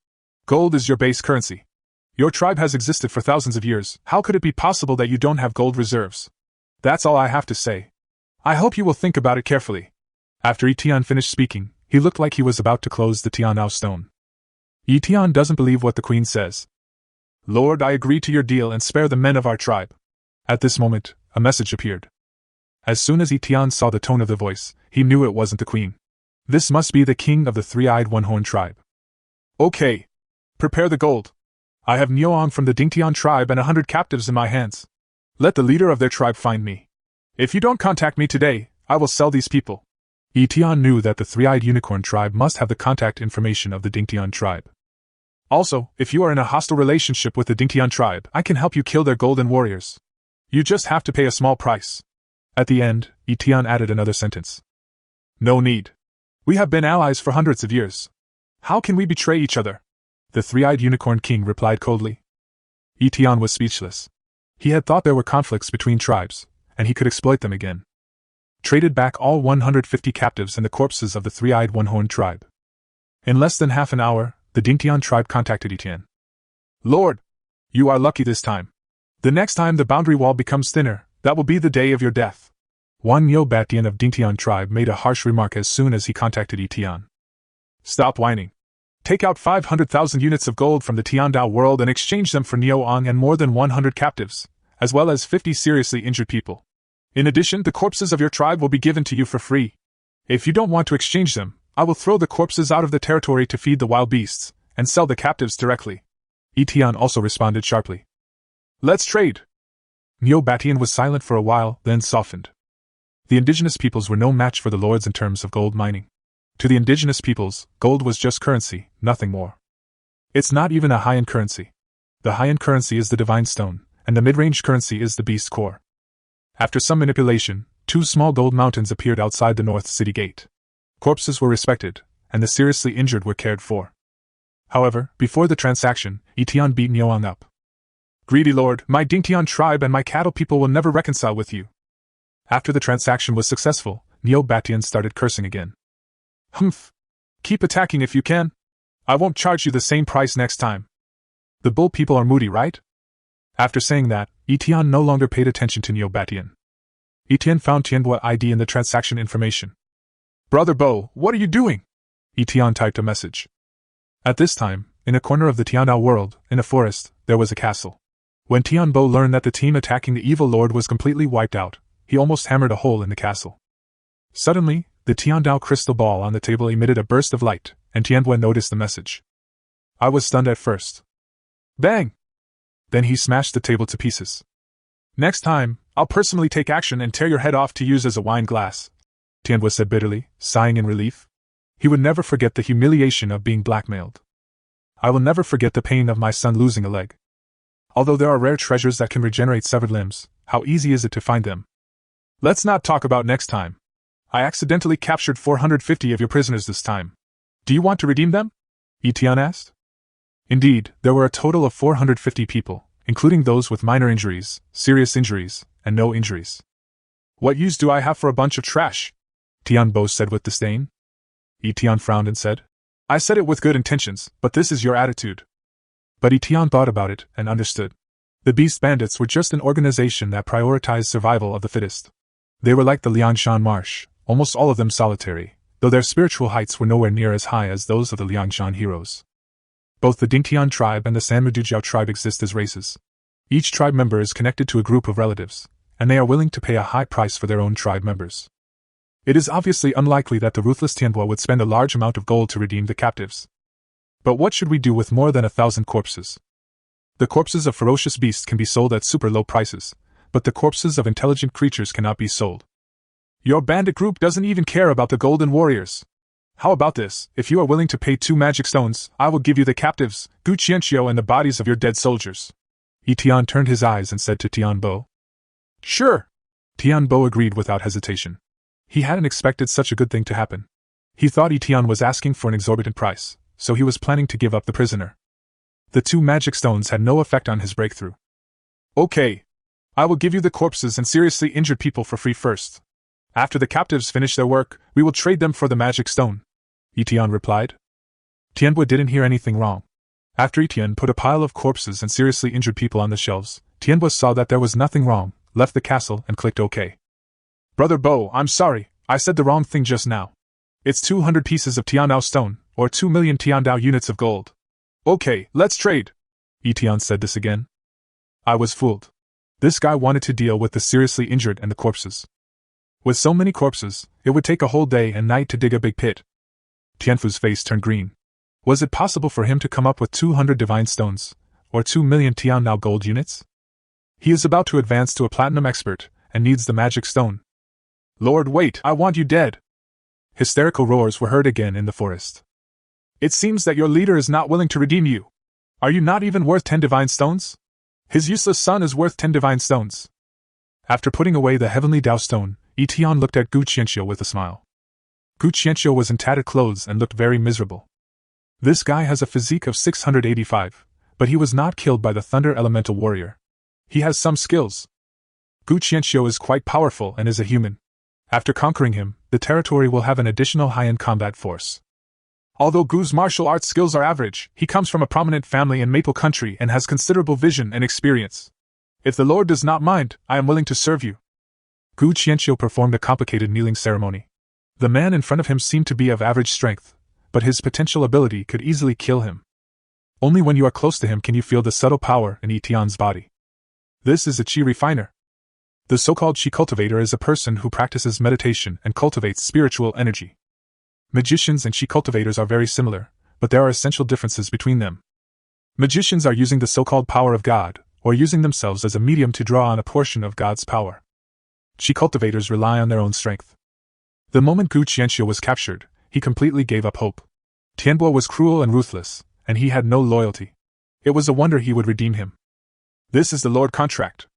Gold is your base currency. Your tribe has existed for thousands of years. How could it be possible that you don't have gold reserves? That's all I have to say. I hope you will think about it carefully. After Etienne finished speaking, he looked like he was about to close the Tiandao stone. Etienne doesn't believe what the queen says. Lord, I agree to your deal and spare the men of our tribe. At this moment, a message appeared. As soon as Etienne saw the tone of the voice, he knew it wasn't the queen. This must be the king of the three-eyed one-horned tribe. Okay. Prepare the gold. I have Niuang from the Dingtian tribe and 100 captives in my hands. Let the leader of their tribe find me. If you don't contact me today, I will sell these people. Etienne knew that the three-eyed unicorn tribe must have the contact information of the Dingtian tribe. Also, if you are in a hostile relationship with the Dingtian tribe, I can help you kill their golden warriors. You just have to pay a small price. At the end, Etienne added another sentence. No need. We have been allies for hundreds of years. How can we betray each other? The three-eyed unicorn king replied coldly. Etienne was speechless. He had thought there were conflicts between tribes, and he could exploit them again. Traded back all 150 captives and the corpses of the three-eyed one-horned tribe. In less than half an hour, the Dingtian tribe contacted Etienne. Lord, you are lucky this time. The next time the boundary wall becomes thinner, that will be the day of your death. Wan Yo Batian of Dingtian tribe made a harsh remark as soon as he contacted Etienne. Stop whining. Take out 500,000 units of gold from the Tiandao world and exchange them for Niuang and more than 100 captives, as well as 50 seriously injured people. In addition, the corpses of your tribe will be given to you for free. If you don't want to exchange them, I will throw the corpses out of the territory to feed the wild beasts, and sell the captives directly. Etienne also responded sharply. Let's trade. Neo Batian was silent for a while, then softened. The indigenous peoples were no match for the lords in terms of gold mining. To the indigenous peoples, gold was just currency, nothing more. It's not even a high-end currency. The high-end currency is the divine stone, and the mid-range currency is the beast core. After some manipulation, 2 small gold mountains appeared outside the North City Gate. Corpses were respected, and the seriously injured were cared for. However, before the transaction, Etian beat Nyoang up. "Greedy lord, my Dingtian tribe and my cattle people will never reconcile with you." After the transaction was successful, Neo Batian started cursing again. "Humph! Keep attacking if you can. I won't charge you the same price next time. The bull people are moody, right?" After saying that, Etian no longer paid attention to Neo Batian. Etian found Tianhua ID in the transaction information. "Brother Bo, what are you doing?" Etian typed a message. At this time, in a corner of the Tiandao world, in a forest, there was a castle. When Tianbo learned that the team attacking the evil lord was completely wiped out, he almost hammered a hole in the castle. Suddenly, the Tiandao crystal ball on the table emitted a burst of light, and Tianbo noticed the message. I was stunned at first. Bang! Then he smashed the table to pieces. "Next time, I'll personally take action and tear your head off to use as a wine glass," Tianbo said bitterly, sighing in relief. He would never forget the humiliation of being blackmailed. "I will never forget the pain of my son losing a leg. Although there are rare treasures that can regenerate severed limbs, how easy is it to find them? Let's not talk about next time. I accidentally captured 450 of your prisoners this time. Do you want to redeem them?" Etian asked. Indeed, there were a total of 450 people, including those with minor injuries, serious injuries, and no injuries. "What use do I have for a bunch of trash?" Tianbo said with disdain. Etian frowned and said, "I said it with good intentions, but this is your attitude." But Etian thought about it and understood. The Beast Bandits were just an organization that prioritized survival of the fittest. They were like the Liangshan Marsh, almost all of them solitary, though their spiritual heights were nowhere near as high as those of the Liangshan heroes. Both the Dingtian tribe and the Sanmudujiao tribe exist as races. Each tribe member is connected to a group of relatives, and they are willing to pay a high price for their own tribe members. It is obviously unlikely that the ruthless Tianhua would spend a large amount of gold to redeem the captives. But what should we do with more than 1,000 corpses? The corpses of ferocious beasts can be sold at super low prices, but the corpses of intelligent creatures cannot be sold. Your bandit group doesn't even care about the golden warriors. How about this? If you are willing to pay 2 magic stones, I will give you the captives, Gu Qianqiu, and the bodies of your dead soldiers. Etian turned his eyes and said to Tianbo. Sure. Tianbo agreed without hesitation. He hadn't expected such a good thing to happen. He thought Etian was asking for an exorbitant price, so he was planning to give up the prisoner. The 2 magic stones had no effect on his breakthrough. Okay. I will give you the corpses and seriously injured people for free first. After the captives finish their work, we will trade them for the magic stone, Etian replied. Tianbo didn't hear anything wrong. After Etian put a pile of corpses and seriously injured people on the shelves, Tianbo saw that there was nothing wrong, left the castle and clicked OK. Brother Bo, I'm sorry, I said the wrong thing just now. It's 200 pieces of Tiandao stone, or 2 million Tiandao units of gold. Okay, let's trade. Etian said this again. I was fooled. This guy wanted to deal with the seriously injured and the corpses. With so many corpses, it would take a whole day and night to dig a big pit. Tianfu's face turned green. Was it possible for him to come up with 200 divine stones, or 2 million Tiandao gold units? He is about to advance to a platinum expert, and needs the magic stone. Lord, wait, I want you dead! Hysterical roars were heard again in the forest. It seems that your leader is not willing to redeem you. Are you not even worth 10 divine stones? His useless son is worth 10 divine stones. After putting away the heavenly Dao stone, Etian looked at Gu Qianqiu with a smile. Gu Qianqiu was in tattered clothes and looked very miserable. This guy has a physique of 685, but he was not killed by the Thunder Elemental Warrior. He has some skills. Gu Qianqiu is quite powerful and is a human. After conquering him, the territory will have an additional high-end combat force. Although Gu's martial arts skills are average, he comes from a prominent family in Maple Country and has considerable vision and experience. If the Lord does not mind, I am willing to serve you. Gu Qianqiu performed a complicated kneeling ceremony. The man in front of him seemed to be of average strength, but his potential ability could easily kill him. Only when you are close to him can you feel the subtle power in Etian's body. This is a Qi refiner. The so-called Qi cultivator is a person who practices meditation and cultivates spiritual energy. Magicians and Qi cultivators are very similar, but there are essential differences between them. Magicians are using the so-called power of God, or using themselves as a medium to draw on a portion of God's power. Qi cultivators rely on their own strength. The moment Gu Qianqiu was captured, he completely gave up hope. Tianbo was cruel and ruthless, and he had no loyalty. It was a wonder he would redeem him. This is the Lord contract.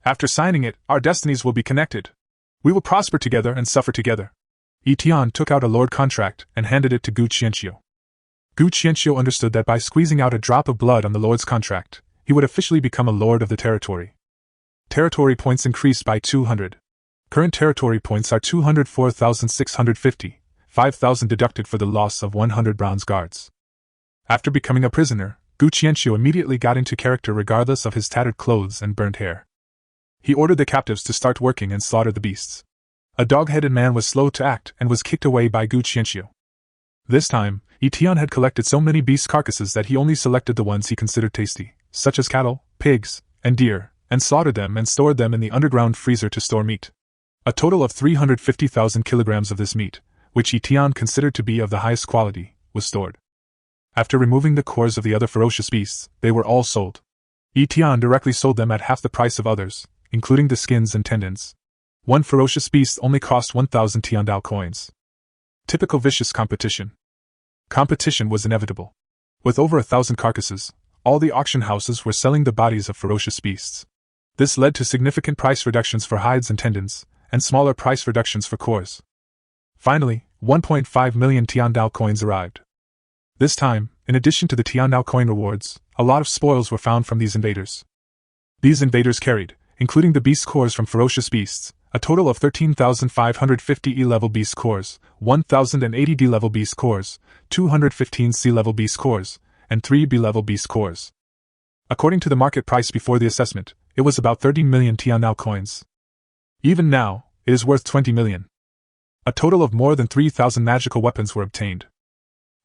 After signing it, our destinies will be connected. We will prosper together and suffer together. Etienne took out a Lord contract and handed it to Gu Qianqiu. Gu Qianqiu understood that by squeezing out a drop of blood on the Lord's contract, he would officially become a Lord of the territory. Territory points increased by 200. Current territory points are 204,650, 5,000 deducted for the loss of 100 bronze guards. After becoming a prisoner, Gu Qianqiu immediately got into character regardless of his tattered clothes and burnt hair. He ordered the captives to start working and slaughter the beasts. A dog-headed man was slow to act and was kicked away by Gu Qianqiu. This time, Etienne had collected so many beast carcasses that he only selected the ones he considered tasty, such as cattle, pigs, and deer, and slaughtered them and stored them in the underground freezer to store meat. A total of 350,000 kilograms of this meat, which Etienne considered to be of the highest quality, was stored. After removing the cores of the other ferocious beasts, they were all sold. Etienne directly sold them at half the price of others, including the skins and tendons. One ferocious beast only cost 1,000 Tiandao coins. Typical vicious competition. Competition was inevitable. With over 1,000 carcasses, all the auction houses were selling the bodies of ferocious beasts. This led to significant price reductions for hides and tendons, and smaller price reductions for cores. Finally, 1.5 million Tiandao coins arrived. This time, in addition to the Tiandao coin rewards, a lot of spoils were found from these invaders. These invaders carried, including the beast cores from ferocious beasts, a total of 13,550 E-level beast cores, 1,080 D-level beast cores, 215 C-level beast cores, and 3 B-level beast cores. According to the market price before the assessment, it was about 30 million Tiandao coins. Even now, it is worth 20 million. A total of more than 3,000 magical weapons were obtained.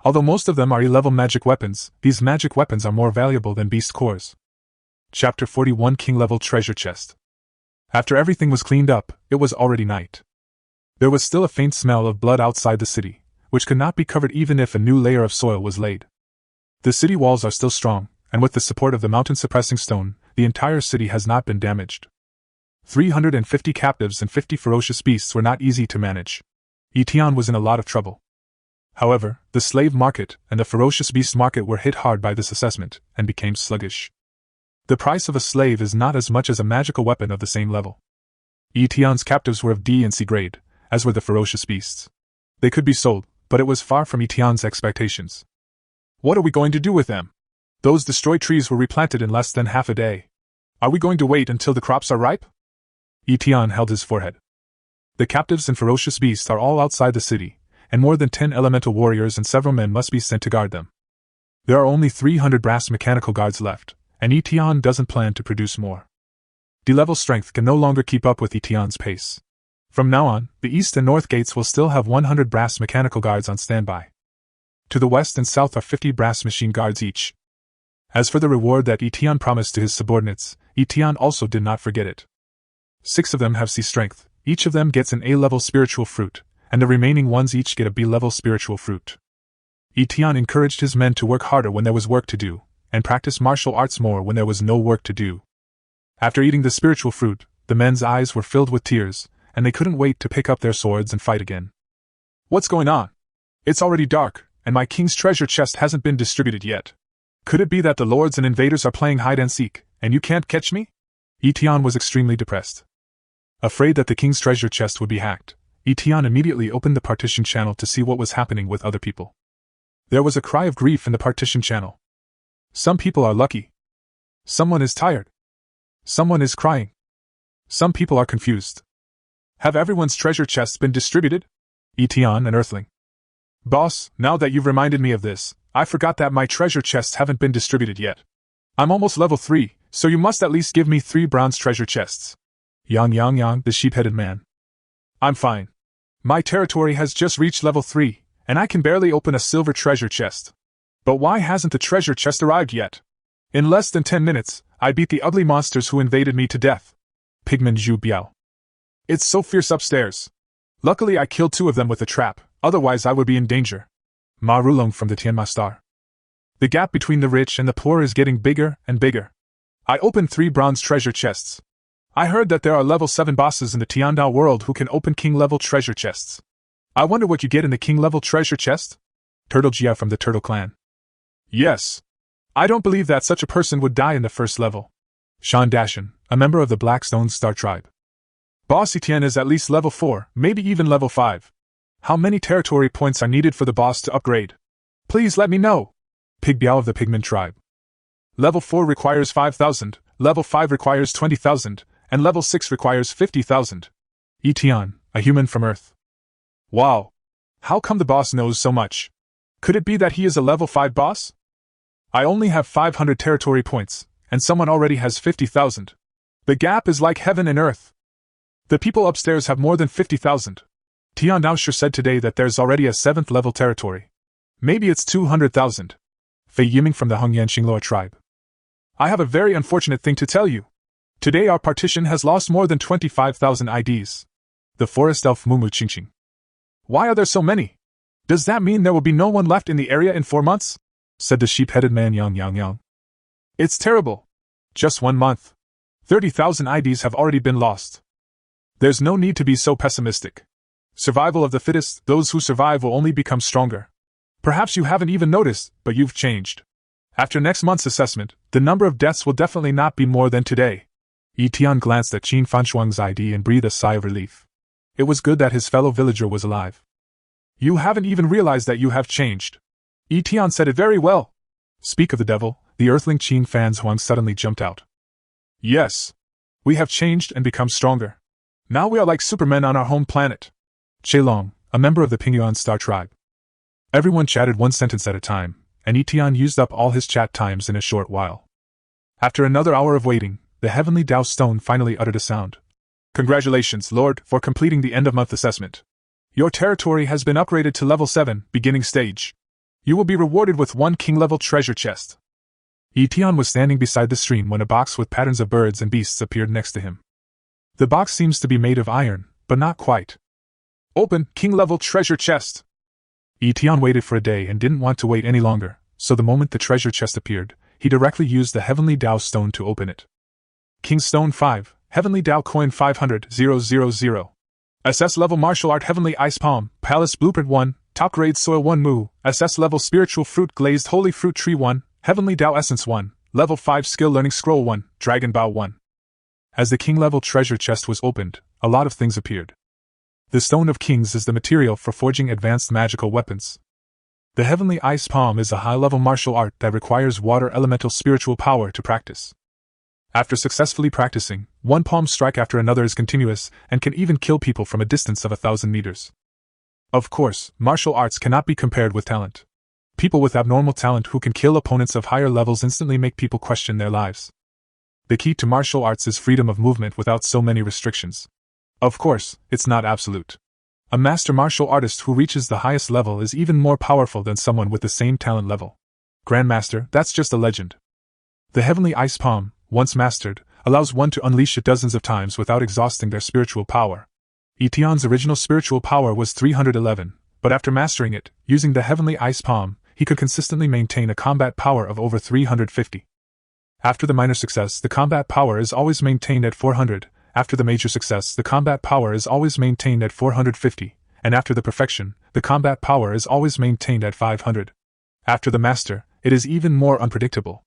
Although most of them are E-level magic weapons, these magic weapons are more valuable than beast cores. Chapter 41 King-level treasure chest. After everything was cleaned up, it was already night. There was still a faint smell of blood outside the city, which could not be covered even if a new layer of soil was laid. The city walls are still strong, and with the support of the mountain-suppressing stone, the entire city has not been damaged. 350 captives and 50 ferocious beasts were not easy to manage. Etienne was in a lot of trouble. However, the slave market and the ferocious beast market were hit hard by this assessment, and became sluggish. The price of a slave is not as much as a magical weapon of the same level. Etienne's captives were of D and C grade, as were the ferocious beasts. They could be sold, but it was far from Etienne's expectations. What are we going to do with them? Those destroyed trees were replanted in less than half a day. Are we going to wait until the crops are ripe? Etienne held his forehead. The captives and ferocious beasts are all outside the city, and more than 10 elemental warriors and several men must be sent to guard them. There are only 300 brass mechanical guards left, and Etienne doesn't plan to produce more. D-level strength can no longer keep up with Etienne's pace. From now on, the east and north gates will still have 100 brass mechanical guards on standby. To the west and south are 50 brass machine guards each. As for the reward that Etienne promised to his subordinates, Etienne also did not forget it. 6 of them have C strength, each of them gets an A-level spiritual fruit, and the remaining ones each get a B-level spiritual fruit. Etienne encouraged his men to work harder when there was work to do, and practice martial arts more when there was no work to do. After eating the spiritual fruit, the men's eyes were filled with tears, and they couldn't wait to pick up their swords and fight again. What's going on? It's already dark, and my king's treasure chest hasn't been distributed yet. Could it be that the lords and invaders are playing hide and seek, and you can't catch me? Etienne was extremely depressed. Afraid that the king's treasure chest would be hacked, Etienne immediately opened the partition channel to see what was happening with other people. There was a cry of grief in the partition channel. Some people are lucky. Someone is tired. Someone is crying. Some people are confused. Have everyone's treasure chests been distributed? Etienne, an earthling. Boss, now that you've reminded me of this, I forgot that my treasure chests haven't been distributed yet. I'm almost level 3, so you must at least give me 3 bronze treasure chests. Yang, the sheep-headed man. I'm fine. My territory has just reached level 3, and I can barely open a silver treasure chest. But why hasn't the treasure chest arrived yet? In less than 10 minutes, I beat the ugly monsters who invaded me to death. Pigman Zhu Biao. It's so fierce upstairs. Luckily I killed 2 of them with a trap, otherwise I would be in danger. Ma Rulong from the Tianma Star. The gap between the rich and the poor is getting bigger and bigger. I opened 3 bronze treasure chests. I heard that there are level 7 bosses in the Tiandao world who can open king-level treasure chests. I wonder what you get in the king-level treasure chest? Turtle Jia from the Turtle Clan. Yes. I don't believe that such a person would die in the first level. Shan Dashan, a member of the Blackstone Star Tribe. Boss Etienne is at least level 4, maybe even level 5. How many territory points are needed for the boss to upgrade? Please let me know. Pig Biao of the Pigman Tribe. Level 4 requires 5,000, level 5 requires 20,000, and level 6 requires 50,000. Etienne, a human from Earth. Wow. How come the boss knows so much? Could it be that he is a level 5 boss? I only have 500 territory points, and someone already has 50,000. The gap is like heaven and earth. The people upstairs have more than 50,000. Tian Nausher said today that there's already a 7th level territory. Maybe it's 200,000. Fei Yiming from the Hongyan Xingluo tribe. I have a very unfortunate thing to tell you. Today our partition has lost more than 25,000 IDs. The forest elf Mumu Qingqing. Why are there so many? Does that mean there will be no one left in the area in 4 months? Said the sheep-headed man Yang Yang Yang. It's terrible. Just 1 month. 30,000 IDs have already been lost. There's no need to be so pessimistic. Survival of the fittest, those who survive will only become stronger. Perhaps you haven't even noticed, but you've changed. After next month's assessment, the number of deaths will definitely not be more than today. Yi Tian glanced at Qin Fanshuang's ID and breathed a sigh of relief. It was good that his fellow villager was alive. You haven't even realized that you have changed. Yi Tian said it very well. Speak of the devil, the earthling Qin Fan Huang suddenly jumped out. Yes. We have changed and become stronger. Now we are like supermen on our home planet. Long, a member of the Pingyuan Star Tribe. Everyone chatted one sentence at a time, and Yi Tian used up all his chat times in a short while. After another hour of waiting, the heavenly Dao stone finally uttered a sound. Congratulations, Lord, for completing the end-of-month assessment. Your territory has been upgraded to level 7, beginning stage. You will be rewarded with 1 king-level treasure chest. Yi Tian was standing beside the stream when a box with patterns of birds and beasts appeared next to him. The box seems to be made of iron, but not quite. Open, king-level treasure chest! Yi Tian waited for a day and didn't want to wait any longer, so the moment the treasure chest appeared, he directly used the heavenly Dao stone to open it. King Stone 5, Heavenly Dao Coin 500,000. SS-level Martial Art Heavenly Ice Palm, Palace Blueprint 1, Top Grade Soil 1 Mu, SS-level Spiritual Fruit Glazed Holy Fruit Tree 1, Heavenly Dao Essence 1, Level 5 Skill Learning Scroll 1, Dragon Bow 1. As the king-level treasure chest was opened, a lot of things appeared. The Stone of Kings is the material for forging advanced magical weapons. The Heavenly Ice Palm is a high-level martial art that requires water elemental spiritual power to practice. After successfully practicing, one palm strike after another is continuous and can even kill people from a distance of 1,000 meters. Of course, martial arts cannot be compared with talent. People with abnormal talent who can kill opponents of higher levels instantly make people question their lives. The key to martial arts is freedom of movement without so many restrictions. Of course, it's not absolute. A master martial artist who reaches the highest level is even more powerful than someone with the same talent level. Grandmaster, that's just a legend. The Heavenly Ice Palm, once mastered, allows one to unleash it dozens of times without exhausting their spiritual power. Yi Tian's original spiritual power was 311, but after mastering it, using the Heavenly Ice Palm, he could consistently maintain a combat power of over 350. After the minor success, the combat power is always maintained at 400, after the major success, the combat power is always maintained at 450, and after the perfection, the combat power is always maintained at 500. After the master, it is even more unpredictable.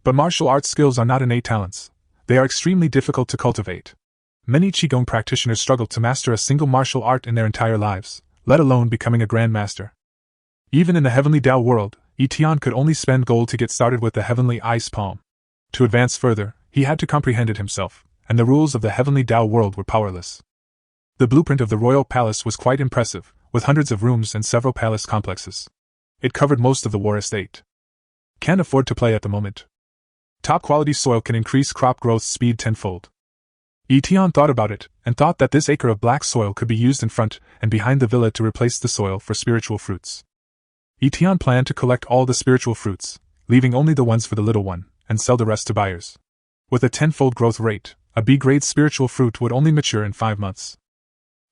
But martial arts skills are not innate talents. They are extremely difficult to cultivate. Many Qigong practitioners struggle to master a single martial art in their entire lives, let alone becoming a grandmaster. Even in the Heavenly Dao world, Yi Tian could only spend gold to get started with the Heavenly Ice Palm. To advance further, he had to comprehend it himself, and the rules of the Heavenly Dao world were powerless. The blueprint of the royal palace was quite impressive, with hundreds of rooms and several palace complexes. It covered most of the war estate. Can't afford to play at the moment. Top-quality soil can increase crop growth speed tenfold. Yi Tian thought about it, and thought that this acre of black soil could be used in front and behind the villa to replace the soil for spiritual fruits. Yi Tian planned to collect all the spiritual fruits, leaving only the ones for the little one, and sell the rest to buyers. With a tenfold growth rate, a B-grade spiritual fruit would only mature in 5 months.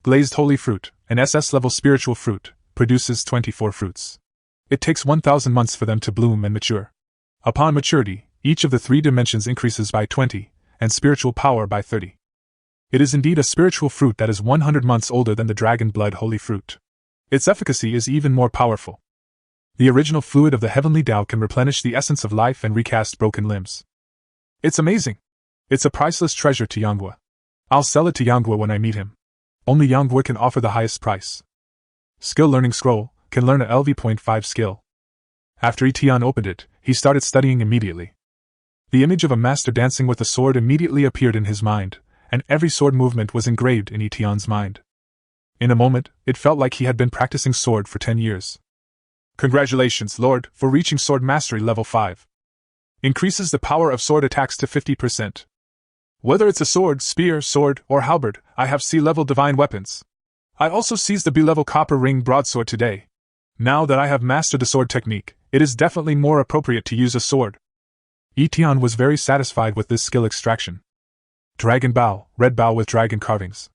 Glazed Holy Fruit, an SS-level spiritual fruit, produces 24 fruits. It takes 1,000 months for them to bloom and mature. Upon maturity, each of the 3 dimensions increases by 20, and spiritual power by 30. It is indeed a spiritual fruit that is 100 months older than the Dragon Blood Holy Fruit. Its efficacy is even more powerful. The original fluid of the heavenly Tao can replenish the essence of life and recast broken limbs. It's amazing. It's a priceless treasure to Yanghua. I'll sell it to Yanghua when I meet him. Only Yanghua can offer the highest price. Skill Learning Scroll can learn a LV.5 skill. After Etienne opened it, he started studying immediately. The image of a master dancing with a sword immediately appeared in his mind, and every sword movement was engraved in Etienne's mind. In a moment, it felt like he had been practicing sword for 10 years. Congratulations, Lord, for reaching Sword Mastery Level 5. Increases the power of sword attacks to 50%. Whether it's a sword, spear, sword, or halberd, I have C-level divine weapons. I also seized the B-level copper ring broadsword today. Now that I have mastered the sword technique, it is definitely more appropriate to use a sword. Etienne was very satisfied with this skill extraction. Dragon bow, red bow with dragon carvings.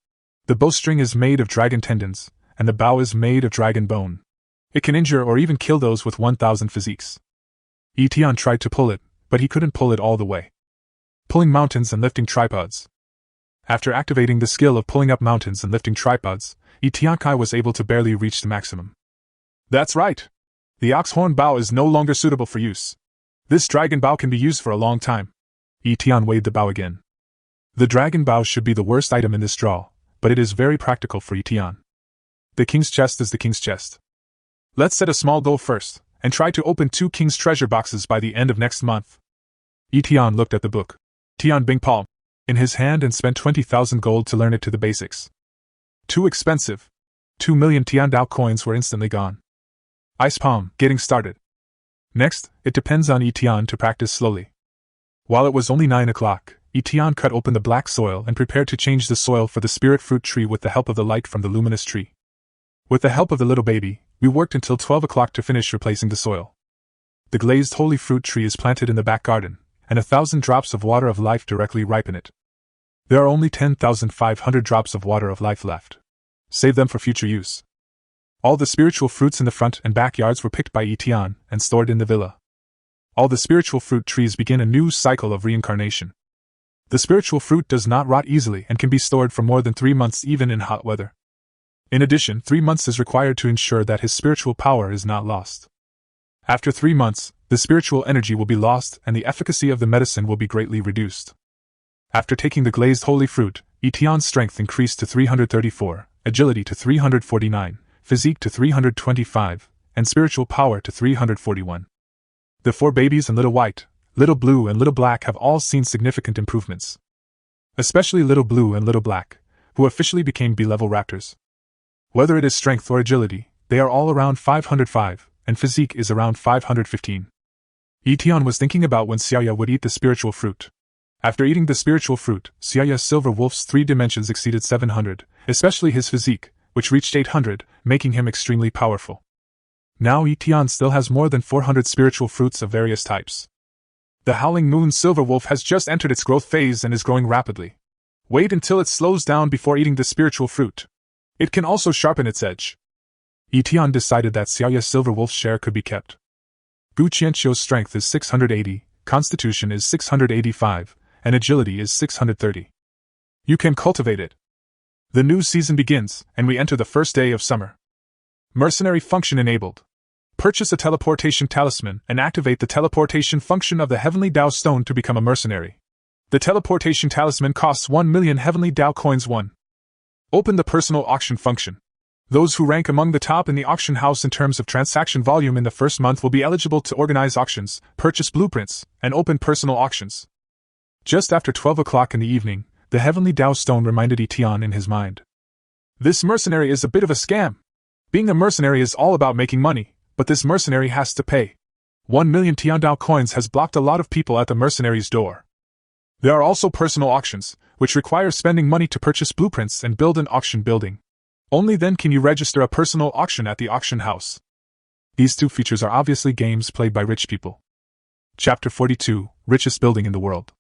The bowstring is made of dragon tendons, and the bow is made of dragon bone. It can injure or even kill those with 1,000 physiques. Etienne tried to pull it, but he couldn't pull it all the way. Pulling mountains and lifting tripods. After activating the skill of pulling up mountains and lifting tripods, Etienne was able to barely reach the maximum. That's right. The oxhorn bow is no longer suitable for use. This dragon bow can be used for a long time. Etienne weighed the bow again. The dragon bow should be the worst item in this draw, but it is very practical for Etienne. The king's chest is the king's chest. Let's set a small goal first, and try to open 2 king's treasure boxes by the end of next month. Etienne looked at the book, Tian Bing Palm, in his hand and spent 20,000 gold to learn it to the basics. Too expensive. 2 million Tian Dao coins were instantly gone. Ice Palm, getting started. Next, it depends on Etienne to practice slowly. While it was only 9 o'clock, Etienne cut open the black soil and prepared to change the soil for the spirit fruit tree with the help of the light from the luminous tree. With the help of the little baby, we worked until 12 o'clock to finish replacing the soil. The glazed holy fruit tree is planted in the back garden, and 1,000 drops of water of life directly ripen it. There are only 10,500 drops of water of life left. Save them for future use. All the spiritual fruits in the front and backyards were picked by Etienne and stored in the villa. All the spiritual fruit trees begin a new cycle of reincarnation. The spiritual fruit does not rot easily and can be stored for more than 3 months even in hot weather. In addition, 3 months is required to ensure that his spiritual power is not lost. After 3 months, the spiritual energy will be lost and the efficacy of the medicine will be greatly reduced. After taking the glazed holy fruit, Etienne's strength increased to 334, agility to 349, physique to 325, and spiritual power to 341. The 4 babies and Little White, Little Blue and Little Black have all seen significant improvements. Especially Little Blue and Little Black, who officially became B-level raptors. Whether it is strength or agility, they are all around 505, and physique is around 515. Etienne was thinking about when Xiaoya would eat the spiritual fruit. After eating the spiritual fruit, Xiaoya's silver wolf's 3 dimensions exceeded 700, especially his physique, which reached 800, making him extremely powerful. Now Etienne still has more than 400 spiritual fruits of various types. The Howling Moon silver wolf has just entered its growth phase and is growing rapidly. Wait until it slows down before eating the spiritual fruit. It can also sharpen its edge. Etienne decided that Xiaoya's silver wolf's share could be kept. Gu Qianqiu's strength is 680, constitution is 685, and agility is 630. You can cultivate it. The new season begins, and we enter the first day of summer. Mercenary function enabled. Purchase a teleportation talisman and activate the teleportation function of the Heavenly Dao Stone to become a mercenary. The teleportation talisman costs 1 million Heavenly Dao coins 1. Open the personal auction function. Those who rank among the top in the auction house in terms of transaction volume in the first month will be eligible to organize auctions, purchase blueprints, and open personal auctions. Just after 12 o'clock in the evening, the Heavenly Dao Stone reminded Etienne in his mind. This mercenary is a bit of a scam. Being a mercenary is all about making money, but this mercenary has to pay. 1 million Tiandao coins has blocked a lot of people at the mercenary's door. There are also personal auctions, which require spending money to purchase blueprints and build an auction building. Only then can you register a personal auction at the auction house. These 2 features are obviously games played by rich people. Chapter 42, Richest Building in the World.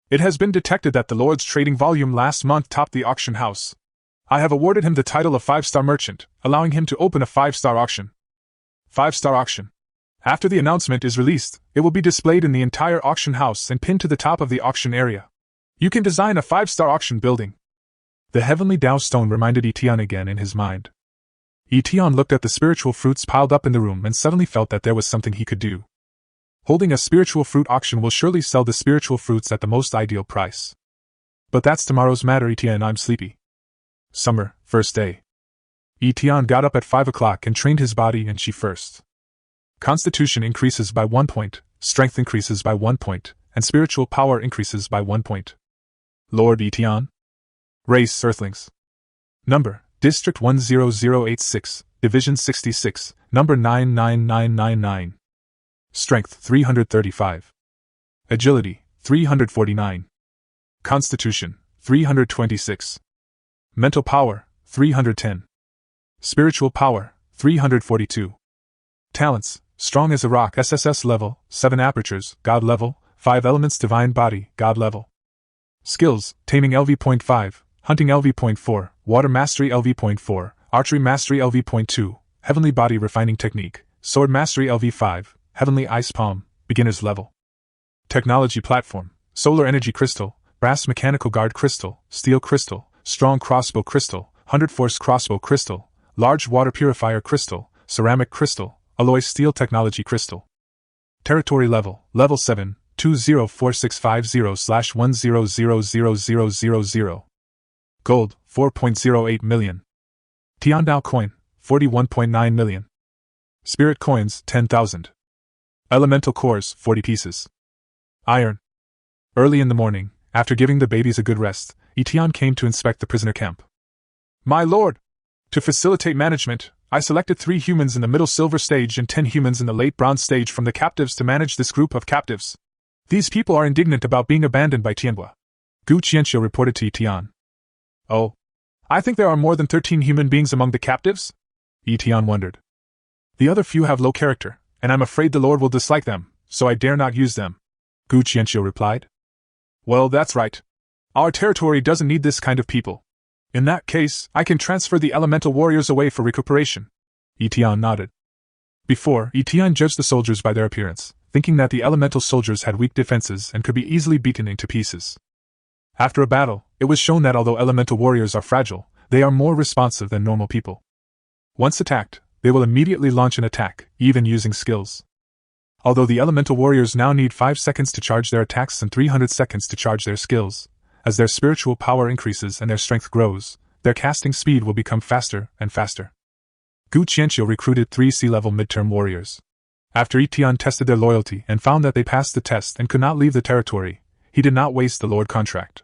It has been detected that the Lord's trading volume last month topped the auction house. I have awarded him the title of 5-star merchant, allowing him to open a 5-star auction. 5-star auction. After the announcement is released, it will be displayed in the entire auction house and pinned to the top of the auction area. You can design a 5-star auction building. The Heavenly Dao Stone reminded Etienne again in his mind. Etienne looked at the spiritual fruits piled up in the room and suddenly felt that there was something he could do. Holding a spiritual fruit auction will surely sell the spiritual fruits at the most ideal price. But that's tomorrow's matter, Etienne. I'm sleepy. Summer, first day. Etienne got up at 5 o'clock and trained his body and chi first. Constitution increases by 1 point, strength increases by 1 point, and spiritual power increases by 1 point. Lord Etienne. Race, Earthlings. Number, District 10086, Division 66, Number 99999. Strength, 335. Agility, 349. Constitution, 326. Mental power, 310. Spiritual power, 342. Talents, strong as a rock, SSS-level, 7 apertures, God level, 5 elements, divine body, God level. Skills, taming LV.5, hunting LV.4, water mastery LV.4, archery mastery LV.2, heavenly body refining technique, sword mastery LV5, heavenly ice palm, beginner's level. Technology platform, solar energy crystal, brass mechanical guard crystal, steel crystal, strong crossbow crystal, 100 force crossbow crystal, large water purifier crystal, ceramic crystal, alloy steel technology crystal. Territory level, level 7, 204650/10000000. Gold, 4.08 million. Tiandao coin, 41.9 million. Spirit coins, 10,000. Elemental cores, 40 pieces. Iron. Early in the morning, after giving the babies a good rest, Etienne came to inspect the prisoner camp. My lord! To facilitate management, I selected 3 humans in the middle silver stage and 10 humans in the late bronze stage from the captives to manage this group of captives. These people are indignant about being abandoned by Tianhua. Gu Qianxiu reported to Etienne. Oh. I think there are more than 13 human beings among the captives? Etienne wondered. The other few have low character, and I'm afraid the Lord will dislike them, so I dare not use them. Gu Qianxiu replied. Well, that's right. Our territory doesn't need this kind of people. In that case, I can transfer the elemental warriors away for recuperation. Etienne nodded. Before, Etienne judged the soldiers by their appearance, thinking that the elemental soldiers had weak defenses and could be easily beaten into pieces. After a battle, it was shown that although elemental warriors are fragile, they are more responsive than normal people. Once attacked, they will immediately launch an attack, even using skills. Although the elemental warriors now need 5 seconds to charge their attacks and 300 seconds to charge their skills, as their spiritual power increases and their strength grows, their casting speed will become faster and faster. Gu Qianxiu recruited 3 sea-level midterm warriors. After Etienne tested their loyalty and found that they passed the test and could not leave the territory, he did not waste the Lord contract.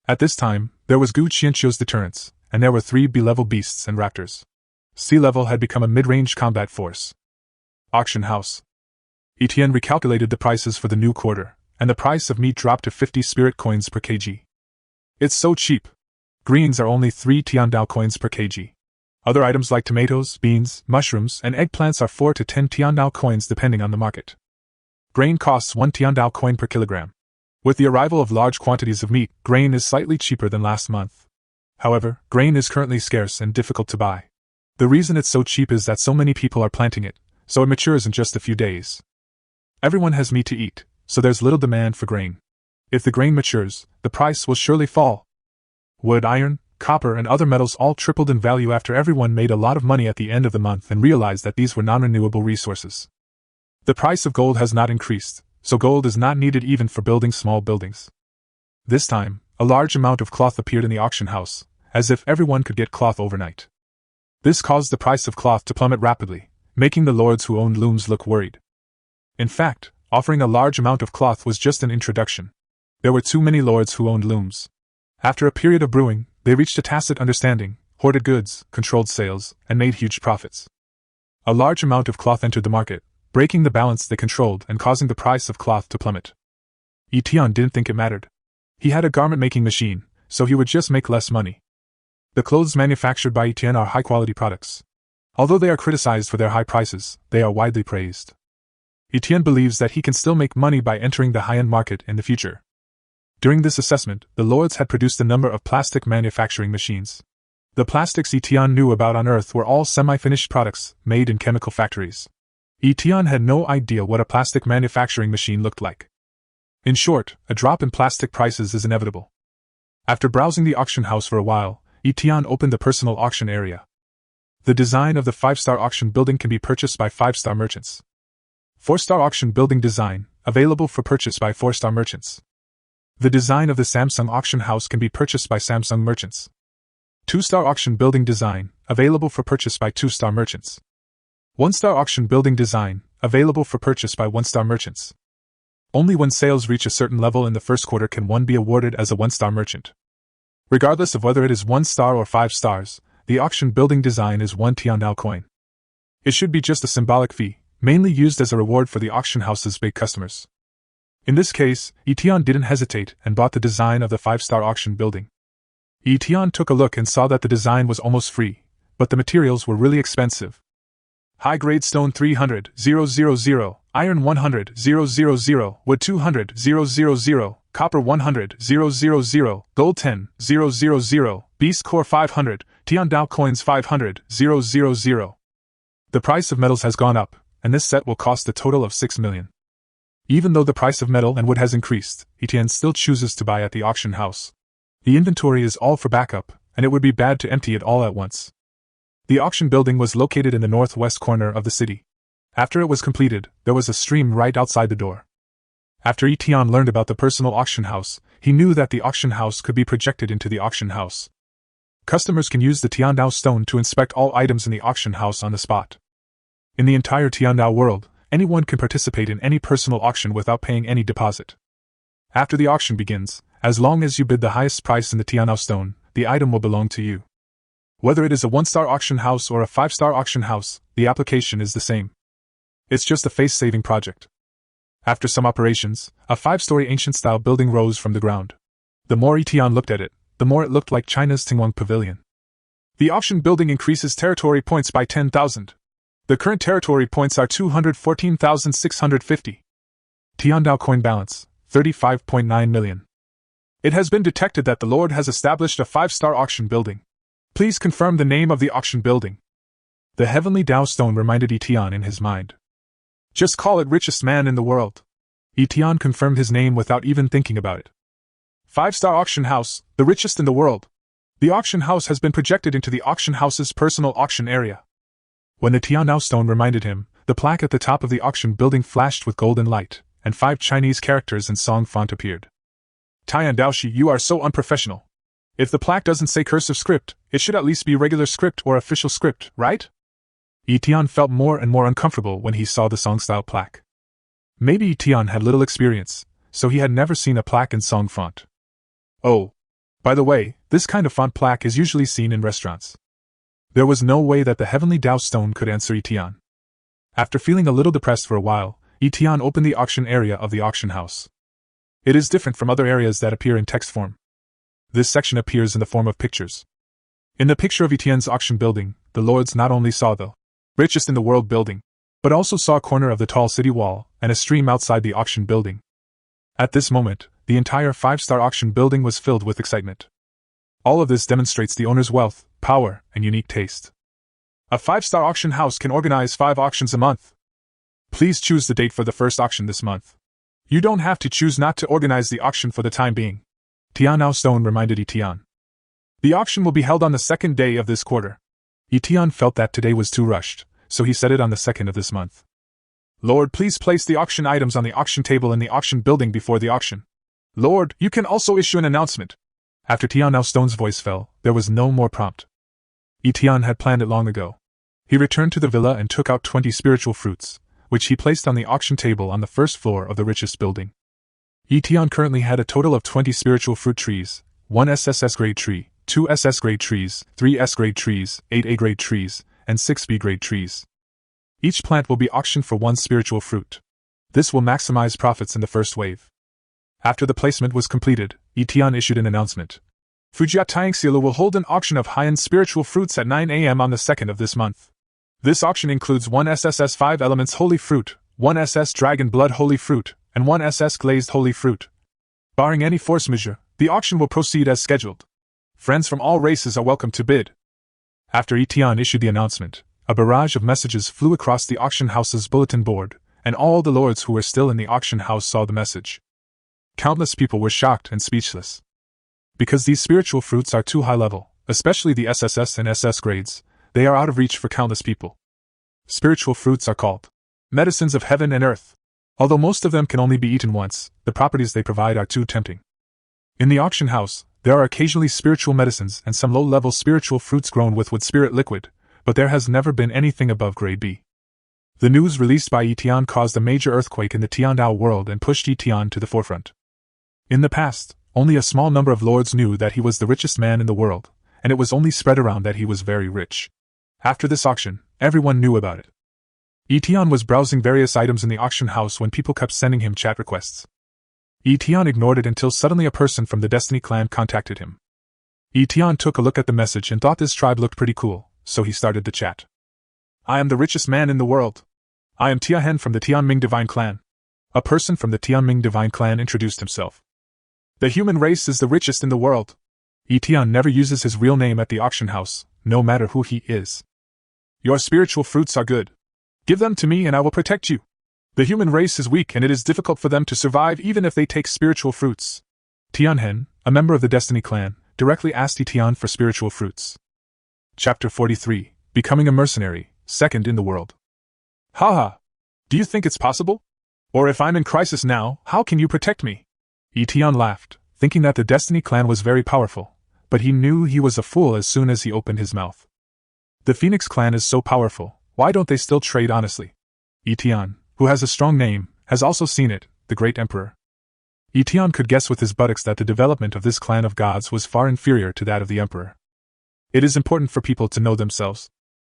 At this time, there was Gu Qianxiu's deterrence, and there were 3 B-level beasts and raptors. Sea-level had become a mid-range combat force. Auction house. Etienne recalculated the prices for the new quarter, and the price of meat dropped to 50 spirit coins per kg. It's so cheap. Greens are only 3 Tiandao coins per kg. Other items like tomatoes, beans, mushrooms, and eggplants are 4 to 10 Tiandao coins depending on the market. Grain costs 1 Tiandao coin per kilogram. With the arrival of large quantities of meat, grain is slightly cheaper than last month. However, grain is currently scarce and difficult to buy. The reason it's so cheap is that so many people are planting it, so it matures in just a few days. Everyone has meat to eat, so there's little demand for grain. If the grain matures, the price will surely fall. Wood, iron, copper, and other metals all tripled in value after everyone made a lot of money at the end of the month and realized that these were non-renewable resources. The price of gold has not increased, so gold is not needed even for building small buildings. This time, a large amount of cloth appeared in the auction house, as if everyone could get cloth overnight. This caused the price of cloth to plummet rapidly, making the lords who owned looms look worried. In fact, offering a large amount of cloth was just an introduction. There were too many lords who owned looms. After a period of brewing, they reached a tacit understanding, hoarded goods, controlled sales, and made huge profits. A large amount of cloth entered the market, breaking the balance they controlled and causing the price of cloth to plummet. Etienne didn't think it mattered. He had a garment-making machine, so he would just make less money. The clothes manufactured by Etienne are high-quality products. Although they are criticized for their high prices, they are widely praised. Etienne believes that he can still make money by entering the high-end market in the future. During this assessment, the lords had produced a number of plastic manufacturing machines. The plastics Etienne knew about on Earth were all semi-finished products made in chemical factories. Etienne had no idea what a plastic manufacturing machine looked like. In short, a drop in plastic prices is inevitable. After browsing the auction house for a while, Etienne opened the personal auction area. The design of the 5-star auction building can be purchased by 5-star merchants. 4-star auction building design, available for purchase by 4-star merchants. The design of the Samsung auction house can be purchased by Samsung merchants. 2-star auction building design, available for purchase by 2-star merchants. 1-star auction building design, available for purchase by 1-star merchants. Only when sales reach a certain level in the first quarter can one be awarded as a 1-star merchant. Regardless of whether it is 1 star or 5 stars, the auction building design is 1 Tiandao coin. It should be just a symbolic fee, mainly used as a reward for the auction house's big customers. In this case, Etienne didn't hesitate and bought the design of the 5-star auction building. Etienne took a look and saw that the design was almost free, but the materials were really expensive. High-grade stone 300,000, iron 100,000, wood 200,000, copper 100,000, gold 10,000, beast core 500, Tiandao coins 500,000. The price of metals has gone up, and this set will cost a total of 6 million. Even though the price of metal and wood has increased, Etienne still chooses to buy at the auction house. The inventory is all for backup, and it would be bad to empty it all at once. The auction building was located in the northwest corner of the city. After it was completed, there was a stream right outside the door. After Etienne learned about the personal auction house, he knew that the auction house could be projected into the auction house. Customers can use the Tiandao stone to inspect all items in the auction house on the spot. In the entire Tiandao world, anyone can participate in any personal auction without paying any deposit. After the auction begins, as long as you bid the highest price in the Tiandao stone, the item will belong to you. Whether it is a 1-star auction house or a 5-star auction house, the application is the same. It's just a face-saving project. After some operations, a 5-story ancient-style building rose from the ground. The more Etienne looked at it, the more it looked like China's Tingwang Pavilion. The auction building increases territory points by 10,000. The current territory points are 214,650. Tiandao coin balance, 35.9 million. It has been detected that the Lord has established a 5-star auction building. Please confirm the name of the auction building. The heavenly Dao stone reminded Etienne in his mind. Just call it richest man in the world. Etienne confirmed his name without even thinking about it. 5-star auction house, the richest in the world. The auction house has been projected into the auction house's personal auction area. When the Tiandao stone reminded him, the plaque at the top of the auction building flashed with golden light, and 5 Chinese characters in song font appeared. Tiandaoshi, you are so unprofessional. If the plaque doesn't say cursive script, it should at least be regular script or official script, right? Etienne felt more and more uncomfortable when he saw the song-style plaque. Maybe Etienne had little experience, so he had never seen a plaque in song font. Oh, by the way, this kind of font plaque is usually seen in restaurants. There was no way that the heavenly Dao stone could answer Etienne. After feeling a little depressed for a while, Etienne opened the auction area of the auction house. It is different from other areas that appear in text form. This section appears in the form of pictures. In the picture of Etienne's auction building, the lords not only saw the richest in the world building, but also saw a corner of the tall city wall and a stream outside the auction building. At this moment, the entire 5-star auction building was filled with excitement. All of this demonstrates the owner's wealth, power, and unique taste. A 5-star auction house can organize 5 auctions a month. Please choose the date for the first auction this month. You don't have to choose not to organize the auction for the time being. Tiandao stone reminded Etienne. The auction will be held on the 2nd day of this quarter. Etienne felt that today was too rushed, so he set it on the 2nd of this month. Lord, please place the auction items on the auction table in the auction building before the auction. Lord, you can also issue an announcement. After Tiandao stone's voice fell, there was no more prompt. Etienne had planned it long ago. He returned to the villa and took out 20 spiritual fruits, which he placed on the auction table on the first floor of the richest building. Etienne currently had a total of 20 spiritual fruit trees, 1 SSS grade tree, 2 SS grade trees, 3 S grade trees, 8 A grade trees, and 6 B grade trees. Each plant will be auctioned for 1 spiritual fruit. This will maximize profits in the first wave. After the placement was completed, Etienne issued an announcement. Fujia Taingsila will hold an auction of high-end spiritual fruits at 9 a.m. on the 2nd of this month. This auction includes 1 SSS 5 Elements Holy Fruit, 1 SS Dragon Blood Holy Fruit, and 1 SS Glazed Holy Fruit. Barring any force majeure, the auction will proceed as scheduled. Friends from all races are welcome to bid. After Etienne issued the announcement, a barrage of messages flew across the auction house's bulletin board, and all the lords who were still in the auction house saw the message. Countless people were shocked and speechless. Because these spiritual fruits are too high level, especially the SSS and SS grades, they are out of reach for countless people. Spiritual fruits are called medicines of heaven and earth. Although most of them can only be eaten once, the properties they provide are too tempting. In the auction house, there are occasionally spiritual medicines and some low-level spiritual fruits grown with wood spirit liquid, but there has never been anything above grade B. The news released by Etienne caused a major earthquake in the Tiandao world and pushed Etienne to the forefront. In the past, only a small number of lords knew that he was the richest man in the world, and it was only spread around that he was very rich. After this auction, everyone knew about it. Etienne was browsing various items in the auction house when people kept sending him chat requests. Etienne ignored it until suddenly a person from the Destiny clan contacted him. Etienne took a look at the message and thought this tribe looked pretty cool, so he started the chat. I am the richest man in the world. I am Tiahen from the Tianming Divine Clan. A person from the Tianming Divine Clan introduced himself. The human race is the richest in the world. Etienne never uses his real name at the auction house, no matter who he is. Your spiritual fruits are good. Give them to me and I will protect you. The human race is weak and it is difficult for them to survive even if they take spiritual fruits. Tianhen, a member of the Destiny clan, directly asked Etienne for spiritual fruits. Chapter 43, Becoming a Mercenary, Second in the World. Haha! Do you think it's possible? Or if I'm in crisis now, how can you protect me? Etienne laughed, thinking that the Destiny clan was very powerful, but he knew he was a fool as soon as he opened his mouth. The Phoenix clan is so powerful, why don't they still trade honestly? Etienne, who has a strong name, has also seen it, the great emperor. Etienne could guess with his buttocks that the development of this clan of gods was far inferior to that of the emperor. It is important for people to know themselves.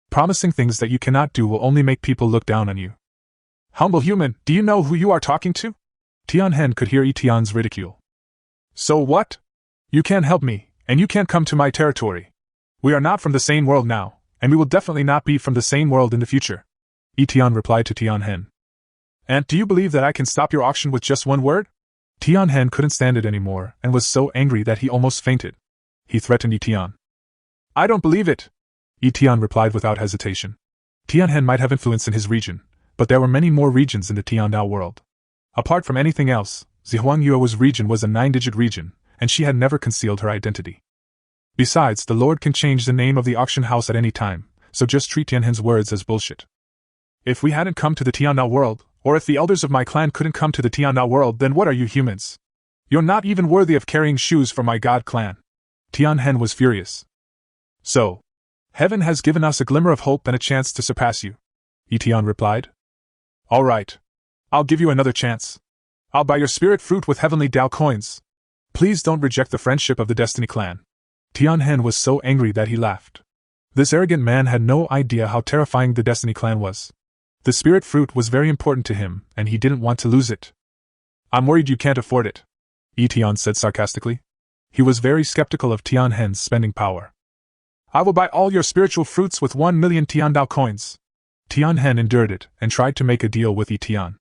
Promising things that you cannot do will only make people look down on you. Humble human, do you know who you are talking to? Tianhen could hear Etienne's ridicule. So what? You can't help me, and you can't come to my territory. We are not from the same world now, and we will definitely not be from the same world in the future. Etienne replied to Tianhen. And do you believe that I can stop your auction with just one word? Tianhen couldn't stand it anymore and was so angry that he almost fainted. He threatened Etienne. I don't believe it, Etienne replied without hesitation. Tianhen might have influence in his region, but there were many more regions in the Tiandao world. Apart from anything else, Zihuangyuo's region was a 9-digit region, and she had never concealed her identity. Besides, the Lord can change the name of the auction house at any time, so just treat Tianhen's words as bullshit. If we hadn't come to the Tiandao world, or if the elders of my clan couldn't come to the Tiandao world, then what are you humans? You're not even worthy of carrying shoes for my god clan. Tianhen was furious. So, heaven has given us a glimmer of hope and a chance to surpass you, Etienne replied. All right. I'll give you another chance. I'll buy your spirit fruit with heavenly Dao coins. Please don't reject the friendship of the Destiny clan. Tianhen was so angry that he laughed. This arrogant man had no idea how terrifying the Destiny clan was. The spirit fruit was very important to him, and he didn't want to lose it. I'm worried you can't afford it, Etienne said sarcastically. He was very skeptical of Tianhen's spending power. I will buy all your spiritual fruits with 1 million Tiandao coins. Tianhen endured it and tried to make a deal with Etienne.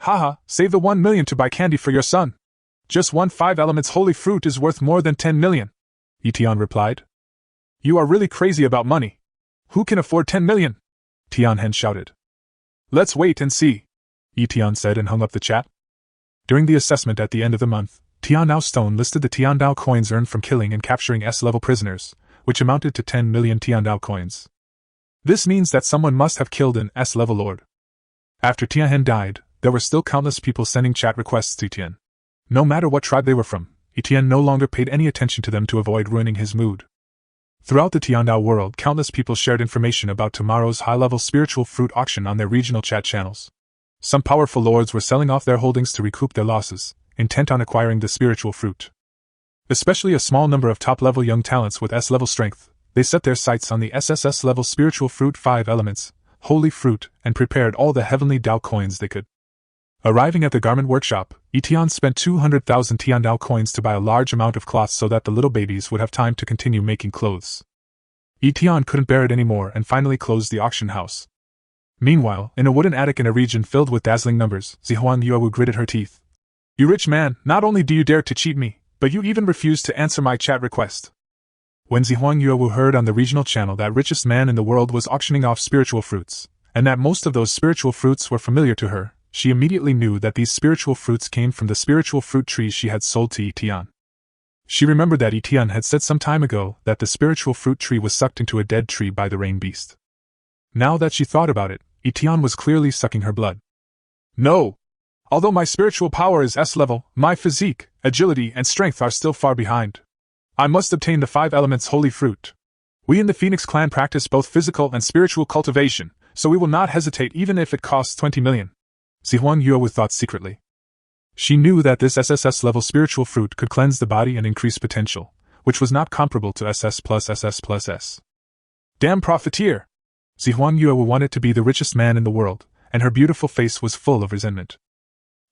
Haha, save the 1 million to buy candy for your son. Just one 5 elements holy fruit is worth more than 10 million, Etienne replied. You are really crazy about money. Who can afford 10 million? Tianhen shouted. Let's wait and see, Etienne said and hung up the chat. During the assessment at the end of the month, Tiandao Stone listed the Tiandao coins earned from killing and capturing S-level prisoners, which amounted to 10 million Tiandao coins. This means that someone must have killed an S-level lord. After Tianhen died, there were still countless people sending chat requests to Etienne. No matter what tribe they were from, Etienne no longer paid any attention to them to avoid ruining his mood. Throughout the Tiandao world, countless people shared information about tomorrow's high-level spiritual fruit auction on their regional chat channels. Some powerful lords were selling off their holdings to recoup their losses, intent on acquiring the spiritual fruit. Especially a small number of top-level young talents with S-level strength, they set their sights on the SSS-level spiritual fruit 5 elements, holy fruit, and prepared all the heavenly Dao coins they could. Arriving at the garment workshop, Etienne spent 200,000 Tiandao coins to buy a large amount of cloth so that the little babies would have time to continue making clothes. Etienne couldn't bear it anymore and finally closed the auction house. Meanwhile, in a wooden attic in a region filled with dazzling numbers, Zihuangyuo gritted her teeth. You rich man, not only do you dare to cheat me, but you even refuse to answer my chat request. When Zihuangyuo heard on the regional channel that richest man in the world was auctioning off spiritual fruits, and that most of those spiritual fruits were familiar to her, she immediately knew that these spiritual fruits came from the spiritual fruit trees she had sold to Etienne. She remembered that Etienne had said some time ago that the spiritual fruit tree was sucked into a dead tree by the rain beast. Now that she thought about it, Etienne was clearly sucking her blood. No! Although my spiritual power is S-level, my physique, agility, and strength are still far behind. I must obtain the 5 elements holy fruit. We in the Phoenix clan practice both physical and spiritual cultivation, so we will not hesitate even if it costs 20 million. Zihuan Yuo thought secretly. She knew that this SSS-level spiritual fruit could cleanse the body and increase potential, which was not comparable to SS plus SS plus S. Damn profiteer! Zihuan Yuo wanted to be the richest man in the world, and her beautiful face was full of resentment.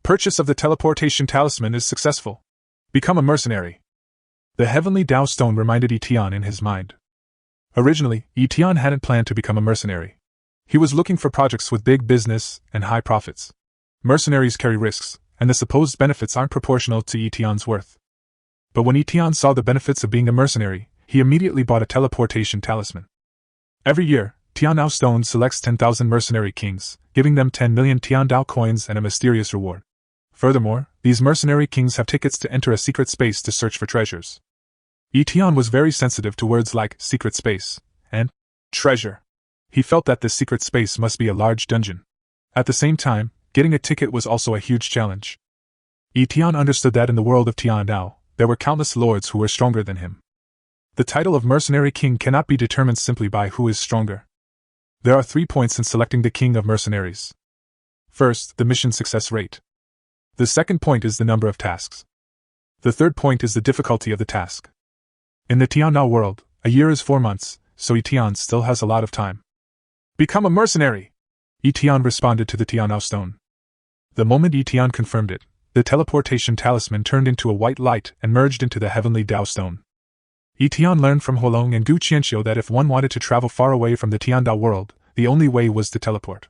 Purchase of the teleportation talisman is successful. Become a mercenary. The heavenly Dao stone reminded Etienne in his mind. Originally, Etienne hadn't planned to become a mercenary. He was looking for projects with big business and high profits. Mercenaries carry risks, and the supposed benefits aren't proportional to Etienne's worth. But when Etienne saw the benefits of being a mercenary, he immediately bought a teleportation talisman. Every year, Tiandao Stone selects 10,000 mercenary kings, giving them 10 million Tiandao coins and a mysterious reward. Furthermore, these mercenary kings have tickets to enter a secret space to search for treasures. Etienne was very sensitive to words like secret space and treasure. He felt that this secret space must be a large dungeon. At the same time, getting a ticket was also a huge challenge. Etienne understood that in the world of Tiandao, there were countless lords who were stronger than him. The title of mercenary king cannot be determined simply by who is stronger. There are 3 points in selecting the king of mercenaries. First, the mission success rate. The second point is the number of tasks. The third point is the difficulty of the task. In the Tiandao world, a year is 4 months, so Etienne still has a lot of time. Become a mercenary! Etienne responded to the Tiandao stone. The moment Etienne confirmed it, the teleportation talisman turned into a white light and merged into the heavenly Dao stone. Etienne learned from Huolong and Gu Qianxiu that if one wanted to travel far away from the Tiandao world, the only way was to teleport.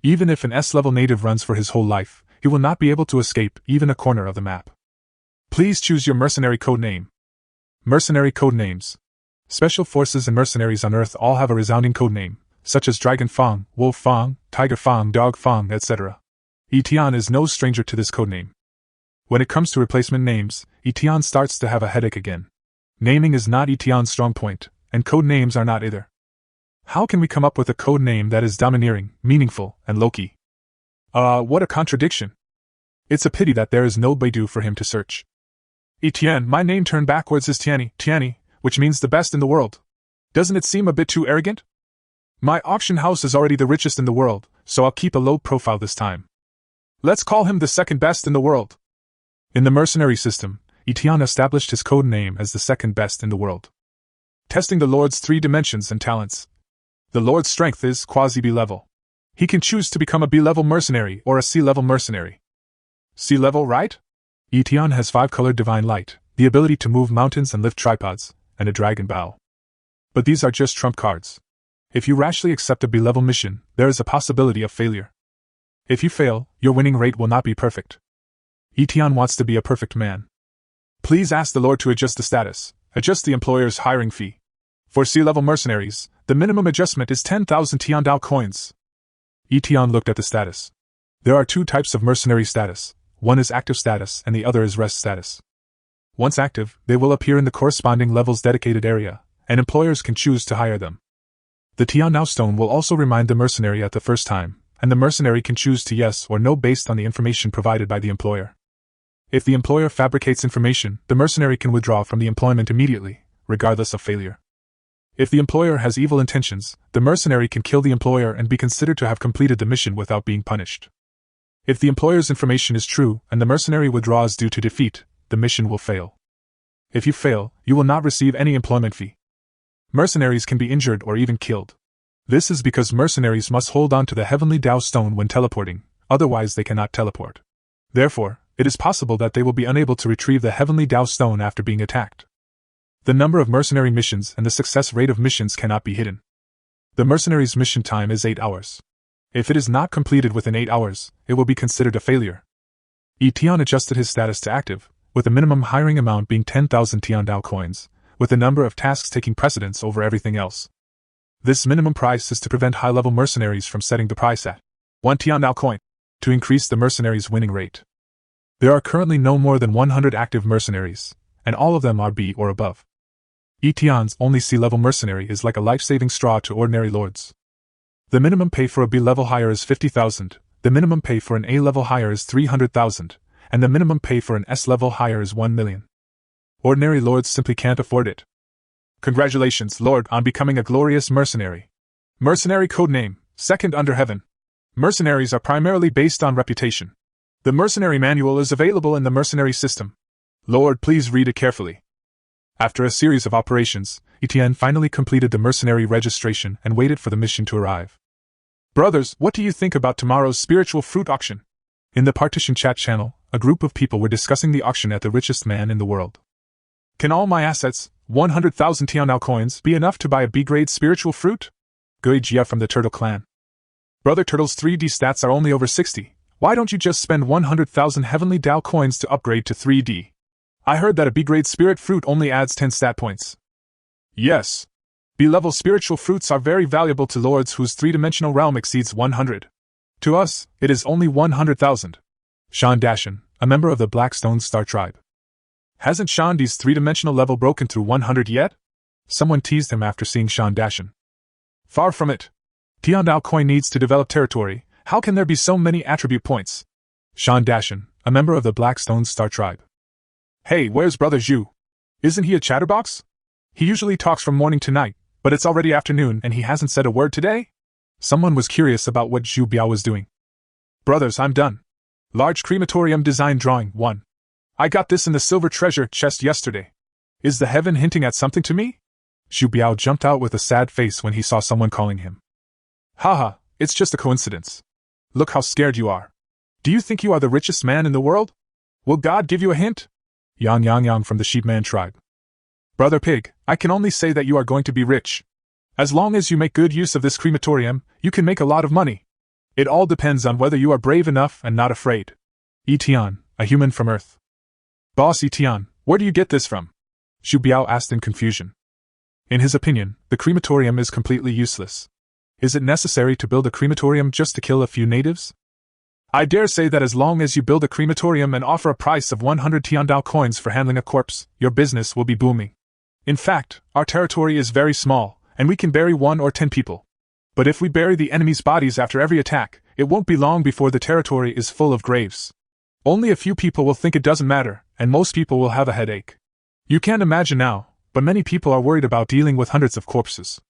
Even if an S-level native runs for his whole life, he will not be able to escape even a corner of the map. Please choose your mercenary code name. Mercenary code names. Special forces and mercenaries on Earth all have a resounding code name, such as Dragon Fang, Wolf Fang, Tiger Fang, Dog Fang, etc. Etienne is no stranger to this code name. When it comes to replacement names, Etienne starts to have a headache again. Naming is not Etienne's strong point, and code names are not either. How can we come up with a code name that is domineering, meaningful, and low-key? What a contradiction. It's a pity that there is no Baidu for him to search. Etienne, my name turned backwards is Tianni, which means the best in the world. Doesn't it seem a bit too arrogant? My auction house is already the richest in the world, so I'll keep a low profile this time. Let's call him the second best in the world. In the mercenary system, Etienne established his code name as the second best in the world. Testing the Lord's 3 dimensions and talents. The Lord's strength is quasi-B level. He can choose to become a B-level mercenary or a C-level mercenary. C-level, right? Etienne has 5-colored divine light, the ability to move mountains and lift tripods, and a dragon bow. But these are just trump cards. If you rashly accept a B-level mission, there is a possibility of failure. If you fail, your winning rate will not be perfect. Etienne wants to be a perfect man. Please ask the Lord to adjust the status, adjust the employer's hiring fee. For C-level mercenaries, the minimum adjustment is 10,000 Tiandao coins. Etienne looked at the status. There are 2 types of mercenary status. One is active status and the other is rest status. Once active, they will appear in the corresponding level's dedicated area, and employers can choose to hire them. The Tiandao stone will also remind the mercenary at the first time, and the mercenary can choose to yes or no based on the information provided by the employer. If the employer fabricates information, the mercenary can withdraw from the employment immediately, regardless of failure. If the employer has evil intentions, the mercenary can kill the employer and be considered to have completed the mission without being punished. If the employer's information is true and the mercenary withdraws due to defeat, the mission will fail. If you fail, you will not receive any employment fee. Mercenaries can be injured or even killed. This is because mercenaries must hold on to the heavenly Dao stone when teleporting, otherwise they cannot teleport. Therefore, it is possible that they will be unable to retrieve the heavenly Dao stone after being attacked. The number of mercenary missions and the success rate of missions cannot be hidden. The mercenary's mission time is 8 hours. If it is not completed within 8 hours, it will be considered a failure. Etienne adjusted his status to active, with the minimum hiring amount being 10,000 Tiandao coins, with the number of tasks taking precedence over everything else. This minimum price is to prevent high-level mercenaries from setting the price at 1 Tiandao coin, to increase the mercenary's winning rate. There are currently no more than 100 active mercenaries, and all of them are B or above. Etian's only C-level mercenary is like a life-saving straw to ordinary lords. The minimum pay for a B-level hire is 50,000, the minimum pay for an A-level hire is 300,000, and the minimum pay for an S-level hire is 1 million. Ordinary lords simply can't afford it. Congratulations, Lord, on becoming a glorious mercenary. Mercenary codename, second under heaven. Mercenaries are primarily based on reputation. The mercenary manual is available in the mercenary system. Lord, please read it carefully. After a series of operations, Etienne finally completed the mercenary registration and waited for the mission to arrive. Brothers, what do you think about tomorrow's spiritual fruit auction? In the partition chat channel, a group of people were discussing the auction at the richest man in the world. Can all my assets, 100,000 Tianao coins, be enough to buy a B-grade spiritual fruit? Guijia from the Turtle Clan. Brother Turtle's 3D stats are only over 60. Why don't you just spend 100,000 Heavenly Dao coins to upgrade to 3D? I heard that a B-grade spirit fruit only adds 10 stat points. Yes. B-level spiritual fruits are very valuable to lords whose three-dimensional realm exceeds 100. To us, it is only 100,000. Shan Dashan, a member of the Blackstone Star Tribe. Hasn't Shandi's three-dimensional level broken through 100 yet? Someone teased him after seeing Shan Dashan. Far from it. Tiandao coin needs to develop territory. How can there be so many attribute points? Shan Dashan, a member of the Blackstone Star Tribe. Hey, where's Brother Zhu? Isn't he a chatterbox? He usually talks from morning to night, but it's already afternoon and he hasn't said a word today? Someone was curious about what Zhu Biao was doing. Brothers, I'm done. Large crematorium design drawing 1. I got this in the silver treasure chest yesterday. Is the heaven hinting at something to me? Zhu Biao jumped out with a sad face when he saw someone calling him. Haha, it's just a coincidence. Look how scared you are. Do you think you are the richest man in the world? Will God give you a hint? Yang Yang Yang from the Sheepman tribe. Brother Pig, I can only say that you are going to be rich. As long as you make good use of this crematorium, you can make a lot of money. It all depends on whether you are brave enough and not afraid. Etienne, a human from Earth. Boss Etienne, where do you get this from? Zhu Biao asked in confusion. In his opinion, the crematorium is completely useless. Is it necessary to build a crematorium just to kill a few natives? I dare say that as long as you build a crematorium and offer a price of 100 Tiandao coins for handling a corpse, your business will be booming. In fact, our territory is very small, and we can bury 1 or 10 people. But if we bury the enemy's bodies after every attack, it won't be long before the territory is full of graves. Only a few people will think it doesn't matter, and most people will have a headache. You can't imagine now, but many people are worried about dealing with hundreds of corpses.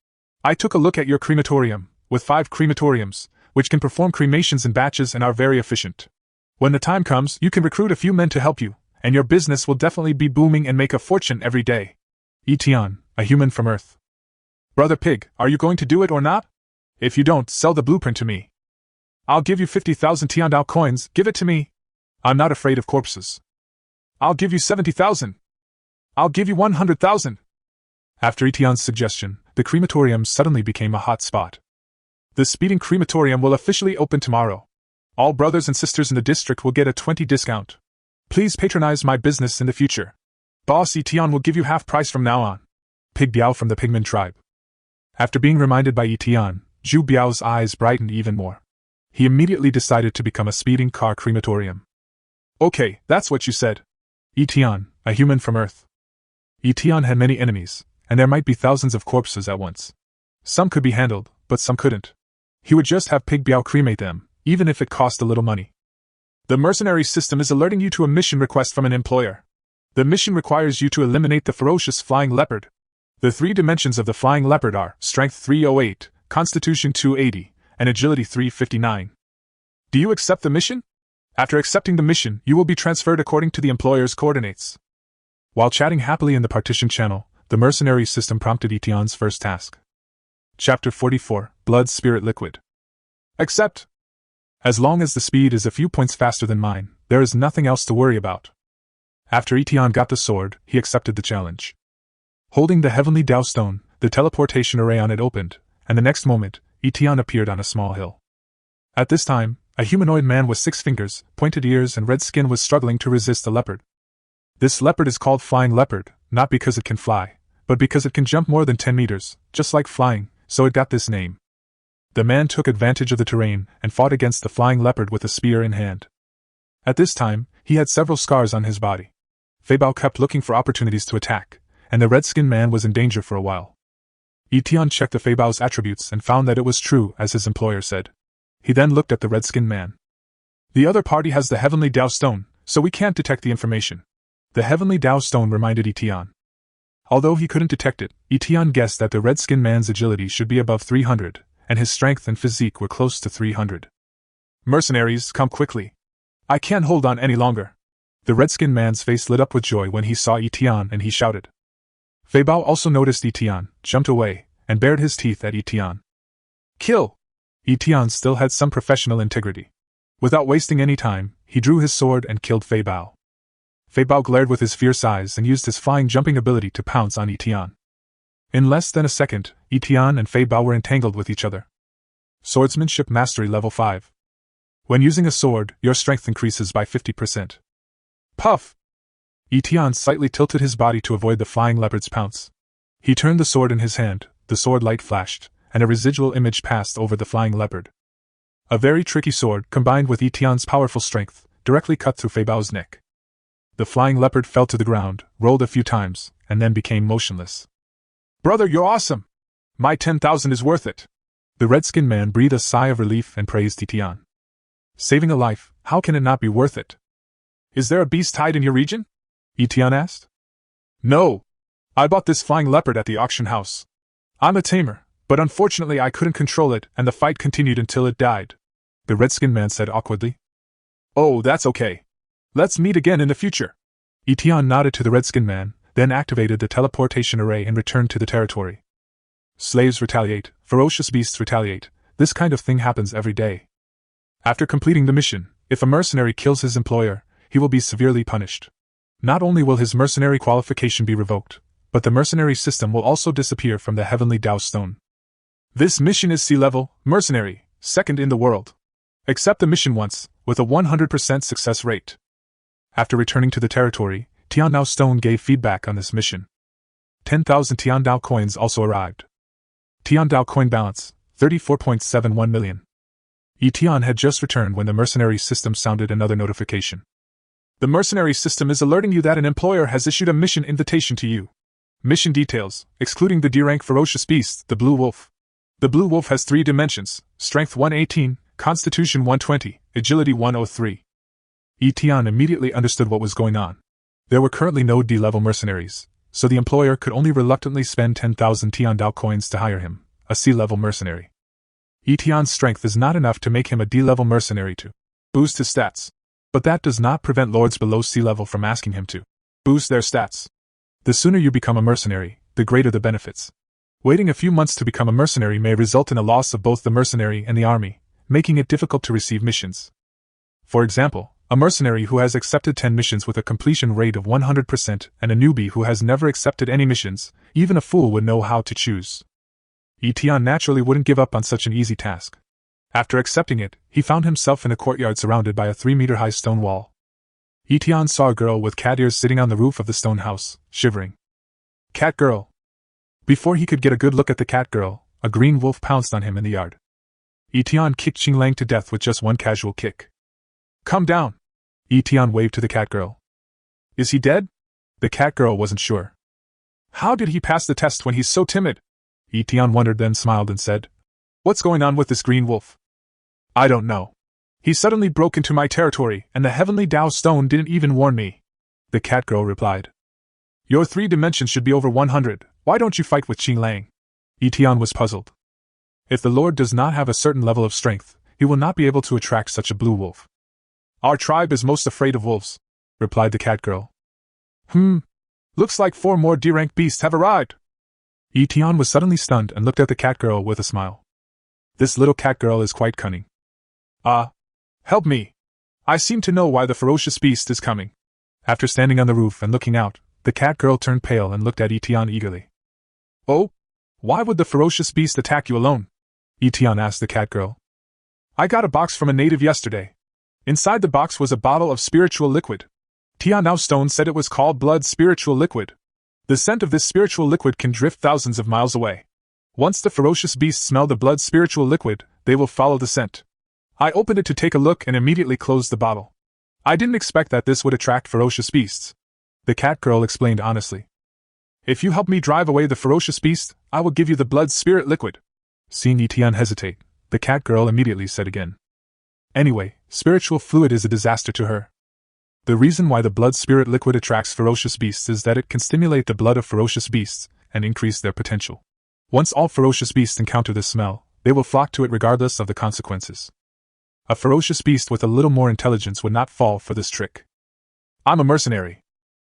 I took a look at your crematorium, with 5 crematoriums, which can perform cremations in batches and are very efficient. When the time comes, you can recruit a few men to help you, and your business will definitely be booming and make a fortune every day. Etienne, a human from Earth. Brother Pig, are you going to do it or not? If you don't, sell the blueprint to me. I'll give you 50,000 Tiandao coins, give it to me. I'm not afraid of corpses. I'll give you 70,000. I'll give you 100,000. After Etienne's suggestion, the crematorium suddenly became a hot spot. The speeding crematorium will officially open tomorrow. All brothers and sisters in the district will get a 20% discount. Please patronize my business in the future. Boss Etienne will give you half price from now on. Pig Biao from the Pigman tribe. After being reminded by Etienne, Zhu Biao's eyes brightened even more. He immediately decided to become a speeding car crematorium. Okay, that's what you said. Etienne, a human from Earth. Etienne had many enemies, and there might be thousands of corpses at once. Some could be handled, but some couldn't. He would just have Pig Biao cremate them, even if it cost a little money. The mercenary system is alerting you to a mission request from an employer. The mission requires you to eliminate the ferocious flying leopard. The 3 dimensions of the flying leopard are Strength 308, Constitution 280, and Agility 359. Do you accept the mission? After accepting the mission, you will be transferred according to the employer's coordinates. While chatting happily in the partition channel, the mercenary system prompted Etienne's first task. Chapter 44, Blood Spirit Liquid. Accept. As long as the speed is a few points faster than mine, there is nothing else to worry about. After Etienne got the sword, he accepted the challenge. Holding the heavenly Dao stone, the teleportation array on it opened, and the next moment, Etienne appeared on a small hill. At this time, a humanoid man with 6 fingers, pointed ears and red skin was struggling to resist the leopard. This leopard is called Flying Leopard, not because it can fly, but because it can jump more than 10 meters, just like flying, so it got this name. The man took advantage of the terrain and fought against the flying leopard with a spear in hand. At this time, he had several scars on his body. Fei Bao kept looking for opportunities to attack, and the red-skinned man was in danger for a while. Etienne checked the Fei Bao's attributes and found that it was true as his employer said. He then looked at the red-skinned man. The other party has the Heavenly Dao Stone, so we can't detect the information. The Heavenly Dao Stone reminded Etienne. Although he couldn't detect it, Etienne guessed that the red-skinned man's agility should be above 300, and his strength and physique were close to 300. Mercenaries, come quickly. I can't hold on any longer. The red-skinned man's face lit up with joy when he saw Etienne and he shouted. Fei Bao also noticed Etienne, jumped away, and bared his teeth at Etienne. Kill! Etienne still had some professional integrity. Without wasting any time, he drew his sword and killed Fei Bao. Fei Bao glared with his fierce eyes and used his flying jumping ability to pounce on Etienne. In less than a second, Etienne and Fei Bao were entangled with each other. Swordsmanship Mastery Level 5. When using a sword, your strength increases by 50%. Puff! Etienne slightly tilted his body to avoid the flying leopard's pounce. He turned the sword in his hand, the sword light flashed, and a residual image passed over the flying leopard. A very tricky sword, combined with Etienne's powerful strength, directly cut through Fei Bao's neck. The flying leopard fell to the ground, rolled a few times, and then became motionless. Brother, you're awesome! My 10,000 is worth it! The red-skinned man breathed a sigh of relief and praised Etienne. Saving a life, how can it not be worth it? Is there a beast hide in your region? Etienne asked. No. I bought this flying leopard at the auction house. I'm a tamer, but unfortunately I couldn't control it and the fight continued until it died. The red-skinned man said awkwardly. Oh, that's okay. Let's meet again in the future. Etienne nodded to the red-skinned man, then activated the teleportation array and returned to the territory. Slaves retaliate, ferocious beasts retaliate, this kind of thing happens every day. After completing the mission, if a mercenary kills his employer, he will be severely punished. Not only will his mercenary qualification be revoked, but the mercenary system will also disappear from the Heavenly Dao Stone. This mission is sea-level, mercenary, second in the world. Accept the mission once, with a 100% success rate. After returning to the territory, Tian Dao Stone gave feedback on this mission. 10,000 Tian Dao coins also arrived. Tian Dao coin balance, 34.71 million. Etienne had just returned when the mercenary system sounded another notification. The mercenary system is alerting you that an employer has issued a mission invitation to you. Mission details, excluding the D-rank ferocious beast, the Blue Wolf. The Blue Wolf has 3 dimensions, Strength 118, Constitution 120, Agility 103. Etienne immediately understood what was going on. There were currently no D-level mercenaries, so the employer could only reluctantly spend 10,000 Tian Dao coins to hire him, a C-level mercenary. Etienne's strength is not enough to make him a D-level mercenary to boost his stats, but that does not prevent lords below C-level from asking him to boost their stats. The sooner you become a mercenary, the greater the benefits. Waiting a few months to become a mercenary may result in a loss of both the mercenary and the army, making it difficult to receive missions. For example, a mercenary who has accepted 10 missions with a completion rate of 100% and a newbie who has never accepted any missions, even a fool would know how to choose. Etienne naturally wouldn't give up on such an easy task. After accepting it, he found himself in a courtyard surrounded by a 3-meter-high stone wall. Etienne saw a girl with cat ears sitting on the roof of the stone house, shivering. Cat girl. Before he could get a good look at the cat girl, a green wolf pounced on him in the yard. Etienne kicked Qing Lang to death with just one casual kick. Come down! Etienne waved to the cat girl. Is he dead? The cat girl wasn't sure. How did he pass the test when he's so timid? Etienne wondered, then smiled and said, What's going on with this green wolf? I don't know. He suddenly broke into my territory, and the Heavenly Dao Stone didn't even warn me. The cat girl replied. Your 3 dimensions should be over 100, why don't you fight with Qing Lang? Etienne was puzzled. If the Lord does not have a certain level of strength, he will not be able to attract such a blue wolf. Our tribe is most afraid of wolves, replied the cat girl. Looks like 4 more D-rank beasts have arrived. Etienne was suddenly stunned and looked at the cat girl with a smile. This little cat girl is quite cunning. Help me. I seem to know why the ferocious beast is coming. After standing on the roof and looking out, the cat girl turned pale and looked at Etienne eagerly. Oh? Why would the ferocious beast attack you alone? Etienne asked the cat girl. I got a box from a native yesterday. Inside the box was a bottle of spiritual liquid. Tian Dao Stone said it was called blood spiritual liquid. The scent of this spiritual liquid can drift thousands of miles away. Once the ferocious beasts smell the blood spiritual liquid, they will follow the scent. I opened it to take a look and immediately closed the bottle. I didn't expect that this would attract ferocious beasts. The cat girl explained honestly. If you help me drive away the ferocious beast, I will give you the blood spirit liquid. Seeing Etienne hesitate, the cat girl immediately said again. Anyway, spiritual fluid is a disaster to her. The reason why the blood spirit liquid attracts ferocious beasts is that it can stimulate the blood of ferocious beasts and increase their potential. Once all ferocious beasts encounter this smell, they will flock to it regardless of the consequences. A ferocious beast with a little more intelligence would not fall for this trick. I'm a mercenary.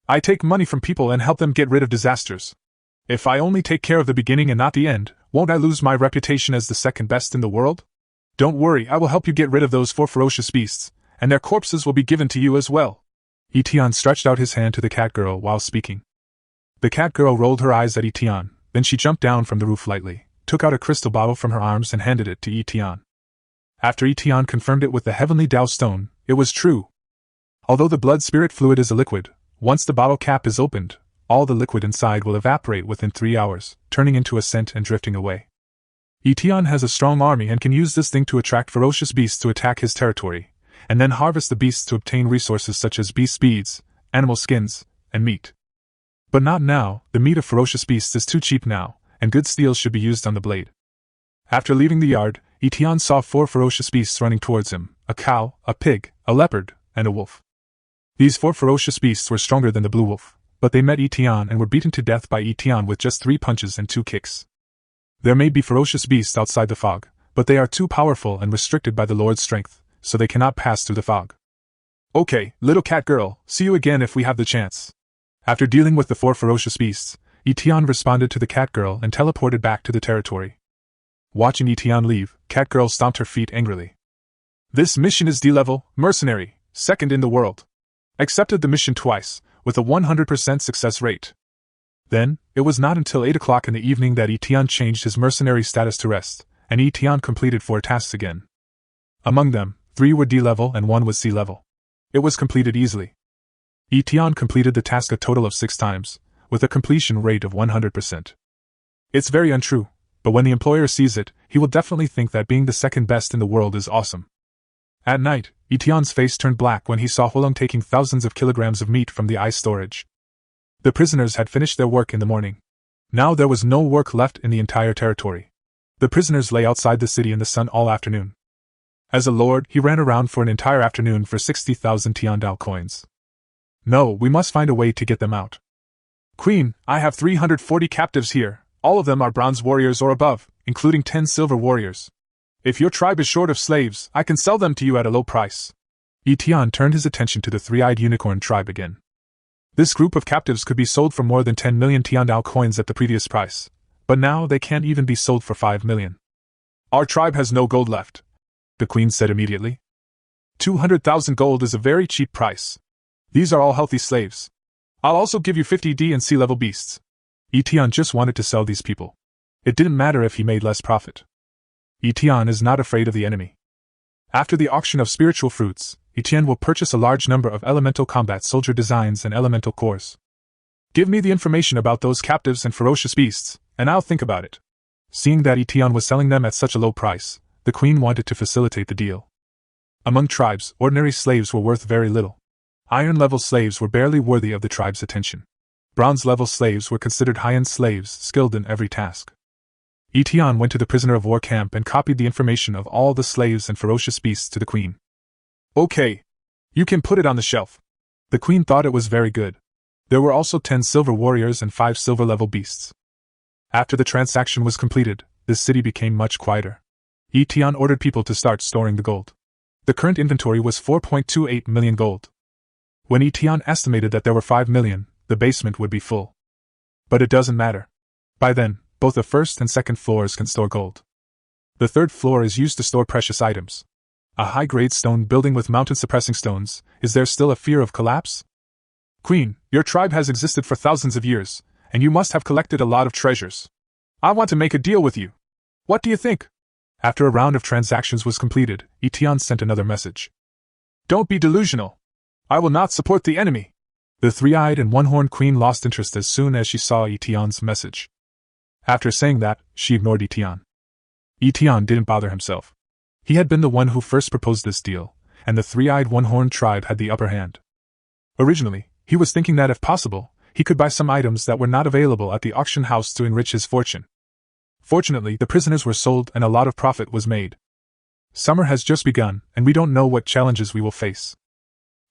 I take money from people and help them get rid of disasters. If I only take care of the beginning and not the end, won't I lose my reputation as the second best in the world? Don't worry, I will help you get rid of those 4 ferocious beasts, and their corpses will be given to you as well. Etienne stretched out his hand to the cat girl while speaking. The cat girl rolled her eyes at Etienne, then she jumped down from the roof lightly, took out a crystal bottle from her arms and handed it to Etienne. After Etienne confirmed it with the heavenly Tao stone, it was true. Although the blood spirit fluid is a liquid, once the bottle cap is opened, all the liquid inside will evaporate within 3 hours, turning into a scent and drifting away. Etienne has a strong army and can use this thing to attract ferocious beasts to attack his territory, and then harvest the beasts to obtain resources such as beast beads, animal skins, and meat. But not now, the meat of ferocious beasts is too cheap now, and good steel should be used on the blade. After leaving the yard, Etienne saw 4 ferocious beasts running towards him, a cow, a pig, a leopard, and a wolf. These 4 ferocious beasts were stronger than the blue wolf, but they met Etienne and were beaten to death by Etienne with just 3 punches and 2 kicks. There may be ferocious beasts outside the fog, but they are too powerful and restricted by the Lord's strength, so they cannot pass through the fog. Okay, little cat girl, see you again if we have the chance. After dealing with the 4 ferocious beasts, Etienne responded to the cat girl and teleported back to the territory. Watching Etienne leave, cat girl stomped her feet angrily. This mission is D-level, mercenary, second in the world. Accepted the mission twice, with a 100% success rate. Then, it was not until 8 o'clock in the evening that Etienne changed his mercenary status to rest, and Etienne completed 4 tasks again. Among them, 3 were D-level and 1 was C-level. It was completed easily. Etienne completed the task a total of 6 times, with a completion rate of 100%. It's very untrue, but when the employer sees it, he will definitely think that being the second best in the world is awesome. At night, Etienne's face turned black when he saw Hulung taking thousands of kilograms of meat from the ice storage. The prisoners had finished their work in the morning. Now there was no work left in the entire territory. The prisoners lay outside the city in the sun all afternoon. As a lord, he ran around for an entire afternoon for 60,000 Tiandao coins. No, we must find a way to get them out. Queen, I have 340 captives here, all of them are bronze warriors or above, including 10 silver warriors. If your tribe is short of slaves, I can sell them to you at a low price. Etienne turned his attention to the 3-eyed unicorn tribe again. This group of captives could be sold for more than 10 million Tiandao coins at the previous price, but now they can't even be sold for 5 million. Our tribe has no gold left, the queen said immediately. 200,000 gold is a very cheap price. These are all healthy slaves. I'll also give you 50 D and C-level beasts. Etienne just wanted to sell these people. It didn't matter if he made less profit. Etienne is not afraid of the enemy. After the auction of spiritual fruits, Etienne will purchase a large number of elemental combat soldier designs and elemental cores. Give me the information about those captives and ferocious beasts, and I'll think about it. Seeing that Etienne was selling them at such a low price, the queen wanted to facilitate the deal. Among tribes, ordinary slaves were worth very little. Iron-level slaves were barely worthy of the tribe's attention. Bronze-level slaves were considered high-end slaves, skilled in every task. Etienne went to the prisoner of war camp and copied the information of all the slaves and ferocious beasts to the queen. Okay. You can put it on the shelf. The queen thought it was very good. There were also 10 silver warriors and 5 silver-level beasts. After the transaction was completed, the city became much quieter. Etienne ordered people to start storing the gold. The current inventory was 4.28 million gold. When Etienne estimated that there were 5 million, the basement would be full. But it doesn't matter. By then, both the first and second floors can store gold. The third floor is used to store precious items. A high-grade stone building with mountain-suppressing stones, is there still a fear of collapse? Queen, your tribe has existed for thousands of years, and you must have collected a lot of treasures. I want to make a deal with you. What do you think? After a round of transactions was completed, Etienne sent another message. Don't be delusional. I will not support the enemy. The 3-eyed and 1-horned queen lost interest as soon as she saw Etienne's message. After saying that, she ignored Etienne. Etienne didn't bother himself. He had been the one who first proposed this deal, and the 3-eyed 1-horned tribe had the upper hand. Originally, He was thinking that if possible, he could buy some items that were not available at the auction house to enrich his fortune. Fortunately, the prisoners were sold and a lot of profit was made. Summer has just begun, and we don't know what challenges we will face.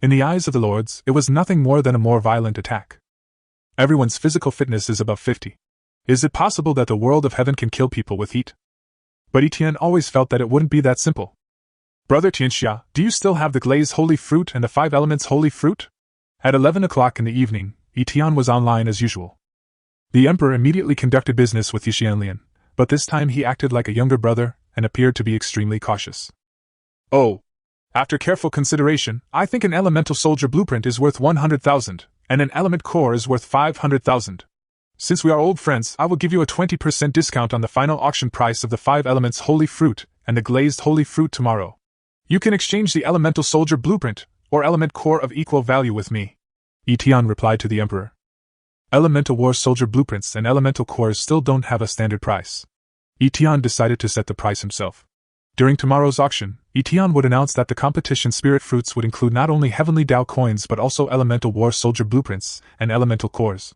In the eyes of the lords, it was nothing more than a more violent attack. Everyone's physical fitness is above 50. Is it possible that the world of heaven can kill people with heat? But Etienne always felt that it wouldn't be that simple. Brother Tianxia, do you still have the glazed holy fruit and the 5 elements holy fruit? At 11 o'clock in the evening, Etienne was online as usual. The emperor immediately conducted business with Yixianlian, but this time he acted like a younger brother and appeared to be extremely cautious. Oh! After careful consideration, I think an elemental soldier blueprint is worth 100,000, and an element core is worth 500,000. Since we are old friends, I will give you a 20% discount on the final auction price of the 5 elements holy fruit and the glazed holy fruit tomorrow. You can exchange the elemental soldier blueprint or element core of equal value with me. Etienne replied to the emperor. Elemental war soldier blueprints and elemental cores still don't have a standard price. Etienne decided to set the price himself. During tomorrow's auction, Etienne would announce that the competition spirit fruits would include not only heavenly Dao coins but also elemental war soldier blueprints and elemental cores.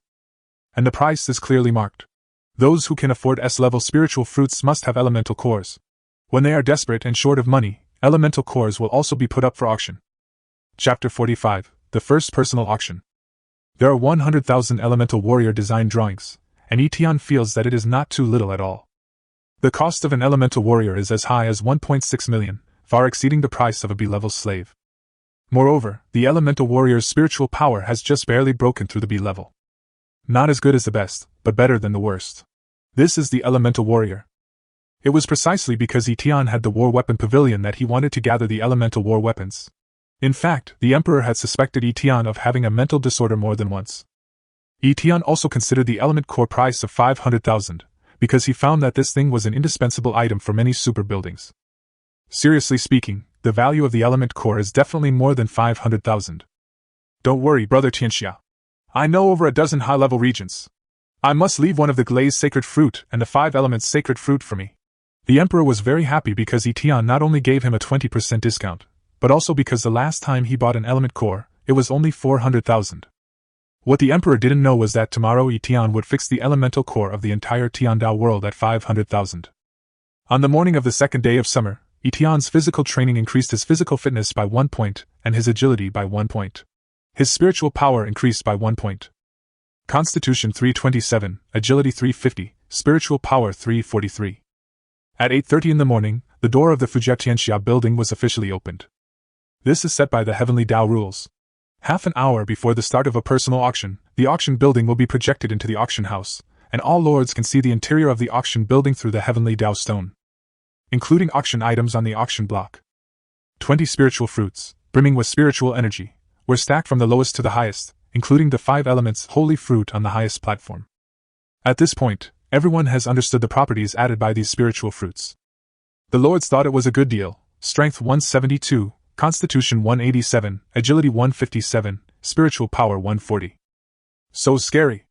And the price is clearly marked. Those who can afford S-level spiritual fruits must have elemental cores. When they are desperate and short of money, elemental cores will also be put up for auction. Chapter 45, The First Personal Auction. There are 100,000 elemental warrior design drawings, and Etienne feels that it is not too little at all. The cost of an elemental warrior is as high as 1.6 million, far exceeding the price of a B-level slave. Moreover, the elemental warrior's spiritual power has just barely broken through the B-level. Not as good as the best, but better than the worst. This is the elemental warrior. It was precisely because Etienne had the war weapon pavilion that he wanted to gather the elemental war weapons. In fact, the emperor had suspected Etienne of having a mental disorder more than once. Etienne also considered the element core price of 500,000, because he found that this thing was an indispensable item for many super buildings. Seriously speaking, the value of the element core is definitely more than 500,000. Don't worry, brother Tianxia. I know over a dozen high-level regions. I must leave one of the glazed sacred fruit and the 5 elements sacred fruit for me. The emperor was very happy because Etienne not only gave him a 20% discount, but also because the last time he bought an element core, it was only 400,000. What the emperor didn't know was that tomorrow Etienne would fix the elemental core of the entire Tiandao world at 500,000. On the morning of the second day of summer, Etienne's physical training increased his physical fitness by 1 point, and his agility by 1 point. His spiritual power increased by 1 point. Constitution 327, Agility 350, Spiritual Power 343. At 8:30 in the morning, the door of the Fujiatianxia building was officially opened. This is set by the Heavenly Dao rules. Half an hour before the start of a personal auction, the auction building will be projected into the auction house, and all lords can see the interior of the auction building through the Heavenly Dao stone, including auction items on the auction block. 20 spiritual fruits, brimming with spiritual energy, were stacked from the lowest to the highest, including the 5 elements holy fruit on the highest platform. At this point, everyone has understood the properties added by these spiritual fruits. The lords thought it was a good deal. Strength 172, Constitution 187, Agility 157, Spiritual Power 140. So scary.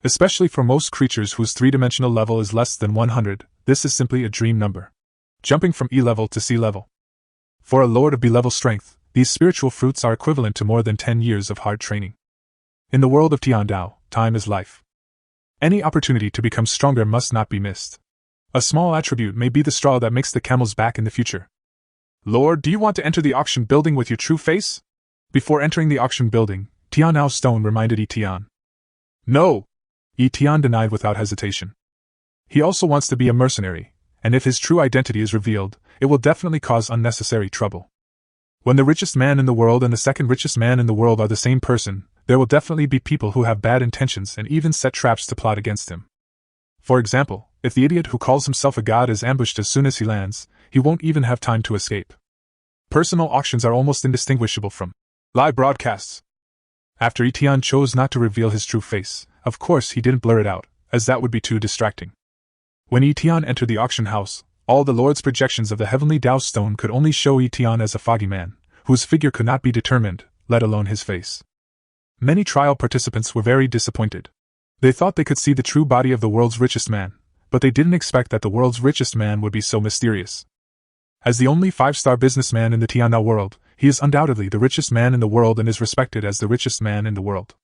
Especially for most creatures whose 3-dimensional level is less than 100, this is simply a dream number. Jumping from E level to C level. For a lord of B level strength, these spiritual fruits are equivalent to more than 10 years of hard training. In the world of Tiandao, time is life. Any opportunity to become stronger must not be missed. A small attribute may be the straw that makes the camel's back in the future. Lord, do you want to enter the auction building with your true face? Before entering the auction building, Tianao Stone reminded Etienne. No! Etienne denied without hesitation. He also wants to be a mercenary, and if his true identity is revealed, it will definitely cause unnecessary trouble. When the richest man in the world and the second richest man in the world are the same person, there will definitely be people who have bad intentions and even set traps to plot against him. For example, if the idiot who calls himself a god is ambushed as soon as he lands, he won't even have time to escape. Personal auctions are almost indistinguishable from live broadcasts. After Etienne chose not to reveal his true face, of course he didn't blur it out, as that would be too distracting. When Etienne entered the auction house, all the lord's projections of the heavenly Dao stone could only show Etienne as a foggy man, whose figure could not be determined, let alone his face. Many trial participants were very disappointed. They thought they could see the true body of the world's richest man, but they didn't expect that the world's richest man would be so mysterious. As the only 5-star businessman in the Tiandao world, He is undoubtedly the richest man in the world and is respected as the richest man in the world.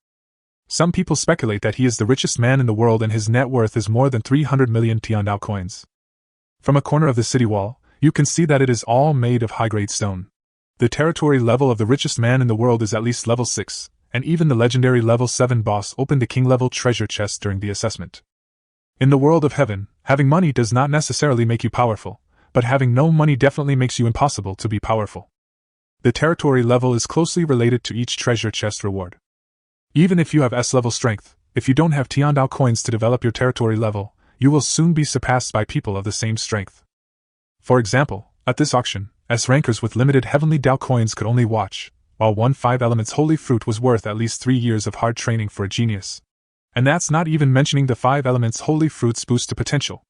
Some people speculate that he is the richest man in the world and his net worth is more than 300 million Tiandao coins. From a corner of the city wall, you can see that it is all made of high-grade stone. The territory level of the richest man in the world is at least level 6, and even the legendary level 7 boss opened the king-level treasure chest during the assessment. In the world of heaven, having money does not necessarily make you powerful, but having no money definitely makes you impossible to be powerful. The territory level is closely related to each treasure chest reward. Even if you have S-level strength, if you don't have Tiandao coins to develop your territory level, you will soon be surpassed by people of the same strength. For example, at this auction, S-rankers with limited heavenly Dao coins could only watch, while one 5 elements holy fruit was worth at least 3 years of hard training for a genius. And that's not even mentioning the 5 elements holy fruit's boost to potential.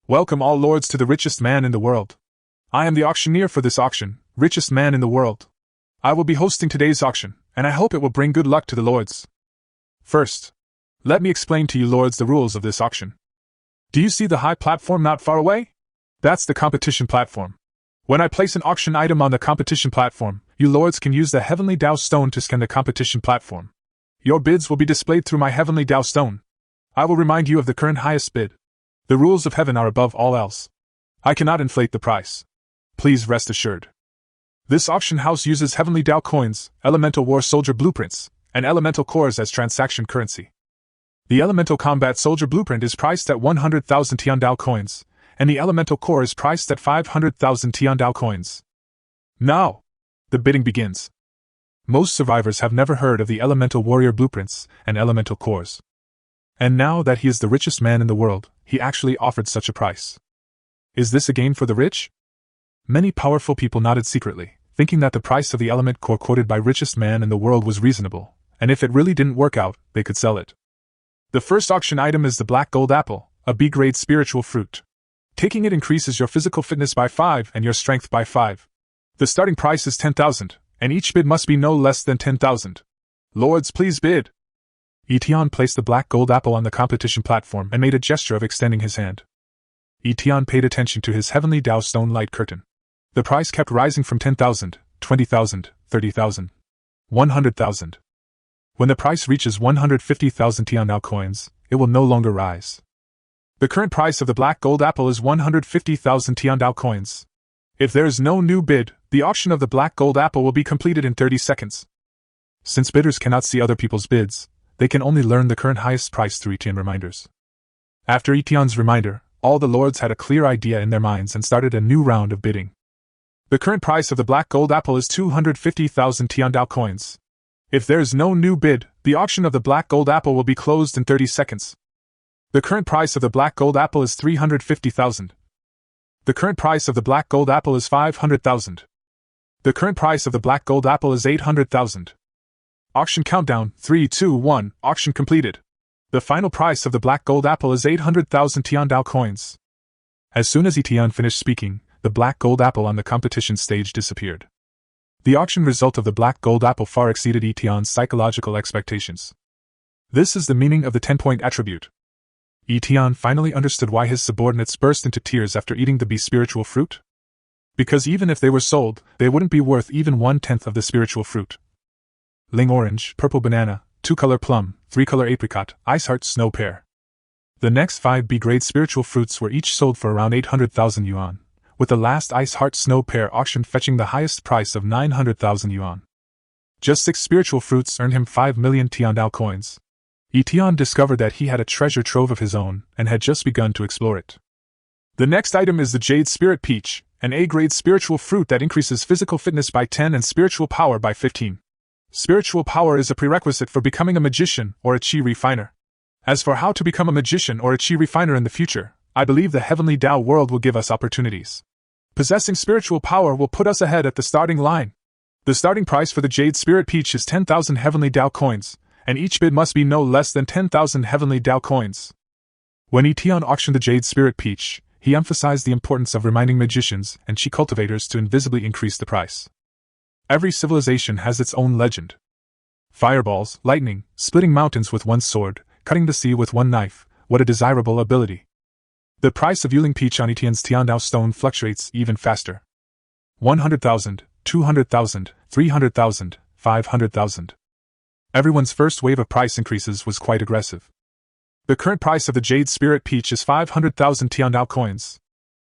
Welcome all lords to the richest man in the world. I am the auctioneer for this auction, richest man in the world. I will be hosting today's auction, and I hope it will bring good luck to the lords. First, let me explain to you lords the rules of this auction. Do you see the high platform not far away? That's the competition platform. When I place an auction item on the competition platform, you lords can use the Heavenly Dao Stone to scan the competition platform. Your bids will be displayed through my Heavenly Dao Stone. I will remind you of the current highest bid. The rules of heaven are above all else. I cannot inflate the price. Please rest assured. This auction house uses Heavenly Dao coins, Elemental War Soldier blueprints, and Elemental cores as transaction currency. The Elemental Combat Soldier blueprint is priced at 100,000 Tiandao coins, and the Elemental core is priced at 500,000 Tiandao coins. Now, the bidding begins. Most survivors have never heard of the Elemental Warrior blueprints and Elemental cores. And now that he is the richest man in the world, he actually offered such a price. Is this a gain for the rich? Many powerful people nodded secretly, thinking that the price of the element core quoted by richest man in the world was reasonable, and if it really didn't work out, they could sell it. The first auction item is the black gold apple, a B-grade spiritual fruit. Taking it increases your physical fitness by 5 and your strength by 5. The starting price is 10,000, and each bid must be no less than 10,000. Lords, please bid. Etienne placed the black gold apple on the competition platform and made a gesture of extending his hand. Etienne paid attention to his Heavenly Dao Stone light curtain. The price kept rising from 10,000, 20,000, 30,000, 100,000. When the price reaches 150,000 Tiandao coins, it will no longer rise. The current price of the black gold apple is 150,000 Tiandao coins. If there is no new bid, the auction of the black gold apple will be completed in 30 seconds. Since bidders cannot see other people's bids, they can only learn the current highest price through Etienne reminders. After Etienne's reminder, all the lords had a clear idea in their minds and started a new round of bidding. The current price of the black gold apple is 250,000 Tiandao coins. If there is no new bid, the auction of the black gold apple will be closed in 30 seconds. The current price of the black gold apple is 350,000. The current price of the black gold apple is 500,000. The current price of the black gold apple is 800,000. Auction countdown, 3, 2, 1, auction completed. The final price of the black gold apple is 800,000 Tiandao coins. As soon as Etienne finished speaking, the black gold apple on the competition stage disappeared. The auction result of the black gold apple far exceeded Etienne's psychological expectations. This is the meaning of the 10-point attribute. Etienne finally understood why his subordinates burst into tears after eating the spiritual fruit. Because even if they were sold, they wouldn't be worth even 1/10 of the spiritual fruit. Ling orange, purple banana, 2-color plum, 3-color apricot, ice heart snow pear. The next 5 B-grade spiritual fruits were each sold for around 800,000 yuan, with the last ice heart snow pear auction fetching the highest price of 900,000 yuan. Just 6 spiritual fruits earned him 5 million Tiandao coins. Etienne discovered that he had a treasure trove of his own and had just begun to explore it. The next item is the Jade Spirit Peach, an A-grade spiritual fruit that increases physical fitness by 10 and spiritual power by 15. Spiritual power is a prerequisite for becoming a magician or a chi refiner. As for how to become a magician or a chi refiner in the future, I believe the Heavenly Dao world will give us opportunities. Possessing spiritual power will put us ahead at the starting line. The starting price for the Jade Spirit Peach is 10,000 Heavenly Dao coins, and each bid must be no less than 10,000 Heavenly Dao coins. When Etienne auctioned the Jade Spirit Peach, he emphasized the importance of reminding magicians and chi cultivators to invisibly increase the price. Every civilization has its own legend. Fireballs, lightning, splitting mountains with one sword, cutting the sea with one knife, what a desirable ability. The price of Yuling Peach on Etienne's Tiandao stone fluctuates even faster. 100,000, 200,000, 300,000, 500,000. Everyone's first wave of price increases was quite aggressive. The current price of the Jade Spirit Peach is 500,000 Tiandao coins.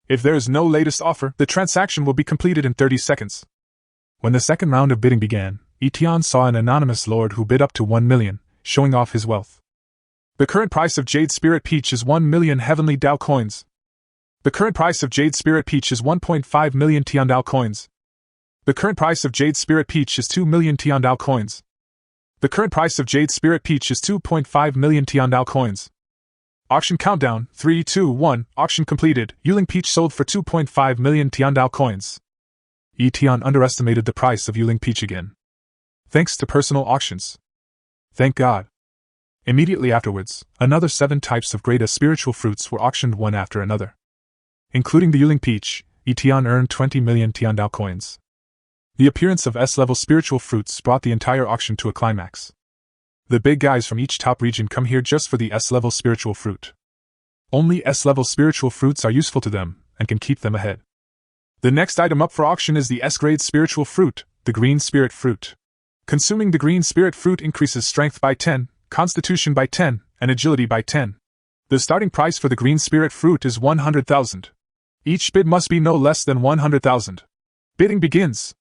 If there is no latest offer, the transaction will be completed in 30 seconds. When the second round of bidding began, Etienne saw an anonymous lord who bid up to 1 million, showing off his wealth. The current price of Jade Spirit Peach is 1 million Heavenly Dao coins. The current price of Jade Spirit Peach is 1.5 million Tiandao coins. The current price of Jade Spirit Peach is 2 million Tiandao coins. The current price of Jade Spirit Peach is 2.5 million Tiandao coins. Auction countdown, 3, 2, 1, auction completed. Yuling Peach sold for 2.5 million Tiandao coins. Etienne underestimated the price of Yuling Peach again. Thanks to personal auctions. Thank God. Immediately afterwards, another 7 types of great spiritual fruits were auctioned one after another. Including the Yuling Peach, Etienne earned 20 million Tiandao coins. The appearance of S-level spiritual fruits brought the entire auction to a climax. The big guys from each top region come here just for the S-level spiritual fruit. Only S-level spiritual fruits are useful to them, and can keep them ahead. The next item up for auction is the S-grade spiritual fruit, the green spirit fruit. Consuming the green spirit fruit increases strength by 10, constitution by 10, and agility by 10. The starting price for the green spirit fruit is 100,000. Each bid must be no less than 100,000. Bidding begins.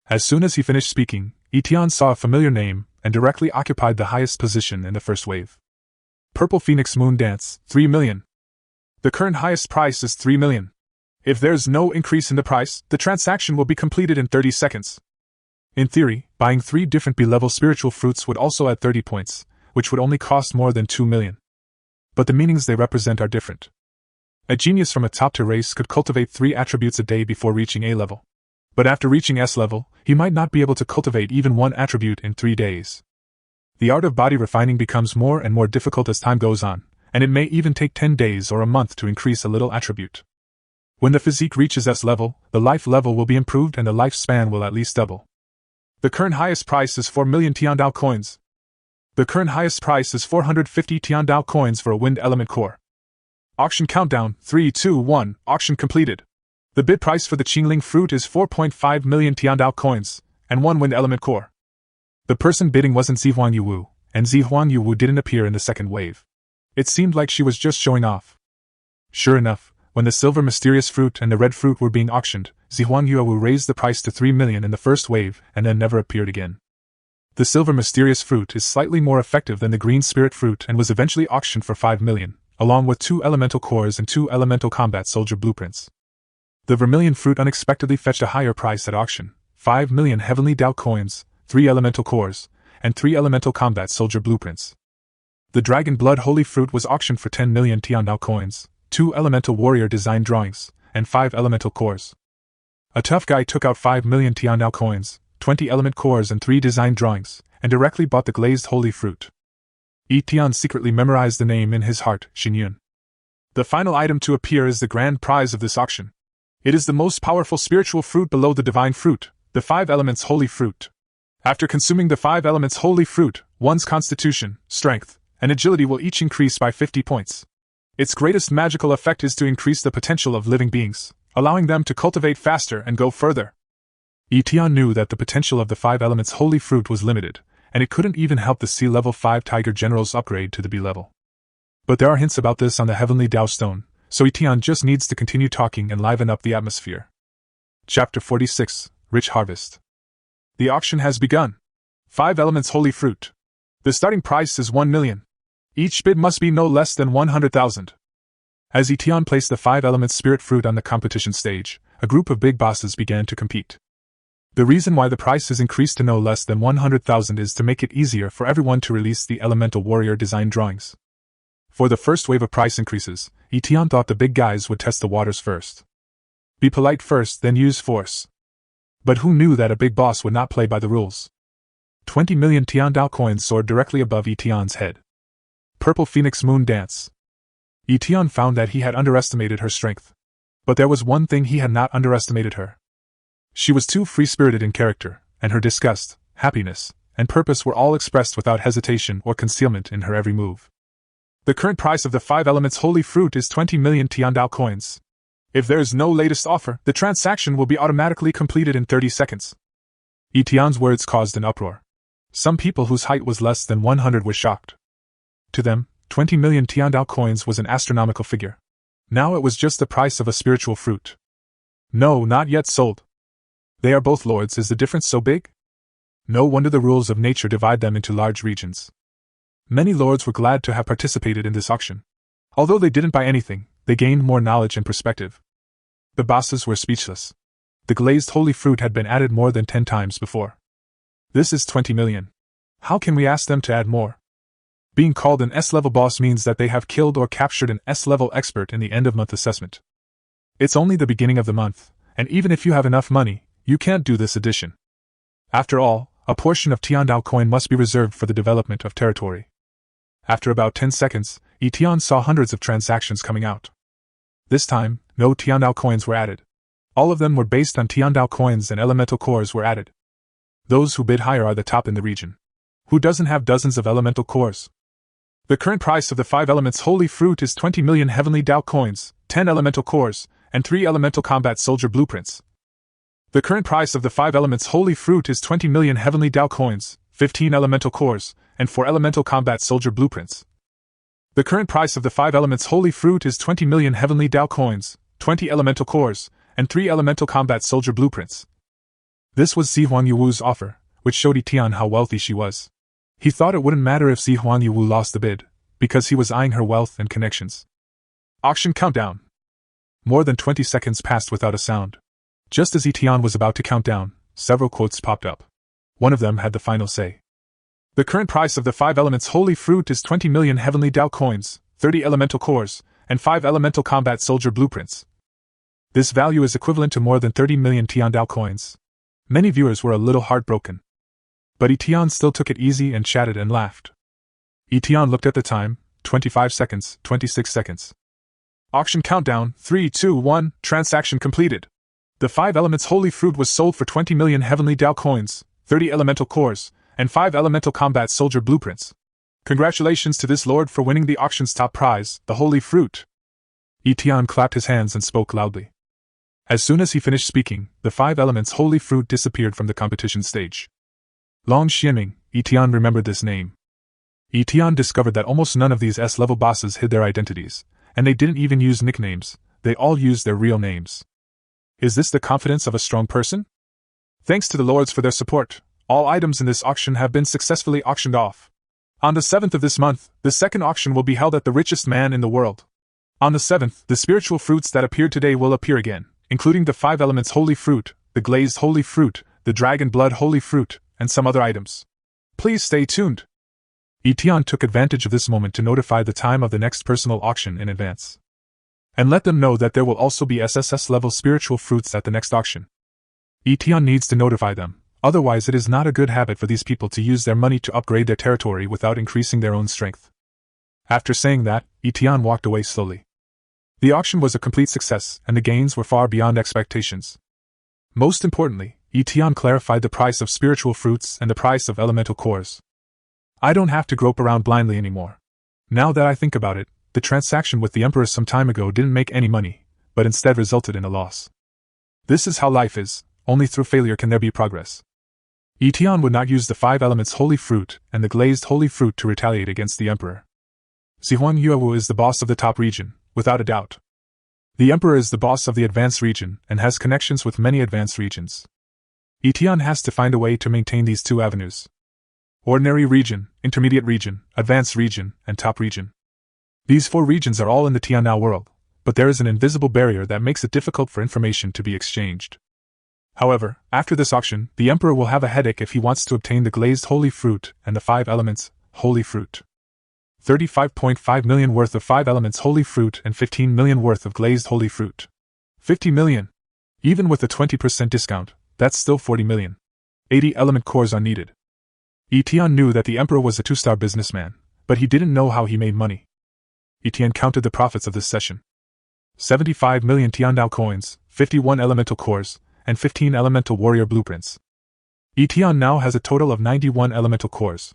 As soon as he finished speaking, Etienne saw a familiar name, and directly occupied the highest position in the first wave. Purple Phoenix Moon Dance, 3 million. The current highest price is 3 million. If there's no increase in the price, the transaction will be completed in 30 seconds. In theory, buying 3 different B-level spiritual fruits would also add 30 points, which would only cost more than 2 million. But the meanings they represent are different. A genius from a top-tier race could cultivate 3 attributes a day before reaching A-level. But after reaching S-level, he might not be able to cultivate even 1 attribute in 3 days. The art of body refining becomes more and more difficult as time goes on, and it may even take 10 days or a month to increase a little attribute. When the physique reaches S-level, the life level will be improved and the lifespan will at least double. The current highest price is 4 million Tiandao coins. The current highest price is 450 Tiandao coins for a wind element core. Auction countdown, 3, 2, 1, auction completed. The bid price for the Qingling fruit is 4.5 million Tiandao coins, and 1 wind element core. The person bidding wasn't Zihuan Yuwu, and Zihuan Yuwu didn't appear in the second wave. It seemed like she was just showing off. Sure enough, when the silver mysterious fruit and the red fruit were being auctioned, Zihuan Yuwu raised the price to 3 million in the first wave and then never appeared again. The silver mysterious fruit is slightly more effective than the green spirit fruit and was eventually auctioned for 5 million, along with 2 elemental cores and 2 elemental combat soldier blueprints. The vermilion fruit unexpectedly fetched a higher price at auction, 5 million heavenly Dao coins, 3 elemental cores, and 3 elemental combat soldier blueprints. The dragon blood holy fruit was auctioned for 10 million Tiandao coins, 2 elemental warrior design drawings, and 5 elemental cores. A tough guy took out 5 million Tiandao coins, 20 element cores and 3 design drawings, and directly bought the glazed holy fruit. Etienne secretly memorized the name in his heart, Xinyun. The final item to appear is the grand prize of this auction. It is the most powerful spiritual fruit below the divine fruit, the 5 elements holy fruit. After consuming the 5 elements holy fruit, one's constitution, strength, and agility will each increase by 50 points. Its greatest magical effect is to increase the potential of living beings, allowing them to cultivate faster and go further. Etienne knew that the potential of the 5 elements holy fruit was limited, and it couldn't even help the C-level 5 Tiger Generals upgrade to the B-level. But there are hints about this on the Heavenly Dao Stone, so Etienne just needs to continue talking and liven up the atmosphere. Chapter 46, Rich Harvest. The auction has begun. 5 elements holy fruit. The starting price is 1 million. Each bid must be no less than 100,000. As Etienne placed the 5 elements spirit fruit on the competition stage, a group of big bosses began to compete. The reason why the price is increased to no less than 100,000 is to make it easier for everyone to release the elemental warrior design drawings. For the first wave of price increases, Etienne thought the big guys would test the waters first. Be polite first, then use force. But who knew that a big boss would not play by the rules? 20 million Tiandao coins soared directly above Etienne's head. Purple Phoenix Moon Dance. Etienne found that he had underestimated her strength. But there was one thing he had not underestimated her. She was too free-spirited in character, and her disgust, happiness, and purpose were all expressed without hesitation or concealment in her every move. The current price of the 5 elements holy fruit is 20 million Tiandao coins. If there is no latest offer, the transaction will be automatically completed in 30 seconds. Etienne's words caused an uproar. Some people whose height was less than 100 were shocked. To them, 20 million Tiandao coins was an astronomical figure. Now it was just the price of a spiritual fruit. No, not yet sold. They are both lords, is the difference so big? No wonder the rules of nature divide them into large regions. Many lords were glad to have participated in this auction. Although they didn't buy anything, they gained more knowledge and perspective. The bosses were speechless. The glazed holy fruit had been added more than 10 times before. This is 20 million. How can we ask them to add more? Being called an S-level boss means that they have killed or captured an S-level expert in the end-of-month assessment. It's only the beginning of the month, and even if you have enough money, you can't do this addition. After all, a portion of Tiandao coin must be reserved for the development of territory. After about 10 seconds, Etienne saw hundreds of transactions coming out. This time, no Tiandao coins were added. All of them were based on Tiandao coins and elemental cores were added. Those who bid higher are the top in the region. Who doesn't have dozens of elemental cores? The current price of the 5 elements holy fruit is 20 million heavenly Dao coins, 10 elemental cores, and 3 elemental combat soldier blueprints. The current price of the 5 elements holy fruit is 20 million heavenly Dao coins, 15 elemental cores, and 4 elemental combat soldier blueprints. The current price of the 5 elements holy fruit is 20 million heavenly Dao coins, 20 elemental cores, and 3 elemental combat soldier blueprints. This was Si Huang Yuwu's offer, which showed Etienne how wealthy she was. He thought it wouldn't matter if Si Huang Yuwu lost the bid, because he was eyeing her wealth and connections. Auction countdown. More than 20 seconds passed without a sound. Just as Etienne was about to count down, several quotes popped up. One of them had the final say. The current price of the 5 elements holy fruit is 20 million heavenly Dao coins, 30 elemental cores, and 5 elemental combat soldier blueprints. This value is equivalent to more than 30 million Tiandao coins. Many viewers were a little heartbroken. But Etienne still took it easy and chatted and laughed. Etienne looked at the time, 25 seconds, 26 seconds. Auction countdown, 3, 2, 1, transaction completed. The 5 elements holy fruit was sold for 20 million heavenly Dao coins, 30 elemental cores, and 5 elemental combat soldier blueprints. Congratulations to this lord for winning the auction's top prize, the holy fruit. Etienne clapped his hands and spoke loudly. As soon as he finished speaking, the 5 elements holy fruit disappeared from the competition stage. Long Xianming, Etienne remembered this name. Etienne discovered that almost none of these S-level bosses hid their identities, and they didn't even use nicknames, they all used their real names. Is this the confidence of a strong person? Thanks to the lords for their support, all items in this auction have been successfully auctioned off. On the 7th of this month, the second auction will be held at the richest man in the world. On the 7th, the spiritual fruits that appeared today will appear again, including the 5 elements holy fruit, the glazed holy fruit, the dragon blood holy fruit, and some other items. Please stay tuned. Etienne took advantage of this moment to notify the time of the next personal auction in advance. And let them know that there will also be SSS-level spiritual fruits at the next auction. Etienne needs to notify them, otherwise it is not a good habit for these people to use their money to upgrade their territory without increasing their own strength. After saying that, Etienne walked away slowly. The auction was a complete success, and the gains were far beyond expectations. Most importantly, Etienne clarified the price of spiritual fruits and the price of elemental cores. I don't have to grope around blindly anymore. Now that I think about it, the transaction with the Emperor some time ago didn't make any money, but instead resulted in a loss. This is how life is, only through failure can there be progress. Etienne would not use the 5 elements holy fruit and the glazed holy fruit to retaliate against the Emperor. Si Huang Yuwu is the boss of the top region, without a doubt. The Emperor is the boss of the advanced region and has connections with many advanced regions. Etienne has to find a way to maintain these 2 avenues. Ordinary region, intermediate region, advanced region, and top region. These 4 regions are all in the Tiandao world, but there is an invisible barrier that makes it difficult for information to be exchanged. However, after this auction, the Emperor will have a headache if he wants to obtain the glazed holy fruit and the 5 elements holy fruit. 35.5 million worth of 5 elements holy fruit and 15 million worth of glazed holy fruit. 50 million. Even with a 20% discount, that's still 40 million. 80 element cores are needed. Etienne knew that the Emperor was a 2-star businessman, but he didn't know how he made money. Etienne counted the profits of this session. 75 million Tiandao coins, 51 elemental cores, and 15 elemental warrior blueprints. Etienne now has a total of 91 elemental cores.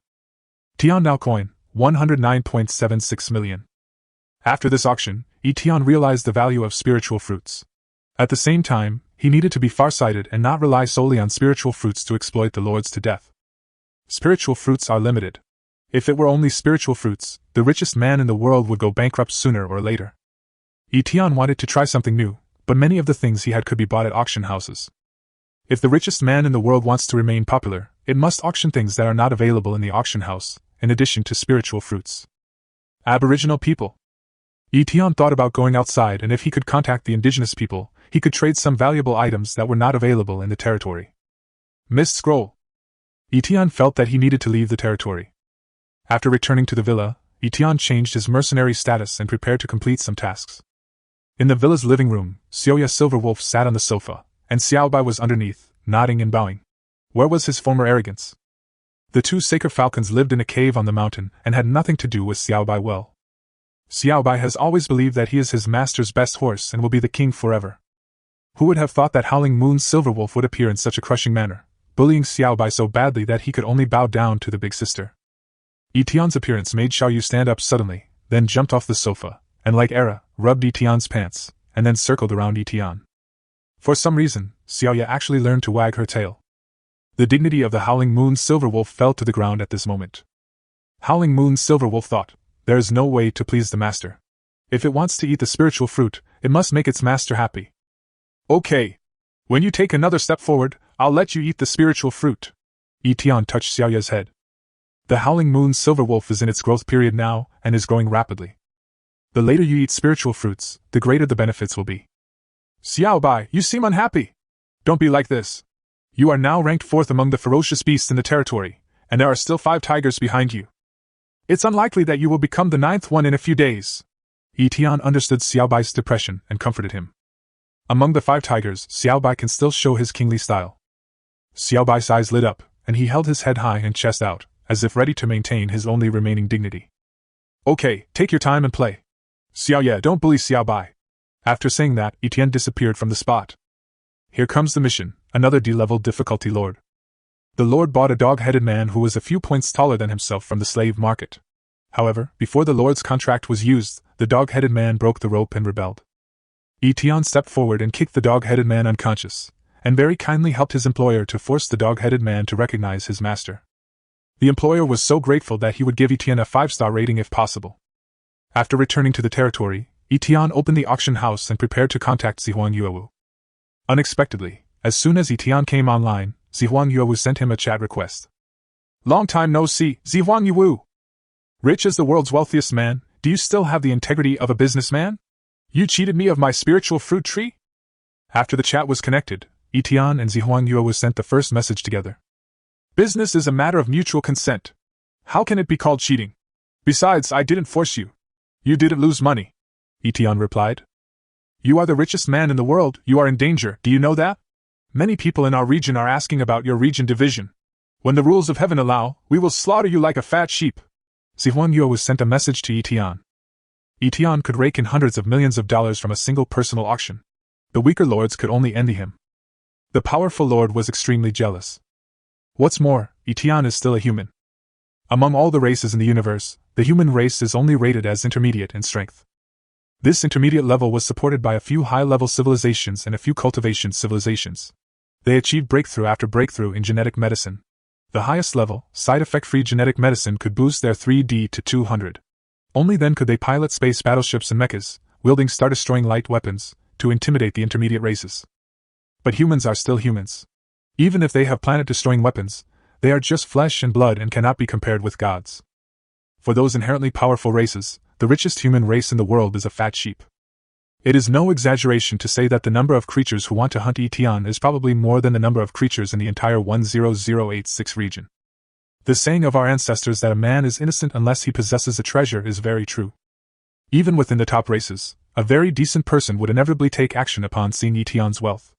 Tiandao coin, 109.76 million. After this auction, Etienne realized the value of spiritual fruits. At the same time, he needed to be farsighted and not rely solely on spiritual fruits to exploit the lords to death. Spiritual fruits are limited. If it were only spiritual fruits, the richest man in the world would go bankrupt sooner or later. Etienne wanted to try something new, but many of the things he had could be bought at auction houses. If the richest man in the world wants to remain popular, it must auction things that are not available in the auction house, in addition to spiritual fruits. Aboriginal people. Etienne thought about going outside, and if he could contact the indigenous people, he could trade some valuable items that were not available in the territory. Missed scroll. Etienne felt that he needed to leave the territory. After returning to the villa, Etienne changed his mercenary status and prepared to complete some tasks. In the villa's living room, Xiaoya Silverwolf sat on the sofa, and Xiaobai was underneath, nodding and bowing. Where was his former arrogance? The two sacred falcons lived in a cave on the mountain and had nothing to do with Xiaobai well. Xiaobai has always believed that he is his master's best horse and will be the king forever. Who would have thought that Howling Moon's Silverwolf would appear in such a crushing manner, bullying Xiaobai so badly that he could only bow down to the big sister? Etienne's appearance made Xiaoyu stand up suddenly, then jumped off the sofa, and like Era, rubbed Etienne's pants, and then circled around Etienne. For some reason, Xiaoya actually learned to wag her tail. The dignity of the Howling Moon's Silverwolf fell to the ground at this moment. Howling Moon's Silverwolf thought, there is no way to please the master. If it wants to eat the spiritual fruit, it must make its master happy. Okay. When you take another step forward, I'll let you eat the spiritual fruit. Etienne touched Xiaoya's head. The Howling Moon's Silverwolf is in its growth period now, and is growing rapidly. The later you eat spiritual fruits, the greater the benefits will be. Xiaobai, you seem unhappy. Don't be like this. You are now ranked 4th among the ferocious beasts in the territory, and there are still 5 tigers behind you. It's unlikely that you will become the 9th one in a few days. Etienne understood Xiaobai's depression and comforted him. Among the 5 tigers, Xiaobai can still show his kingly style. Xiaobai's eyes lit up, and he held his head high and chest out, as if ready to maintain his only remaining dignity. Okay, take your time and play. Xiaoye, don't bully Xiaobai. After saying that, Etienne disappeared from the spot. Here comes the mission, another D-level difficulty lord. The lord bought a dog-headed man who was a few points taller than himself from the slave market. However, before the lord's contract was used, the dog-headed man broke the rope and rebelled. Etienne stepped forward and kicked the dog-headed man unconscious, and very kindly helped his employer to force the dog-headed man to recognize his master. The employer was so grateful that he would give Etienne a 5-star rating if possible. After returning to the territory, Etienne opened the auction house and prepared to contact Zihuang Yuewu. Unexpectedly, as soon as Etienne came online, Zihuang Yuewu sent him a chat request. Long time no see, Zihuang Yuewu. Rich as the world's wealthiest man, do you still have the integrity of a businessman? You cheated me of my spiritual fruit tree? After the chat was connected, Etienne and Zihuang Yuewu sent the first message together. Business is a matter of mutual consent. How can it be called cheating? Besides, I didn't force you. You didn't lose money. Etienne replied. You are the richest man in the world, you are in danger, do you know that? Many people in our region are asking about your region division. When the rules of heaven allow, we will slaughter you like a fat sheep. Zihuang Yuewu sent a message to Etienne. Etienne could rake in hundreds of millions of dollars from a single personal auction. The weaker lords could only envy him. The powerful lord was extremely jealous. What's more, Etienne is still a human. Among all the races in the universe, the human race is only rated as intermediate in strength. This intermediate level was supported by a few high-level civilizations and a few cultivation civilizations. They achieved breakthrough after breakthrough in genetic medicine. The highest level, side-effect-free genetic medicine could boost their 3D to 200. Only then could they pilot space battleships and mechas, wielding star-destroying light weapons, to intimidate the intermediate races. But humans are still humans. Even if they have planet-destroying weapons, they are just flesh and blood and cannot be compared with gods. For those inherently powerful races, the richest human race in the world is a fat sheep. It is no exaggeration to say that the number of creatures who want to hunt Etienne is probably more than the number of creatures in the entire 10086 region. The saying of our ancestors that a man is innocent unless he possesses a treasure is very true. Even within the top races, a very decent person would inevitably take action upon seeing Etienne's wealth.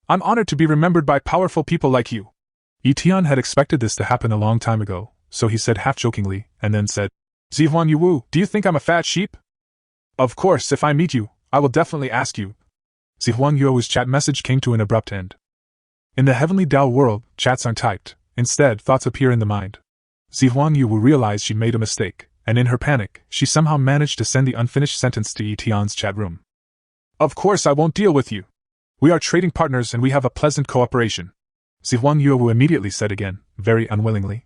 I'm honored to be remembered by powerful people like you. Etienne had expected this to happen a long time ago, so he said half-jokingly, and then said, Zihuang Yuewu, do you think I'm a fat sheep? Of course, if I meet you, I will definitely ask you. Zihuang Yuewu's chat message came to an abrupt end. In the heavenly Tao world, chats aren't typed, instead thoughts appear in the mind. Zihuang Yuewu realized she'd made a mistake, and in her panic, she somehow managed to send the unfinished sentence to Etienne's chat room. Of course I won't deal with you. We are trading partners and we have a pleasant cooperation, Zihuan Yuewu immediately said again, very unwillingly.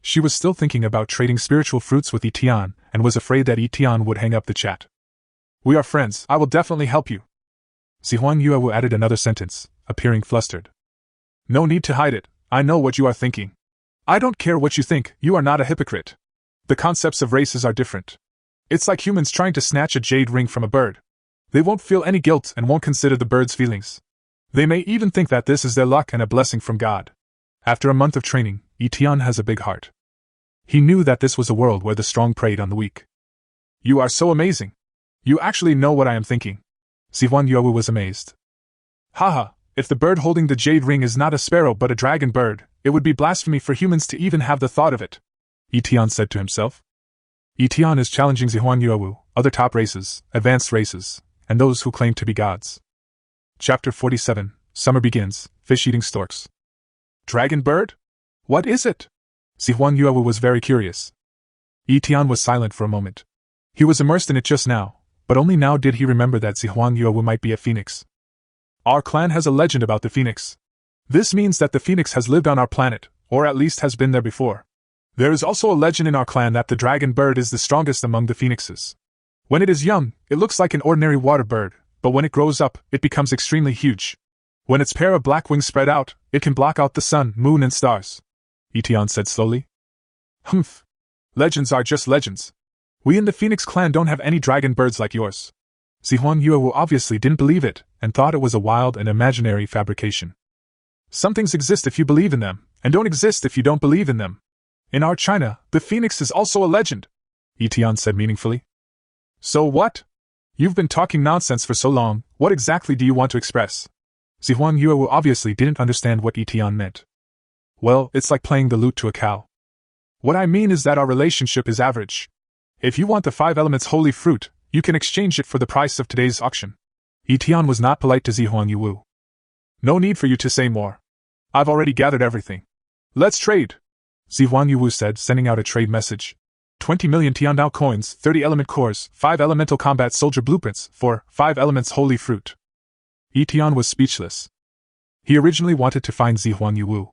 She was still thinking about trading spiritual fruits with Etienne and was afraid that Etienne would hang up the chat. We are friends, I will definitely help you. Zihuan Yuewu added another sentence, appearing flustered. No need to hide it, I know what you are thinking. I don't care what you think, you are not a hypocrite. The concepts of races are different. It's like humans trying to snatch a jade ring from a bird. They won't feel any guilt and won't consider the bird's feelings. They may even think that this is their luck and a blessing from God. After a month of training, Etienne has a big heart. He knew that this was a world where the strong preyed on the weak. You are so amazing. You actually know what I am thinking. Zihuan Yuewu was amazed. Haha, if the bird holding the jade ring is not a sparrow but a dragon bird, it would be blasphemy for humans to even have the thought of it, Etienne said to himself. Etienne is challenging Zihuan Yuewu, other top races, advanced races, and those who claim to be gods. Chapter 47, Summer Begins, Fish-Eating Storks. Dragon bird? What is it? Zihuan Yuewu was very curious. Etienne was silent for a moment. He was immersed in it just now, but only now did he remember that Zihuan Yuewu might be a phoenix. Our clan has a legend about the phoenix. This means that the phoenix has lived on our planet, or at least has been there before. There is also a legend in our clan that the dragon bird is the strongest among the phoenixes. When it is young, it looks like an ordinary water bird, but when it grows up, it becomes extremely huge. When its pair of black wings spread out, it can block out the sun, moon and stars, Etienne said slowly. Humph. Legends are just legends. We in the Phoenix clan don't have any dragon birds like yours. Zihuan Yuewu obviously didn't believe it, and thought it was a wild and imaginary fabrication. Some things exist if you believe in them, and don't exist if you don't believe in them. In our China, the phoenix is also a legend, Etienne said meaningfully. So what? You've been talking nonsense for so long, what exactly do you want to express? Zihuan Yuewu obviously didn't understand what Etienne meant. Well, it's like playing the lute to a cow. What I mean is that our relationship is average. If you want the 5 elements holy fruit, you can exchange it for the price of today's auction. Etienne was not polite to Zihuan Yuewu. No need for you to say more. I've already gathered everything. Let's trade, Zihuan Yuewu said, sending out a trade message. 20 million Tiandao coins, 30 element cores, 5 elemental combat soldier blueprints, for 5 elements holy fruit. Etienne was speechless. He originally wanted to find Zihuan Yuewu.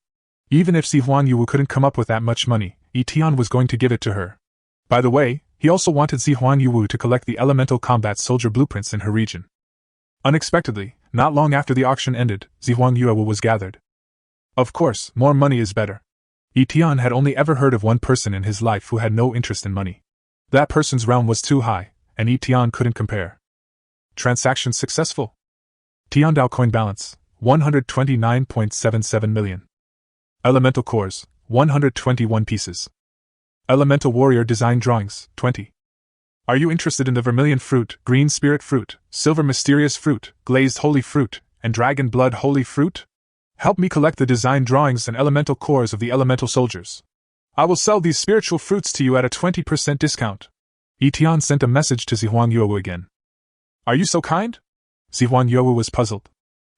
Even if Zihuan Yuewu couldn't come up with that much money, Etienne was going to give it to her. By the way, he also wanted Zihuan Yuewu to collect the elemental combat soldier blueprints in her region. Unexpectedly, not long after the auction ended, Zihuan Yuewu was gathered. Of course, more money is better. Etienne had only ever heard of one person in his life who had no interest in money. That person's realm was too high, and Etienne couldn't compare. Transaction successful. Tiandao coin balance, 129.77 million. Elemental cores, 121 pieces. Elemental warrior design drawings, 20. Are you interested in the vermilion fruit, green spirit fruit, silver mysterious fruit, glazed holy fruit, and dragon blood holy fruit? Help me collect the design drawings and elemental cores of the elemental soldiers. I will sell these spiritual fruits to you at a 20% discount. Etienne sent a message to Zihuan Yuewu again. Are you so kind? Zihuan Yuewu was puzzled.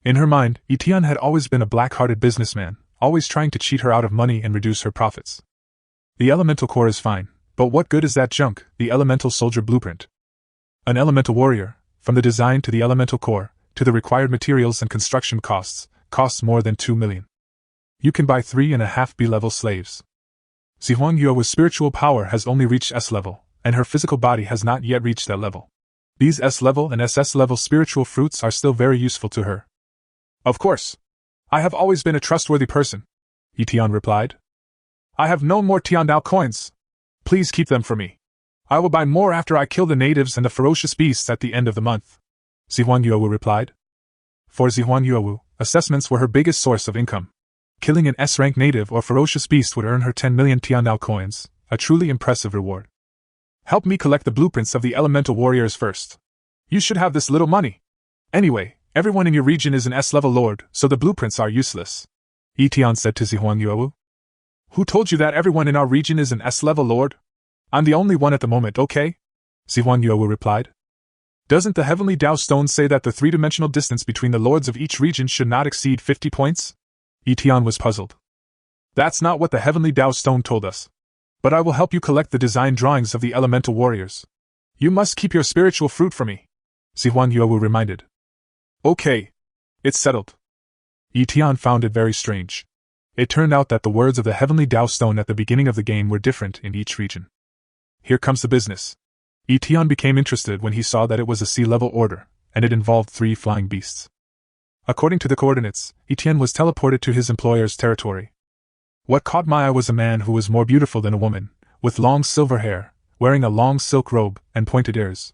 In her mind, Etienne had always been a black-hearted businessman, always trying to cheat her out of money and reduce her profits. The elemental core is fine, but what good is that junk, the elemental soldier blueprint? An elemental warrior, from the design to the elemental core, to the required materials and construction costs more than 2 million. You can buy 3.5 B-level slaves. Zihuan Yuewu's spiritual power has only reached S-level, and her physical body has not yet reached that level. These S-level and SS-level spiritual fruits are still very useful to her. Of course. I have always been a trustworthy person, Etienne replied. I have no more Tiandao coins. Please keep them for me. I will buy more after I kill the natives and the ferocious beasts at the end of the month, Zihuan Yuewu replied. For Zihuan Yuewu, assessments were her biggest source of income. Killing an S-rank native or ferocious beast would earn her 10 million Tiandao coins, a truly impressive reward. Help me collect the blueprints of the elemental warriors first. You should have this little money. Anyway, everyone in your region is an S-level lord, so the blueprints are useless, Etienne said to Zihuan Yuewu. Who told you that everyone in our region is an S-level lord? I'm the only one at the moment, okay? Zihuan Yuewu replied. Doesn't the Heavenly Dao Stone say that the 3-dimensional distance between the lords of each region should not exceed 50 points? Etienne was puzzled. That's not what the Heavenly Dao Stone told us. But I will help you collect the design drawings of the elemental warriors. You must keep your spiritual fruit for me, Zihuan Yuewu reminded. Okay. It's settled. Etienne found it very strange. It turned out that the words of the heavenly Tao stone at the beginning of the game were different in each region. Here comes the business. Etienne became interested when he saw that it was a sea-level order, and it involved 3 flying beasts. According to the coordinates, Etienne was teleported to his employer's territory. What caught my eye was a man who was more beautiful than a woman, with long silver hair, wearing a long silk robe and pointed ears.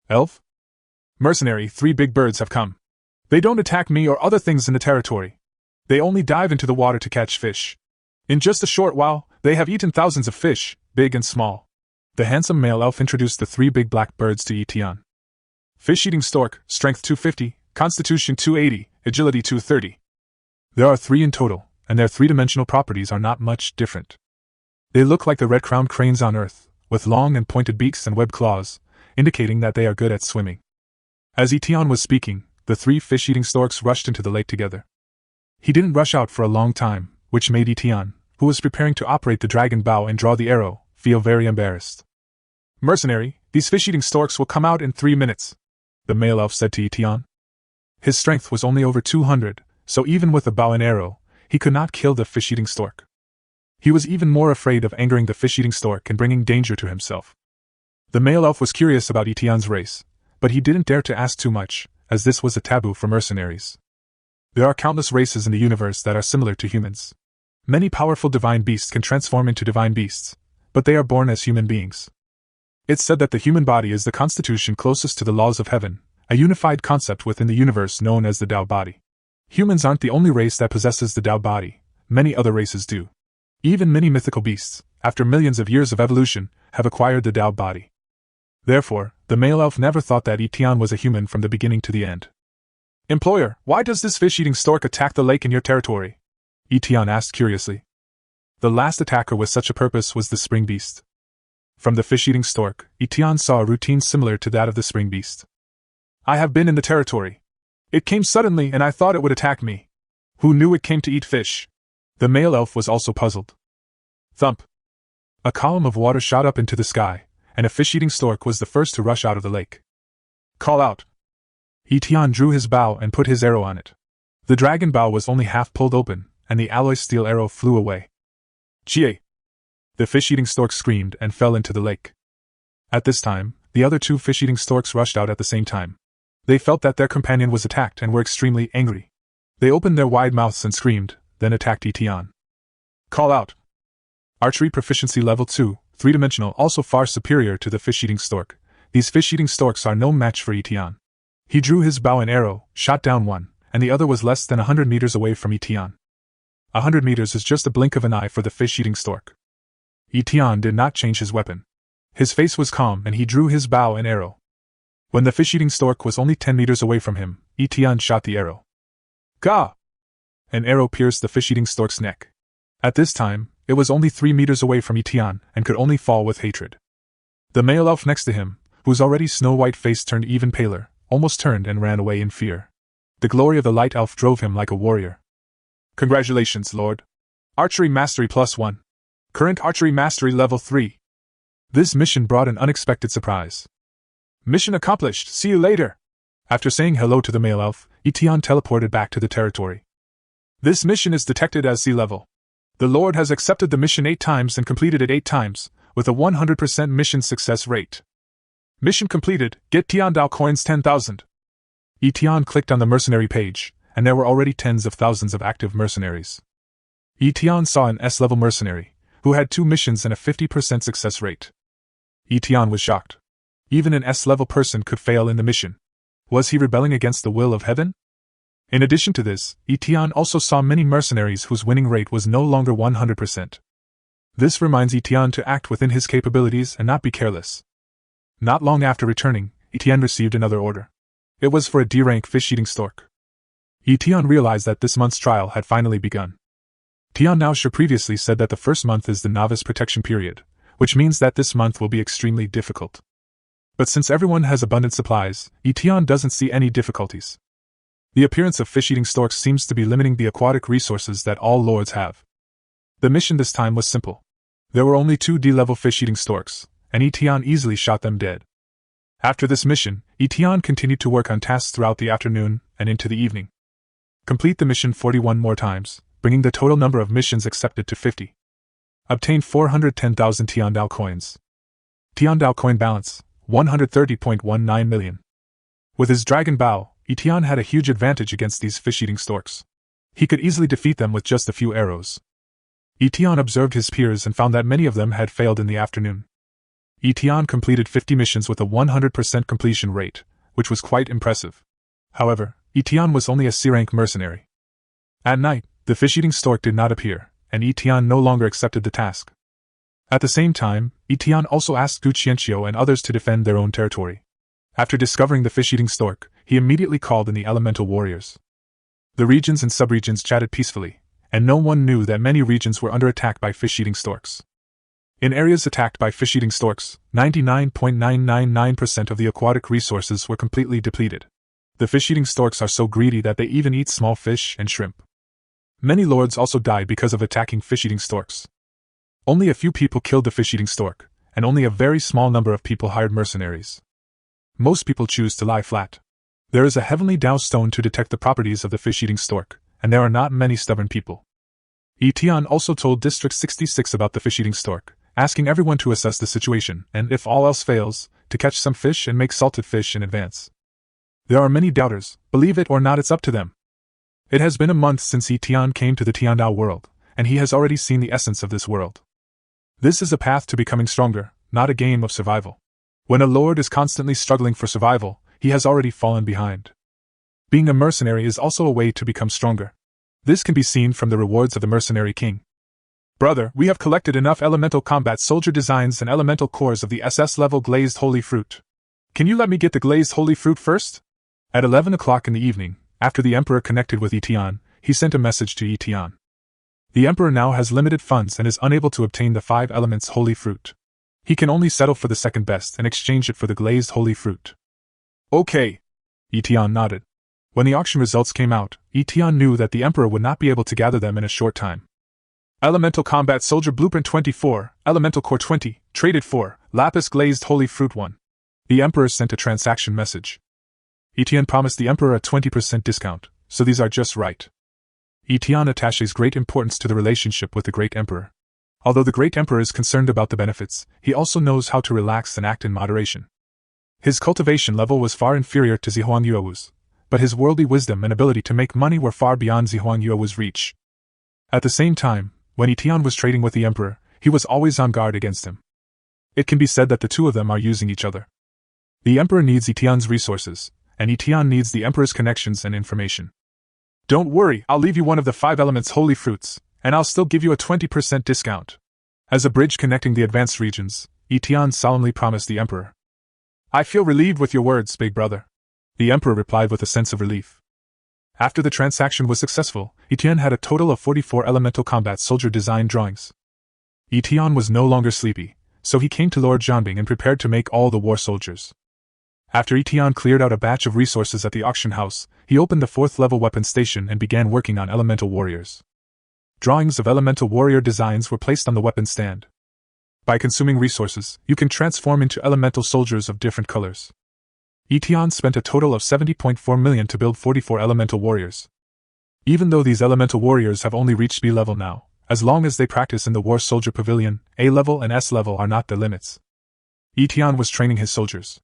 Elf? Mercenary, 3 big birds have come. They don't attack me or other things in the territory. They only dive into the water to catch fish. In just a short while, they have eaten thousands of fish, big and small. The handsome male elf introduced the 3 big black birds to Etienne. Fish-eating stork, strength 250, constitution 280, agility 230. There are 3 in total, and their 3-dimensional properties are not much different. They look like the red-crowned cranes on Earth, with long and pointed beaks and webbed claws, indicating that they are good at swimming. As Etienne was speaking, the 3 fish-eating storks rushed into the lake together. He didn't rush out for a long time, which made Etienne, who was preparing to operate the dragon bow and draw the arrow, feel very embarrassed. Mercenary, these fish-eating storks will come out in 3 minutes, the male elf said to Etienne. His strength was only over 200, so even with a bow and arrow, he could not kill the fish-eating stork. He was even more afraid of angering the fish-eating stork and bringing danger to himself. The male elf was curious about Etienne's race, but he didn't dare to ask too much, as this was a taboo for mercenaries. There are countless races in the universe that are similar to humans. Many powerful divine beasts can transform into divine beasts, but they are born as human beings. It's said that the human body is the constitution closest to the laws of heaven, a unified concept within the universe known as the Tao body. Humans aren't the only race that possesses the Tao body, many other races do. Even many mythical beasts, after millions of years of evolution, have acquired the Tao body. Therefore, the male elf never thought that Etienne was a human from the beginning to the end. Employer, why does this fish-eating stork attack the lake in your territory? Etienne asked curiously. The last attacker with such a purpose was the spring beast. From the fish-eating stork, Etienne saw a routine similar to that of the spring beast. I have been in the territory. It came suddenly and I thought it would attack me. Who knew it came to eat fish? The male elf was also puzzled. Thump! A column of water shot up into the sky, and a fish-eating stork was the first to rush out of the lake. Call out! Etienne drew his bow and put his arrow on it. The dragon bow was only half pulled open, and the alloy steel arrow flew away. Chie! The fish-eating stork screamed and fell into the lake. At this time, the other 2 fish-eating storks rushed out at the same time. They felt that their companion was attacked and were extremely angry. They opened their wide mouths and screamed, then attacked Etienne. Call out! Archery proficiency level 2, 3-dimensional, also far superior to the fish-eating stork. These fish-eating storks are no match for Etienne. He drew his bow and arrow, shot down one, and the other was less than 100 meters away from Etienne. 100 meters is just a blink of an eye for the fish-eating stork. Etienne did not change his weapon. His face was calm and he drew his bow and arrow. When the fish-eating stork was only 10 meters away from him, Etienne shot the arrow. Gah! An arrow pierced the fish-eating stork's neck. At this time, it was only 3 meters away from Etienne and could only fall with hatred. The male elf next to him, whose already snow-white face turned even paler, almost turned and ran away in fear. The glory of the light elf drove him like a warrior. Congratulations, Lord. Archery Mastery +1. Current Archery Mastery Level 3. This mission brought an unexpected surprise. Mission accomplished, see you later. After saying hello to the male elf, Etienne teleported back to the territory. This mission is detected as sea level. The Lord has accepted the mission 8 times and completed it 8 times, with a 100% mission success rate. Mission completed, get Tian Dao coins 10,000. Etienne clicked on the mercenary page, and there were already tens of thousands of active mercenaries. Etienne saw an S-level mercenary, who had 2 missions and a 50% success rate. Etienne was shocked. Even an S-level person could fail in the mission. Was he rebelling against the will of heaven? In addition to this, Etienne also saw many mercenaries whose winning rate was no longer 100%. This reminds Etienne to act within his capabilities and not be careless. Not long after returning, Etienne received another order. It was for a D-rank fish-eating stork. Etienne realized that this month's trial had finally begun. Tian Naosha previously said that the first month is the novice protection period, which means that this month will be extremely difficult. But since everyone has abundant supplies, Etienne doesn't see any difficulties. The appearance of fish-eating storks seems to be limiting the aquatic resources that all lords have. The mission this time was simple. There were only 2 D-level fish-eating storks, and Etienne easily shot them dead. After this mission, Etienne continued to work on tasks throughout the afternoon and into the evening. Complete the mission 41 more times, bringing the total number of missions accepted to 50. Obtain 410,000 Tiandao coins. Tiandao coin balance, 130.19 million. With his dragon bow, Etian had a huge advantage against these fish-eating storks. He could easily defeat them with just a few arrows. Etian observed his peers and found that many of them had failed in the afternoon. Etian completed 50 missions with a 100% completion rate, which was quite impressive. However, Etian was only a C-rank mercenary. At night, the fish-eating stork did not appear, and Etian no longer accepted the task. At the same time, Etian also asked Gu Qianqiu and others to defend their own territory. After discovering the fish-eating stork, he immediately called in the elemental warriors. The regions and subregions chatted peacefully, and no one knew that many regions were under attack by fish-eating storks. In areas attacked by fish-eating storks, 99.999% of the aquatic resources were completely depleted. The fish-eating storks are so greedy that they even eat small fish and shrimp. Many lords also died because of attacking fish-eating storks. Only a few people killed the fish-eating stork, and only a very small number of people hired mercenaries. Most people choose to lie flat. There is a heavenly Dao stone to detect the properties of the fish-eating stork, and there are not many stubborn people. Etian also told District 66 about the fish-eating stork, asking everyone to assess the situation, and if all else fails, to catch some fish and make salted fish in advance. There are many doubters, believe it or not, it's up to them. It has been a month since Etian came to the Tiandao world, and he has already seen the essence of this world. This is a path to becoming stronger, not a game of survival. When a lord is constantly struggling for survival, he has already fallen behind. Being a mercenary is also a way to become stronger. This can be seen from the rewards of the mercenary king. Brother, we have collected enough elemental combat soldier designs and elemental cores of the SS-level glazed holy fruit. Can you let me get the glazed holy fruit first? At 11 o'clock in the evening, after the Emperor connected with Etian, he sent a message to Etian. The Emperor now has limited funds and is unable to obtain the 5 elements holy fruit. He can only settle for the second best and exchange it for the glazed holy fruit. Okay. Etian nodded. When the auction results came out, Etian knew that the Emperor would not be able to gather them in a short time. Elemental Combat Soldier Blueprint 24, Elemental Core 20, traded for, Lapis Glazed Holy Fruit 1. The Emperor sent a transaction message. Etian promised the Emperor a 20% discount, so these are just right. Etian attaches great importance to the relationship with the Great Emperor. Although the Great Emperor is concerned about the benefits, he also knows how to relax and act in moderation. His cultivation level was far inferior to Zihuang Yuewu's, but his worldly wisdom and ability to make money were far beyond Zihuang Yuewu's reach. At the same time, when Etian was trading with the Emperor, he was always on guard against him. It can be said that the two of them are using each other. The Emperor needs Etian's resources, and Etian needs the Emperor's connections and information. Don't worry, I'll leave you one of the 5 elements holy fruits, and I'll still give you a 20% discount. As a bridge connecting the advanced regions, Etian solemnly promised the Emperor. I feel relieved with your words, big brother. The Emperor replied with a sense of relief. After the transaction was successful, Etian had a total of 44 elemental combat soldier design drawings. Etian was no longer sleepy, so he came to Lord Zhanbing and prepared to make all the war soldiers. After Etian cleared out a batch of resources at the auction house, he opened the 4th level weapon station and began working on elemental warriors. Drawings of elemental warrior designs were placed on the weapon stand. By consuming resources, you can transform into elemental soldiers of different colors. Etian spent a total of 70.4 million to build 44 elemental warriors. Even though these elemental warriors have only reached B level now, as long as they practice in the war soldier pavilion, A level and S level are not the limits. Etian was training his soldiers.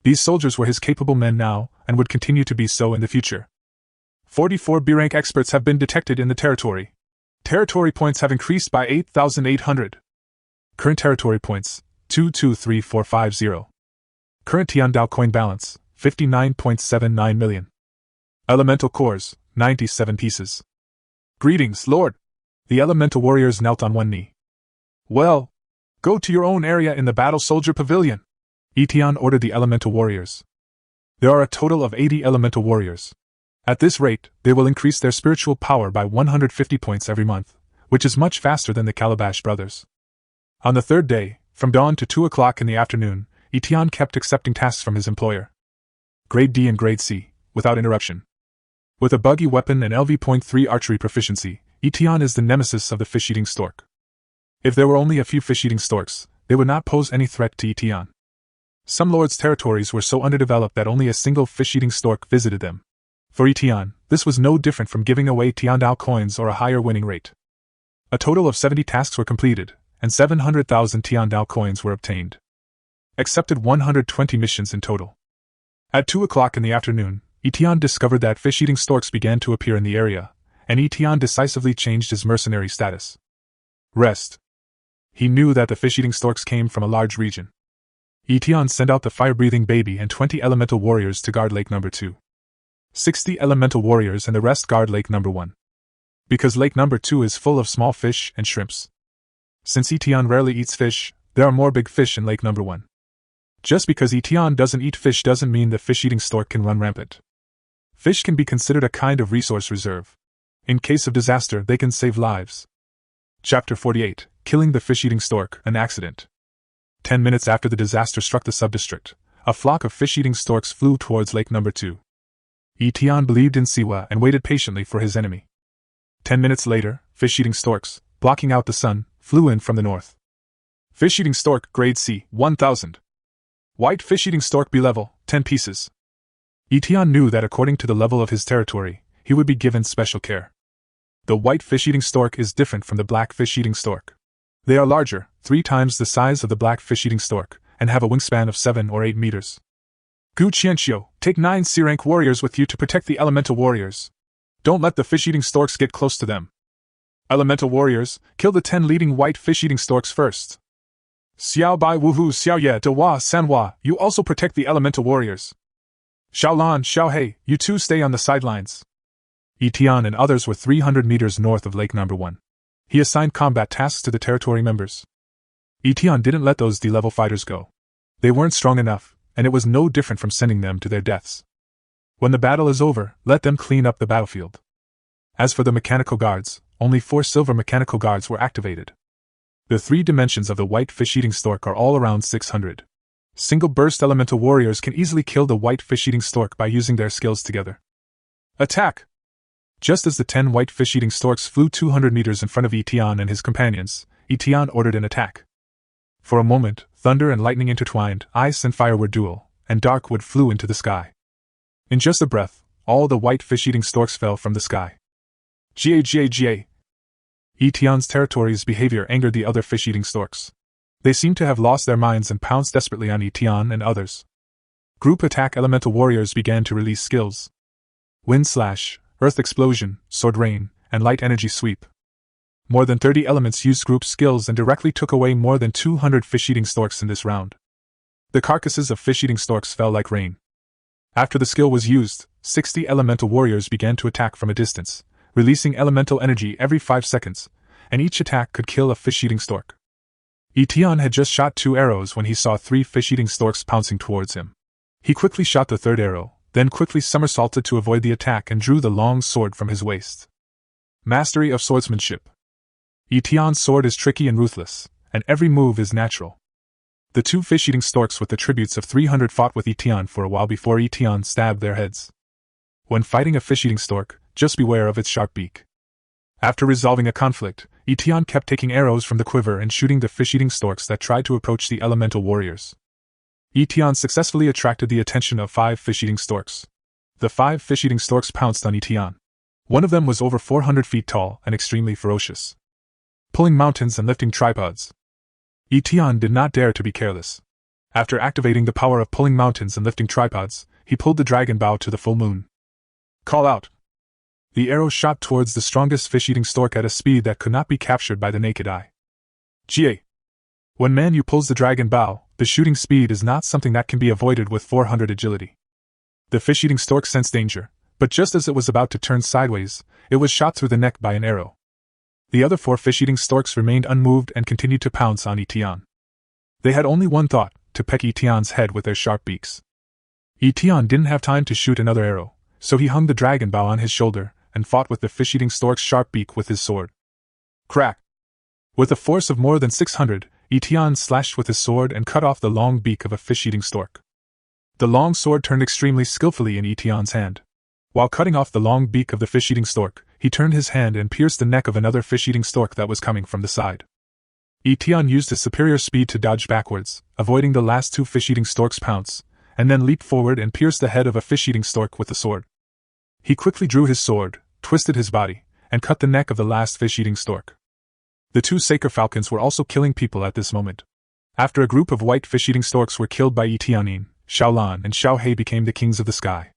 These soldiers were his capable men now, and would continue to be so in the future. 44 B-rank experts have been detected in the territory. Territory points have increased by 8,800. Current territory points, 223450. Current Tiandao coin balance, 59.79 million. Elemental cores, 97 pieces. Greetings, Lord. The elemental warriors knelt on one knee. Well, go to your own area in the battle soldier pavilion. Etian ordered the elemental warriors. There are a total of 80 elemental warriors. At this rate, they will increase their spiritual power by 150 points every month, which is much faster than the Calabash brothers. On the 3rd day, from dawn to 2 o'clock in the afternoon, Etian kept accepting tasks from his employer. Grade D and Grade C, without interruption. With a buggy weapon and LV.3 archery proficiency, Etian is the nemesis of the fish-eating stork. If there were only a few fish-eating storks, they would not pose any threat to Etian. Some lords' territories were so underdeveloped that only a single fish-eating stork visited them. For Etienne, this was no different from giving away Tiandao coins or a higher winning rate. A total of 70 tasks were completed, and 700,000 Tiandao coins were obtained. Accepted 120 missions in total. At 2 o'clock in the afternoon, Etienne discovered that fish-eating storks began to appear in the area, and Etienne decisively changed his mercenary status. Rest. He knew that the fish-eating storks came from a large region. Etienne sent out the fire-breathing baby and 20 elemental warriors to guard Lake Number 2. 60 elemental warriors and the rest guard Lake Number 1. Because Lake Number 2 is full of small fish and shrimps. Since Etienne rarely eats fish, there are more big fish in Lake Number 1. Just because Etienne doesn't eat fish doesn't mean the fish-eating stork can run rampant. Fish can be considered a kind of resource reserve. In case of disaster, they can save lives. Chapter 48, Killing the Fish-Eating Stork, an Accident. 10 minutes after the disaster struck the sub-district, a flock of fish-eating storks flew towards Lake Number 2. Etienne believed in Siwa and waited patiently for his enemy. 10 minutes later, fish-eating storks, blocking out the sun, flew in from the north. Fish-eating stork, grade C, 1000. White fish-eating stork B level, 10 pieces. Etienne knew that according to the level of his territory, he would be given special care. The white fish-eating stork is different from the black fish-eating stork. They are larger, 3 times the size of the black fish-eating stork, and have a wingspan of 7 or 8 meters. Gu Qianxiu, take 9 C-rank warriors with you to protect the elemental warriors. Don't let the fish-eating storks get close to them. Elemental warriors, kill the 10 leading white fish-eating storks first. Xiao Bai Wuhu Xiao Ye De Hua Sanhua, you also protect the elemental warriors. Xiaolan, Xiaohei, you two stay on the sidelines. Etienne and others were 300 meters north of Lake Number 1. He assigned combat tasks to the territory members. Etienne didn't let those D-level fighters go. They weren't strong enough, and it was no different from sending them to their deaths. When the battle is over, let them clean up the battlefield. As for the mechanical guards, only 4 silver mechanical guards were activated. The 3 dimensions of the white fish-eating stork are all around 600. Single-burst elemental warriors can easily kill the white fish-eating stork by using their skills together. Attack! Just as the 10 white fish-eating storks flew 200 meters in front of Etienne and his companions, Etienne ordered an attack. For a moment, thunder and lightning intertwined, ice and fire were dual, and dark wood flew into the sky. In just a breath, all the white fish-eating storks fell from the sky. Ga. Etienne's territory's behavior angered the other fish-eating storks. They seemed to have lost their minds and pounced desperately on Etienne and others. Group attack elemental warriors began to release skills. Wind slash, earth explosion, sword rain, and light energy sweep. More than 30 elements used group skills and directly took away more than 200 fish-eating storks in this round. The carcasses of fish-eating storks fell like rain. After the skill was used, 60 elemental warriors began to attack from a distance, releasing elemental energy every 5 seconds, and each attack could kill a fish-eating stork. Etienne had just shot 2 arrows when he saw 3 fish-eating storks pouncing towards him. He quickly shot the 3rd arrow, then quickly somersaulted to avoid the attack and drew the long sword from his waist. Mastery of swordsmanship. Etienne's sword is tricky and ruthless, and every move is natural. The 2 fish-eating storks with the tributes of 300 fought with Etienne for a while before Etienne stabbed their heads. When fighting a fish-eating stork, just beware of its sharp beak. After resolving a conflict, Etienne kept taking arrows from the quiver and shooting the fish-eating storks that tried to approach the elemental warriors. Etienne successfully attracted the attention of 5 fish-eating storks. The 5 fish-eating storks pounced on Etienne. One of them was over 400 feet tall and extremely ferocious, pulling mountains and lifting tripods. Etienne did not dare to be careless. After activating the power of pulling mountains and lifting tripods, he pulled the dragon bow to the full moon. Call out! The arrow shot towards the strongest fish-eating stork at a speed that could not be captured by the naked eye. Ga. When Manyu pulls the dragon bow, the shooting speed is not something that can be avoided with 400 agility. The fish-eating stork sensed danger, but just as it was about to turn sideways, it was shot through the neck by an arrow. The other 4 fish-eating storks remained unmoved and continued to pounce on Etienne. They had only one thought, to peck Etienne's head with their sharp beaks. Etienne didn't have time to shoot another arrow, so he hung the dragon bow on his shoulder and fought with the fish-eating stork's sharp beak with his sword. Crack! With a force of more than 600, Etienne slashed with his sword and cut off the long beak of a fish-eating stork. The long sword turned extremely skillfully in Etienne's hand. While cutting off the long beak of the fish-eating stork, he turned his hand and pierced the neck of another fish-eating stork that was coming from the side. Etienne used his superior speed to dodge backwards, avoiding the last 2 fish-eating storks' pounce, and then leaped forward and pierced the head of a fish-eating stork with the sword. He quickly drew his sword, twisted his body, and cut the neck of the last fish-eating stork. The two Saker falcons were also killing people at this moment. After a group of white fish-eating storks were killed by Tianyin, Xiaolan and Xiaohei became the kings of the sky.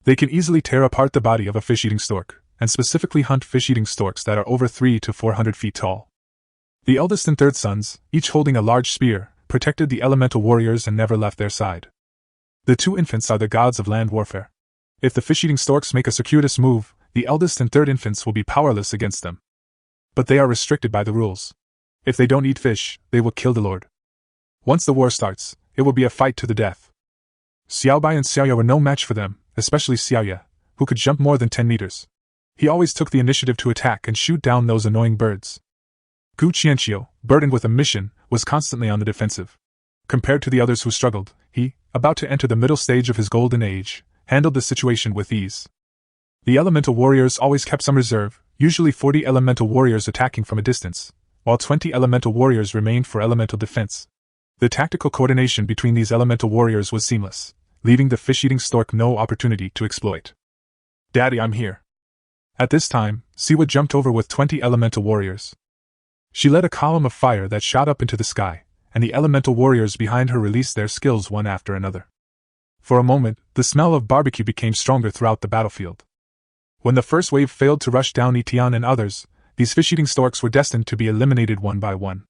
They can easily tear apart the body of a fish-eating stork, and specifically hunt fish-eating storks that are over 300 to 400 feet tall. The eldest and third sons, each holding a large spear, protected the elemental warriors and never left their side. The two infants are the gods of land warfare. If the fish-eating storks make a circuitous move, the eldest and third infants will be powerless against them. But they are restricted by the rules. If they don't eat fish, they will kill the lord. Once the war starts, it will be a fight to the death. Xiaobai and Xiaoya were no match for them, especially Xiaoya, who could jump more than 10 meters. He always took the initiative to attack and shoot down those annoying birds. Gu Qianqiu, burdened with a mission, was constantly on the defensive. Compared to the others who struggled, he, about to enter the middle stage of his golden age, handled the situation with ease. The elemental warriors always kept some reserve, usually 40 elemental warriors attacking from a distance, while 20 elemental warriors remained for elemental defense. The tactical coordination between these elemental warriors was seamless, leaving the fish-eating stork no opportunity to exploit. "Daddy, I'm here." At this time, Siwa jumped over with 20 elemental warriors. She led a column of fire that shot up into the sky, and the elemental warriors behind her released their skills one after another. For a moment, the smell of barbecue became stronger throughout the battlefield. When the first wave failed to rush down Etian and others, these fish-eating storks were destined to be eliminated one by one.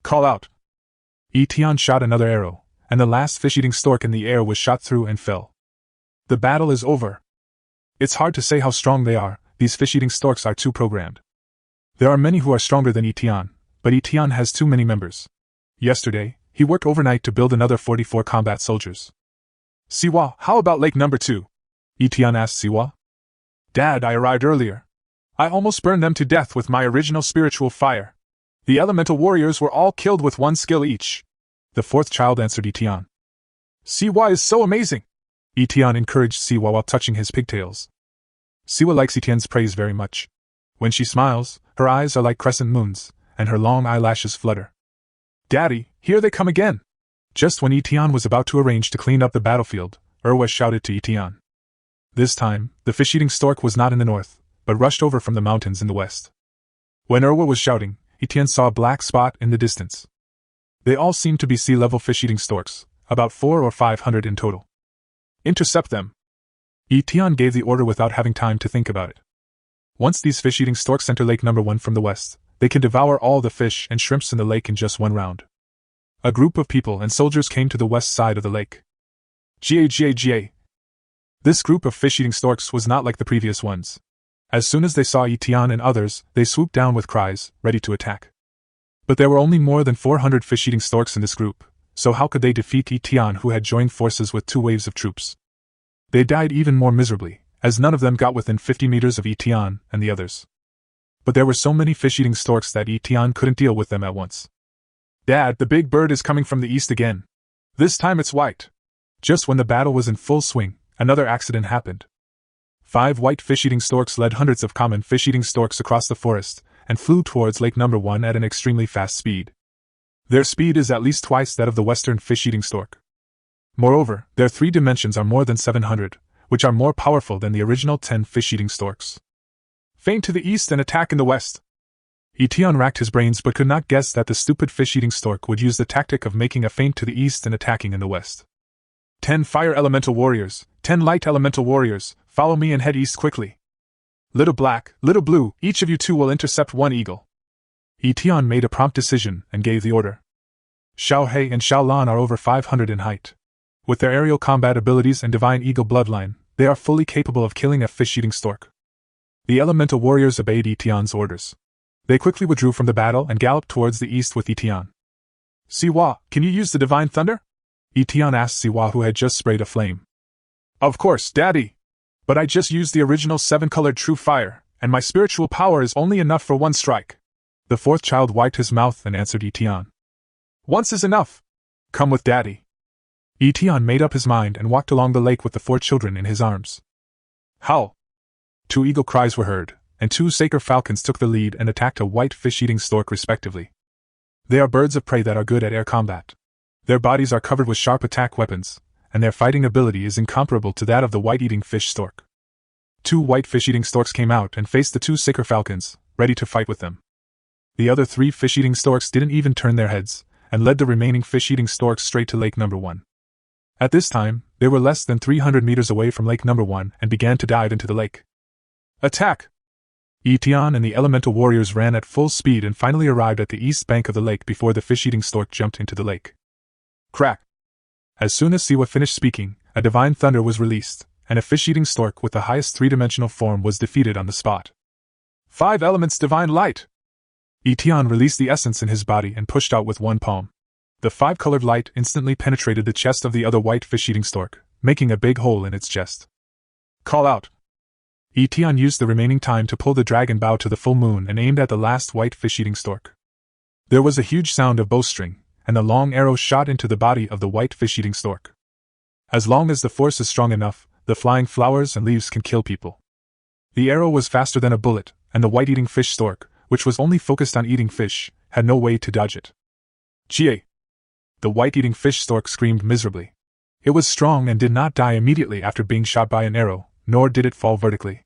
"Call out!" Etian shot another arrow, and the last fish-eating stork in the air was shot through and fell. The battle is over. It's hard to say how strong they are, these fish-eating storks are too programmed. There are many who are stronger than Etian, but Etian has too many members. Yesterday, he worked overnight to build another 44 combat soldiers. "Siwa, how about lake number 2? Etian asked Siwa. "Dad, I arrived earlier. I almost burned them to death with my original spiritual fire. The elemental warriors were all killed with 1 skill each." The fourth child answered Etian. "Siwa is so amazing!" Etian encouraged Siwa while touching his pigtails. Siwa likes Etian's praise very much. When she smiles, her eyes are like crescent moons, and her long eyelashes flutter. "Daddy, here they come again!" Just when Etian was about to arrange to clean up the battlefield, Erwa shouted to Etian. This time, the fish-eating stork was not in the north, but rushed over from the mountains in the west. When Erwa was shouting, Etian saw a black spot in the distance. They all seemed to be sea-level fish-eating storks, about 400 or 500 in total. "Intercept them!" Etian gave the order without having time to think about it. Once these fish-eating storks enter lake number 1 from the west, they can devour all the fish and shrimps in the lake in just one round. A group of people and soldiers came to the west side of the lake. Ga. This group of fish-eating storks was not like the previous ones. As soon as they saw Etian and others, they swooped down with cries, ready to attack. But there were only more than 400 fish-eating storks in this group, so how could they defeat Etian, who had joined forces with 2 waves of troops? They died even more miserably, as none of them got within 50 meters of Etian and the others. But there were so many fish-eating storks that Etian couldn't deal with them at once. "Dad, the big bird is coming from the east again. This time it's white." Just when the battle was in full swing, another accident happened. 5 white fish-eating storks led hundreds of common fish-eating storks across the forest, and flew towards lake number 1 at an extremely fast speed. Their speed is at least twice that of the western fish-eating stork. Moreover, their 3 dimensions are more than 700, which are more powerful than the original 10 fish-eating storks. "Feint to the east and attack in the west." Etian racked his brains but could not guess that the stupid fish-eating stork would use the tactic of making a feint to the east and attacking in the west. 10 fire elemental warriors, 10 light elemental warriors, follow me and head east quickly. Little black, little blue, each of you 2 will intercept 1 eagle. Etian made a prompt decision and gave the order. Xiaohei and Xiaolan are over 500 in height. With their aerial combat abilities and divine eagle bloodline, they are fully capable of killing a fish-eating stork. The elemental warriors obeyed Etian's orders. They quickly withdrew from the battle and galloped towards the east with Etian. "Siwa, can you use the divine thunder?" Etian asked Siwa, who had just sprayed a flame. "Of course, Daddy. But I just used the original 7-colored true fire, and my spiritual power is only enough for 1 strike." The fourth child wiped his mouth and answered Etian. "Once is enough. Come with Daddy." Etian made up his mind and walked along the lake with the 4 children in his arms. "Howl!" 2 eagle cries were heard, and 2 Saker falcons took the lead and attacked a white fish-eating stork respectively. They are birds of prey that are good at air combat. Their bodies are covered with sharp attack weapons, and their fighting ability is incomparable to that of the white-eating fish stork. 2 white fish-eating storks came out and faced the 2 saker falcons, ready to fight with them. The other 3 fish-eating storks didn't even turn their heads, and led the remaining fish-eating storks straight to Lake Number 1. At this time, they were less than 300 meters away from Lake Number 1 and began to dive into the lake. Attack! Etienne and the elemental warriors ran at full speed and finally arrived at the east bank of the lake before the fish-eating stork jumped into the lake. Crack! As soon as Siwa finished speaking, a divine thunder was released, and a fish-eating stork with the highest 3-dimensional form was defeated on the spot. 5 elements divine light! Etienne released the essence in his body and pushed out with one palm. The 5-colored light instantly penetrated the chest of the other white fish-eating stork, making a big hole in its chest. Call out! Etienne used the remaining time to pull the dragon bow to the full moon and aimed at the last white fish-eating stork. There was a huge sound of bowstring, and the long arrow shot into the body of the white fish-eating stork. As long as the force is strong enough, the flying flowers and leaves can kill people. The arrow was faster than a bullet, and the white-eating fish stork, which was only focused on eating fish, had no way to dodge it. Jie! The white-eating fish stork screamed miserably. It was strong and did not die immediately after being shot by an arrow, nor did it fall vertically.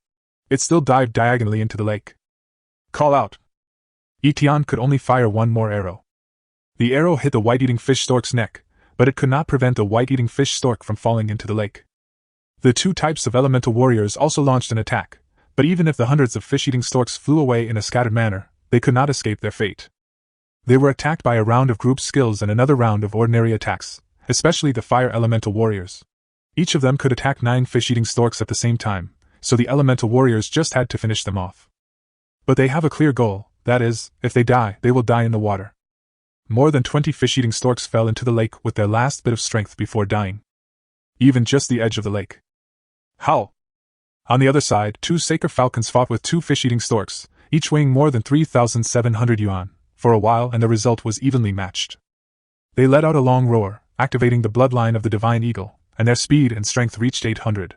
It still dived diagonally into the lake. Call out! Etienne could only fire one more arrow. The arrow hit the white-eating fish stork's neck, but it could not prevent the white-eating fish stork from falling into the lake. The 2 types of elemental warriors also launched an attack, but even if the hundreds of fish-eating storks flew away in a scattered manner, they could not escape their fate. They were attacked by a round of group skills and another round of ordinary attacks, especially the fire elemental warriors. Each of them could attack 9 fish-eating storks at the same time, so the elemental warriors just had to finish them off. But they have a clear goal, that is, if they die, they will die in the water. More than 20 fish-eating storks fell into the lake with their last bit of strength before dying. Even just the edge of the lake. Howl! On the other side, 2 saker falcons fought with 2 fish-eating storks, each weighing more than 3,700 yuan, for a while, and the result was evenly matched. They let out a long roar, activating the bloodline of the divine eagle, and their speed and strength reached 800.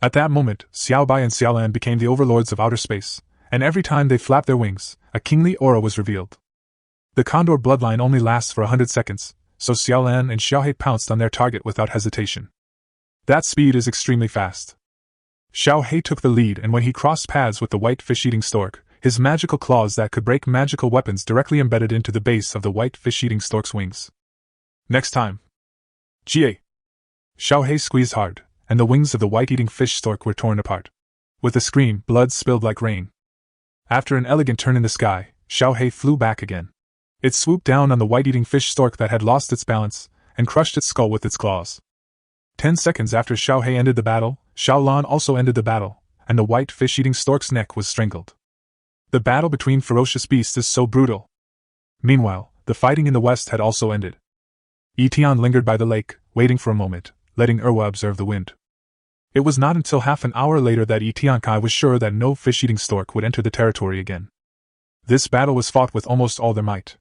At that moment, Xiaobai and Xiaolan became the overlords of outer space, and every time they flapped their wings, a kingly aura was revealed. The condor bloodline only lasts for 100 seconds, so Xiaolan and Xiaohe pounced on their target without hesitation. That speed is extremely fast. Xiaohe took the lead, and when he crossed paths with the white fish-eating stork, his magical claws that could break magical weapons directly embedded into the base of the white fish-eating stork's wings. Next time. Jie! Xiaohe squeezed hard, and the wings of the white-eating fish stork were torn apart. With a scream, blood spilled like rain. After an elegant turn in the sky, Xiaohe flew back again. It swooped down on the white-eating fish stork that had lost its balance, and crushed its skull with its claws. 10 seconds after Xiaohe ended the battle, Xiaolan also ended the battle, and the white fish-eating stork's neck was strangled. The battle between ferocious beasts is so brutal. Meanwhile, the fighting in the west had also ended. Etienne lingered by the lake, waiting for a moment, letting Erwa observe the wind. It was not until half an hour later that Etienne Kai was sure that no fish-eating stork would enter the territory again. This battle was fought with almost all their might.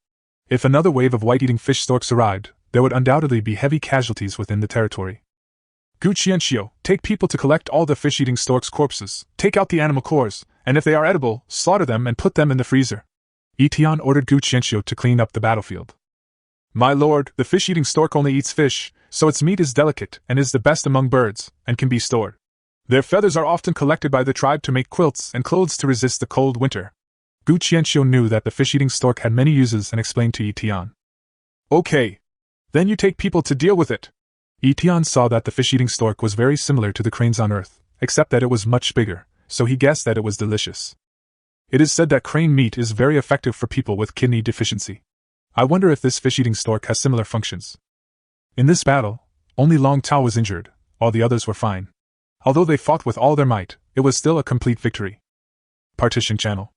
If another wave of white-eating fish storks arrived, there would undoubtedly be heavy casualties within the territory. Gu Qianxiu, take people to collect all the fish-eating storks' corpses, take out the animal cores, and if they are edible, slaughter them and put them in the freezer. Etienne ordered Gu Qianxiu to clean up the battlefield. My lord, the fish-eating stork only eats fish, so its meat is delicate and is the best among birds, and can be stored. Their feathers are often collected by the tribe to make quilts and clothes to resist the cold winter. Gu Qianxiu knew that the fish-eating stork had many uses and explained to Etienne. Okay. Then you take people to deal with it. Etienne saw that the fish-eating stork was very similar to the cranes on Earth, except that it was much bigger, so he guessed that it was delicious. It is said that crane meat is very effective for people with kidney deficiency. I wonder if this fish-eating stork has similar functions. In this battle, only Long Tao was injured, all the others were fine. Although they fought with all their might, it was still a complete victory. Partition Channel.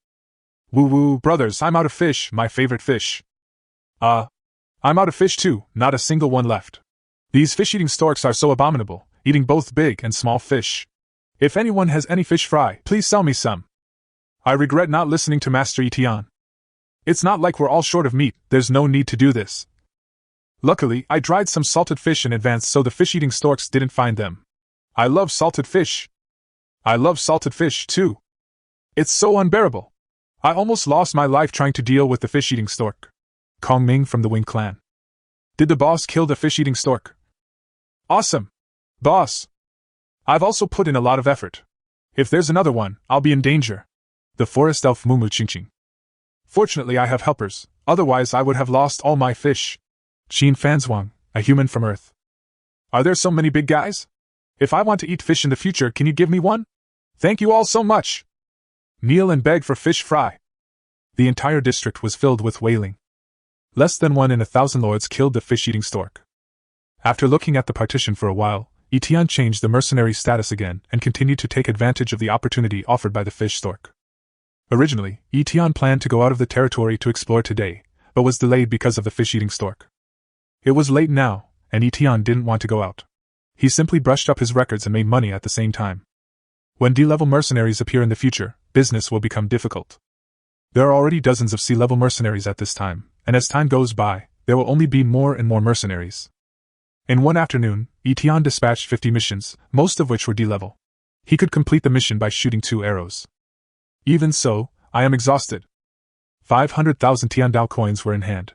Woo-woo, brothers, I'm out of fish, my favorite fish. I'm out of fish too, not a single one left. These fish-eating storks are so abominable, eating both big and small fish. If anyone has any fish fry, please sell me some. I regret not listening to Master Etienne. It's not like we're all short of meat, there's no need to do this. Luckily, I dried some salted fish in advance so the fish-eating storks didn't find them. I love salted fish. I love salted fish, too. It's so unbearable. I almost lost my life trying to deal with the fish-eating stork. Kong Ming from the Wing clan. Did the boss kill the fish-eating stork? Awesome! Boss! I've also put in a lot of effort. If there's another one, I'll be in danger. The forest elf Mumu Chingching. Fortunately, I have helpers, otherwise I would have lost all my fish. Qin Fanzhuang, a human from Earth. Are there so many big guys? If I want to eat fish in the future, can you give me one? Thank you all so much. Kneel and beg for fish fry. The entire district was filled with wailing. Less than 1 in 1,000 lords killed the fish-eating stork. After looking at the partition for a while, Etienne changed the mercenary status again and continued to take advantage of the opportunity offered by the fish stork. Originally, Etienne planned to go out of the territory to explore today, but was delayed because of the fish-eating stork. It was late now, and Etienne didn't want to go out. He simply brushed up his records and made money at the same time. When D-level mercenaries appear in the future, business will become difficult. There are already dozens of C-level mercenaries at this time, and as time goes by, there will only be more and more mercenaries. In one afternoon, Etienne dispatched 50 missions, most of which were D-level. He could complete the mission by shooting 2 arrows. Even so, I am exhausted. 500,000 Tiandao coins were in hand.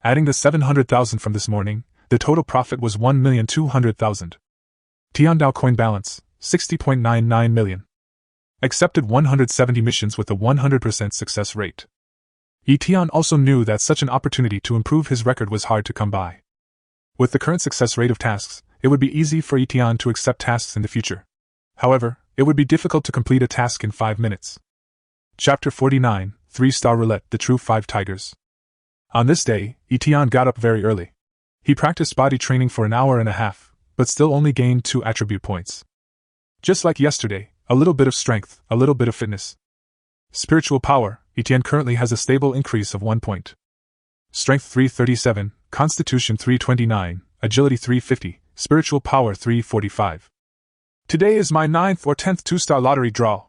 Adding the 700,000 from this morning, the total profit was 1,200,000. Tiandao coin balance, 60.99 million. Accepted 170 missions with a 100% success rate. Etienne also knew that such an opportunity to improve his record was hard to come by. With the current success rate of tasks, it would be easy for Etienne to accept tasks in the future. However, it would be difficult to complete a task in 5 minutes. Chapter 49, 3-Star Roulette, The True 5 Tigers. On this day, Etienne got up very early. He practiced body training for an hour and a half, but still only gained 2 attribute points. Just like yesterday, a little bit of strength, a little bit of fitness. Spiritual power, Etienne currently has a stable increase of 1 point. Strength 337, Constitution 329, Agility 350, Spiritual power 345. Today is my 9th or 10th 2-star lottery draw.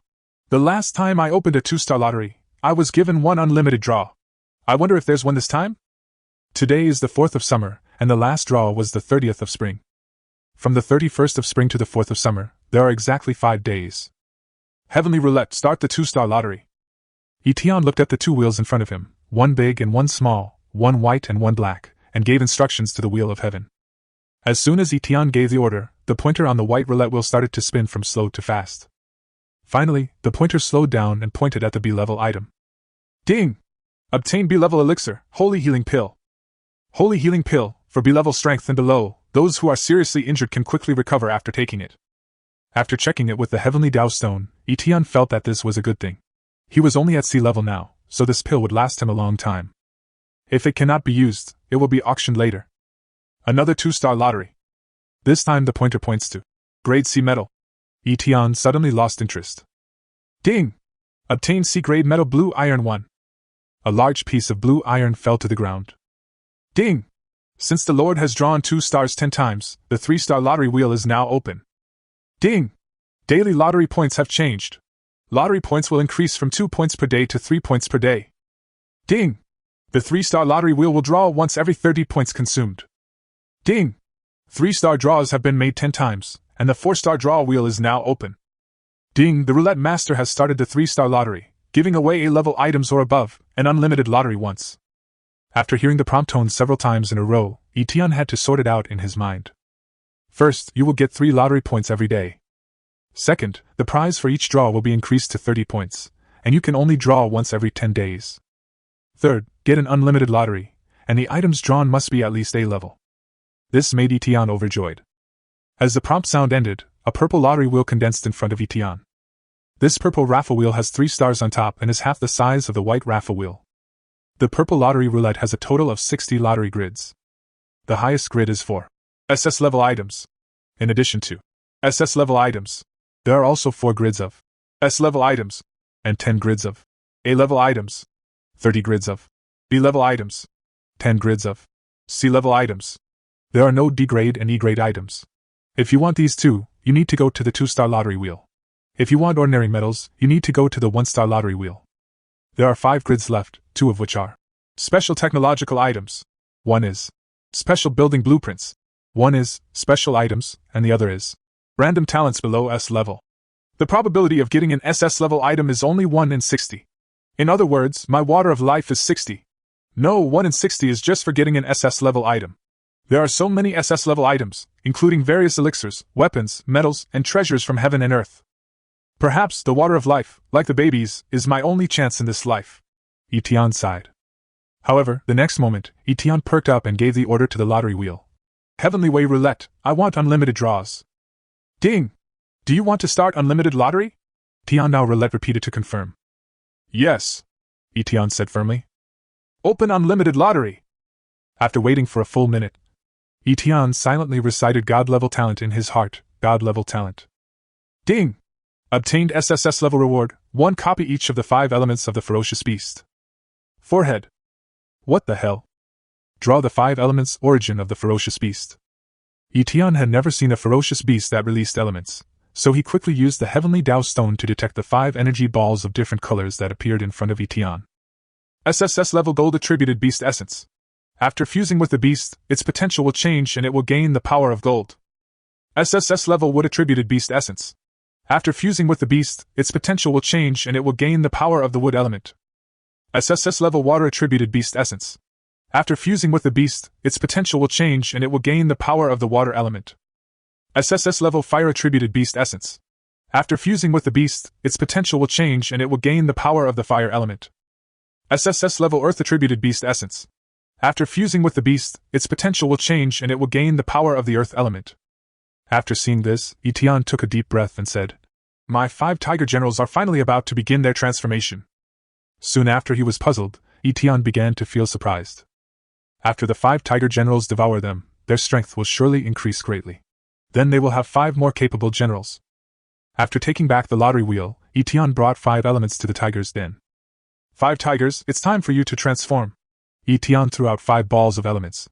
The last time I opened a 2-star lottery, I was given 1 unlimited draw. I wonder if there's one this time? Today is the 4th of summer, and the last draw was the 30th of spring. From the 31st of spring to the 4th of summer, there are exactly 5 days. Heavenly Roulette, start the 2-star lottery. Etienne looked at the 2 wheels in front of him, one big and one small, one white and one black, and gave instructions to the wheel of heaven. As soon as Etienne gave the order, the pointer on the white roulette wheel started to spin from slow to fast. Finally, the pointer slowed down and pointed at the B-level item. Ding! Obtain B-level elixir, Holy Healing Pill. Holy Healing Pill, for B-level strength and below, those who are seriously injured can quickly recover after taking it. After checking it with the Heavenly Dao Stone, Etienne felt that this was a good thing. He was only at C-level now, so this pill would last him a long time. If it cannot be used, it will be auctioned later. Another 2-star lottery. This time the pointer points to Grade C metal. Etienne suddenly lost interest. Ding! Obtain C-grade metal blue iron 1. A large piece of blue iron fell to the ground. Ding! Since the Lord has drawn 2 stars 10 times, the 3-star lottery wheel is now open. Ding! Daily lottery points have changed. Lottery points will increase from 2 points per day to 3 points per day. Ding! The 3-star lottery wheel will draw once every 30 points consumed. Ding! 3-star draws have been made 10 times, and the 4-star draw wheel is now open. Ding! The roulette master has started the 3-star lottery, giving away A-level items or above, an unlimited lottery once. After hearing the prompt tone several times in a row, Etienne had to sort it out in his mind. First, you will get 3 lottery points every day. Second, the prize for each draw will be increased to 30 points, and you can only draw once every 10 days. Third, get an unlimited lottery, and the items drawn must be at least A-level. This made Etienne overjoyed. As the prompt sound ended, a purple lottery wheel condensed in front of Etienne. This purple raffle wheel has 3 stars on top and is half the size of the white raffle wheel. The purple lottery roulette has a total of 60 lottery grids. The highest grid is for SS-level items. In addition to SS-level items, there are also 4 grids of S-level items, and 10 grids of A-level items, 30 grids of B-level items, 10 grids of C-level items. There are no D-grade and E-grade items. If you want these 2, you need to go to the 2-star lottery wheel. If you want ordinary medals, you need to go to the 1-star lottery wheel. There are 5 grids left, 2 of which are special technological items. One is special building blueprints. One is special items, and the other is random talents below S level. The probability of getting an SS level item is only 1 in 60. In other words, my water of life is 60. No, 1 in 60 is just for getting an SS level item. There are so many SS level items, including various elixirs, weapons, metals, and treasures from heaven and earth. Perhaps the water of life, like the babies, is my only chance in this life. Etienne sighed. However, the next moment, Etienne perked up and gave the order to the lottery wheel. Heavenly Way Roulette, I want unlimited draws. Ding! Do you want to start unlimited lottery? Etienne now Roulette repeated to confirm. Yes, Etienne said firmly. Open unlimited lottery. After waiting for a full minute, Etienne silently recited God-level talent in his heart, God-level talent. Ding! Obtained SSS-level reward, 1 copy each of the 5 elements of the ferocious beast. Forehead. What the hell? Draw the 5 elements origin of the ferocious beast. Etienne had never seen a ferocious beast that released elements, so he quickly used the heavenly Tao stone to detect the 5 energy balls of different colors that appeared in front of Etienne. SSS-level gold attributed beast essence. After fusing with the beast, its potential will change and it will gain the power of gold. SSS-level wood attributed beast essence. After fusing with the beast, its potential will change and it will gain the power of the wood element. SSS-level water attributed beast essence. After fusing with the beast, its potential will change and it will gain the power of the water element. SSS-level fire attributed beast essence. After fusing with the beast, its potential will change and it will gain the power of the fire element. SSS-level earth attributed beast essence. After fusing with the beast, its potential will change and it will gain the power of the earth element. After seeing this, Etienne took a deep breath and said, My 5 tiger generals are finally about to begin their transformation. Soon after he was puzzled, Etienne began to feel surprised. After the 5 tiger generals devour them, their strength will surely increase greatly. Then they will have 5 more capable generals. After taking back the lottery wheel, Etienne brought 5 elements to the tiger's den. 5 tigers, it's time for you to transform. Etienne threw out 5 balls of elements.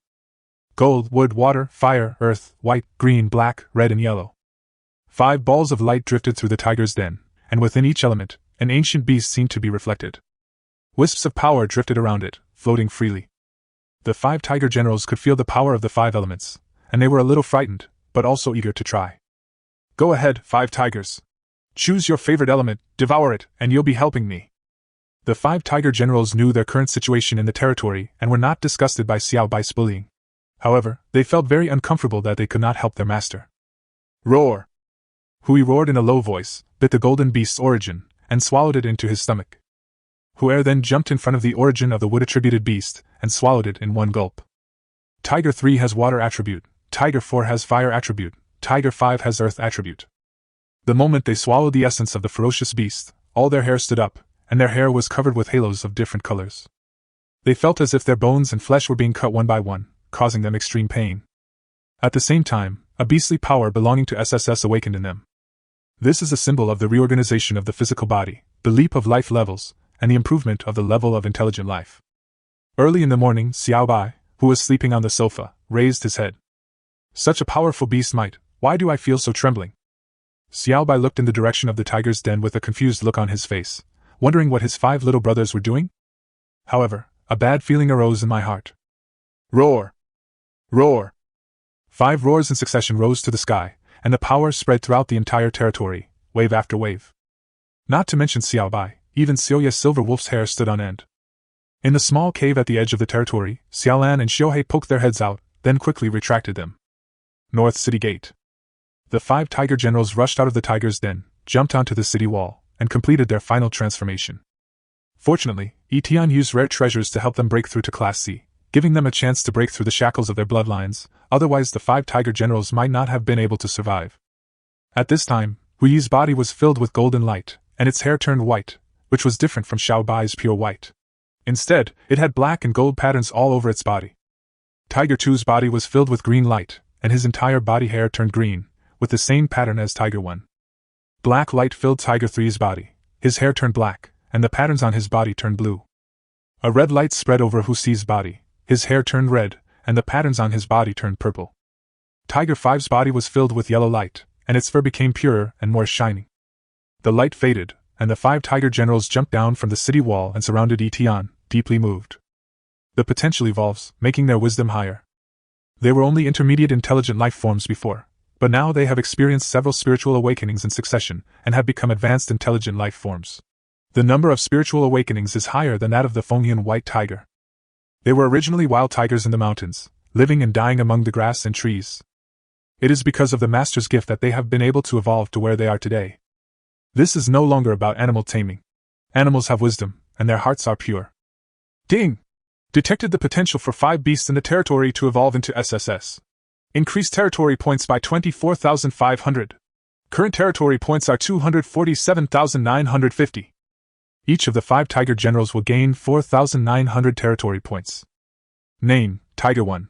Gold, wood, water, fire, earth, white, green, black, red and yellow. 5 balls of light drifted through the tiger's den, and within each element, an ancient beast seemed to be reflected. Wisps of power drifted around it, floating freely. The 5 tiger generals could feel the power of the 5 elements, and they were a little frightened, but also eager to try. Go ahead, 5 tigers. Choose your favorite element, devour it, and you'll be helping me. The 5 tiger generals knew their current situation in the territory and were not disgusted by Xiao Bai's bullying. However, they felt very uncomfortable that they could not help their master. Roar! Hui roared in a low voice, bit the golden beast's origin, and swallowed it into his stomach. Huer then jumped in front of the origin of the wood-attributed beast, and swallowed it in one gulp. Tiger 3 has water attribute, Tiger 4 has fire attribute, Tiger 5 has earth attribute. The moment they swallowed the essence of the ferocious beast, all their hair stood up, and their hair was covered with halos of different colors. They felt as if their bones and flesh were being cut one by one, causing them extreme pain. At the same time, a beastly power belonging to SSS awakened in them. This is a symbol of the reorganization of the physical body, the leap of life levels, and the improvement of the level of intelligent life. Early in the morning, Xiao Bai, who was sleeping on the sofa, raised his head. Such a powerful beast might, why do I feel so trembling? Xiao Bai looked in the direction of the tiger's den with a confused look on his face, wondering what his 5 little brothers were doing. However, a bad feeling arose in my heart. Roar! Roar! 5 roars in succession rose to the sky, and the power spread throughout the entire territory, wave after wave. Not to mention Xiao Bai, even Xiaoye's silver wolf's hair stood on end. In the small cave at the edge of the territory, Xiaolan and Xiaohei poked their heads out, then quickly retracted them. North City Gate. The 5 tiger generals rushed out of the tiger's den, jumped onto the city wall, and completed their final transformation. Fortunately, Etienne used rare treasures to help them break through to Class C, giving them a chance to break through the shackles of their bloodlines, otherwise the 5 tiger generals might not have been able to survive. At this time, Hui's body was filled with golden light, and its hair turned white, which was different from Xiao Bai's pure white. Instead, it had black and gold patterns all over its body. Tiger 2's body was filled with green light, and his entire body hair turned green, with the same pattern as Tiger 1. Black light filled Tiger 3's body, his hair turned black, and the patterns on his body turned blue. A red light spread over Hui's body, his hair turned red, and the patterns on his body turned purple. Tiger 5's body was filled with yellow light, and its fur became purer and more shining. The light faded, and the 5 tiger generals jumped down from the city wall and surrounded Etienne, deeply moved. The potential evolves, making their wisdom higher. They were only intermediate intelligent life forms before, but now they have experienced several spiritual awakenings in succession and have become advanced intelligent life forms. The number of spiritual awakenings is higher than that of the Fengyan white tiger. They were originally wild tigers in the mountains, living and dying among the grass and trees. It is because of the master's gift that they have been able to evolve to where they are today. This is no longer about animal taming. Animals have wisdom, and their hearts are pure. Ding! Detected the potential for 5 beasts in the territory to evolve into SSS. Increased territory points by 24,500. Current territory points are 247,950. Each of the 5 Tiger Generals will gain 4,900 territory points. Name, Tiger 1.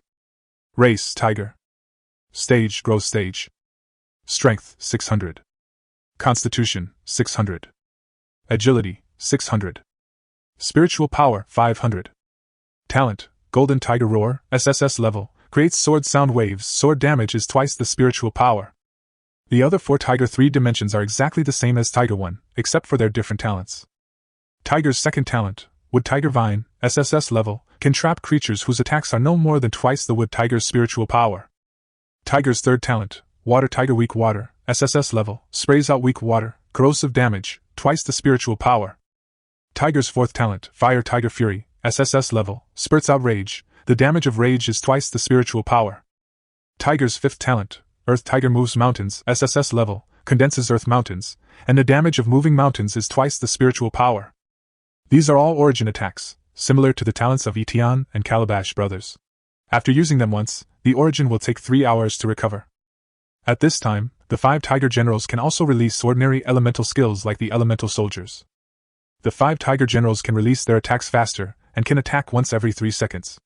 Race, Tiger. Stage, Growth Stage. Strength, 600. Constitution, 600. Agility, 600. Spiritual Power, 500. Talent, Golden Tiger Roar, SSS level, creates sword sound waves. Sword damage is twice the spiritual power. The other 4 Tiger 3 dimensions are exactly the same as Tiger 1, except for their different talents. Tiger's second talent, Wood Tiger Vine, SSS level, can trap creatures whose attacks are no more than twice the Wood Tiger's spiritual power. Tiger's third talent, Water Tiger Weak Water, SSS level, sprays out weak water, corrosive damage, twice the spiritual power. Tiger's fourth talent, Fire Tiger Fury, SSS level, spurts out rage, the damage of rage is twice the spiritual power. Tiger's fifth talent, Earth Tiger Moves Mountains, SSS level, condenses earth mountains, and the damage of moving mountains is twice the spiritual power. These are all origin attacks, similar to the talents of Etienne and Calabash brothers. After using them once, the origin will take 3 hours to recover. At this time, the 5 Tiger Generals can also release ordinary elemental skills like the Elemental Soldiers. The 5 Tiger Generals can release their attacks faster, and can attack once every 3 seconds.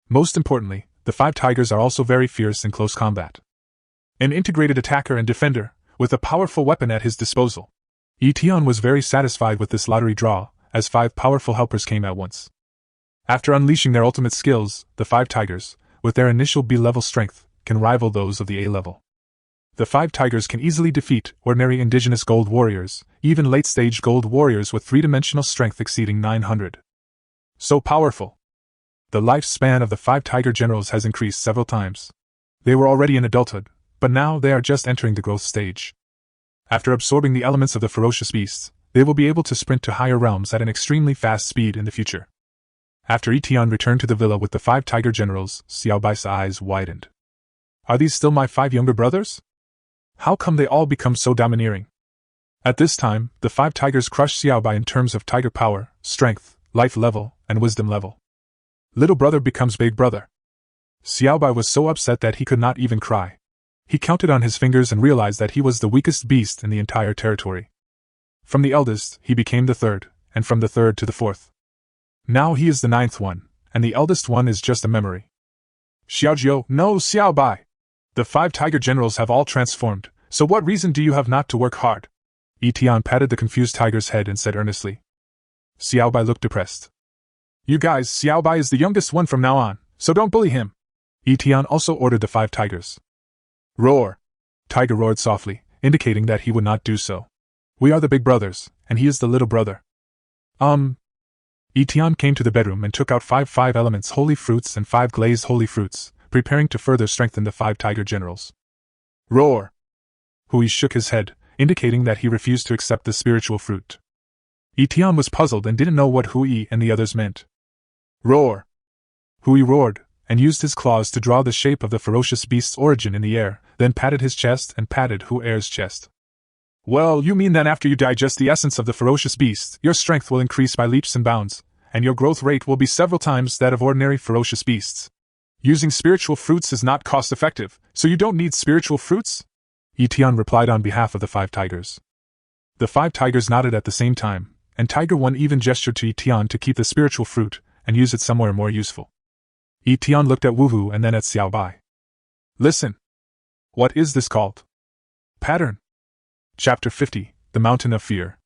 Most importantly, the 5 Tigers are also very fierce in close combat. An integrated attacker and defender, with a powerful weapon at his disposal. Etienne was very satisfied with this lottery draw, as 5 powerful helpers came at once. After unleashing their ultimate skills, the 5 Tigers, with their initial B-level strength, can rival those of the A-level. The 5 Tigers can easily defeat ordinary indigenous gold warriors, even late-stage gold warriors with 3-dimensional strength exceeding 900. So powerful! The lifespan of the 5 Tiger Generals has increased several times. They were already in adulthood, but now they are just entering the growth stage. After absorbing the elements of the ferocious beasts, they will be able to sprint to higher realms at an extremely fast speed in the future. After Etienne returned to the villa with the 5 Tiger Generals, Xiaobai's eyes widened. Are these still my 5 younger brothers? How come they all become so domineering? At this time, the 5 Tigers crushed Xiaobai in terms of tiger power, strength, life level, and wisdom level. Little brother becomes big brother. Xiaobai was so upset that he could not even cry. He counted on his fingers and realized that he was the weakest beast in the entire territory. From the eldest, he became the third, and from the third to the fourth. Now he is the 9th one, and the eldest one is just a memory. Xiaojiu, no, Xiaobai! The 5 Tiger Generals have all transformed, so what reason do you have not to work hard? Etienne patted the confused tiger's head and said earnestly. Xiaobai looked depressed. You guys, Xiaobai is the youngest one from now on, so don't bully him. Etienne also ordered the 5 Tigers. Roar! Tiger roared softly, indicating that he would not do so. We are the big brothers, and he is the little brother. Etienne came to the bedroom and took out 5 elements holy fruits and 5 glazed holy fruits, preparing to further strengthen the 5 Tiger Generals. Roar! Hui shook his head, indicating that he refused to accept the spiritual fruit. Etienne was puzzled and didn't know what Hui and the others meant. Roar! Hui roared, and used his claws to draw the shape of the ferocious beast's origin in the air, then patted his chest and patted Hui's chest. Well, you mean that after you digest the essence of the ferocious beast, your strength will increase by leaps and bounds, and your growth rate will be several times that of ordinary ferocious beasts. Using spiritual fruits is not cost-effective, so you don't need spiritual fruits? Etienne replied on behalf of the 5 Tigers. The 5 Tigers nodded at the same time, and Tiger 1 even gestured to Etienne to keep the spiritual fruit and use it somewhere more useful. Etienne looked at Wuhu and then at Xiaobai. Listen. What is this called? Pattern. Chapter 50, The Mountain of Fear.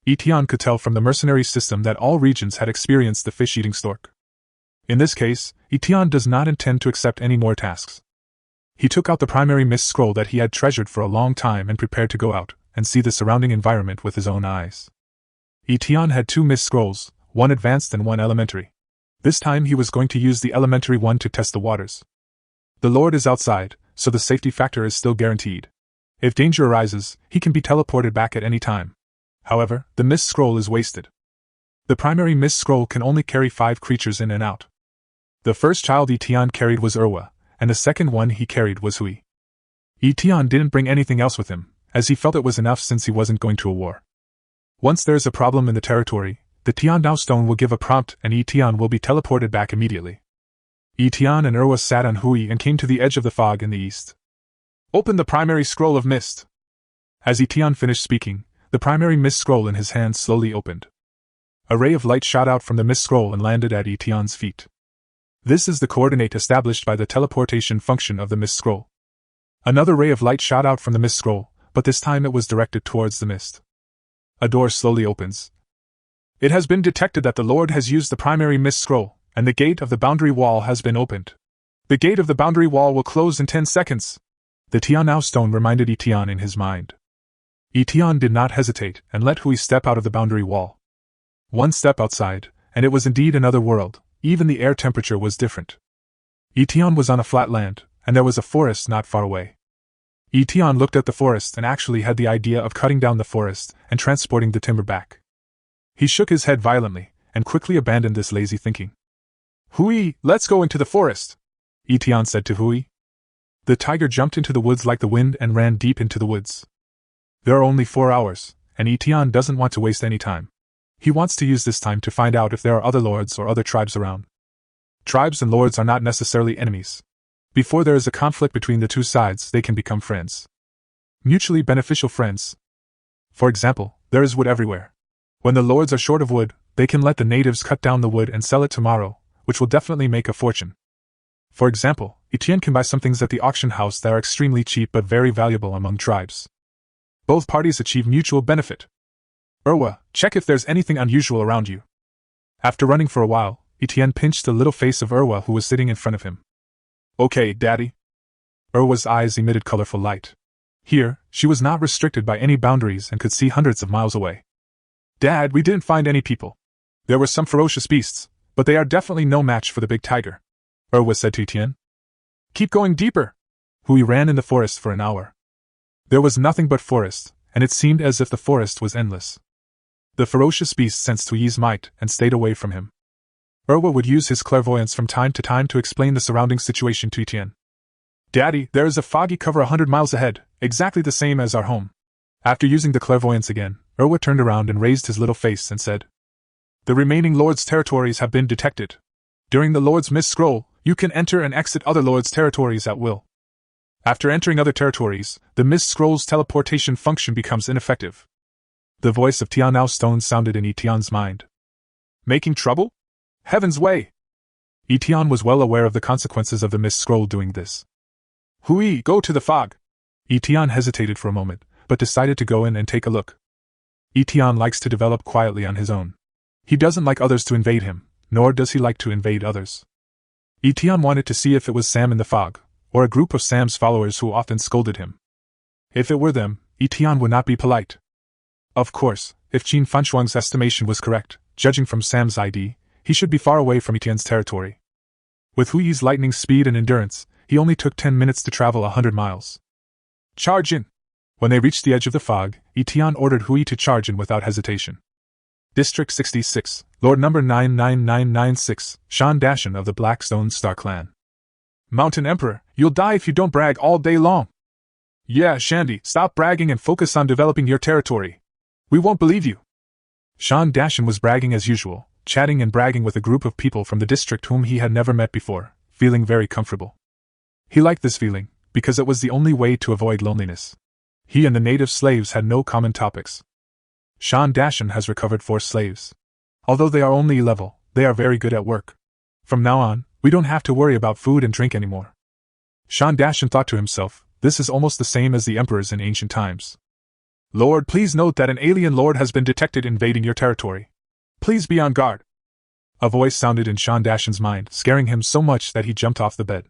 Etienne could tell from the mercenary system that all regions had experienced the fish-eating stork. In this case, Etienne does not intend to accept any more tasks. He took out the primary mist scroll that he had treasured for a long time and prepared to go out and see the surrounding environment with his own eyes. Etienne had 2 mist scrolls, one advanced and one elementary. This time he was going to use the elementary one to test the waters. The Lord is outside, so the safety factor is still guaranteed. If danger arises, he can be teleported back at any time. However, the mist scroll is wasted. The primary mist scroll can only carry 5 creatures in and out. The first child Etienne carried was Urwa, and the second one he carried was Hui. Etienne didn't bring anything else with him, as he felt it was enough since he wasn't going to a war. Once there's a problem in the territory, the Tian stone will give a prompt and Etienne will be teleported back immediately. Etienne and Erwa sat on Hui and came to the edge of the fog in the east. Open the primary scroll of mist. As Etienne finished speaking, the primary mist scroll in his hand slowly opened. A ray of light shot out from the mist scroll and landed at Etienne's feet. This is the coordinate established by the teleportation function of the mist scroll. Another ray of light shot out from the mist scroll, but this time it was directed towards the mist. A door slowly opens. It has been detected that the Lord has used the primary mist scroll, and the gate of the boundary wall has been opened. The gate of the boundary wall will close in 10 seconds. The Tian stone reminded Etienne in his mind. Etienne did not hesitate and let Hui step out of the boundary wall. One step outside, and it was indeed another world. Even the air temperature was different. Etienne was on a flat land, and there was a forest not far away. Etienne looked at the forest and actually had the idea of cutting down the forest and transporting the timber back. He shook his head violently, and quickly abandoned this lazy thinking. Hui, let's go into the forest, Etienne said to Hui. The tiger jumped into the woods like the wind and ran deep into the woods. There are only 4 hours, and Etienne doesn't want to waste any time. He wants to use this time to find out if there are other lords or other tribes around. Tribes and lords are not necessarily enemies. Before there is a conflict between the two sides, they can become friends. Mutually beneficial friends. For example, there is wood everywhere. When the lords are short of wood, they can let the natives cut down the wood and sell it tomorrow, which will definitely make a fortune. For example, Etienne can buy some things at the auction house that are extremely cheap but very valuable among tribes. Both parties achieve mutual benefit. Erwa, check if there's anything unusual around you. After running for a while, Etienne pinched the little face of Erwa who was sitting in front of him. Okay, Daddy. Erwa's eyes emitted colorful light. Here, she was not restricted by any boundaries and could see hundreds of miles away. Dad, we didn't find any people. There were some ferocious beasts, but they are definitely no match for the big tiger, Erwa said to Etienne. Keep going deeper. Hui ran in the forest for an hour. There was nothing but forest, and it seemed as if the forest was endless. The ferocious beast sensed Hui's might and stayed away from him. Erwa would use his clairvoyance from time to time to explain the surrounding situation to Etienne. Daddy, there is a foggy cover 100 miles ahead, exactly the same as our home. After using the clairvoyance again, Erwa turned around and raised his little face and said, The remaining lords' territories have been detected. During the Lord's Mist Scroll, you can enter and exit other lords' territories at will. After entering other territories, the Mist Scroll's teleportation function becomes ineffective. The voice of Tianao Stone sounded in Etienne's mind. Making trouble? Heaven's way! Etienne was well aware of the consequences of the Mist Scroll doing this. Hui, go to the fog! Etienne hesitated for a moment, but decided to go in and take a look. Etienne likes to develop quietly on his own. He doesn't like others to invade him, nor does he like to invade others. Etienne wanted to see if it was Sam in the fog, or a group of Sam's followers who often scolded him. If it were them, Etienne would not be polite. Of course, if Qin Fanshuang's estimation was correct, judging from Sam's ID, he should be far away from Etienne's territory. With Hui's lightning speed and endurance, he only took 10 minutes to travel 100 miles. Charge in! When they reached the edge of the fog, Etienne ordered Hui to charge in without hesitation. District 66, Lord number 99996, Shan Dashan of the Blackstone Star Clan. Mountain Emperor, you'll die if you don't brag all day long. Yeah, Shandy, stop bragging and focus on developing your territory. We won't believe you. Shan Dashan was bragging as usual, chatting and bragging with a group of people from the district whom he had never met before, feeling very comfortable. He liked this feeling, because it was the only way to avoid loneliness. He and the native slaves had no common topics. Shan Dashan has recovered 4 slaves. Although they are only level, they are very good at work. From now on, we don't have to worry about food and drink anymore. Shan Dashan thought to himself, this is almost the same as the emperors in ancient times. Lord, please note that an alien lord has been detected invading your territory. Please be on guard. A voice sounded in Shan Dashan's mind, scaring him so much that he jumped off the bed.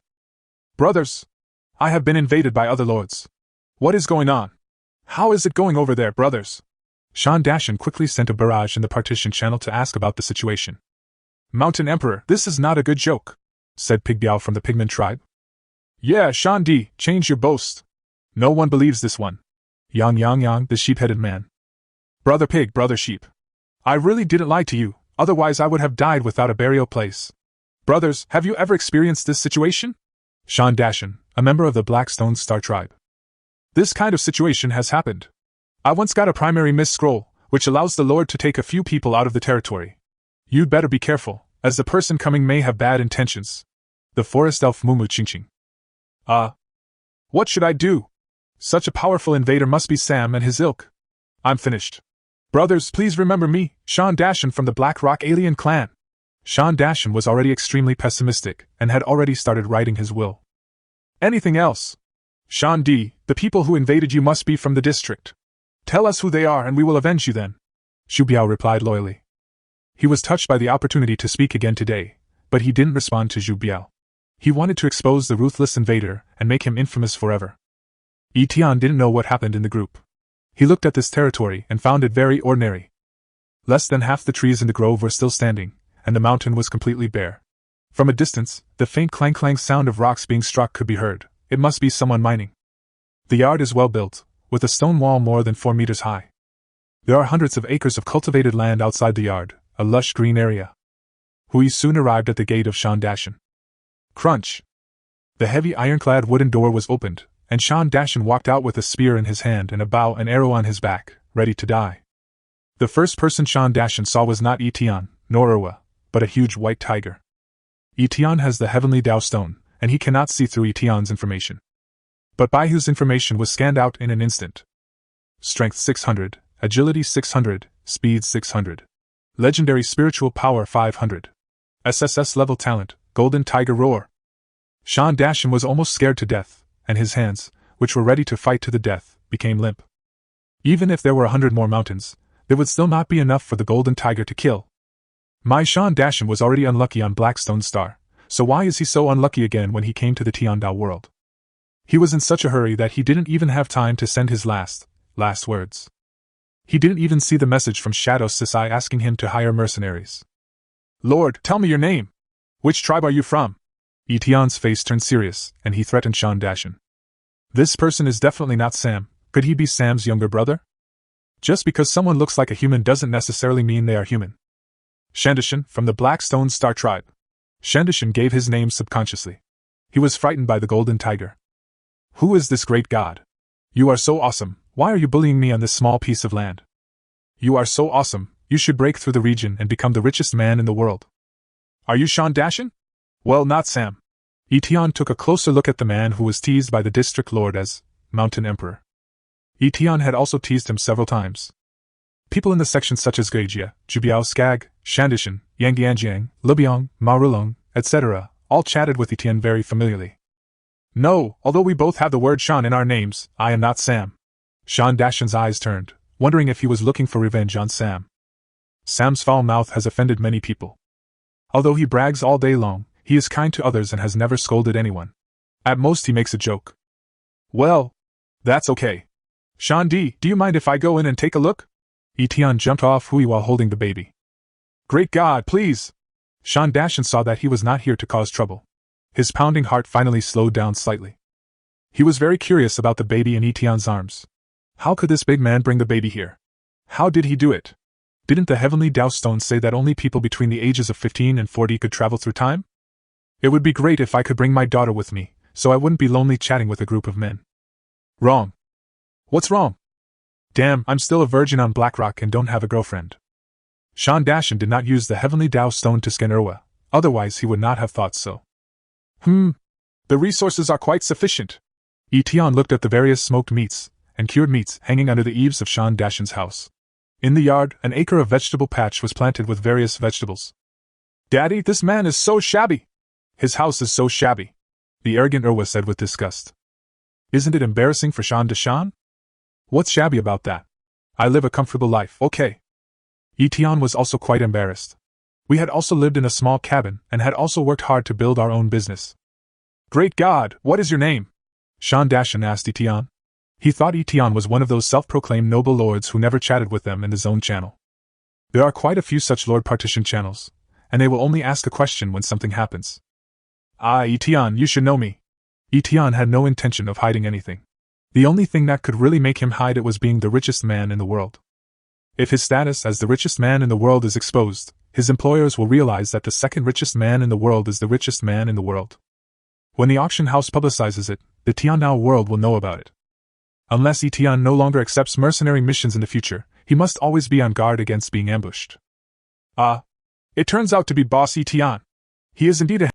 Brothers! I have been invaded by other lords. What is going on? How is it going over there, brothers? Shan Dashan quickly sent a barrage in the partition channel to ask about the situation. Mountain Emperor, this is not a good joke, said Pigbiao from the Pigman tribe. Yeah, Shan Di, change your boast. No one believes this one. Yang, the sheep-headed man. Brother Pig, brother Sheep. I really didn't lie to you, otherwise I would have died without a burial place. Brothers, have you ever experienced this situation? Shan Dashan, a member of the Blackstone Star tribe. This kind of situation has happened. I once got a primary mist scroll, which allows the Lord to take a few people out of the territory. You'd better be careful, as the person coming may have bad intentions. The forest elf Mumu Chingching. What should I do? Such a powerful invader must be Sam and his ilk. I'm finished. Brothers, please remember me, Sean Dashan from the Black Rock alien clan. Sean Dashan was already extremely pessimistic, and had already started writing his will. Anything else? Sean D., the people who invaded you must be from the district. Tell us who they are and we will avenge you then. Xu Biao replied loyally. He was touched by the opportunity to speak again today, but he didn't respond to Xu Biao. He wanted to expose the ruthless invader and make him infamous forever. Yi Tian didn't know what happened in the group. He looked at this territory and found it very ordinary. Less than half the trees in the grove were still standing, and the mountain was completely bare. From a distance, the faint clang-clang sound of rocks being struck could be heard. It must be someone mining. The yard is well built, with a stone wall more than 4 meters high. There are hundreds of acres of cultivated land outside the yard, a lush green area. Hui soon arrived at the gate of Sean Dashan. Crunch! The heavy ironclad wooden door was opened, and Sean Dashan walked out with a spear in his hand and a bow and arrow on his back, ready to die. The first person Sean Dashan saw was not Etian, nor Erwa, but a huge white tiger. Etian has the heavenly Dao stone, and he cannot see through Etian's information. But Baihu's information was scanned out in an instant. Strength 600, Agility 600, Speed 600. Legendary Spiritual Power 500. SSS-level talent, Golden Tiger Roar. Sean Dashan was almost scared to death, and his hands, which were ready to fight to the death, became limp. Even if there were 100 more mountains, there would still not be enough for the Golden Tiger to kill. My Sean Dashan was already unlucky on Blackstone Star, so why is he so unlucky again when he came to the Tiandao world? He was in such a hurry that he didn't even have time to send his last words. He didn't even see the message from Shadow Sisai asking him to hire mercenaries. Lord, tell me your name. Which tribe are you from? Etian's face turned serious, and he threatened Sean Dashan. This person is definitely not Sam. Could he be Sam's younger brother? Just because someone looks like a human doesn't necessarily mean they are human. Shandashan, from the Blackstone Star tribe. Shandashan gave his name subconsciously. He was frightened by the Golden Tiger. Who is this great god? You are so awesome, why are you bullying me on this small piece of land? You are so awesome, you should break through the region and become the richest man in the world. Are you Sean Dashan? Well, not Sam. Etian took a closer look at the man who was teased by the district lord as Mountain Emperor. Etian had also teased him several times. People in the section such as Gaijia, Jubiao Skag, Shandishan, Yangyanjiang, Lubiang, Marulong, etc., all chatted with Etian very familiarly. No, although we both have the word Sean in our names, I am not Sam. Sean Dashan's eyes turned, wondering if he was looking for revenge on Sam. Sam's foul mouth has offended many people. Although he brags all day long, he is kind to others and has never scolded anyone. At most he makes a joke. Well, that's okay. Sean D., do you mind if I go in and take a look? Etian jumped off Hui while holding the baby. Great God, please! Sean Dashan saw that he was not here to cause trouble. His pounding heart finally slowed down slightly. He was very curious about the baby in Etian's arms. How could this big man bring the baby here? How did he do it? Didn't the heavenly Dao stone say that only people between the ages of 15 and 40 could travel through time? It would be great if I could bring my daughter with me, so I wouldn't be lonely chatting with a group of men. Wrong. What's wrong? Damn, I'm still a virgin on Blackrock and don't have a girlfriend. Sean Dashan did not use the heavenly Dao stone to scan Erwa, otherwise he would not have thought so. The resources are quite sufficient. Etian looked at the various smoked meats and cured meats hanging under the eaves of Sean Dashan's house. In the yard, an acre of vegetable patch was planted with various vegetables. Daddy, this man is so shabby. His house is so shabby, the arrogant Erwa said with disgust. Isn't it embarrassing for Sean Dashan? What's shabby about that? I live a comfortable life, okay. Etian was also quite embarrassed. We had also lived in a small cabin and had also worked hard to build our own business. Great God, what is your name? Sean Dashan asked Etian. He thought Etian was one of those self-proclaimed noble lords who never chatted with them in his own channel. There are quite a few such lord partition channels, and they will only ask a question when something happens. Ah, Etian, you should know me. Etian had no intention of hiding anything. The only thing that could really make him hide it was being the richest man in the world. If his status as the richest man in the world is exposed, his employers will realize that the second richest man in the world is the richest man in the world. When the auction house publicizes it, the Tiandao world will know about it. Unless Etienne no longer accepts mercenary missions in the future, he must always be on guard against being ambushed. It turns out to be Boss Etienne. He is indeed a